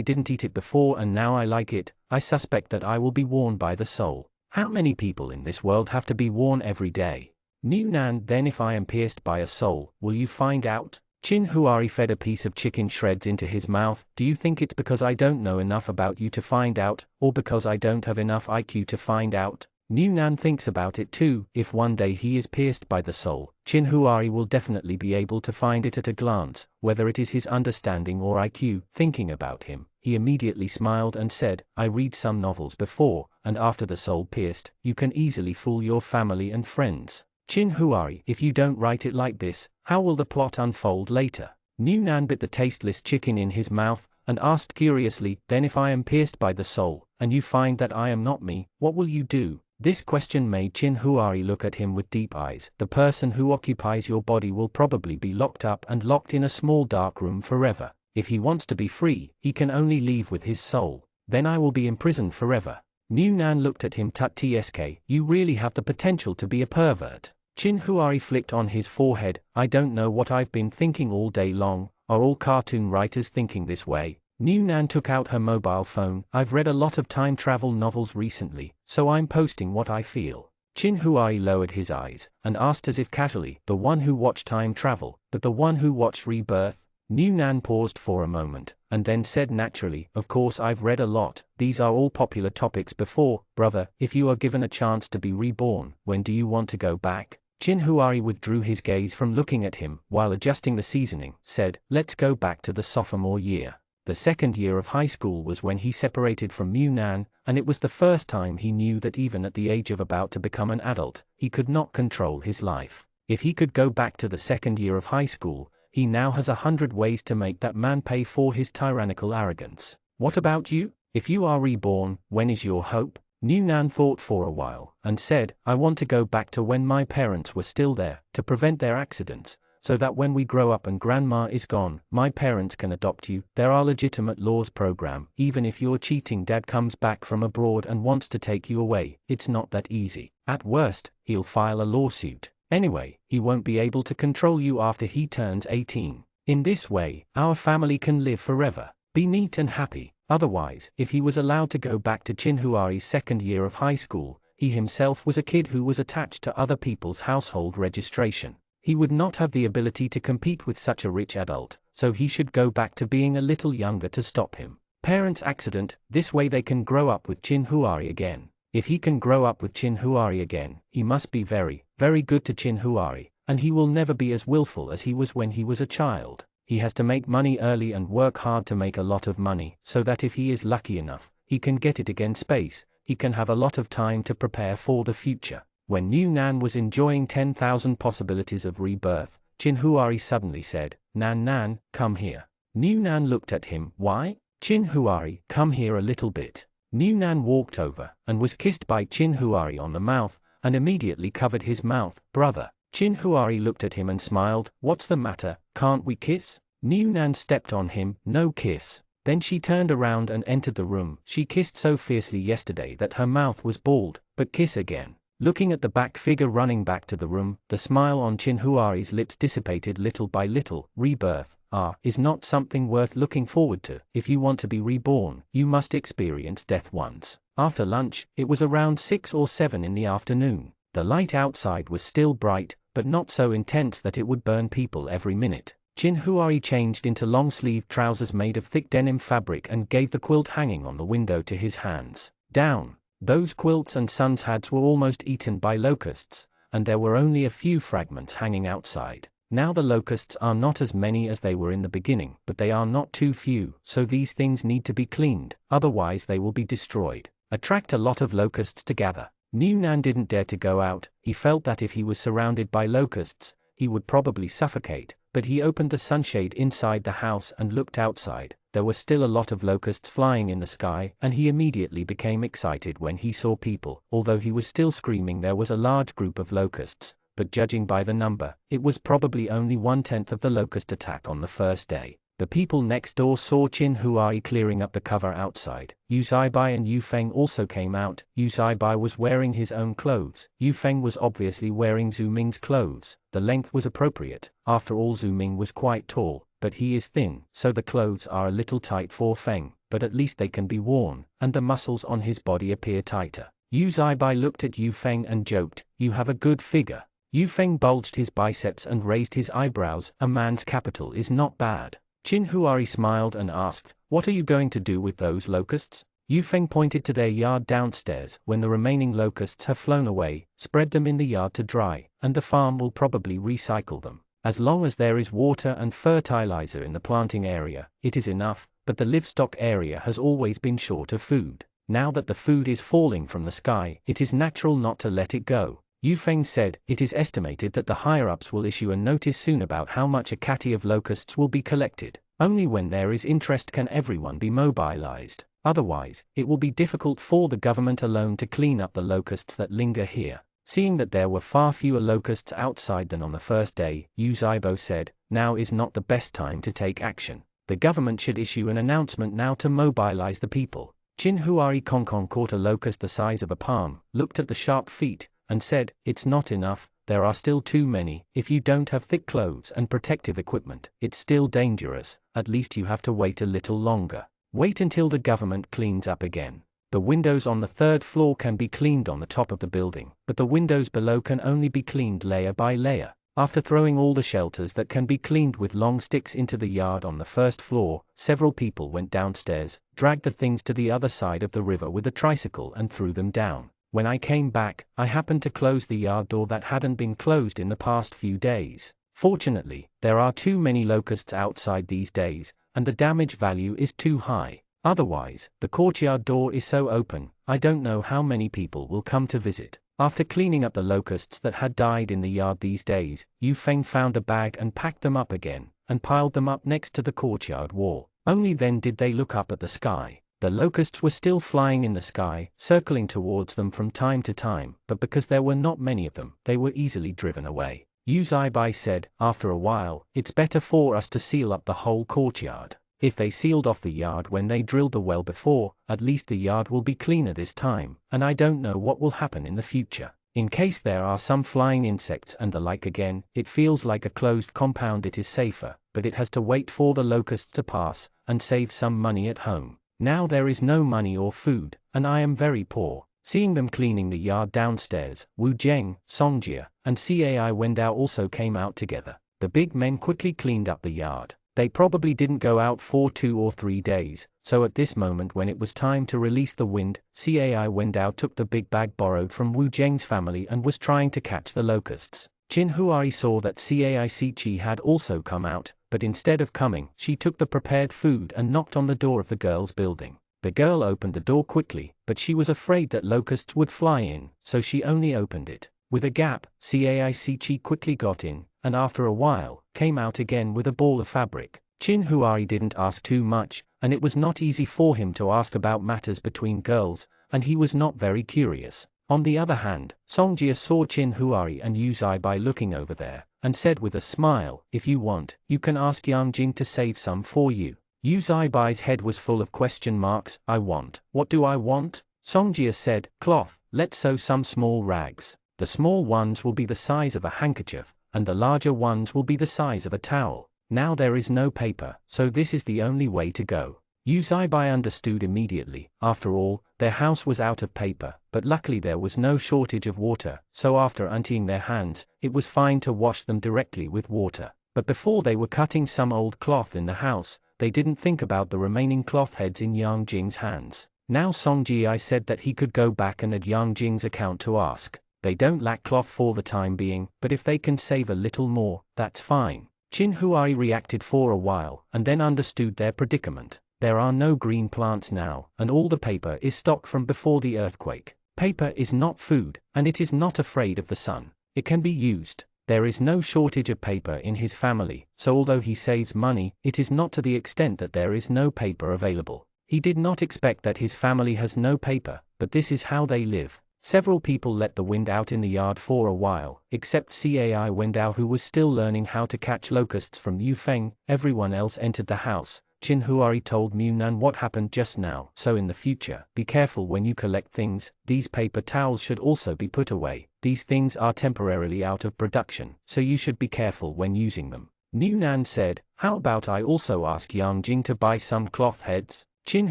didn't eat it before and now I like it, I suspect that I will be worn by the soul. How many people in this world have to be worn every day? New Nan, then if I am pierced by a soul, will you find out? Chin Huari fed a piece of chicken shreds into his mouth. Do you think it's because I don't know enough about you to find out, or because I don't have enough IQ to find out? New Nan thinks about it too. If one day he is pierced by the soul, Chin Huari will definitely be able to find it at a glance, whether it is his understanding or IQ. Thinking about him, he immediately smiled and said, I read some novels before, and after the soul pierced, you can easily fool your family and friends. Chin Huari, if you don't write it like this, how will the plot unfold later? Nan bit the tasteless chicken in his mouth, and asked curiously, "Then if I am pierced by the soul, and you find that I am not me, what will you do?" This question made Chin Huari look at him with deep eyes. "The person who occupies your body will probably be locked up and locked in a small dark room forever. If he wants to be free, he can only leave with his soul. Then I will be imprisoned forever." Nan looked at him. "Tsk, you really have the potential to be a pervert." Chin Huari flicked on his forehead. "I don't know what I've been thinking all day long. Are all cartoon writers thinking this way?" Nan took out her mobile phone. "I've read a lot of time travel novels recently, so I'm posting what I feel." Chin Huari lowered his eyes, and asked as if casually, "The one who watched time travel, but the one who watched Rebirth?" Nan paused for a moment, and then said naturally, "Of course I've read a lot. These are all popular topics before. Brother, if you are given a chance to be reborn, when do you want to go back?" Chin Huari withdrew his gaze from looking at him, while adjusting the seasoning, said, "Let's go back to the sophomore year." The second year of high school was when he separated from Nan, and it was the first time he knew that even at the age of about to become an adult, he could not control his life. If he could go back to the second year of high school, he now has 100 ways to make that man pay for his tyrannical arrogance. "What about you? If you are reborn, when is your hope?" Nan thought for a while, and said, "I want to go back to when my parents were still there, to prevent their accidents, so that when we grow up and grandma is gone, my parents can adopt you. There are legitimate laws program. Even if your cheating dad comes back from abroad and wants to take you away, it's not that easy. At worst, he'll file a lawsuit. Anyway, he won't be able to control you after he turns 18. In this way, our family can live forever, be neat and happy." Otherwise, if he was allowed to go back to Chin Huari's second year of high school, he himself was a kid who was attached to other people's household registration. He would not have the ability to compete with such a rich adult, so he should go back to being a little younger to stop him. Parents' accident, this way they can grow up with Chin Huari again. If he can grow up with Chin Huari again, he must be very, very good to Chin Huari, and he will never be as willful as he was when he was a child. He has to make money early and work hard to make a lot of money, so that if he is lucky enough, he can get it again space. He can have a lot of time to prepare for the future. When Nan was enjoying 10,000 possibilities of rebirth, Chin Huari suddenly said, Nan, come here." Nan looked at him. "Why?" "Chin Huari, come here a little bit." Nan walked over, and was kissed by Chin Huari on the mouth, and immediately covered his mouth. "Brother." Chin Huari looked at him and smiled. "What's the matter, can't we kiss?" Nan stepped on him. "No kiss." Then she turned around and entered the room. She kissed so fiercely yesterday that her mouth was bald, but kiss again. Looking at the back figure running back to the room, the smile on Chin Huari's lips dissipated little by little. "Rebirth, is not something worth looking forward to. If you want to be reborn, you must experience death once." After lunch, it was around 6 or 7 in the afternoon. The light outside was still bright, but not so intense that it would burn people every minute. Chin Huari changed into long-sleeved trousers made of thick denim fabric and gave the quilt hanging on the window to his hands. Down. Those quilts and sun's hats were almost eaten by locusts, and there were only a few fragments hanging outside. Now the locusts are not as many as they were in the beginning, but they are not too few, so these things need to be cleaned, otherwise they will be destroyed. Attract a lot of locusts to gather. Nan didn't dare to go out. He felt that if he was surrounded by locusts, he would probably suffocate, but he opened the sunshade inside the house and looked outside. There were still a lot of locusts flying in the sky, and he immediately became excited when he saw people. Although he was still screaming, there was a large group of locusts, but judging by the number, it was probably only 1/10 of the locust attack on the first day. The people next door saw Chin Huari clearing up the cover outside. Yu Zaibai and Yu Feng also came out. Yu Zaibai was wearing his own clothes. Yu Feng was obviously wearing Zhu Ming's clothes. The length was appropriate. After all, Zhu Ming was quite tall, but he is thin, so the clothes are a little tight for Feng, but at least they can be worn, and the muscles on his body appear tighter. Yu Zaibai looked at Yu Feng and joked, "You have a good figure." Yu Feng bulged his biceps and raised his eyebrows. "A man's capital is not bad." Chin Huari smiled and asked, "What are you going to do with those locusts?" Yu Feng pointed to their yard downstairs. "When the remaining locusts have flown away, spread them in the yard to dry, and the farm will probably recycle them. As long as there is water and fertilizer in the planting area, it is enough, but the livestock area has always been short of food. Now that the food is falling from the sky, it is natural not to let it go. Yu Feng said, it is estimated that the higher-ups will issue a notice soon about how much a catty of locusts will be collected. Only when there is interest can everyone be mobilized. Otherwise, it will be difficult for the government alone to clean up the locusts that linger here. Seeing that there were far fewer locusts outside than on the first day, Yu Zibo said, now is not the best time to take action. The government should issue an announcement now to mobilize the people. Chin Huari Kongkong caught a locust the size of a palm, looked at the sharp feet, and said, it's not enough, there are still too many. If you don't have thick clothes and protective equipment, it's still dangerous. At least you have to wait a little longer. Wait until the government cleans up again. The windows on the third floor can be cleaned on the top of the building, but the windows below can only be cleaned layer by layer. After throwing all the shelters that can be cleaned with long sticks into the yard on the first floor, several people went downstairs, dragged the things to the other side of the river with a tricycle and threw them down. When I came back, I happened to close the yard door that hadn't been closed in the past few days. Fortunately, there are too many locusts outside these days, and the damage value is too high. Otherwise, the courtyard door is so open, I don't know how many people will come to visit. After cleaning up the locusts that had died in the yard these days, Yu Feng found a bag and packed them up again, and piled them up next to the courtyard wall. Only then did they look up at the sky. The locusts were still flying in the sky, circling towards them from time to time, but because there were not many of them, they were easily driven away. Yu Zibai said, after a while, it's better for us to seal up the whole courtyard. If they sealed off the yard when they drilled the well before, at least the yard will be cleaner this time, and I don't know what will happen in the future. In case there are some flying insects and the like again, it feels like a closed compound. It is safer, but it has to wait for the locusts to pass, and save some money at home. Now there is no money or food, and I am very poor. Seeing them cleaning the yard downstairs, Wu Zheng, Songjia, and Cai Wendao also came out together. The big men quickly cleaned up the yard. They probably didn't go out for 2 or 3 days, so at this moment when it was time to release the wind, Cai Wendao took the big bag borrowed from Wu Zheng's family and was trying to catch the locusts. Chin Huari saw that Cai Siqi had also come out, but instead of coming, she took the prepared food and knocked on the door of the girl's building. The girl opened the door quickly, but she was afraid that locusts would fly in, so she only opened it with a gap. Cai Siqi quickly got in, and after a while, came out again with a ball of fabric. Chin Huari didn't ask too much, and it was not easy for him to ask about matters between girls, and he was not very curious. On the other hand, Songjia saw Chin Huari and Yu Zibai looking over there, and said with a smile, if you want, you can ask Yang Jing to save some for you. Yu Zibai's head was full of question marks. I want. What do I want? Songjia said, cloth. Let's sew some small rags. The small ones will be the size of a handkerchief, and the larger ones will be the size of a towel. Now there is no paper, so this is the only way to go. Yu Zibai understood immediately. After all, their house was out of paper, but luckily there was no shortage of water, so after emptying their hands, it was fine to wash them directly with water. But before they were cutting some old cloth in the house, they didn't think about the remaining cloth heads in Yang Jing's hands. Now Songjia said that he could go back and add Yang Jing's account to ask. They don't lack cloth for the time being, but if they can save a little more, that's fine. Chin Huari reacted for a while, and then understood their predicament. There are no green plants now, and all the paper is stocked from before the earthquake. Paper is not food, and it is not afraid of the sun. It can be used. There is no shortage of paper in his family, so although he saves money, it is not to the extent that there is no paper available. He did not expect that his family has no paper, but this is how they live. Several people let the wind out in the yard for a while, except Cai Wendao, who was still learning how to catch locusts from Yu Feng. Everyone else entered the house. Chin Huari told Mu Nan what happened just now. So in the future, be careful when you collect things. These paper towels should also be put away. These things are temporarily out of production, so you should be careful when using them. Mu Nan said, how about I also ask Yang Jing to buy some cloth heads? Chin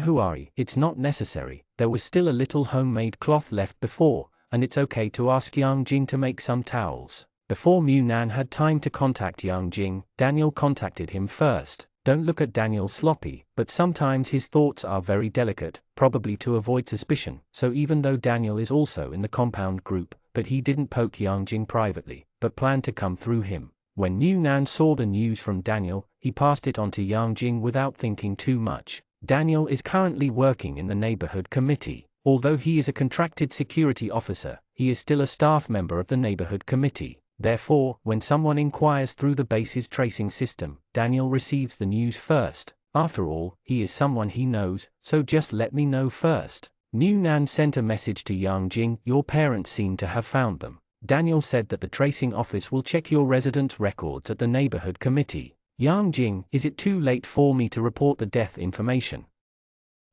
Huari, it's not necessary. There was still a little homemade cloth left before, and it's okay to ask Yang Jing to make some towels. Before Mu Nan had time to contact Yang Jing, Daniel contacted him first. Don't look at Daniel sloppy, but sometimes his thoughts are very delicate, probably to avoid suspicion. So even though Daniel is also in the compound group, but he didn't poke Yang Jing privately, but planned to come through him. When Mu Nan saw the news from Daniel, he passed it on to Yang Jing without thinking too much. Daniel is currently working in the neighborhood committee. Although he is a contracted security officer, he is still a staff member of the neighborhood committee. Therefore, when someone inquires through the base's tracing system, Daniel receives the news first. After all, he is someone he knows, so just let me know first. New Nan sent a message to Yang Jing, your parents seem to have found them. Daniel said that the tracing office will check your residence records at the neighborhood committee. Yang Jing, is it too late for me to report the death information?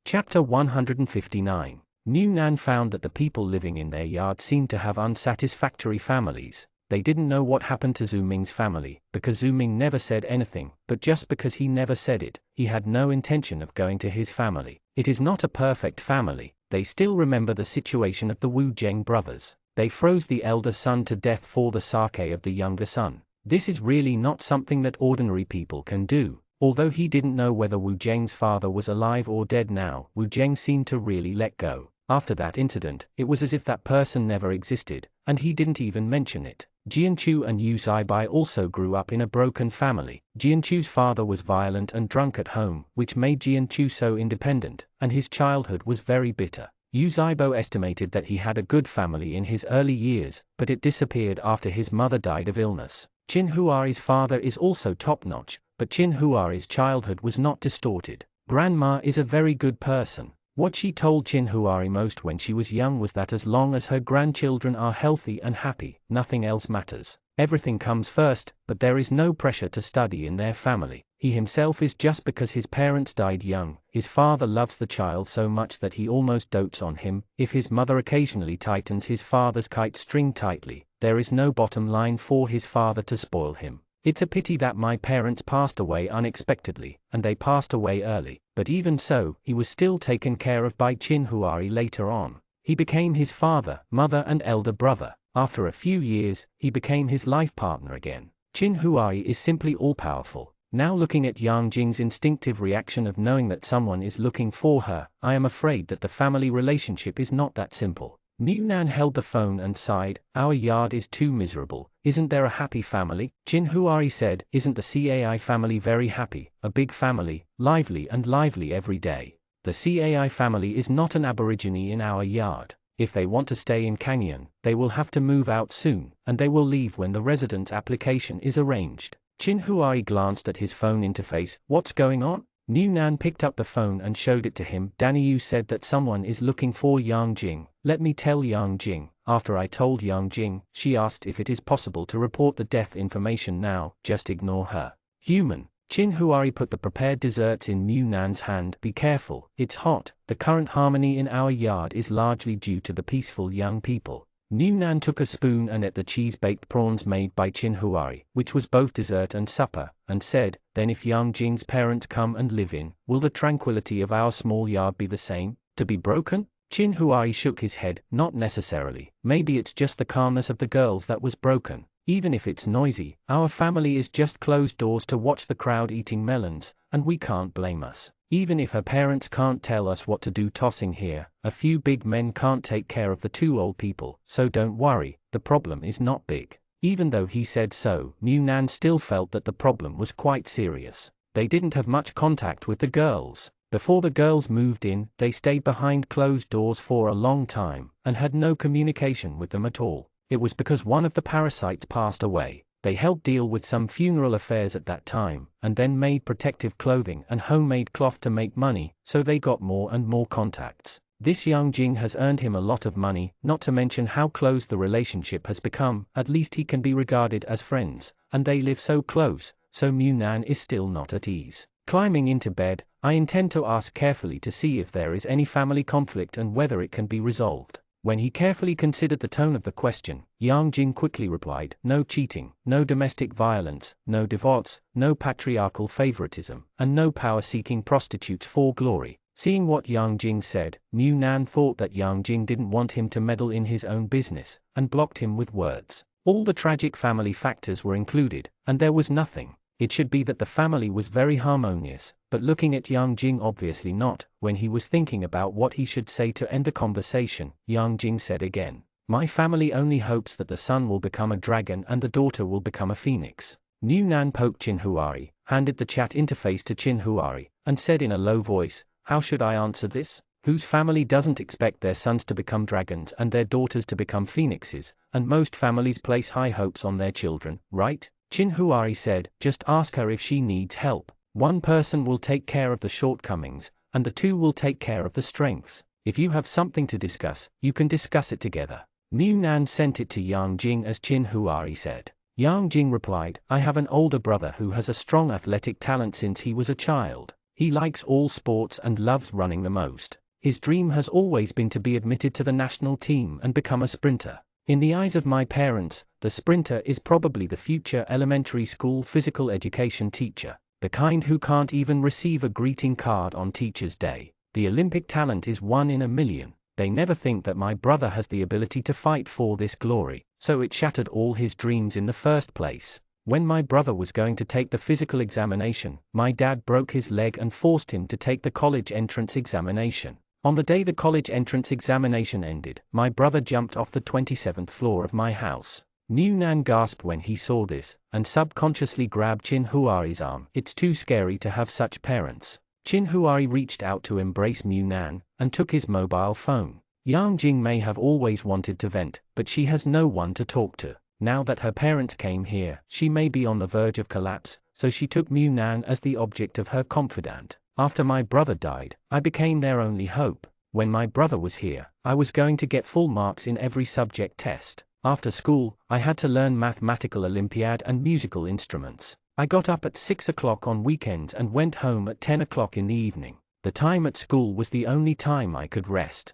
Chapter 159. New Nan found that the people living in their yard seemed to have unsatisfactory families. They didn't know what happened to Zhu Ming's family, because Zhu Ming never said anything, but just because he never said it, he had no intention of going to his family. It is not a perfect family. They still remember the situation of the Wu Zheng brothers. They froze the elder son to death for the sake of the younger son. This is really not something that ordinary people can do. Although he didn't know whether Wu Zheng's father was alive or dead now, Wu Zheng seemed to really let go. After that incident, it was as if that person never existed, and he didn't even mention it. Jianchu and Yu Zaibai also grew up in a broken family. Jianchu's father was violent and drunk at home, which made Jianchu so independent, and his childhood was very bitter. Yu Zaibo estimated that he had a good family in his early years, but it disappeared after his mother died of illness. Qin Huari's father is also top-notch, but Qin Huari's childhood was not distorted. Grandma is a very good person. What she told Qin Huari most when she was young was that as long as her grandchildren are healthy and happy, nothing else matters. Everything comes first, but there is no pressure to study in their family. He himself is just because his parents died young. His father loves the child so much that he almost dotes on him. If his mother occasionally tightens his father's kite string tightly, there is no bottom line for his father to spoil him. It's a pity that my parents passed away unexpectedly, and they passed away early, but even so, he was still taken care of by Qin Huari later on. He became his father, mother and elder brother. After a few years, he became his life partner again. Qin Huari is simply all-powerful. Now looking at Yang Jing's instinctive reaction of knowing that someone is looking for her, I am afraid that the family relationship is not that simple. New Nan held the phone and sighed, our yard is too miserable. Isn't there a happy family? Qin Huari said, isn't the Cai family very happy, a big family, lively and lively every day? The Cai family is not an aborigine in our yard. If they want to stay in Canyon, they will have to move out soon, and they will leave when the residence application is arranged. Qin Huari glanced at his phone interface, what's going on? New Nan picked up the phone and showed it to him. Danny Yu said that someone is looking for Yang Jing. Let me tell Yang Jing. After I told Yang Jing, she asked if it is possible to report the death information now, just ignore her. Human. Qin Huari put the prepared desserts in New Nan's hand. Be careful, it's hot. The current harmony in our yard is largely due to the peaceful young people. New Nan took a spoon and ate the cheese-baked prawns made by Qin Huari, which was both dessert and supper, and said, then if Yang Jing's parents come and live in, will the tranquility of our small yard be the same? To be broken? Qin Huari shook his head, not necessarily. Maybe it's just the calmness of the girls that was broken. Even if it's noisy, our family is just closed doors to watch the crowd eating melons, and we can't blame us. Even if her parents can't tell us what to do tossing here, a few big men can't take care of the two old people, so don't worry, the problem is not big. Even though he said so, New Nan still felt that the problem was quite serious. They didn't have much contact with the girls. Before the girls moved in, they stayed behind closed doors for a long time, and had no communication with them at all. It was because one of the parasites passed away. They helped deal with some funeral affairs at that time, and then made protective clothing and homemade cloth to make money, so they got more and more contacts. This Yang Jing has earned him a lot of money, not to mention how close the relationship has become. At least he can be regarded as friends, and they live so close, so Mu Nan is still not at ease. Climbing into bed, I intend to ask carefully to see if there is any family conflict and whether it can be resolved. When he carefully considered the tone of the question, Yang Jing quickly replied, no cheating, no domestic violence, no divorce, no patriarchal favoritism, and no power-seeking prostitutes for glory. Seeing what Yang Jing said, Mu Nan thought that Yang Jing didn't want him to meddle in his own business, and blocked him with words. All the tragic family factors were included, and there was nothing. It should be that the family was very harmonious, but looking at Yang Jing obviously not. When he was thinking about what he should say to end the conversation, Yang Jing said again, my family only hopes that the son will become a dragon and the daughter will become a phoenix. New Nan poked Qin Huari, handed the chat interface to Qin Huari, and said in a low voice, how should I answer this? whose family doesn't expect their sons to become dragons and their daughters to become phoenixes, and most families place high hopes on their children, right? Chinhuari said, just ask her if she needs help. One person will take care of the shortcomings, and the two will take care of the strengths. If you have something to discuss, you can discuss it together. Mu Nan sent it to Yang Jing as Chinhuari said. Yang Jing replied, I have an older brother who has a strong athletic talent since he was a child. He likes all sports and loves running the most. His dream has always been to be admitted to the national team and become a sprinter. In the eyes of my parents, the sprinter is probably the future elementary school physical education teacher, the kind who can't even receive a greeting card on Teacher's Day. The Olympic talent is 1 in a million. They never think that my brother has the ability to fight for this glory, so it shattered all his dreams in the first place. When my brother was going to take the physical examination, my dad broke his leg and forced him to take the college entrance examination. On the day the college entrance examination ended, my brother jumped off the 27th floor of my house. Mu Nan gasped when he saw this, and subconsciously grabbed Chinhuari's arm. It's too scary to have such parents. Chinhuari reached out to embrace Mu Nan, and took his mobile phone. Yang Jing may have always wanted to vent, but she has no one to talk to. Now that her parents came here, she may be on the verge of collapse, so she took Mu Nan as the object of her confidant. After my brother died, I became their only hope. When my brother was here, I was going to get full marks in every subject test. After school, I had to learn mathematical Olympiad and musical instruments. I got up at 6 o'clock on weekends and went home at 10 o'clock in the evening. The time at school was the only time I could rest.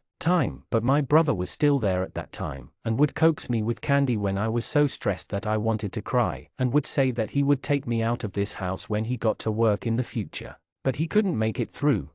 But my brother was still there at that time, and would coax me with candy when I was so stressed that I wanted to cry, and would say that he would take me out of this house when he got to work in the future. But he couldn't make it through.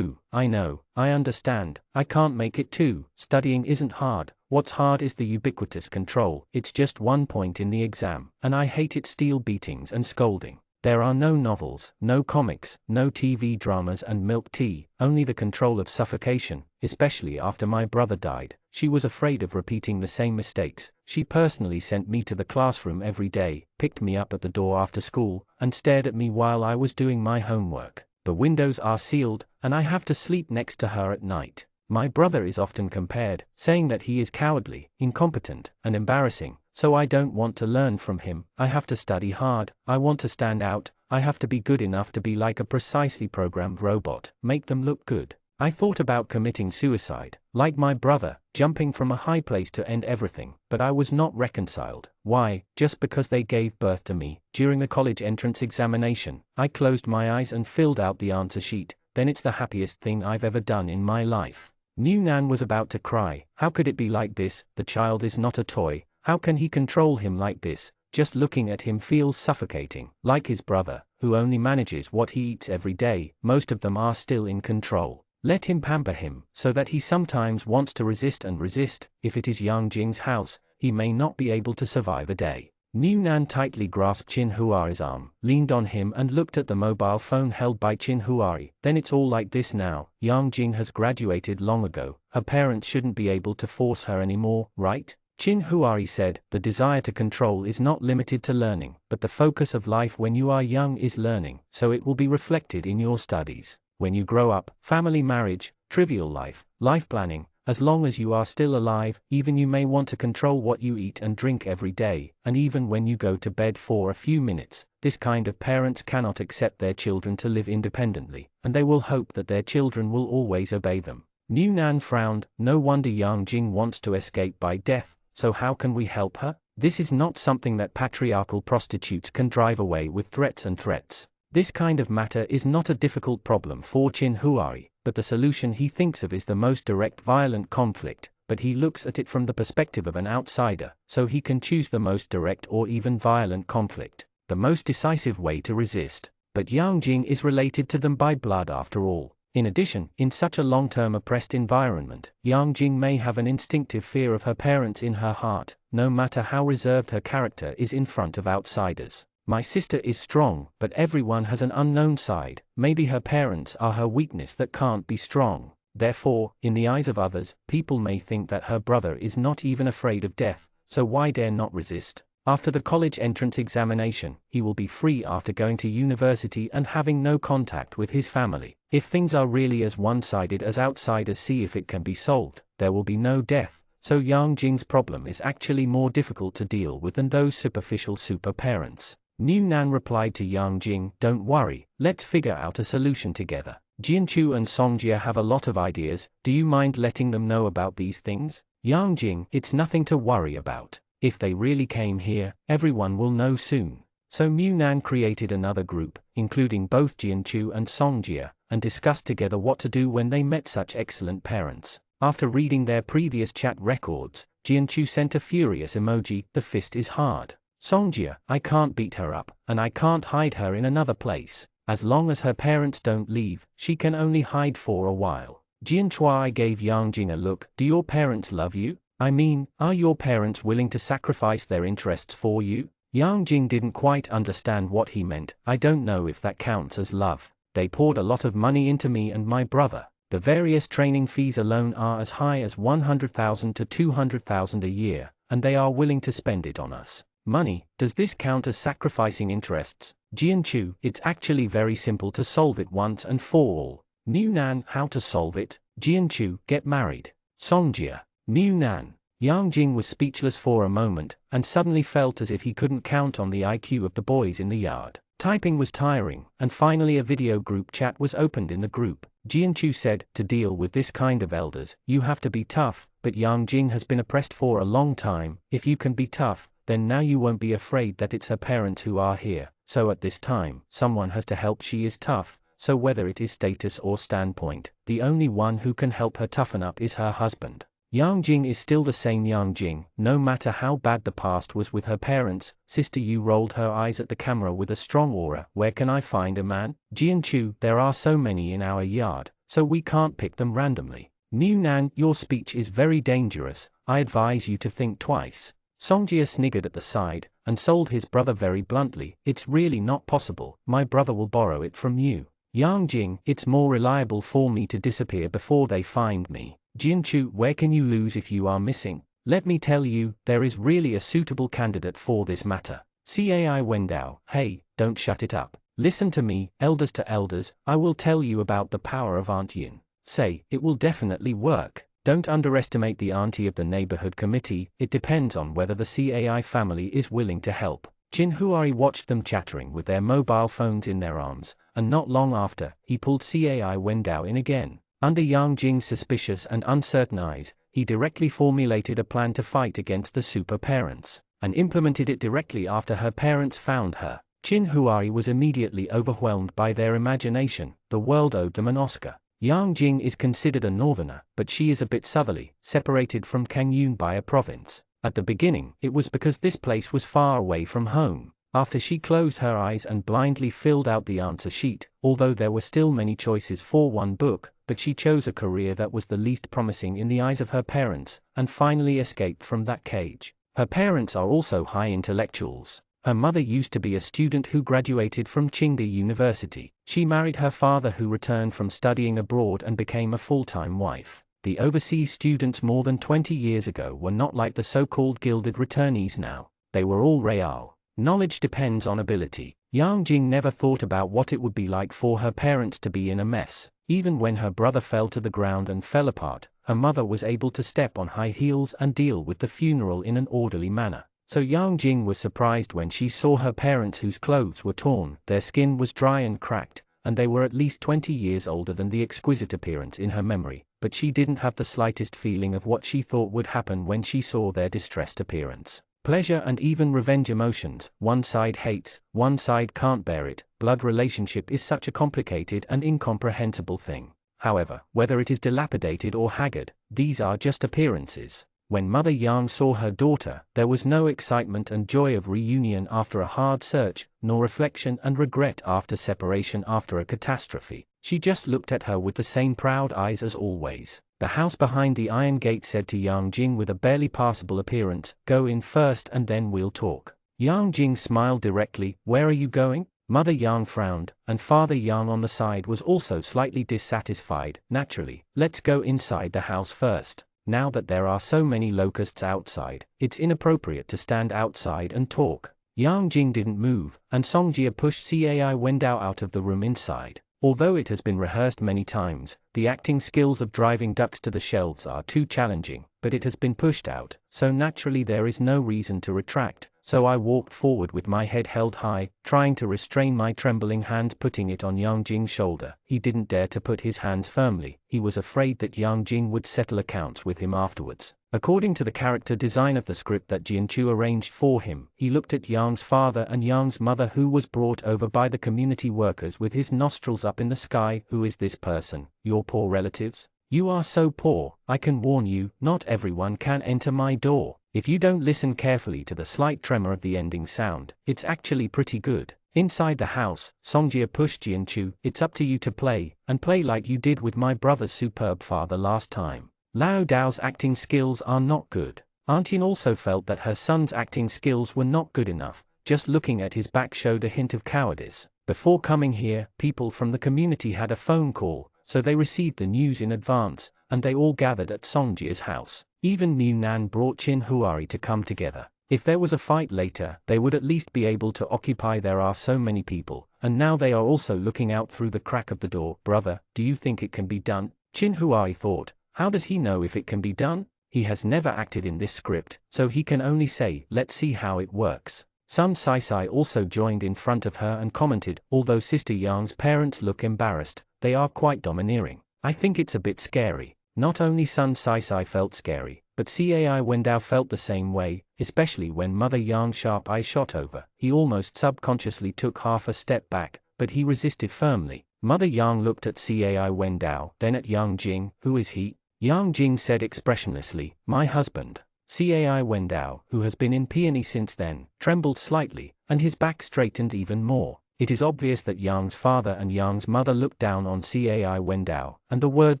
I know, I understand, I can't make it too. Studying isn't hard. What's hard is the ubiquitous control. It's just 1 point in the exam, and I hated steel beatings and scolding. There are no novels, no comics, no TV dramas and milk tea, only the control of suffocation, especially after my brother died. She was afraid of repeating the same mistakes. She personally sent me to the classroom every day, picked me up at the door after school, and stared at me while I was doing my homework. The windows are sealed, and I have to sleep next to her at night. My brother is often compared, saying that he is cowardly, incompetent, and embarrassing. So I don't want to learn from him. I have to study hard. I want to stand out. I have to be good enough to be like a precisely programmed robot, make them look good. I thought about committing suicide, like my brother, jumping from a high place to end everything, but I was not reconciled. Why? Just because they gave birth to me. During the college entrance examination, I closed my eyes and filled out the answer sheet. Then it's the happiest thing I've ever done in my life. Mu Nan was about to cry. How could it be like this? The child is not a toy. How can he control him like this? Just looking at him feels suffocating. Like his brother, who only manages what he eats every day, most of them are still in control. Let him pamper him, so that he sometimes wants to resist and resist. If it is Yang Jing's house, he may not be able to survive a day. Mu Nan tightly grasped Chinhuari's arm, leaned on him and looked at the mobile phone held by Chinhuari. Then it's all like this now. Yang Jing has graduated long ago. Her parents shouldn't be able to force her anymore, right? Chinhuari said, the desire to control is not limited to learning, but the focus of life when you are young is learning, so it will be reflected in your studies. When you grow up, family, marriage, trivial life planning, as long as you are still alive, even you may want to control what you eat and drink every day, and even when you go to bed for a few minutes. This kind of parents cannot accept their children to live independently, and they will hope that their children will always obey them. Mu Nan frowned. No wonder Yang Jing wants to escape by death. So how can we help her? This is not something that patriarchal prostitutes can drive away with threats and threats. This kind of matter is not a difficult problem for Chinhuari, but the solution he thinks of is the most direct violent conflict, but he looks at it from the perspective of an outsider, so he can choose the most direct or even violent conflict, the most decisive way to resist. But Yang Jing is related to them by blood after all. In addition, in such a long-term oppressed environment, Yang Jing may have an instinctive fear of her parents in her heart, no matter how reserved her character is in front of outsiders. My sister is strong, but everyone has an unknown side. Maybe her parents are her weakness that can't be strong. Therefore, in the eyes of others, people may think that her brother is not even afraid of death, so why dare not resist? After the college entrance examination, he will be free after going to university and having no contact with his family. If things are really as one-sided as outsiders see if it can be solved, there will be no death, so Yang Jing's problem is actually more difficult to deal with than those superficial super parents. New Nan replied to Yang Jing, "Don't worry, let's figure out a solution together. Jianchu and Songjia have a lot of ideas, do you mind letting them know about these things?" Yang Jing, "It's nothing to worry about. If they really came here, everyone will know soon." So Mu Nan created another group, including both Jianchu and Songjia, and discussed together what to do when they met such excellent parents. After reading their previous chat records, Jianchu sent a furious emoji, "The fist is hard." Songjia, "I can't beat her up, and I can't hide her in another place. As long as her parents don't leave, she can only hide for a while." Jianchua gave Yang Jing a look, "Do your parents love you? I mean, are your parents willing to sacrifice their interests for you?" Yang Jing didn't quite understand what he meant. "I don't know if that counts as love. They poured a lot of money into me and my brother. The various training fees alone are as high as 100,000 to 200,000 a year, and they are willing to spend it on us. Money, does this count as sacrificing interests?" Jianchu, "It's actually very simple to solve it once and for all." Mu Nan, "How to solve it?" Jianchu, "Get married." Songjia, Mu Nan. Yang Jing was speechless for a moment, and suddenly felt as if he couldn't count on the IQ of the boys in the yard. Typing was tiring, and finally a video group chat was opened in the group. Jianchu said, "To deal with this kind of elders, you have to be tough, but Yang Jing has been oppressed for a long time. If you can be tough, then now you won't be afraid that it's her parents who are here. So at this time, someone has to help. She is tough, so whether it is status or standpoint, the only one who can help her toughen up is her husband." Yang Jing is still the same Yang Jing, no matter how bad the past was with her parents. Sister Yu rolled her eyes at the camera with a strong aura. "Where can I find a man?" Jianchu, "There are so many in our yard, so we can't pick them randomly." Mu Nan, "Your speech is very dangerous, I advise you to think twice." Songjia sniggered at the side, and sold his brother very bluntly, "It's really not possible, my brother will borrow it from you." Yang Jing, "It's more reliable for me to disappear before they find me." Jianchu, "Where can you lose if you are missing? Let me tell you, there is really a suitable candidate for this matter. Cai Wendao, "Hey, don't shut it up. Listen to me, elders to elders, I will tell you about the power of Aunt Yin. Say, it will definitely work. Don't underestimate the auntie of the neighborhood committee, it depends on whether the Cai family is willing to help." Chin Huari watched them chattering with their mobile phones in their arms, and not long after, he pulled Cai Wendao in again. Under Yang Jing's suspicious and uncertain eyes, he directly formulated a plan to fight against the super parents, and implemented it directly after her parents found her. Chin Huari was immediately overwhelmed by their imagination. The world owed them an Oscar. Yang Jing is considered a northerner, but she is a bit southerly, separated from Kangyun by a province. At the beginning, it was because this place was far away from home. After she closed her eyes and blindly filled out the answer sheet, although there were still many choices for one book, but she chose a career that was the least promising in the eyes of her parents, and finally escaped from that cage. Her parents are also high intellectuals. Her mother used to be a student who graduated from Tsinghua University. She married her father who returned from studying abroad and became a full-time wife. The overseas students more than 20 years ago were not like the so-called gilded returnees now. They were all real. Knowledge depends on ability. Yang Jing never thought about what it would be like for her parents to be in a mess. Even when her brother fell to the ground and fell apart, her mother was able to step on high heels and deal with the funeral in an orderly manner. So Yang Jing was surprised when she saw her parents whose clothes were torn, their skin was dry and cracked, and they were at least 20 years older than the exquisite appearance in her memory, but she didn't have the slightest feeling of what she thought would happen when she saw their distressed appearance. Pleasure and even revenge emotions, one side hates, one side can't bear it. Blood relationship is such a complicated and incomprehensible thing. However, whether it is dilapidated or haggard, these are just appearances. When Mother Yang saw her daughter, there was no excitement and joy of reunion after a hard search, nor reflection and regret after separation after a catastrophe. She just looked at her with the same proud eyes as always. The house behind the iron gate said to Yang Jing with a barely passable appearance, "Go in first and then we'll talk." Yang Jing smiled directly. "Where are you going?" Mother Yang frowned, and Father Yang on the side was also slightly dissatisfied. "Naturally, let's go inside the house first." Now that there are so many locusts outside, it's inappropriate to stand outside and talk. Yang Jing didn't move, and Songjia pushed Cai Wendao out of the room inside. Although it has been rehearsed many times, the acting skills of driving ducks to the shelves are too challenging, but it has been pushed out, so naturally there is no reason to retract. So I walked forward with my head held high, trying to restrain my trembling hands, putting it on Yang Jing's shoulder. He didn't dare to put his hands firmly. He was afraid that Yang Jing would settle accounts with him afterwards. According to the character design of the script that Jianchu arranged for him, he looked at Yang's father and Yang's mother, who was brought over by the community workers with his nostrils up in the sky. Who is this person? Your poor relatives? You are so poor. I can warn you, not everyone can enter my door. If you don't listen carefully to the slight tremor of the ending sound, it's actually pretty good. Inside the house, Songjia pushed Jianchu. It's up to you to play, and play like you did with my brother's superb father last time. Lao Dao's acting skills are not good. Aunt Yin also felt that her son's acting skills were not good enough. Just looking at his back showed a hint of cowardice. Before coming here, people from the community had a phone call, so they received the news in advance, and they all gathered at Songjia's house. Even Niu Nan brought Qin Huari to come together. If there was a fight later, they would at least be able to occupy. There are so many people, and now they are also looking out through the crack of the door. Brother, do you think it can be done? Qin Huari thought. How does he know if it can be done? He has never acted in this script, so he can only say, let's see how it works. Sun Saisai also joined in front of her and commented, although Sister Yang's parents look embarrassed, they are quite domineering. I think it's a bit scary. Not only Sun Saisai felt scary, but Cai Wendao felt the same way, especially when Mother Yang's sharp eye shot over. He almost subconsciously took half a step back, but he resisted firmly. Mother Yang looked at Cai Wendao, then at Yang Jing. Who is he? Yang Jing said expressionlessly, my husband. Cai Wendao, who has been in peony since then, trembled slightly, and his back straightened even more. It is obvious that Yang's father and Yang's mother looked down on Cai Wendao, and the word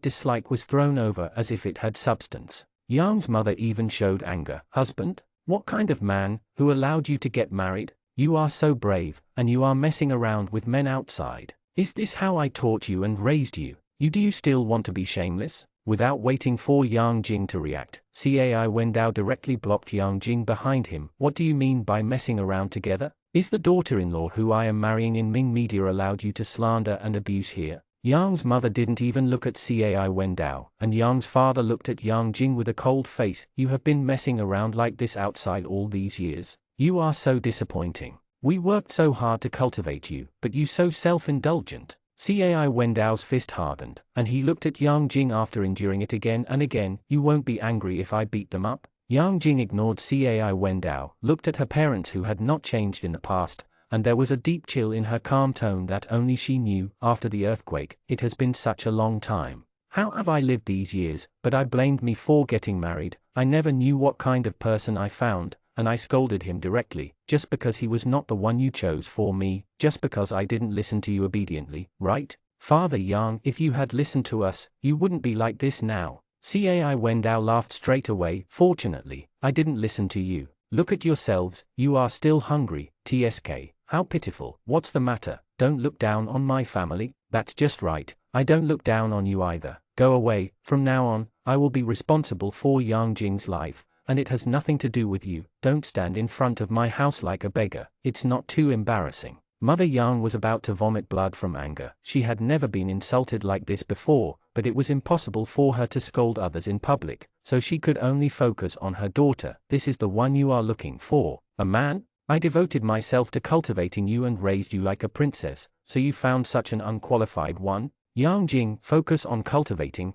dislike was thrown over as if it had substance. Yang's mother even showed anger. Husband? What kind of man? Who allowed you to get married? You are so brave, and you are messing around with men outside. Is this how I taught you and raised you? Do you still want to be shameless? Without waiting for Yang Jing to react, Cai Wendao directly blocked Yang Jing behind him. What do you mean by messing around together? Is the daughter-in-law who I am marrying in Ming media allowed you to slander and abuse here? Yang's mother didn't even look at Cai Wendao, and Yang's father looked at Yang Jing with a cold face. You have been messing around like this outside all these years. You are so disappointing. We worked so hard to cultivate you, but you so self-indulgent. Cai Wendao's fist hardened, and he looked at Yang Jing after enduring it again and again. You won't be angry if I beat them up? Yang Jing ignored Cai Wendao, looked at her parents who had not changed in the past, and there was a deep chill in her calm tone that only she knew. After the earthquake, it has been such a long time. How have I lived these years? But I blamed me for getting married. I never knew what kind of person I found, and I scolded him directly, just because he was not the one you chose for me, just because I didn't listen to you obediently, right? Father Yang, if you had listened to us, you wouldn't be like this now. Cai Wendao laughed straight away. Fortunately, I didn't listen to you. Look at yourselves, you are still hungry. TSK, how pitiful. What's the matter? Don't look down on my family. That's just right. I don't look down on you either. Go away. From now on, I will be responsible for Yang Jing's life, and it has nothing to do with you. Don't stand in front of my house like a beggar. It's not too embarrassing. Mother Yang was about to vomit blood from anger. She had never been insulted like this before, but it was impossible for her to scold others in public, so she could only focus on her daughter. This is the one you are looking for. A man? I devoted myself to cultivating you and raised you like a princess, so you found such an unqualified one? Yang Jing, focus on cultivating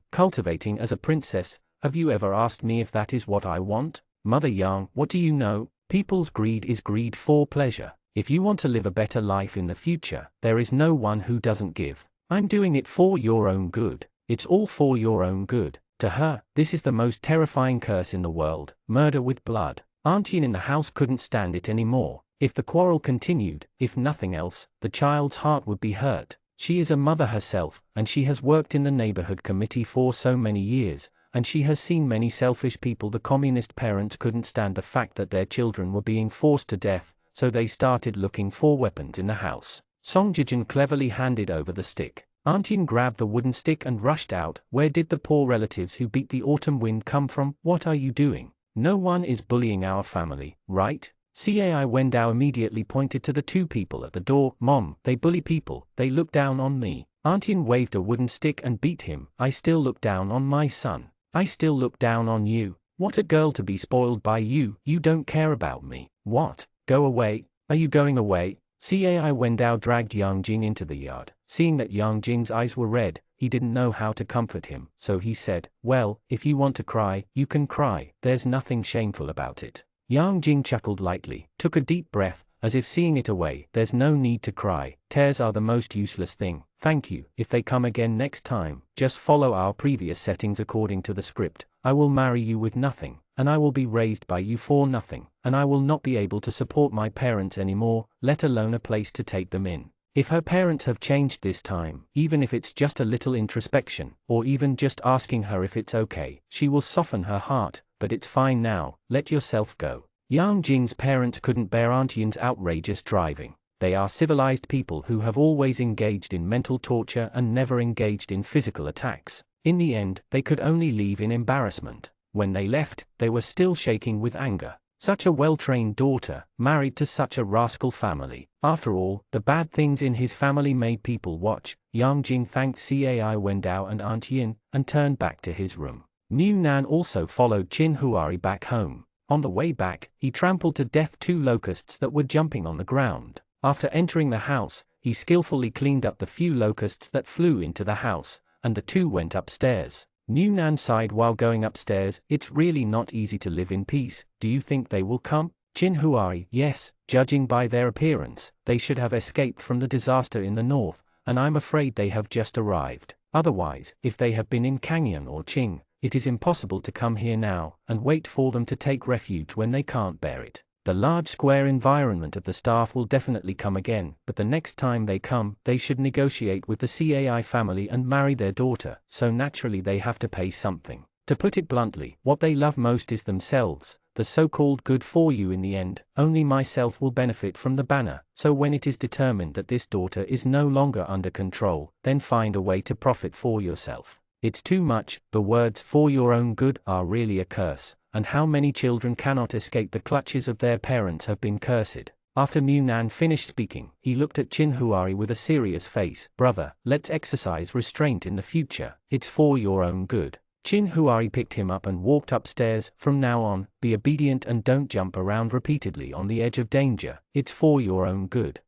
as a princess. Have you ever asked me if that is what I want? Mother Yang, what do you know? People's greed is greed for pleasure. If you want to live a better life in the future, there is no one who doesn't give. I'm doing it for your own good. It's all for your own good. To her, this is the most terrifying curse in the world, murder with blood. Aunt Yin in the house couldn't stand it anymore. If the quarrel continued, if nothing else, the child's heart would be hurt. She is a mother herself, and she has worked in the neighborhood committee for so many years, and she has seen many selfish people. The communist parents couldn't stand the fact that their children were being forced to death, so they started looking for weapons in the house. Song Jijin cleverly handed over the stick. Aunt Yin grabbed the wooden stick and rushed out. Where did the poor relatives who beat the autumn wind come from? What are you doing? No one is bullying our family, right? Cai Wendao immediately pointed to the two people at the door. Mom, they bully people, they look down on me. Aunt Yin waved a wooden stick and beat him. I still look down on my son. I still look down on you. What a girl to be spoiled by you. You don't care about me. What? Go away. Are you going away? Cai Wendao dragged Yang Jing into the yard. Seeing that Yang Jing's eyes were red, he didn't know how to comfort him, so he said, well, if you want to cry, you can cry, there's nothing shameful about it. Yang Jing chuckled lightly, took a deep breath, as if seeing it away. There's no need to cry, tears are the most useless thing, thank you. If they come again next time, just follow our previous settings according to the script. I will marry you with nothing, and I will be raised by you for nothing, and I will not be able to support my parents anymore, let alone a place to take them in. If her parents have changed this time, even if it's just a little introspection, or even just asking her if it's okay, she will soften her heart, but it's fine now, let yourself go. Yang Jing's parents couldn't bear Aunt Yin's outrageous driving. They are civilized people who have always engaged in mental torture and never engaged in physical attacks. In the end, they could only leave in embarrassment. When they left, they were still shaking with anger. Such a well-trained daughter, married to such a rascal family. After all, the bad things in his family made people watch. Yang Jing thanked Cai Wendao and Aunt Yin, and turned back to his room. Mu Nan also followed Qin Huari back home. On the way back, he trampled to death 2 locusts that were jumping on the ground. After entering the house, he skillfully cleaned up the few locusts that flew into the house, and the 2 went upstairs. Mu Nan sighed while going upstairs. It's really not easy to live in peace. Do you think they will come? Qin Huari, yes, judging by their appearance, they should have escaped from the disaster in the north, and I'm afraid they have just arrived. Otherwise, if they have been in Kangyan or Qing, it is impossible to come here now, and wait for them to take refuge when they can't bear it. The large square environment of the staff will definitely come again, but the next time they come, they should negotiate with the Cai family and marry their daughter, so naturally they have to pay something. To put it bluntly, what they love most is themselves, the so-called good for you in the end. Only myself will benefit from the banner, so when it is determined that this daughter is no longer under control, then find a way to profit for yourself. It's too much. The words "for your own good" are really a curse, and how many children cannot escape the clutches of their parents have been cursed. After Mu Nan finished speaking, he looked at Qin Huari with a serious face. Brother, let's exercise restraint in the future, it's for your own good. Qin Huari picked him up and walked upstairs. From now on, be obedient and don't jump around repeatedly on the edge of danger, it's for your own good.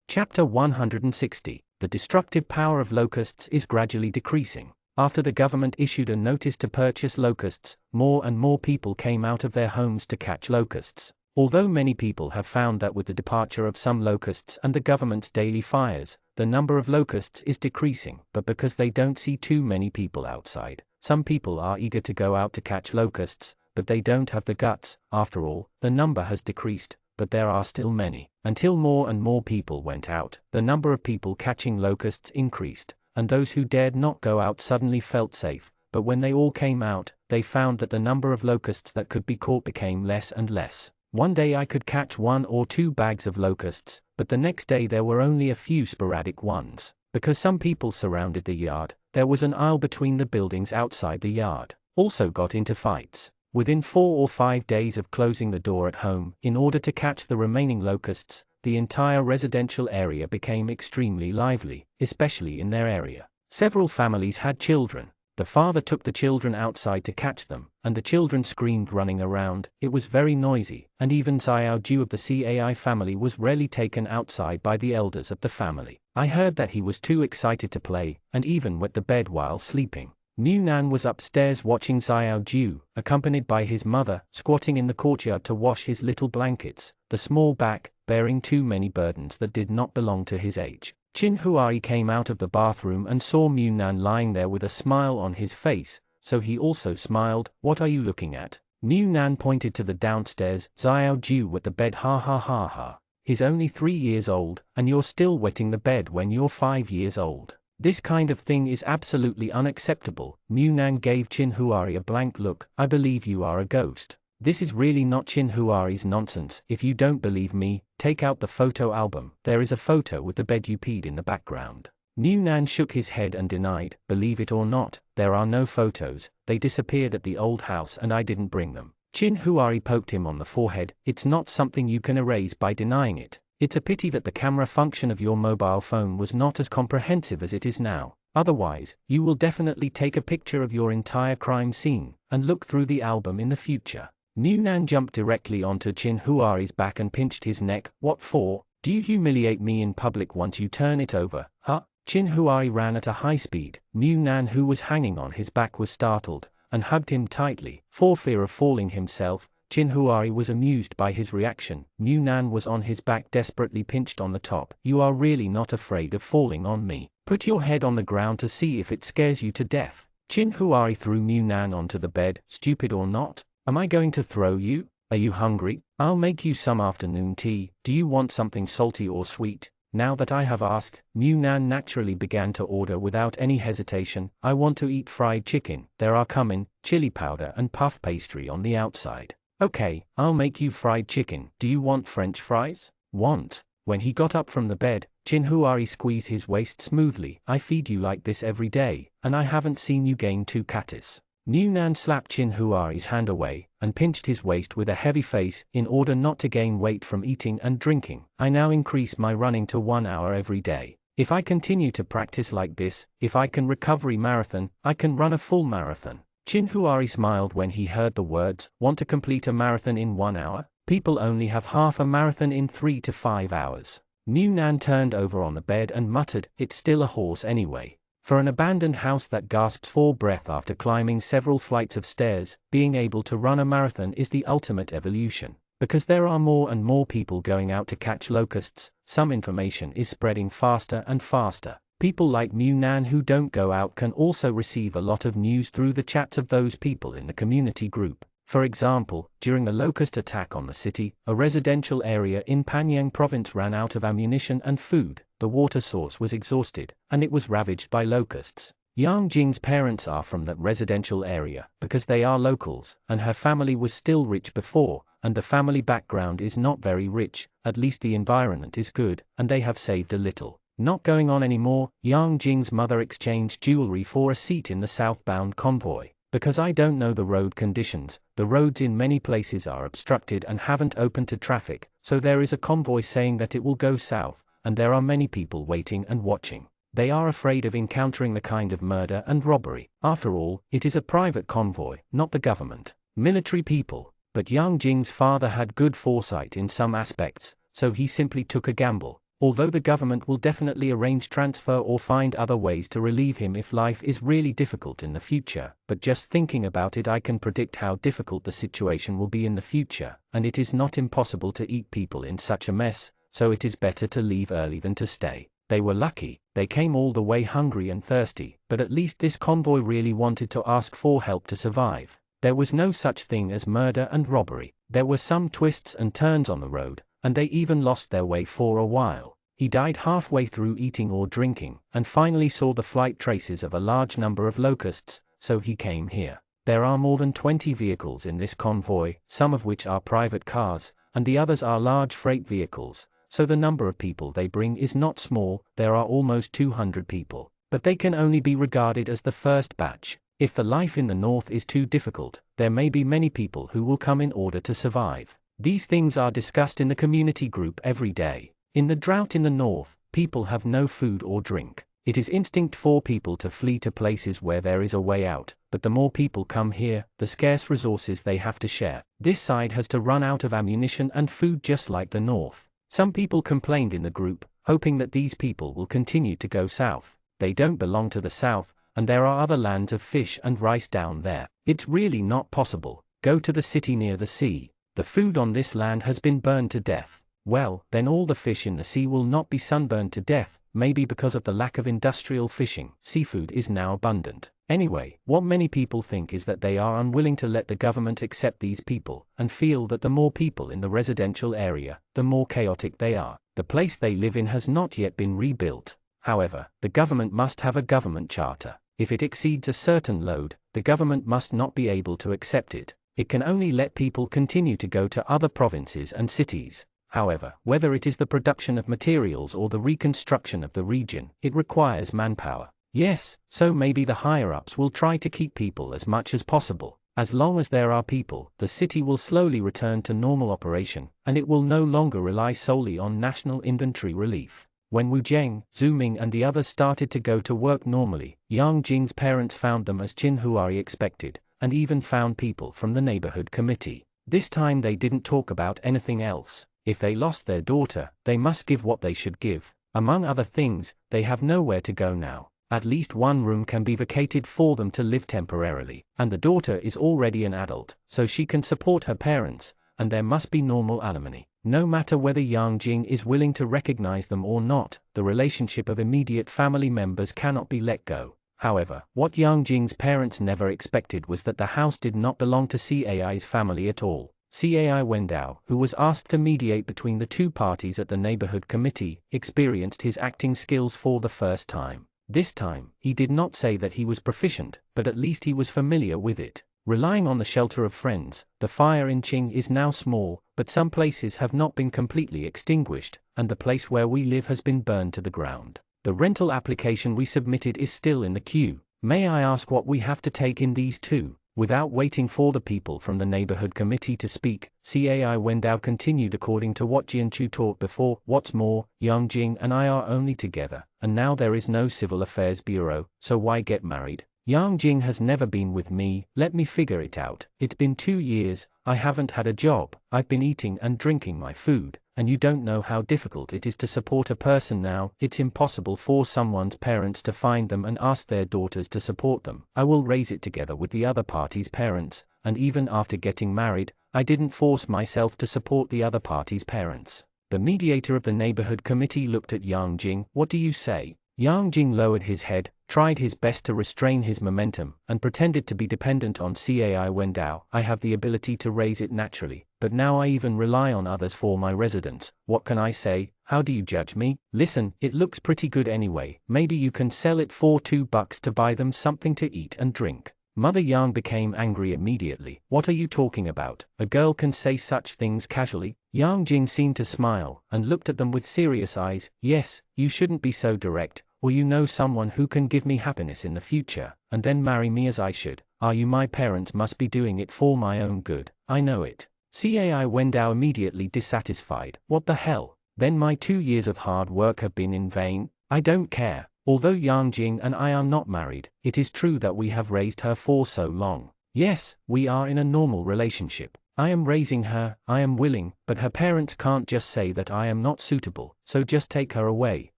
Chapter 160. The destructive power of locusts is gradually decreasing. After the government issued a notice to purchase locusts, more and more people came out of their homes to catch locusts. Although many people have found that with the departure of some locusts and the government's daily fires, the number of locusts is decreasing, but because they don't see too many people outside, some people are eager to go out to catch locusts, but they don't have the guts. After all, the number has decreased, but there are still many. Until more and more people went out, the number of people catching locusts increased, and those who dared not go out suddenly felt safe. But when they all came out, they found that the number of locusts that could be caught became less and less. One day I could catch 1 or 2 bags of locusts, but the next day there were only a few sporadic ones. Because some people surrounded the yard, there was an aisle between the buildings outside the yard, also got into fights. Within 4 or 5 days of closing the door at home, in order to catch the remaining locusts, the entire residential area became extremely lively, especially in their area. Several families had children. The father took the children outside to catch them, and the children screamed running around. It was very noisy, and even Xiao Ju of the Cai family was rarely taken outside by the elders of the family. I heard that he was too excited to play, and even wet the bed while sleeping. Mu Nan was upstairs watching Xiao Ju, accompanied by his mother, squatting in the courtyard to wash his little blankets, the small back, bearing too many burdens that did not belong to his age. Qin Huari came out of the bathroom and saw Mu Nan lying there with a smile on his face, so he also smiled. What are you looking at? Mu Nan pointed to the downstairs. Xiao Ju wet the bed. Ha ha ha ha. He's only 3 years old, and you're still wetting the bed when you're 5 years old. This kind of thing is absolutely unacceptable. Mu Nan gave Qin Huari a blank look. I believe you are a ghost. This is really not Qin Huari's nonsense. If you don't believe me, take out the photo album. There is a photo with the bed you peed in the background. New Nan shook his head and denied, believe it or not, there are no photos, they disappeared at the old house and I didn't bring them. Chin Huari poked him on the forehead, it's not something you can erase by denying it. It's a pity that the camera function of your mobile phone was not as comprehensive as it is now. Otherwise, you will definitely take a picture of your entire crime scene and look through the album in the future. New Nan jumped directly onto Chin Huari's back and pinched his neck. What for? Do you humiliate me in public once you turn it over, huh? Chin Huari ran at a high speed. New Nan, who was hanging on his back, was startled and hugged him tightly. For fear of falling himself, Chin Huari was amused by his reaction. New Nan was on his back, desperately pinched on the top. You are really not afraid of falling on me? Put your head on the ground to see if it scares you to death. Chin Huari threw New Nan onto the bed. Stupid or not? Am I going to throw you? Are you hungry? I'll make you some afternoon tea. Do you want something salty or sweet? Now that I have asked, New Nan naturally began to order without any hesitation. I want to eat fried chicken. There are cumin, chili powder and puff pastry on the outside. Okay, I'll make you fried chicken. Do you want French fries? Want? When he got up from the bed, Chin Huari squeezed his waist smoothly. I feed you like this every day, and I haven't seen you gain 2 catis. New Nan slapped Chin Huari's hand away and pinched his waist with a heavy face in order not to gain weight from eating and drinking. I now increase my running to 1 hour every day. If I continue to practice like this, if I can recovery marathon, I can run a full marathon. Chin Huari smiled when he heard the words, want to complete a marathon in 1 hour? People only have half a marathon in 3 to 5 hours. New Nan turned over on the bed and muttered, it's still a horse anyway. For an abandoned house that gasps for breath after climbing several flights of stairs, being able to run a marathon is the ultimate evolution. Because there are more and more people going out to catch locusts, some information is spreading faster and faster. People like New Nan who don't go out can also receive a lot of news through the chats of those people in the community group. For example, during the locust attack on the city, a residential area in Panyang province ran out of ammunition and food, the water source was exhausted, and it was ravaged by locusts. Yang Jing's parents are from that residential area, because they are locals, and her family was still rich before, and the family background is not very rich, at least the environment is good, and they have saved a little. Not going on anymore, Yang Jing's mother exchanged jewelry for a seat in the southbound convoy. Because I don't know the road conditions, the roads in many places are obstructed and haven't opened to traffic, so there is a convoy saying that it will go south, and there are many people waiting and watching. They are afraid of encountering the kind of murder and robbery. After all, it is a private convoy, not the government. Military people. But Yang Jing's father had good foresight in some aspects, so he simply took a gamble. Although the government will definitely arrange transfer or find other ways to relieve him if life is really difficult in the future, but just thinking about it I can predict how difficult the situation will be in the future, and it is not impossible to eat people in such a mess, so it is better to leave early than to stay. They were lucky, they came all the way hungry and thirsty, but at least this convoy really wanted to ask for help to survive. There was no such thing as murder and robbery. There were some twists and turns on the road, and they even lost their way for a while. He died halfway through eating or drinking, and finally saw the flight traces of a large number of locusts, so he came here. There are more than 20 vehicles in this convoy, some of which are private cars, and the others are large freight vehicles, so the number of people they bring is not small. There are almost 200 people, but they can only be regarded as the first batch. If the life in the north is too difficult, there may be many people who will come in order to survive. These things are discussed in the community group every day. In the drought in the north, people have no food or drink. It is instinct for people to flee to places where there is a way out, but the more people come here, the scarce resources they have to share. This side has to run out of ammunition and food just like the north. Some people complained in the group, hoping that these people will continue to go south. They don't belong to the south, and there are other lands of fish and rice down there. It's really not possible. Go to the city near the sea. The food on this land has been burned to death. Well, then all the fish in the sea will not be sunburned to death, maybe because of the lack of industrial fishing. Seafood is now abundant. Anyway, what many people think is that they are unwilling to let the government accept these people, and feel that the more people in the residential area, the more chaotic they are. The place they live in has not yet been rebuilt. However, the government must have a government charter. If it exceeds a certain load, the government must not be able to accept it. It can only let people continue to go to other provinces and cities. However, whether it is the production of materials or the reconstruction of the region, it requires manpower. Yes, so maybe the higher-ups will try to keep people as much as possible. As long as there are people, the city will slowly return to normal operation, and it will no longer rely solely on national inventory relief. When Wu Zheng, Zhu Ming and the others started to go to work normally, Yang Jing's parents found them as Qin Huari expected, and even found people from the neighborhood committee. This time they didn't talk about anything else. If they lost their daughter, they must give what they should give. Among other things, they have nowhere to go now. At least one room can be vacated for them to live temporarily, and the daughter is already an adult, so she can support her parents, and there must be normal alimony. No matter whether Yang Jing is willing to recognize them or not, the relationship of immediate family members cannot be let go. However, what Yang Jing's parents never expected was that the house did not belong to Cai's family at all. Cai Wendao, who was asked to mediate between the two parties at the neighborhood committee, experienced his acting skills for the first time. This time, he did not say that he was proficient, but at least he was familiar with it. Relying on the shelter of friends, the fire in Qing is now small, but some places have not been completely extinguished, and the place where we live has been burned to the ground. The rental application we submitted is still in the queue. May I ask what we have to take in these two? Without waiting for the people from the neighborhood committee to speak, Cai Wendao continued according to what Jianchu taught before. What's more, Yang Jing and I are only together, and now there is no civil affairs bureau, so why get married? Yang Jing has never been with me, let me figure it out. It's been 2 years, I haven't had a job, I've been eating and drinking my food, and you don't know how difficult it is to support a person now. It's impossible for someone's parents to find them and ask their daughters to support them. I will raise it together with the other party's parents, and even after getting married, I didn't force myself to support the other party's parents. The mediator of the neighborhood committee looked at Yang Jing. What do you say? Yang Jing lowered his head, tried his best to restrain his momentum, and pretended to be dependent on Cai Wendao. I have the ability to raise it naturally, but now I even rely on others for my residence. What can I say? How do you judge me? Listen, it looks pretty good anyway. Maybe you can sell it for $2 to buy them something to eat and drink. Mother Yang became angry immediately. What are you talking about? A girl can say such things casually? Yang Jing seemed to smile, and looked at them with serious eyes. Yes, you shouldn't be so direct, or you know someone who can give me happiness in the future, and then marry me as I should. Are you? My parents must be doing it for my own good. I know it. Cai Wendao immediately dissatisfied. What the hell? Then my 2 years of hard work have been in vain? I don't care. Although Yang Jing and I are not married, it is true that we have raised her for so long. Yes, we are in a normal relationship. I am raising her, I am willing, but her parents can't just say that I am not suitable, so just take her away,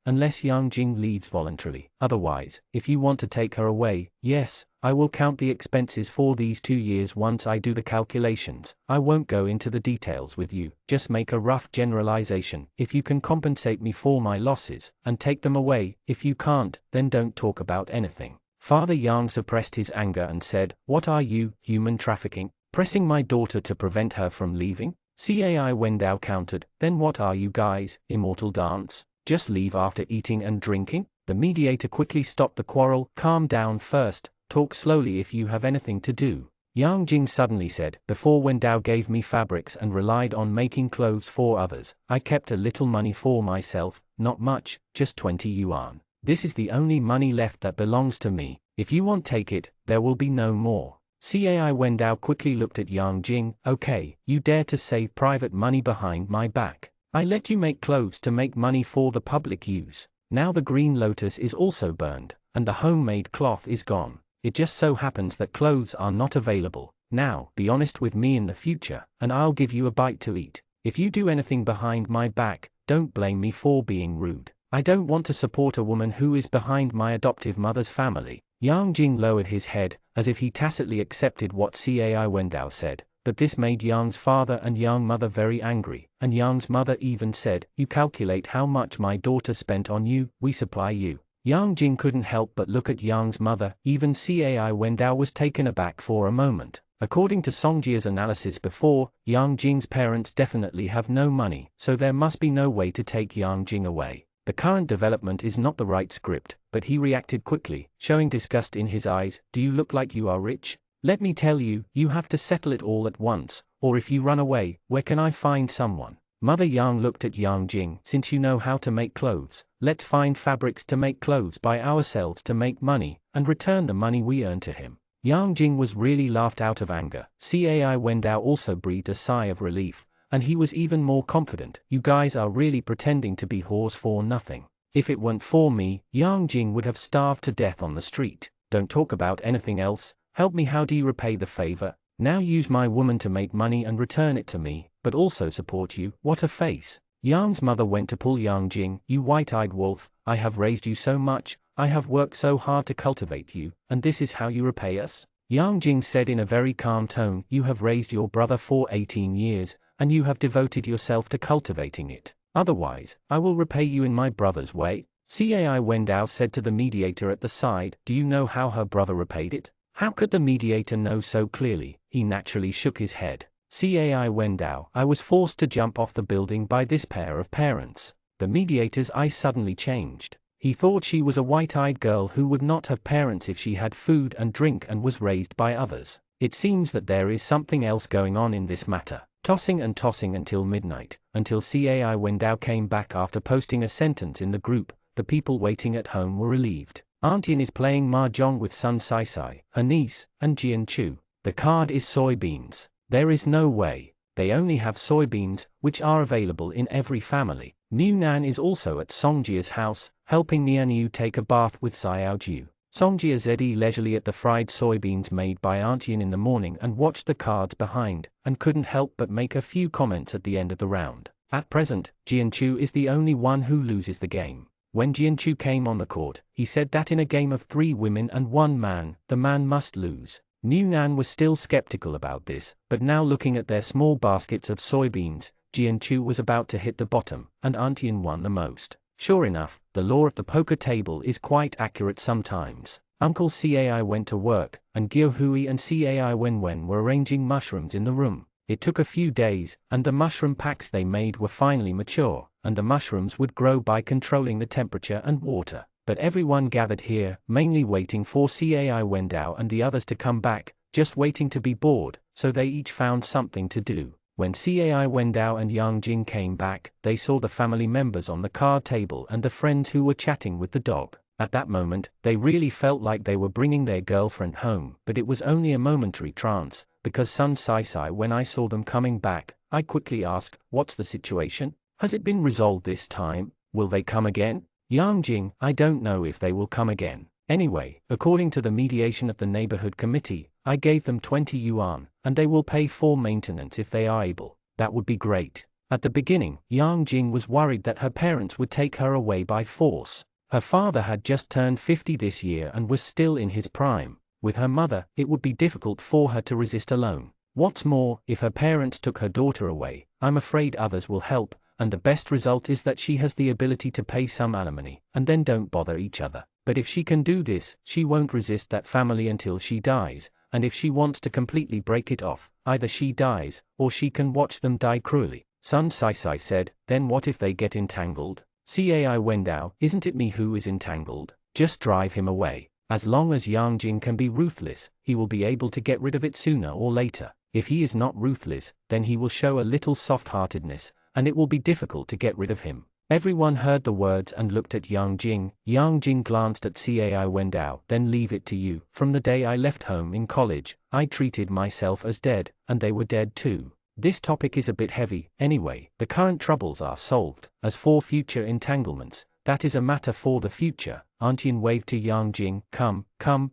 unless Yang Jing leaves voluntarily. Otherwise, if you want to take her away, yes, I will count the expenses for these 2 years once I do the calculations. I won't go into the details with you, just make a rough generalization. If you can compensate me for my losses, and take them away. If you can't, then don't talk about anything. Father Yang suppressed his anger and said, what are you, human trafficking? Pressing my daughter to prevent her from leaving? Cai Wendao countered. Then what are you guys, immortal dance? Just leave after eating and drinking? The mediator quickly stopped the quarrel. Calm down first, talk slowly if you have anything to do. Yang Jing suddenly said, before Wendao gave me fabrics and relied on making clothes for others, I kept a little money for myself, not much, just 20 yuan. This is the only money left that belongs to me. If you won't take it, there will be no more. Cai Wendao quickly looked at Yang Jing. Okay, you dare to save private money behind my back. I let you make clothes to make money for the public use. Now the green lotus is also burned, and the homemade cloth is gone. It just so happens that clothes are not available. Now, be honest with me in the future, and I'll give you a bite to eat. If you do anything behind my back, don't blame me for being rude. I don't want to support a woman who is behind my adoptive mother's family. Yang Jing lowered his head, as if he tacitly accepted what Cai Wendao said, but this made Yang's father and Yang mother very angry, and Yang's mother even said, you calculate how much my daughter spent on you, we supply you. Yang Jing couldn't help but look at Yang's mother. Even Cai Wendao was taken aback for a moment. According to Songjia's analysis before, Yang Jing's parents definitely have no money, so there must be no way to take Yang Jing away. The current development is not the right script, but he reacted quickly, showing disgust in his eyes. Do you look like you are rich? Let me tell you, you have to settle it all at once, or if you run away, where can I find someone? Mother Yang looked at Yang Jing. Since you know how to make clothes, let's find fabrics to make clothes by ourselves to make money, and return the money we earn to him. Yang Jing was really laughed out of anger. Cai Wendao also breathed a sigh of relief, and he was even more confident. You guys are really pretending to be whores for nothing. If it weren't for me, Yang Jing would have starved to death on the street. Don't talk about anything else. Help me. How do you repay the favor? Now use my woman to make money and return it to me, but also support you. What a face. Yang's mother went to pull Yang Jing. You white-eyed wolf, I have raised you so much, I have worked so hard to cultivate you, and this is how you repay us? Yang Jing said in a very calm tone. You have raised your brother for 18 years, and you have devoted yourself to cultivating it. Otherwise, I will repay you in my brother's way. Cai Wendao said to the mediator at the side. Do you know how her brother repaid it? How could the mediator know so clearly? He naturally shook his head. Cai Wendao, I was forced to jump off the building by this pair of parents. The mediator's eyes suddenly changed. He thought she was a white-eyed girl who would not have parents if she had food and drink and was raised by others. It seems that there is something else going on in this matter. Tossing and tossing until midnight, until Cai Wendao came back after posting a sentence in the group. The people waiting at home were relieved. Aunt Yin is playing mahjong with Sun Saisai, her niece, and Jian Chu. The card is soybeans. There is no way. They only have soybeans, which are available in every family. Niu Nan is also at Songjia's house, helping Nianyu take a bath with Xiao Jiu. Songjia zed leisurely at the fried soybeans made by Aunt Yin in the morning and watched the cards behind, and couldn't help but make a few comments at the end of the round. At present, Jian Chu is the only one who loses the game. When Jian Chu came on the court, he said that in a game of 3 women and 1 man, the man must lose. Niu Nan was still skeptical about this, but now looking at their small baskets of soybeans, Jian Chu was about to hit the bottom, and Aunt Yin won the most. Sure enough, the law of the poker table is quite accurate sometimes. Uncle Cai went to work, and Gyo Hui and Cai Wenwen were arranging mushrooms in the room. It took a few days, and the mushroom packs they made were finally mature, and the mushrooms would grow by controlling the temperature and water. But everyone gathered here, mainly waiting for Cai Wendao and the others to come back, just waiting to be bored, so they each found something to do. When Cai Wendao and Yang Jing came back, they saw the family members on the card table and the friends who were chatting with the dog. At that moment, they really felt like they were bringing their girlfriend home, but it was only a momentary trance, because Sun Saisai, when I saw them coming back, I quickly asked, what's the situation? Has it been resolved this time? Will they come again? Yang Jing, I don't know if they will come again. Anyway, according to the mediation of the neighborhood committee, I gave them 20 yuan, and they will pay for maintenance if they are able. That would be great. At the beginning, Yang Jing was worried that her parents would take her away by force. Her father had just turned 50 this year and was still in his prime. With her mother, it would be difficult for her to resist alone. What's more, if her parents took her daughter away, I'm afraid others will help, and the best result is that she has the ability to pay some alimony, and then don't bother each other. But if she can do this, she won't resist that family until she dies, and if she wants to completely break it off, either she dies, or she can watch them die cruelly. Sun Saisai said, then what if they get entangled? Cai Wendao, isn't it me who is entangled? Just drive him away. As long as Yang Jing can be ruthless, he will be able to get rid of it sooner or later. If he is not ruthless, then he will show a little soft-heartedness, and it will be difficult to get rid of him. Everyone heard the words and looked at Yang Jing. Yang Jing glanced at Cai Wendao. Then leave it to you. From the day I left home in college, I treated myself as dead, and they were dead too. This topic is a bit heavy. Anyway, the current troubles are solved. As for future entanglements, that is a matter for the future. Aunt Yin waved to Yang Jing. Come,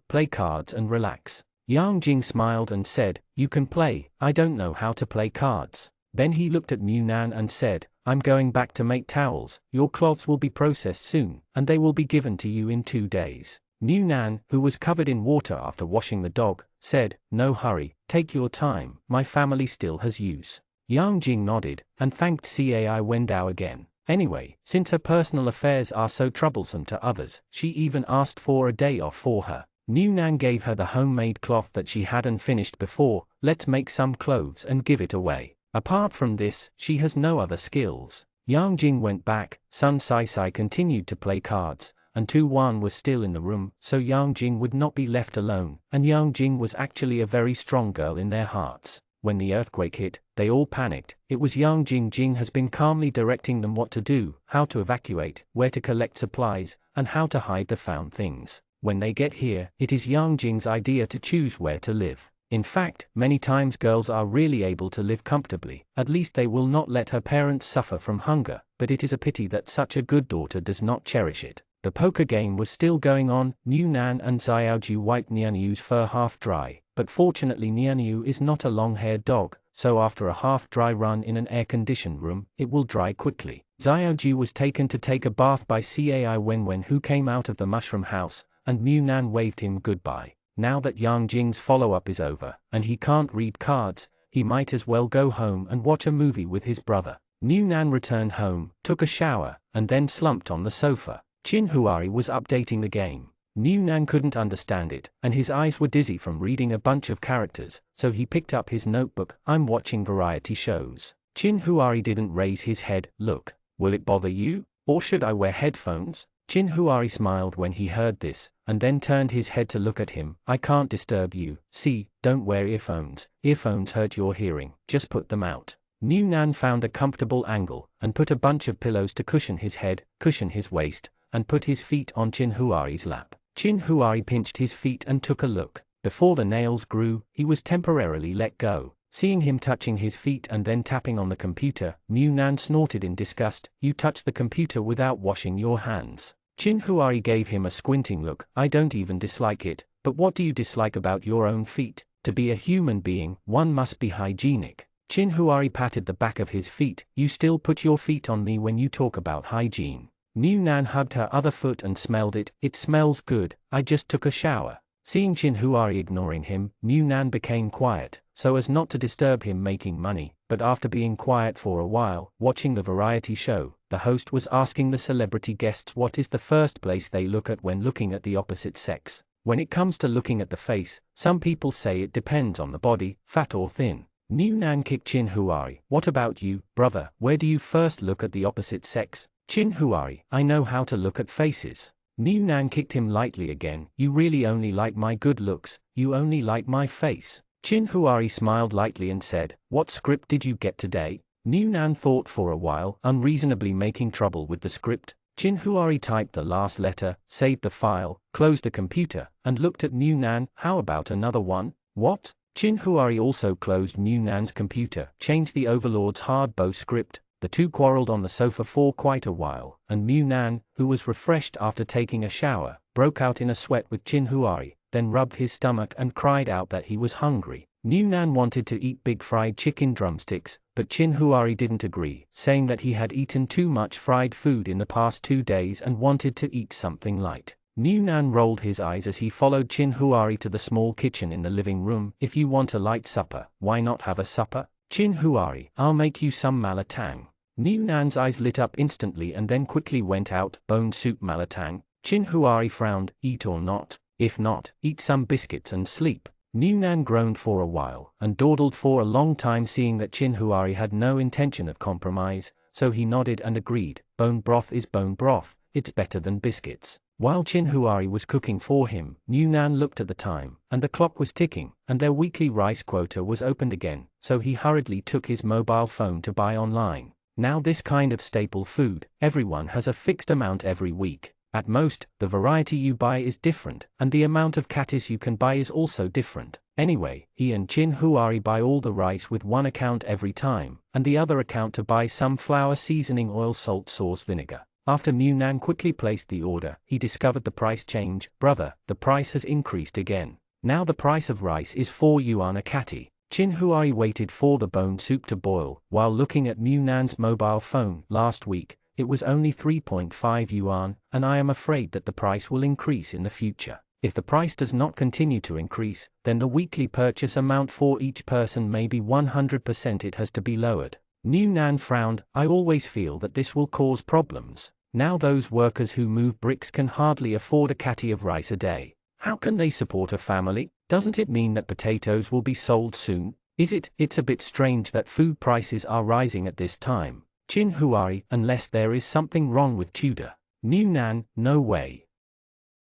play cards and relax. Yang Jing smiled and said, you can play. I don't know how to play cards. Then he looked at Niu Nan and said, I'm going back to make towels. Your cloths will be processed soon, and they will be given to you in 2 days. Niu Nan, who was covered in water after washing the dog, said, no hurry, take your time, my family still has use. Yang Jing nodded, and thanked Cai Wendao again. Anyway, since her personal affairs are so troublesome to others, she even asked for a day off for her. Niu Nan gave her the homemade cloth that she hadn't finished before. Let's make some clothes and give it away. Apart from this, she has no other skills. Yang Jing went back, Sun Saisai continued to play cards, and Tu Wan was still in the room, so Yang Jing would not be left alone, and Yang Jing was actually a very strong girl in their hearts. When the earthquake hit, they all panicked. It was young Jing has been calmly directing them what to do, how to evacuate, where to collect supplies, and how to hide the found things. When they get here, it is young Jing's idea to choose where to live. In fact, many times girls are really able to live comfortably. At least they will not let her parents suffer from hunger, but it is a pity that such a good daughter does not cherish it. The poker game was still going on. Niu Nan and Xiaoju wiped Nianyu's fur half dry, but fortunately Nianyu is not a long-haired dog, so after a half-dry run in an air-conditioned room, it will dry quickly. Xiaoju was taken to take a bath by Cai Wenwen, who came out of the mushroom house, and Niu Nan waved him goodbye. Now that Yang Jing's follow-up is over, and he can't read cards, he might as well go home and watch a movie with his brother. Niu Nan returned home, took a shower, and then slumped on the sofa. Qin Huari was updating the game. Niu Nan couldn't understand it, and his eyes were dizzy from reading a bunch of characters, so he picked up his notebook. I'm watching variety shows. Qin Huari didn't raise his head. Look, will it bother you? Or should I wear headphones? Qin Huari smiled when he heard this, and then turned his head to look at him. I can't disturb you. See, don't wear earphones. Earphones hurt your hearing. Just put them out. Niu Nan found a comfortable angle, and put a bunch of pillows to cushion his head, cushion his waist, and put his feet on Qin Huari's lap. Qin Huari pinched his feet and took a look. Before the nails grew, he was temporarily let go. Seeing him touching his feet and then tapping on the computer, Niu Nan snorted in disgust. You touch the computer without washing your hands. Qin Huari gave him a squinting look. I don't even dislike it, but what do you dislike about your own feet? To be a human being, one must be hygienic. Qin Huari patted the back of his feet. You still put your feet on me when you talk about hygiene. Niu Nan hugged her other foot and smelled it. It smells good. I just took a shower. Seeing Qin Huari ignoring him, Niu Nan became quiet, so as not to disturb him making money. But after being quiet for a while, watching the variety show, the host was asking the celebrity guests what is the first place they look at when looking at the opposite sex. When it comes to looking at the face, some people say it depends on the body, fat or thin. Niu Nan kicked Qin Huari. What about you, brother? Where do you first look at the opposite sex? Qin Huari, I know how to look at faces. Niu Nan kicked him lightly again. You really only like my good looks, you only like my face. Qin Huari smiled lightly and said, what script did you get today? Niu Nan thought for a while, unreasonably making trouble with the script. Qin Huari typed the last letter, saved the file, closed the computer, and looked at Niu Nan. How about another one? What? Qin Huari also closed Niu Nan's computer, changed the Overlord's hard bow script. The two quarreled on the sofa for quite a while, and Niu Nan, who was refreshed after taking a shower, broke out in a sweat with Qin Huari, then rubbed his stomach and cried out that he was hungry. Niu Nan wanted to eat big fried chicken drumsticks, but Qin Huari didn't agree, saying that he had eaten too much fried food in the past 2 days and wanted to eat something light. Niu Nan rolled his eyes as he followed Qin Huari to the small kitchen in the living room. If you want a light supper, why not have a supper? Qin Huari, I'll make you some malatang. Niu Nan's eyes lit up instantly and then quickly went out. Bone soup malatang. Qin Huari frowned. Eat or not? If not, eat some biscuits and sleep. Niu Nan groaned for a while, and dawdled for a long time, seeing that Qin Huari had no intention of compromise, so he nodded and agreed. Bone broth is bone broth, it's better than biscuits. While Qin Huari was cooking for him, Niu Nan looked at the time, and the clock was ticking, and their weekly rice quota was opened again, so he hurriedly took his mobile phone to buy online. Now this kind of staple food, everyone has a fixed amount every week. At most, the variety you buy is different, and the amount of catis you can buy is also different. Anyway, he and Qin Huari buy all the rice with one account every time, and the other account to buy some flour, seasoning oil, salt, sauce, vinegar. After Niu Nan quickly placed the order, he discovered the price change. Brother, the price has increased again. Now the price of rice is 4 yuan a kati. Qin Huari waited for the bone soup to boil, while looking at Niu Nan's mobile phone. Last week, it was only 3.5 yuan, and I am afraid that the price will increase in the future. If the price does not continue to increase, then the weekly purchase amount for each person may be 100%. It has to be lowered. Niu Nan frowned. I always feel that this will cause problems. Now those workers who move bricks can hardly afford a kati of rice a day. How can they support a family? Doesn't it mean that potatoes will be sold soon? Is it? It's a bit strange that food prices are rising at this time. Qin Huari, unless there is something wrong with Tudor. Niu Nan, no way.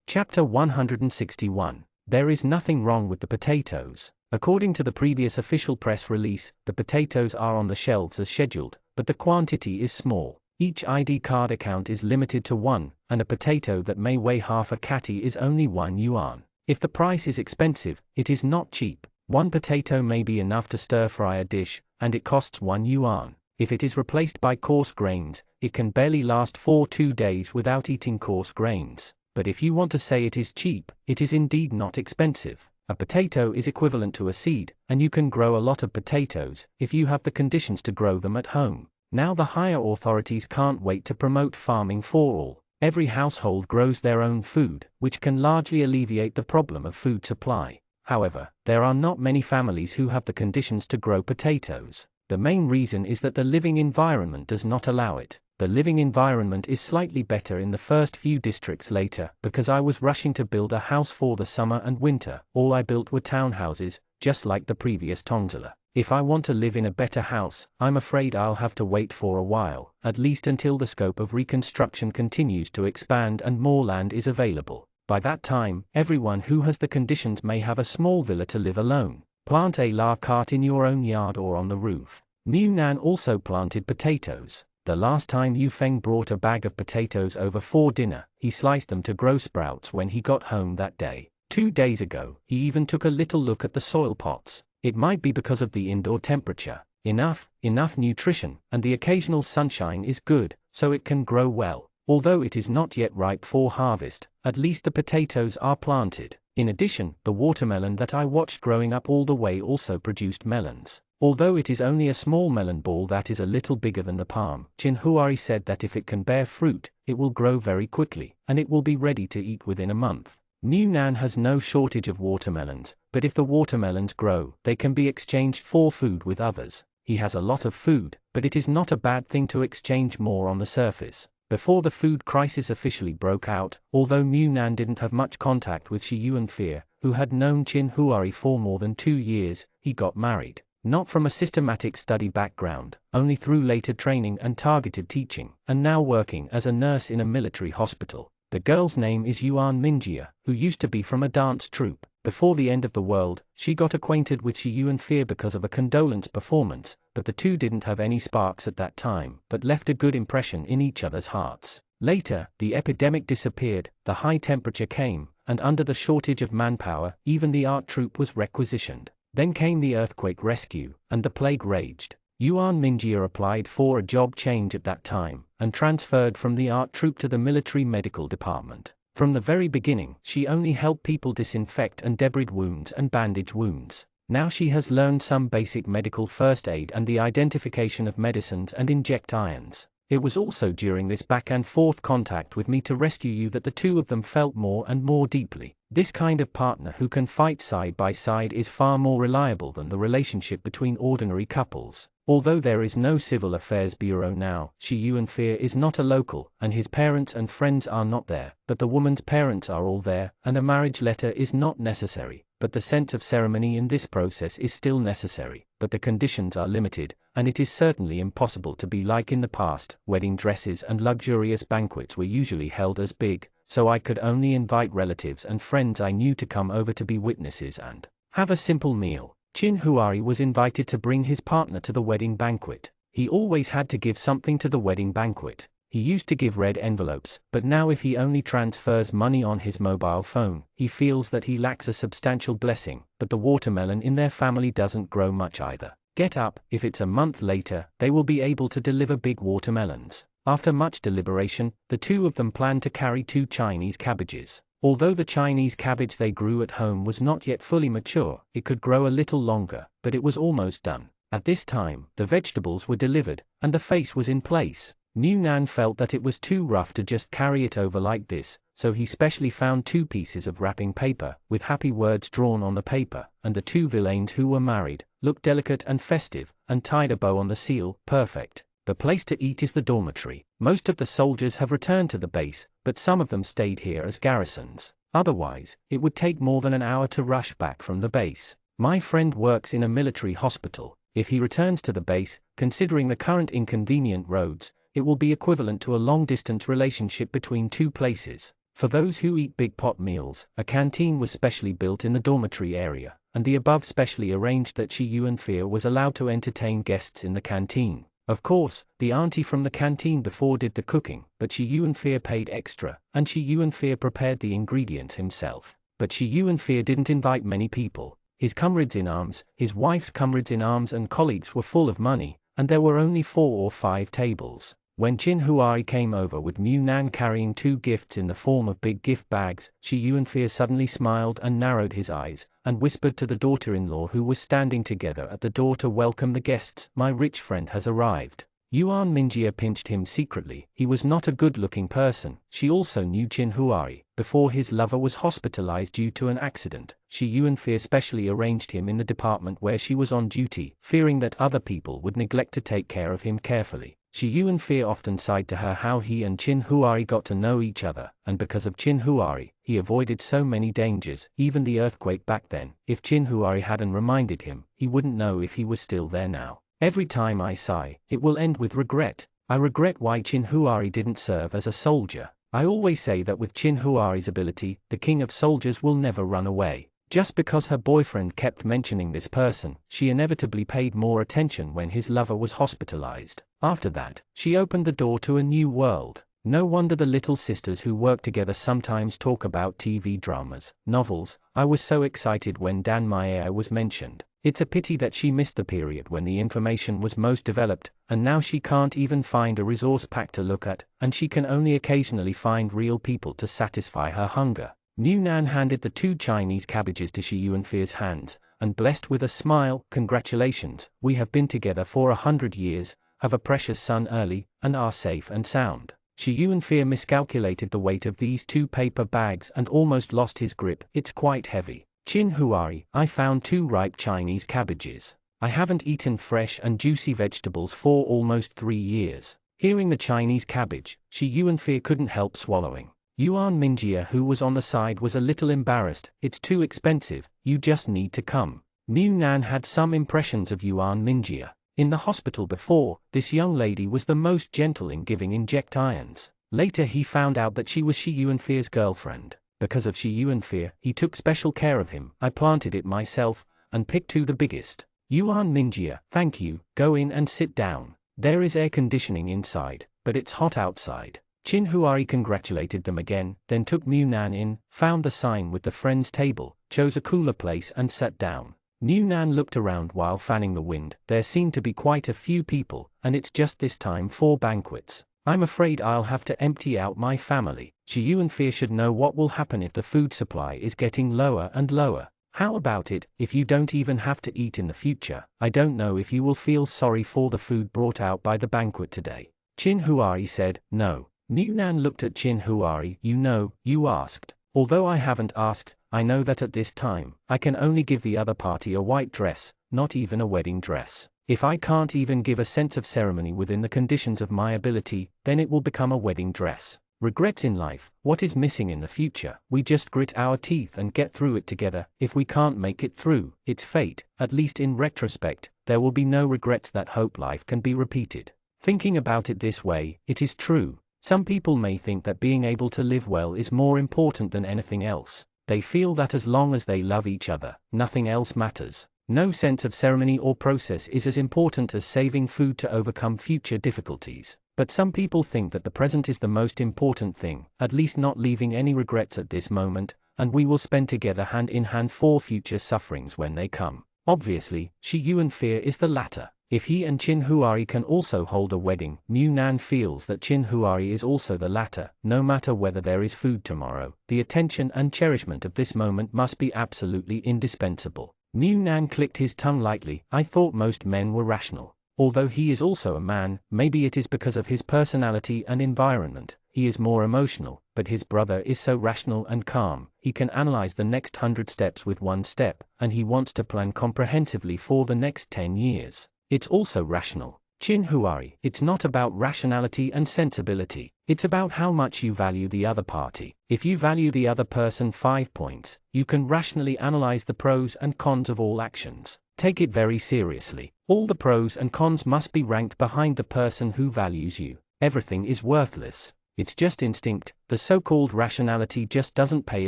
Chapter 161. There is nothing wrong with the potatoes. According to the previous official press release, the potatoes are on the shelves as scheduled, but the quantity is small. Each ID card account is limited to one, and a potato that may weigh half a catty is only 1 yuan. If the price is expensive, it is not cheap. One potato may be enough to stir-fry a dish, and it costs 1 yuan. If it is replaced by coarse grains, it can barely last for 2 days without eating coarse grains. But if you want to say it is cheap, it is indeed not expensive. A potato is equivalent to a seed, and you can grow a lot of potatoes if you have the conditions to grow them at home. Now the higher authorities can't wait to promote farming for all. Every household grows their own food, which can largely alleviate the problem of food supply. However, there are not many families who have the conditions to grow potatoes. The main reason is that the living environment does not allow it. The living environment is slightly better in the first few districts later, because I was rushing to build a house for the summer and winter. All I built were townhouses, just like the previous Tongzilla. If I want to live in a better house, I'm afraid I'll have to wait for a while, at least until the scope of reconstruction continues to expand and more land is available. By that time, everyone who has the conditions may have a small villa to live alone. Plant a la carte in your own yard or on the roof. Mu Nan also planted potatoes. The last time Yu Feng brought a bag of potatoes over for dinner, he sliced them to grow sprouts when he got home that day. 2 days ago, he even took a little look at the soil pots. It might be because of the indoor temperature. Enough nutrition, and the occasional sunshine is good, so it can grow well. Although it is not yet ripe for harvest, at least the potatoes are planted. In addition, the watermelon that I watched growing up all the way also produced melons. Although it is only a small melon ball that is a little bigger than the palm, Qin Huari said that if it can bear fruit, it will grow very quickly, and it will be ready to eat within a month. Mu Nan has no shortage of watermelons, but if the watermelons grow, they can be exchanged for food with others. He has a lot of food, but it is not a bad thing to exchange more on the surface. Before the food crisis officially broke out, although Mu Nan didn't have much contact with Shi Yuanfei, who had known Qin Huari for more than 2 years, he got married. Not from a systematic study background, only through later training and targeted teaching, and now working as a nurse in a military hospital. The girl's name is Yuan Mingjia, who used to be from a dance troupe. Before the end of the world, she got acquainted with Shi Yuanfei because of a condolence performance, but the two didn't have any sparks at that time, but left a good impression in each other's hearts. Later, the epidemic disappeared, the high temperature came, and under the shortage of manpower, even the art troupe was requisitioned. Then came the earthquake rescue, and the plague raged. Yuan Mingjia applied for a job change at that time, and transferred from the art troupe to the military medical department. From the very beginning, she only helped people disinfect and debride wounds and bandage wounds. Now she has learned some basic medical first aid and the identification of medicines and inject irons. It was also during this back and forth contact with me to rescue you that the two of them felt more and more deeply. This kind of partner who can fight side by side is far more reliable than the relationship between ordinary couples. Although there is no civil affairs bureau now, Shi Yuanfei is not a local, and his parents and friends are not there, but the woman's parents are all there, and a marriage letter is not necessary. But the sense of ceremony in this process is still necessary, but the conditions are limited, and it is certainly impossible to be like in the past. Wedding dresses and luxurious banquets were usually held as big, so I could only invite relatives and friends I knew to come over to be witnesses and have a simple meal. Qin Huari was invited to bring his partner to the wedding banquet. He always had to give something to the wedding banquet. He used to give red envelopes, but now if he only transfers money on his mobile phone, he feels that he lacks a substantial blessing. But the watermelon in their family doesn't grow much either. Get up, if it's a month later, they will be able to deliver big watermelons. After much deliberation, the two of them planned to carry 2 Chinese cabbages. Although the Chinese cabbage they grew at home was not yet fully mature, it could grow a little longer, but it was almost done. At this time, the vegetables were delivered, and the face was in place. Mu Nan felt that it was too rough to just carry it over like this, so he specially found 2 pieces of wrapping paper, with happy words drawn on the paper, and the 2 villains who were married, looked delicate and festive, and tied a bow on the seal. Perfect. The place to eat is the dormitory. Most of the soldiers have returned to the base, but some of them stayed here as garrisons. Otherwise, it would take more than an hour to rush back from the base. My friend works in a military hospital. If he returns to the base, considering the current inconvenient roads, it will be equivalent to a long-distance relationship between 2 places. For those who eat big pot meals, a canteen was specially built in the dormitory area, and the above specially arranged that Shi Yuanfei was allowed to entertain guests in the canteen. Of course, the auntie from the canteen before did the cooking, but Shi Yuanfei paid extra, and Shi Yuanfei prepared the ingredients himself. But Shi Yuanfei didn't invite many people. His comrades-in-arms, his wife's comrades-in-arms and colleagues were full of money, and there were only 4 or 5 tables. When Qin Huai came over with Mu Nan carrying 2 gifts in the form of big gift bags, Shi Yuanfei suddenly smiled and narrowed his eyes, and whispered to the daughter-in-law who was standing together at the door to welcome the guests, "My rich friend has arrived." Yuan Mingjie pinched him secretly. He was not a good-looking person. She also knew Qin Huai. Before his lover was hospitalized due to an accident, Shi Yuanfei specially arranged him in the department where she was on duty, fearing that other people would neglect to take care of him carefully. Shi Yuanfei often sighed to her how he and Qin Huai got to know each other, and because of Qin Huai, he avoided so many dangers, even the earthquake back then. If Qin Huai hadn't reminded him, he wouldn't know if he was still there now. Every time I sigh, it will end with regret. I regret why Qin Huai didn't serve as a soldier. I always say that with Qin Huai's ability, the king of soldiers will never run away. Just because her boyfriend kept mentioning this person, she inevitably paid more attention when his lover was hospitalized. After that, she opened the door to a new world. No wonder the little sisters who work together sometimes talk about TV dramas, novels. I was so excited when Dan Mai was mentioned. It's a pity that she missed the period when the information was most developed, and now she can't even find a resource pack to look at, and she can only occasionally find real people to satisfy her hunger. Mu Nan handed the 2 Chinese cabbages to Shi Yuanfei's hands, and blessed with a smile, "Congratulations, we have been together for 100 years, have a precious son early, and are safe and sound." Shi Yuanfei miscalculated the weight of these 2 paper bags and almost lost his grip. "It's quite heavy." "Qin Huai, I found 2 ripe Chinese cabbages. I haven't eaten fresh and juicy vegetables for almost 3 years." Hearing the Chinese cabbage, Shi Yuanfei couldn't help swallowing. Yuan Mingjie, who was on the side, was a little embarrassed. "It's too expensive, you just need to come." Mu Nan had some impressions of Yuan Mingjie. In the hospital before, this young lady was the most gentle in giving injections. Later he found out that she was Shi Yuanfei's girlfriend. Because of Shi Yuanfei, he took special care of him. "I planted it myself, and picked 2 the biggest." Yuan Mingjie, "Thank you, go in and sit down. There is air conditioning inside, but it's hot outside." Qin Huai congratulated them again, then took Mu Nan in, found the sign with the friends table, chose a cooler place and sat down. Mu Nan looked around while fanning the wind. There seemed to be quite a few people, and it's just this time for banquets. "I'm afraid I'll have to empty out my family." Shi Yuanfei should know what will happen if the food supply is getting lower and lower. "How about it, if you don't even have to eat in the future? I don't know if you will feel sorry for the food brought out by the banquet today." Qin Huai said, "No." Mu Nan looked at Qin Huai. "You know, you asked." "Although I haven't asked, I know that at this time, I can only give the other party a white dress, not even a wedding dress. If I can't even give a sense of ceremony within the conditions of my ability, then it will become a wedding dress." Regrets in life, what is missing in the future? We just grit our teeth and get through it together. If we can't make it through, it's fate. At least in retrospect, there will be no regrets that hope life can be repeated. Thinking about it this way, it is true. Some people may think that being able to live well is more important than anything else. They feel that as long as they love each other, nothing else matters. No sense of ceremony or process is as important as saving food to overcome future difficulties. But some people think that the present is the most important thing, at least not leaving any regrets at this moment, and we will spend together hand in hand for future sufferings when they come. Obviously, Shi Yuanfei is the latter. If he and Qin Huai can also hold a wedding, Mu Nan feels that Qin Huai is also the latter. No matter whether there is food tomorrow, the attention and cherishment of this moment must be absolutely indispensable. Mu Nan clicked his tongue lightly. "I thought most men were rational. Although he is also a man, maybe it is because of his personality and environment. He is more emotional, but his brother is so rational and calm. He can analyze the next 100 steps with 1 step, and he wants to plan comprehensively for the next 10 years. It's also rational." Qin Huai, "It's not about rationality and sensibility. It's about how much you value the other party. If you value the other person 5 points, you can rationally analyze the pros and cons of all actions. Take it very seriously. All the pros and cons must be ranked behind the person who values you. Everything is worthless. It's just instinct. The so-called rationality just doesn't pay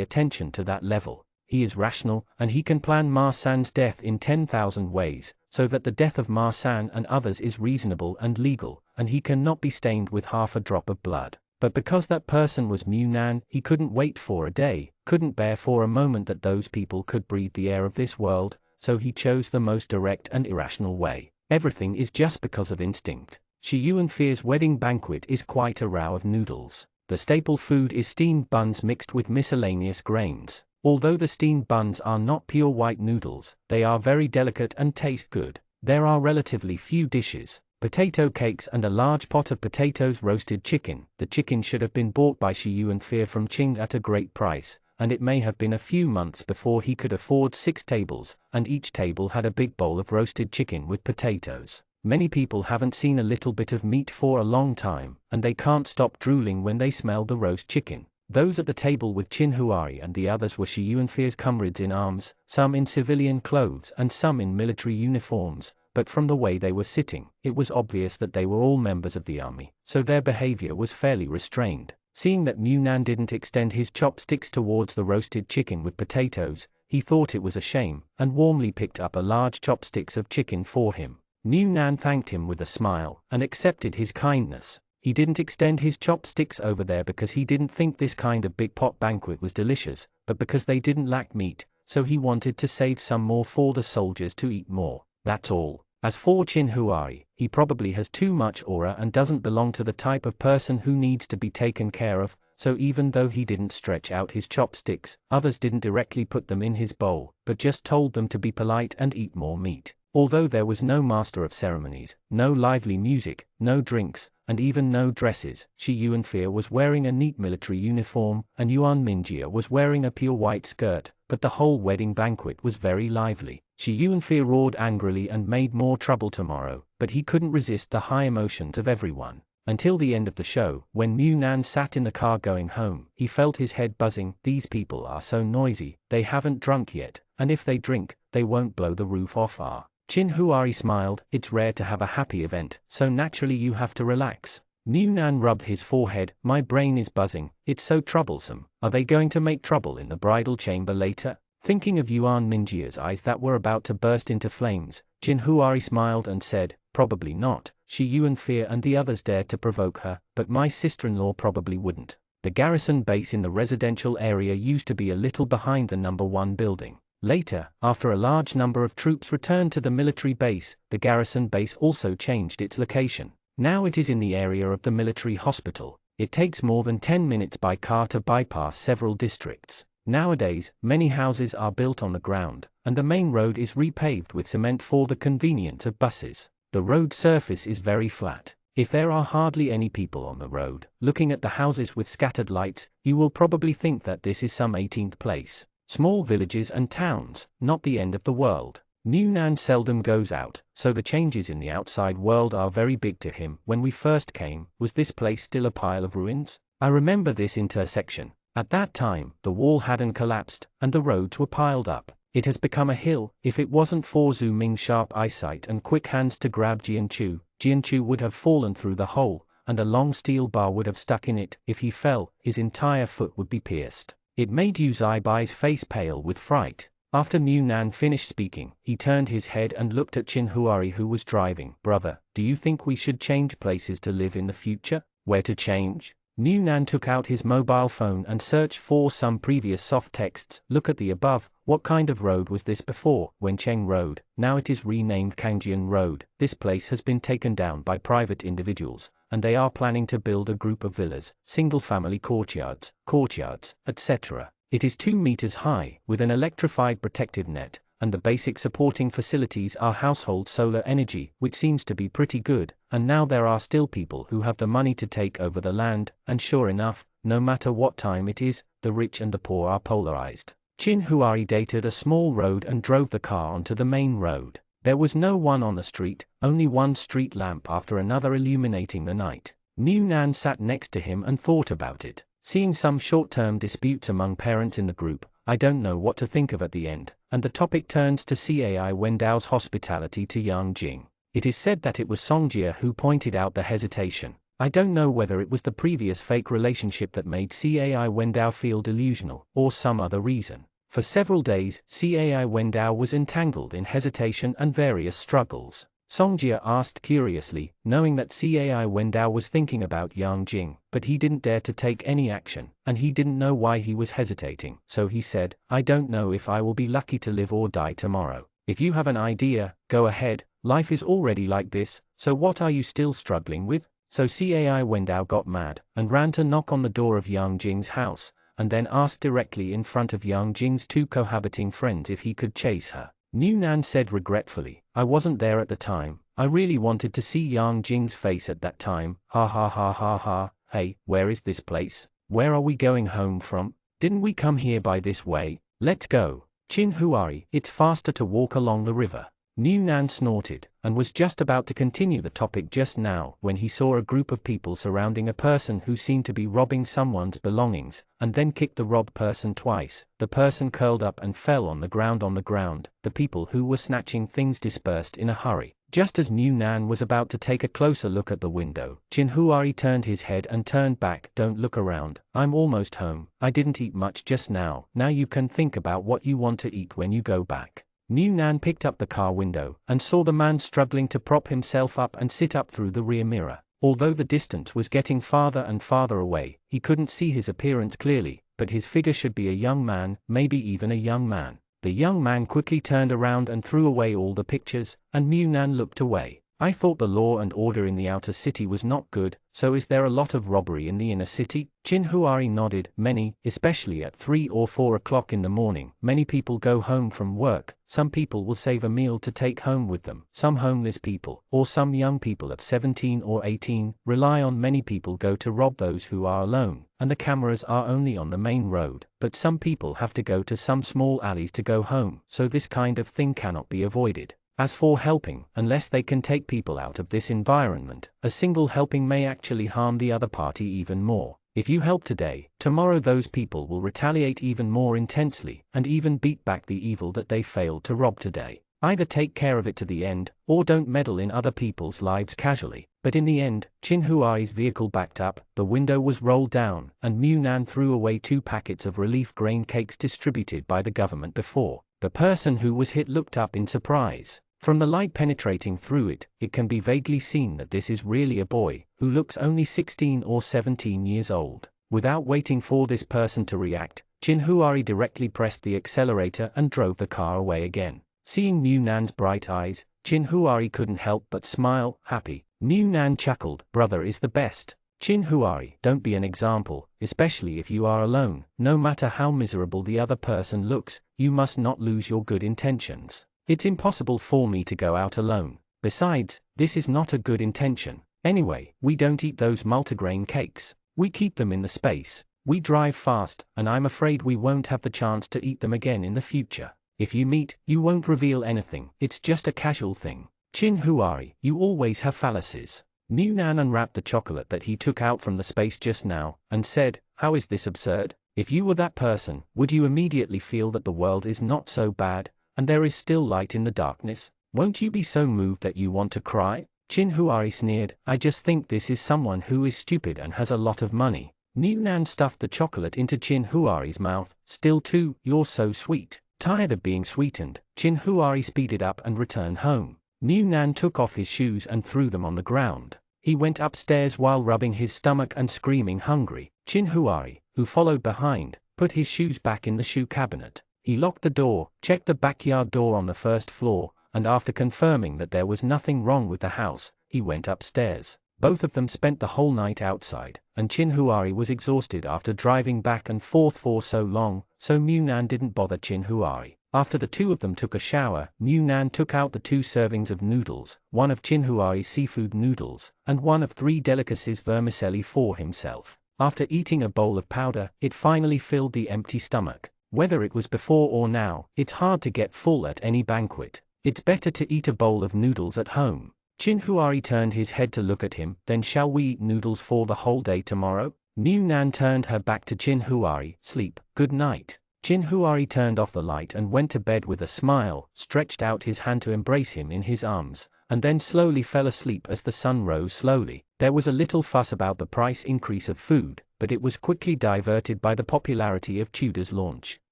attention to that level. he is rational, and he can plan Ma San's death in 10,000 ways, so that the death of Ma San and others is reasonable and legal, and he cannot be stained with half a drop of blood. But because that person was Mu Nan, he couldn't wait for a day, couldn't bear for a moment that those people could breathe the air of this world, so he chose the most direct and irrational way. Everything is just because of instinct. Shi Yuanfei's wedding banquet is quite a row of noodles. The staple food is steamed buns mixed with miscellaneous grains. Although the steamed buns are not pure white noodles, they are very delicate and taste good. There are relatively few dishes: potato cakes and a large pot of potatoes, roasted chicken. The chicken should have been bought by Shi Yuanfei from Qing at a great price, and it may have been a few months before he could afford 6 tables, and each table had a big bowl of roasted chicken with potatoes. Many people haven't seen a little bit of meat for a long time, and they can't stop drooling when they smell the roast chicken. Those at the table with Qin Huari and the others were Shi Yuanfei's comrades in arms, some in civilian clothes and some in military uniforms, but from the way they were sitting, it was obvious that they were all members of the army, so their behavior was fairly restrained. Seeing that Mu Nan didn't extend his chopsticks towards the roasted chicken with potatoes, he thought it was a shame, and warmly picked up a large chopsticks of chicken for him. Mu Nan thanked him with a smile, and accepted his kindness. He didn't extend his chopsticks over there because he didn't think this kind of big pot banquet was delicious, but because they didn't lack meat, so he wanted to save some more for the soldiers to eat more. That's all. As for Qin Huari, he probably has too much aura and doesn't belong to the type of person who needs to be taken care of, so even though he didn't stretch out his chopsticks, others didn't directly put them in his bowl, but just told them to be polite and eat more meat. Although there was no master of ceremonies, no lively music, no drinks, and even no dresses, Shi Yuanfei was wearing a neat military uniform, and Yuan Mingjie was wearing a pure white skirt, but the whole wedding banquet was very lively. Shi Yuanfei roared angrily and made more trouble tomorrow, but he couldn't resist the high emotions of everyone. Until the end of the show, when Mu Nan sat in the car going home, he felt his head buzzing. These people are so noisy, they haven't drunk yet, and if they drink, they won't blow the roof off our. Qin Huari smiled. It's rare to have a happy event, so naturally you have to relax. Mu Nan rubbed his forehead. My brain is buzzing, it's so troublesome. Are they going to make trouble in the bridal chamber later? Thinking of Yuan Mingjie's eyes that were about to burst into flames, Qin Huari smiled and said, probably not. Shi Yuanfei and the others dared to provoke her, but my sister-in-law probably wouldn't. The garrison base in the residential area used to be a little behind the number 1 building. Later, after a large number of troops returned to the military base, the garrison base also changed its location. Now it is in the area of the military hospital. It takes more than 10 minutes by car to bypass several districts. Nowadays, many houses are built on the ground, and the main road is repaved with cement for the convenience of buses. The road surface is very flat. If there are hardly any people on the road, looking at the houses with scattered lights, you will probably think that this is some 18th place. Small villages and towns, not the end of the world. Mu Nan seldom goes out, so the changes in the outside world are very big to him. When we first came, was this place still a pile of ruins? I remember this intersection. At that time, the wall hadn't collapsed, and the roads were piled up. It has become a hill. If it wasn't for Zhu Ming's sharp eyesight and quick hands to grab Jianchu would have fallen through the hole, and a long steel bar would have stuck in it. If he fell, his entire foot would be pierced. It made Yu Zhaibai's face pale with fright. After Mu Nan finished speaking, he turned his head and looked at Qin Huari, who was driving. Brother, do you think we should change places to live in the future? Where to change? Mu Nan took out his mobile phone and searched for some previous soft texts. Look at the above. What kind of road was this before? Wencheng Road. Now it is renamed Kangjian Road. This place has been taken down by private individuals, and they are planning to build a group of villas, single-family courtyards, etc. It is 2 meters high, with an electrified protective net, and the basic supporting facilities are household solar energy, which seems to be pretty good, and now there are still people who have the money to take over the land, and sure enough, no matter what time it is, the rich and the poor are polarized. Qin Huari dated a small road and drove the car onto the main road. There was no one on the street, only one street lamp after another illuminating the night. Mu Nan sat next to him and thought about it. Seeing some short-term disputes among parents in the group, I don't know what to think of at the end, and the topic turns to Cai Wendao's hospitality to Yang Jing. It is said that it was Songjie who pointed out the hesitation. I don't know whether it was the previous fake relationship that made Cai Wendao feel delusional, or some other reason. For several days, Cai Wendao was entangled in hesitation and various struggles. Songjia asked curiously, knowing that Cai Wendao was thinking about Yang Jing, but he didn't dare to take any action, and he didn't know why he was hesitating, so he said, I don't know if I will be lucky to live or die tomorrow. If you have an idea, go ahead, life is already like this, so what are you still struggling with? So Cai Wendao got mad, and ran to knock on the door of Yang Jing's house, and then asked directly in front of Yang Jing's two cohabiting friends if he could chase her. New Nan said regretfully, I wasn't there at the time, I really wanted to see Yang Jing's face at that time, ha ha ha ha ha, hey, where is this place? Where are we going home from? Didn't we come here by this way? Let's go. Chin Huari, it's faster to walk along the river. New Nan snorted, and was just about to continue the topic just now when he saw a group of people surrounding a person who seemed to be robbing someone's belongings, and then kicked the robbed person twice. The person curled up and fell on the ground. The people who were snatching things dispersed in a hurry. Just as New Nan was about to take a closer look at the window, Chin Huari turned his head and turned back. Don't look around, I'm almost home, I didn't eat much just now, now you can think about what you want to eat when you go back. New Nan picked up the car window, and saw the man struggling to prop himself up and sit up through the rear mirror. Although the distance was getting farther and farther away, he couldn't see his appearance clearly, but his figure should be a young man, maybe even a young man. The young man quickly turned around and threw away all the pictures, and New Nan looked away. I thought the law and order in the outer city was not good, so is there a lot of robbery in the inner city? Chin Huari nodded. Many, especially at 3 or 4 o'clock in the morning. Many people go home from work, some people will save a meal to take home with them. Some homeless people, or some young people of 17 or 18, rely on many people go to rob those who are alone, and the cameras are only on the main road. But some people have to go to some small alleys to go home, so this kind of thing cannot be avoided. As for helping, unless they can take people out of this environment, a single helping may actually harm the other party even more. If you help today, tomorrow those people will retaliate even more intensely, and even beat back the evil that they failed to rob today. Either take care of it to the end, or don't meddle in other people's lives casually. But in the end, Chin Huai's vehicle backed up, the window was rolled down, and Mu Nan threw away 2 packets of relief grain cakes distributed by the government before. The person who was hit looked up in surprise. From the light penetrating through it, it can be vaguely seen that this is really a boy, who looks only 16 or 17 years old. Without waiting for this person to react, Chin Huari directly pressed the accelerator and drove the car away again. Seeing Mu Nan's bright eyes, Chin Huari couldn't help but smile, happy. Mu Nan chuckled, brother is the best. Chin Huari, don't be an example, especially if you are alone. No matter how miserable the other person looks, you must not lose your good intentions. It's impossible for me to go out alone. Besides, this is not a good intention. Anyway, we don't eat those multigrain cakes. We keep them in the space. We drive fast, and I'm afraid we won't have the chance to eat them again in the future. If you meet, you won't reveal anything. It's just a casual thing. Chin Huari, you always have fallacies. Mu Nan unwrapped the chocolate that he took out from the space just now, and said, how is this absurd? If you were that person, would you immediately feel that the world is not so bad, and there is still light in the darkness? Won't you be so moved that you want to cry? Chin Huari sneered, I just think this is someone who is stupid and has a lot of money. Mu Nan stuffed the chocolate into Chin Huari's mouth. Still too, you're so sweet. Tired of being sweetened, Chin Huari speeded up and returned home. Mu Nan took off his shoes and threw them on the ground. He went upstairs while rubbing his stomach and screaming hungry. Chin Huari, who followed behind, put his shoes back in the shoe cabinet. He locked the door, checked the backyard door on the first floor, and after confirming that there was nothing wrong with the house, he went upstairs. Both of them spent the whole night outside, and Chin Huari was exhausted after driving back and forth for so long, so Mu Nan didn't bother Chin Huari. After the two of them took a shower, Mu Nan took out the 2 servings of noodles, one of Chin Huari's seafood noodles, and one of 3 delicacies vermicelli for himself. After eating a bowl of powder, it finally filled the empty stomach. Whether it was before or now, it's hard to get full at any banquet. It's better to eat a bowl of noodles at home. Chin Huari turned his head to look at him. Then shall we eat noodles for the whole day tomorrow? Mu Nan turned her back to Chin Huari. Sleep, good night. Chin Huari turned off the light and went to bed with a smile, stretched out his hand to embrace him in his arms, and then slowly fell asleep as the sun rose slowly. There was a little fuss about the price increase of food, but it was quickly diverted by the popularity of Tudor's launch.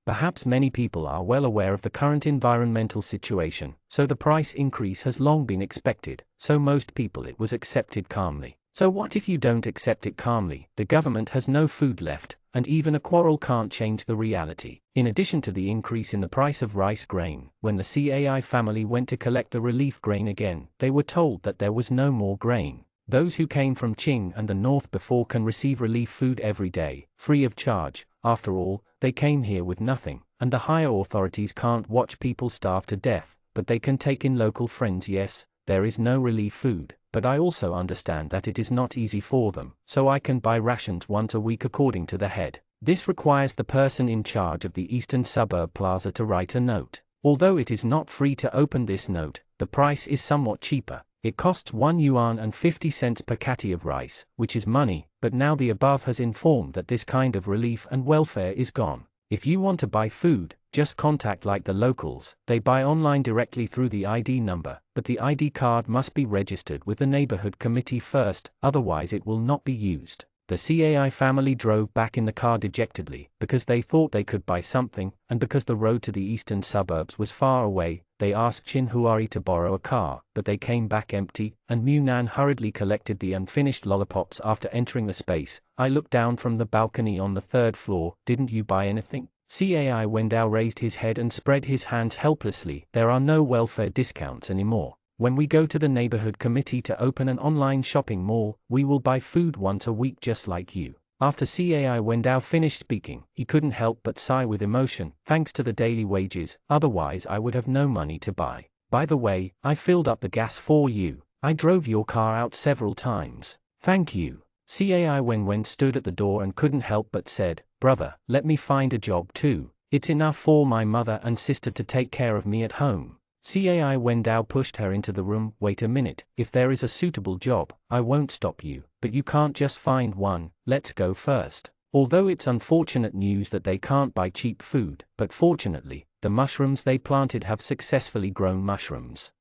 Perhaps many people are well aware of the current environmental situation, so the price increase has long been expected, so most people it was accepted calmly. So what if you don't accept it calmly? The government has no food left, and even a quarrel can't change the reality. In addition to the increase in the price of rice grain, when the CAI family went to collect the relief grain again, they were told that there was no more grain. Those who came from Qing and the north before can receive relief food every day, free of charge. After all, they came here with nothing, and the higher authorities can't watch people starve to death, but they can take in local friends. Yes, there is no relief food, but I also understand that it is not easy for them, so I can buy rations once a week according to the head. This requires the person in charge of the Eastern Suburb Plaza to write a note. Although it is not free to open this note, the price is somewhat cheaper. It costs 1 yuan and 50 cents per catty of rice, which is money, but now the above has informed that this kind of relief and welfare is gone. If you want to buy food, just contact like the locals. They buy online directly through the ID number, but the ID card must be registered with the neighborhood committee first, otherwise it will not be used. The CAI family drove back in the car dejectedly, because they thought they could buy something, and because the road to the eastern suburbs was far away. They asked Chin Huari to borrow a car, but they came back empty, and Munan hurriedly collected the unfinished lollipops after entering the space. I looked down from the balcony on the third floor. Didn't you buy anything? CAI Wendao raised his head and spread his hands helplessly. There are no welfare discounts anymore. When we go to the neighborhood committee to open an online shopping mall, we will buy food once a week just like you. After CAI Wendao finished speaking, he couldn't help but sigh with emotion. Thanks to the daily wages, otherwise I would have no money to buy. By the way, I filled up the gas for you. I drove your car out several times. Thank you. CAI Wenwen stood at the door and couldn't help but said, "Brother, let me find a job too. It's enough for my mother and sister to take care of me at home." CAI Wendao pushed her into the room. "Wait a minute, if there is a suitable job, I won't stop you, but you can't just find one. Let's go first." Although it's unfortunate news that they can't buy cheap food, but fortunately, the mushrooms they planted have successfully grown mushrooms.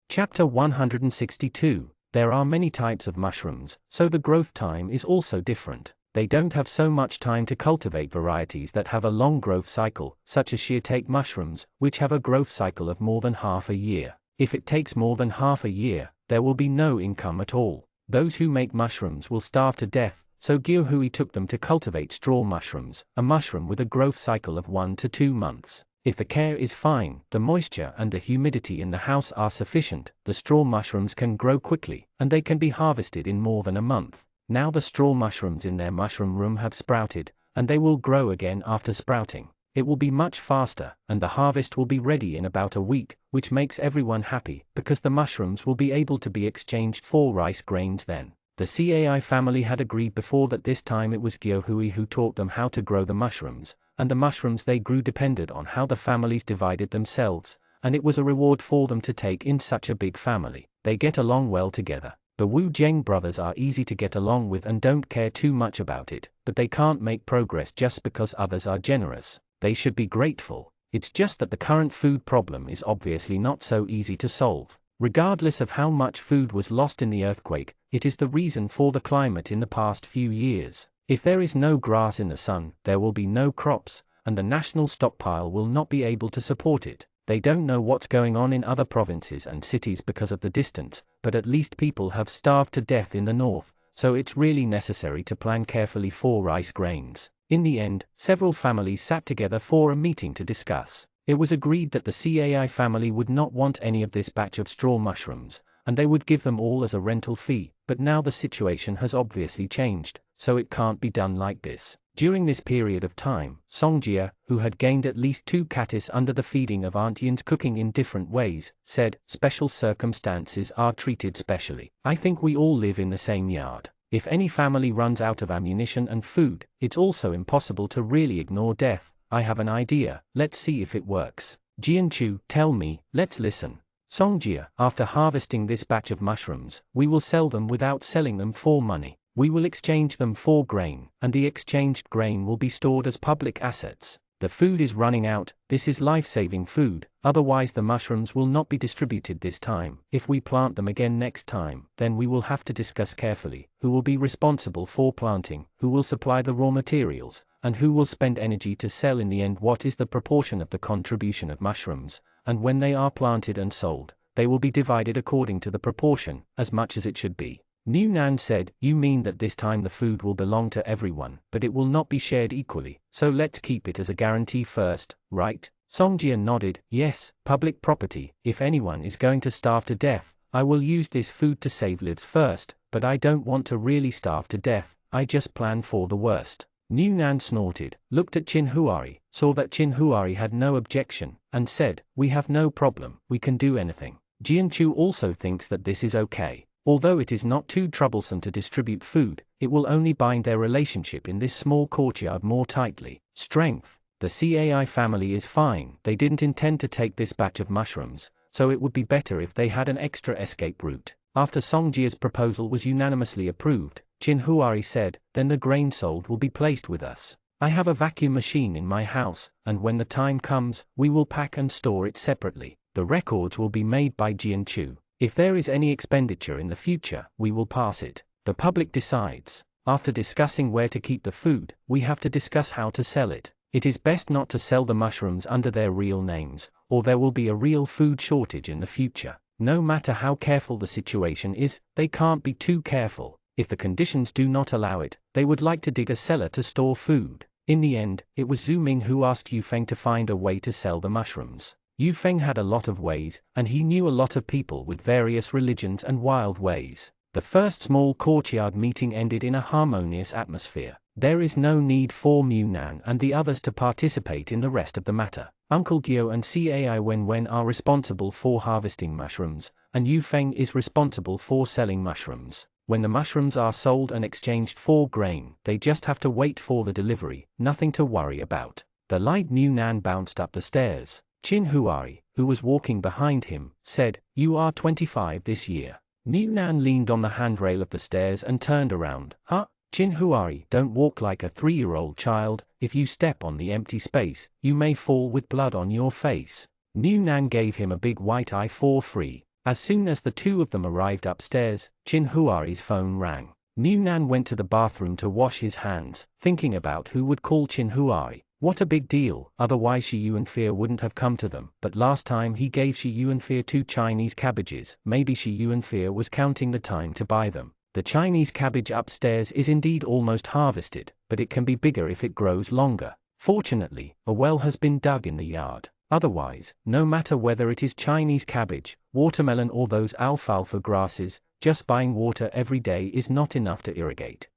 Chapter 162. There are many types of mushrooms, so the growth time is also different. They don't have so much time to cultivate varieties that have a long growth cycle, such as shiitake mushrooms, which have a growth cycle of more than half a year. If it takes more than half a year, there will be no income at all. Those who make mushrooms will starve to death, so Gyohui took them to cultivate straw mushrooms, a mushroom with a growth cycle of 1 to 2 months. If the care is fine, the moisture and the humidity in the house are sufficient, the straw mushrooms can grow quickly, and they can be harvested in more than a month. Now the straw mushrooms in their mushroom room have sprouted, and they will grow again after sprouting. It will be much faster, and the harvest will be ready in about a week, which makes everyone happy, because the mushrooms will be able to be exchanged for rice grains then. The CAI family had agreed before that this time it was Gyohui who taught them how to grow the mushrooms, and the mushrooms they grew depended on how the families divided themselves, and it was a reward for them to take in such a big family. They get along well together. The Wu Zheng brothers are easy to get along with and don't care too much about it, but they can't make progress just because others are generous. They should be grateful. It's just that the current food problem is obviously not so easy to solve. Regardless of how much food was lost in the earthquake, it is the reason for the climate in the past few years. If there is no grass in the sun, there will be no crops, and the national stockpile will not be able to support it. They don't know what's going on in other provinces and cities because of the distance, but at least people have starved to death in the north, so it's really necessary to plan carefully for rice grains. In the end, several families sat together for a meeting to discuss. It was agreed that the CAI family would not want any of this batch of straw mushrooms, and they would give them all as a rental fee, but now the situation has obviously changed, so it can't be done like this. During this period of time, Songjia, who had gained at least 2 catties under the feeding of Aunt Yin's cooking in different ways, said, "Special circumstances are treated specially. I think we all live in the same yard. If any family runs out of ammunition and food, it's also impossible to really ignore death. I have an idea, let's see if it works." Jianchu, tell me, let's listen. Songjia, after harvesting this batch of mushrooms, we will sell them without selling them for money. We will exchange them for grain, and the exchanged grain will be stored as public assets. The food is running out, this is life-saving food, otherwise the mushrooms will not be distributed this time. If we plant them again next time, then we will have to discuss carefully who will be responsible for planting, who will supply the raw materials, and who will spend energy to sell in the end. What is the proportion of the contribution of mushrooms, and when they are planted and sold, they will be divided according to the proportion, as much as it should be. New Nan said, you mean that this time the food will belong to everyone, but it will not be shared equally, so let's keep it as a guarantee first, right? Songjia nodded, yes, public property. If anyone is going to starve to death, I will use this food to save lives first, but I don't want to really starve to death, I just plan for the worst. New Nan snorted, looked at Chin Huari, saw that Chin Huari had no objection, and said, we have no problem, we can do anything. Jian Chu also thinks that this is okay. Although it is not too troublesome to distribute food, it will only bind their relationship in this small courtyard more tightly. Strength. The CAI family is fine. They didn't intend to take this batch of mushrooms, so it would be better if they had an extra escape route. After Songjia's proposal was unanimously approved, Chin Huari said, then the grain sold will be placed with us. I have a vacuum machine in my house, and when the time comes, we will pack and store it separately. The records will be made by Jian Chu. If there is any expenditure in the future, we will pass it. The public decides. After discussing where to keep the food, we have to discuss how to sell it. It is best not to sell the mushrooms under their real names, or there will be a real food shortage in the future. No matter how careful the situation is, they can't be too careful. If the conditions do not allow it, they would like to dig a cellar to store food. In the end, it was Zhu Ming who asked Yu Feng to find a way to sell the mushrooms. Yu Feng had a lot of ways, and he knew a lot of people with various religions and wild ways. The first small courtyard meeting ended in a harmonious atmosphere. There is no need for Mu Nan and the others to participate in the rest of the matter. Uncle Gyo and Cai Wen are responsible for harvesting mushrooms, and Yu Feng is responsible for selling mushrooms. When the mushrooms are sold and exchanged for grain, they just have to wait for the delivery, nothing to worry about. The light Mu Nan bounced up the stairs. Chin Huari, who was walking behind him, said, you are 25 this year. Mu Nan leaned on the handrail of the stairs and turned around. Huh? Chin Huari, don't walk like a 3-year-old child. If you step on the empty space, you may fall with blood on your face. Mu Nan gave him a big white eye for free. As soon as the two of them arrived upstairs, Chin Huari's phone rang. Mu Nan went to the bathroom to wash his hands, thinking about who would call Chin Huari. What a big deal, otherwise Shi Yuanfei wouldn't have come to them, but last time he gave Shi Yuanfei 2 Chinese cabbages, maybe Shi Yuanfei was counting the time to buy them. The Chinese cabbage upstairs is indeed almost harvested, but it can be bigger if it grows longer. Fortunately, a well has been dug in the yard. Otherwise, no matter whether it is Chinese cabbage, watermelon or those alfalfa grasses, just buying water every day is not enough to irrigate.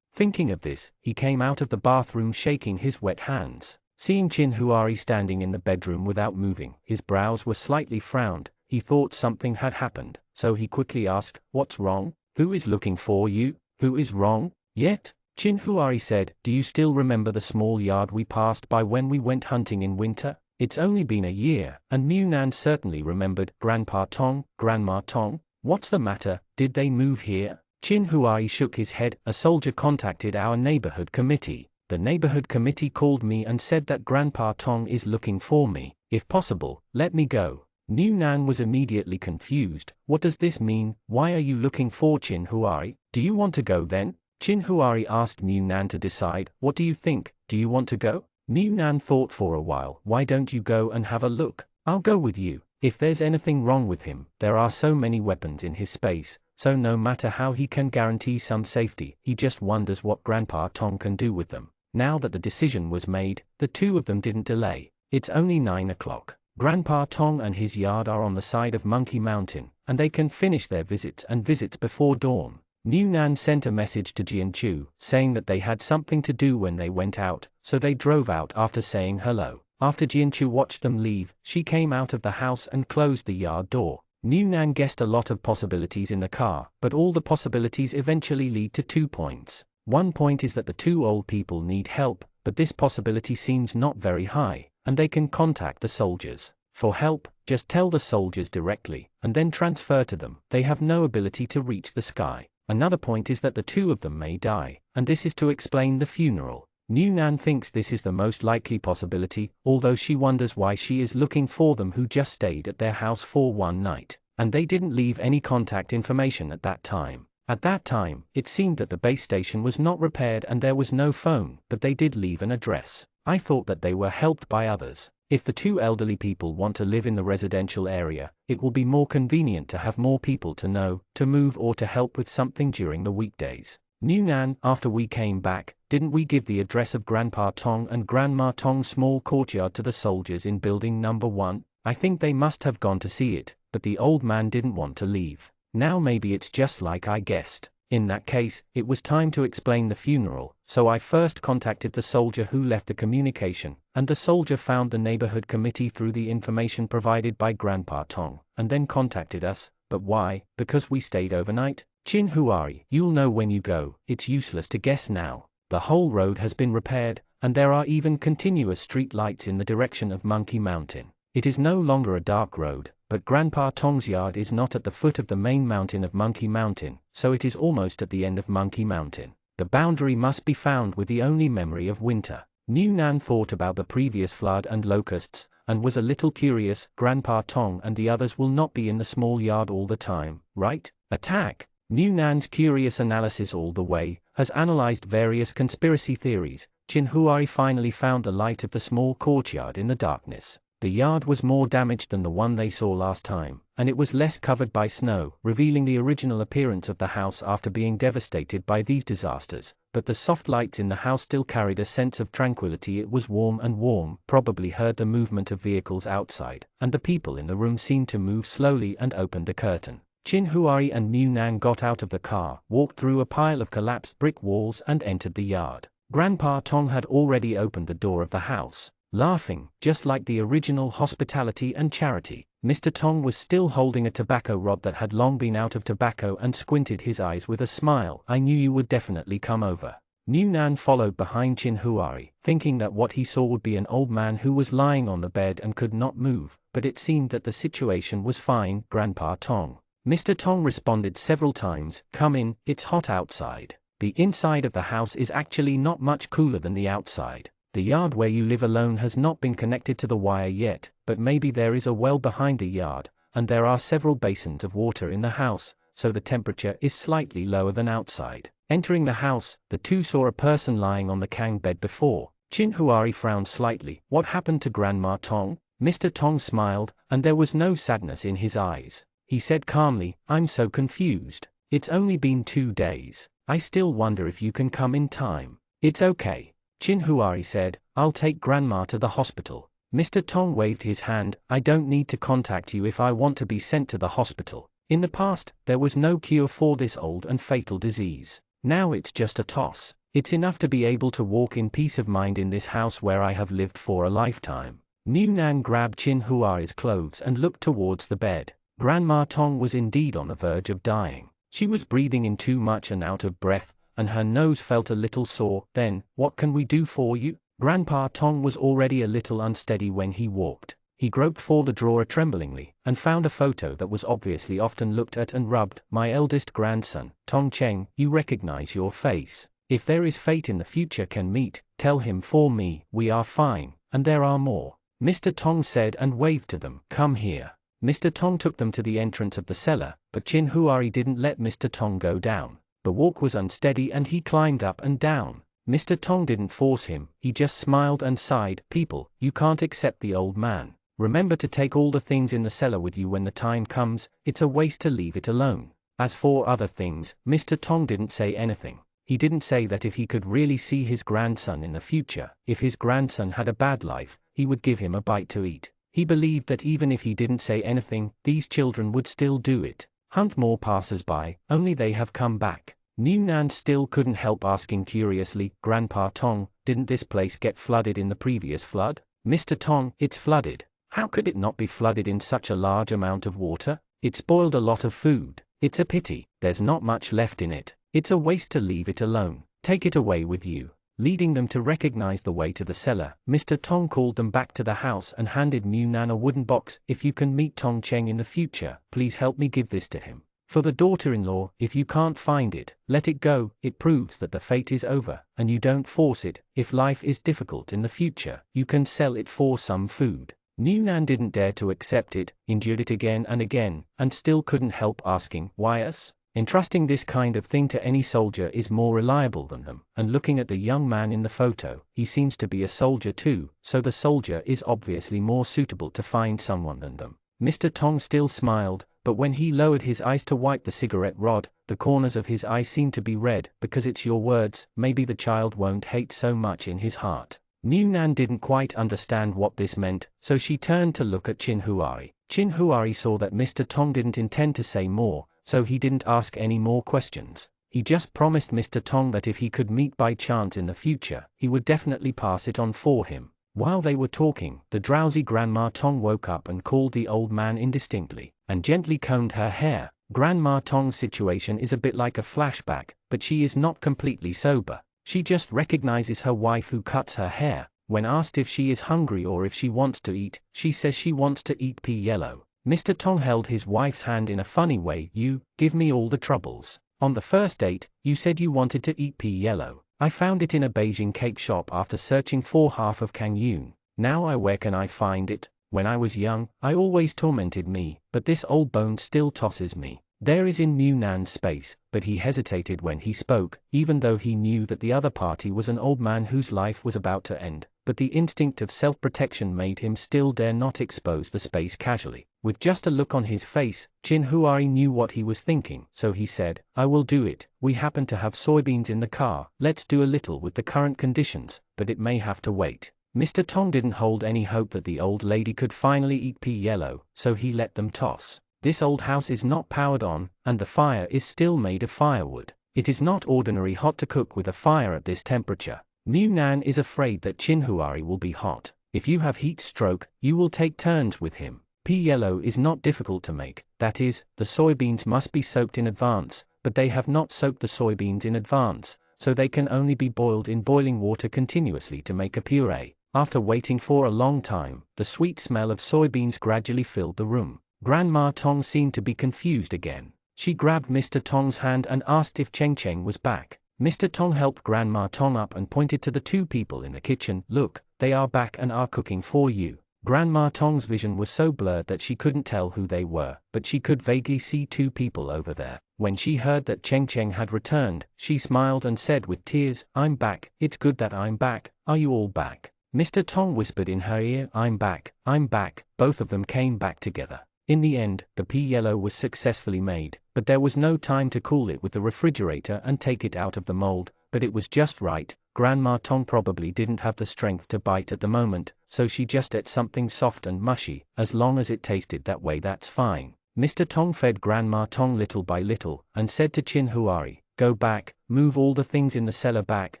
Thinking of this, he came out of the bathroom shaking his wet hands. Seeing Chin Huari standing in the bedroom without moving, his brows were slightly frowned. He thought something had happened, so he quickly asked, what's wrong? Who is looking for you? Who is wrong? Yet? Chin Huari said, do you still remember the small yard we passed by when we went hunting in winter? It's only been a year, and Mu Nan certainly remembered. Grandpa Tong, Grandma Tong, what's the matter? Did they move here? Chin Huai shook his head. A soldier contacted our neighborhood committee. The neighborhood committee called me and said that Grandpa Tong is looking for me. If possible, let me go. Mu Nan was immediately confused. What does this mean? Why are you looking for Chin Huari? Do you want to go then? Chin Huari asked Mu Nan to decide. What do you think? Do you want to go? Mu Nan thought for a while. Why don't you go and have a look? I'll go with you. If there's anything wrong with him, there are so many weapons in his space. So no matter how he can guarantee some safety, he just wonders what Grandpa Tong can do with them. Now that the decision was made, the two of them didn't delay. It's only 9 o'clock. Grandpa Tong and his yard are on the side of Monkey Mountain, and they can finish their visits before dawn. Mu Nan sent a message to Jian Chu, saying that they had something to do when they went out, so they drove out after saying hello. After Jian Chu watched them leave, she came out of the house and closed the yard door. Mu Nan guessed a lot of possibilities in the car, but all the possibilities eventually lead to 2 points. One point is that the two old people need help, but this possibility seems not very high, and they can contact the soldiers. For help, just tell the soldiers directly, and then transfer to them. They have no ability to reach the sky. Another point is that the two of them may die, and this is to explain the funeral. New Nan thinks this is the most likely possibility, although she wonders why she is looking for them who just stayed at their house for one night, and they didn't leave any contact information at that time. At that time, it seemed that the base station was not repaired and there was no phone, but they did leave an address. I thought that they were helped by others. If the two elderly people want to live in the residential area, it will be more convenient to have more people to know, to move or to help with something during the weekdays. New Nan, after we came back, didn't we give the address of Grandpa Tong and Grandma Tong's small courtyard to the soldiers in building number 1? I think they must have gone to see it, but the old man didn't want to leave. Now maybe it's just like I guessed. In that case, it was time to explain the funeral, so I first contacted the soldier who left the communication, and the soldier found the neighborhood committee through the information provided by Grandpa Tong, and then contacted us. But why? Because we stayed overnight? Chin Huari, you'll know when you go. It's useless to guess now. The whole road has been repaired, and there are even continuous street lights in the direction of Monkey Mountain. It is no longer a dark road, but Grandpa Tong's yard is not at the foot of the main mountain of Monkey Mountain, so it is almost at the end of Monkey Mountain. The boundary must be found with the only memory of winter. New Nan thought about the previous flood and locusts, and was a little curious. Grandpa Tong and the others will not be in the small yard all the time, right? Attack! New Nan's curious analysis all the way has analyzed various conspiracy theories. Chin Huari finally found the light of the small courtyard in the darkness. The yard was more damaged than the one they saw last time, and it was less covered by snow, revealing the original appearance of the house after being devastated by these disasters. But the soft lights in the house still carried a sense of tranquility. It was warm, probably heard the movement of vehicles outside, and the people in the room seemed to move slowly and opened a curtain. Chin Huari and New Nan got out of the car, walked through a pile of collapsed brick walls and entered the yard. Grandpa Tong had already opened the door of the house. Laughing, just like the original hospitality and charity, Mr. Tong was still holding a tobacco rod that had long been out of tobacco and squinted his eyes with a smile. I knew you would definitely come over. New Nan followed behind Chin Huari, thinking that what he saw would be an old man who was lying on the bed and could not move, but it seemed that the situation was fine. Grandpa Tong. Mr. Tong responded several times, come in, it's hot outside. The inside of the house is actually not much cooler than the outside. The yard where you live alone has not been connected to the wire yet, but maybe there is a well behind the yard, and there are several basins of water in the house, so the temperature is slightly lower than outside. Entering the house, the two saw a person lying on the kang bed before. Chin Huari frowned slightly. What happened to Grandma Tong? Mr. Tong smiled, and there was no sadness in his eyes. He said calmly, I'm so confused. It's only been 2 days. I still wonder if you can come in time. It's okay. Chin Huari said, I'll take Grandma to the hospital. Mr. Tong waved his hand, I don't need to contact you if I want to be sent to the hospital. In the past, there was no cure for this old and fatal disease. Now it's just a toss. It's enough to be able to walk in peace of mind in this house where I have lived for a lifetime. New Nan grabbed Chin Huari's clothes and looked towards the bed. Grandma Tong was indeed on the verge of dying. She was breathing in too much and out of breath, and her nose felt a little sore. Then, what can we do for you? Grandpa Tong was already a little unsteady when he walked. He groped for the drawer tremblingly, and found a photo that was obviously often looked at and rubbed. My eldest grandson, Tong Cheng, you recognize your face. If there is fate in the future can meet, tell him for me, we are fine, and there are more. Mr. Tong said and waved to them, come here. Mr. Tong took them to the entrance of the cellar, but Chin Huari didn't let Mr. Tong go down. The walk was unsteady and he climbed up and down. Mr. Tong didn't force him, he just smiled and sighed. People, you can't accept the old man. Remember to take all the things in the cellar with you when the time comes. It's a waste to leave it alone. As for other things, Mr. Tong didn't say anything. He didn't say that if he could really see his grandson in the future, if his grandson had a bad life, he would give him a bite to eat. He believed that even if he didn't say anything, these children would still do it. Hunt more passers-by, only they have come back. New Nan still couldn't help asking curiously, Grandpa Tong, didn't this place get flooded in the previous flood? Mr. Tong, it's flooded. How could it not be flooded in such a large amount of water? It spoiled a lot of food. It's a pity, there's not much left in it. It's a waste to leave it alone. Take it away with you. Leading them to recognize the way to the cellar, Mr. Tong called them back to the house and handed New Nan a wooden box. If you can meet Tong Cheng in the future, please help me give this to him. For the daughter-in-law, if you can't find it, let it go. It proves that the fate is over, and you don't force it. If life is difficult in the future, you can sell it for some food. New Nan didn't dare to accept it, endured it again and again, and still couldn't help asking, why us? Entrusting this kind of thing to any soldier is more reliable than them, and looking at the young man in the photo, he seems to be a soldier too, so the soldier is obviously more suitable to find someone than them. Mr. Tong still smiled, but when he lowered his eyes to wipe the cigarette rod, the corners of his eyes seemed to be red. Because it's your words, maybe the child won't hate so much in his heart. New Nan didn't quite understand what this meant, so she turned to look at Chin Huari. Chin Huari saw that Mr. Tong didn't intend to say more, so he didn't ask any more questions. He just promised Mr. Tong that if he could meet by chance in the future, he would definitely pass it on for him. While they were talking, the drowsy Grandma Tong woke up and called the old man indistinctly, and gently combed her hair. Grandma Tong's situation is a bit like a flashback, but she is not completely sober. She just recognizes her wife who cuts her hair. When asked if she is hungry or if she wants to eat, she says she wants to eat pea yellow. Mr. Tong held his wife's hand in a funny way. You give me all the troubles. On the first date, you said you wanted to eat pea yellow. I found it in a Beijing cake shop after searching for half of Kangyun. Now where can I find it? When I was young, I always tormented me, but this old bone still tosses me. There is in New Nan's space, but he hesitated when he spoke, even though he knew that the other party was an old man whose life was about to end. But the instinct of self-protection made him still dare not expose the space casually. With just a look on his face, Chin Huari knew what he was thinking, so he said, I will do it. We happen to have soybeans in the car. Let's do a little with the current conditions, but it may have to wait. Mr. Tong didn't hold any hope that the old lady could finally eat pea yellow, so he let them toss. This old house is not powered on, and the fire is still made of firewood. It is not ordinary hot to cook with a fire at this temperature. New Nan is afraid that Chin Huari will be hot. If you have heat stroke, you will take turns with him. Pea yellow is not difficult to make, that is, the soybeans must be soaked in advance, but they have not soaked the soybeans in advance, so they can only be boiled in boiling water continuously to make a puree. After waiting for a long time, the sweet smell of soybeans gradually filled the room. Grandma Tong seemed to be confused again. She grabbed Mr. Tong's hand and asked if Cheng Cheng was back. Mr. Tong helped Grandma Tong up and pointed to the two people in the kitchen. Look, they are back and are cooking for you. Grandma Tong's vision was so blurred that she couldn't tell who they were, but she could vaguely see two people over there. When she heard that Cheng Cheng had returned, she smiled and said with tears, I'm back. It's good that I'm back. Are you all back? Mr. Tong whispered in her ear, I'm back. I'm back. Both of them came back together. In the end, the pea yellow was successfully made, but there was no time to cool it with the refrigerator and take it out of the mold, but it was just right. Grandma Tong probably didn't have the strength to bite at the moment, so she just ate something soft and mushy. As long as it tasted that way, that's fine. Mr. Tong fed Grandma Tong little by little, and said to Chin Huari, go back, move all the things in the cellar back,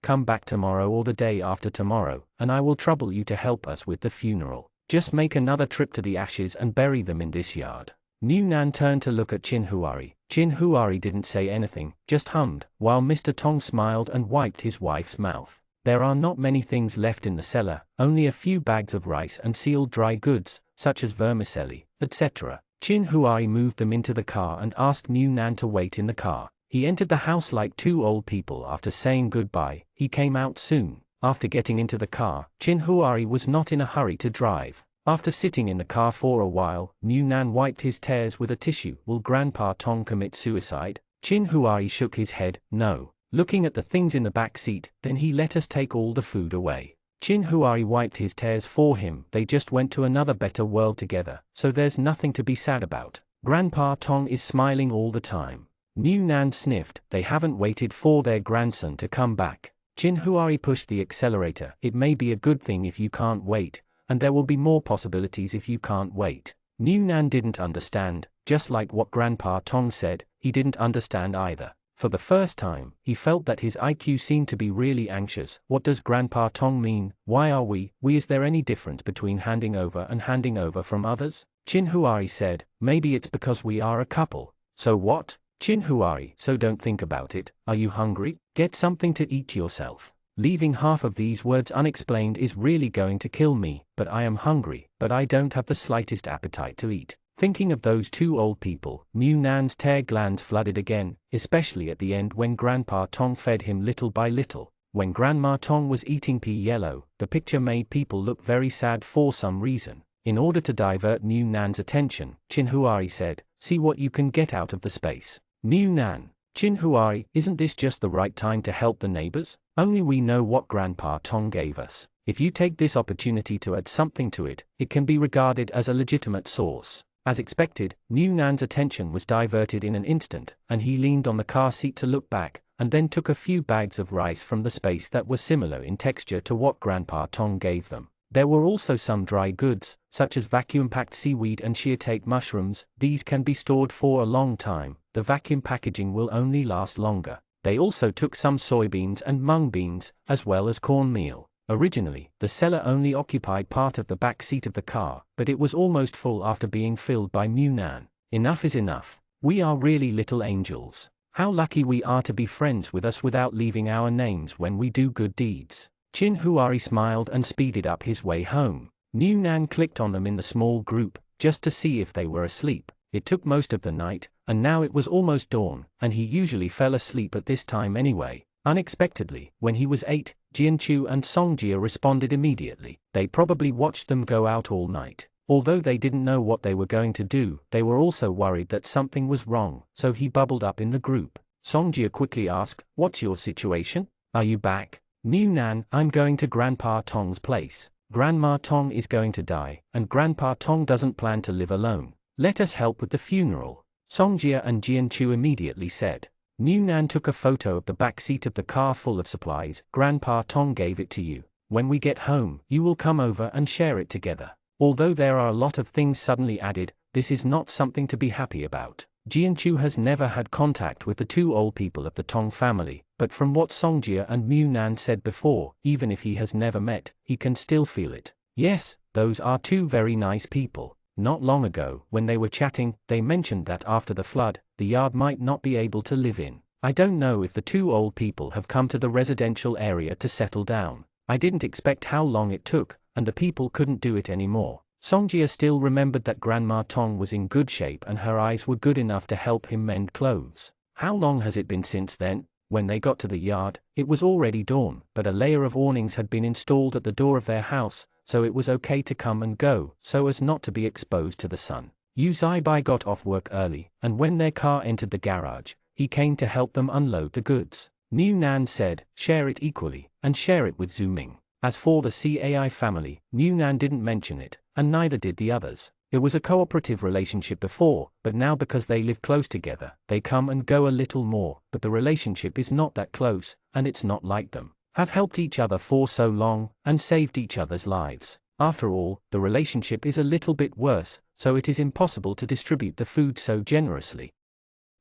come back tomorrow or the day after tomorrow, and I will trouble you to help us with the funeral. Just make another trip to the ashes and bury them in this yard. New Nan turned to look at Chin Huari. Chin Huari didn't say anything, just hummed, while Mr. Tong smiled and wiped his wife's mouth. There are not many things left in the cellar, only a few bags of rice and sealed dry goods, such as vermicelli, etc. Chin Huari moved them into the car and asked New Nan to wait in the car. He entered the house like two old people after saying goodbye. He came out soon. After getting into the car, Chin Huari was not in a hurry to drive. After sitting in the car for a while, New Nan wiped his tears with a tissue. Will Grandpa Tong commit suicide? Chin Huari shook his head, no. Looking at the things in the back seat, then he let us take all the food away. Chin Huari wiped his tears for him. They just went to another better world together, so there's nothing to be sad about. Grandpa Tong is smiling all the time. New Nan sniffed. They haven't waited for their grandson to come back. Chin Huari pushed the accelerator. It may be a good thing if you can't wait, and there will be more possibilities if you can't wait. New Nan didn't understand, just like what Grandpa Tong said, he didn't understand either. For the first time, he felt that his IQ seemed to be really anxious. What does Grandpa Tong mean? Why are we? Is there any difference between handing over and handing over from others? Chin Huari said, maybe it's because we are a couple. So what? Chin Huari, so don't think about it. Are you hungry? Get something to eat yourself. Leaving half of these words unexplained is really going to kill me, but I am hungry, but I don't have the slightest appetite to eat. Thinking of those two old people, Mu Nan's tear glands flooded again, especially at the end when Grandpa Tong fed him little by little. When Grandma Tong was eating pea yellow, the picture made people look very sad for some reason. In order to divert Mu Nan's attention, Chin Huari said, "See what you can get out of the space." Mu Nan, "Chin Huari, isn't this just the right time to help the neighbors? Only we know what Grandpa Tong gave us. If you take this opportunity to add something to it, it can be regarded as a legitimate source." As expected, Mu Nan's attention was diverted in an instant, and he leaned on the car seat to look back, and then took a few bags of rice from the space that were similar in texture to what Grandpa Tong gave them. There were also some dry goods, such as vacuum-packed seaweed and shiitake mushrooms. These can be stored for a long time. The vacuum packaging will only last longer. They also took some soybeans and mung beans, as well as cornmeal. Originally, the seller only occupied part of the back seat of the car, but it was almost full after being filled by Mu Nan. Enough is enough. We are really little angels. How lucky we are to be friends with us without leaving our names when we do good deeds. Chin Huari smiled and speeded up his way home. Mu Nan clicked on them in the small group, just to see if they were asleep. It took most of the night, and now it was almost dawn, and he usually fell asleep at this time anyway. Unexpectedly, when he was 8, Jianchu and Songjia responded immediately. They probably watched them go out all night. Although they didn't know what they were going to do, they were also worried that something was wrong, so he bubbled up in the group. Songjia quickly asked, "What's your situation? Are you back?" Mu Nan, "I'm going to Grandpa Tong's place. Grandma Tong is going to die, and Grandpa Tong doesn't plan to live alone. Let us help with the funeral." Songjia and Jianchu immediately said. Mu Nan took a photo of the back seat of the car full of supplies. "Grandpa Tong gave it to you. When we get home, you will come over and share it together." Although there are a lot of things suddenly added, this is not something to be happy about. Jianchu has never had contact with the two old people of the Tong family, but from what Songjia and Mu Nan said before, even if he has never met, he can still feel it. Yes, those are two very nice people. Not long ago, when they were chatting, they mentioned that after the flood, the yard might not be able to live in. I don't know if the two old people have come to the residential area to settle down. I didn't expect how long it took, and the people couldn't do it anymore. Songjia still remembered that Grandma Tong was in good shape and her eyes were good enough to help him mend clothes. How long has it been since then? When they got to the yard, it was already dawn, but a layer of awnings had been installed at the door of their house, so it was okay to come and go, so as not to be exposed to the sun. Yu Zaibai got off work early, and when their car entered the garage, he came to help them unload the goods. Mu Nan said, "Share it equally, and share it with Zhu Ming." As for the CAI family, Mu Nan didn't mention it, and neither did the others. It was a cooperative relationship before, but now because they live close together, they come and go a little more, but the relationship is not that close, and it's not like them have helped each other for so long, and saved each other's lives. After all, the relationship is a little bit worse, so it is impossible to distribute the food so generously.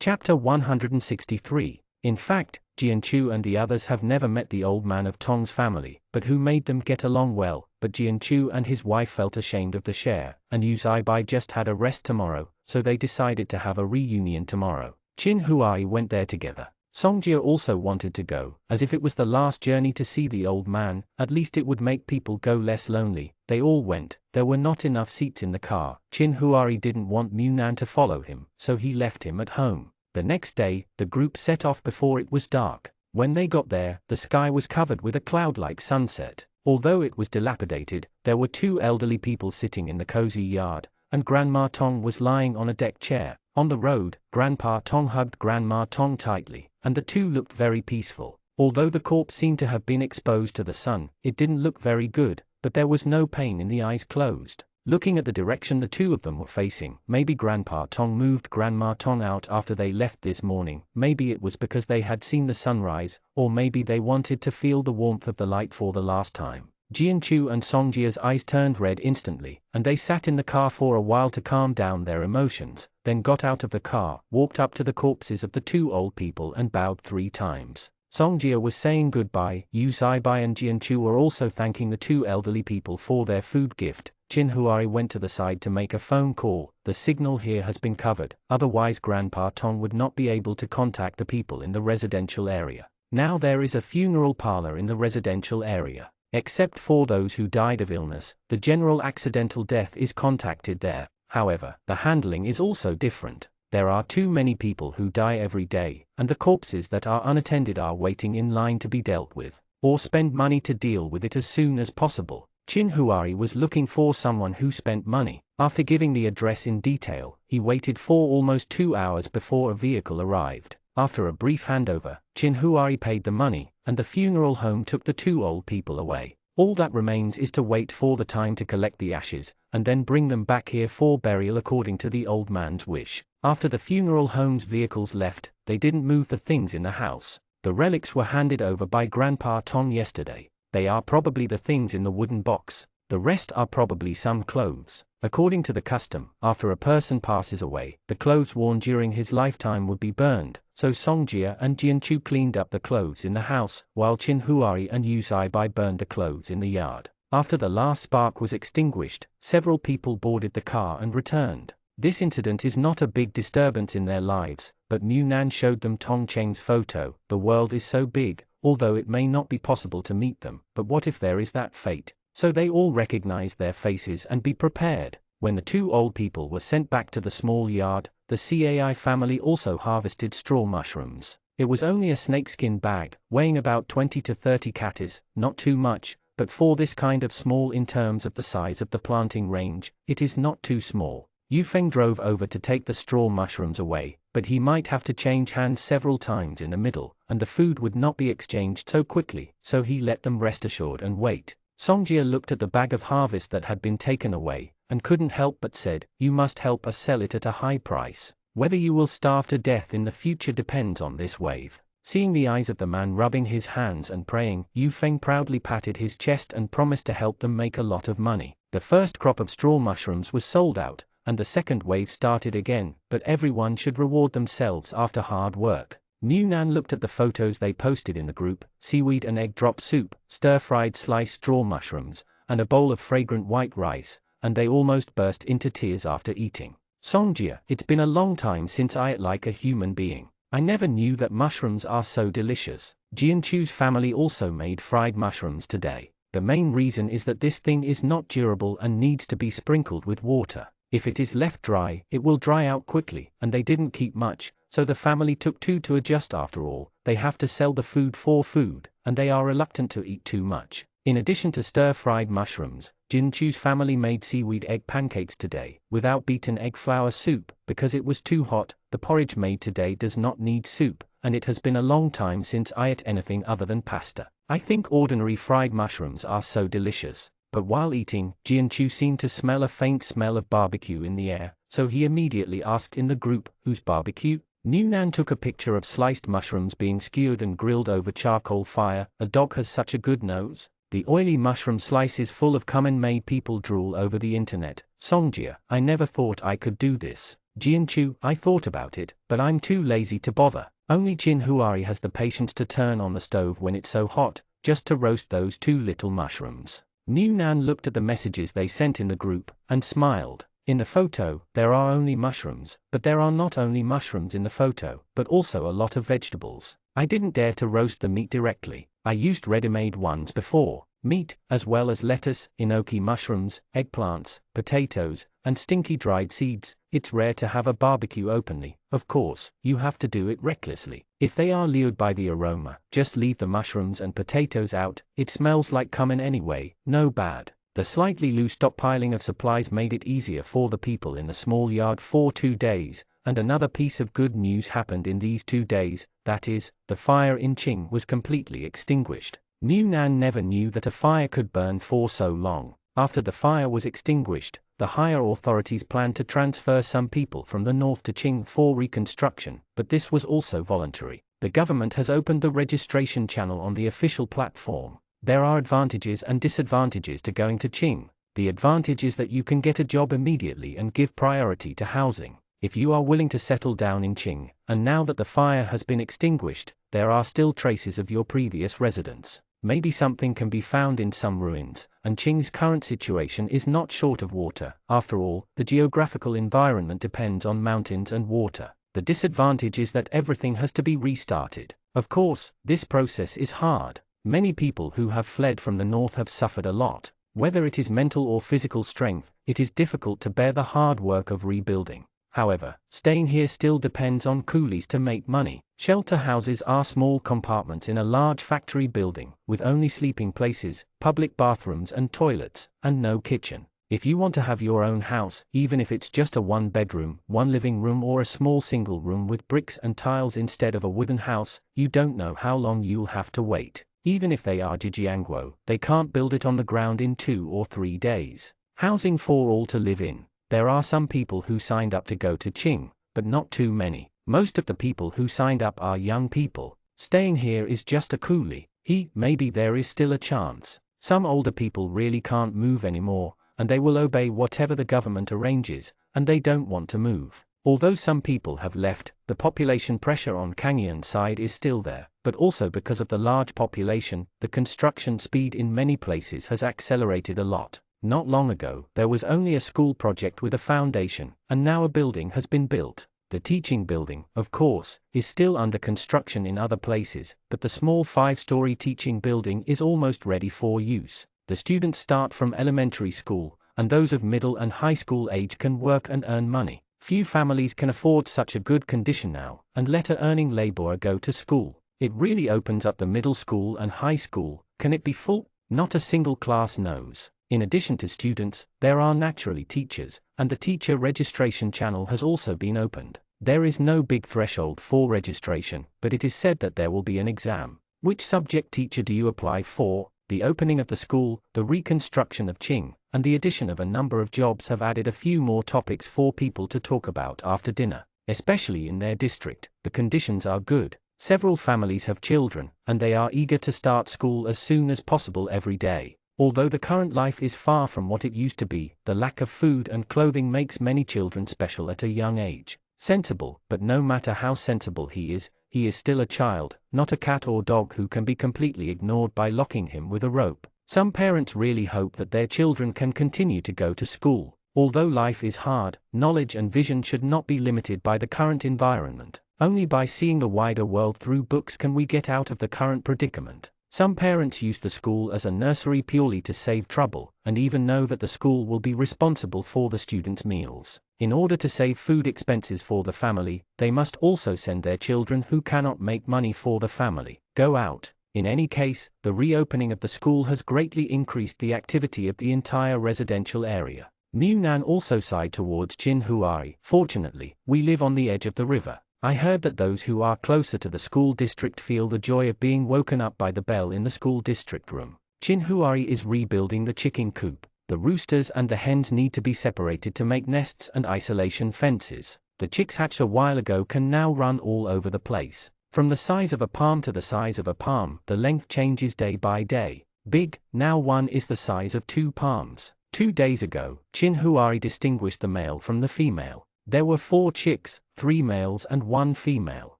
Chapter 163. In fact, Jianchu and the others have never met the old man of Tong's family, but who made them get along well. But Jianchu and his wife felt ashamed of the share, and Yu Zaibai just had a rest tomorrow, so they decided to have a reunion tomorrow. Chin Huai went there together. Songjia also wanted to go, as if it was the last journey to see the old man, at least it would make people go less lonely. They all went. There were not enough seats in the car. Chin Huari didn't want Mu Nan to follow him, so he left him at home. The next day, the group set off before it was dark. When they got there, the sky was covered with a cloud-like sunset. Although it was dilapidated, there were two elderly people sitting in the cozy yard, and Grandma Tong was lying on a deck chair. On the road, Grandpa Tong hugged Grandma Tong tightly, and the two looked very peaceful. Although the corpse seemed to have been exposed to the sun, it didn't look very good, but there was no pain in the eyes closed. Looking at the direction the two of them were facing, maybe Grandpa Tong moved Grandma Tong out after they left this morning. Maybe it was because they had seen the sunrise, or maybe they wanted to feel the warmth of the light for the last time. Jianchu and Songjia's eyes turned red instantly, and they sat in the car for a while to calm down their emotions, then got out of the car, walked up to the corpses of the two old people and bowed 3 times. Songjia was saying goodbye. Yu Zaibai and Jianchu were also thanking the two elderly people for their food gift. Chin Huari went to the side to make a phone call. The signal here has been covered, otherwise Grandpa Tong would not be able to contact the people in the residential area. Now there is a funeral parlor in the residential area. Except for those who died of illness, the general accidental death is contacted there. However, the handling is also different. There are too many people who die every day, and the corpses that are unattended are waiting in line to be dealt with, or spend money to deal with it as soon as possible. Chin Huari was looking for someone who spent money. After giving the address in detail, he waited for almost 2 hours before a vehicle arrived. After a brief handover, Chin Huari paid the money, and the funeral home took the 2 old people away. All that remains is to wait for the time to collect the ashes, and then bring them back here for burial according to the old man's wish. After the funeral home's vehicles left, they didn't move the things in the house. The relics were handed over by Grandpa Tong yesterday. They are probably the things in the wooden box. The rest are probably some clothes. According to the custom, after a person passes away, the clothes worn during his lifetime would be burned, so Songjia and Jianchu cleaned up the clothes in the house, while Chin Huari and Yu Zaibai burned the clothes in the yard. After the last spark was extinguished, several people boarded the car and returned. This incident is not a big disturbance in their lives, but Mu Nan showed them Tong Cheng's photo. The world is so big, although it may not be possible to meet them, but what if there is that fate? So they all recognize their faces and be prepared. When the 2 old people were sent back to the small yard, the Cai family also harvested straw mushrooms. It was only a snakeskin bag, weighing about 20 to 30 katis, not too much, but for this kind of small in terms of the size of the planting range, it is not too small. Yu Feng drove over to take the straw mushrooms away, but he might have to change hands several times in the middle, and the food would not be exchanged so quickly, so he let them rest assured and wait. Songjia looked at the bag of harvest that had been taken away, and couldn't help but said, "You must help us sell it at a high price. Whether you will starve to death in the future depends on this wave." Seeing the eyes of the man rubbing his hands and praying, Yu Feng proudly patted his chest and promised to help them make a lot of money. The first crop of straw mushrooms was sold out, and the second wave started again, but everyone should reward themselves after hard work. Mu Nan looked at the photos they posted in the group: seaweed and egg drop soup, stir-fried sliced straw mushrooms, and a bowl of fragrant white rice, and they almost burst into tears after eating. Songjia, it's been a long time since I ate like a human being. I never knew that mushrooms are so delicious. Jianchu's family also made fried mushrooms today. The main reason is that this thing is not durable and needs to be sprinkled with water. If it is left dry, it will dry out quickly, and they didn't keep much, so the family took 2 to adjust. After all, they have to sell the food for food, and they are reluctant to eat too much. In addition to stir-fried mushrooms, Jinchu's family made seaweed egg pancakes today, without beaten egg flour soup, because it was too hot. The porridge made today does not need soup, and it has been a long time since I ate anything other than pasta. I think ordinary fried mushrooms are so delicious. But while eating, Jianchu seemed to smell a faint smell of barbecue in the air, so he immediately asked in the group, "Whose barbecue?" Mu Nan took a picture of sliced mushrooms being skewered and grilled over charcoal fire. A dog has such a good nose. The oily mushroom slices full of cumin made people drool over the internet. Songjia, I never thought I could do this. Jianchu, I thought about it, but I'm too lazy to bother. Only Chin Huari has the patience to turn on the stove when it's so hot, just to roast those 2 little mushrooms. Mu Nan looked at the messages they sent in the group, and smiled. In the photo, there are only mushrooms, but there are not only mushrooms in the photo, but also a lot of vegetables. I didn't dare to roast the meat directly. I used ready-made ones before. Meat, as well as lettuce, enoki mushrooms, eggplants, potatoes, and stinky dried seeds. It's rare to have a barbecue openly. Of course, you have to do it recklessly. If they are lured by the aroma, just leave the mushrooms and potatoes out. It smells like cumin anyway, no bad. The slightly loose stockpiling of supplies made it easier for the people in the small yard for 2 days, and another piece of good news happened in these 2 days, that is, the fire in Qing was completely extinguished. Mu Nan never knew that a fire could burn for so long. After the fire was extinguished, the higher authorities planned to transfer some people from the north to Qing for reconstruction, but this was also voluntary. The government has opened the registration channel on the official platform. There are advantages and disadvantages to going to Qing. The advantage is that you can get a job immediately and give priority to housing. If you are willing to settle down in Qing, and now that the fire has been extinguished, there are still traces of your previous residence. Maybe something can be found in some ruins, and Qing's current situation is not short of water. After all, the geographical environment depends on mountains and water. The disadvantage is that everything has to be restarted. Of course, this process is hard. Many people who have fled from the north have suffered a lot. Whether it is mental or physical strength, it is difficult to bear the hard work of rebuilding. However, staying here still depends on coolies to make money. Shelter houses are small compartments in a large factory building, with only sleeping places, public bathrooms and toilets, and no kitchen. If you want to have your own house, even if it's just a one-bedroom, one living room or a small single room with bricks and tiles instead of a wooden house, you don't know how long you'll have to wait. Even if they are Jijiangguo, they can't build it on the ground in 2 or 3 days. Housing for all to live in. There are some people who signed up to go to Qing, but not too many. Most of the people who signed up are young people. Staying here is just a coolie. Maybe there is still a chance. Some older people really can't move anymore, and they will obey whatever the government arranges, and they don't want to move. Although some people have left, the population pressure on Kangyan's side is still there, but also because of the large population, the construction speed in many places has accelerated a lot. Not long ago, there was only a school project with a foundation, and now a building has been built. The teaching building, of course, is still under construction in other places, but the small 5-story teaching building is almost ready for use. The students start from elementary school, and those of middle and high school age can work and earn money. Few families can afford such a good condition now, and let a earning laborer go to school. It really opens up the middle school and high school. Can it be full? Not a single class knows. In addition to students, there are naturally teachers, and the teacher registration channel has also been opened. There is no big threshold for registration, but it is said that there will be an exam. Which subject teacher do you apply for? The opening of the school, the reconstruction of Qing, and the addition of a number of jobs have added a few more topics for people to talk about after dinner. Especially in their district, the conditions are good. Several families have children, and they are eager to start school as soon as possible every day. Although the current life is far from what it used to be, the lack of food and clothing makes many children special at a young age. Sensible, but no matter how sensible he is still a child, not a cat or dog who can be completely ignored by locking him with a rope. Some parents really hope that their children can continue to go to school. Although life is hard, knowledge and vision should not be limited by the current environment. Only by seeing the wider world through books can we get out of the current predicament. Some parents use the school as a nursery purely to save trouble, and even know that the school will be responsible for the students' meals. In order to save food expenses for the family, they must also send their children who cannot make money for the family go out. In any case, the reopening of the school has greatly increased the activity of the entire residential area. Munan also sighed towards Qinhuari. Fortunately, we live on the edge of the river. I heard that those who are closer to the school district feel the joy of being woken up by the bell in the school district room. Qinhuari is rebuilding the chicken coop. The roosters and the hens need to be separated to make nests and isolation fences. The chicks hatched a while ago can now run all over the place. From the size of a palm to the size of a palm, the length changes day by day. Big, now one is the size of 2 palms. 2 days ago, Qinhuari distinguished the male from the female. There were 4 chicks, 3 males and 1 female.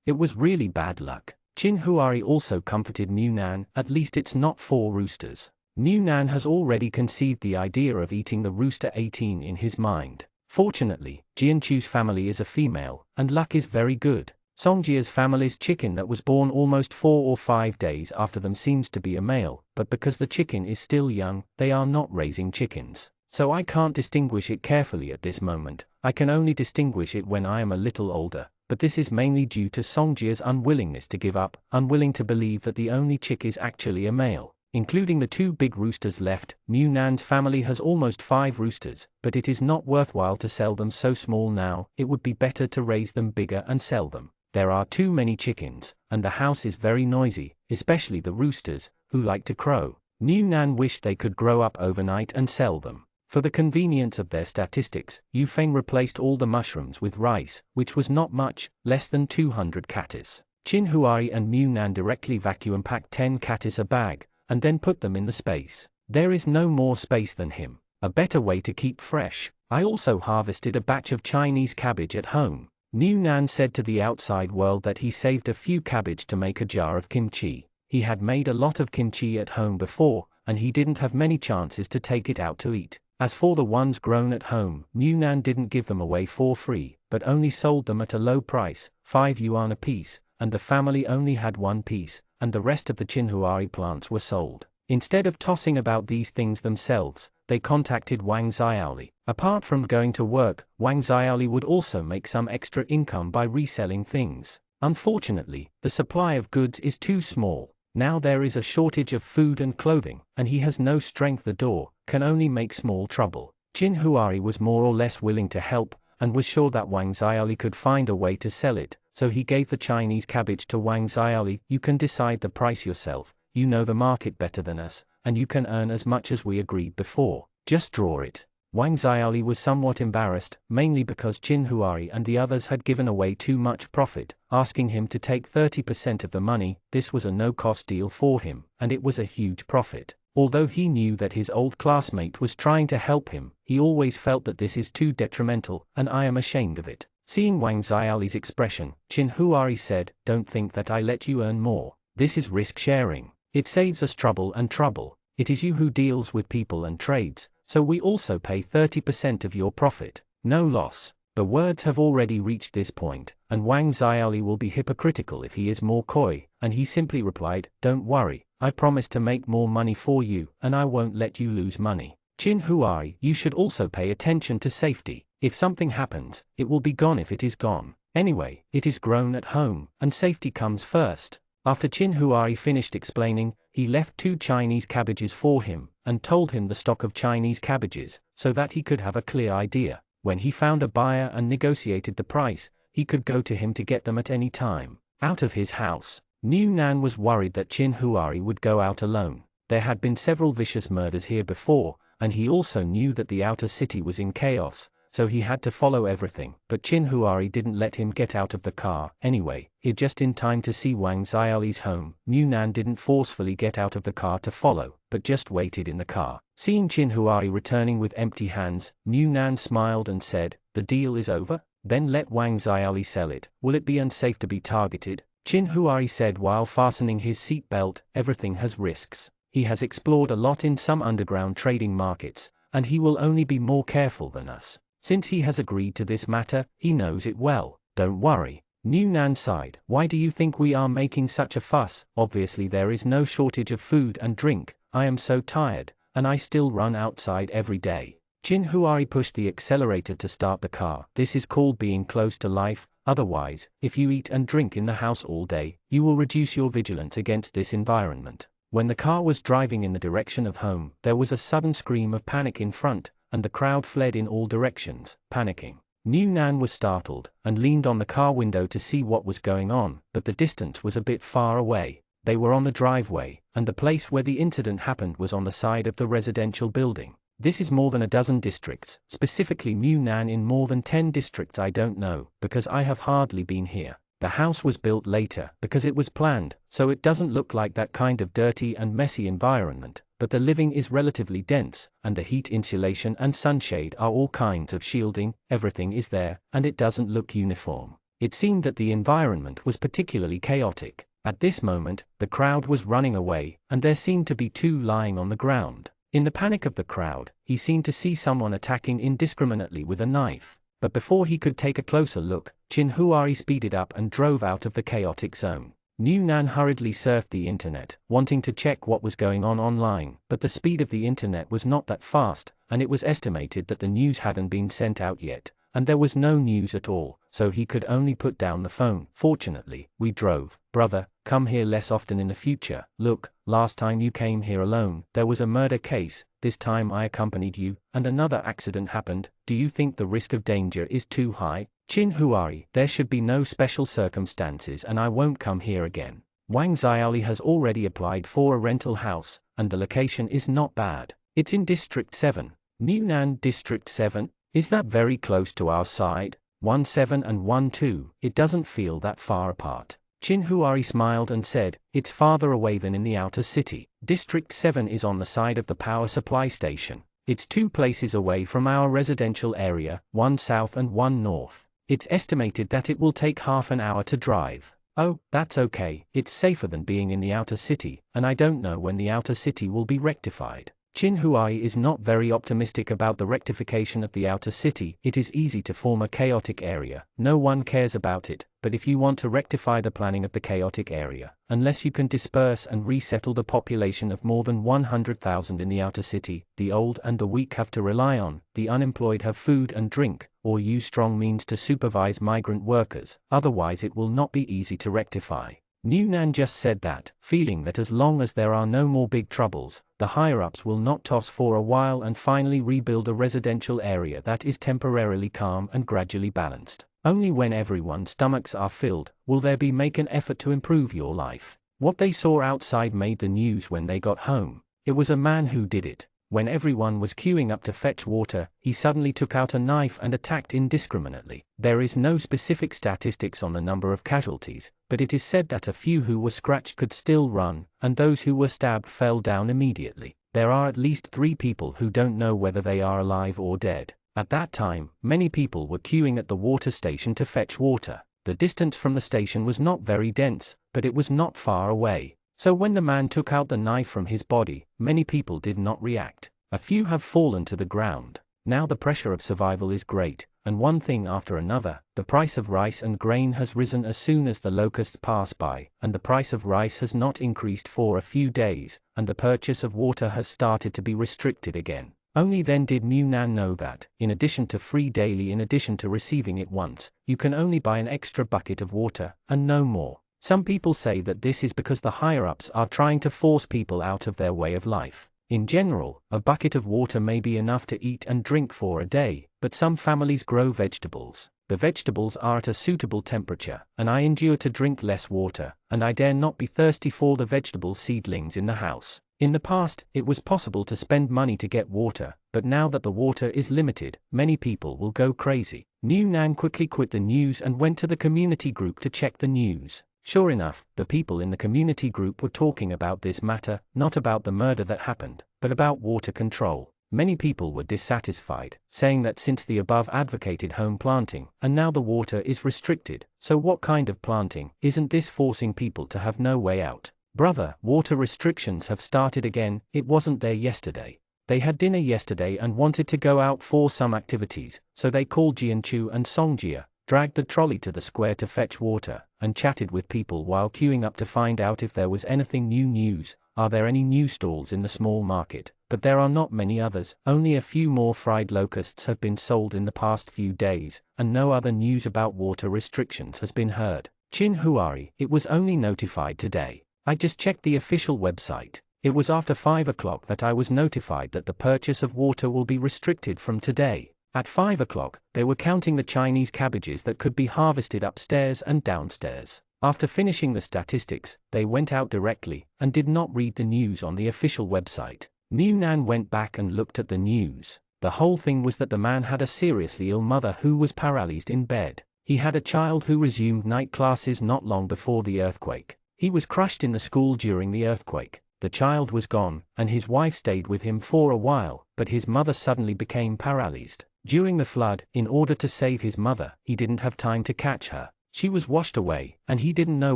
It was really bad luck. Qinhuari also comforted Munan, at least it's not 4 roosters. Munan has already conceived the idea of eating the rooster 18 in his mind. Fortunately, Jianchu's family is a female, and luck is very good. Songjia's family's chicken that was born almost 4 or 5 days after them seems to be a male, but because the chicken is still young, they are not raising chickens. So I can't distinguish it carefully at this moment. I can only distinguish it when I am a little older, but this is mainly due to Songjia's unwillingness to give up, unwilling to believe that the only chick is actually a male. Including the 2 big roosters left, Munan's family has almost 5 roosters, but it is not worthwhile to sell them so small now. It would be better to raise them bigger and sell them. There are too many chickens, and the house is very noisy, especially the roosters, who like to crow. Munan wished they could grow up overnight and sell them. For the convenience of their statistics, Yufeng replaced all the mushrooms with rice, which was not much, less than 200 catis. Qinhuari and Munan directly vacuum packed 10 catis a bag, and then put them in the space. There is no more space than him. A better way to keep fresh. I also harvested a batch of Chinese cabbage at home. Munan said to the outside world that he saved a few cabbage to make a jar of kimchi. He had made a lot of kimchi at home before, and he didn't have many chances to take it out to eat. As for the ones grown at home, Munan didn't give them away for free, but only sold them at a low price, 5 yuan a piece, and the family only had 1 piece, and the rest of the Qinhuari plants were sold. Instead of tossing about these things themselves, they contacted Wang Xiaoli. Apart from going to work, Wang Xiaoli would also make some extra income by reselling things. Unfortunately, the supply of goods is too small. Now there is a shortage of food and clothing, and he has no strength. The door can only make small trouble. Qin Huari was more or less willing to help, and was sure that Wang Xiaoli could find a way to sell it, so he gave the Chinese cabbage to Wang Xiaoli. You can decide the price yourself, you know the market better than us, and you can earn as much as we agreed before, just draw it. Wang Xiaoli was somewhat embarrassed, mainly because Qin Huari and the others had given away too much profit, asking him to take 30% of the money. This was a no-cost deal for him, and it was a huge profit. Although he knew that his old classmate was trying to help him, he always felt that this is too detrimental, and I am ashamed of it. Seeing Wang Xiaoli's expression, Qin Huari said, "Don't think that I let you earn more. This is risk sharing. It saves us trouble and trouble. It is you who deals with people and trades, so we also pay 30% of your profit. No loss." The words have already reached this point, and Wang Xiaoli will be hypocritical if he is more coy, and he simply replied, "Don't worry, I promise to make more money for you, and I won't let you lose money. Qin Huari, you should also pay attention to safety. If something happens, it will be gone if it is gone. Anyway, it is grown at home, and safety comes first." After Qin Huari finished explaining, he left 2 Chinese cabbages for him, and told him the stock of Chinese cabbages, so that he could have a clear idea. When he found a buyer and negotiated the price, he could go to him to get them at any time. Out of his house, New Nan was worried that Qin Huari would go out alone. There had been several vicious murders here before, and he also knew that the outer city was in chaos, so he had to follow everything. But Qin Huari didn't let him get out of the car. Anyway, he just in time to see Wang Xiaoli's home. New Nan didn't forcefully get out of the car to follow, but just waited in the car. Seeing Qin Huari returning with empty hands, New Nan smiled and said, "The deal is over? Then let Wang Xiaoli sell it. Will it be unsafe to be targeted?" Qin Huari said while fastening his seat belt, "Everything has risks. He has explored a lot in some underground trading markets, and he will only be more careful than us. Since he has agreed to this matter, he knows it well. Don't worry." New Nan sighed. "Why do you think we are making such a fuss? Obviously there is no shortage of food and drink. I am so tired, and I still run outside every day." Qin Huari pushed the accelerator to start the car. This is called being close to life. Otherwise, if you eat and drink in the house all day, you will reduce your vigilance against this environment. When the car was driving in the direction of home, there was a sudden scream of panic in front, and the crowd fled in all directions, panicking. New Nan was startled, and leaned on the car window to see what was going on, but the distance was a bit far away. They were on the driveway, and the place where the incident happened was on the side of the residential building. This is more than a dozen districts, specifically New Nan in more than 10 districts. I don't know, because I have hardly been here. The house was built later, because it was planned, so it doesn't look like that kind of dirty and messy environment, but the living is relatively dense, and the heat insulation and sunshade are all kinds of shielding. Everything is there, and it doesn't look uniform. It seemed that the environment was particularly chaotic. At this moment, the crowd was running away, and there seemed to be 2 lying on the ground. In the panic of the crowd, he seemed to see someone attacking indiscriminately with a knife. But before he could take a closer look, Qin Huari speeded up and drove out of the chaotic zone. New Nan hurriedly surfed the internet, wanting to check what was going on online, but the speed of the internet was not that fast, and it was estimated that the news hadn't been sent out yet, and there was no news at all, so he could only put down the phone. "Fortunately, we drove. Brother, come here less often in the future. Look, last time you came here alone, there was a murder case. This time I accompanied you, and another accident happened. Do you think the risk of danger is too high?" Qin Huari, "There should be no special circumstances and I won't come here again. Wang Xiaoli has already applied for a rental house, and the location is not bad. It's in District 7. New Nan District 7? Is that very close to our side? 1-7 and 1-2, it doesn't feel that far apart." Qin Huari smiled and said, "It's farther away than in the outer city. District 7 is on the side of the power supply station. It's 2 places away from our residential area, 1 south and 1 north. It's estimated that it will take half an hour to drive." "Oh, that's okay. It's safer than being in the outer city, and I don't know when the outer city will be rectified." Qin Huai is not very optimistic about the rectification of the outer city. It is easy to form a chaotic area, no one cares about it, but if you want to rectify the planning of the chaotic area, unless you can disperse and resettle the population of more than 100,000 in the outer city, the old and the weak have to rely on, the unemployed have food and drink, or use strong means to supervise migrant workers, otherwise it will not be easy to rectify. Newnan just said that, feeling that as long as there are no more big troubles, the higher-ups will not toss for a while and finally rebuild a residential area that is temporarily calm and gradually balanced. Only when everyone's stomachs are filled, will there be make an effort to improve your life. What they saw outside made the news when they got home. It was a man who did it. When everyone was queuing up to fetch water, he suddenly took out a knife and attacked indiscriminately. There is no specific statistics on the number of casualties, but it is said that a few who were scratched could still run, and those who were stabbed fell down immediately. There are at least 3 people who don't know whether they are alive or dead. At that time, many people were queuing at the water station to fetch water. The distance from the station was not very dense, but it was not far away. So when the man took out the knife from his body, many people did not react. A few have fallen to the ground. Now the pressure of survival is great, and one thing after another, the price of rice and grain has risen as soon as the locusts pass by, and the price of rice has not increased for a few days, and the purchase of water has started to be restricted again. Only then did Newnan know that, in addition to free daily, in addition to receiving it once, you can only buy an extra bucket of water, and no more. Some people say that this is because the higher-ups are trying to force people out of their way of life. In general, a bucket of water may be enough to eat and drink for a day, but some families grow vegetables. The vegetables are at a suitable temperature, and I endure to drink less water, and I dare not be thirsty for the vegetable seedlings in the house. In the past, it was possible to spend money to get water, but now that the water is limited, many people will go crazy. Newnan quickly quit the news and went to the community group to check the news. Sure enough, the people in the community group were talking about this matter, not about the murder that happened, but about water control. Many people were dissatisfied, saying that since the above advocated home planting, and now the water is restricted, so what kind of planting? Isn't this forcing people to have no way out? Brother, water restrictions have started again. It wasn't there yesterday. They had dinner yesterday and wanted to go out for some activities, so they called Jianchu and Songjia, dragged the trolley to the square to fetch water, and chatted with people while queuing up to find out if there was anything new news. Are there any new stalls in the small market? But there are not many others. Only a few more fried locusts have been sold in the past few days, and no other news about water restrictions has been heard. Chin Huari, it was only notified today. I just checked the official website. It was after 5 o'clock that I was notified that the purchase of water will be restricted from today. At 5 o'clock, they were counting the Chinese cabbages that could be harvested upstairs and downstairs. After finishing the statistics, they went out directly, and did not read the news on the official website. Newnan went back and looked at the news. The whole thing was that the man had a seriously ill mother who was paralyzed in bed. He had a child who resumed night classes not long before the earthquake. He was crushed in the school during the earthquake. The child was gone, and his wife stayed with him for a while, but his mother suddenly became paralyzed. During the flood, in order to save his mother, he didn't have time to catch her. She was washed away, and he didn't know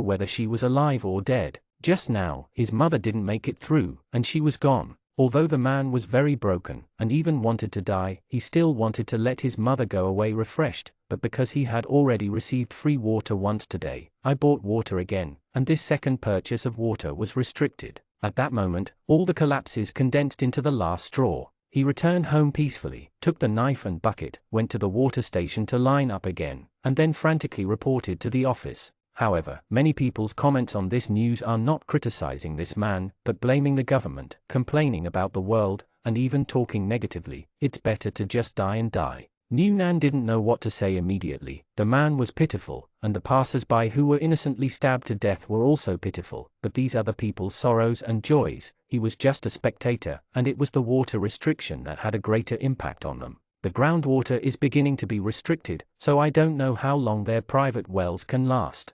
whether she was alive or dead. Just now, his mother didn't make it through, and she was gone. Although the man was very broken, and even wanted to die, he still wanted to let his mother go away refreshed, but because he had already received free water once today, I bought water again, and this second purchase of water was restricted. At that moment, all the collapses condensed into the last straw. He returned home peacefully, took the knife and bucket, went to the water station to line up again, and then frantically reported to the office. However, many people's comments on this news are not criticizing this man, but blaming the government, complaining about the world, and even talking negatively. It's better to just die and die. Newnan didn't know what to say immediately. The man was pitiful, and the passers-by who were innocently stabbed to death were also pitiful, but these other people's sorrows and joys, he was just a spectator, and it was the water restriction that had a greater impact on them. The groundwater is beginning to be restricted, so I don't know how long their private wells can last.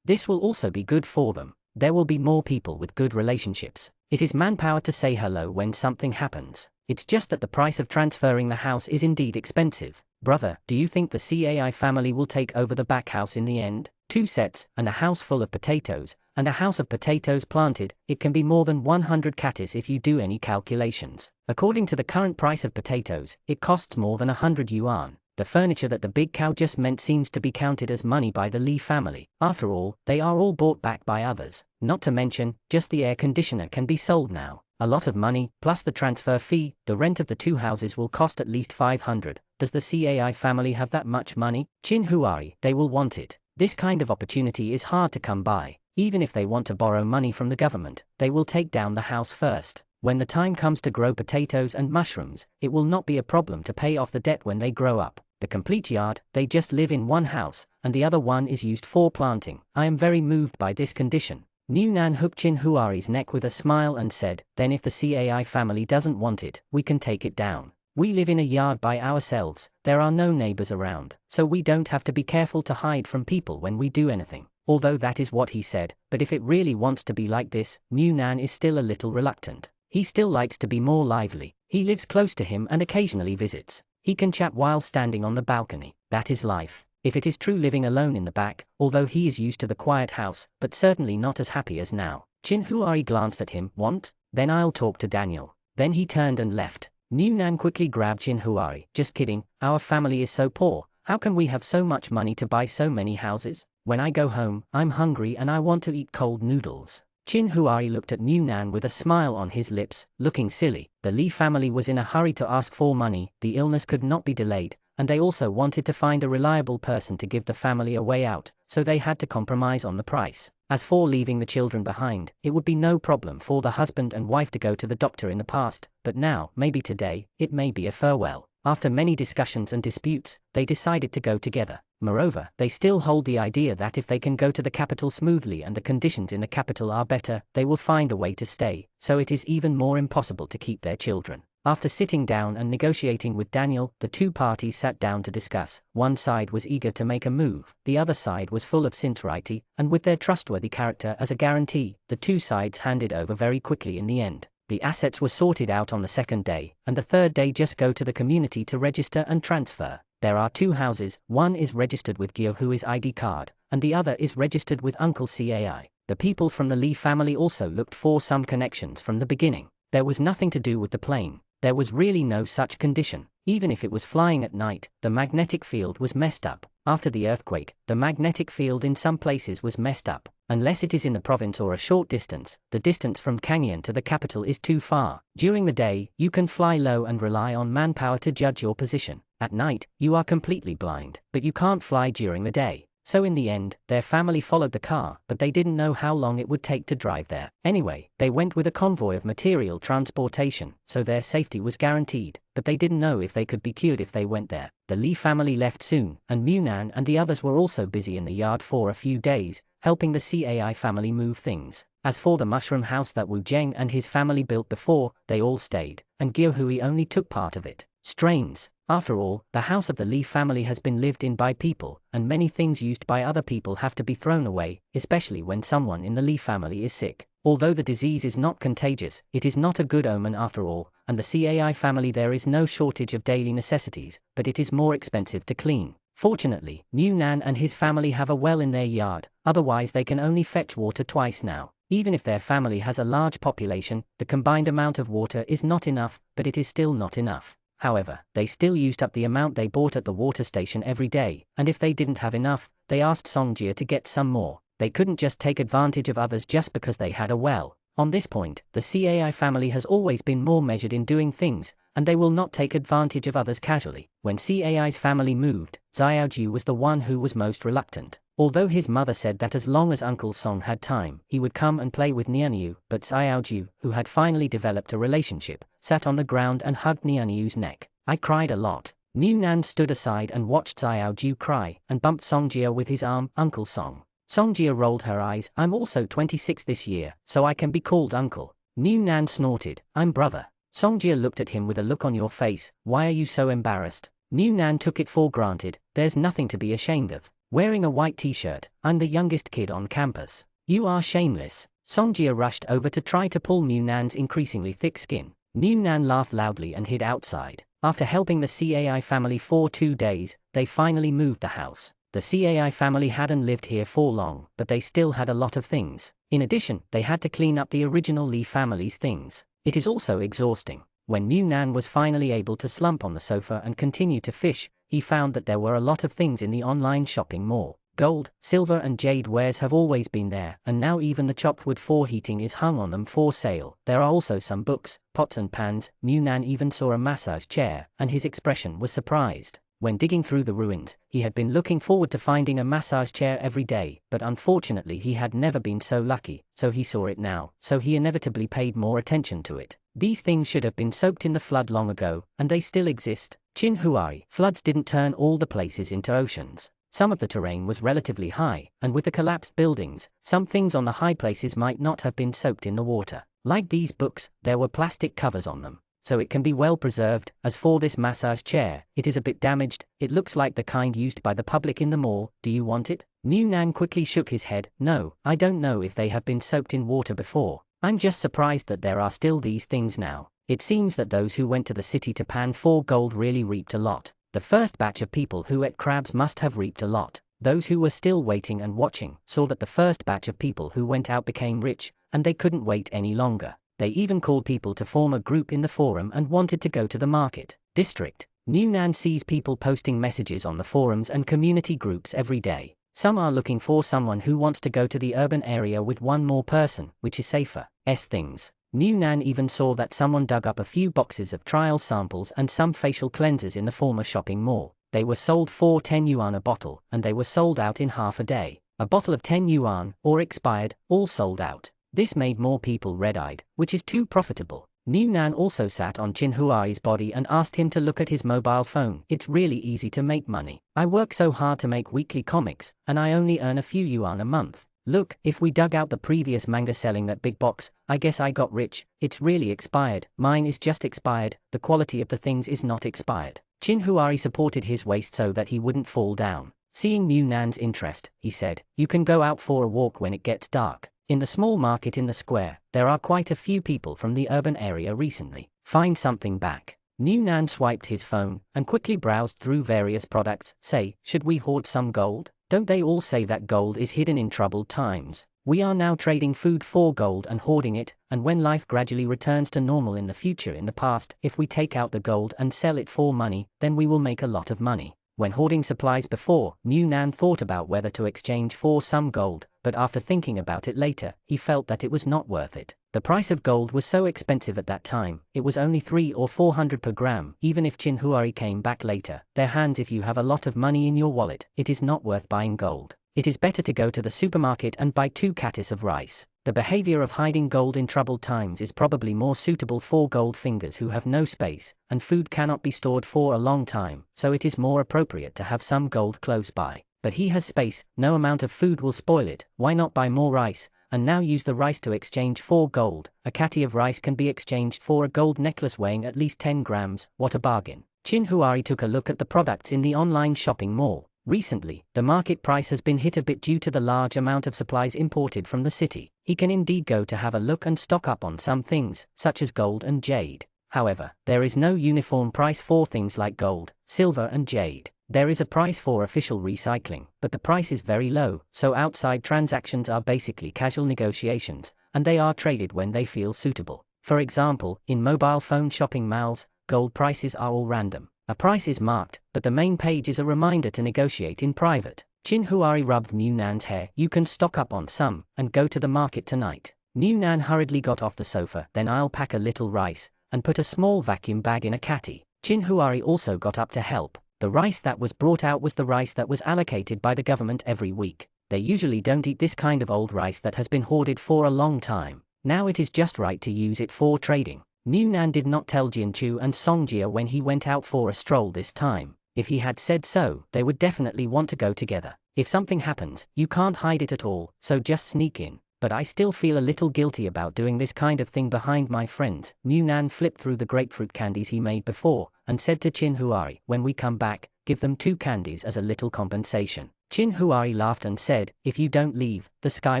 This will also be good for them. There will be more people with good relationships. It is manpower to say hello when something happens. It's just that the price of transferring the house is indeed expensive. Brother, do you think the CAI family will take over the back house in the end? 2 sets, and a house full of potatoes, and a house of potatoes planted, it can be more than 100 cattis if you do any calculations. According to the current price of potatoes, it costs more than 100 yuan. The furniture that the big cow just meant seems to be counted as money by the Li family. After all, they are all bought back by others. Not to mention, just the air conditioner can be sold now. A lot of money, plus the transfer fee. The rent of the 2 houses will cost at least 500. Does the CAI family have that much money? Qin Huari, they will want it. This kind of opportunity is hard to come by. Even if they want to borrow money from the government, they will take down the house first. When the time comes to grow potatoes and mushrooms, it will not be a problem to pay off the debt when they grow up. The complete yard, they just live in one house, and the other one is used for planting. I am very moved by this condition. New Nan hooked Qin Huari's neck with a smile and said, then if the CAI family doesn't want it, we can take it down. We live in a yard by ourselves, there are no neighbors around, so we don't have to be careful to hide from people when we do anything. Although that is what he said, but if it really wants to be like this, New Nan is still a little reluctant. He still likes to be more lively. He lives close to him and occasionally visits. He can chat while standing on the balcony. That is life. If it is true living alone in the back, although he is used to the quiet house, but certainly not as happy as now. Qin Huari glanced at him. Want? Then I'll talk to Daniel. Then he turned and left. New Nan quickly grabbed Qin Huari. Just kidding, our family is so poor. How can we have so much money to buy so many houses? When I go home, I'm hungry and I want to eat cold noodles. Qin Huari looked at New Nan with a smile on his lips, looking silly. The Li family was in a hurry to ask for money, the illness could not be delayed, and they also wanted to find a reliable person to give the family a way out, so they had to compromise on the price. As for leaving the children behind, it would be no problem for the husband and wife to go to the doctor in the past, but now, maybe today, it may be a farewell. After many discussions and disputes, they decided to go together. Moreover, they still hold the idea that if they can go to the capital smoothly and the conditions in the capital are better, they will find a way to stay, so it is even more impossible to keep their children. After sitting down and negotiating with Daniel, the 2 parties sat down to discuss. One side was eager to make a move, the other side was full of sincerity, and with their trustworthy character as a guarantee, the 2 sides handed over very quickly in the end. The assets were sorted out on the 2nd day, and the 3rd day just go to the community to register and transfer. There are 2 houses, one is registered with Gyo Hui's ID card, and the other is registered with Uncle Cai. The people from the Li family also looked for some connections from the beginning. There was nothing to do with the plane. There was really no such condition. Even if it was flying at night, the magnetic field was messed up. After the earthquake, the magnetic field in some places was messed up. Unless it is in the province or a short distance, the distance from Kangyan to the capital is too far. During the day, you can fly low and rely on manpower to judge your position. At night, you are completely blind, but you can't fly during the day. So in the end, their family followed the car, but they didn't know how long it would take to drive there. Anyway, they went with a convoy of material transportation, so their safety was guaranteed, but they didn't know if they could be cured if they went there. The Li family left soon, and Munan and the others were also busy in the yard for a few days, helping the Cai family move things. As for the mushroom house that Wu Zheng and his family built before, they all stayed, and Gyo Hui only took part of it. Strains. After all, the house of the Li family has been lived in by people, and many things used by other people have to be thrown away, especially when someone in the Li family is sick. Although the disease is not contagious, it is not a good omen after all, and the Cai family there is no shortage of daily necessities, but it is more expensive to clean. Fortunately, Munan and his family have a well in their yard, otherwise they can only fetch water twice now. Even if their family has a large population, the combined amount of water is not enough, but it is still not enough. However, they still used up the amount they bought at the water station every day, and if they didn't have enough, they asked Songjia to get some more. They couldn't just take advantage of others just because they had a well. On this point, the Cai family has always been more measured in doing things, and they will not take advantage of others casually. When Cai's family moved, Xiaoju was the one who was most reluctant. Although his mother said that as long as Uncle Song had time, he would come and play with Nianyu, but Xiaoju, who had finally developed a relationship, sat on the ground and hugged Nianyu's neck. I cried a lot. Munan stood aside and watched Xiaoju cry, and bumped Songjia with his arm. Uncle Song. Songjia rolled her eyes. I'm also 26 this year, so I can be called uncle. Munan snorted. I'm brother. Songjia looked at him with a look on your face. Why are you so embarrassed? Munan took it for granted. There's nothing to be ashamed of. Wearing a white t-shirt, I'm the youngest kid on campus. You are shameless. Songjia rushed over to try to pull Munan's increasingly thick skin. Munan laughed loudly and hid outside. After helping the CAI family for 2 days, they finally moved the house. The CAI family hadn't lived here for long, but they still had a lot of things. In addition, they had to clean up the original Lee family's things. It is also exhausting. When New Nan was finally able to slump on the sofa and continue to fish, he found that there were a lot of things in the online shopping mall. Gold, silver and jade wares have always been there, and now even the chopped wood for heating is hung on them for sale. There are also some books, pots and pans. New Nan even saw a massage chair, and his expression was surprised. When digging through the ruins, he had been looking forward to finding a massage chair every day, but unfortunately he had never been so lucky, so he saw it now, so he inevitably paid more attention to it. These things should have been soaked in the flood long ago, and they still exist. Chinhuari. Floods didn't turn all the places into oceans. Some of the terrain was relatively high, and with the collapsed buildings, some things on the high places might not have been soaked in the water. Like these books, there were plastic covers on them, so it can be well preserved. As for this massage chair, it is a bit damaged. It looks like the kind used by the public in the mall. Do you want it? New Nan quickly shook his head. No, I don't know if they have been soaked in water before. I'm just surprised that there are still these things now. It seems that those who went to the city to pan for gold really reaped a lot. The first batch of people who ate crabs must have reaped a lot. Those who were still waiting and watching saw that the first batch of people who went out became rich, and they couldn't wait any longer. They even called people to form a group in the forum and wanted to go to the market district. New Nan sees people posting messages on the forums and community groups every day. Some are looking for someone who wants to go to the urban area with one more person, which is safer. Things. New Nan even saw that someone dug up a few boxes of trial samples and some facial cleansers in the former shopping mall. They were sold for 10 yuan a bottle, and they were sold out in half a day. A bottle of 10 yuan, or expired, all sold out. This made more people red-eyed, which is too profitable. New Nan also sat on Chinhuai's body and asked him to look at his mobile phone. It's really easy to make money. I work so hard to make weekly comics, and I only earn a few yuan a month. Look, if we dug out the previous manga selling that big box, I guess I got rich. It's really expired. Mine is just expired. The quality of the things is not expired. Chinhuari supported his waist so that he wouldn't fall down. Seeing New Nan's interest, he said, "You can go out for a walk when it gets dark. In the small market in the square, there are quite a few people from the urban area recently. Find something back." New Nan swiped his phone and quickly browsed through various products. Say, should we hoard some gold? Don't they all say that gold is hidden in troubled times? We are now trading food for gold and hoarding it, and when life gradually returns to normal in the future. In the past, if we take out the gold and sell it for money, then we will make a lot of money. When hoarding supplies before, New Nan thought about whether to exchange for some gold, but after thinking about it later, he felt that it was not worth it. The price of gold was so expensive at that time, it was only 300 or 400 per gram. Even if Chinhuari came back later, their hands, if you have a lot of money in your wallet, it is not worth buying gold. It is better to go to the supermarket and buy 2 catties of rice. The behavior of hiding gold in troubled times is probably more suitable for gold fingers who have no space, and food cannot be stored for a long time, so it is more appropriate to have some gold close by. But he has space, no amount of food will spoil it. Why not buy more rice, and now use the rice to exchange for gold? A catty of rice can be exchanged for a gold necklace weighing at least 10 grams, what a bargain. Chinhuari took a look at the products in the online shopping mall. Recently, the market price has been hit a bit due to the large amount of supplies imported from the city. He can indeed go to have a look and stock up on some things, such as gold and jade. However, there is no uniform price for things like gold, silver and jade. There is a price for official recycling, but the price is very low, so outside transactions are basically casual negotiations, and they are traded when they feel suitable. For example, in mobile phone shopping malls, gold prices are all random. A price is marked, but the main page is a reminder to negotiate in private. Chinhuari rubbed New Nan's hair. You can stock up on some, and go to the market tonight. New Nan hurriedly got off the sofa. Then I'll pack a little rice, and put a small vacuum bag in a catty. Chinhuari also got up to help. The rice that was brought out was the rice that was allocated by the government every week. They usually don't eat this kind of old rice that has been hoarded for a long time. Now it is just right to use it for trading. New Nan did not tell Jianchu and Songjia when he went out for a stroll this time. If he had said so, they would definitely want to go together. If something happens, you can't hide it at all, so just sneak in. But I still feel a little guilty about doing this kind of thing behind my friends. New Nan flipped through the grapefruit candies he made before, and said to Chinhuari, when we come back, give them 2 candies as a little compensation. Chinhuari laughed and said, if you don't leave, the sky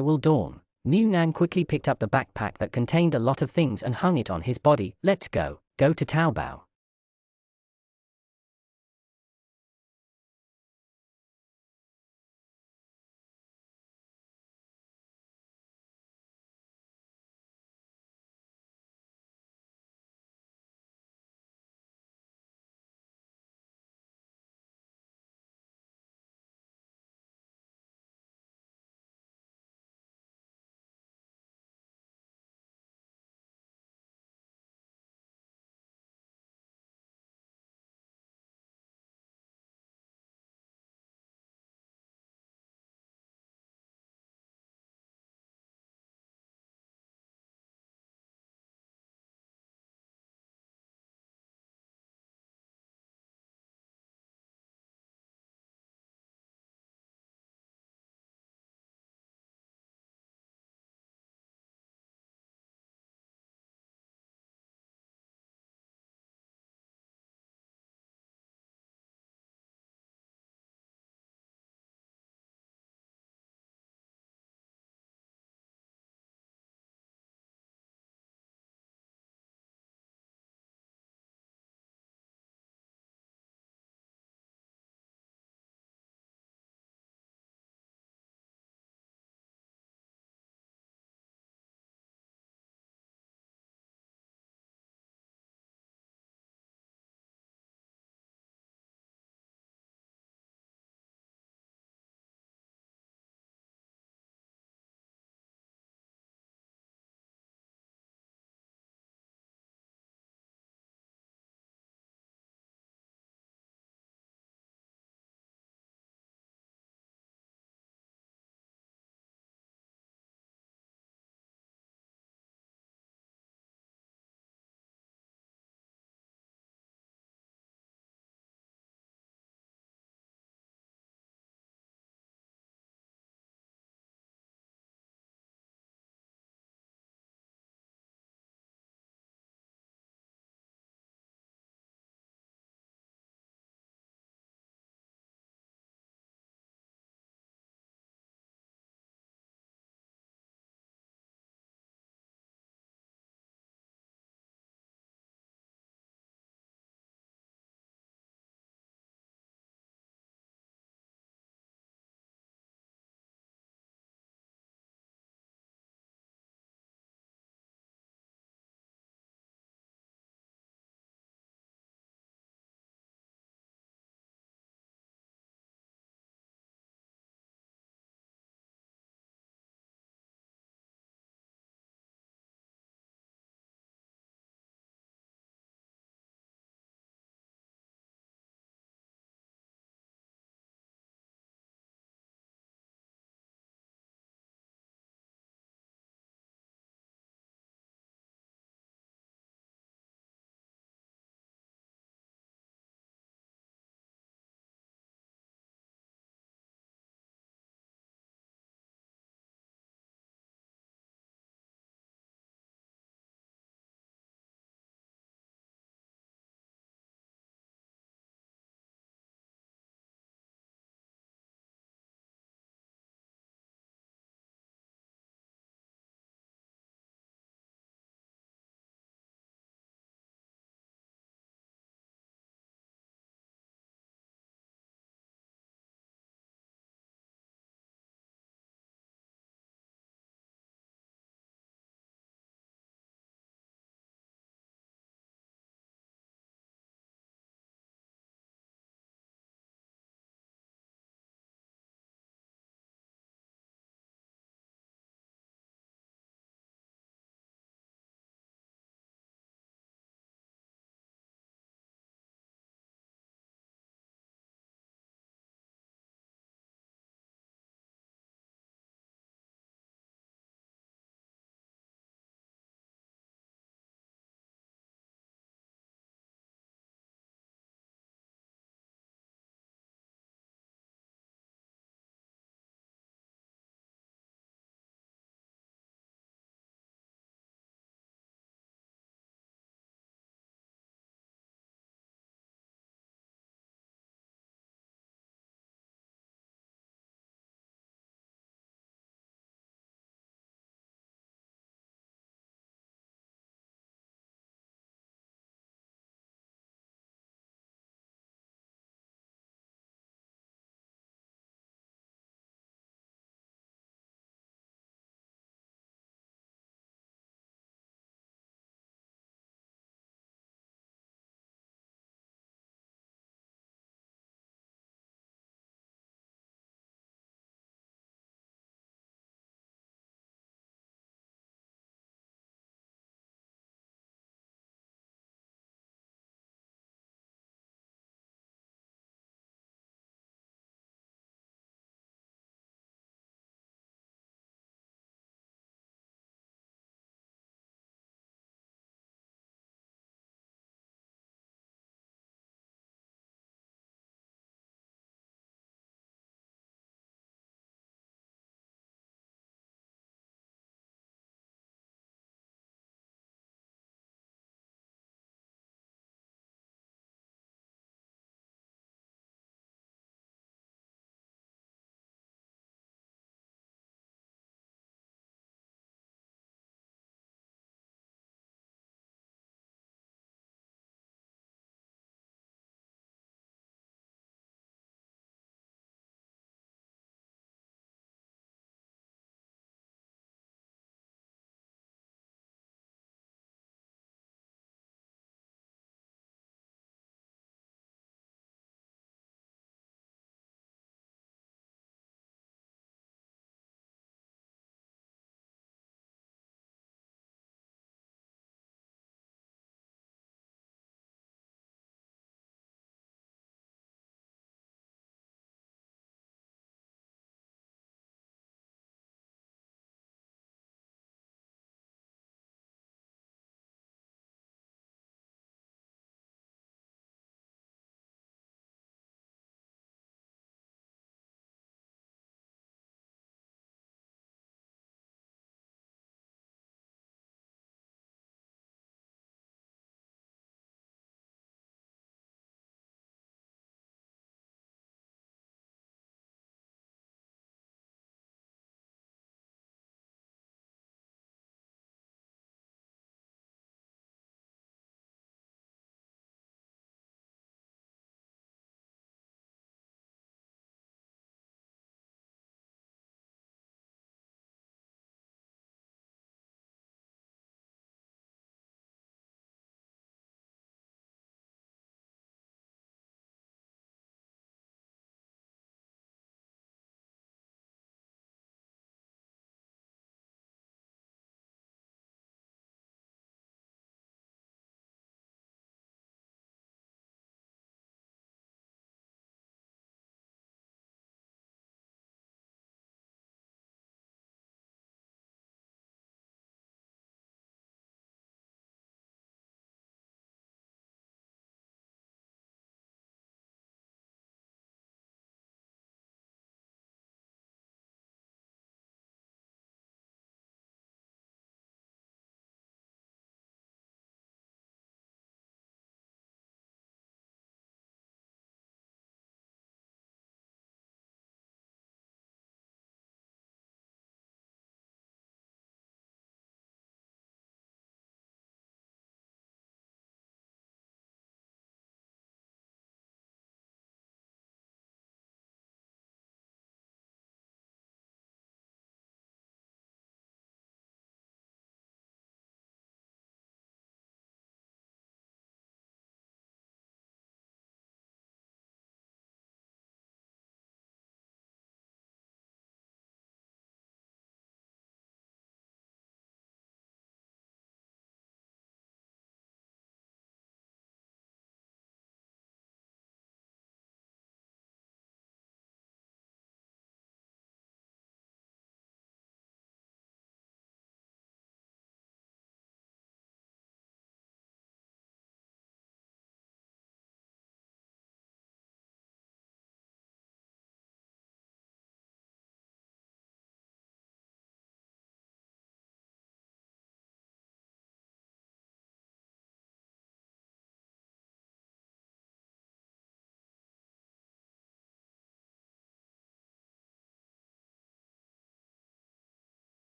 will dawn. New Nan quickly picked up the backpack that contained a lot of things and hung it on his body. Let's go. Go to Taobao.